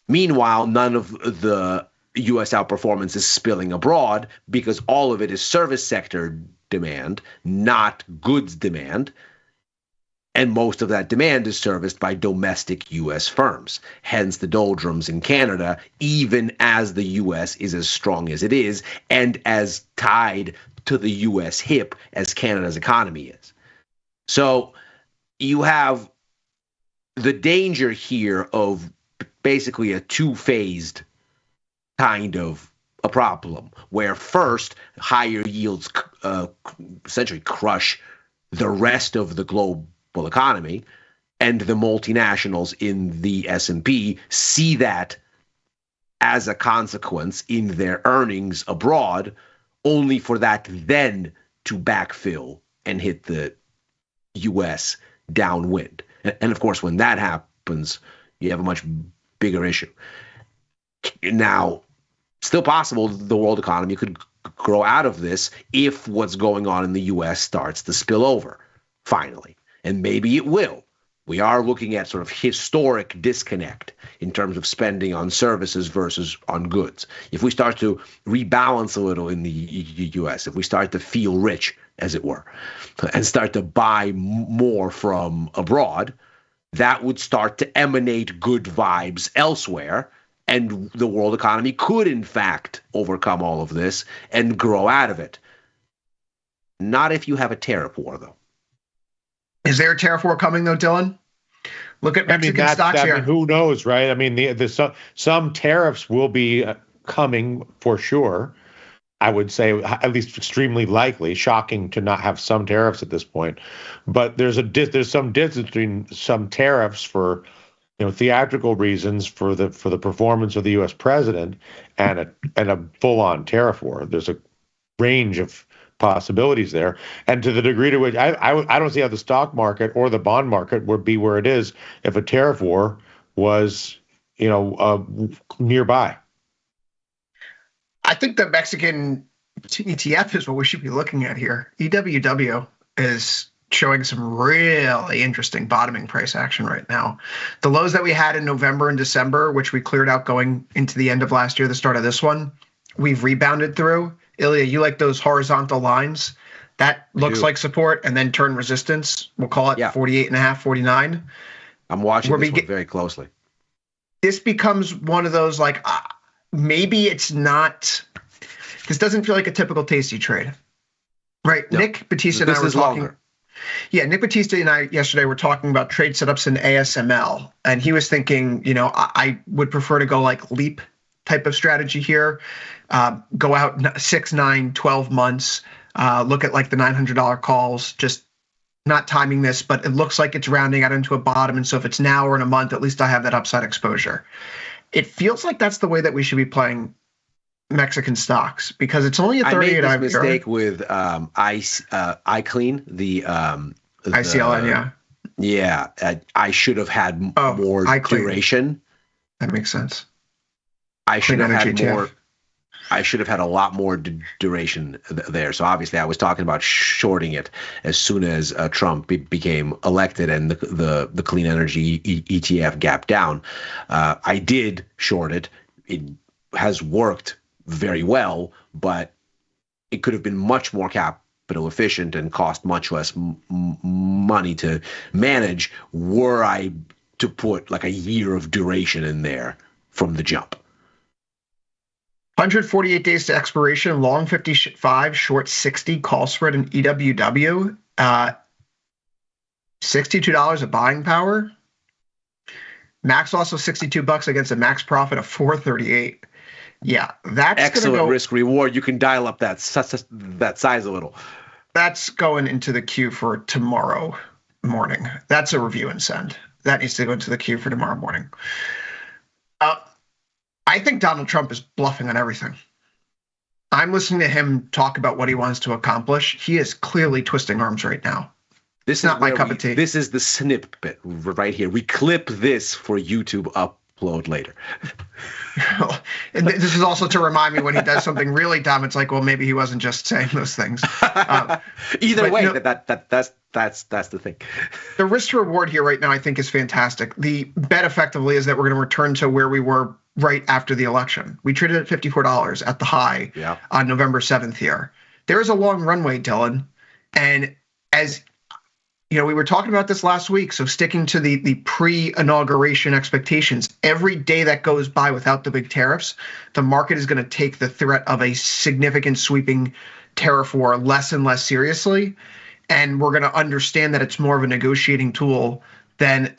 Meanwhile, none of the U.S. outperformance is spilling abroad because all of it is service sector demand, not goods demand. And most of that demand is serviced by domestic U.S. firms, hence the doldrums in Canada, even as the U.S. is as strong as it is and as tied to the U.S. hip as Canada's economy is. So you have the danger here of basically a two-phased kind of a problem, where first higher yields essentially crush the rest of the global economy, and the multinationals in the S&P see that as a consequence in their earnings abroad, only for that then to backfill and hit the U.S. downwind. And of course, when that happens, you have a much bigger issue. Now, still possible the world economy could grow out of this if what's going on in the U.S. starts to spill over, finally. And maybe it will. We are looking at sort of historic disconnect in terms of spending on services versus on goods. If we start to rebalance a little in the U.S., if we start to feel rich, as it were, and start to buy more from abroad, that would start to emanate good vibes elsewhere, and the world economy could, in fact, overcome all of this and grow out of it. Not if you have a tariff war, though. Is there a tariff war coming, though, Dylan? Look at Mexican stocks here. Who knows, right? I mean, some tariffs will be coming for sure. I would say at least extremely likely. Shocking to not have some tariffs at this point, but there's some distance between some tariffs for theatrical reasons for the performance of the U.S. president and a full-on tariff war. There's a range of possibilities there, and to the degree to which I don't see how the stock market or the bond market would be where it is if a tariff war was nearby. I think the Mexican ETF is what we should be looking at here. EWW is showing some really interesting bottoming price action right now. The lows that we had in November and December, which we cleared out going into the end of last year, the start of this one, we've rebounded through. Ilya, you like those horizontal lines? That looks like support and then turn resistance. We'll call it 48.5, 49. I'm watching this one very closely. This becomes one of those maybe it's not. This doesn't feel like a typical Tasty trade, right? No. Nick Batista and I were talking. Longer. Yeah, Nick Batista and I yesterday were talking about trade setups in ASML, and he was thinking, I would prefer to go like leap type of strategy here, go out 6, 9, 12 months, look at like the $900 calls, just not timing this, but it looks like it's rounding out into a bottom. And so if it's now or in a month, at least I have that upside exposure. It feels like that's the way that we should be playing Mexican stocks because it's only a 38. I made this mistake with iClean, the ICLN, yeah. Yeah, I should have had more duration. That makes sense. I should have had more. I should have had a lot more duration there. So obviously, I was talking about shorting it as soon as Trump became elected and the clean energy ETF gapped down. I did short it. It has worked very well, but it could have been much more capital efficient and cost much less money to manage were I to put like a year of duration in there from the jump. 148 days to expiration, long 55, short 60, call spread in EWW. $62 of buying power. Max also $62 against a max profit of $438. Yeah, that's excellent risk reward. You can dial up that size a little. That's going into the queue for tomorrow morning. That's a review and send. That needs to go into the queue for tomorrow morning. I think Donald Trump is bluffing on everything. I'm listening to him talk about what he wants to accomplish. He is clearly twisting arms right now. This is not my cup of tea. This is the snippet right here. We clip this for YouTube upload later. And this is also to remind me when he does something really dumb. It's like, well, maybe he wasn't just saying those things. Either way, that's the thing. The risk to reward here right now, I think, is fantastic. The bet effectively is that we're going to return to where we were right after the election. We traded at $54 at the high on November 7th here. There is a long runway, Dylan. And as we were talking about this last week. So sticking to the pre-inauguration expectations, every day that goes by without the big tariffs, the market is going to take the threat of a significant sweeping tariff war less and less seriously. And we're going to understand that it's more of a negotiating tool than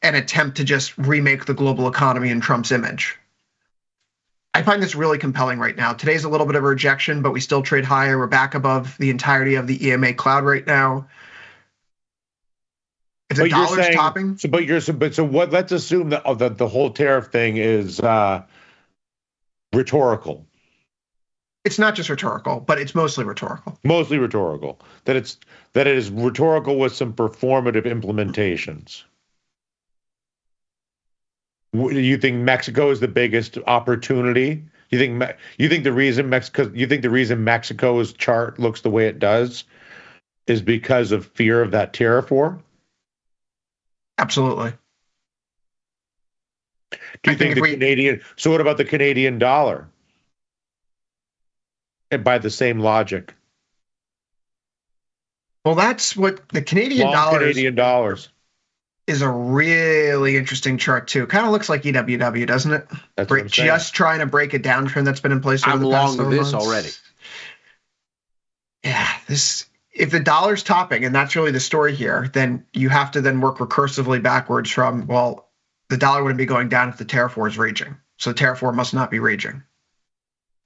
an attempt to just remake the global economy in Trump's image. I find this really compelling right now. Today's a little bit of a rejection, but we still trade higher. We're back above the entirety of the EMA cloud right now. If the dollar's topping. So what? Let's assume that the whole tariff thing is rhetorical. It's not just rhetorical, but it's mostly rhetorical. Mostly rhetorical. That it is rhetorical with some performative implementations. You think Mexico is the biggest opportunity? You think the reason Mexico's chart looks the way it does is because of fear of that tariff war? Absolutely. Do you think the Canadian? So what about the Canadian dollar? And by the same logic. Well, that's what the Canadian dollars is a really interesting chart too. Kind of looks like EWW, doesn't it? That's what I'm saying. Just trying to break a downtrend that's been in place over the past 7 months. Already. Yeah, if the dollar's topping, and that's really the story here, then you have to then work recursively backwards from, well, the dollar wouldn't be going down if the tariff war is raging. So the tariff war must not be raging.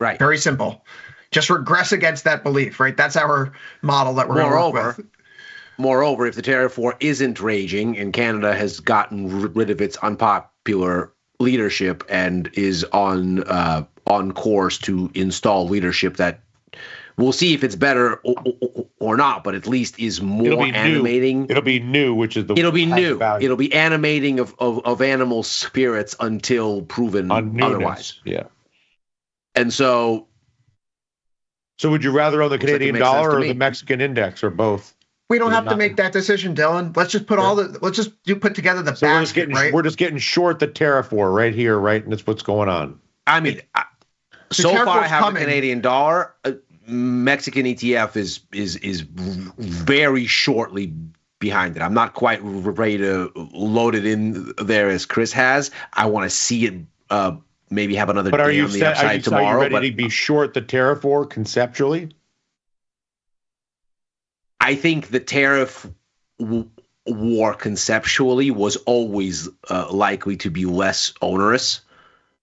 Right. Very simple. Just regress against that belief, right? That's our model that we're going to work with. Moreover, if the tariff war isn't raging and Canada has gotten rid of its unpopular leadership and is on course to install leadership that we'll see if it's better or not, but at least is more animating. It'll be new, which is it'll be new. It'll be animating of animal spirits until proven otherwise. Yeah. And so would you rather own the Canadian dollar or the Mexican index or both? We don't have to make that decision, Dylan. Let's just put put together the basket, right? We're just getting short the tariff war right here, right? And that's what's going on. I mean, so far I have the Canadian dollar. Mexican ETF is very shortly behind it. I'm not quite ready to load it in there as Chris has. I want to see it maybe have another day on the upside tomorrow. Are you ready to be short the tariff war conceptually? I think the tariff war conceptually was always likely to be less onerous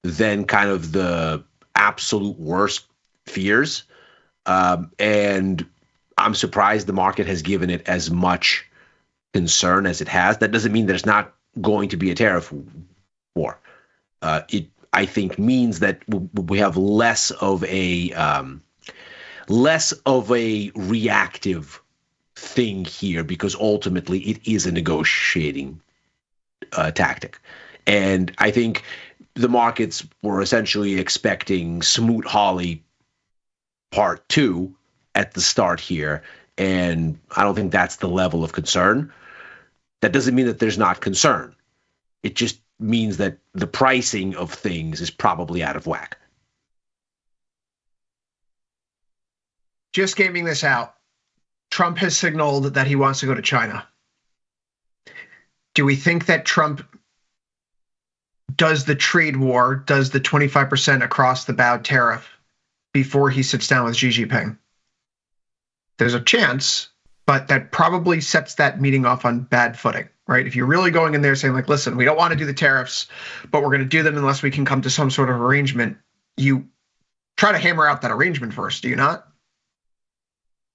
than kind of the absolute worst fears. And I'm surprised the market has given it as much concern as it has. That doesn't mean there's not going to be a tariff war. It, I think, means that we have less of a reactive thing here, because ultimately it is a negotiating tactic. And I think the markets were essentially expecting Smoot-Hawley Part 2 at the start here, and I don't think that's the level of concern. That doesn't mean that there's not concern. It just means that the pricing of things is probably out of whack. Just gaming this out, Trump has signaled that he wants to go to China. Do we think that Trump does the trade war, does the 25% across the bow tariff before he sits down with Xi Jinping? There's a chance, but that probably sets that meeting off on bad footing, right? If you're really going in there saying, like, listen, we don't want to do the tariffs, but we're going to do them unless we can come to some sort of arrangement, you try to hammer out that arrangement first, do you not?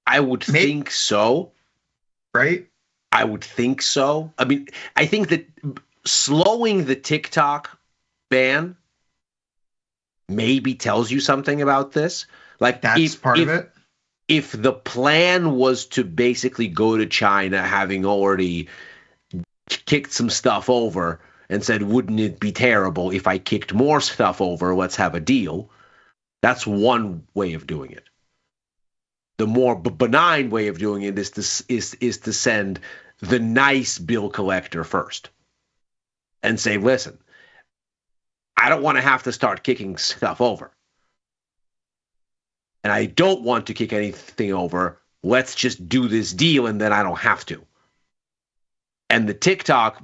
I would think so. Right? I would think so. I mean, I think that slowing the TikTok ban maybe tells you something about this. Like, that's part of it. If the plan was to basically go to China having already kicked some stuff over and said, wouldn't it be terrible if I kicked more stuff over? Let's have a deal. That's one way of doing it. The more benign way of doing it is to send the nice bill collector first and say, listen, I don't want to have to start kicking stuff over. And I don't want to kick anything over. Let's just do this deal, and then I don't have to. And the TikTok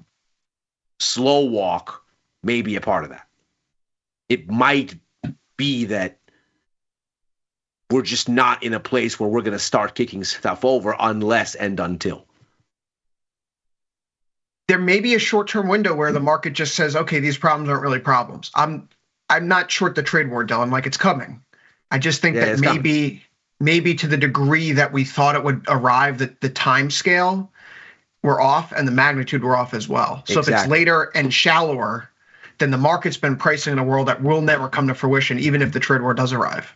slow walk may be a part of that. It might be that we're just not in a place where we're going to start kicking stuff over unless and until. There may be a short-term window where the market just says, okay, these problems aren't really problems. I'm not short the trade war, Dylan, like it's coming. I just think that maybe to the degree that we thought it would arrive, that the time scale were off and the magnitude were off as well. So if it's later and shallower, then the market's been pricing in a world that will never come to fruition, even if the trade war does arrive.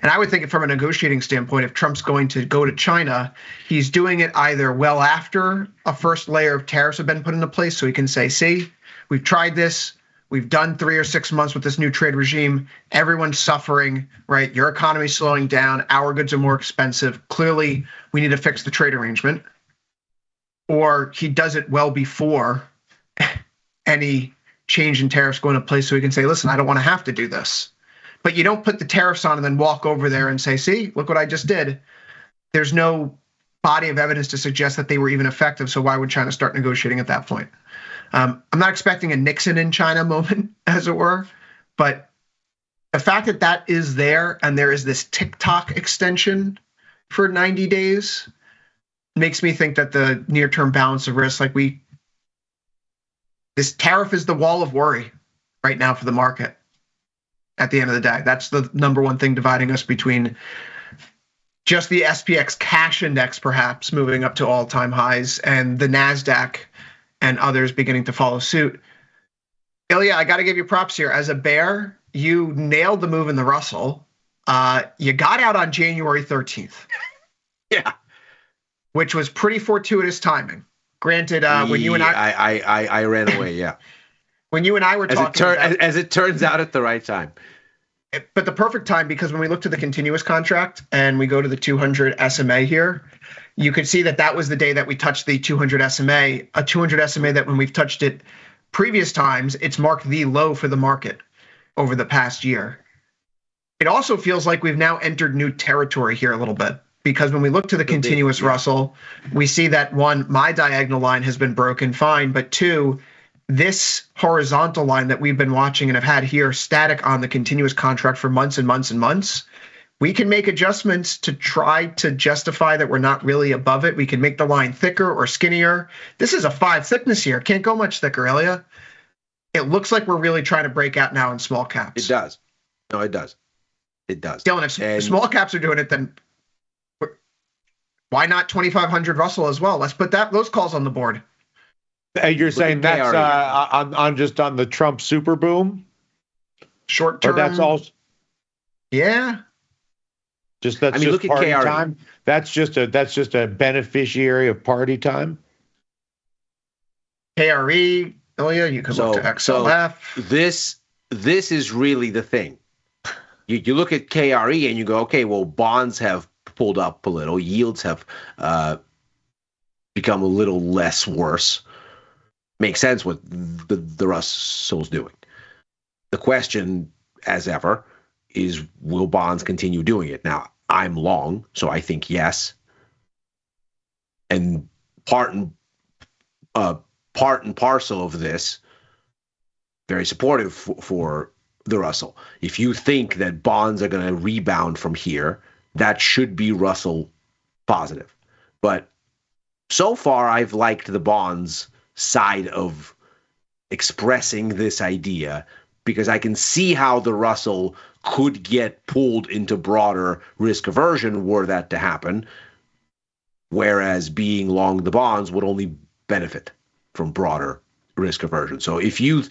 And I would think from a negotiating standpoint, if Trump's going to go to China, he's doing it either well after a first layer of tariffs have been put into place, so he can say, see, we've tried this. We've done 3 or 6 months with this new trade regime. Everyone's suffering, right? Your economy's slowing down. Our goods are more expensive. Clearly, we need to fix the trade arrangement. Or he does it well before any change in tariffs go into place, so he can say, listen, I don't want to have to do this. But you don't put the tariffs on and then walk over there and say, see, look what I just did. There's no body of evidence to suggest that they were even effective, so why would China start negotiating at that point? I'm not expecting a Nixon in China moment, as it were, but the fact that that is there and there is this TikTok extension for 90 days makes me think that the near-term balance of risk, this tariff is the wall of worry right now for the market. At the end of the day, that's the number one thing dividing us between just the SPX cash index perhaps moving up to all-time highs and the NASDAQ and others beginning to follow suit. Ilya, I got to give you props here. As a bear, you nailed the move in the Russell. You got out on January 13th. Yeah. Which was pretty fortuitous timing. Granted, when you and I ran away, yeah. When you and I were talking as it turns out at the right time. But the perfect time, because when we look to the continuous contract and we go to the 200 SMA here, you could see that that was the day that we touched the 200 SMA, a 200 SMA that when we've touched it previous times, it's marked the low for the market over the past year. It also feels like we've now entered new territory here a little bit, because when we look to the continuous Russell, we see that one, my diagonal line has been broken, fine, but two, this horizontal line that we've been watching and have had here static on the continuous contract for months and months and months, we can make adjustments to try to justify that we're not really above it. We can make the line thicker or skinnier. This is a 5 thickness here. Can't go much thicker, Ilya. It looks like we're really trying to break out now in small caps. It does. No, it does. It does. Dylan, if small caps are doing it, then why not 2,500 Russell as well? Let's put those calls on the board. You're saying that's on the Trump super boom? Short term. Or that's all. Yeah. Just that's just look at party KRE. time. That's just a beneficiary of party time. KRE, Ilya, you can look to XLF. So this is really the thing. You look at KRE and you go, okay, well, bonds have pulled up a little, yields have become a little less worse. Makes sense what the Russell's doing. The question, as ever, is will bonds continue doing it? Now, I'm long, so I think yes. And part and parcel of this, very supportive for the Russell. If you think that bonds are going to rebound from here, that should be Russell positive. But so far, I've liked the bonds side of expressing this idea because I can see how the Russell could get pulled into broader risk aversion were that to happen, whereas being long the bonds would only benefit from broader risk aversion. So if you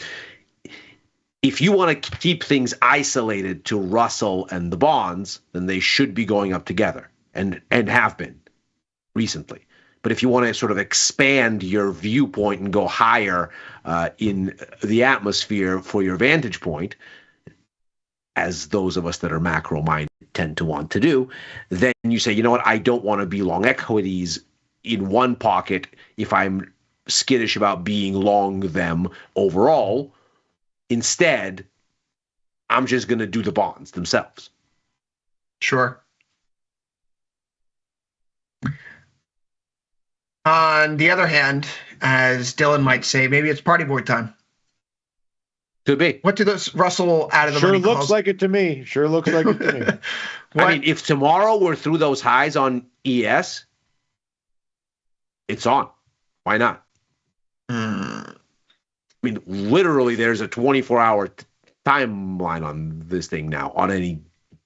want to keep things isolated to Russell and the bonds, then they should be going up together and have been recently. But if you want to sort of expand your viewpoint and go higher in the atmosphere for your vantage point, as those of us that are macro-minded tend to want to do, then you say, you know what, I don't want to be long equities in one pocket if I'm skittish about being long them overall. Instead, I'm just going to do the bonds themselves. Sure. On the other hand, as Dylan might say. Maybe it's party boy time. Could be. What do those Russell out of the Sure money looks calls? like it to me. Sure looks like it to me. I mean, if tomorrow we're through those highs on ES, it's on. Why not? I mean, literally, there's a 24-hour timeline on this thing now on any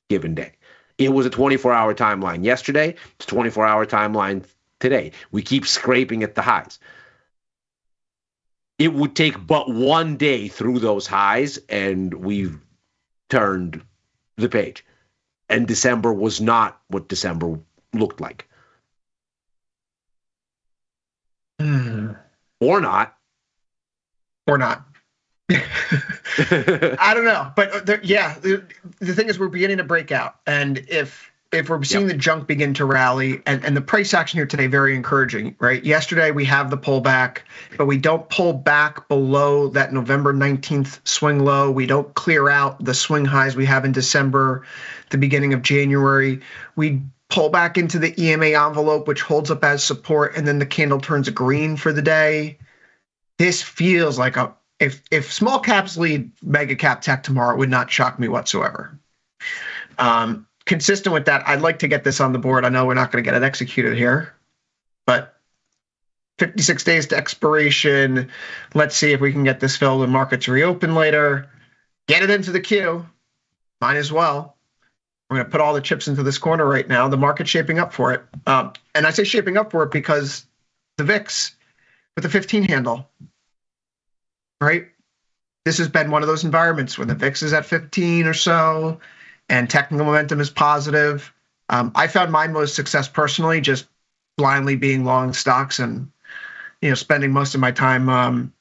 given day. It was a 24-hour timeline yesterday. It's a 24-hour timeline today. We keep scraping at the highs. It would take but one day through those highs, and we've turned the page. And December was not what December looked like. Or not. Or not. I don't know, but the thing is, we're beginning to break out, and if we're seeing the junk begin to rally, and the price action here today very encouraging, right? Yesterday we have the pullback, but we don't pull back below that November 19th swing low. We don't clear out the swing highs we have in December, the beginning of January. We pull back into the EMA envelope, which holds up as support, and then the candle turns green for the day. This feels like if small caps lead mega cap tech tomorrow, it would not shock me whatsoever. Consistent with that, I'd like to get this on the board. I know we're not going to get it executed here, but 56 days to expiration. Let's see if we can get this filled when markets reopen later. Get it into the queue. Might as well. We're going to put all the chips into this corner right now. The market's shaping up for it. And I say shaping up for it because the VIX with a 15 handle, right? This has been one of those environments where the VIX is at 15 or so and technical momentum is positive. I found my most success personally just blindly being long stocks and, spending most of my time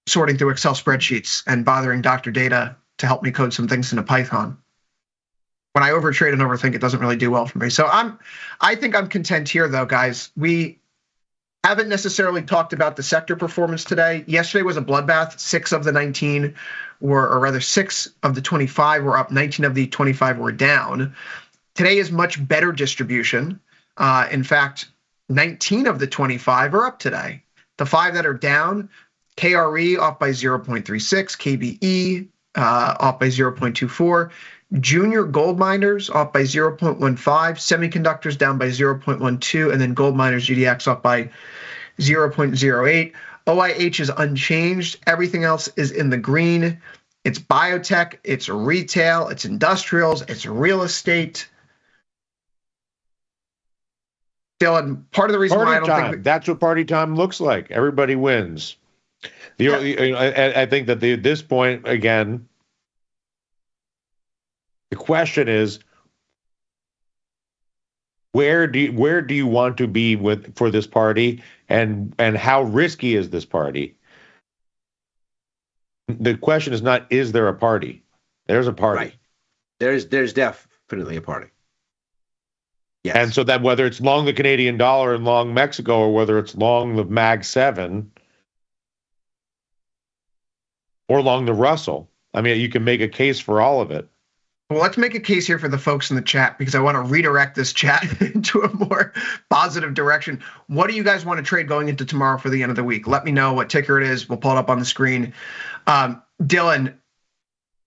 sorting through Excel spreadsheets and bothering Dr. Data to help me code some things into Python. When I overtrade and overthink, it doesn't really do well for me. So I think I'm content here, though, guys. We haven't necessarily talked about the sector performance today. Yesterday was a bloodbath. 6 of the 19 or rather 6 of the 25 were up. 19 of the 25 were down. Today is much better distribution. In fact, 19 of the 25 are up today. The 5 that are down, KRE off by 0.36, KBE off by 0.24. Junior gold miners off by 0.15, semiconductors down by 0.12, and then gold miners GDX off by 0.08. OIH is unchanged. Everything else is in the green. It's biotech, it's retail, it's industrials, it's real estate. Dylan, part of the reason why I don't think that's what party time looks like. Everybody wins. I think that at this point, again, the question is, where do you want to be for this party, and how risky is this party? The question is not, is there a party? There's a party. Right. There's definitely a party. Yes. And so that whether it's long the Canadian dollar and long Mexico, or whether it's long the Mag 7 or long the Russell, I mean, you can make a case for all of it. Well, let's make a case here for the folks in the chat, because I want to redirect this chat into a more positive direction. What do you guys want to trade going into tomorrow for the end of the week? Let me know what ticker it is. We'll pull it up on the screen. Dylan,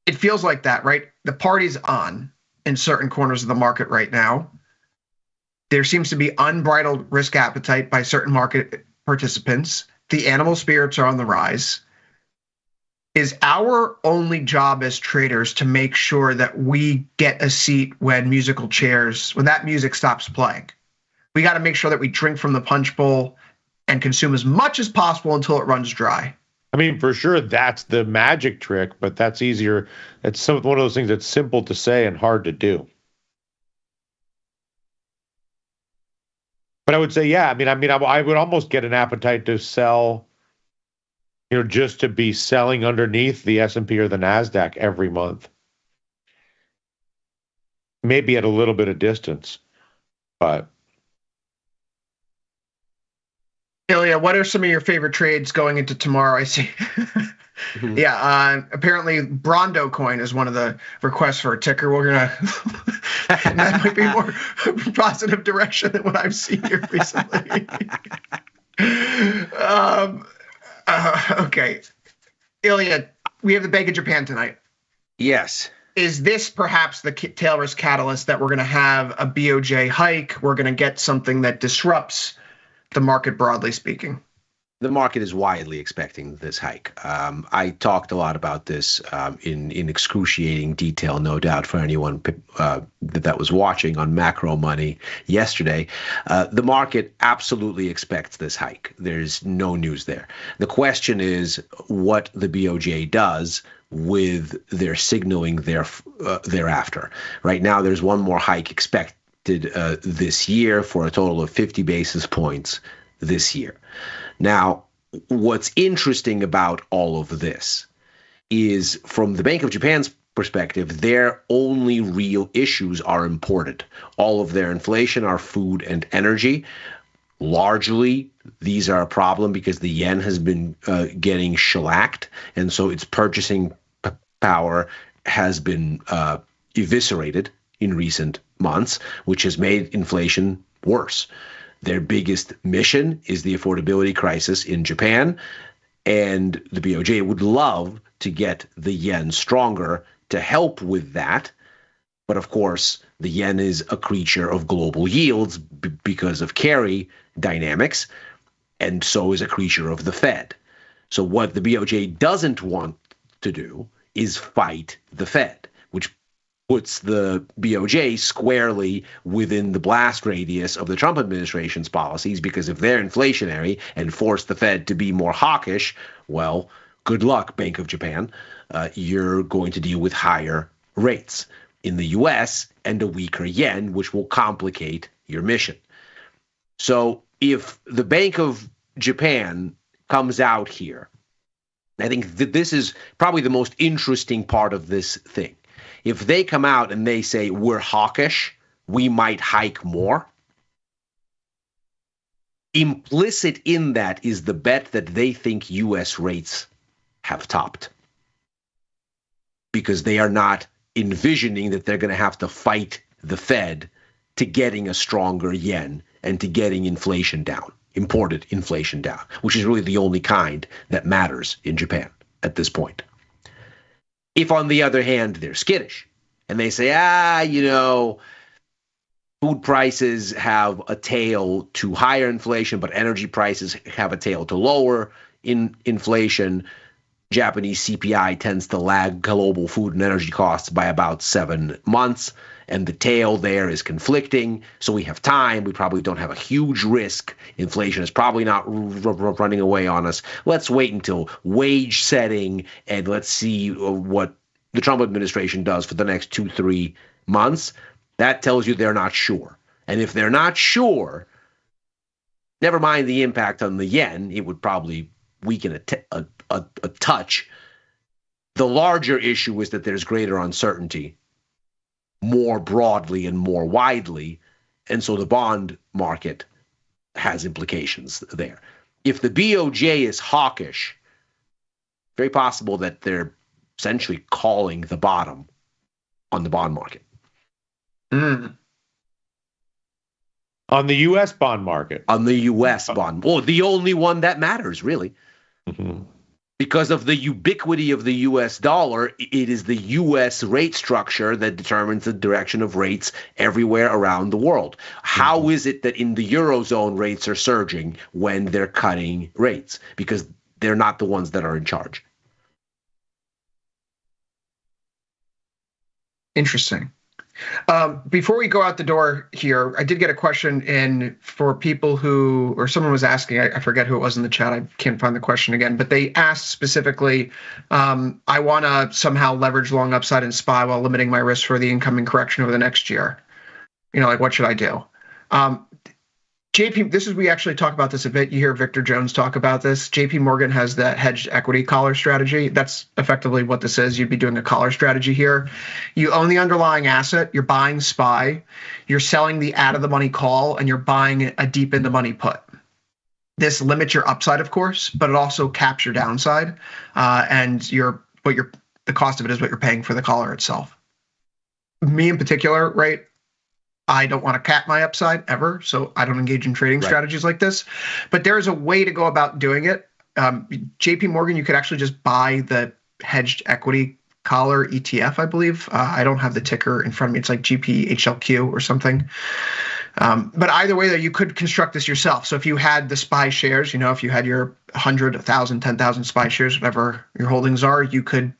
it feels like that, right? The party's on in certain corners of the market right now. There seems to be unbridled risk appetite by certain market participants. The animal spirits are on the rise. Is our only job as traders to make sure that we get a seat when that music stops playing? We got to make sure that we drink from the punch bowl and consume as much as possible until it runs dry. I mean, for sure, that's the magic trick, but that's easier. It's one of those things that's simple to say and hard to do. But I would say, yeah, I would almost get an appetite to sell, just to be selling underneath the S&P or the NASDAQ every month. Maybe at a little bit of distance, but. Ilya, what are some of your favorite trades going into tomorrow? I see. Mm-hmm. Yeah, apparently Brondo coin is one of the requests for a ticker. We're going to, that might be more positive direction than what I've seen here recently. Okay. Ilya, we have the Bank of Japan tonight. Yes. Is this perhaps the tail risk catalyst that we're going to have a BOJ hike? We're going to get something that disrupts the market, broadly speaking? The market is widely expecting this hike. I talked a lot about this in excruciating detail, no doubt, for anyone that was watching on Macro Money yesterday. The market absolutely expects this hike. There's no news there. The question is what the BOJ does with their signaling thereafter. Right now, there's one more hike expected this year for a total of 50 basis points this year. Now, what's interesting about all of this is from the Bank of Japan's perspective, their only real issues are imported. All of their inflation are food and energy. Largely, these are a problem because the yen has been getting shellacked, and so its purchasing power has been eviscerated in recent months, which has made inflation worse. Their biggest mission is the affordability crisis in Japan, and the BOJ would love to get the yen stronger to help with that. But of course, the yen is a creature of global yields because of carry dynamics, and so is a creature of the Fed. So what the BOJ doesn't want to do is fight the Fed, which puts the BOJ squarely within the blast radius of the Trump administration's policies, because if they're inflationary and force the Fed to be more hawkish, well, good luck, Bank of Japan. You're going to deal with higher rates in the U.S. and a weaker yen, which will complicate your mission. So if the Bank of Japan comes out here, I think that this is probably the most interesting part of this thing. If they come out and they say, we're hawkish, we might hike more, implicit in that is the bet that they think U.S. rates have topped, because they are not envisioning that they're going to have to fight the Fed to getting a stronger yen and to getting inflation down, imported inflation down, which is really the only kind that matters in Japan at this point. If, on the other hand, they're skittish and they say, food prices have a tail to higher inflation, but energy prices have a tail to lower inflation. Japanese CPI tends to lag global food and energy costs by about 7 months, and the tail there is conflicting. So we have time. We probably don't have a huge risk. Inflation is probably not running away on us. Let's wait until wage setting, and let's see what the Trump administration does for the next 2-3 months. That tells you they're not sure. And if they're not sure, never mind the impact on the yen, it would probably weaken a touch. The larger issue is that there's greater uncertainty more broadly and more widely, and so the bond market has implications there. If the BOJ is hawkish, very possible that they're essentially calling the bottom on the bond market. On the U.S. bond market. On the U.S. bond. Well, the only one that matters, really. Mm-hmm. Because of the ubiquity of the U.S. dollar, it is the U.S. rate structure that determines the direction of rates everywhere around the world. How is it that in the Eurozone rates are surging when they're cutting rates? Because they're not the ones that are in charge. Interesting. Before we go out the door here, I did get a question in for people who, or someone was asking, I forget who it was in the chat, I can't find the question again, but they asked specifically, I want to somehow leverage long upside in SPY while limiting my risk for the incoming correction over the next year. What should I do? JP, we actually talk about this a bit. You hear Victor Jones talk about this. JP Morgan has the hedged equity collar strategy. That's effectively what this is. You'd be doing a collar strategy here. You own the underlying asset. You're buying SPY. You're selling the out of the money call, and you're buying a deep in the money put. This limits your upside, of course, but it also caps your downside. And the cost of it is what you're paying for the collar itself. Me in particular, right? I don't want to cap my upside ever, so I don't engage in trading strategies like this. But there is a way to go about doing it. JP Morgan, you could actually just buy the hedged equity collar ETF, I believe. I don't have the ticker in front of me. It's like GPHLQ or something. But either way, though, you could construct this yourself. So if you had the SPY shares, if you had your 100, 1,000, 10,000 SPY shares, whatever your holdings are, you could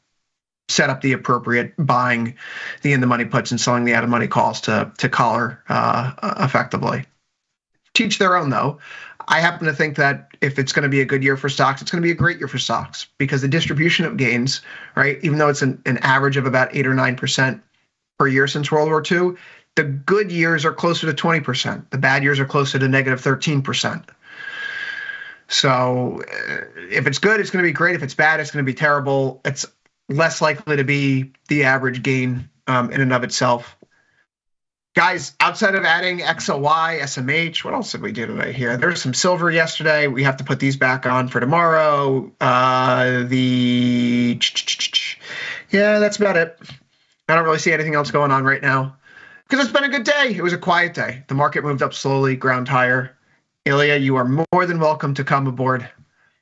set up the appropriate buying the in-the-money puts and selling the out-of-money calls to collar effectively. Teach their own, though. I happen to think that if it's going to be a good year for stocks, it's going to be a great year for stocks because the distribution of gains, right, even though it's an average of about 8 or 9% per year since World War II, the good years are closer to 20%. The bad years are closer to negative 13%. So if it's good, it's going to be great. If it's bad, it's going to be terrible. It's less likely to be the average gain in and of itself. Guys, outside of adding XLY, SMH, what else did we do today here? There was some silver yesterday. We have to put these back on for tomorrow. Yeah, that's about it. I don't really see anything else going on right now because it's been a good day. It was a quiet day. The market moved up slowly, ground higher. Ilya, you are more than welcome to come aboard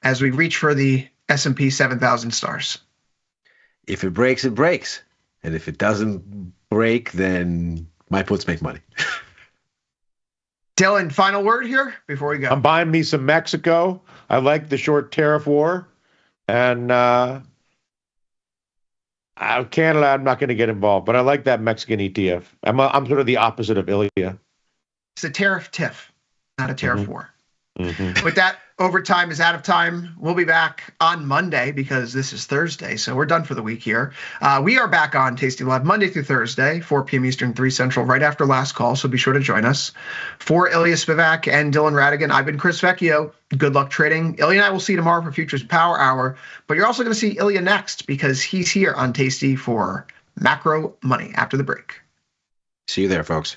as we reach for the S&P 7,000 stars. If it breaks, it breaks. And if it doesn't break, then my puts make money. Dylan, final word here before we go. I'm buying me some Mexico. I like the short tariff war. And Canada, I'm not going to get involved. But I like that Mexican ETF. I'm sort of the opposite of Ilya. It's a tariff tiff, not a tariff war. Mm-hmm. With that, overtime is out of time. We'll be back on Monday because this is Thursday, so we're done for the week here. We are back on Tasty Live Monday through Thursday, 4 p.m. Eastern, 3 Central, right after last call, so be sure to join us. For Ilya Spivak and Dylan Radigan, I've been Chris Vecchio. Good luck trading. Ilya and I will see you tomorrow for Futures Power Hour, but you're also going to see Ilya next because he's here on Tasty for Macro Money after the break. See you there, folks.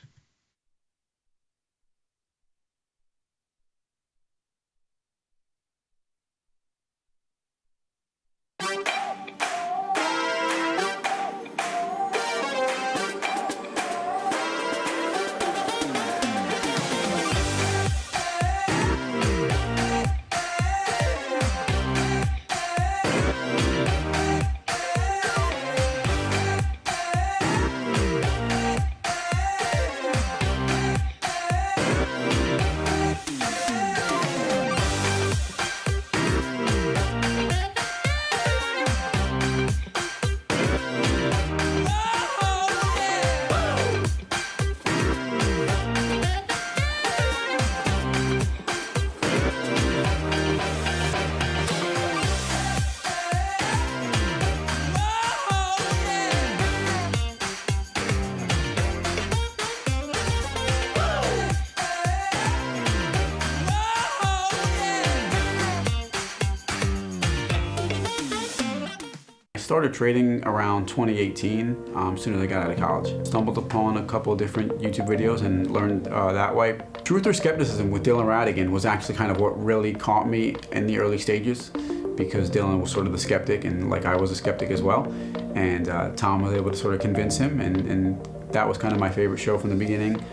Started trading around 2018, as soon as I got out of college. Stumbled upon a couple of different YouTube videos and learned that way. Truth or Skepticism with Dylan Radigan was actually kind of what really caught me in the early stages because Dylan was sort of the skeptic and like I was a skeptic as well. And Tom was able to sort of convince him and that was kind of my favorite show from the beginning.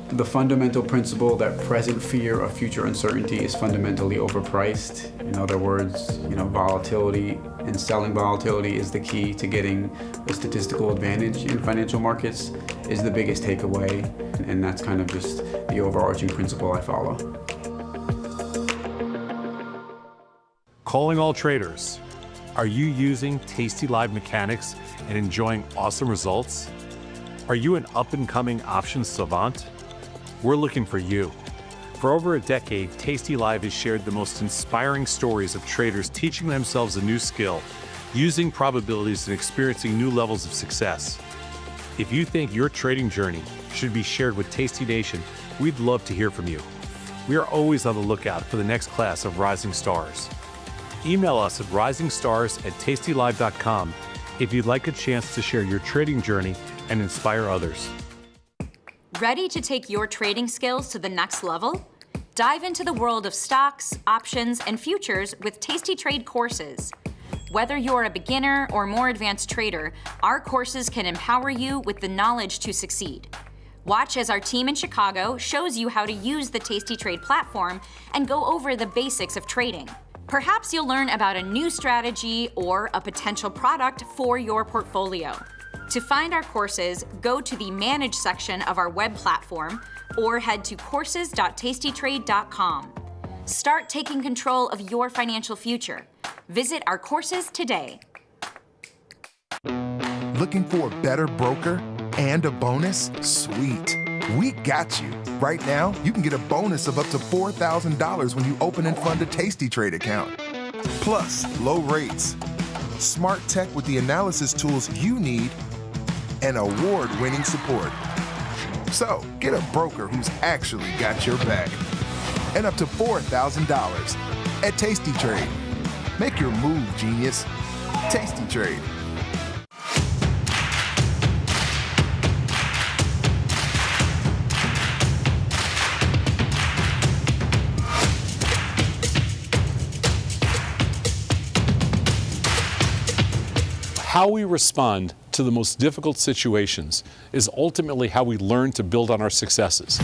The fundamental principle that present fear of future uncertainty is fundamentally overpriced. In other words, volatility and selling volatility is the key to getting a statistical advantage in financial markets is the biggest takeaway. And that's kind of just the overarching principle I follow. Calling all traders. Are you using tastylive mechanics and enjoying awesome results? Are you an up-and-coming options savant? We're looking for you. For over a decade, tastylive has shared the most inspiring stories of traders teaching themselves a new skill, using probabilities and experiencing new levels of success. If you think your trading journey should be shared with Tasty Nation, we'd love to hear from you. We are always on the lookout for the next class of rising stars. Email us at risingstars@tastylive.com if you'd like a chance to share your trading journey and inspire others. Ready to take your trading skills to the next level? Dive into the world of stocks, options, and futures with Tasty Trade courses. Whether you're a beginner or more advanced trader, our courses can empower you with the knowledge to succeed. Watch as our team in Chicago shows you how to use the Tasty Trade platform and go over the basics of trading. Perhaps you'll learn about a new strategy or a potential product for your portfolio. To find our courses, go to the Manage section of our web platform or head to courses.tastytrade.com. Start taking control of your financial future. Visit our courses today. Looking for a better broker and a bonus? Sweet. We got you. Right now, you can get a bonus of up to $4,000 when you open and fund a Tasty Trade account. Plus, low rates, smart tech with the analysis tools you need, and award-winning support. So, get a broker who's actually got your back. And up to $4,000 at Tasty Trade. Make your move, genius. Tasty Trade. How we respond to the most difficult situations is ultimately how we learn to build on our successes.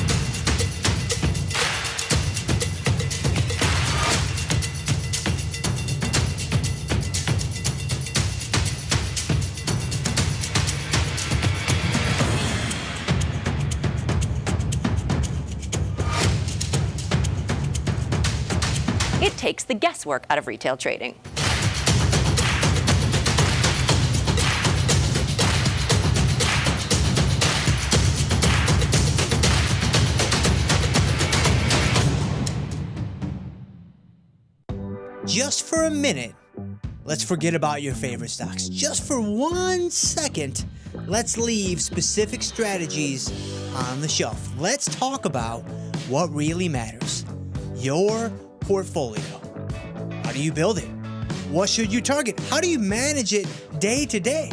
It takes the guesswork out of retail trading. Just for a minute, let's forget about your favorite stocks. Just for 1 second, let's leave specific strategies on the shelf. Let's talk about what really matters. Your portfolio. How do you build it? What should you target? How do you manage it day to day?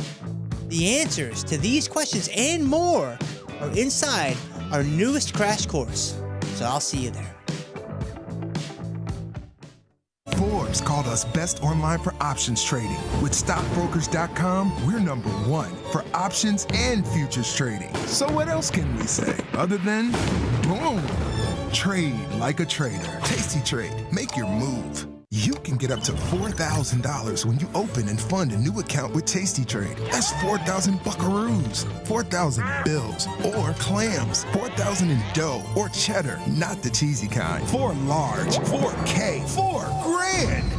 The answers to these questions and more are inside our newest crash course. So I'll see you there. Forbes called us best online for options trading. With stockbrokers.com, we're #1 for options and futures trading. So what else can we say other than boom? Trade like a trader. Tasty Trade. Make your move. You can get up to $4,000 when you open and fund a new account with Tasty Trade. That's 4,000 buckaroos, 4,000 bills, or clams, 4,000 in dough or cheddar, not the cheesy kind. 4 large, 4K, 4 grand,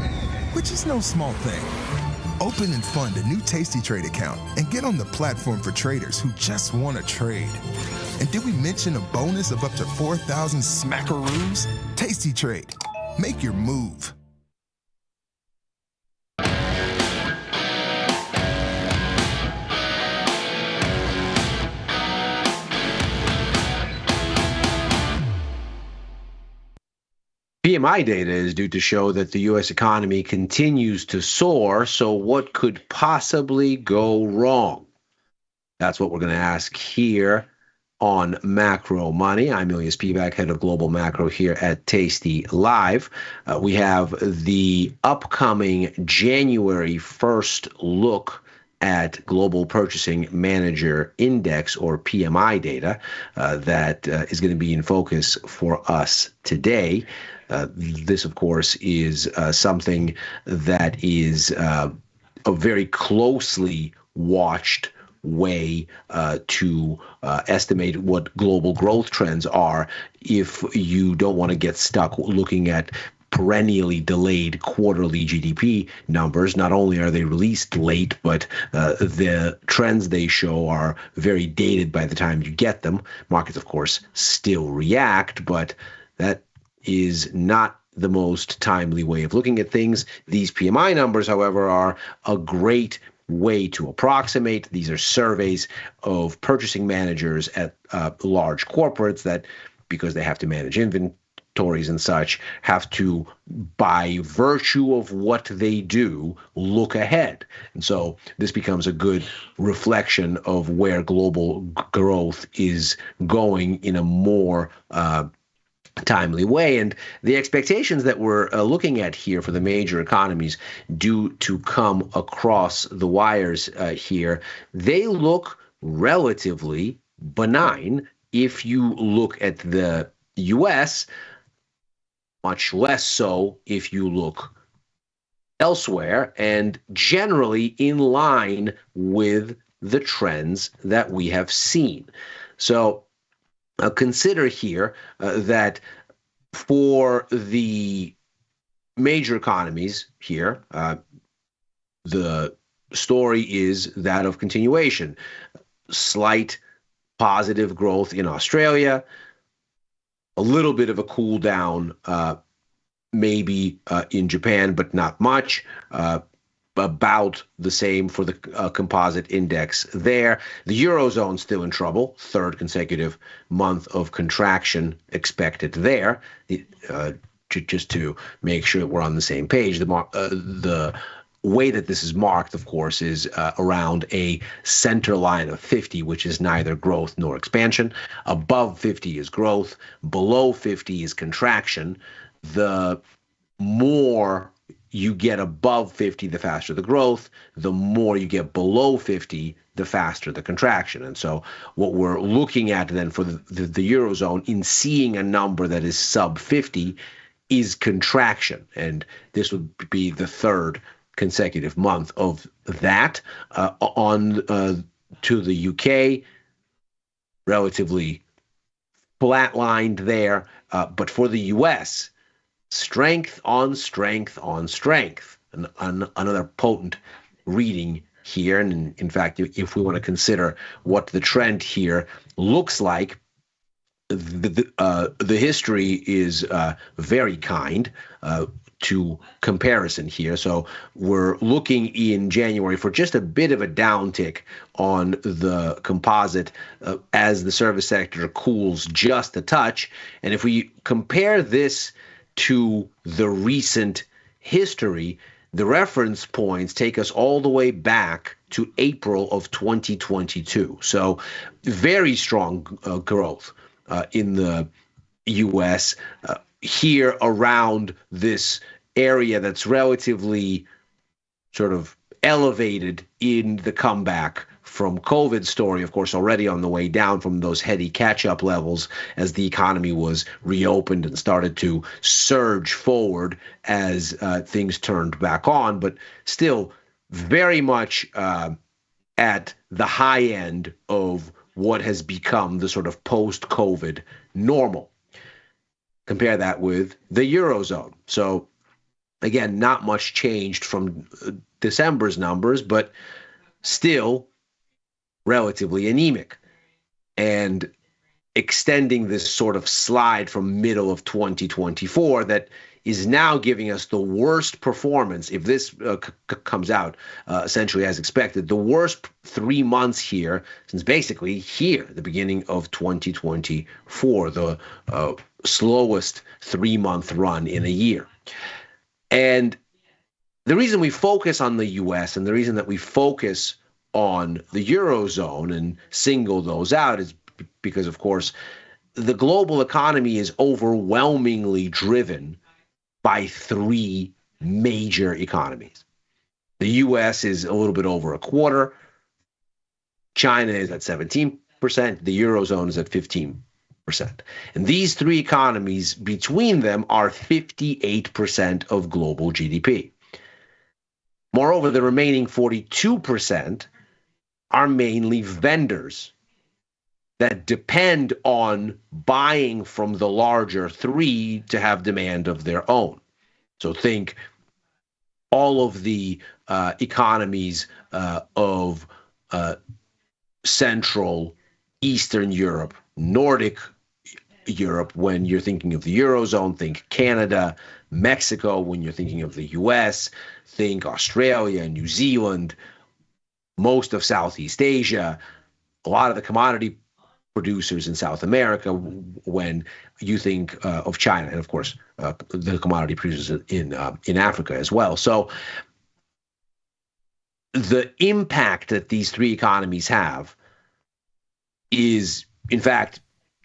which is no small thing. Open and fund a new Tasty Trade account and get on the platform for traders who just want to trade. And did we mention a bonus of up to 4,000 smackaroos? Tasty Trade. Make your move. PMI data is due to show that the U.S. economy continues to soar, so what could possibly go wrong? That's what we're going to ask here on Macro Money. I'm Ilya Spivak, head of Global Macro here at Tasty Live. We have the upcoming January 1st look at Global Purchasing Manager Index, or PMI data, that is going to be in focus for us today. This, of course, is something that is a very closely watched way to estimate what global growth trends are if you don't want to get stuck looking at perennially delayed quarterly GDP numbers. Not only are they released late, but the trends they show are very dated by the time you get them. Markets, of course, still react, but that is not the most timely way of looking at things. These PMI numbers, however, are a great way to approximate. These are surveys of purchasing managers at large corporates that, because they have to manage inventories and such, have to, by virtue of what they do, look ahead. And so this becomes a good reflection of where global growth is going in a more timely way. And the expectations that we're looking at here for the major economies due to come across the wires here, they look relatively benign if you look at the US, much less so if you look elsewhere, and generally in line with the trends that we have seen. So consider here that for the major economies here, the story is that of continuation. Slight positive growth in Australia, a little bit of a cool down maybe in Japan, but not much. About the same for the composite index there. The Eurozone still in trouble. Third consecutive month of contraction expected there. Just to make sure that we're on the same page, the way that this is marked, of course, is around a center line of 50, which is neither growth nor expansion. Above 50 is growth. Below 50 is contraction. The more you get above 50, the faster the growth. The more you get below 50, the faster the contraction. And so what we're looking at then for the Eurozone in seeing a number that is sub 50 is contraction. And this would be the third consecutive month of that. On to the UK, relatively flatlined there. But for the US, strength on strength on strength. Another potent reading here. And in fact, if we want to consider what the trend here looks like, the history is very kind to comparison here. So we're looking in January for just a bit of a downtick on the composite as the service sector cools just a touch. And if we compare this to the recent history, the reference points take us all the way back to April of 2022. So very strong growth in the U.S. Here around this area that's relatively sort of elevated in the comeback from COVID story, of course, already on the way down from those heady catch-up levels as the economy was reopened and started to surge forward as things turned back on, but still very much at the high end of what has become the sort of post-COVID normal. Compare that with the Eurozone. So again, not much changed from December's numbers, but still relatively anemic. And extending this sort of slide from middle of 2024 that is now giving us the worst performance, if this comes out essentially as expected, the worst 3 months here since basically here, the beginning of 2024, the slowest 3-month run in a year. And the reason we focus on the US and the reason that we focus on the Eurozone and single those out is because, of course, the global economy is overwhelmingly driven by 3 major economies. The US is a little bit over a quarter. China is at 17%. The Eurozone is at 15%. And these 3 economies between them are 58% of global GDP. Moreover, the remaining 42% are mainly vendors that depend on buying from the larger 3 to have demand of their own. So think all of the economies of Central, Eastern Europe, Nordic Europe, when you're thinking of the Eurozone, think Canada, Mexico, when you're thinking of the US, think Australia, New Zealand, most of Southeast Asia, a lot of the commodity producers in South America when you think of China, and of course the commodity producers in Africa as well. So the impact that these 3 economies have is, in fact,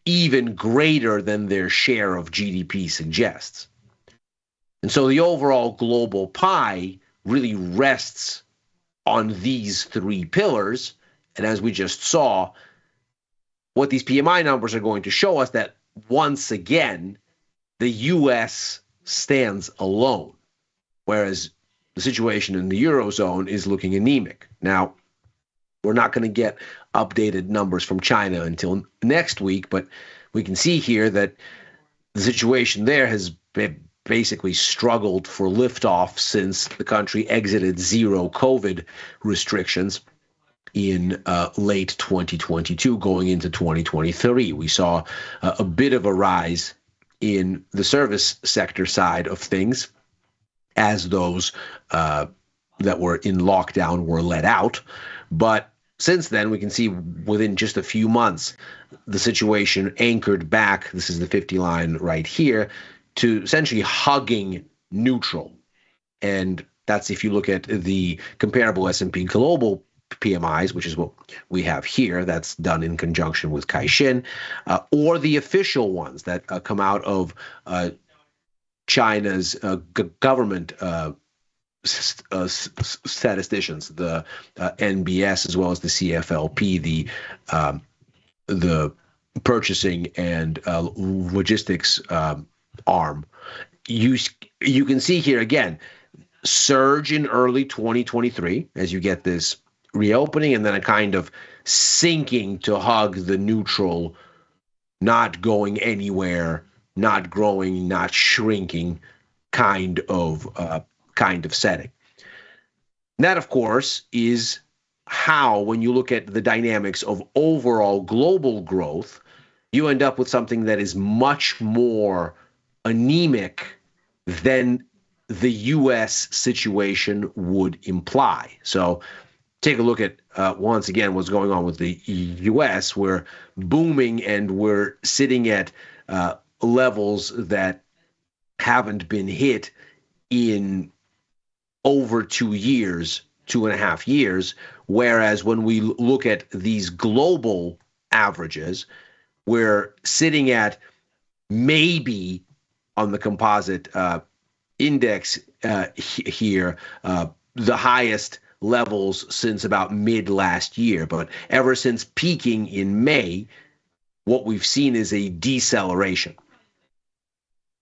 even greater than their share of GDP suggests. And so the overall global pie really rests on these 3 pillars. And as we just saw, what these PMI numbers are going to show us that once again, the U.S. stands alone, whereas the situation in the Eurozone is looking anemic. Now, we're not going to get updated numbers from China until next week, but we can see here that the situation there has basically struggled for liftoff since the country exited zero COVID restrictions in late 2022 going into 2023. We saw a bit of a rise in the service sector side of things as those that were in lockdown were let out. But since then, we can see within just a few months, the situation anchored back, this is the 50 line right here, to essentially hugging neutral. And that's if you look at the comparable S&P Global PMIs, which is what we have here, that's done in conjunction with Caixin, or the official ones that come out of China's government statisticians, the NBS as well as the CFLP, the purchasing and logistics arm. You can see here again, surge in early 2023 as you get this reopening, and then a kind of sinking to hug the neutral, not going anywhere, not growing, not shrinking kind of setting. And that, of course, is how, when you look at the dynamics of overall global growth, you end up with something that is much more anemic than the U.S. situation would imply. So take a look at, once again, what's going on with the U.S. We're booming and we're sitting at levels that haven't been hit in over 2 years, 2.5 years, whereas when we look at these global averages, we're sitting at maybe on the composite index here, the highest levels since about mid last year. But ever since peaking in May, what we've seen is a deceleration.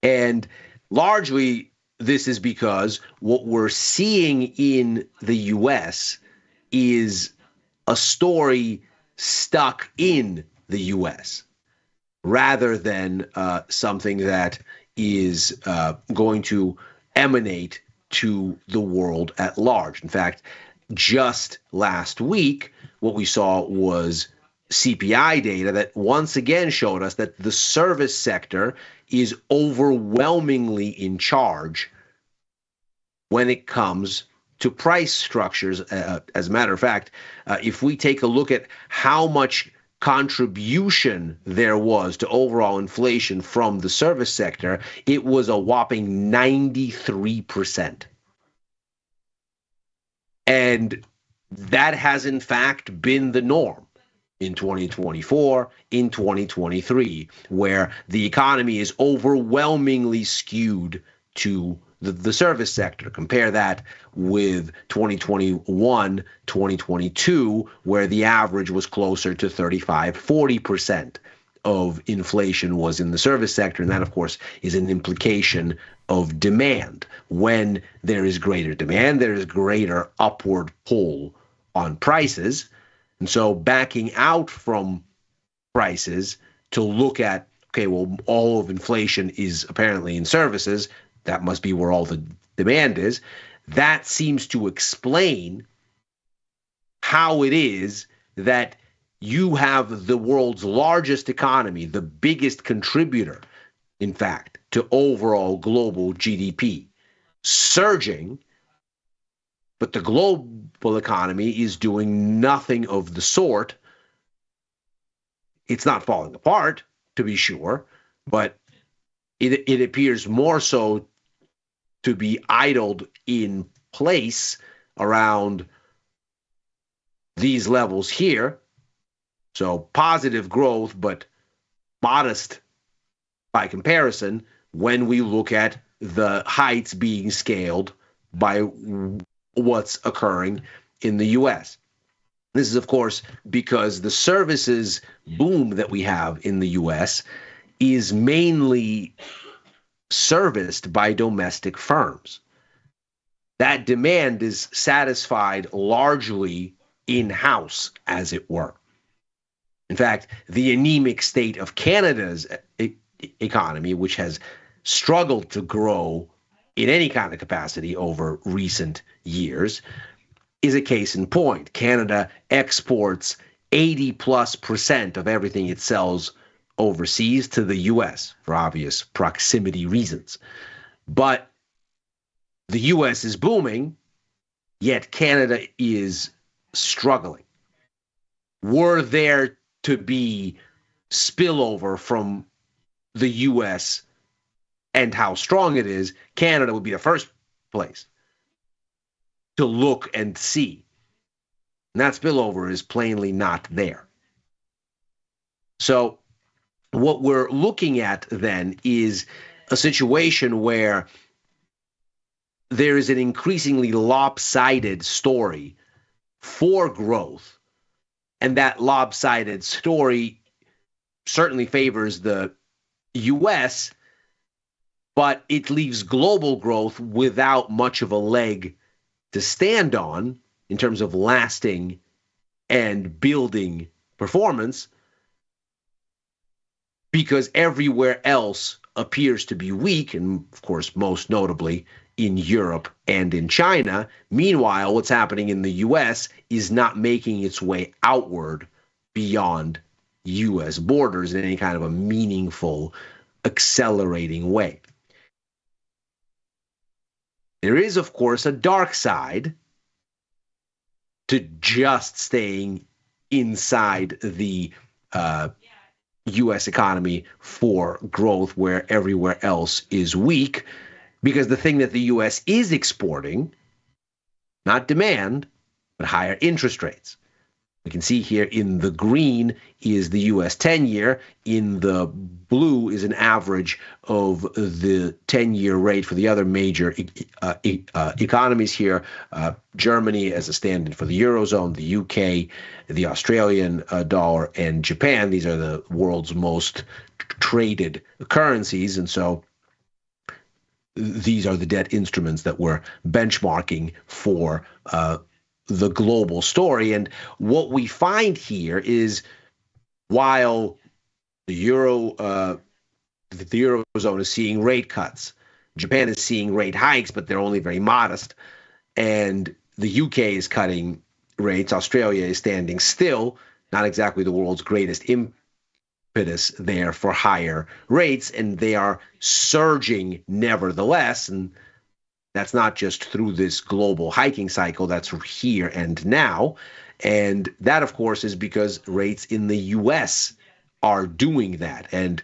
And largely, this is because what we're seeing in the U.S. is a story stuck in the U.S. rather than something that is going to emanate to the world at large. In fact, just last week, what we saw was CPI data that once again showed us that the service sector is overwhelmingly in charge when it comes to price structures. As a matter of fact, if we take a look at how much contribution there was to overall inflation from the service sector, it was a whopping 93%. And that has in fact been the norm in 2024, in 2023, where the economy is overwhelmingly skewed to the service sector. Compare that with 2021, 2022, where the average was closer to 35-40% of inflation was in the service sector. And that, of course, is an implication of demand. When there is greater demand, there is greater upward pull on prices. And so backing out from prices to look at, okay, well, all of inflation is apparently in services, that must be where all the demand is. That seems to explain how it is that you have the world's largest economy, the biggest contributor, in fact, to overall global GDP, surging, but the global economy is doing nothing of the sort. It's not falling apart, to be sure, but it appears more so to be idled in place around these levels here. So positive growth, but modest by comparison when we look at the heights being scaled by what's occurring in the U.S. This is, of course, because the services boom that we have in the U.S. is mainly serviced by domestic firms. That demand is satisfied largely in-house, as it were. In fact, the anemic state of Canada's economy, which has struggled to grow in any kind of capacity over recent years, is a case in point. Canada exports 80+% of everything it sells overseas to the U.S. for obvious proximity reasons. But the U.S. is booming, yet Canada is struggling. Were there to be spillover from the U.S. and how strong it is, Canada would be the first place to look and see. And that spillover is plainly not there. So what we're looking at then is a situation where there is an increasingly lopsided story for growth, and that lopsided story certainly favors the U.S., but it leaves global growth without much of a leg to stand on in terms of lasting and building performance, because everywhere else appears to be weak, and of course, most notably in Europe and in China. Meanwhile, what's happening in the U.S. is not making its way outward beyond U.S. borders in any kind of a meaningful, accelerating way. There is, of course, a dark side to just staying inside the U.S. economy for growth where everywhere else is weak, because the thing that the U.S. is exporting, not demand, but higher interest rates. We can see here in the green is the U.S. 10-year. In the blue is an average of the 10-year rate for the other major economies here. Germany as a stand-in for the Eurozone, the UK, the Australian dollar, and Japan. These are the world's most traded currencies. And so these are the debt instruments that we're benchmarking for the global story. And what we find here is, while the Eurozone is seeing rate cuts, Japan is seeing rate hikes, but they're only very modest, and the UK is cutting rates, Australia is standing still, not exactly the world's greatest impetus there for higher rates, and they are surging nevertheless. And that's not just through this global hiking cycle, that's here and now. And that, of course, is because rates in the U.S. are doing that. And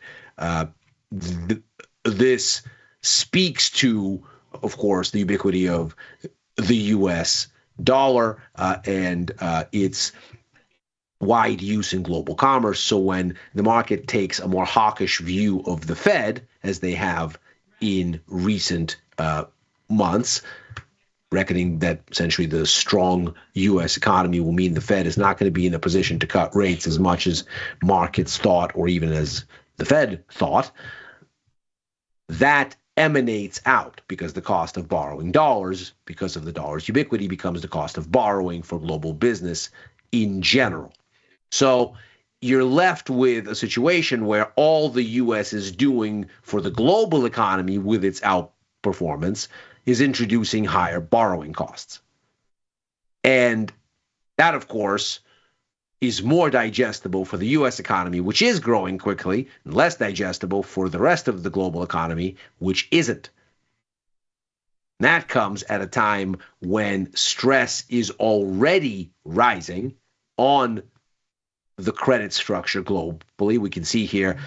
this speaks to, of course, the ubiquity of the U.S. dollar and its wide use in global commerce. So when the market takes a more hawkish view of the Fed, as they have in recent months, reckoning that essentially the strong U.S. economy will mean the Fed is not going to be in a position to cut rates as much as markets thought, or even as the Fed thought, that emanates out because the cost of borrowing dollars, because of the dollar's ubiquity, becomes the cost of borrowing for global business in general. So you're left with a situation where all the U.S. is doing for the global economy with its outperformance is introducing higher borrowing costs. And that, of course, is more digestible for the U.S. economy, which is growing quickly, and less digestible for the rest of the global economy, which isn't. And that comes at a time when stress is already rising on the credit structure globally. We can see here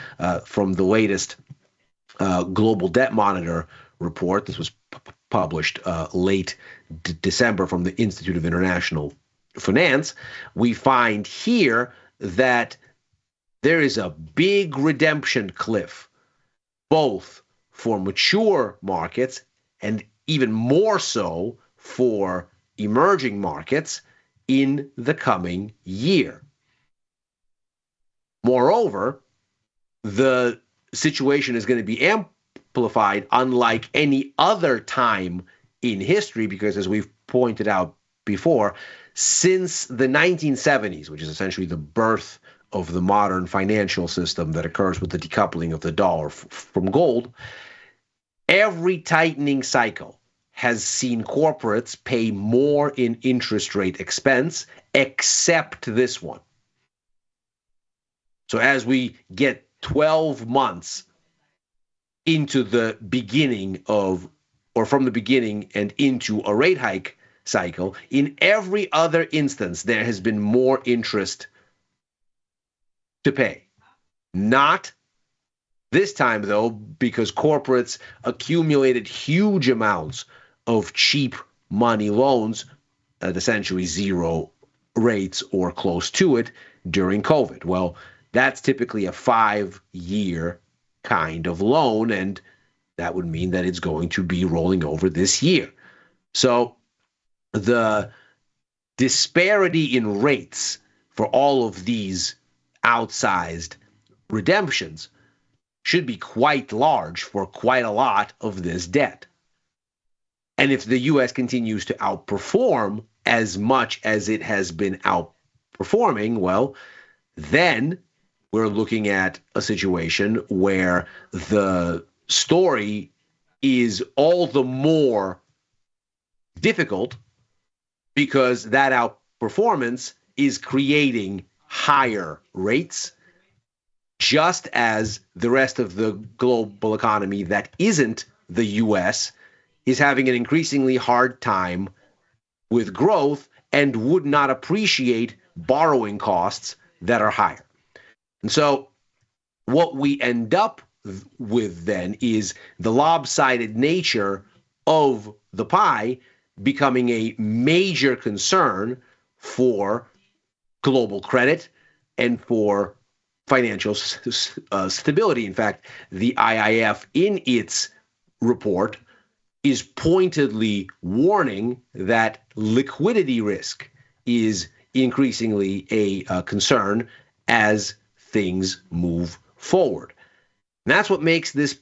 from the latest Global Debt Monitor report, this was published late December from the Institute of International Finance, we find here that there is a big redemption cliff, both for mature markets and even more so for emerging markets in the coming year. Moreover, the situation is going to be amplified unlike any other time in history because, as we've pointed out before, since the 1970s, which is essentially the birth of the modern financial system that occurs with the decoupling of the dollar from gold, every tightening cycle has seen corporates pay more in interest rate expense, except this one. So as we get 12 months into the beginning of, or from the beginning and into a rate hike cycle, in every other instance, there has been more interest to pay. Not this time, though, because corporates accumulated huge amounts of cheap money loans at essentially zero rates or close to it during COVID. Well, that's typically a 5-year kind of loan, and that would mean that it's going to be rolling over this year. So the disparity in rates for all of these outsized redemptions should be quite large for quite a lot of this debt. And if the U.S. continues to outperform as much as it has been outperforming, well, then we're looking at a situation where the story is all the more difficult because that outperformance is creating higher rates, just as the rest of the global economy that isn't the U.S. is having an increasingly hard time with growth and would not appreciate borrowing costs that are higher. And so what we end up with then is the lopsided nature of the pie becoming a major concern for global credit and for financial stability. In fact, the IIF in its report is pointedly warning that liquidity risk is increasingly a concern as things move forward. And that's what makes this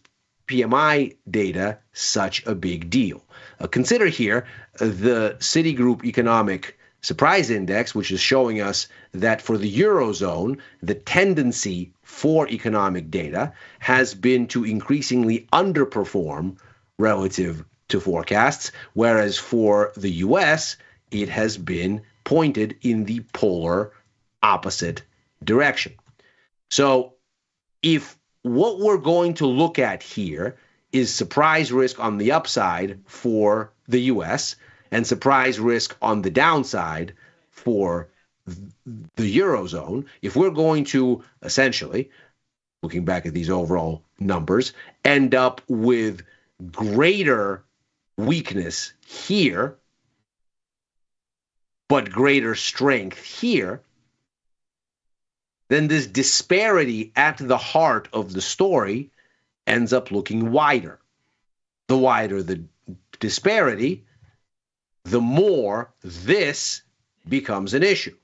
PMI data such a big deal. Consider here the Citigroup Economic Surprise Index, which is showing us that for the Eurozone, the tendency for economic data has been to increasingly underperform relative to forecasts, whereas for the US, it has been pointed in the polar opposite direction. So if what we're going to look at here is surprise risk on the upside for the US and surprise risk on the downside for the Eurozone, if we're going to essentially, looking back at these overall numbers, end up with greater weakness here, but greater strength here, then this disparity at the heart of the story ends up looking wider. The wider the disparity, the more this becomes an issue.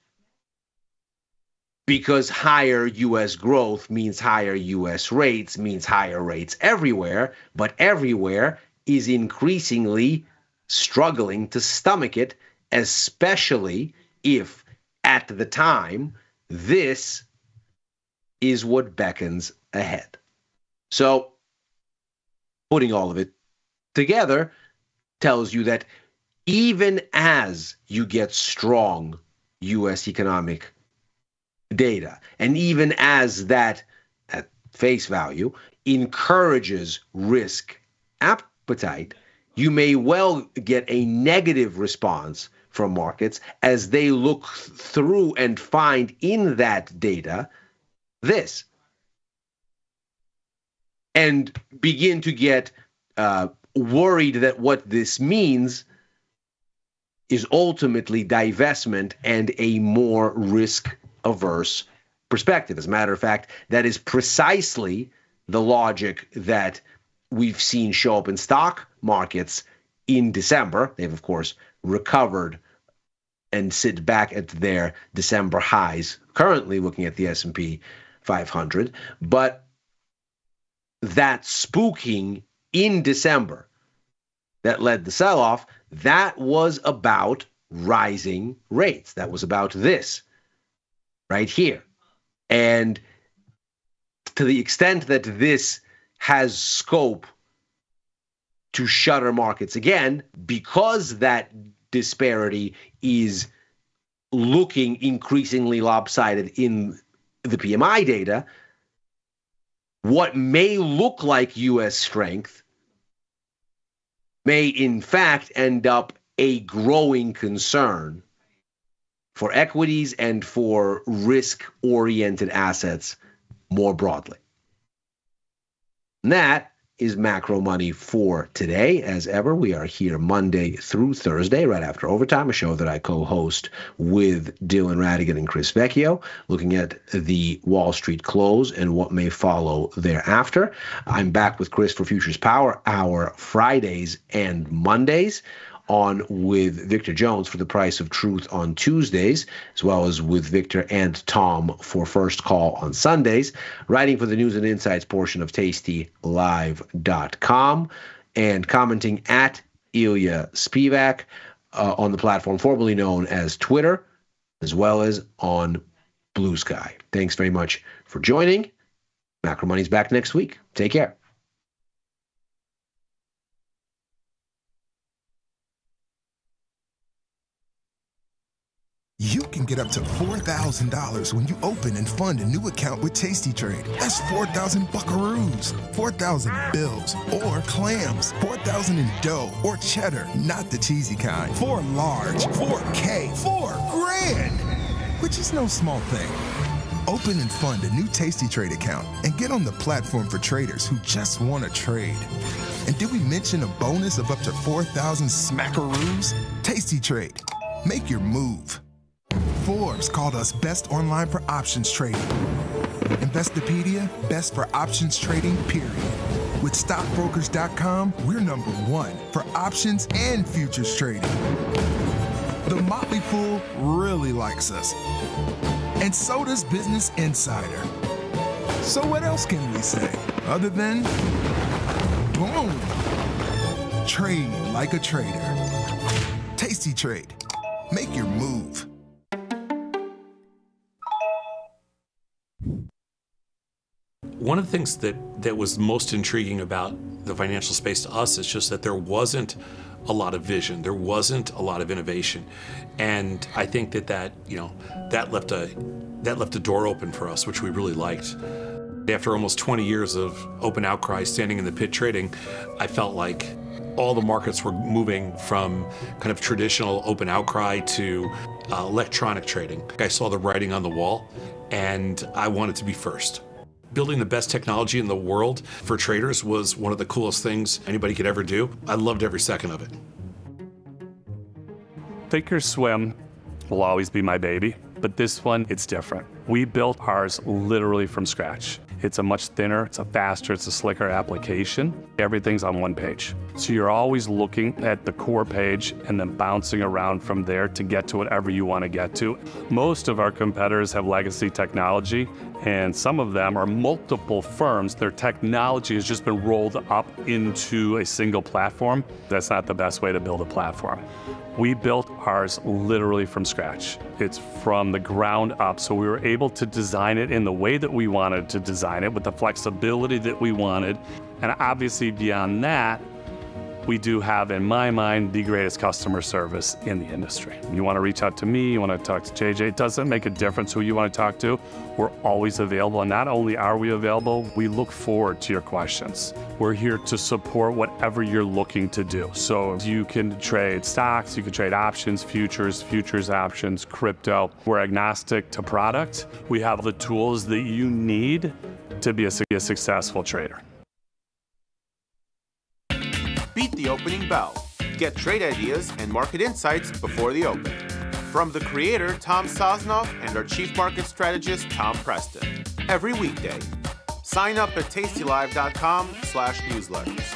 Because higher U.S. growth means higher U.S. rates, means higher rates everywhere, but everywhere is increasingly struggling to stomach it, especially if at the time this is what beckons ahead. So putting all of it together tells you that even as you get strong U.S. economic data, and even as that, at face value, encourages risk appetite, you may well get a negative response from markets as they look through and find in that data this, and begin to get worried that what this means is ultimately divestment and a more risk-averse perspective. As a matter of fact, that is precisely the logic that we've seen show up in stock markets in December. They've, of course, recovered and sit back at their December highs, currently looking at the S&P 500. But that spooking in December that led the sell-off, that was about rising rates. That was about this right here. And to the extent that this has scope to shutter markets again, because that disparity is looking increasingly lopsided in the PMI data, what may look like U.S. strength may in fact end up a growing concern for equities and for risk-oriented assets more broadly. And that is Macro Money for today. As ever, we are here Monday through Thursday, right after Overtime, a show that I co-host with Dylan Radigan and Chris Vecchio, looking at the Wall Street close and what may follow thereafter. I'm back with Chris for Futures Power Hour Fridays and Mondays, on with Victor Jones for The Price of Truth on Tuesdays, as well as with Victor and Tom for First Call on Sundays, writing for the News and Insights portion of tastylive.com, and commenting at Ilya Spivak on the platform formerly known as Twitter, as well as on Blue Sky. Thanks very much for joining. Macro Money's back next week. Take care. You can get up to $4,000 when you open and fund a new account with tastytrade. That's 4,000 buckaroos, 4,000 bills, or clams, 4,000 in dough or cheddar, not the cheesy kind. 4 large, 4K, 4 grand, which is no small thing. Open and fund a new tastytrade account and get on the platform for traders who just want to trade. And did we mention a bonus of up to 4,000 smackaroos? tastytrade. Make your move. Forbes called us best online for options trading. Investopedia, best for options trading, period. With stockbrokers.com, we're number 1 for options and futures trading. The Motley Fool really likes us. And so does Business Insider. So what else can we say other than, boom, trade like a trader. tastytrade. Make your move. One of the things that was most intriguing about the financial space to us is just that there wasn't a lot of vision, there wasn't a lot of innovation, and I think that left a door open for us, which we really liked. After almost 20 years of open outcry, standing in the pit trading, I felt like all the markets were moving from kind of traditional open outcry to electronic trading. I saw the writing on the wall, and I wanted to be first. Building the best technology in the world for traders was one of the coolest things anybody could ever do. I loved every second of it. Thinkorswim will always be my baby, but this one, it's different. We built ours literally from scratch. It's a much thinner, it's a faster, it's a slicker application. Everything's on one page. So you're always looking at the core page and then bouncing around from there to get to whatever you want to get to. Most of our competitors have legacy technology, and some of them are multiple firms. Their technology has just been rolled up into a single platform. That's not the best way to build a platform. We built ours literally from scratch. It's from the ground up, so we were able to design it in the way that we wanted to design it, with the flexibility that we wanted. And obviously beyond that, we do have, in my mind, the greatest customer service in the industry. You want to reach out to me, you want to talk to JJ, it doesn't make a difference who you want to talk to. We're always available, and not only are we available, we look forward to your questions. We're here to support whatever you're looking to do. So you can trade stocks, you can trade options, futures options, crypto. We're agnostic to product. We have the tools that you need to be a successful trader. Beat the opening bell. Get trade ideas and market insights before the open. From the creator, Tom Sosnoff, and our chief market strategist, Tom Preston. Every weekday. Sign up at tastylive.com/newsletters.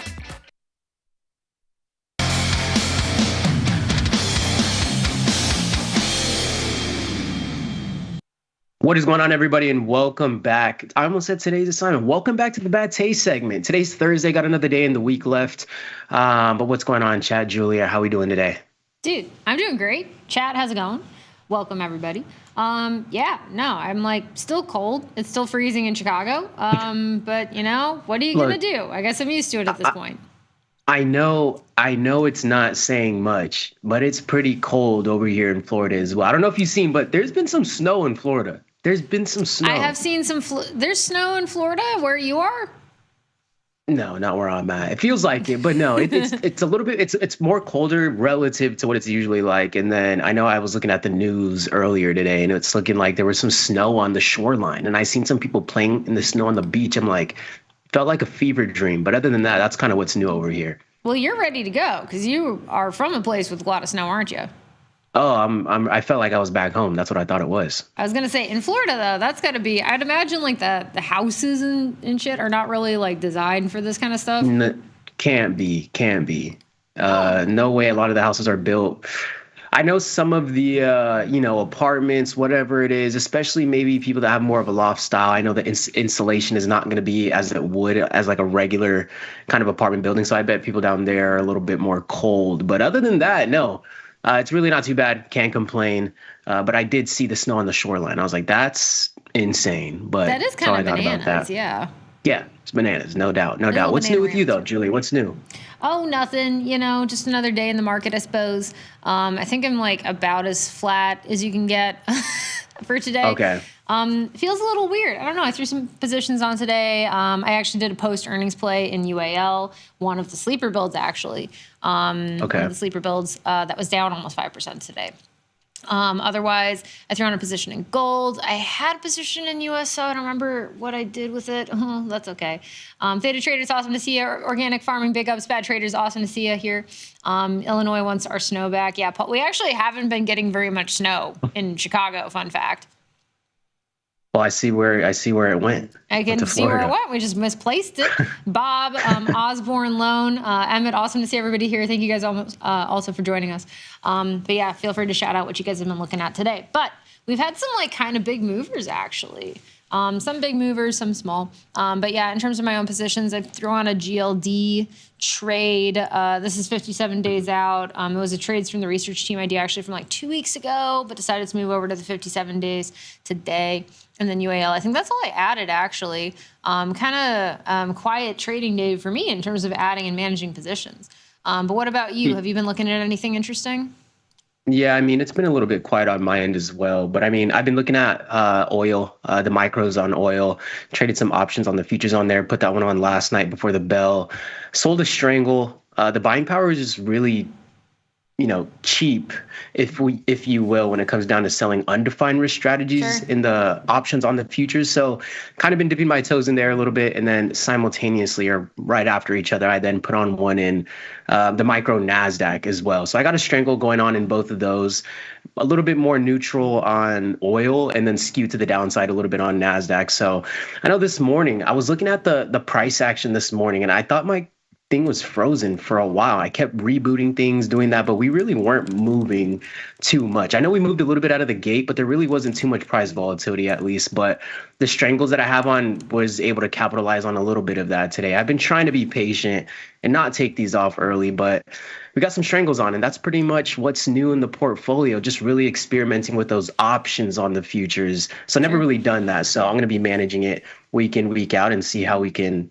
What is going on, everybody, and welcome back. I almost said today's assignment. Welcome back to the Bad Taste segment. Today's Thursday, got another day in the week left. But what's going on, Chad, Julia? How we doing today? Dude, I'm doing great. Chad, how's it going? Welcome, everybody. I'm like still cold. It's still freezing in Chicago. But you know, what are you gonna do? I guess I'm used to it at this point. I know it's not saying much, but it's pretty cold over here in Florida as well. I don't know if you've seen, but there's been some snow in Florida. There's been some snow. I have seen some. There's snow in Florida where you are. No, not where I'm at. It feels like it, but no, it's a little bit. It's more colder relative to what it's usually like. And then I know I was looking at the news earlier today, and it's looking like there was some snow on the shoreline, and I seen some people playing in the snow on the beach. I'm like, felt like a fever dream. But other than that, that's kind of what's new over here. Well, you're ready to go because you are from a place with a lot of snow, aren't you? Oh, I felt like I was back home. That's what I thought it was. I was gonna say in Florida though, that's gotta be. I'd imagine like the houses and shit are not really like designed for this kind of stuff. Can't be. No way. A lot of the houses are built. I know some of the apartments, whatever it is, especially maybe people that have more of a loft style. I know the insulation is not going to be as it would as like a regular kind of apartment building. So I bet people down there are a little bit more cold. But other than that, no. It's really not too bad. Can't complain. But I did see the snow on the shoreline. I was like, that's insane. But that is kind of bananas, yeah. Yeah, it's bananas, no doubt. What's new with you, though, Julie? What's new? Oh, nothing. Just another day in the market, I suppose. I think I'm like about as flat as you can get for today. Okay. Feels a little weird. I don't know. I threw some positions on today. I actually did a post-earnings play in UAL, one of the sleeper builds, actually. One of the sleeper builds that was down almost 5% today. Otherwise, I threw on a position in gold. I had a position in USO. I don't remember what I did with it. Oh, that's okay. Theta Traders, awesome to see you. Organic farming, big ups. Bad Traders, awesome to see you here. Illinois wants our snow back. Yeah, we actually haven't been getting very much snow in Chicago, fun fact. Well, I see where it went. I can see where it went. We just misplaced it. Bob, Osborne, Lone, Emmett, awesome to see everybody here. Thank you guys also for joining us. But yeah, feel free to shout out what you guys have been looking at today. But we've had some like kind of big movers actually. Some big movers, some small. But yeah, in terms of my own positions, I threw on a GLD trade. This is 57 days out. It was a trades from the research team idea actually from like 2 weeks ago, but decided to move over to the 57 days today. And then UAL, I think that's all I added actually. Kind of quiet trading day for me in terms of adding and managing positions. But what about you? Have you been looking at anything interesting? Yeah, I mean, it's been a little bit quiet on my end as well. But I mean, I've been looking at oil, the micros on oil, traded some options on the futures on there, put that one on last night before the bell, sold a strangle. The buying power is just really, cheap, if you will, when it comes down to selling undefined risk strategies in the options on the futures. So kind of been dipping my toes in there a little bit. And then simultaneously or right after each other, I then put on one in the micro NASDAQ as well. So I got a strangle going on in both of those, a little bit more neutral on oil and then skewed to the downside a little bit on NASDAQ. So I know this morning I was looking at the price action this morning and I thought my thing was frozen for a while. I kept rebooting things, doing that, but we really weren't moving too much. I know we moved a little bit out of the gate, but there really wasn't too much price volatility at least. But the strangles that I have on was able to capitalize on a little bit of that today. I've been trying to be patient and not take these off early, but we got some strangles on, and that's pretty much what's new in the portfolio, just really experimenting with those options on the futures. So I've never really done that. So I'm going to be managing it week in, week out and see how we can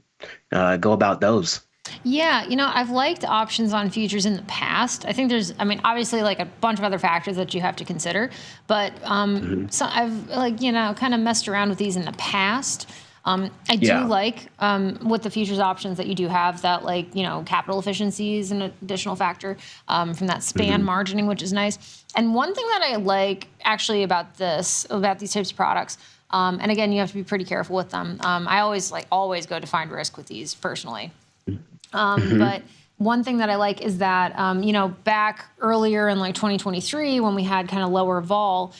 go about those. Yeah, I've liked options on futures in the past. I think there's, obviously like a bunch of other factors that you have to consider, but so I've kind of messed around with these in the past. I do like with the futures options that you do have that capital efficiency is an additional factor from that span margining, which is nice. And one thing that I like actually about these types of products, and again, you have to be pretty careful with them. I always go defined risk with these personally. But one thing that I like is that, back earlier in 2023, when we had kind of lower vol,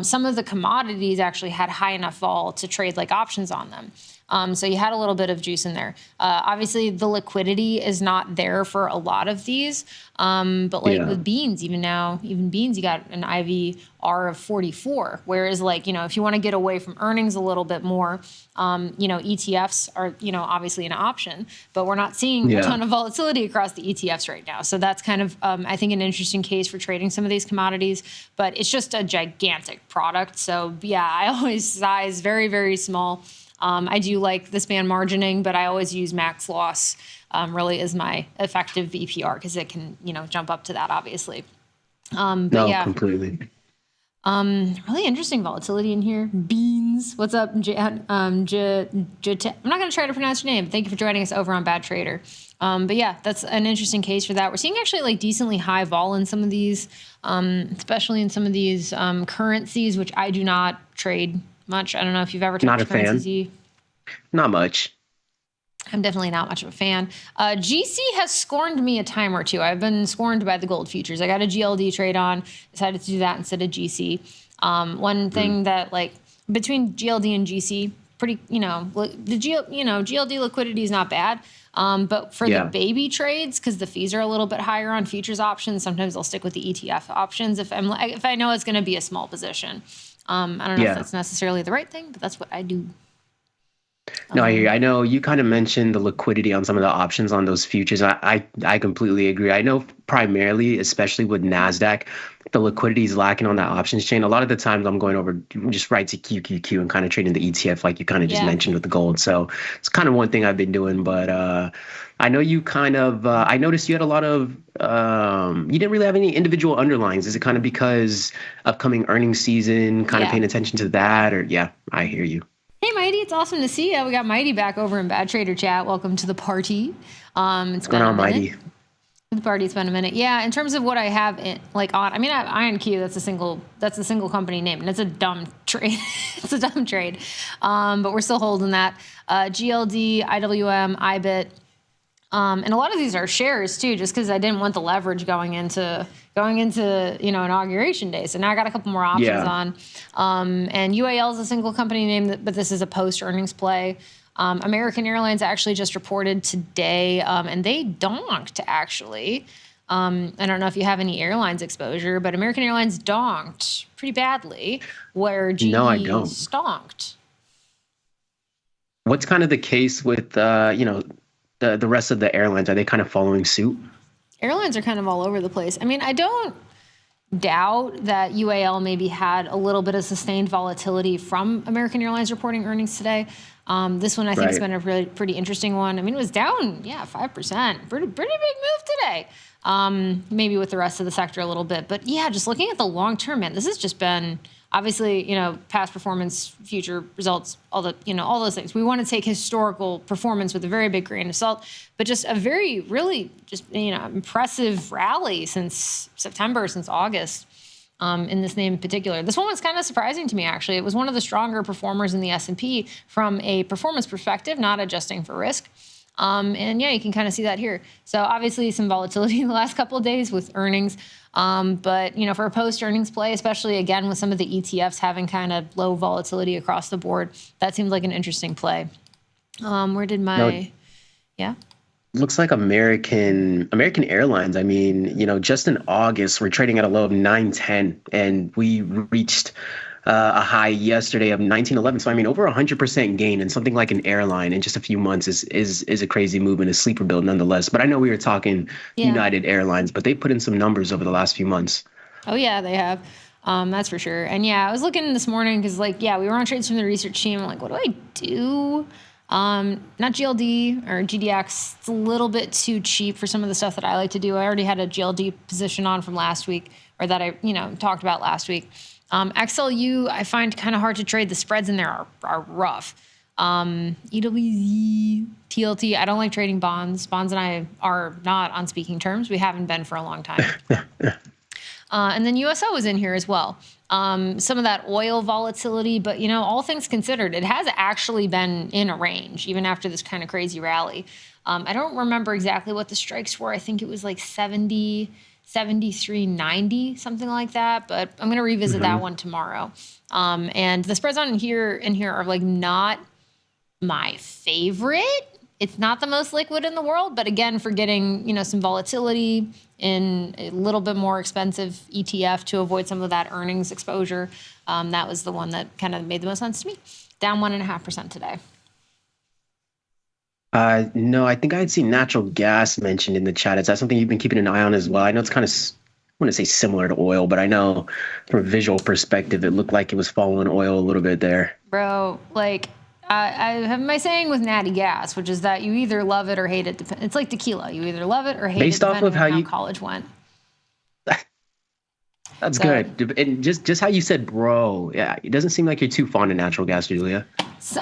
some of the commodities actually had high enough vol to trade like options on them. So you had a little bit of juice in there. Obviously, the liquidity is not there for a lot of these. But with beans, even beans, you got an IVR of 44. Whereas if you want to get away from earnings a little bit more, ETFs are, obviously an option, but we're not seeing a ton of volatility across the ETFs right now. So that's kind of, I think, an interesting case for trading some of these commodities, but it's just a gigantic product. So I always size very, very small. I do like the span margining, but I always use max loss really as my effective VPR because it can, jump up to that, obviously. Completely. Really interesting volatility in here. Beans. What's up, I'm not going to try to pronounce your name. Thank you for joining us over on Bad Trader. That's an interesting case for that. We're seeing actually decently high vol in some of these, especially in some of these currencies, which I do not trade much. I don't know if you've ever touched Not a currencies. fan. Not much. I'm definitely not much of a fan. GC has scorned me a time or two. I've been scorned by the gold futures. I got a GLD trade on, decided to do that instead of GC. One thing that between GLD and GC, pretty, GLD liquidity is not bad. But for the baby trades, because the fees are a little bit higher on futures options, sometimes I'll stick with the ETF options if I know it's going to be a small position. I don't know if that's necessarily the right thing, but that's what I do. No, I hear you. I know you kind of mentioned the liquidity on some of the options on those futures. I completely agree. I know primarily, especially with NASDAQ, the liquidity is lacking on that options chain. A lot of the times I'm going over just right to QQQ and kind of trading the ETF like you kind of just mentioned with the gold. So it's kind of one thing I've been doing. But I know you kind of, I noticed you had a lot of, you didn't really have any individual underlines. Is it kind of because upcoming earnings season, kind of paying attention to that? Or I hear you. Hey, Mighty, it's awesome to see you. We got Mighty back over in Bad Trader Chat. Welcome to the party. What's going on, Mighty? The party's been a minute. Yeah, in terms of what I have I have IonQ. That's a single company name, and it's a dumb trade. It's a dumb trade, but we're still holding that. GLD, IWM, IBIT. And a lot of these are shares too, just because I didn't want the leverage going into inauguration day. So now I got a couple more options on. And UAL is a single company name, but this is a post-earnings play. American Airlines actually just reported today, and they donked actually. I don't know if you have any airlines exposure, but American Airlines donked pretty badly, where GE stonked. What's kind of the case with the rest of the airlines? Are they kind of following suit? Airlines are kind of all over the place. I mean, I don't doubt that UAL maybe had a little bit of sustained volatility from American Airlines reporting earnings today. This one I think has been a really pretty interesting one. I mean, it was down, 5%. Pretty big move today. Maybe with the rest of the sector a little bit. But just looking at the long term, man, this has just been obviously, past performance, future results, all those things. We want to take historical performance with a very big grain of salt, but just a very, really just, impressive rally since September, since August, in this name in particular. This one was kind of surprising to me, actually. It was one of the stronger performers in the S&P from a performance perspective, not adjusting for risk. You can kind of see that here. So obviously some volatility in the last couple of days with earnings. But for a post-earnings play, especially again with some of the ETFs having kind of low volatility across the board, that seems like an interesting play. Where did my... Looks like American Airlines. I mean, just in August, we're trading at a low of 910, and we reached a high yesterday of 1911. So, I mean, over 100% gain in something like an airline in just a few months is a crazy move and a sleeper build nonetheless. But I know we were talking United Airlines, but they put in some numbers over the last few months. Oh, yeah, they have. That's for sure. And I was looking this morning because we were on trades from the research team. I'm like, what do I do? Not GLD or GDX. It's a little bit too cheap for some of the stuff that I like to do. I already had a GLD position on from last week, or that I, talked about last week. XLU, I find kind of hard to trade. The spreads in there are rough. EWZ, TLT, I don't like trading bonds. Bonds and I are not on speaking terms. We haven't been for a long time. And then USO was in here as well. Some of that oil volatility, but all things considered, it has actually been in a range, even after this kind of crazy rally. I don't remember exactly what the strikes were. I think it was like 70, 73.90, something like that. But I'm going to revisit that one tomorrow. And the spreads on in here are like not my favorite. It's not the most liquid in the world, but again, for getting, some volatility in a little bit more expensive ETF to avoid some of that earnings exposure, that was the one that kind of made the most sense to me. Down 1.5% today. No, I think I had seen natural gas mentioned in the chat. Is that something you've been keeping an eye on as well? I know it's kind of, I want to say similar to oil, but I know from a visual perspective, it looked like it was following oil a little bit there. Bro, I have my saying with natty gas, which is that you either love it or hate it. It's like tequila. You either love it or hate Based it, off depending of how on how you college went. That's good. And just how you said, bro. Yeah, it doesn't seem like you're too fond of natural gas, Julia. So,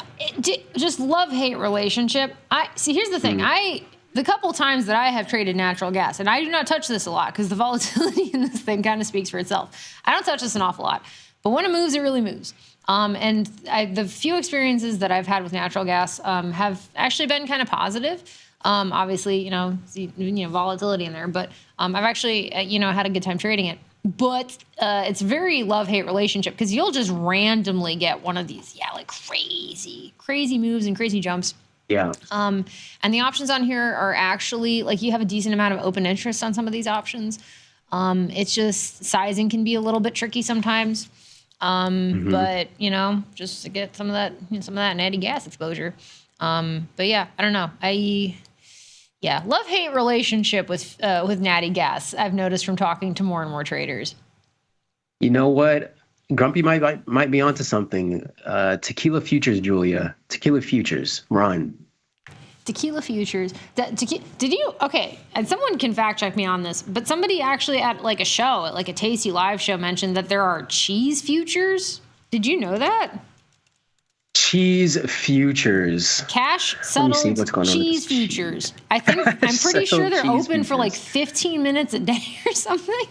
just love-hate relationship. Here's the thing. The couple times that I have traded natural gas, and I do not touch this a lot because the volatility in this thing kind of speaks for itself. I don't touch this an awful lot. But when it moves, it really moves. And the few experiences that I've had with natural gas have actually been kind of positive. Obviously, volatility in there. But I've actually, had a good time trading it. But it's very love-hate relationship because you'll just randomly get one of these, crazy moves and crazy jumps. Yeah. And the options on here are actually, you have a decent amount of open interest on some of these options. It's just sizing can be a little bit tricky sometimes. But, just to get some of that natty gas exposure. But yeah, I don't know. Love-hate relationship with natty gas, I've noticed from talking to more and more traders. You know what? Grumpy might be onto something. Tequila futures, Julia. Tequila futures. Run. Tequila futures. Did you? Okay, and someone can fact check me on this, but somebody actually at a show, at a Tasty Live show, mentioned that there are cheese futures. Did you know that? Cheese futures. Cash settled cheese futures. I'm pretty sure they're open for 15 minutes a day or something.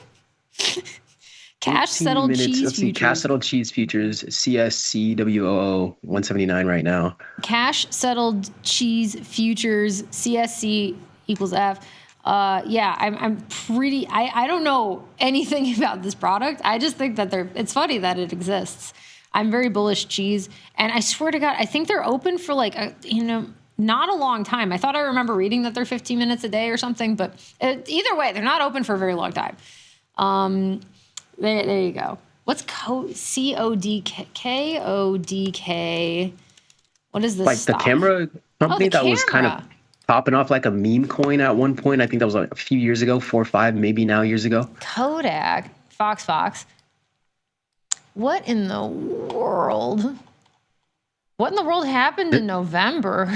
Cash settled cheese futures. Cash settled cheese futures. CSCWOO 179 right now. Cash settled cheese futures. CSC equals F. I'm pretty. I don't know anything about this product. I just think that it's funny that it exists. I'm very bullish cheese, and I swear to God, I think they're open for not a long time. I thought I remember reading that they're 15 minutes a day or something, but either way, they're not open for a very long time. There you go. What's CODK? What is this? The camera company that was kind of popping off like a meme coin at one point. I think that was a few years ago, 4 or 5, maybe now years ago. Kodak, Fox. What in the world? What in the world happened in November?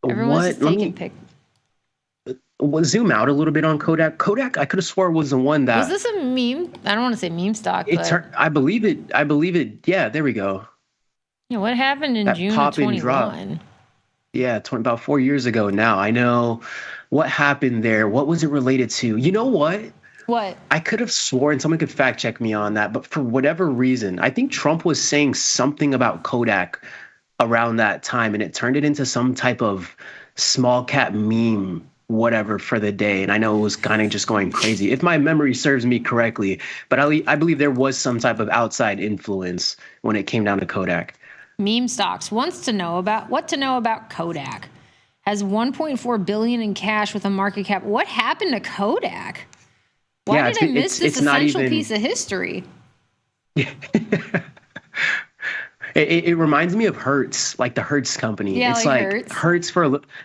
Everyone's just taking pictures. Zoom out a little bit on Kodak. Kodak, I could have swore was the one that. Was this a meme? I don't want to say meme stock. I believe it. Yeah, there we go. Yeah, what happened in June of 21? Yeah, about 4 years ago now. I know what happened there. What was it related to? You know what? What? I could have sworn, someone could fact check me on that, but for whatever reason, I think Trump was saying something about Kodak around that time, and it turned it into some type of small cap meme, whatever, for the day. And I know it was kind of just going crazy, if my memory serves me correctly, but I believe there was some type of outside influence when it came down to Kodak. Meme stocks wants to know about Kodak. Has 1.4 billion in cash with a market cap. What happened to Kodak? Why did I miss this essential piece of history? It reminds me of Hertz, like the Hertz company. Yeah, it's like Hertz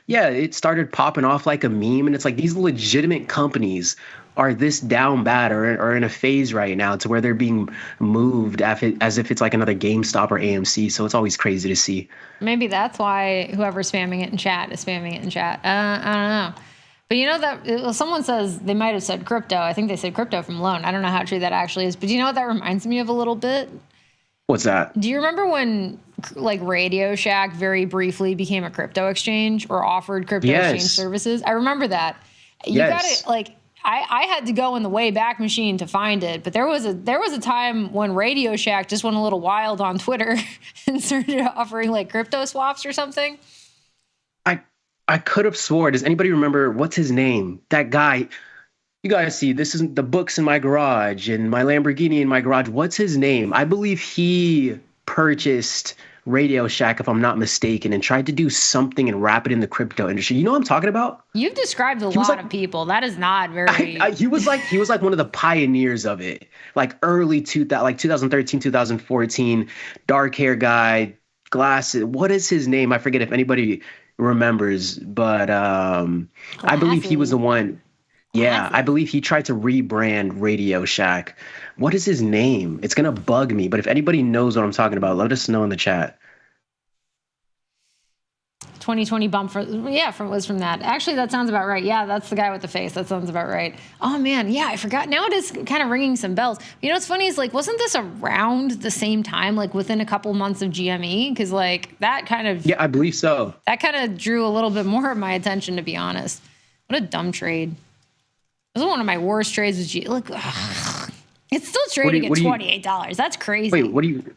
it started popping off like a meme, and it's like these legitimate companies are this down bad or in a phase right now to where they're being moved as if it's like another GameStop or AMC. So it's always crazy to see. Maybe that's why whoever's spamming it in chat is spamming it in chat. I don't know. But someone says they might have said crypto. I think they said crypto from loan. I don't know how true that actually is. But do you know what that reminds me of a little bit? What's that? Do you remember when Radio Shack very briefly became a crypto exchange or offered crypto exchange services? I remember that. You got it. I had to go in the Wayback Machine to find it, but there was a time when Radio Shack just went a little wild on Twitter and started offering crypto swaps or something. I could have swore. Does anybody remember what's his name? That guy. You guys see, this isn't the books in my garage and my Lamborghini in my garage. What's his name? I believe he purchased Radio Shack, if I'm not mistaken, and tried to do something and wrap it in the crypto industry. You know what I'm talking about? You've described a lot of people. That is not very. He was like one of the pioneers of it, like early 2013, 2014. Dark hair guy, glasses. What is his name? I forget if anybody remembers, but I believe he was the one. Yeah, I believe he tried to rebrand Radio Shack. What is his name? It's going to bug me, but if anybody knows what I'm talking about, let us know in the chat. 2020 bump was from that. Actually, that sounds about right. Yeah, that's the guy with the face. That sounds about right. Oh man, yeah, I forgot. Now it is kind of ringing some bells. You know what's funny is, like, wasn't this around the same time, like within a couple months of GME? Because like that kind of I believe so. That kind of drew a little bit more of my attention, to be honest. What a dumb trade. This is one of my worst trades with Look, it's still trading at $28. That's crazy. Wait, what do you?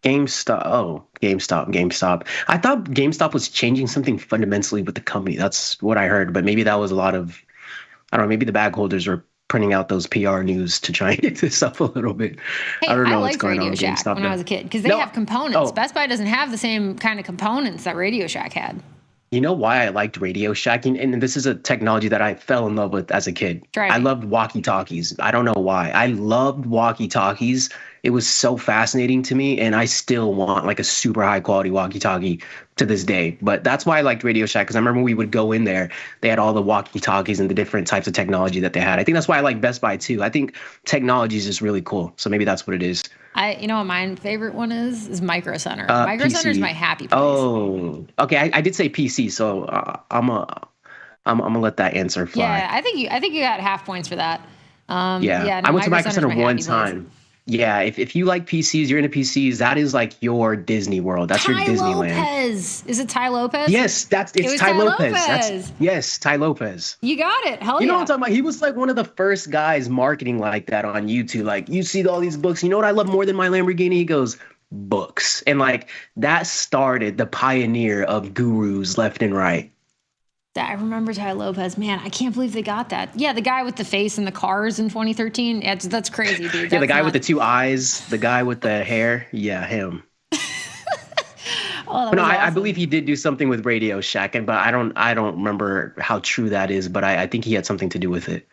GameStop. Oh, GameStop. I thought GameStop was changing something fundamentally with the company. That's what I heard. But maybe that was a lot of, I don't know, maybe the bag holders were printing out those PR news to try and get this up a little bit. Hey, I don't know what's liked going on Radio with Shack GameStop when now. I was a kid because they have components. Best Buy doesn't have the same kind of components that Radio Shack had. You know why I liked Radio Shack? And this is a technology that I fell in love with as a kid. I loved walkie-talkies. I don't know why. I loved walkie-talkies. It was so fascinating to me, and I still want like a super high-quality walkie-talkie to this day. But that's why I liked Radio Shack, because I remember we would go in there. They had all the walkie-talkies and the different types of technology that they had. I think that's why I like Best Buy, too. I think technology is just really cool. So maybe that's what it is. You know what my favorite one is Micro Center. Micro Center is my happy place. Oh, okay. I did say PC, so I'm gonna let that answer fly. Yeah, I think you got half points for that. No, I went to Micro Center one time. Yeah, if you like PCs, you're into PCs. That is like your Disney World. That's your Disneyland. Lopez. Is it Ty Lopez? Yes, it's Ty Lopez. Yes, Ty Lopez. You got it. Hell yeah. You know what I'm talking about? He was like one of the first guys marketing like that on YouTube. Like, you see all these books. You know what I love more than my Lamborghini? He goes, books. And like that started the pioneer of gurus left and right. I remember Ty Lopez. Man, I can't believe they got that. Yeah, the guy with the face and the cars in 2013. That's crazy, dude. Yeah, the guy with the two eyes, the guy with the hair. Yeah, him. Awesome. I believe he did do something with Radio Shack, but I don't remember how true that is. But I think he had something to do with it.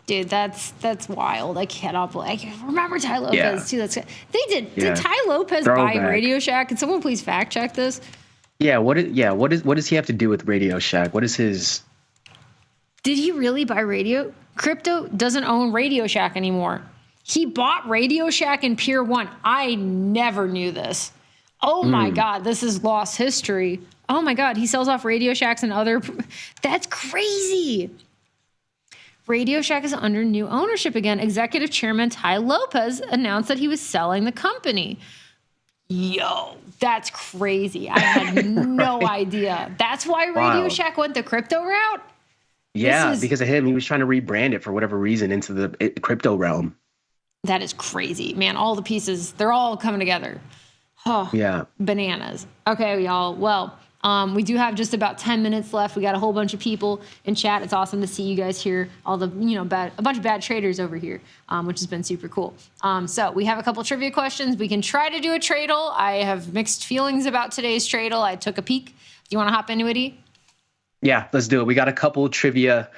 Dude, that's wild. I cannot believe. I remember Ty Lopez too. They did. Yeah. Did Ty Lopez buy Radio Shack? Can someone please fact check this? Yeah, what does he have to do with Radio Shack? What is his? Did he really buy Radio? Crypto doesn't own Radio Shack anymore. He bought Radio Shack in Pier 1. I never knew this. Oh my God, this is lost history. Oh my God, he sells off Radio Shacks and other. That's crazy. Radio Shack is under new ownership again. Executive Chairman Ty Lopez announced that he was selling the company. Yo, that's crazy. I had no idea. That's why Radio Shack went the crypto route? Yeah, because of him. He was trying to rebrand it for whatever reason into the crypto realm. That is crazy. Man, all the pieces, they're all coming together. Oh, yeah. Bananas. Okay, y'all. Well, we do have just about 10 minutes left. We got a whole bunch of people in chat. It's awesome to see you guys here. All the, a bunch of bad traders over here, which has been super cool. So we have a couple trivia questions. We can try to do a tradle. I have mixed feelings about today's tradle. I took a peek. Do you want to hop into it, E? Yeah, let's do it. We got a couple trivia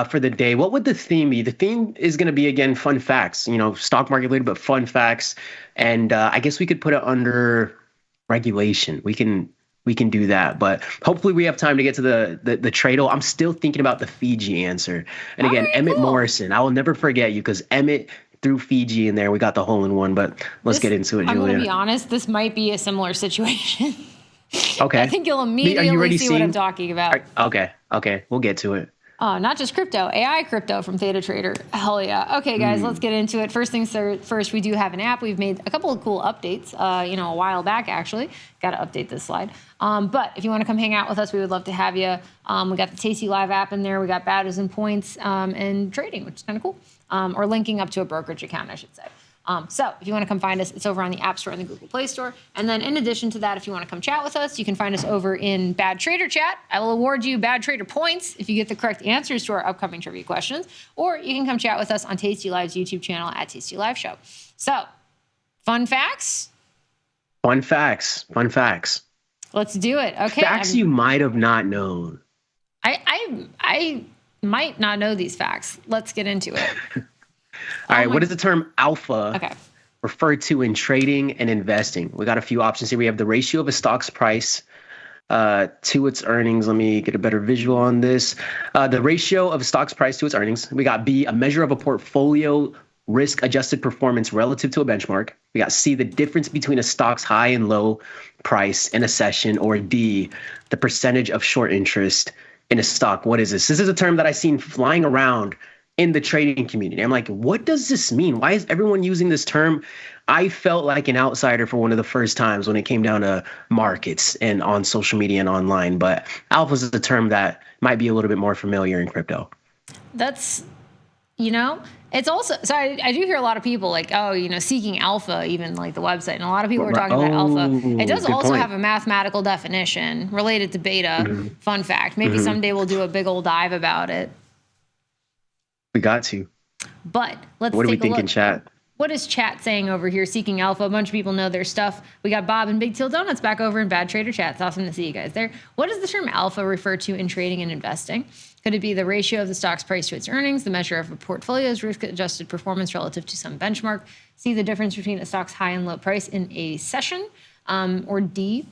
for the day. What would the theme be? The theme is going to be, again, fun facts. Stock market related, but fun facts. And I guess we could put it under regulation. We can do that, but hopefully we have time to get to the tradle. I'm still thinking about the Fiji answer. And again, Emmett Morrison, I will never forget you because Emmett threw Fiji in there. We got the hole in one, but let's get into it, Julia. I'm going to be honest. This might be a similar situation. Okay. I think you'll immediately see what I'm talking about. Okay. We'll get to it. Not just crypto, AI crypto from Theta Trader. Hell yeah. Okay, guys, let's get into it. First things first, we do have an app. We've made a couple of cool updates, a while back, actually. Got to update this slide. But if you want to come hang out with us, we would love to have you. We got the tastylive app in there. We got badges and points and trading, which is kind of cool. Or linking up to a brokerage account, I should say. So if you want to come find us, it's over on the App Store and the Google Play Store. And then in addition to that, if you want to come chat with us, you can find us over in Bad Trader Chat. I will award you Bad Trader points if you get the correct answers to our upcoming trivia questions. Or you can come chat with us on Tasty Live's YouTube channel at Tasty Live Show. So, fun facts. Fun facts. Let's do it. Okay. Facts you might have not known. I might not know these facts. Let's get into it. All right. What is the term alpha referred to in trading and investing? We got a few options here. We have the ratio of a stock's price to its earnings. Let me get a better visual on this. The ratio of a stock's price to its earnings. We got B, a measure of a portfolio risk-adjusted performance relative to a benchmark. We got C, the difference between a stock's high and low price in a session, or D, the percentage of short interest in a stock. What is this? This is a term that I've seen flying around in the trading community. I'm like, what does this mean? Why is everyone using this term? I felt like an outsider for one of the first times when it came down to markets and on social media and online. But alpha is a term that might be a little bit more familiar in crypto. That's, it's also, so I do hear a lot of people like, seeking alpha, even like the website. And a lot of people are talking about alpha. It does also have a mathematical definition related to beta. Fun fact. Maybe someday we'll do a big old dive about it. We got to. But let's What do we take a think look. in chat? What is chat saying over here? Seeking alpha. A bunch of people know their stuff. We got Bob and Big Teal Donuts back over in Bad Trader Chat. It's awesome to see you guys there. What does the term alpha refer to in trading and investing? Could it be the ratio of the stock's price to its earnings, the measure of a portfolio's risk-adjusted performance relative to some benchmark, C, the difference between a stock's high and low price in a session, or D,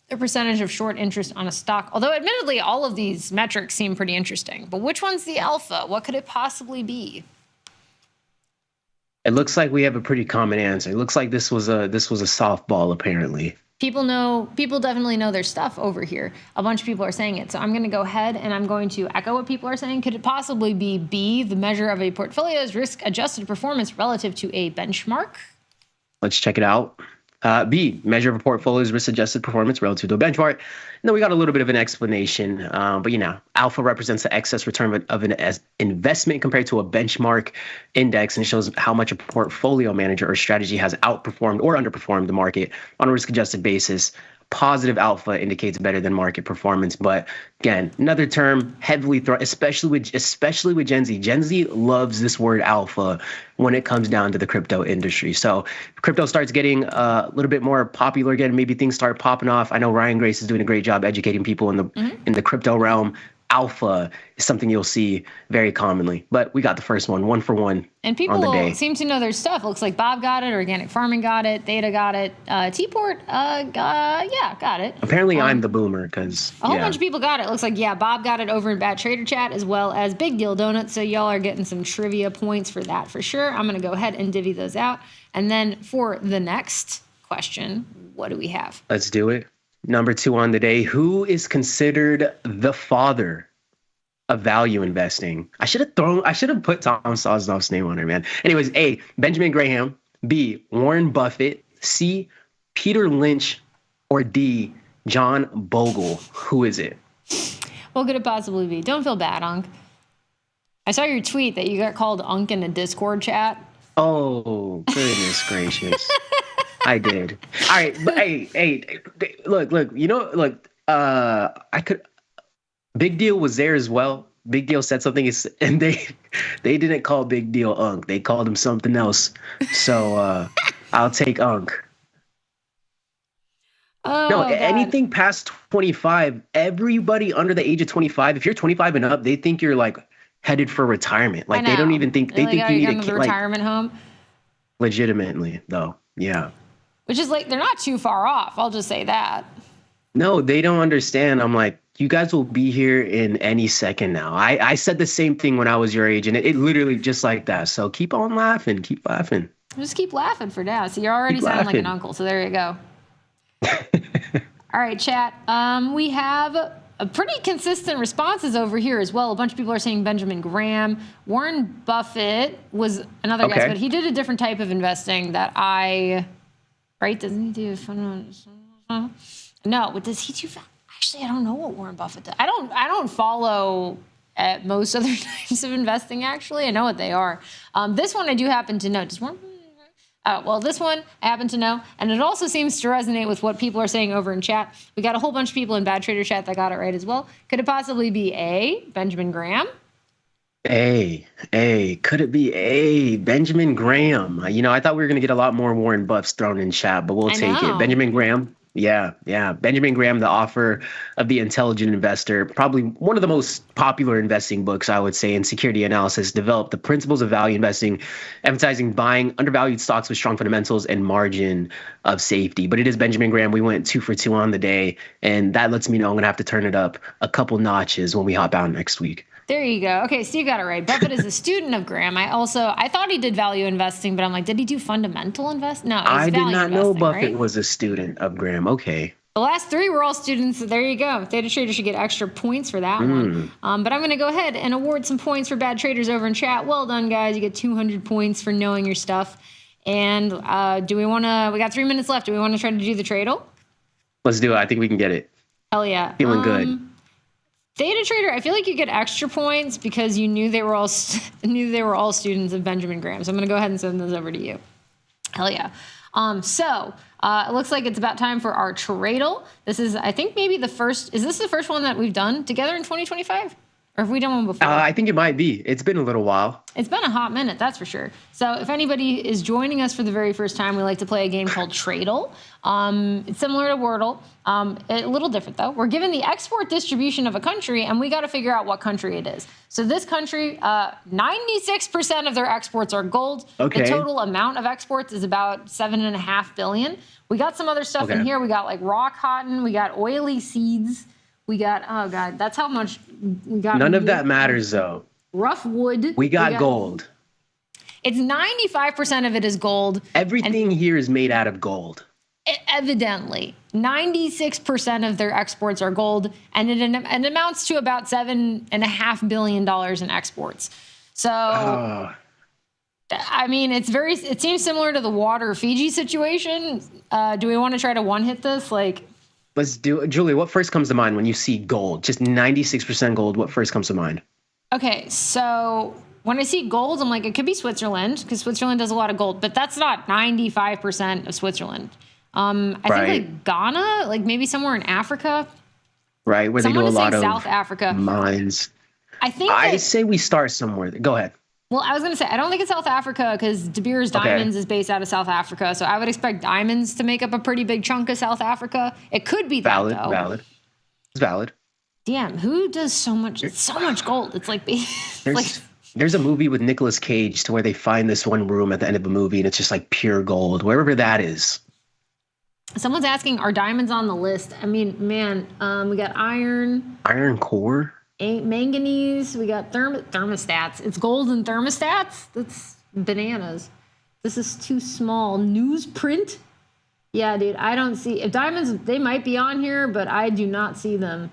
the percentage of short interest on a stock? Although admittedly, all of these metrics seem pretty interesting. But which one's the alpha? What could it possibly be? It looks like we have a pretty common answer. It looks like this was a softball, apparently. People definitely know their stuff over here. A bunch of people are saying it. So I'm going to go ahead and I'm going to echo what people are saying. Could it possibly be B, the measure of a portfolio's risk-adjusted performance relative to a benchmark? Let's check it out. B, measure of a portfolio's risk-adjusted performance relative to a benchmark. And then we got a little bit of an explanation. But alpha represents the excess return of an investment compared to a benchmark index, and it shows how much a portfolio manager or strategy has outperformed or underperformed the market on a risk-adjusted basis. Positive alpha indicates better than market performance. But again, another term heavily thrown, especially with Gen Z. Gen Z loves this word alpha when it comes down to the crypto industry. So if crypto starts getting a little bit more popular again, maybe things start popping off. I know Ryan Grace is doing a great job educating people in the crypto realm. Alpha is something you'll see very commonly. But we got the first one for one. And people seem to know their stuff. Looks like Bob got it, Organic Farming got it, Theta got it, T-Port, got it. Apparently I'm the boomer because a whole bunch of people got it. Looks like, Bob got it over in Bad Trader Chat as well as Big Deal Donuts. So y'all are getting some trivia points for that for sure. I'm going to go ahead and divvy those out. And then for the next question, what do we have? Let's do it. Number 2 on the day. Who is considered the father of value investing? I should have put Tom Sosnoff's name on there, man. Anyways, A, Benjamin Graham, B, Warren Buffett, C, Peter Lynch, or D, John Bogle. Who is it? What could it possibly be? Don't feel bad, Unc. I saw your tweet that you got called Unc in a Discord chat. Oh, goodness gracious. I did. All right, but hey, look, I could. Big Deal was there as well. Big Deal said something, and they didn't call Big Deal Unc. They called him something else. So I'll take Unc. Oh, no, God. Anything past 25, everybody under the age of 25, if you're 25 and up, they think you're like headed for retirement. Like they don't even think they think you need a kid. Retirement home. Legitimately, though, yeah. Which is like, they're not too far off. I'll just say that. No, they don't understand. I'm like, you guys will be here in any second now. I said the same thing when I was your age, and it literally just like that. So keep on laughing. Keep laughing. Just keep laughing for now. So you're already sounding like an uncle. So there you go. All right, chat. We have a pretty consistent responses over here as well. A bunch of people are saying Benjamin Graham. Warren Buffett was another guess, but he did a different type of investing that right? Doesn't he do fun? No, what does he do? Actually, I don't know what Warren Buffett does. I don't follow most other types of investing, actually. I know what they are. This one I do happen to know. Does Warren? This one I happen to know. And it also seems to resonate with what people are saying over in chat. We got a whole bunch of people in Bad Trader Chat that got it right as well. Could it possibly be A, Benjamin Graham? Could it be Benjamin Graham? I thought we were going to get a lot more Warren Buffs thrown in chat, but we'll take it. Benjamin Graham. Yeah. Benjamin Graham, The Offer of the Intelligent Investor, probably one of the most popular investing books, I would say, in security analysis, developed the principles of value investing, emphasizing buying undervalued stocks with strong fundamentals and margin of safety. But it is Benjamin Graham. We went 2 for 2 on the day, and that lets me know I'm going to have to turn it up a couple notches when we hop out next week. There you go. Okay, Steve got it right. Buffett is a student of Graham. I thought he did value investing, but I'm like, did he do fundamental invest? No, I did not know Buffett right? was a student of Graham. Okay. The last 3 were all students. There you go. Theta Trader should get extra points for that one. But I'm going to go ahead and award some points for bad traders over in chat. Well done, guys. You get 200 points for knowing your stuff. And we got 3 minutes left. Do we want to try to do the Tradle? Let's do it. I think we can get it. Hell yeah. Feeling good. Theta Trader, I feel like you get extra points because you knew they were all students of Benjamin Graham. So I'm going to go ahead and send those over to you. Hell yeah. It looks like it's about time for our Tradle. This is, I think, maybe the first. Is this the first one that we've done together in 2025? Or have we done one before? I think it might be. It's been a little while. It's been a hot minute, that's for sure. So if anybody is joining us for the very first time, we like to play a game called Tradle. It's similar to Wordle. A little different, though. We're given the export distribution of a country, and we got to figure out what country it is. So this country, 96% of their exports are gold. Okay. The total amount of exports is about $7.5 billion. We got some other stuff in here. We got like raw cotton. We got oily seeds. We got, oh God, that's how much we got. None of that matters, though. Rough wood. We got gold. It's 95% of it is gold. Everything here is made out of gold. Evidently, 96% of their exports are gold, and it amounts to about $7.5 billion in exports. So, I mean, it seems similar to the water Fiji situation. Do we want to try to one-hit this? Let's do it. Julie, what first comes to mind when you see gold? Just 96% gold, what first comes to mind? Okay, so when I see gold, I'm like, it could be Switzerland, because Switzerland does a lot of gold, but that's not 95% of Switzerland. I think Ghana, maybe somewhere in Africa. Right, where they do a lot of South Africa mines. I say we start somewhere. Go ahead. Well, I was going to say, I don't think it's South Africa because De Beers Diamonds is based out of South Africa. So I would expect diamonds to make up a pretty big chunk of South Africa. It could be that, though. Valid. It's valid. Damn, who does so much? It's so much gold. It's like... There's a movie with Nicolas Cage to where they find this one room at the end of a movie and it's just like pure gold, wherever that is. Someone's asking, are diamonds on the list? I mean, man, we got iron. Iron core? Manganese. We got thermostats. It's gold and thermostats? That's bananas. This is too small. Newsprint? Yeah, dude, I don't see... If diamonds, they might be on here, but I do not see them.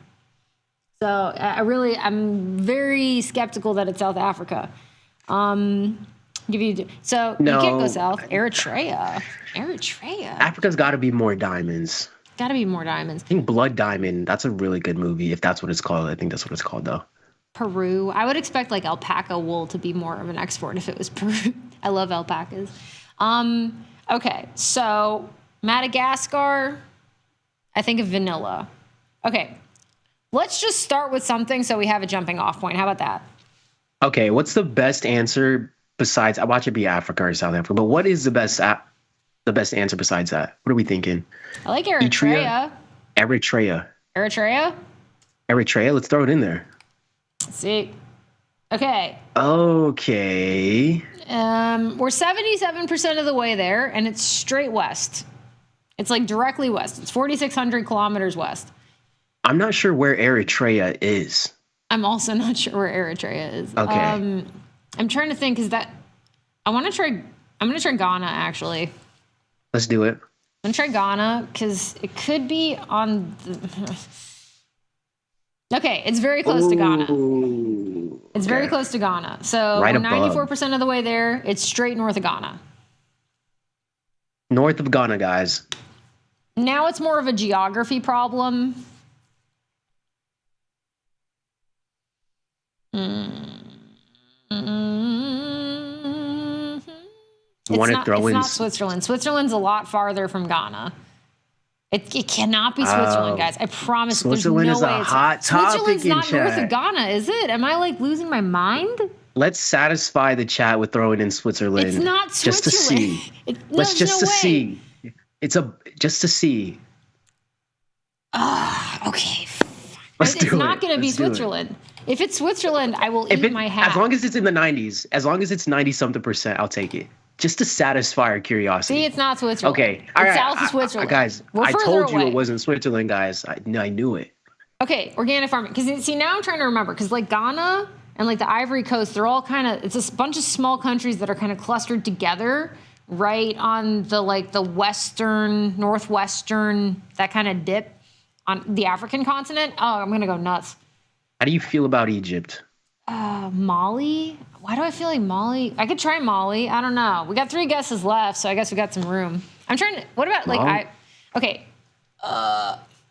So I'm very skeptical that it's South Africa. You can't go south. Eritrea. Africa's got to be more diamonds. Got to be more diamonds. I think Blood Diamond, that's a really good movie, if that's what it's called. I think that's what it's called, though. Peru. I would expect alpaca wool to be more of an export if it was Peru. I love alpacas. Okay, so Madagascar, I think of vanilla. Okay, let's just start with something so we have a jumping off point. How about that? Okay, what's the best answer besides, I watch it be Africa or South Africa, but what is the best answer besides that? What are we thinking? I like Eritrea. Eritrea. Let's throw it in there. Let's see. Okay. We're 77% of the way there, and it's straight west. It's directly west. It's 4,600 kilometers west. I'm not sure where Eritrea is. I'm also not sure where Eritrea is. Okay. I'm trying to think, I'm going to try Ghana, actually. Let's do it. I'm going to try Ghana, because it could be on the... Okay, it's very close to Ghana. It's very close to Ghana. So right we're 94% of the way there. It's straight north of Ghana. North of Ghana, guys. Now it's more of a geography problem. It's not Switzerland. Switzerland's a lot farther from Ghana. It cannot be Switzerland, guys. I promise. Switzerland there's no is way a hot topic Switzerland's in not chat. north of Ghana, is it? Am I losing my mind? let's satisfy the chat with throwing in Switzerland. It's not just to Switzerland. see. There's Just no to way. see. Just to see. Okay. Let's It's do not it. going to be Let's do it. Switzerland. If it's Switzerland, I will If eat it, my hat. as long as it's in the 90s, as long as it's 90-something%, I'll take it. Just to satisfy our curiosity. See, it's not Switzerland. Okay. It's south of Switzerland. Guys, We're I further told you away. it wasn't Switzerland, guys. I knew it. Okay, organic farming. Because see, now I'm trying to remember. Because like Ghana and like the Ivory Coast, they're all kind of, it's a bunch of small countries that are kind of clustered together right on the like the western, northwestern, that kind of dip on the African continent. Oh, I'm going to go nuts. How do you feel about Egypt? Mali? Why do I feel like Mali? I could try Mali. I don't know. We got 3 guesses left, so I guess we got some room. I'm trying to, what about like, okay.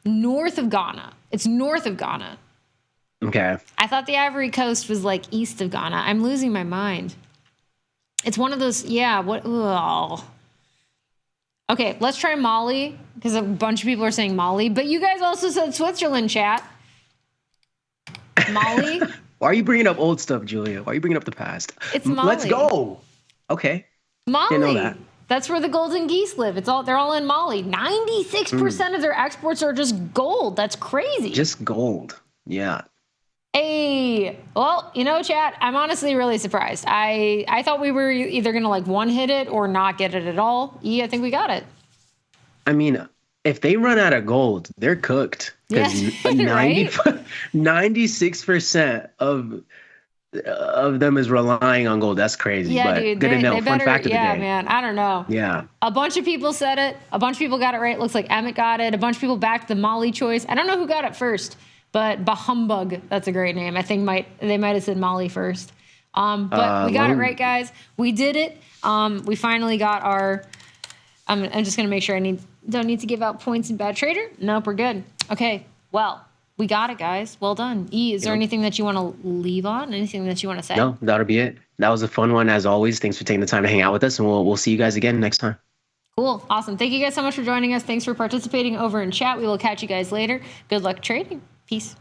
North of Ghana. It's north of Ghana. Okay. I thought the Ivory Coast was like east of Ghana. I'm losing my mind. It's one of those, Okay, let's try Mali, because a bunch of people are saying Mali, but you guys also said Switzerland, chat. Mali? Why are you bringing up old stuff, Julia? Why are you bringing up the past? It's Mali. Let's go. Okay. Mali. Didn't know that. That's where the golden geese live. They're all in Mali. 96% of their exports are just gold. That's crazy. Just gold. Yeah. Hey, well, chat, I'm honestly really surprised. I thought we were either going to like one hit it or not get it at all. I think we got it. I mean, if they run out of gold, they're cooked. Because 96% of them is relying on gold. That's crazy. Yeah, but dude. Good to know. Fun fact of the day. Man. I don't know. Yeah. A bunch of people said it. A bunch of people got it right. Looks like Emmett got it. A bunch of people backed the Mali choice. I don't know who got it first, but Bahumbug, that's a great name. I think they might have said Mali first. But we got it right, guys. We did it. We finally got our. I'm just gonna make sure don't need to give out points in Bad Trader. Nope, we're good. Okay. Well, we got it, guys. Well done. Is there anything that you want to leave on? Anything that you want to say? No, that'll be it. That was a fun one as always. Thanks for taking the time to hang out with us, and we'll see you guys again next time. Cool. Awesome. Thank you guys so much for joining us. Thanks for participating over in chat. We will catch you guys later. Good luck trading. Peace.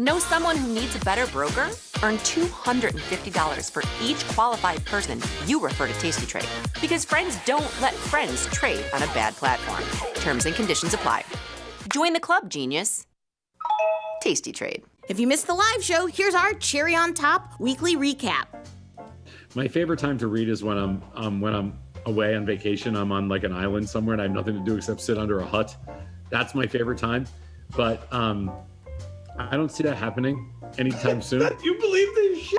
Know someone who needs a better broker? Earn $250 for each qualified person you refer to Tasty Trade. Because friends don't let friends trade on a bad platform. Terms and conditions apply. Join the club, genius. Tasty Trade. If you missed the live show, here's our cherry on top weekly recap. My favorite time to read is when I'm away on vacation. I'm on like an island somewhere and I have nothing to do except sit under a hut. That's my favorite time. But I don't see that happening anytime soon. You believe this shit?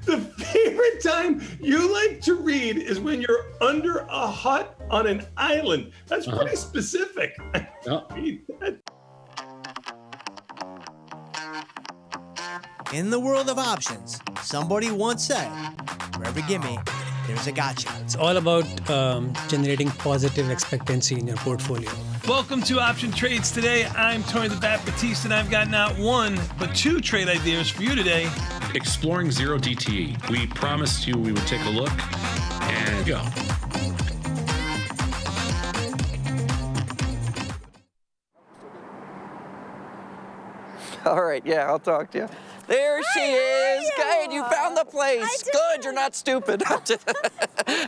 The favorite time you like to read is when you're under a hut on an island. That's pretty specific. In the world of options, somebody once said, for every gimme, there's a gotcha. It's all about generating positive expectancy in your portfolio. Welcome to Option Trades today. I'm Tony the Bat Batiste, and I've got not one, but 2 trade ideas for you today. Exploring zero DTE. We promised you we would take a look and go. All right, yeah, I'll talk to you. There she is. Good, you found the place. Good, you're not stupid.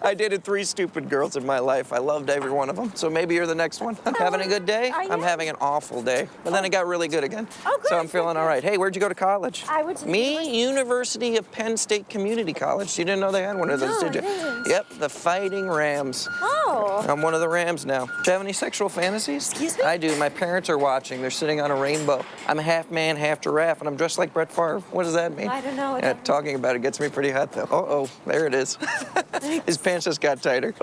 I dated 3 stupid girls in my life. I loved every one of them. So maybe you're the next one. Having a good day? I'm having an awful day. But then it got really good again. Oh, good. So I'm feeling all right. Hey, where'd you go to college? I went to University of Penn State Community College. You didn't know they had one of those, did you? Didn't. Yep, the Fighting Rams. Oh. I'm one of the Rams now. Do you have any sexual fantasies? Excuse me? I do. My parents are watching. They're sitting on a rainbow. I'm half man, half giraffe, and I'm dressed like Brett Favre. What does that mean? I don't know. Yeah, talking about it gets me pretty hot, though. Uh-oh, there it is. His pants just got tighter.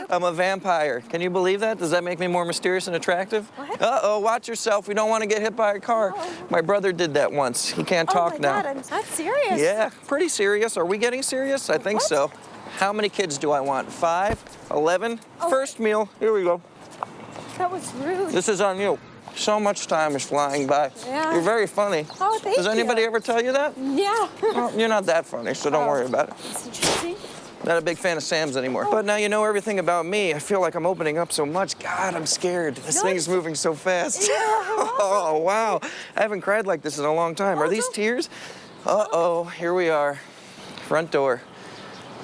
I'm a vampire. Can you believe that? Does that make me more mysterious and attractive? What? Uh-oh, watch yourself. We don't want to get hit by a car. Oh. My brother did that once. He can't talk now. Oh, my God, I'm not serious. Yeah, pretty serious. Are we getting serious? I think so. How many kids do I want? 5? 11? Oh. First meal. Here we go. That was rude. This is on you. So much time is flying by. Yeah. You're very funny. Oh, thank you. Does anybody ever tell you that? Yeah. Well, you're not that funny, so don't worry about it. That's interesting. Not a big fan of Sam's anymore. But now you know everything about me. I feel like I'm opening up so much. God, I'm scared. This thing is moving so fast. Yeah. Oh, wow. I haven't cried like this in a long time. Are these tears? Uh-oh, here we are. Front door.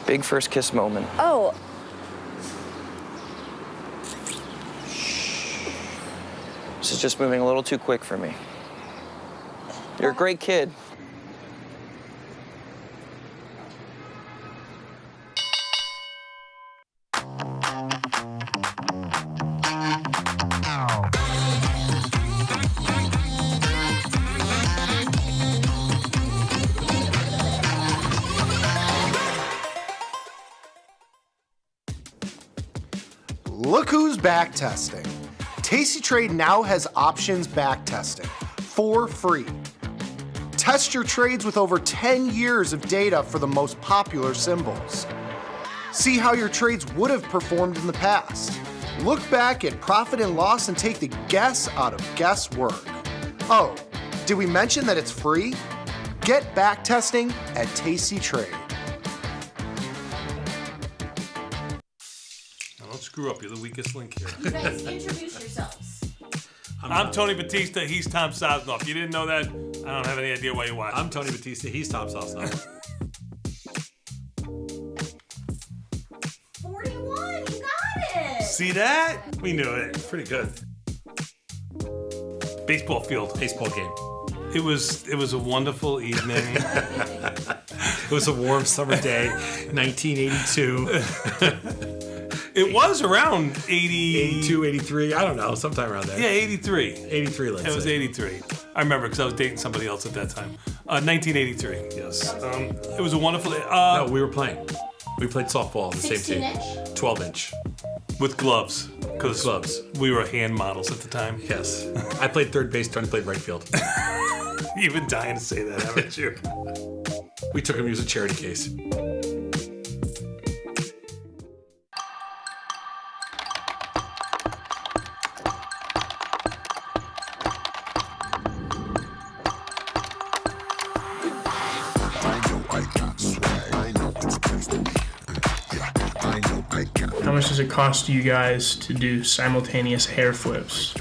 Big first kiss moment. Oh. This is just moving a little too quick for me. You're a great kid. Look who's back testing. tastytrade now has options back testing for free. Test your trades with over 10 years of data for the most popular symbols. See how your trades would have performed in the past. Look back at profit and loss and take the guess out of guesswork. Oh, did we mention that it's free? Get back testing at tastytrade. Don't screw up. You're the weakest link here. You guys introduce yourselves. I'm Tony Batista. He's Tom Sosnoff. You didn't know that? I don't have any idea why you're watching. I'm Tony Batista. He's Tom Sosnoff. 41, you got it! See that? We knew it. Pretty good. Baseball field. Baseball game. It was a wonderful evening. It was a warm summer day, 1982. It was around 82, 83. I don't know, sometime around there. Yeah, 83. 83, let's say. It was 83. I remember because I was dating somebody else at that time. 1983. Yes. It was a wonderful day. No, we were playing. We played softball on the same team. 16-inch? 12-inch. With gloves. Because we were hand models at the time. Yes. I played third base, Tony played right field. You've been dying to say that, haven't you? We took him to use a charity case. How much does it cost you guys to do simultaneous hair flips?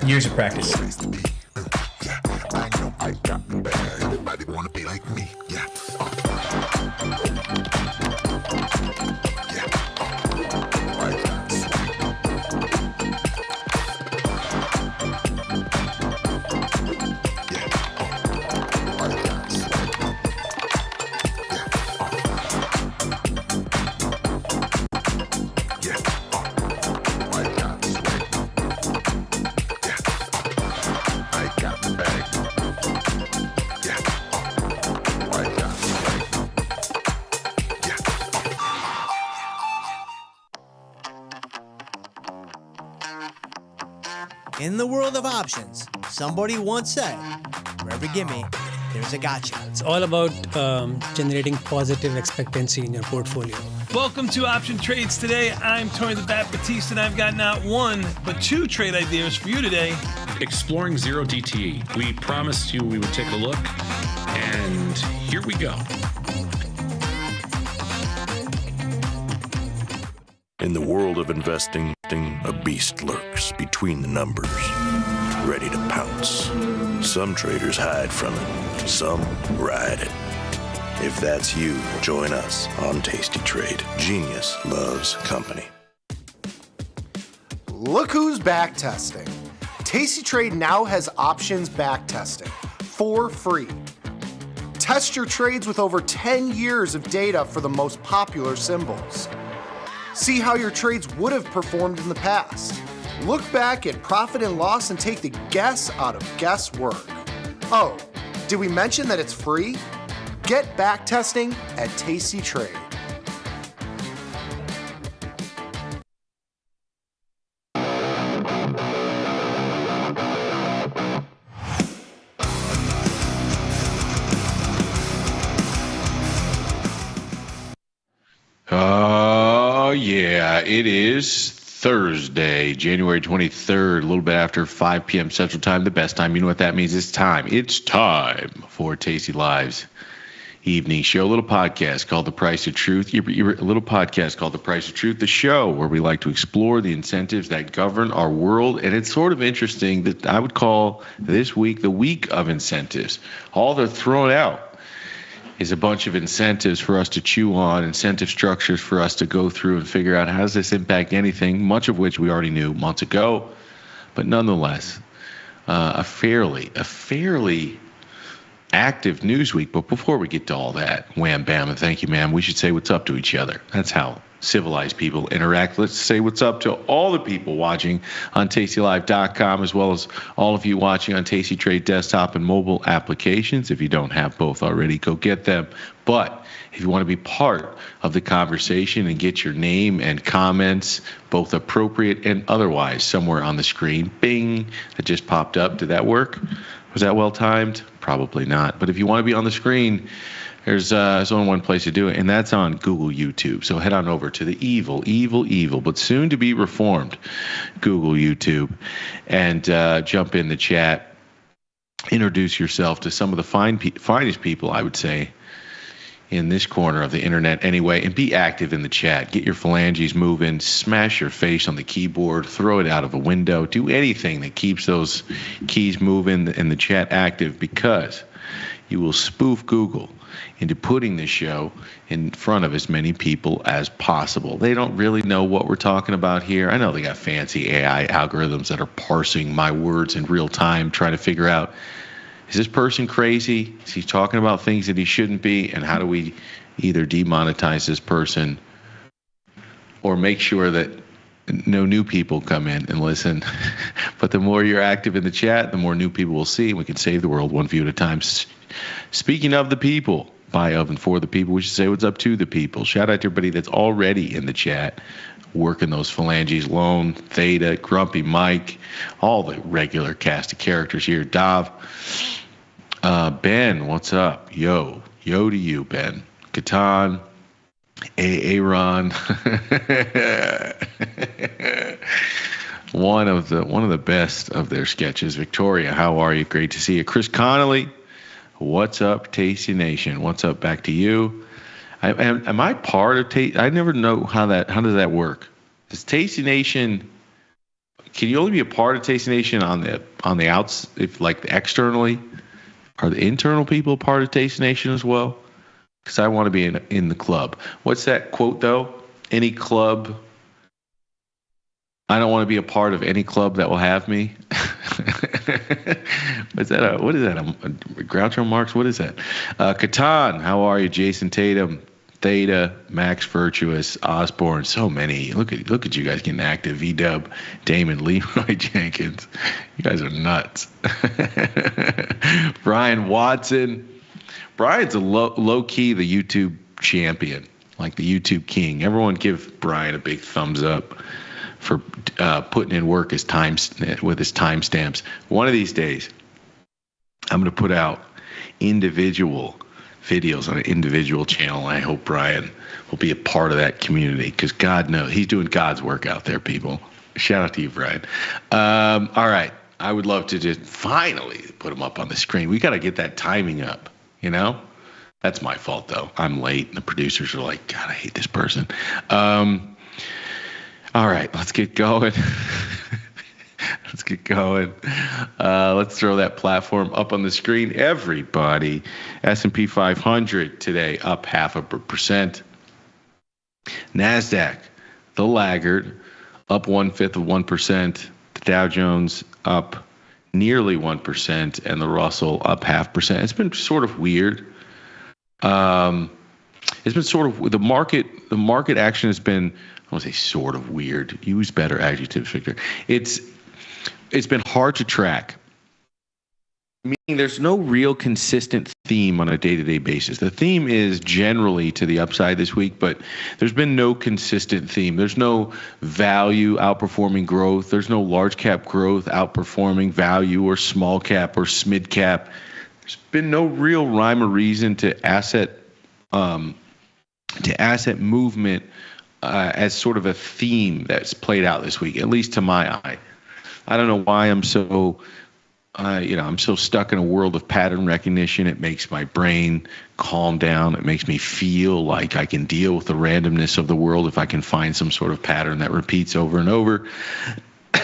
Years of practice. Everybody wanna be like me, yeah. In the world of options, somebody once said, for every gimme, there's a gotcha. It's all about generating positive expectancy in your portfolio. Welcome to Option Trades Today. I'm Tony the Bat Batista, and I've got not one, but two trade ideas for you today. Exploring zero DTE. We promised you we would take a look, and here we go. In the world of investing, a beast lurks between the numbers, ready to pounce. Some traders hide from it, some ride it. If that's you, join us on Tasty Trade. Genius loves company. Look who's back testing. tastytrade now has options back testing for free. Test your trades with over 10 years of data for the most popular symbols. See how your trades would have performed in the past. Look back at profit and loss and take the guess out of guesswork. Oh, did we mention that it's free? Get back testing at tastytrade. Oh, yeah, it is Thursday, January 23rd, a little bit after 5 p.m. Central Time, the best time. You know what that means? It's time. It's time for Tasty Live's evening show, a little podcast called The Price of Truth. A little podcast called The Price of Truth, the show where we like to explore the incentives that govern our world. And it's sort of interesting that I would call this week the week of incentives. All they're throwing out is a bunch of incentives for us to chew on, incentive structures for us to go through and figure out how does this impact anything, much of which we already knew months ago. But nonetheless, a fairly active news week. But before we get to all that, wham, bam, and thank you, ma'am, we should say what's up to each other. That's how civilized people interact. Let's say what's up to all the people watching on tastylive.com, as well as all of you watching on Tasty Trade desktop and mobile applications. If you don't have both already, go get them. But if you want to be part of the conversation and get your name and comments, both appropriate and otherwise, somewhere on the screen, bing, that just popped up. Did that work? Was that well timed? Probably not. But if you want to be on the screen, there's only one place to do it, and that's on Google YouTube. So head on over to the evil, but soon to be reformed Google YouTube, and jump in the chat. Introduce yourself to some of the finest people, I would say, in this corner of the internet anyway, and be active in the chat. Get your phalanges moving, smash your face on the keyboard, throw it out of a window, do anything that keeps those keys moving and the chat active, because you will spoof Google into putting this show in front of as many people as possible. They don't really know what we're talking about here. I know they got fancy AI algorithms that are parsing my words in real time, trying to figure out, is this person crazy? Is he talking about things that he shouldn't be? And how do we either demonetize this person or make sure that no new people come in and listen? But the more you're active in the chat, the more new people we'll see, and we can save the world one view at a time. Speaking of the people, by, of, and for the people, we should say what's up to the people. Shout out to everybody that's already in the chat, working those phalanges. Lone, Theta, Grumpy Mike, all the regular cast of characters here. Dav. Ben, what's up? Yo to you, Ben. Catan, Aaron. one of the best of their sketches. Victoria, how are you? Great to see you. Chris Connolly, what's up, Tasty Nation? What's up? Back to you. Am I part of Tasty? I never know how does that work? Does Tasty Nation? Can you only be a part of Tasty Nation on the outs, if like externally? Are the internal people part of Tasty Nation as well? Because I want to be in the club. What's that quote though? Any club. I don't want to be a part of any club that will have me. What is that? Groucho Marx? What is that? Catan, how are you? Jason Tatum, Theta, Max Virtuous, Osborne, so many. Look at you guys getting active. V-Dub, Damon, Leroy Jenkins. You guys are nuts. Brian Watson. Brian's a low-key the YouTube champion, like the YouTube king. Everyone give Brian a big thumbs up for putting in work with his timestamps. One of these days, I'm going to put out individual videos on an individual channel, and I hope Brian will be a part of that community, because God knows he's doing God's work out there, people. Shout out to you, Brian. All right. I would love to just finally put him up on the screen. We got to get that timing up, you know? That's my fault, though. I'm late, and the producers are like, God, I hate this person. All right, let's get going. Let's get going. Let's throw that platform up on the screen. Everybody, S&P 500 today up 0.5%. NASDAQ, the laggard, up 1/5%. The Dow Jones up nearly 1%, and the Russell up 0.5%. It's been sort of weird. It's been sort of the market action has been, I want to say sort of weird. Use better adjectives, Victor. It's been hard to track. Meaning there's no real consistent theme on a day-to-day basis. The theme is generally to the upside this week, but there's been no consistent theme. There's no value outperforming growth. There's no large cap growth outperforming value or small cap or mid cap. There's been no real rhyme or reason to asset movement as sort of a theme that's played out this week, at least to my eye. I don't know why I'm so I'm so stuck in a world of pattern recognition. It makes my brain calm down. It makes me feel like I can deal with the randomness of the world if I can find some sort of pattern that repeats over and over.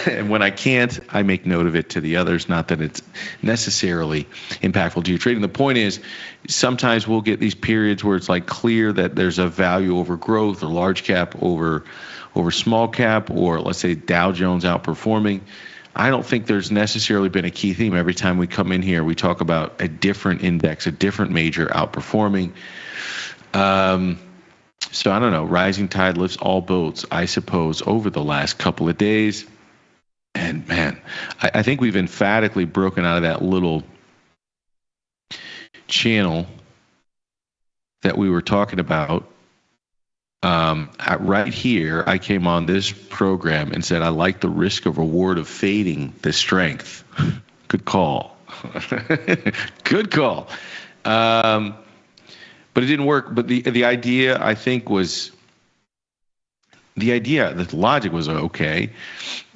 And when I can't, I make note of it to the others. Not that it's necessarily impactful to your trading. The point is, sometimes we'll get these periods where it's like clear that there's a value over growth or large cap over small cap, or let's say Dow Jones outperforming. I don't think there's necessarily been a key theme. Every time we come in here, we talk about a different index, a different major outperforming. So I don't know. Rising tide lifts all boats, I suppose, over the last couple of days. And man, I think we've emphatically broken out of that little channel that we were talking about. Right here, I came on this program and said I like the risk of reward of fading the strength. Good call. Good call. But it didn't work. But the idea, I think, was the logic was okay,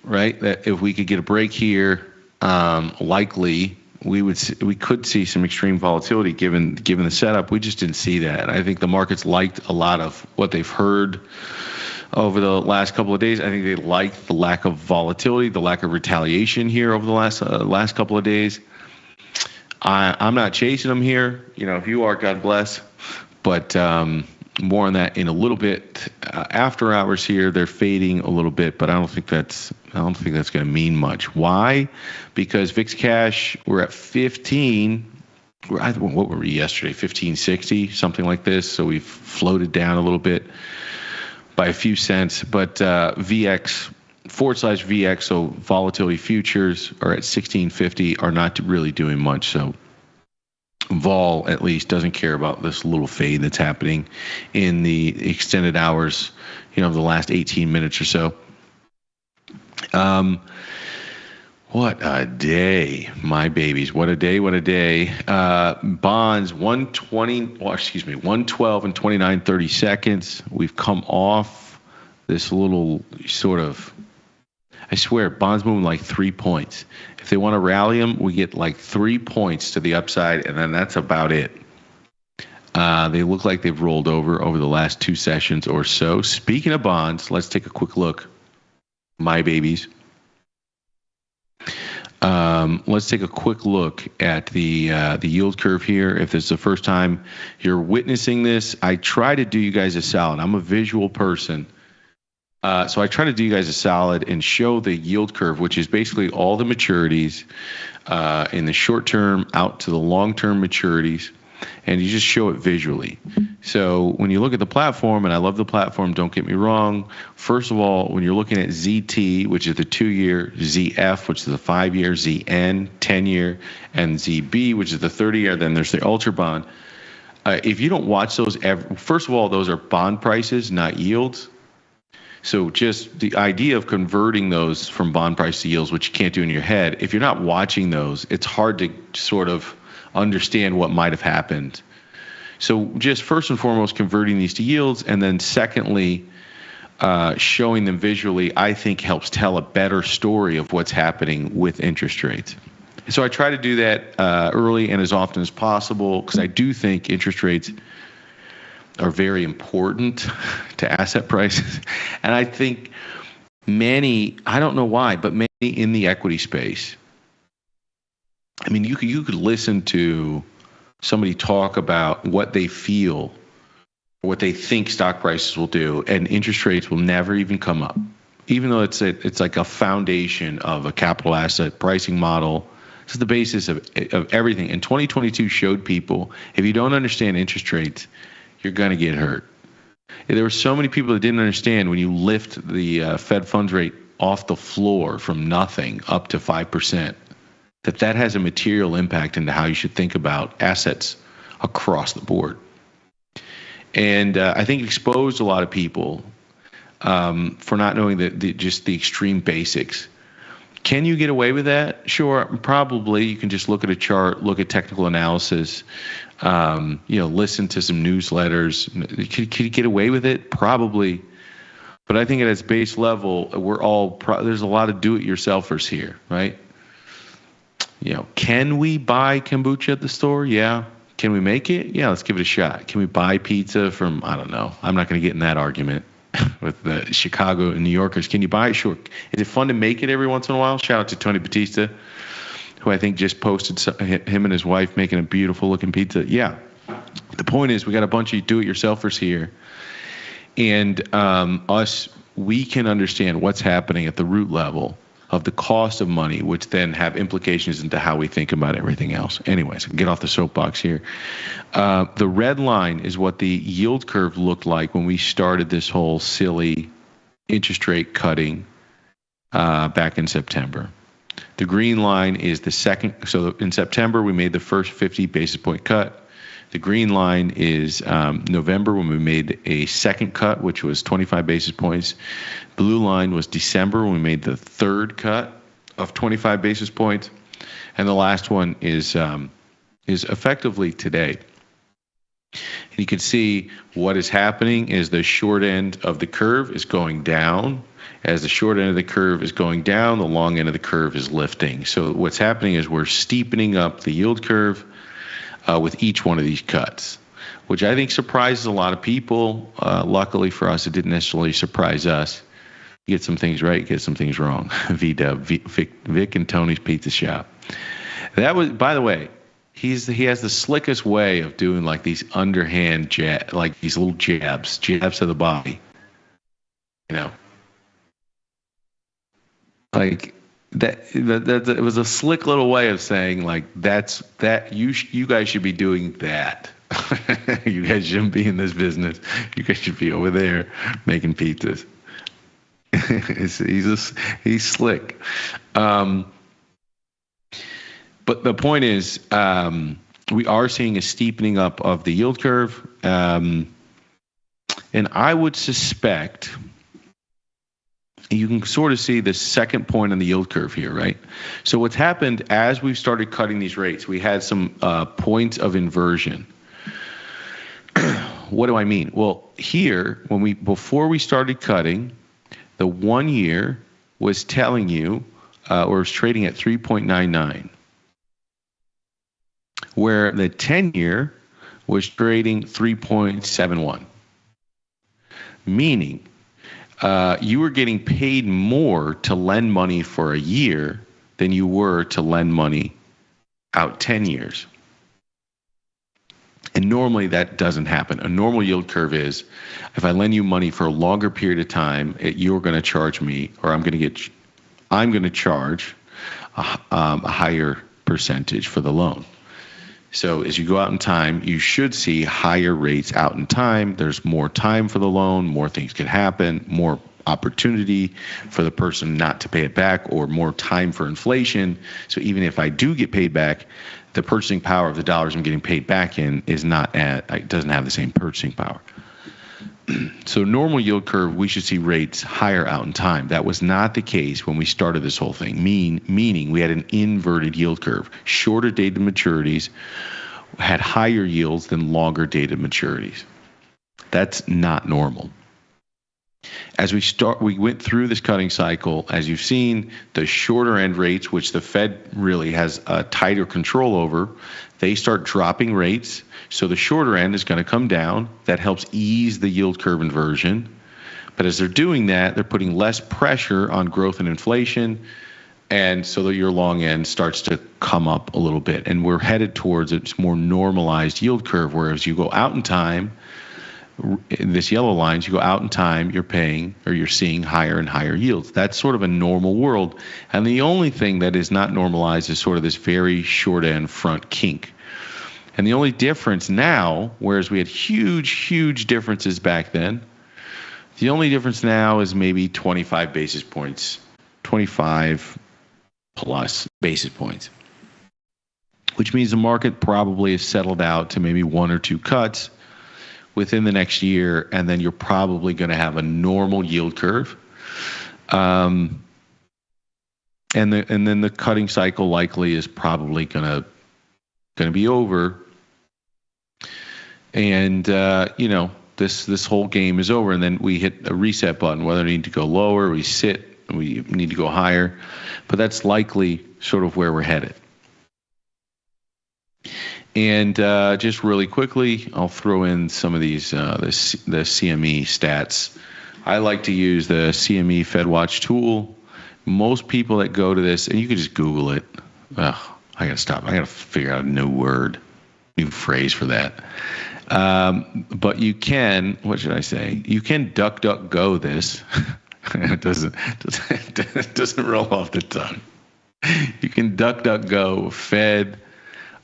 right? That if we could get a break here, likely we could see some extreme volatility given the setup. We just didn't see that. I think the markets liked a lot of what they've heard over the last couple of days. I think they liked the lack of volatility, the lack of retaliation here over the last couple of days. I'm not chasing them here. If you are, God bless. But more on that in a little bit. After hours here, they're fading a little bit, but I don't think that's going to mean much. Why? Because VIX cash, we're at 15. What were we yesterday? 1560, something like this. So we've floated down a little bit by a few cents. But VX/VX, so volatility futures are at 1650, are not really doing much. So vol at least doesn't care about this little fade that's happening in the extended hours, the last 18 minutes or so. What a day, my babies. What a day. Bonds 112 and 29 30 seconds. We've come off this little sort of, I swear, bonds moving like 3 points. If they want to rally them, we get like 3 points to the upside, and then that's about it. They look like they've rolled over the last 2 sessions or so. Speaking of bonds, let's take a quick look. My babies. Let's take a quick look at the yield curve here. If this is the first time you're witnessing this, I try to do you guys a solid. I'm a visual person. So I try to do you guys a solid and show the yield curve, which is basically all the maturities in the short term out to the long term maturities, and you just show it visually. So when you look at the platform, and I love the platform, don't get me wrong. First of all, when you're looking at ZT, which is the 2-year, ZF, which is the 5-year, ZN, 10-year, and ZB, which is the 30-year, then there's the Ultra Bond. If you don't watch those, first of all, those are bond prices, not yields. So just the idea of converting those from bond price to yields, which you can't do in your head, if you're not watching those, it's hard to sort of understand what might have happened. So just first and foremost, converting these to yields, and then secondly, showing them visually, I think helps tell a better story of what's happening with interest rates. So I try to do that early and as often as possible, because I do think interest rates are very important to asset prices. And I think many, I don't know why, but many in the equity space, I mean, you could listen to somebody talk about what they feel, what they think stock prices will do, and interest rates will never even come up, even though it's like a foundation of a capital asset pricing model. This is the basis of everything. And 2022 showed people, if you don't understand interest rates, you're going to get hurt. There were so many people that didn't understand when you lift the Fed funds rate off the floor from nothing up to 5%, that has a material impact into how you should think about assets across the board. And I think it exposed a lot of people for not knowing just the extreme basics. Can you get away with that? Sure, probably. You can just look at a chart, look at technical analysis, listen to some newsletters. Could you get away with it? Probably. But I think at its base level, there's a lot of do-it-yourselfers here, right? Can we buy kombucha at the store? Yeah. Can we make it? Yeah, let's give it a shot. Can we buy pizza from, I don't know. I'm not going to get in that argument with the Chicago and New Yorkers. Can you buy it? Sure. Is it fun to make it every once in a while? Shout out to Tony Batista, who I think just posted him and his wife making a beautiful looking pizza. Yeah. The point is, we got a bunch of do-it-yourselfers here. And we can understand what's happening at the root level of the cost of money, which then have implications into how we think about everything else. Anyways, get off the soapbox here. The red line is what the yield curve looked like when we started this whole silly interest rate cutting back in September. The green line is the second. So in September, we made the first 50 basis point cut. The green line is November when we made a second cut, which was 25 basis points. Blue line was December when we made the third cut of 25 basis points. And the last one is effectively today. And you can see what is happening is the short end of the curve is going down. As the short end of the curve is going down, the long end of the curve is lifting. So what's happening is we're steepening up the yield curve with each one of these cuts, which I think surprises a lot of people. Luckily for us, it didn't necessarily surprise us. You get some things right, you get some things wrong. Vic and Tony's Pizza Shop. That was, by the way, he has the slickest way of doing like these underhand like these little jabs to the body. Like that it was a slick little way of saying like you guys should be doing that. You guys shouldn't be in this business. You guys should be over there making pizzas. He's slick. But the point is, we are seeing a steepening up of the yield curve, and I would suspect. You can sort of see the second point on the yield curve here, right? So what's happened as we've started cutting these rates, we had some points of inversion. What do I mean? Well, here, before we started cutting, the 1 year was telling you, or was trading at 3.99, where the 10-year was trading 3.71, meaning you were getting paid more to lend money for a year than you were to lend money out 10 years. And normally that doesn't happen. A normal yield curve is if I lend you money for a longer period of time, you're going to charge me, or I'm going to charge a higher percentage for the loan. So as you go out in time, you should see higher rates out in time. There's more time for the loan, more things could happen, more opportunity for the person not to pay it back, or more time for inflation. So even if I do get paid back, the purchasing power of the dollars I'm getting paid back in is it doesn't have the same purchasing power. So normal yield curve, we should see rates higher out in time. That was not the case when we started this whole thing, meaning we had an inverted yield curve. Shorter dated maturities had higher yields than longer dated maturities. That's not normal. As we went through this cutting cycle, as you've seen, the shorter end rates, which the Fed really has a tighter control over, they start dropping rates. So the shorter end is going to come down. That helps ease the yield curve inversion. But as they're doing that, they're putting less pressure on growth and inflation. And so that your long end starts to come up a little bit. And we're headed towards a more normalized yield curve, whereas you go out in time, this yellow lines, you go out in time, you're paying, or you're seeing higher and higher yields. That's sort of a normal world. And the only thing that is not normalized is sort of this very short end front kink. And the only difference now, whereas we had huge differences back then, the only difference now is maybe 25 basis points, 25 plus basis points, which means the market probably has settled out to maybe 1 or 2 cuts within the next year, and then you're probably going to have a normal yield curve. And then the cutting cycle likely is probably going to be over. And this whole game is over, and then we hit a reset button, whether we need to go lower, we need to go higher, but that's likely sort of where we're headed. And just really quickly, I'll throw in some of these the CME stats. I like to use the CME FedWatch tool. Most people that go to this, and you can just Google it. I gotta stop. I gotta figure out a new phrase for that. But you can, what should I say? You can DuckDuckGo this. It doesn't roll off the tongue. You can DuckDuckGo Fed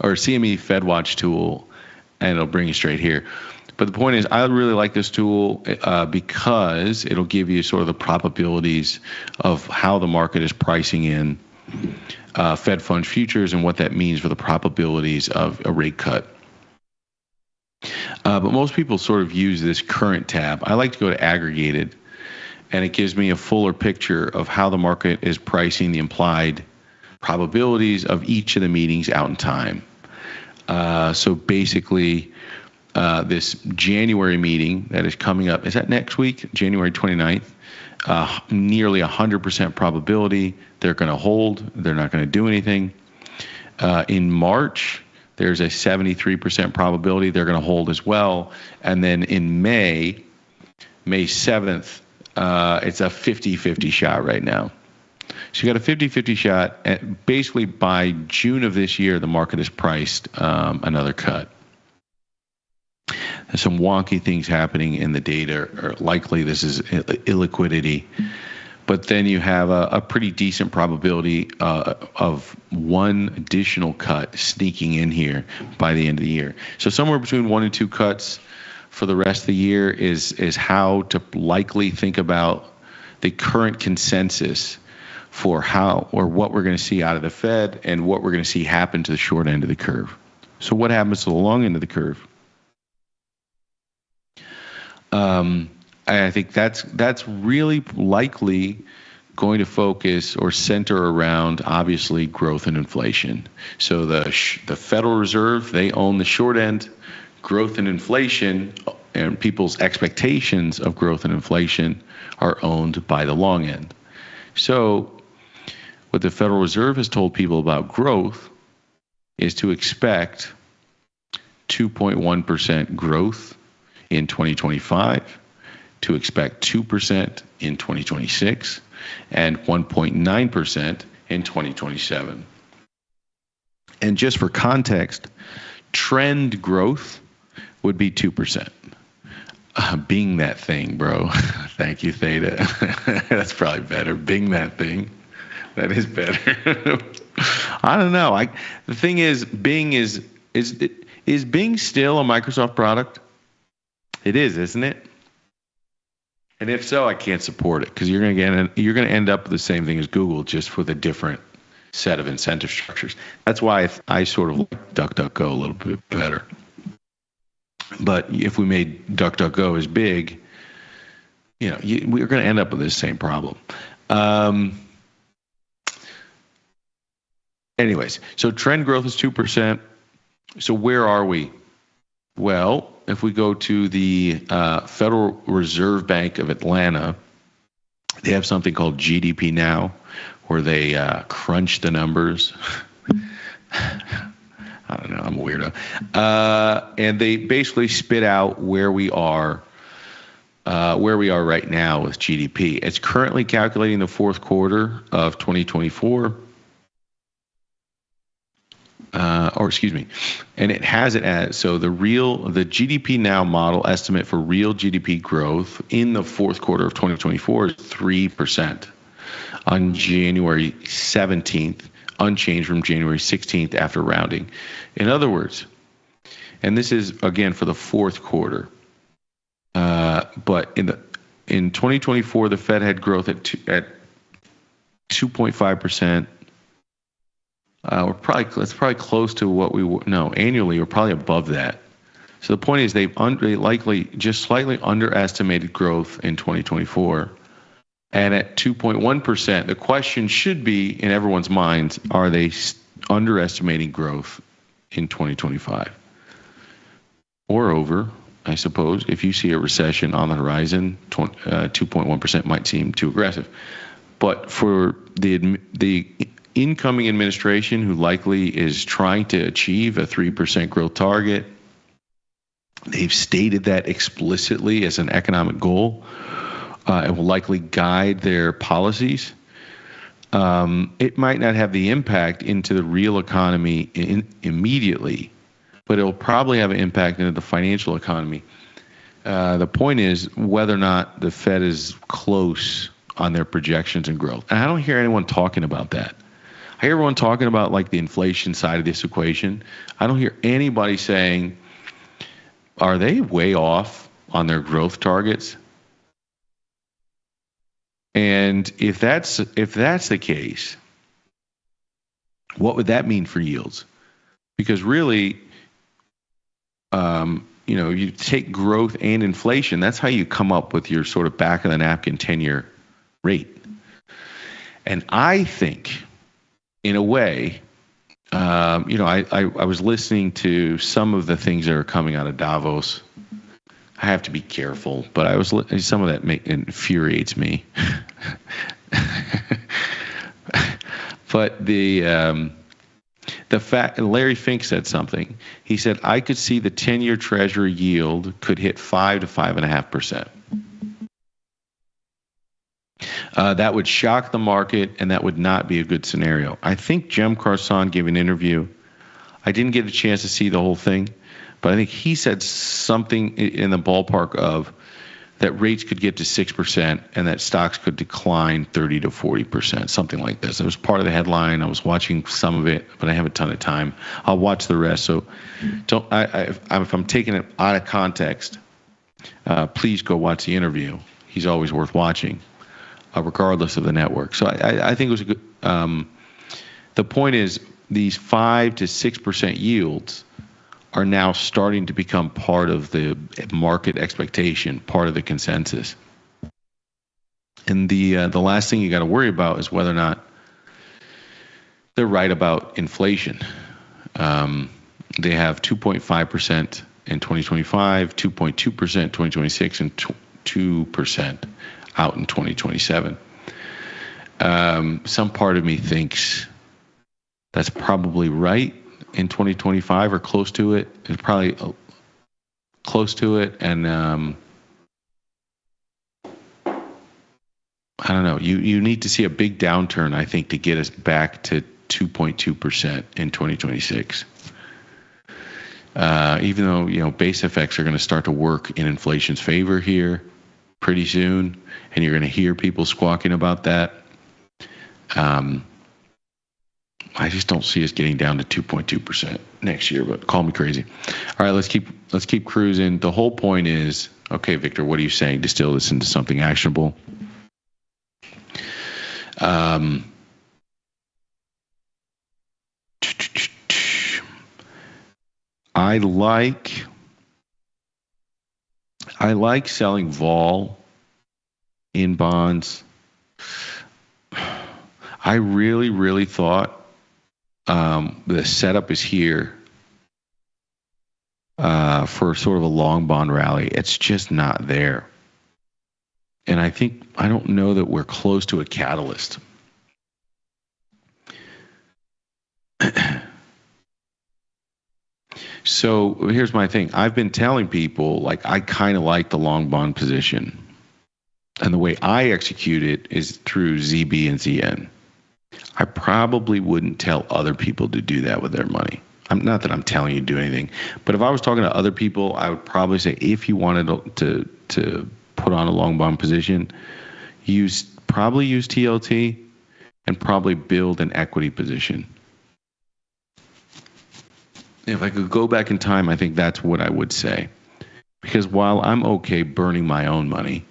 or CME FedWatch tool, and it'll bring you straight here. But the point is, I really like this tool because it'll give you sort of the probabilities of how the market is pricing in Fed funds futures and what that means for the probabilities of a rate cut. But most people sort of use this current tab. I like to go to aggregated, and it gives me a fuller picture of how the market is pricing the implied probabilities of each of the meetings out in time. So basically, this January meeting that is coming up, is that next week, January 29th? Nearly 100% probability they're going to hold. They're not going to do anything. In March, there's a 73% probability they're going to hold as well. And then in May 7th, it's a 50-50 shot right now. So you got a 50-50 shot. And basically, by June of this year, the market has priced another cut. There's some wonky things happening in the data, or likely this is illiquidity. But then you have a pretty decent probability of one additional cut sneaking in here by the end of the year. So somewhere between 1 and 2 cuts for the rest of the year is how to likely think about the current consensus for how or what we're going to see out of the Fed and what we're going to see happen to the short end of the curve. So what happens to the long end of the curve? I think that's really likely going to focus or center around, obviously, growth and inflation. So the Federal Reserve, they own the short end. Growth and inflation and people's expectations of growth and inflation are owned by the long end. So what the Federal Reserve has told people about growth is to expect 2.1% growth in 2025, to expect 2% in 2026, and 1.9% in 2027. And just for context, trend growth would be 2%. Bing that thing, bro. Thank you, Theta. That's probably better. Bing that thing. That is better. I don't know. The thing is, Bing is Bing still a Microsoft product? It is, isn't it? And if so, I can't support it because you're going to end up with the same thing as Google, just with a different set of incentive structures. That's why I sort of like DuckDuckGo a little bit better. But if we made DuckDuckGo as big, we're going to end up with this same problem. Anyways, so trend growth is 2%. So where are we? Well, if we go to the Federal Reserve Bank of Atlanta, they have something called GDP Now, where they crunch the numbers. I don't know. I'm a weirdo. And they basically spit out where we are right now with GDP. It's currently calculating the fourth quarter of 2024. And it has it as, so the GDP Now model estimate for real GDP growth in the fourth quarter of 2024 is 3% on January 17th, unchanged from January 16th after rounding. In other words, and this is again for the fourth quarter, but in 2024 the Fed had growth at 2.5%. It's probably close to what annually we're probably above that. So the point is they likely just slightly underestimated growth in 2024. And at 2.1%, the question should be in everyone's minds, are they underestimating growth in 2025? Or over, I suppose. If you see a recession on the horizon, 2.1% might seem too aggressive. But for the incoming administration who likely is trying to achieve a 3% growth target. They've stated that explicitly as an economic goal. It will likely guide their policies. It might not have the impact into the real economy immediately, but it will probably have an impact into the financial economy. The point is whether or not the Fed is close on their projections and growth. And I don't hear anyone talking about that. I hear everyone talking about like the inflation side of this equation. I don't hear anybody saying, are they way off on their growth targets? And if that's the case, what would that mean for yields? Because really, you take growth and inflation. That's how you come up with your sort of back of the napkin 10-year rate. And I think, in a way, I was listening to some of the things that are coming out of Davos. I have to be careful, but some of that infuriates me. But the fact, Larry Fink said something. He said, I could see the 10-year Treasury yield could hit 5 to 5.5%. That would shock the market, and that would not be a good scenario. I think Jem Carson gave an interview. I didn't get a chance to see the whole thing, but I think he said something in the ballpark of that rates could get to 6% and that stocks could decline 30 to 40%, something like this. It was part of the headline. I was watching some of it, but I have a ton of time. I'll watch the rest. So if I'm taking it out of context, please go watch the interview. He's always worth watching, regardless of the network. So I think it was a good. The point is these 5 to 6% yields are now starting to become part of the market expectation, part of the consensus. And the last thing you got to worry about is whether or not they're right about inflation. They have 2.5% in 2025, 2.2% in 2026, and 2% out in 2027. Some part of me thinks that's probably right in 2025 or close to it. It's probably close to it. And I don't know. You need to see a big downturn, I think, to get us back to 2.2% in 2026. Even though, base effects are going to start to work in inflation's favor here pretty soon, and you're going to hear people squawking about that. I just don't see us getting down to 2.2% next year, but call me crazy. All right, let's keep cruising. The whole point is, okay, Victor, what are you saying? Distill this into something actionable. I like selling vol in bonds. I really, really thought the setup is here for sort of a long bond rally. It's just not there. And I don't know that we're close to a catalyst. So here's my thing. I've been telling people, I kind of like the long bond position. And the way I execute it is through ZB and ZN. I probably wouldn't tell other people to do that with their money. Not that I'm telling you to do anything, but if I was talking to other people, I would probably say if you wanted to put on a long bond position, probably use TLT and probably build an equity position. If I could go back in time, I think that's what I would say. Because while I'm okay burning my own money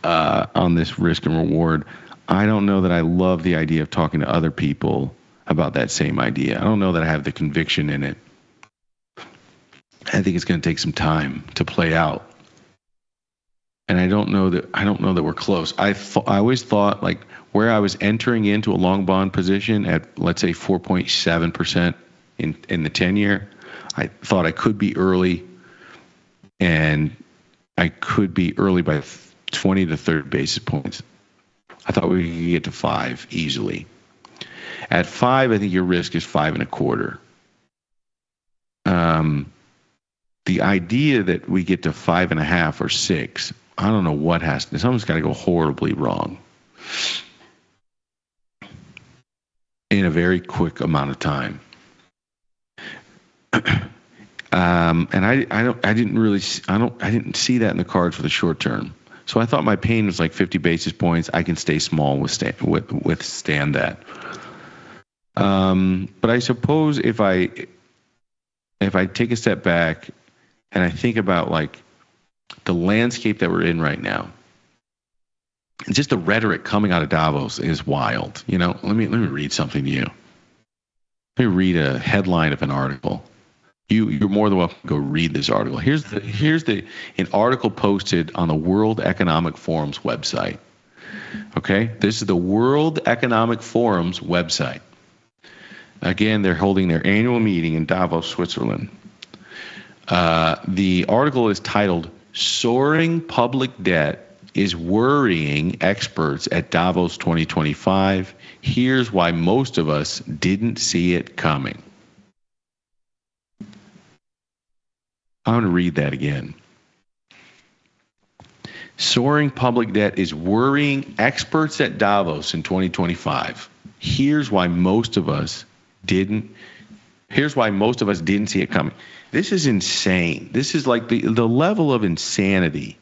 on this risk and reward, I don't know that I love the idea of talking to other people about that same idea. I don't know that I have the conviction in it. I think it's going to take some time to play out. And I don't know that we're close. I always thought where I was entering into a long bond position at, let's say, 4.7% in the 10-year, I thought I could be early, and I could be early by 20 to 30 basis points. I thought we could get to 5 easily. At 5, I think your risk is 5.25. The idea that we get to 5.5 or 6, I don't know what has to. Something's got to go horribly wrong in a very quick amount of time. And I didn't see that in the cards for the short term. So I thought my pain was like 50 basis points. I can stay small and withstand that. But I suppose if I take a step back and I think about like the landscape that we're in right now, just the rhetoric coming out of Davos is wild. You know, let me read something to you. Let me read a headline of an article. You're more than welcome to go read this article. Here's an article posted on the World Economic Forum's website. Okay, this is the World Economic Forum's website. Again, they're holding their annual meeting in Davos, Switzerland. The article is titled "Soaring Public Debt is Worrying Experts at Davos 2025. Here's Why Most of Us Didn't See It Coming." I'm going to read that again. Soaring public debt is worrying experts at Davos in 2025. Here's why most of us didn't see it coming. This is insane. This is like the level of insanity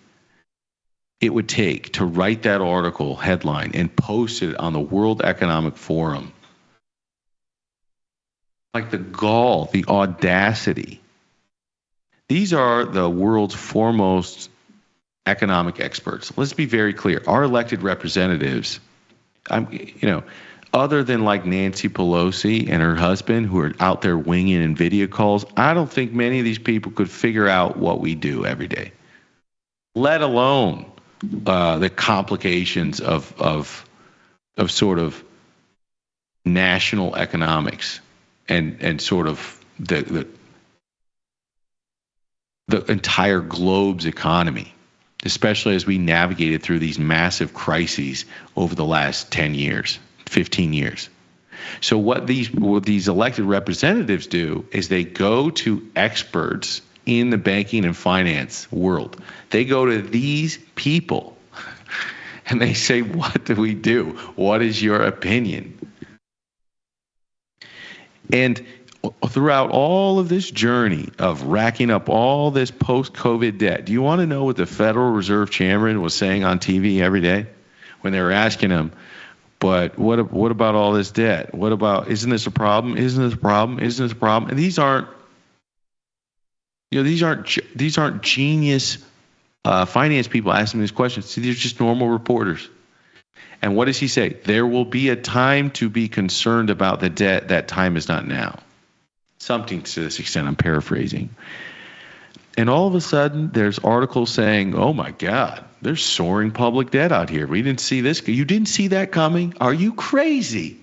it would take to write that article headline and post it on the World Economic Forum. Like the gall, the audacity. These are the world's foremost economic experts. Let's be very clear. Our elected representatives, other than like Nancy Pelosi and her husband who are out there winging in video calls, I don't think many of these people could figure out what we do every day, let alone the complications of sort of national economics and sort of the entire globe's economy, especially as we navigated through these massive crises over the last 10 years, 15 years. So what these elected representatives do is they go to experts in the banking and finance world. They go to these people and they say, what do we do? What is your opinion? And throughout all of this journey of racking up all this post-COVID debt, do you want to know what the Federal Reserve Chairman was saying on TV every day when they were asking him, but what about all this debt? What about, isn't this a problem? Isn't this a problem? Isn't this a problem? And these aren't genius finance people asking these questions. See, these are just normal reporters. And what does he say? There will be a time to be concerned about the debt. That time is not now. Something to this extent, I'm paraphrasing. And all of a sudden, there's articles saying, oh my God, there's soaring public debt out here. We didn't see this. You didn't see that coming? Are you crazy?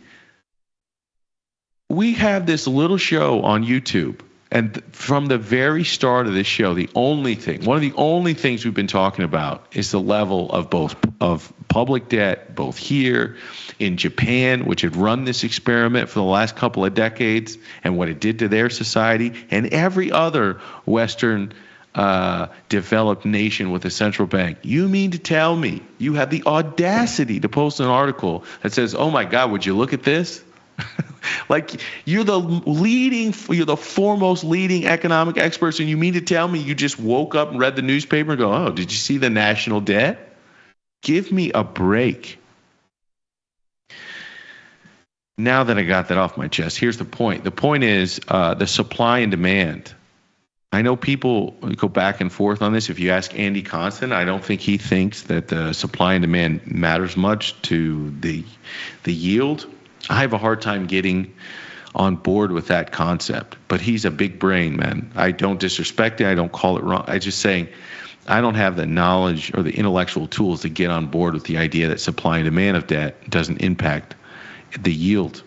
We have this little show on YouTube. And from the very start of this show, one of the only things we've been talking about is the level of public debt, both here in Japan, which had run this experiment for the last couple of decades, and what it did to their society, and every other Western developed nation with a central bank. You mean to tell me you have the audacity to post an article that says, oh my God, would you look at this? Like you're the foremost leading economic experts, and you mean to tell me you just woke up and read the newspaper and go, oh, did you see the national debt? Give me a break. Now that I got that off my chest, here's the point. The point is the supply and demand. I know people go back and forth on this. If you ask Andy Constant, I don't think he thinks that the supply and demand matters much to the yield. I have a hard time getting on board with that concept, but he's a big brain, man. I don't disrespect it. I don't call it wrong. I'm just saying I don't have the knowledge or the intellectual tools to get on board with the idea that supply and demand of debt doesn't impact the yield.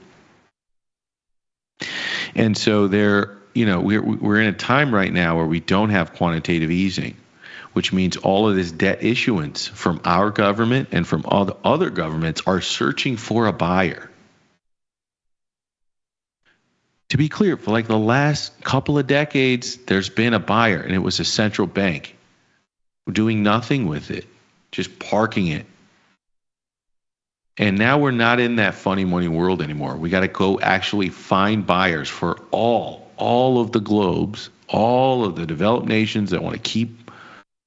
And so we're in a time right now where we don't have quantitative easing. which means all of this debt issuance from our government and from all the other governments are searching for a buyer. To be clear, for like the last couple of decades, there's been a buyer, and it was a central bank doing nothing with it, just parking it. And now we're not in that funny money world anymore. We got to go actually find buyers for all of the globes, all of the developed nations that want to keep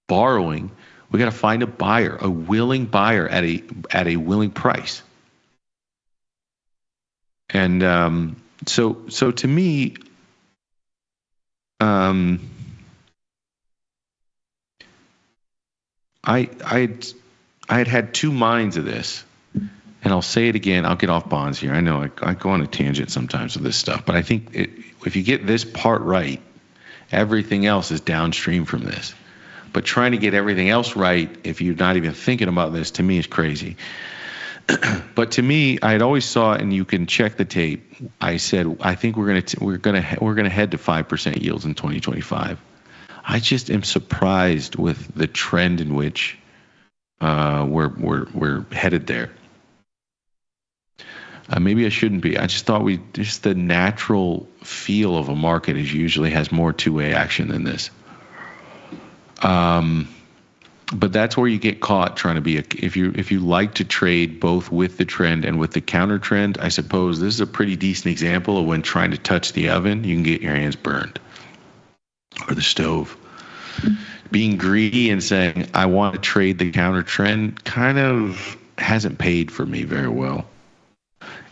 borrowing. We got to find a buyer, a willing buyer at a willing price. And so to me, I had two minds of this, and I'll say it again. I'll get off bonds here. I know I go on a tangent sometimes with this stuff, but I think if you get this part right, everything else is downstream from this. But trying to get everything else right, if you're not even thinking about this, to me is crazy. But to me, I had always saw, and you can check the tape. I said I think we're gonna head to 5% yields in 2025. I just am surprised with the trend in which we're headed there. Maybe I shouldn't be. I just thought just the natural feel of a market usually has more two-way action than this. But that's where you get caught trying to be if you like to trade both with the trend and with the counter trend. I suppose this is a pretty decent example of when trying to touch the oven, you can get your hands burned, or the stove. Being greedy and saying I want to trade the counter trend kind of hasn't paid for me very well.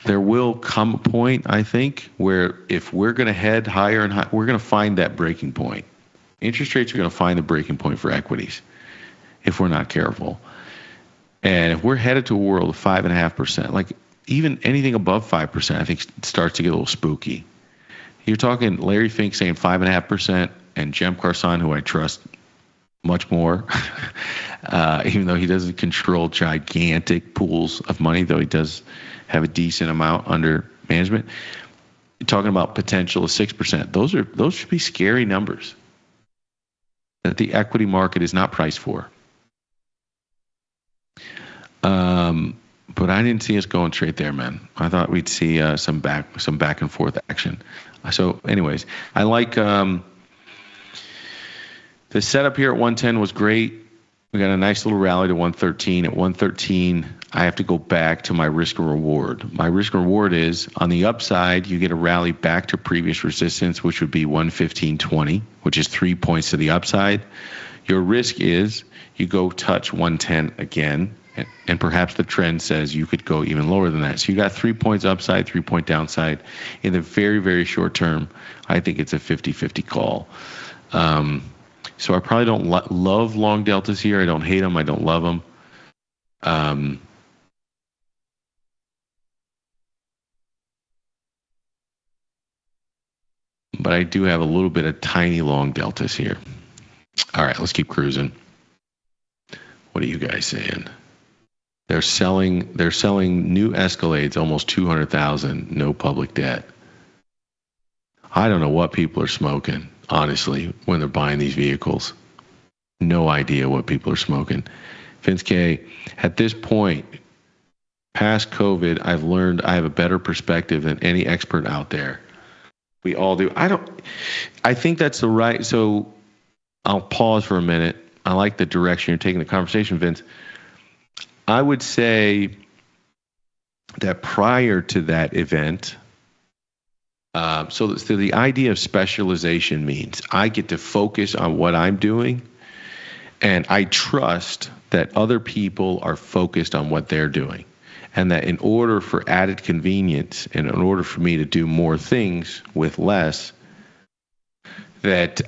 There will come a point, I think, where if we're going to head higher and higher, we're going to find that breaking point. Interest rates are going to find the breaking point for equities if we're not careful. And if we're headed to a world of 5.5%, like even anything above 5%, I think starts to get a little spooky. You're talking Larry Fink saying 5.5%, and Jem Carson, who I trust much more, even though he doesn't control gigantic pools of money, though he does have a decent amount under management. You're talking about potential of 6%. Those should be scary numbers that the equity market is not priced for. But I didn't see us going straight there, man. I thought we'd see some back and forth action. So, anyways, I like the setup here at 110 was great. We got a nice little rally to 113. At 113, I have to go back to my risk and reward. My risk and reward is on the upside, you get a rally back to previous resistance, which would be 115.20, which is 3 points to the upside. Your risk is you go touch 110 again, and perhaps the trend says you could go even lower than that. So you got 3 points upside, 3 point downside. In the very, very short term, I think it's a 50-50 call. So I probably don't love long deltas here. I don't hate them. I don't love them. But I do have a little bit of tiny long deltas here. All right, let's keep cruising. What are you guys saying? They're selling new Escalades, almost 200,000, no public debt. I don't know what people are smoking, honestly, when they're buying these vehicles. No idea what people are smoking. Vince K, at this point, past COVID, I've learned I have a better perspective than any expert out there. We all do. I think that's the right. So I'll pause for a minute. I like the direction you're taking the conversation, Vince. I would say that prior to that event, so the idea of specialization means I get to focus on what I'm doing, and I trust that other people are focused on what they're doing. And that in order for added convenience and in order for me to do more things with less, that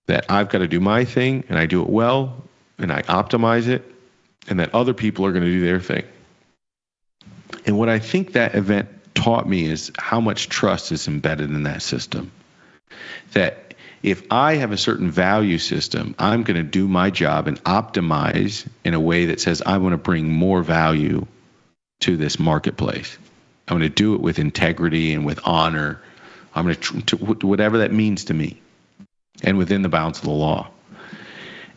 that I've got to do my thing and I do it well and I optimize it, and that other people are going to do their thing. And what I think that event taught me is how much trust is embedded in that system. That if I have a certain value system, I'm going to do my job and optimize in a way that says I want to bring more value to this marketplace. I'm going to do it with integrity and with honor. I'm going to whatever that means to me, and within the bounds of the law.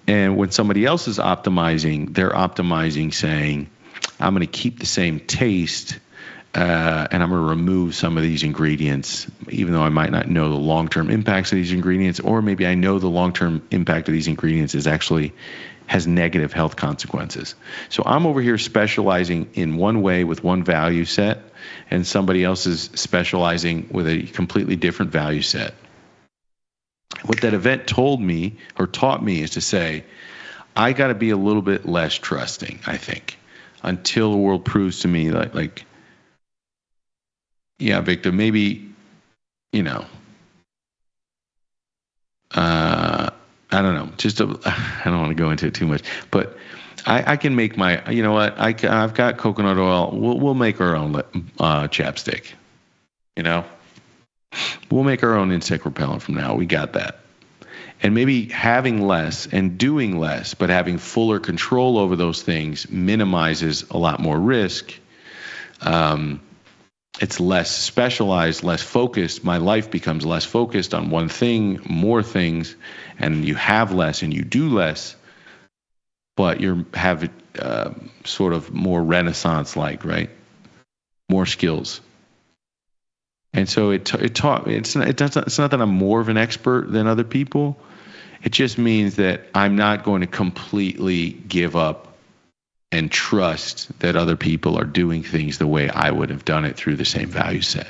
And when somebody else is optimizing, they're optimizing saying, I'm going to keep the same taste, and I'm going to remove some of these ingredients, even though I might not know the long-term impacts of these ingredients, or maybe I know the long-term impact of these ingredients has negative health consequences. So I'm over here specializing in one way with one value set, and somebody else is specializing with a completely different value set. What that event told me or taught me is to say, I got to be a little bit less trusting, I think, until the world proves to me like, yeah, Victor, maybe, I don't know, I don't want to go into it too much, but I can make my, you know what, I've got coconut oil. We'll make our own chapstick, We'll make our own insect repellent from now. We got that. And maybe having less and doing less, but having fuller control over those things minimizes a lot more risk. It's less specialized, less focused. My life becomes less focused on one thing, more things, and you have less and you do less, but you have sort of more Renaissance-like, right? More skills. And so it taught me. It's not that I'm more of an expert than other people. It just means that I'm not going to completely give up and trust that other people are doing things the way I would have done it through the same value set.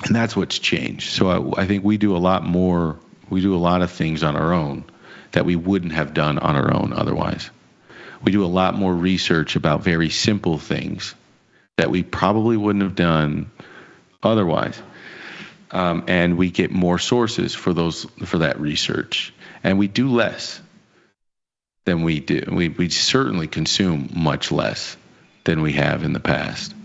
And that's what's changed. So I think we do a lot more. We do a lot of things on our own that we wouldn't have done on our own otherwise. We do a lot more research about very simple things that we probably wouldn't have done otherwise. And we get more sources for that research. And we do less than we do. We certainly consume much less than we have in the past.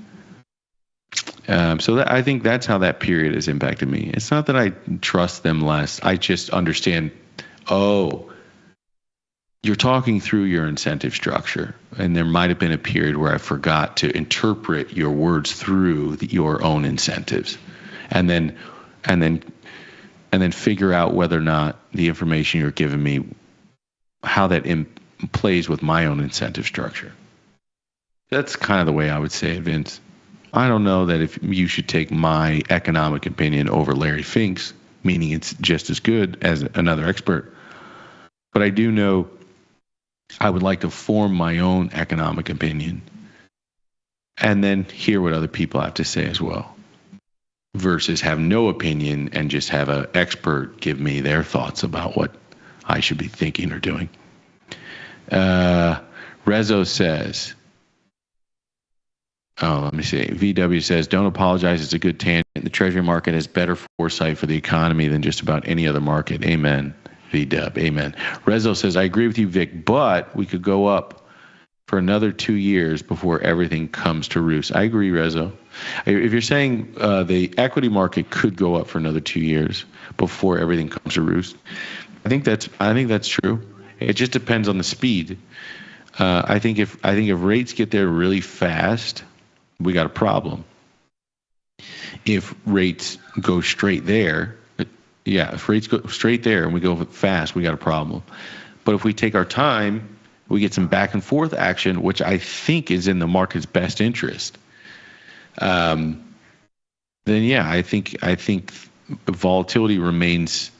So I think that's how that period has impacted me. It's not that I trust them less. I just understand, you're talking through your incentive structure, and there might have been a period where I forgot to interpret your words through your own incentives, and then figure out whether or not the information you're giving me, how that plays with my own incentive structure. That's kind of the way I would say it, Vince. I don't know that if you should take my economic opinion over Larry Fink's, meaning it's just as good as another expert, but I do know I would like to form my own economic opinion and then hear what other people have to say as well, versus have no opinion and just have an expert give me their thoughts about what I should be thinking or doing. Rezo says, let me see. VW says, don't apologize. It's a good tangent. The treasury market has better foresight for the economy than just about any other market. Amen. VW, amen. Rezo says, I agree with you, Vic, but we could go up for another 2 years before everything comes to roost. I agree, Rezo. If you're saying the equity market could go up for another 2 years before everything comes to roost, I think that's true. It just depends on the speed. I think if rates get there really fast, we got a problem. If rates go straight there, if rates go straight there and we go fast, we got a problem. But if we take our time, we get some back and forth action, which I think is in the market's best interest. Then I think volatility remains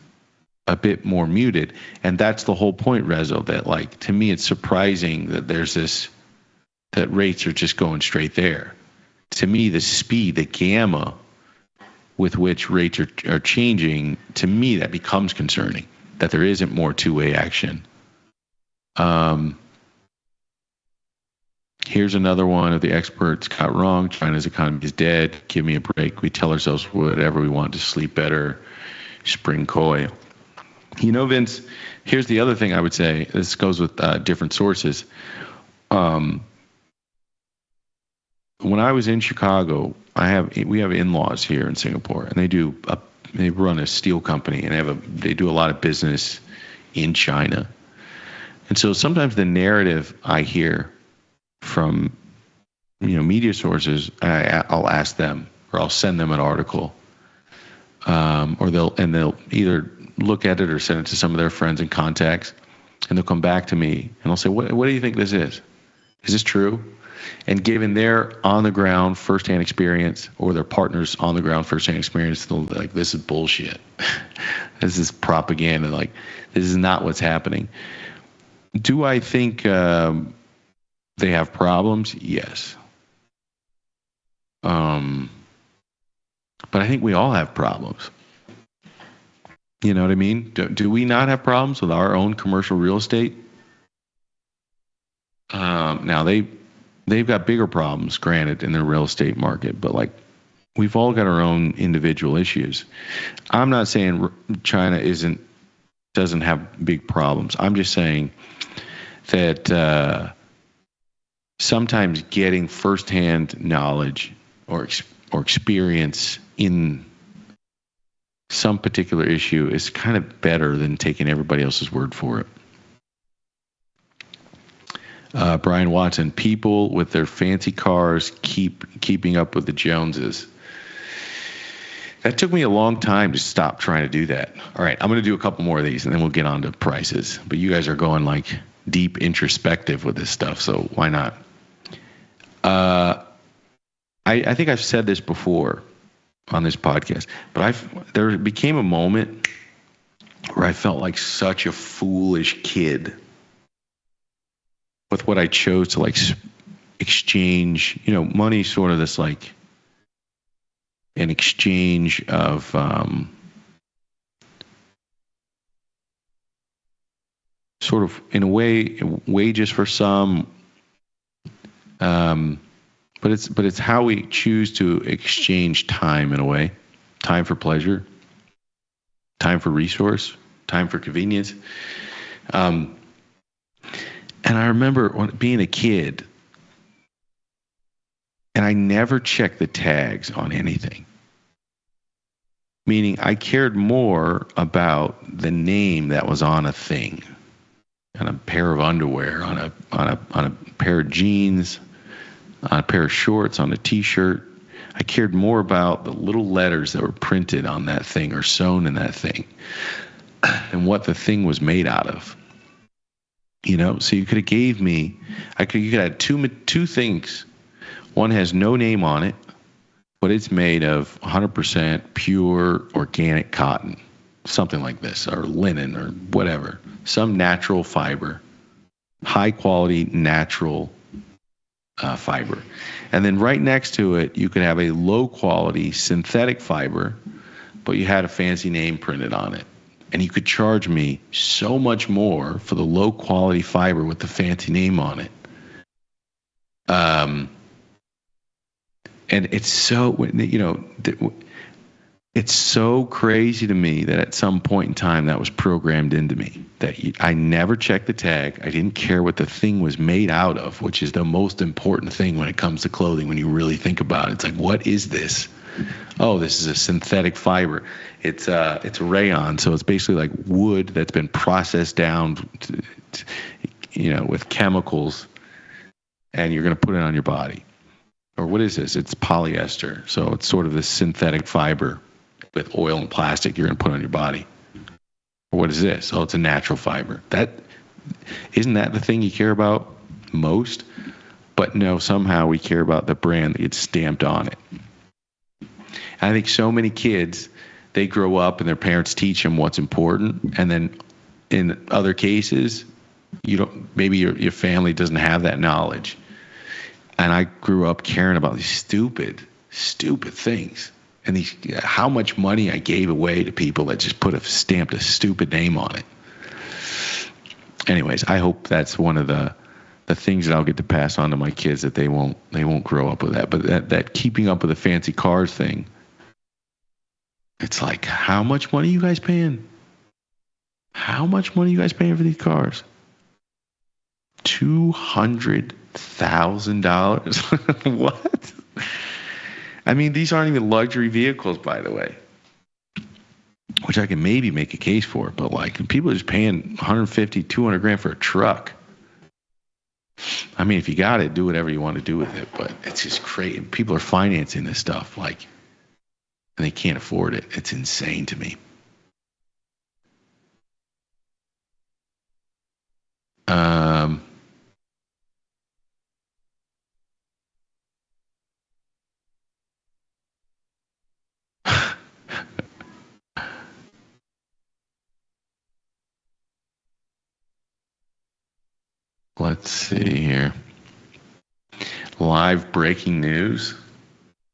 a bit more muted, and that's the whole point, Rezo. That to me, it's surprising that that rates are just going straight there. To me, the speed, the gamma with which rates are changing, to me, that becomes concerning, that there isn't more two-way action. Here's another one of the experts got wrong. China's economy is dead. Give me a break. We tell ourselves whatever we want to sleep better. Spring coil. Vince, here's the other thing I would say. This goes with different sources. When I was in Chicago, we have in-laws here in Singapore, and they run a steel company, and they do a lot of business in China. And so sometimes the narrative I hear from media sources, I'll ask them, or I'll send them an article, or they'll either look at it or send it to some of their friends and contacts, and they'll come back to me and they'll say, what do you think this is? Is this true? And given their on-the-ground first-hand experience or their partner's on-the-ground first-hand experience, they'll be like, this is bullshit. This is propaganda. Like, this is not what's happening. Do I think they have problems? Yes. But I think we all have problems. You know what I mean? Do we not have problems with our own commercial real estate? Now they've got bigger problems, granted, in the real estate market, but like we've all got our own individual issues. I'm not saying China doesn't have big problems. I'm just saying that sometimes getting firsthand knowledge or experience in some particular issue is kind of better than taking everybody else's word for it. Brian Watson, people with their fancy cars keeping up with the Joneses. That took me a long time to stop trying to do that. All right, I'm going to do a couple more of these, and then we'll get on to prices. But you guys are going like deep introspective with this stuff, so why not? I think I've said this before on this podcast, but there became a moment where I felt like such a foolish kid with what I chose to like exchange, money, sort of this like an exchange of sort of in a way wages for some, but it's how we choose to exchange time in a way, time for pleasure, time for resource, time for convenience. And I remember being a kid, and I never checked the tags on anything. Meaning I cared more about the name that was on a thing, on a pair of underwear, on a pair of jeans, on a pair of shorts, on a t-shirt. I cared more about the little letters that were printed on that thing or sewn in that thing and what the thing was made out of. So you could have gave me, you could have two things. One has no name on it, but it's made of 100% pure organic cotton, something like this, or linen, or whatever, some natural fiber, high quality natural fiber. And then right next to it, you could have a low quality synthetic fiber, but you had a fancy name printed on it. And you could charge me so much more for the low quality fiber with the fancy name on it. And it's so, it's so crazy to me that at some point in time that was programmed into me, that I never checked the tag. I didn't care what the thing was made out of, which is the most important thing when it comes to clothing. When you really think about it, it's like, what is this? Oh, this is a synthetic fiber. It's rayon, so it's basically like wood that's been processed down, with chemicals, and you're going to put it on your body. Or what is this? It's polyester, so it's sort of this synthetic fiber with oil and plastic you're going to put on your body. Or what is this? Oh, it's a natural fiber. Isn't that the thing you care about most? But no, somehow we care about the brand that gets stamped on it. I think so many kids, they grow up and their parents teach them what's important, and then in other cases, maybe your family doesn't have that knowledge. And I grew up caring about these stupid things, and how much money I gave away to people that just stamped a stupid name on it. Anyways, I hope that's one of the things that I'll get to pass on to my kids, that they won't grow up with that. But that keeping up with the fancy cars thing. It's like, how much money you guys paying? How much money you guys paying for these cars? $200,000? What? I mean, these aren't even luxury vehicles, by the way, which I can maybe make a case for. But like, people are just paying 150, 200 grand for a truck. I mean, if you got it, do whatever you want to do with it. But it's just crazy. People are financing this stuff, and they can't afford it. It's insane to me. Let's see here. Live breaking news.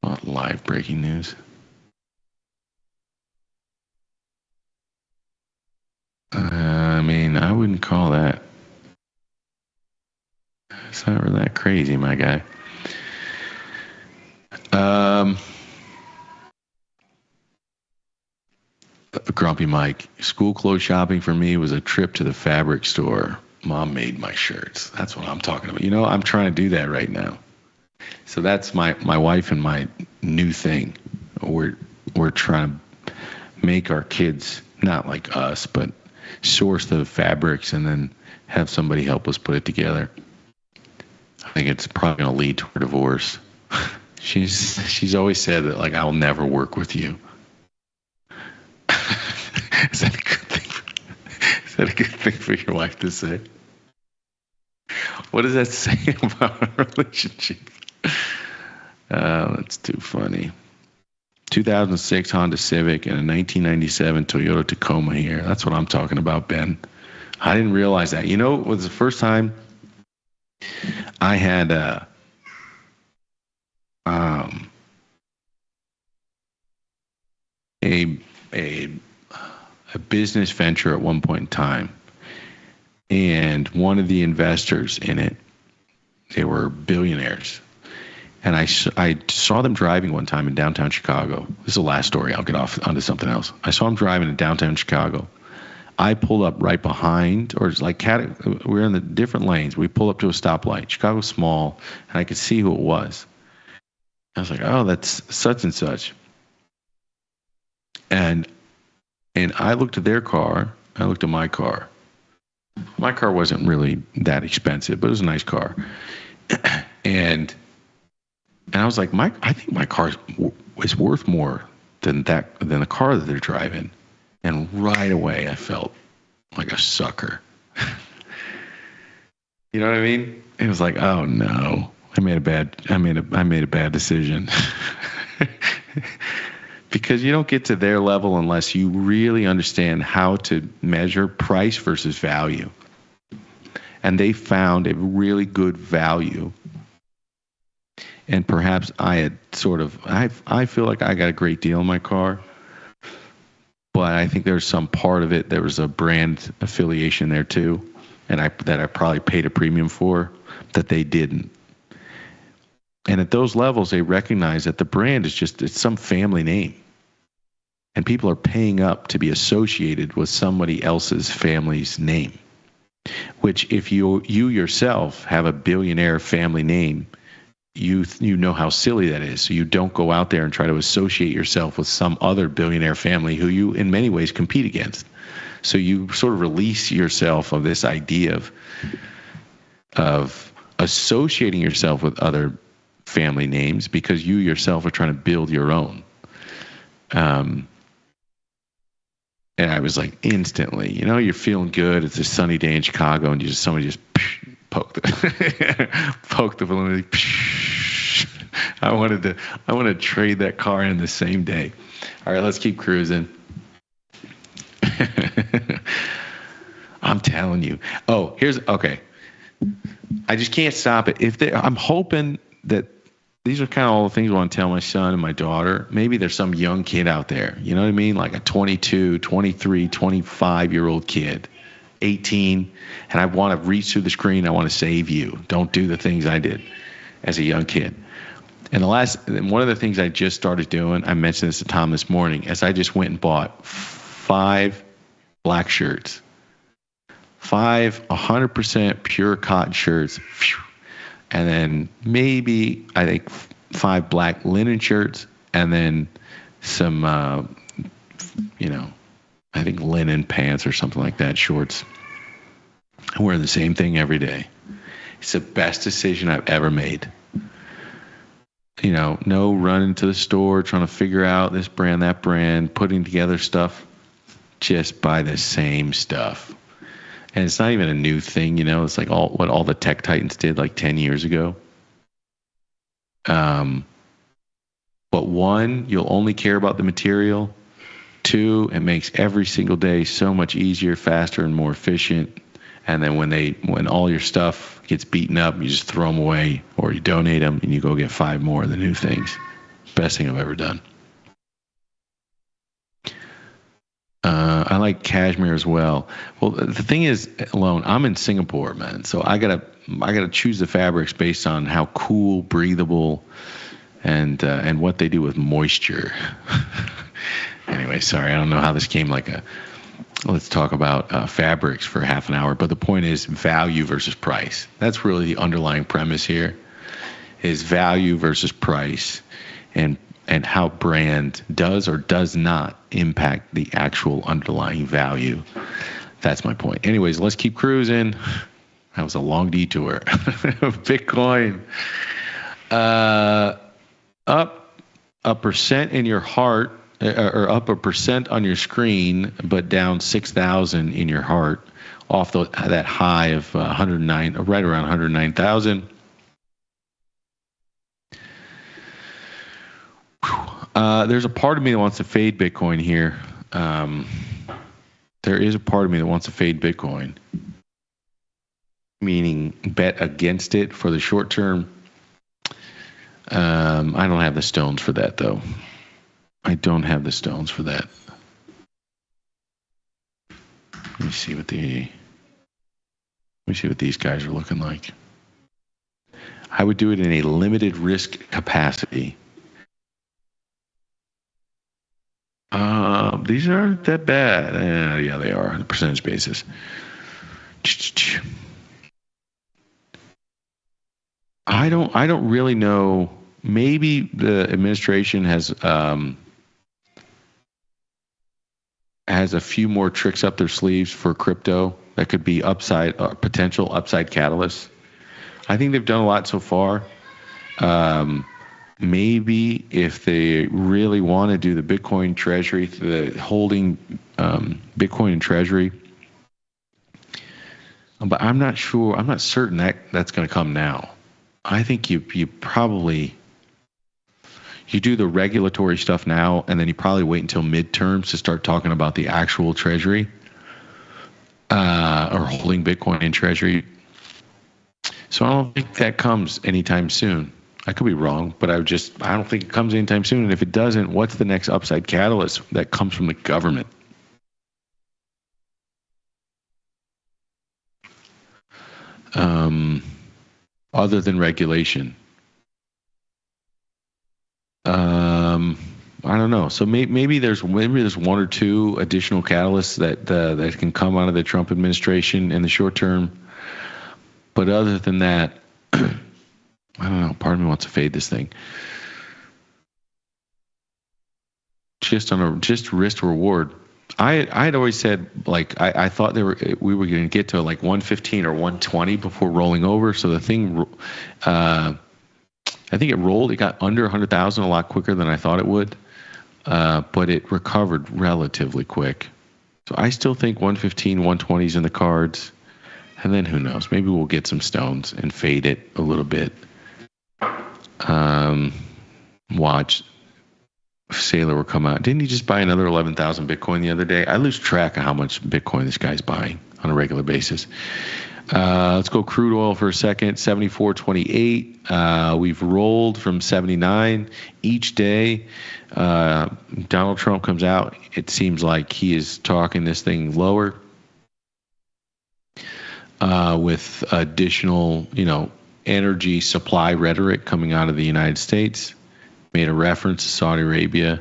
Not live breaking news. I mean, I wouldn't call that. It's not really that crazy, my guy. Grumpy Mike. School clothes shopping for me was a trip to the fabric store. Mom made my shirts. That's what I'm talking about. You know, I'm trying to do that right now. So that's my wife and my new thing. We're trying to make our kids, not like us, but source the fabrics and then have somebody help us put it together. I think it's probably going to lead to a divorce. She's always said that, like, I'll never work with you. Is that a good thing? Is that a good thing for your wife to say? What does that say about our relationship? That's too funny. 2006 Honda Civic and a 1997 Toyota Tacoma here. That's what I'm talking about, Ben. I didn't realize that. You know, it was the first time I had a business venture at one point in time, and one of the investors in it, they were billionaires, and I saw them driving one time in downtown Chicago. This is the last story. I'll get off onto something else. I saw them driving in downtown Chicago. I pulled up right behind, or it's like we're in the different lanes. We pulled up to a stoplight. Chicago's small, and I could see who it was. I was like, oh, that's such and such. And I looked at their car. I looked at my car. My car wasn't really that expensive, but it was a nice car. And I was like, I think my car is worth more than the car that they're driving. And right away, I felt like a sucker. You know what I mean? It was like, oh no, I made a bad decision. Because you don't get to their level unless you really understand how to measure price versus value. And they found a really good value. And perhaps I had I feel like I got a great deal in my car. But I think there's some part of it, there was a brand affiliation there too. And that I probably paid a premium for that they didn't. And at those levels, they recognize that the brand is it's some family name. And people are paying up to be associated with somebody else's family's name. Which, if you yourself have a billionaire family name, you know how silly that is. So you don't go out there and try to associate yourself with some other billionaire family who you, in many ways, compete against. So you sort of release yourself of this idea of associating yourself with other family names because you yourself are trying to build your own. And I was like, instantly, you're feeling good. It's a sunny day in Chicago, and somebody just poked the balloon. I wanted to trade that car in the same day. All right, let's keep cruising. I'm telling you. Oh, okay. I just can't stop it. I'm hoping that these are kind of all the things I want to tell my son and my daughter. Maybe there's some young kid out there, you know what I mean? Like a 22, 23, 25-year-old kid, 18, and I want to reach through the screen. I want to save you. Don't do the things I did as a young kid. And one of the things I just started doing, I mentioned this to Tom this morning, is I just went and bought 5 black shirts. 5 100% pure cotton shirts. And then maybe, I think, 5 black linen shirts, and then some, I think linen pants or something like that, shorts. I'm wearing the same thing every day. It's the best decision I've ever made. No running to the store, trying to figure out this brand, that brand, putting together stuff. Just buy the same stuff. And it's not even a new thing, you know. It's like what all the tech titans did like 10 years ago. But one, you'll only care about the material. Two, it makes every single day so much easier, faster, and more efficient. And then when all your stuff gets beaten up, you just throw them away or you donate them and you go get 5 more of the new things. Best thing I've ever done. I like cashmere as well. Well, the thing is, Alone, I'm in Singapore, man. So I gotta choose the fabrics based on how cool, breathable, and what they do with moisture. Anyway, sorry, I don't know how this came like a. Let's talk about fabrics for half an hour. But the point is value versus price. That's really the underlying premise here. Is value versus price, and how brand does or does not impact the actual underlying value. That's my point. Anyways, let's keep cruising. That was a long detour. Bitcoin up 1% in your heart, or up 1% on your screen, but down 6,000 in your heart, off that high of 109, right around 109,000. There's a part of me that wants to fade Bitcoin here. There is a part of me that wants to fade Bitcoin, meaning bet against it for the short term. I don't have the stones for that, though. I don't have the stones for that. Let me see what these guys are looking like. I would do it in a limited risk capacity. These aren't that bad. Yeah, they are on a percentage basis. I don't really know. Maybe the administration has a few more tricks up their sleeves for crypto that could be potential upside catalysts. I think they've done a lot so far. Maybe if they really want to do the Bitcoin treasury, the holding Bitcoin and treasury, but I'm not sure. I'm not certain that's going to come now. I think you probably do the regulatory stuff now, and then you probably wait until midterms to start talking about the actual treasury or holding Bitcoin in treasury. So I don't think that comes anytime soon. I could be wrong, but I don't think it comes anytime soon. And if it doesn't, what's the next upside catalyst that comes from the government? Other than regulation. I don't know. So maybe there's one or two additional catalysts that can come out of the Trump administration in the short term. But other than that, I don't know. Part of me wants to fade this thing. Just risk reward. I had always said, like, I thought we were going to get to like 115 or 120 before rolling over. So the thing, I think it rolled. It got under 100,000 a lot quicker than I thought it would, but it recovered relatively quick. So I still think 115, 120 is in the cards, and then who knows? Maybe we'll get some stones and fade it a little bit. Watch Sailor will come out. Didn't he just buy another 11,000 Bitcoin the other day? I lose track of how much Bitcoin this guy's buying on a regular basis. Let's go crude oil for a second. 74.28. We've rolled from 79 each day. Donald Trump comes out. It seems like he is talking this thing lower with additional, energy supply rhetoric coming out of the United States. Made a reference to Saudi Arabia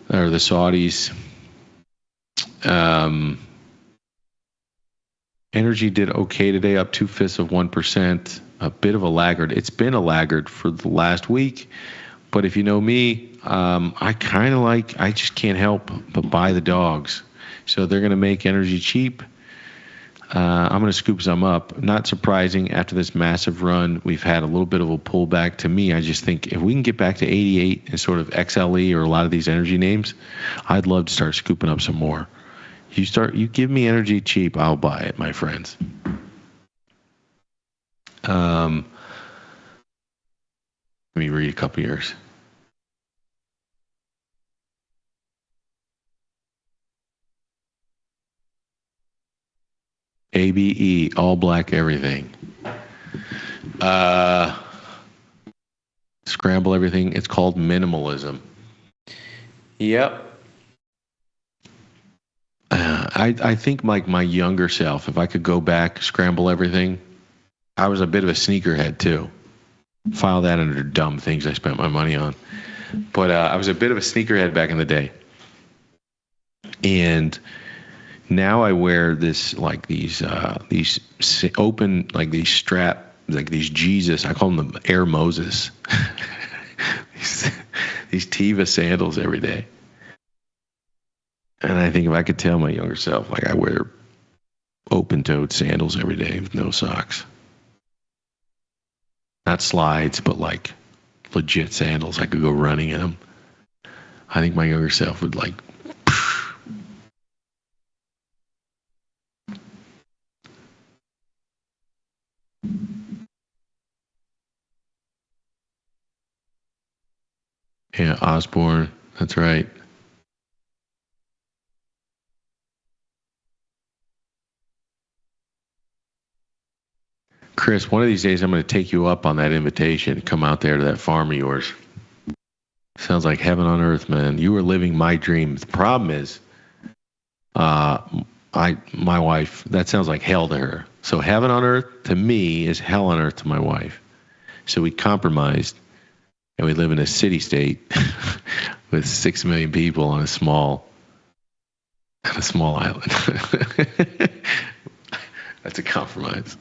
or the Saudis. Energy did okay today, up 0.2%, a bit of a laggard. It's been a laggard for the last week, but if you know me, I just can't help but buy the dogs. So they're going to make energy cheap. I'm going to scoop some up. Not surprising after this massive run, we've had a little bit of a pullback. To me, I just think if we can get back to 88 and sort of XLE or a lot of these energy names, I'd love to start scooping up some more. You give me energy cheap, I'll buy it, my friends. Let me read a couple yours. ABE, all black everything. Scramble everything. It's called minimalism. Yep. I think like my younger self, if I could go back, scramble everything, I was a bit of a sneakerhead too. File that under dumb things I spent my money on. But I was a bit of a sneakerhead back in the day. And now I wear this, like these open, like these strap, like these Jesus, I call them the Air Moses. these Teva sandals every day. And I think if I could tell my younger self, like I wear open-toed sandals every day with no socks. Not slides, but like legit sandals. I could go running in them. I think my younger self would like. Yeah, Osborne. That's right. Chris, one of these days I'm going to take you up on that invitation. Come out there to that farm of yours. Sounds like heaven on earth, man. You are living my dream. The problem is, my wife, that sounds like hell to her. So heaven on earth to me is hell on earth to my wife. So we compromised, and we live in a city state with 6 million people on a small island. That's a compromise.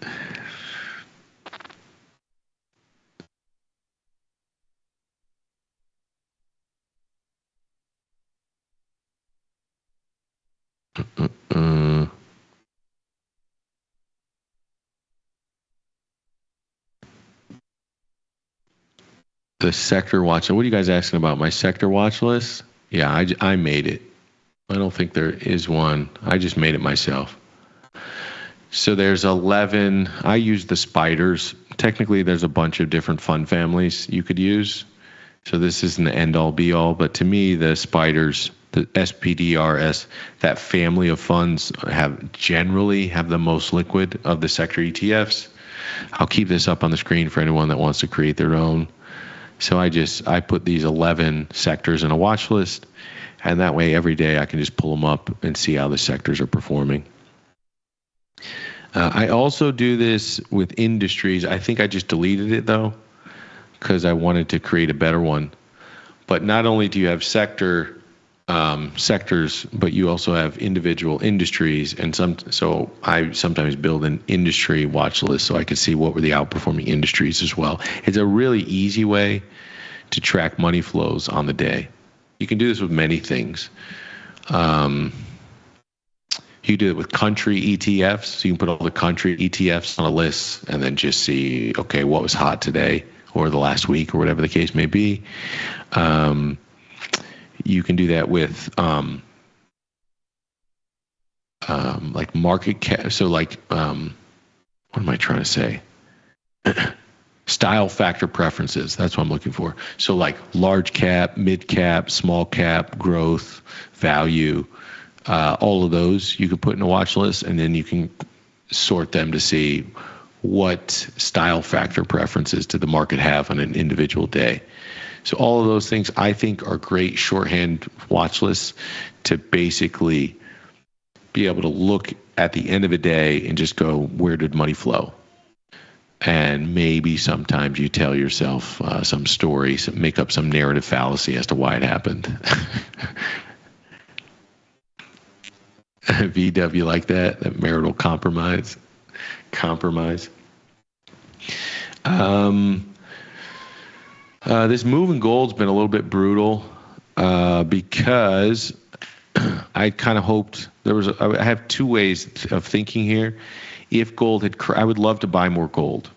The sector watch. What are you guys asking about? My sector watch list? Yeah, I made it. I don't think there is one. I just made it myself. So there's 11. I use the spiders. Technically, there's a bunch of different fund families you could use. So this isn't the end all be all, but to me, the spiders, the SPDRS, that family of funds generally have the most liquid of the sector ETFs. I'll keep this up on the screen for anyone that wants to create their own. So I put these 11 sectors in a watch list, and that way every day I can just pull them up and see how the sectors are performing. I also do this with industries. I think I just deleted it though, because I wanted to create a better one. But not only do you have sectors, but you also have individual industries, and so I sometimes build an industry watch list so I can see what were the outperforming industries as well. It's a really easy way to track money flows on the day. You can do this with many things. You do it with country ETFs, so you can put all the country ETFs on a list and then just see, okay, what was hot today or the last week or whatever the case may be. You can do that with like market cap. So like, what am I trying to say? Style factor preferences. That's what I'm looking for. So like large cap, mid cap, small cap, growth, value, all of those you can put in a watch list, and then you can sort them to see what style factor preferences did the market have on an individual day. So all of those things I think are great shorthand watch lists to basically be able to look at the end of a day and just go, where did money flow? And maybe sometimes you tell yourself some story, make up some narrative fallacy as to why it happened. VW like that marital compromise. This move in gold's been a little bit brutal because I kind of hoped I have two ways of thinking here. If gold had, I would love to buy more gold.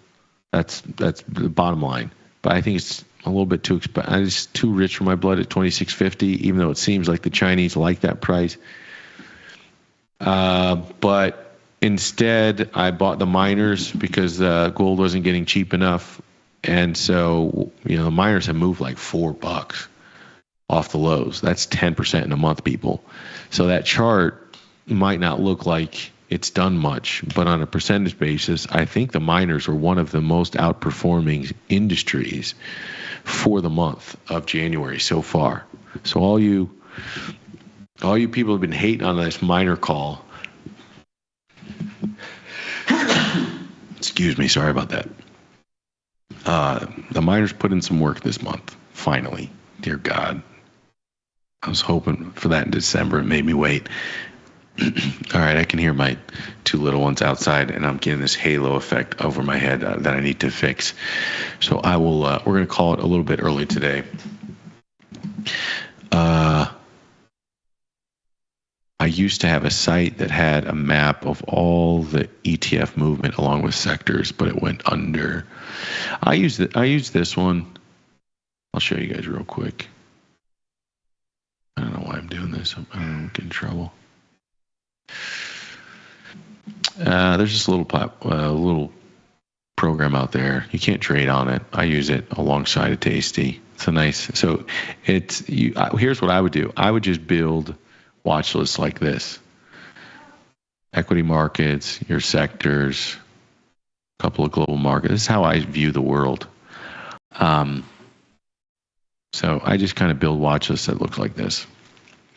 That's the bottom line. But I think it's a little bit too expensive. It's too rich for my blood at $26.50, even though it seems like the Chinese like that price. But instead, I bought the miners because gold wasn't getting cheap enough. And so, the miners have moved like $4 off the lows. That's 10% in a month, people. So that chart might not look like it's done much, but on a percentage basis, I think the miners are one of the most outperforming industries for the month of January so far. So all you people have been hating on this miner call. Excuse me, sorry about that. The miners put in some work this month, finally. Dear God. I was hoping for that in December. It made me wait. All right, I can hear my two little ones outside, and I'm getting this halo effect over my head that I need to fix. So I will. We're going to call it a little bit early today. I used to have a site that had a map of all the ETF movement along with sectors, but it went under. I used this one. I'll show you guys real quick. I don't know why I'm doing this. I don't get in trouble. There's this little program out there. You can't trade on it. I use it alongside a Tasty. It's a nice. So here's what I would do. I would just build watch lists like this. Equity markets, your sectors, a couple of global markets. This is how I view the world. So I just kind of build watch lists that look like this.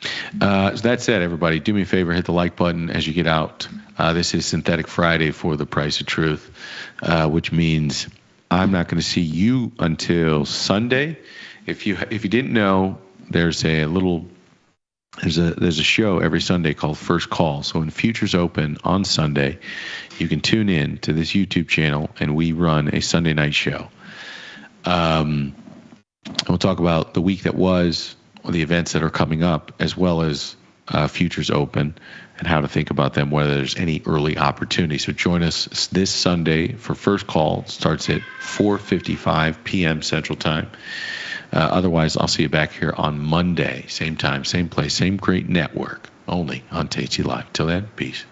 So that said, everybody, do me a favor, hit the like button as you get out. This is Synthetic Friday for the Price of Truth, which means I'm not going to see you until Sunday. If you didn't know, there's a show every Sunday called First Call. So when futures open on Sunday, you can tune in to this YouTube channel, and we run a Sunday night show. We'll talk about the week that was, the events that are coming up, as well as futures open and how to think about them, whether there's any early opportunity. So join us this Sunday for First Call. It starts at 4:55 p.m. Central Time. Otherwise, I'll see you back here on Monday. Same time, same place, same great network, only on Tasty Live. Till then, peace.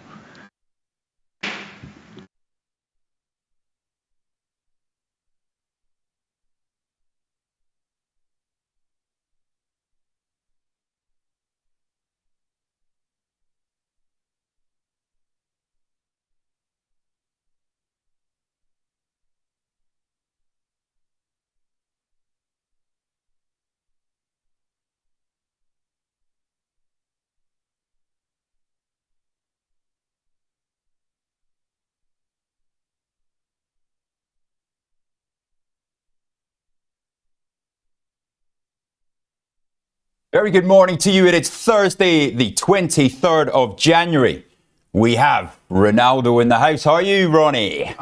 Very good morning to you. It is Thursday, the 23rd of January. We have Ronaldo in the house. How are you, Ronnie?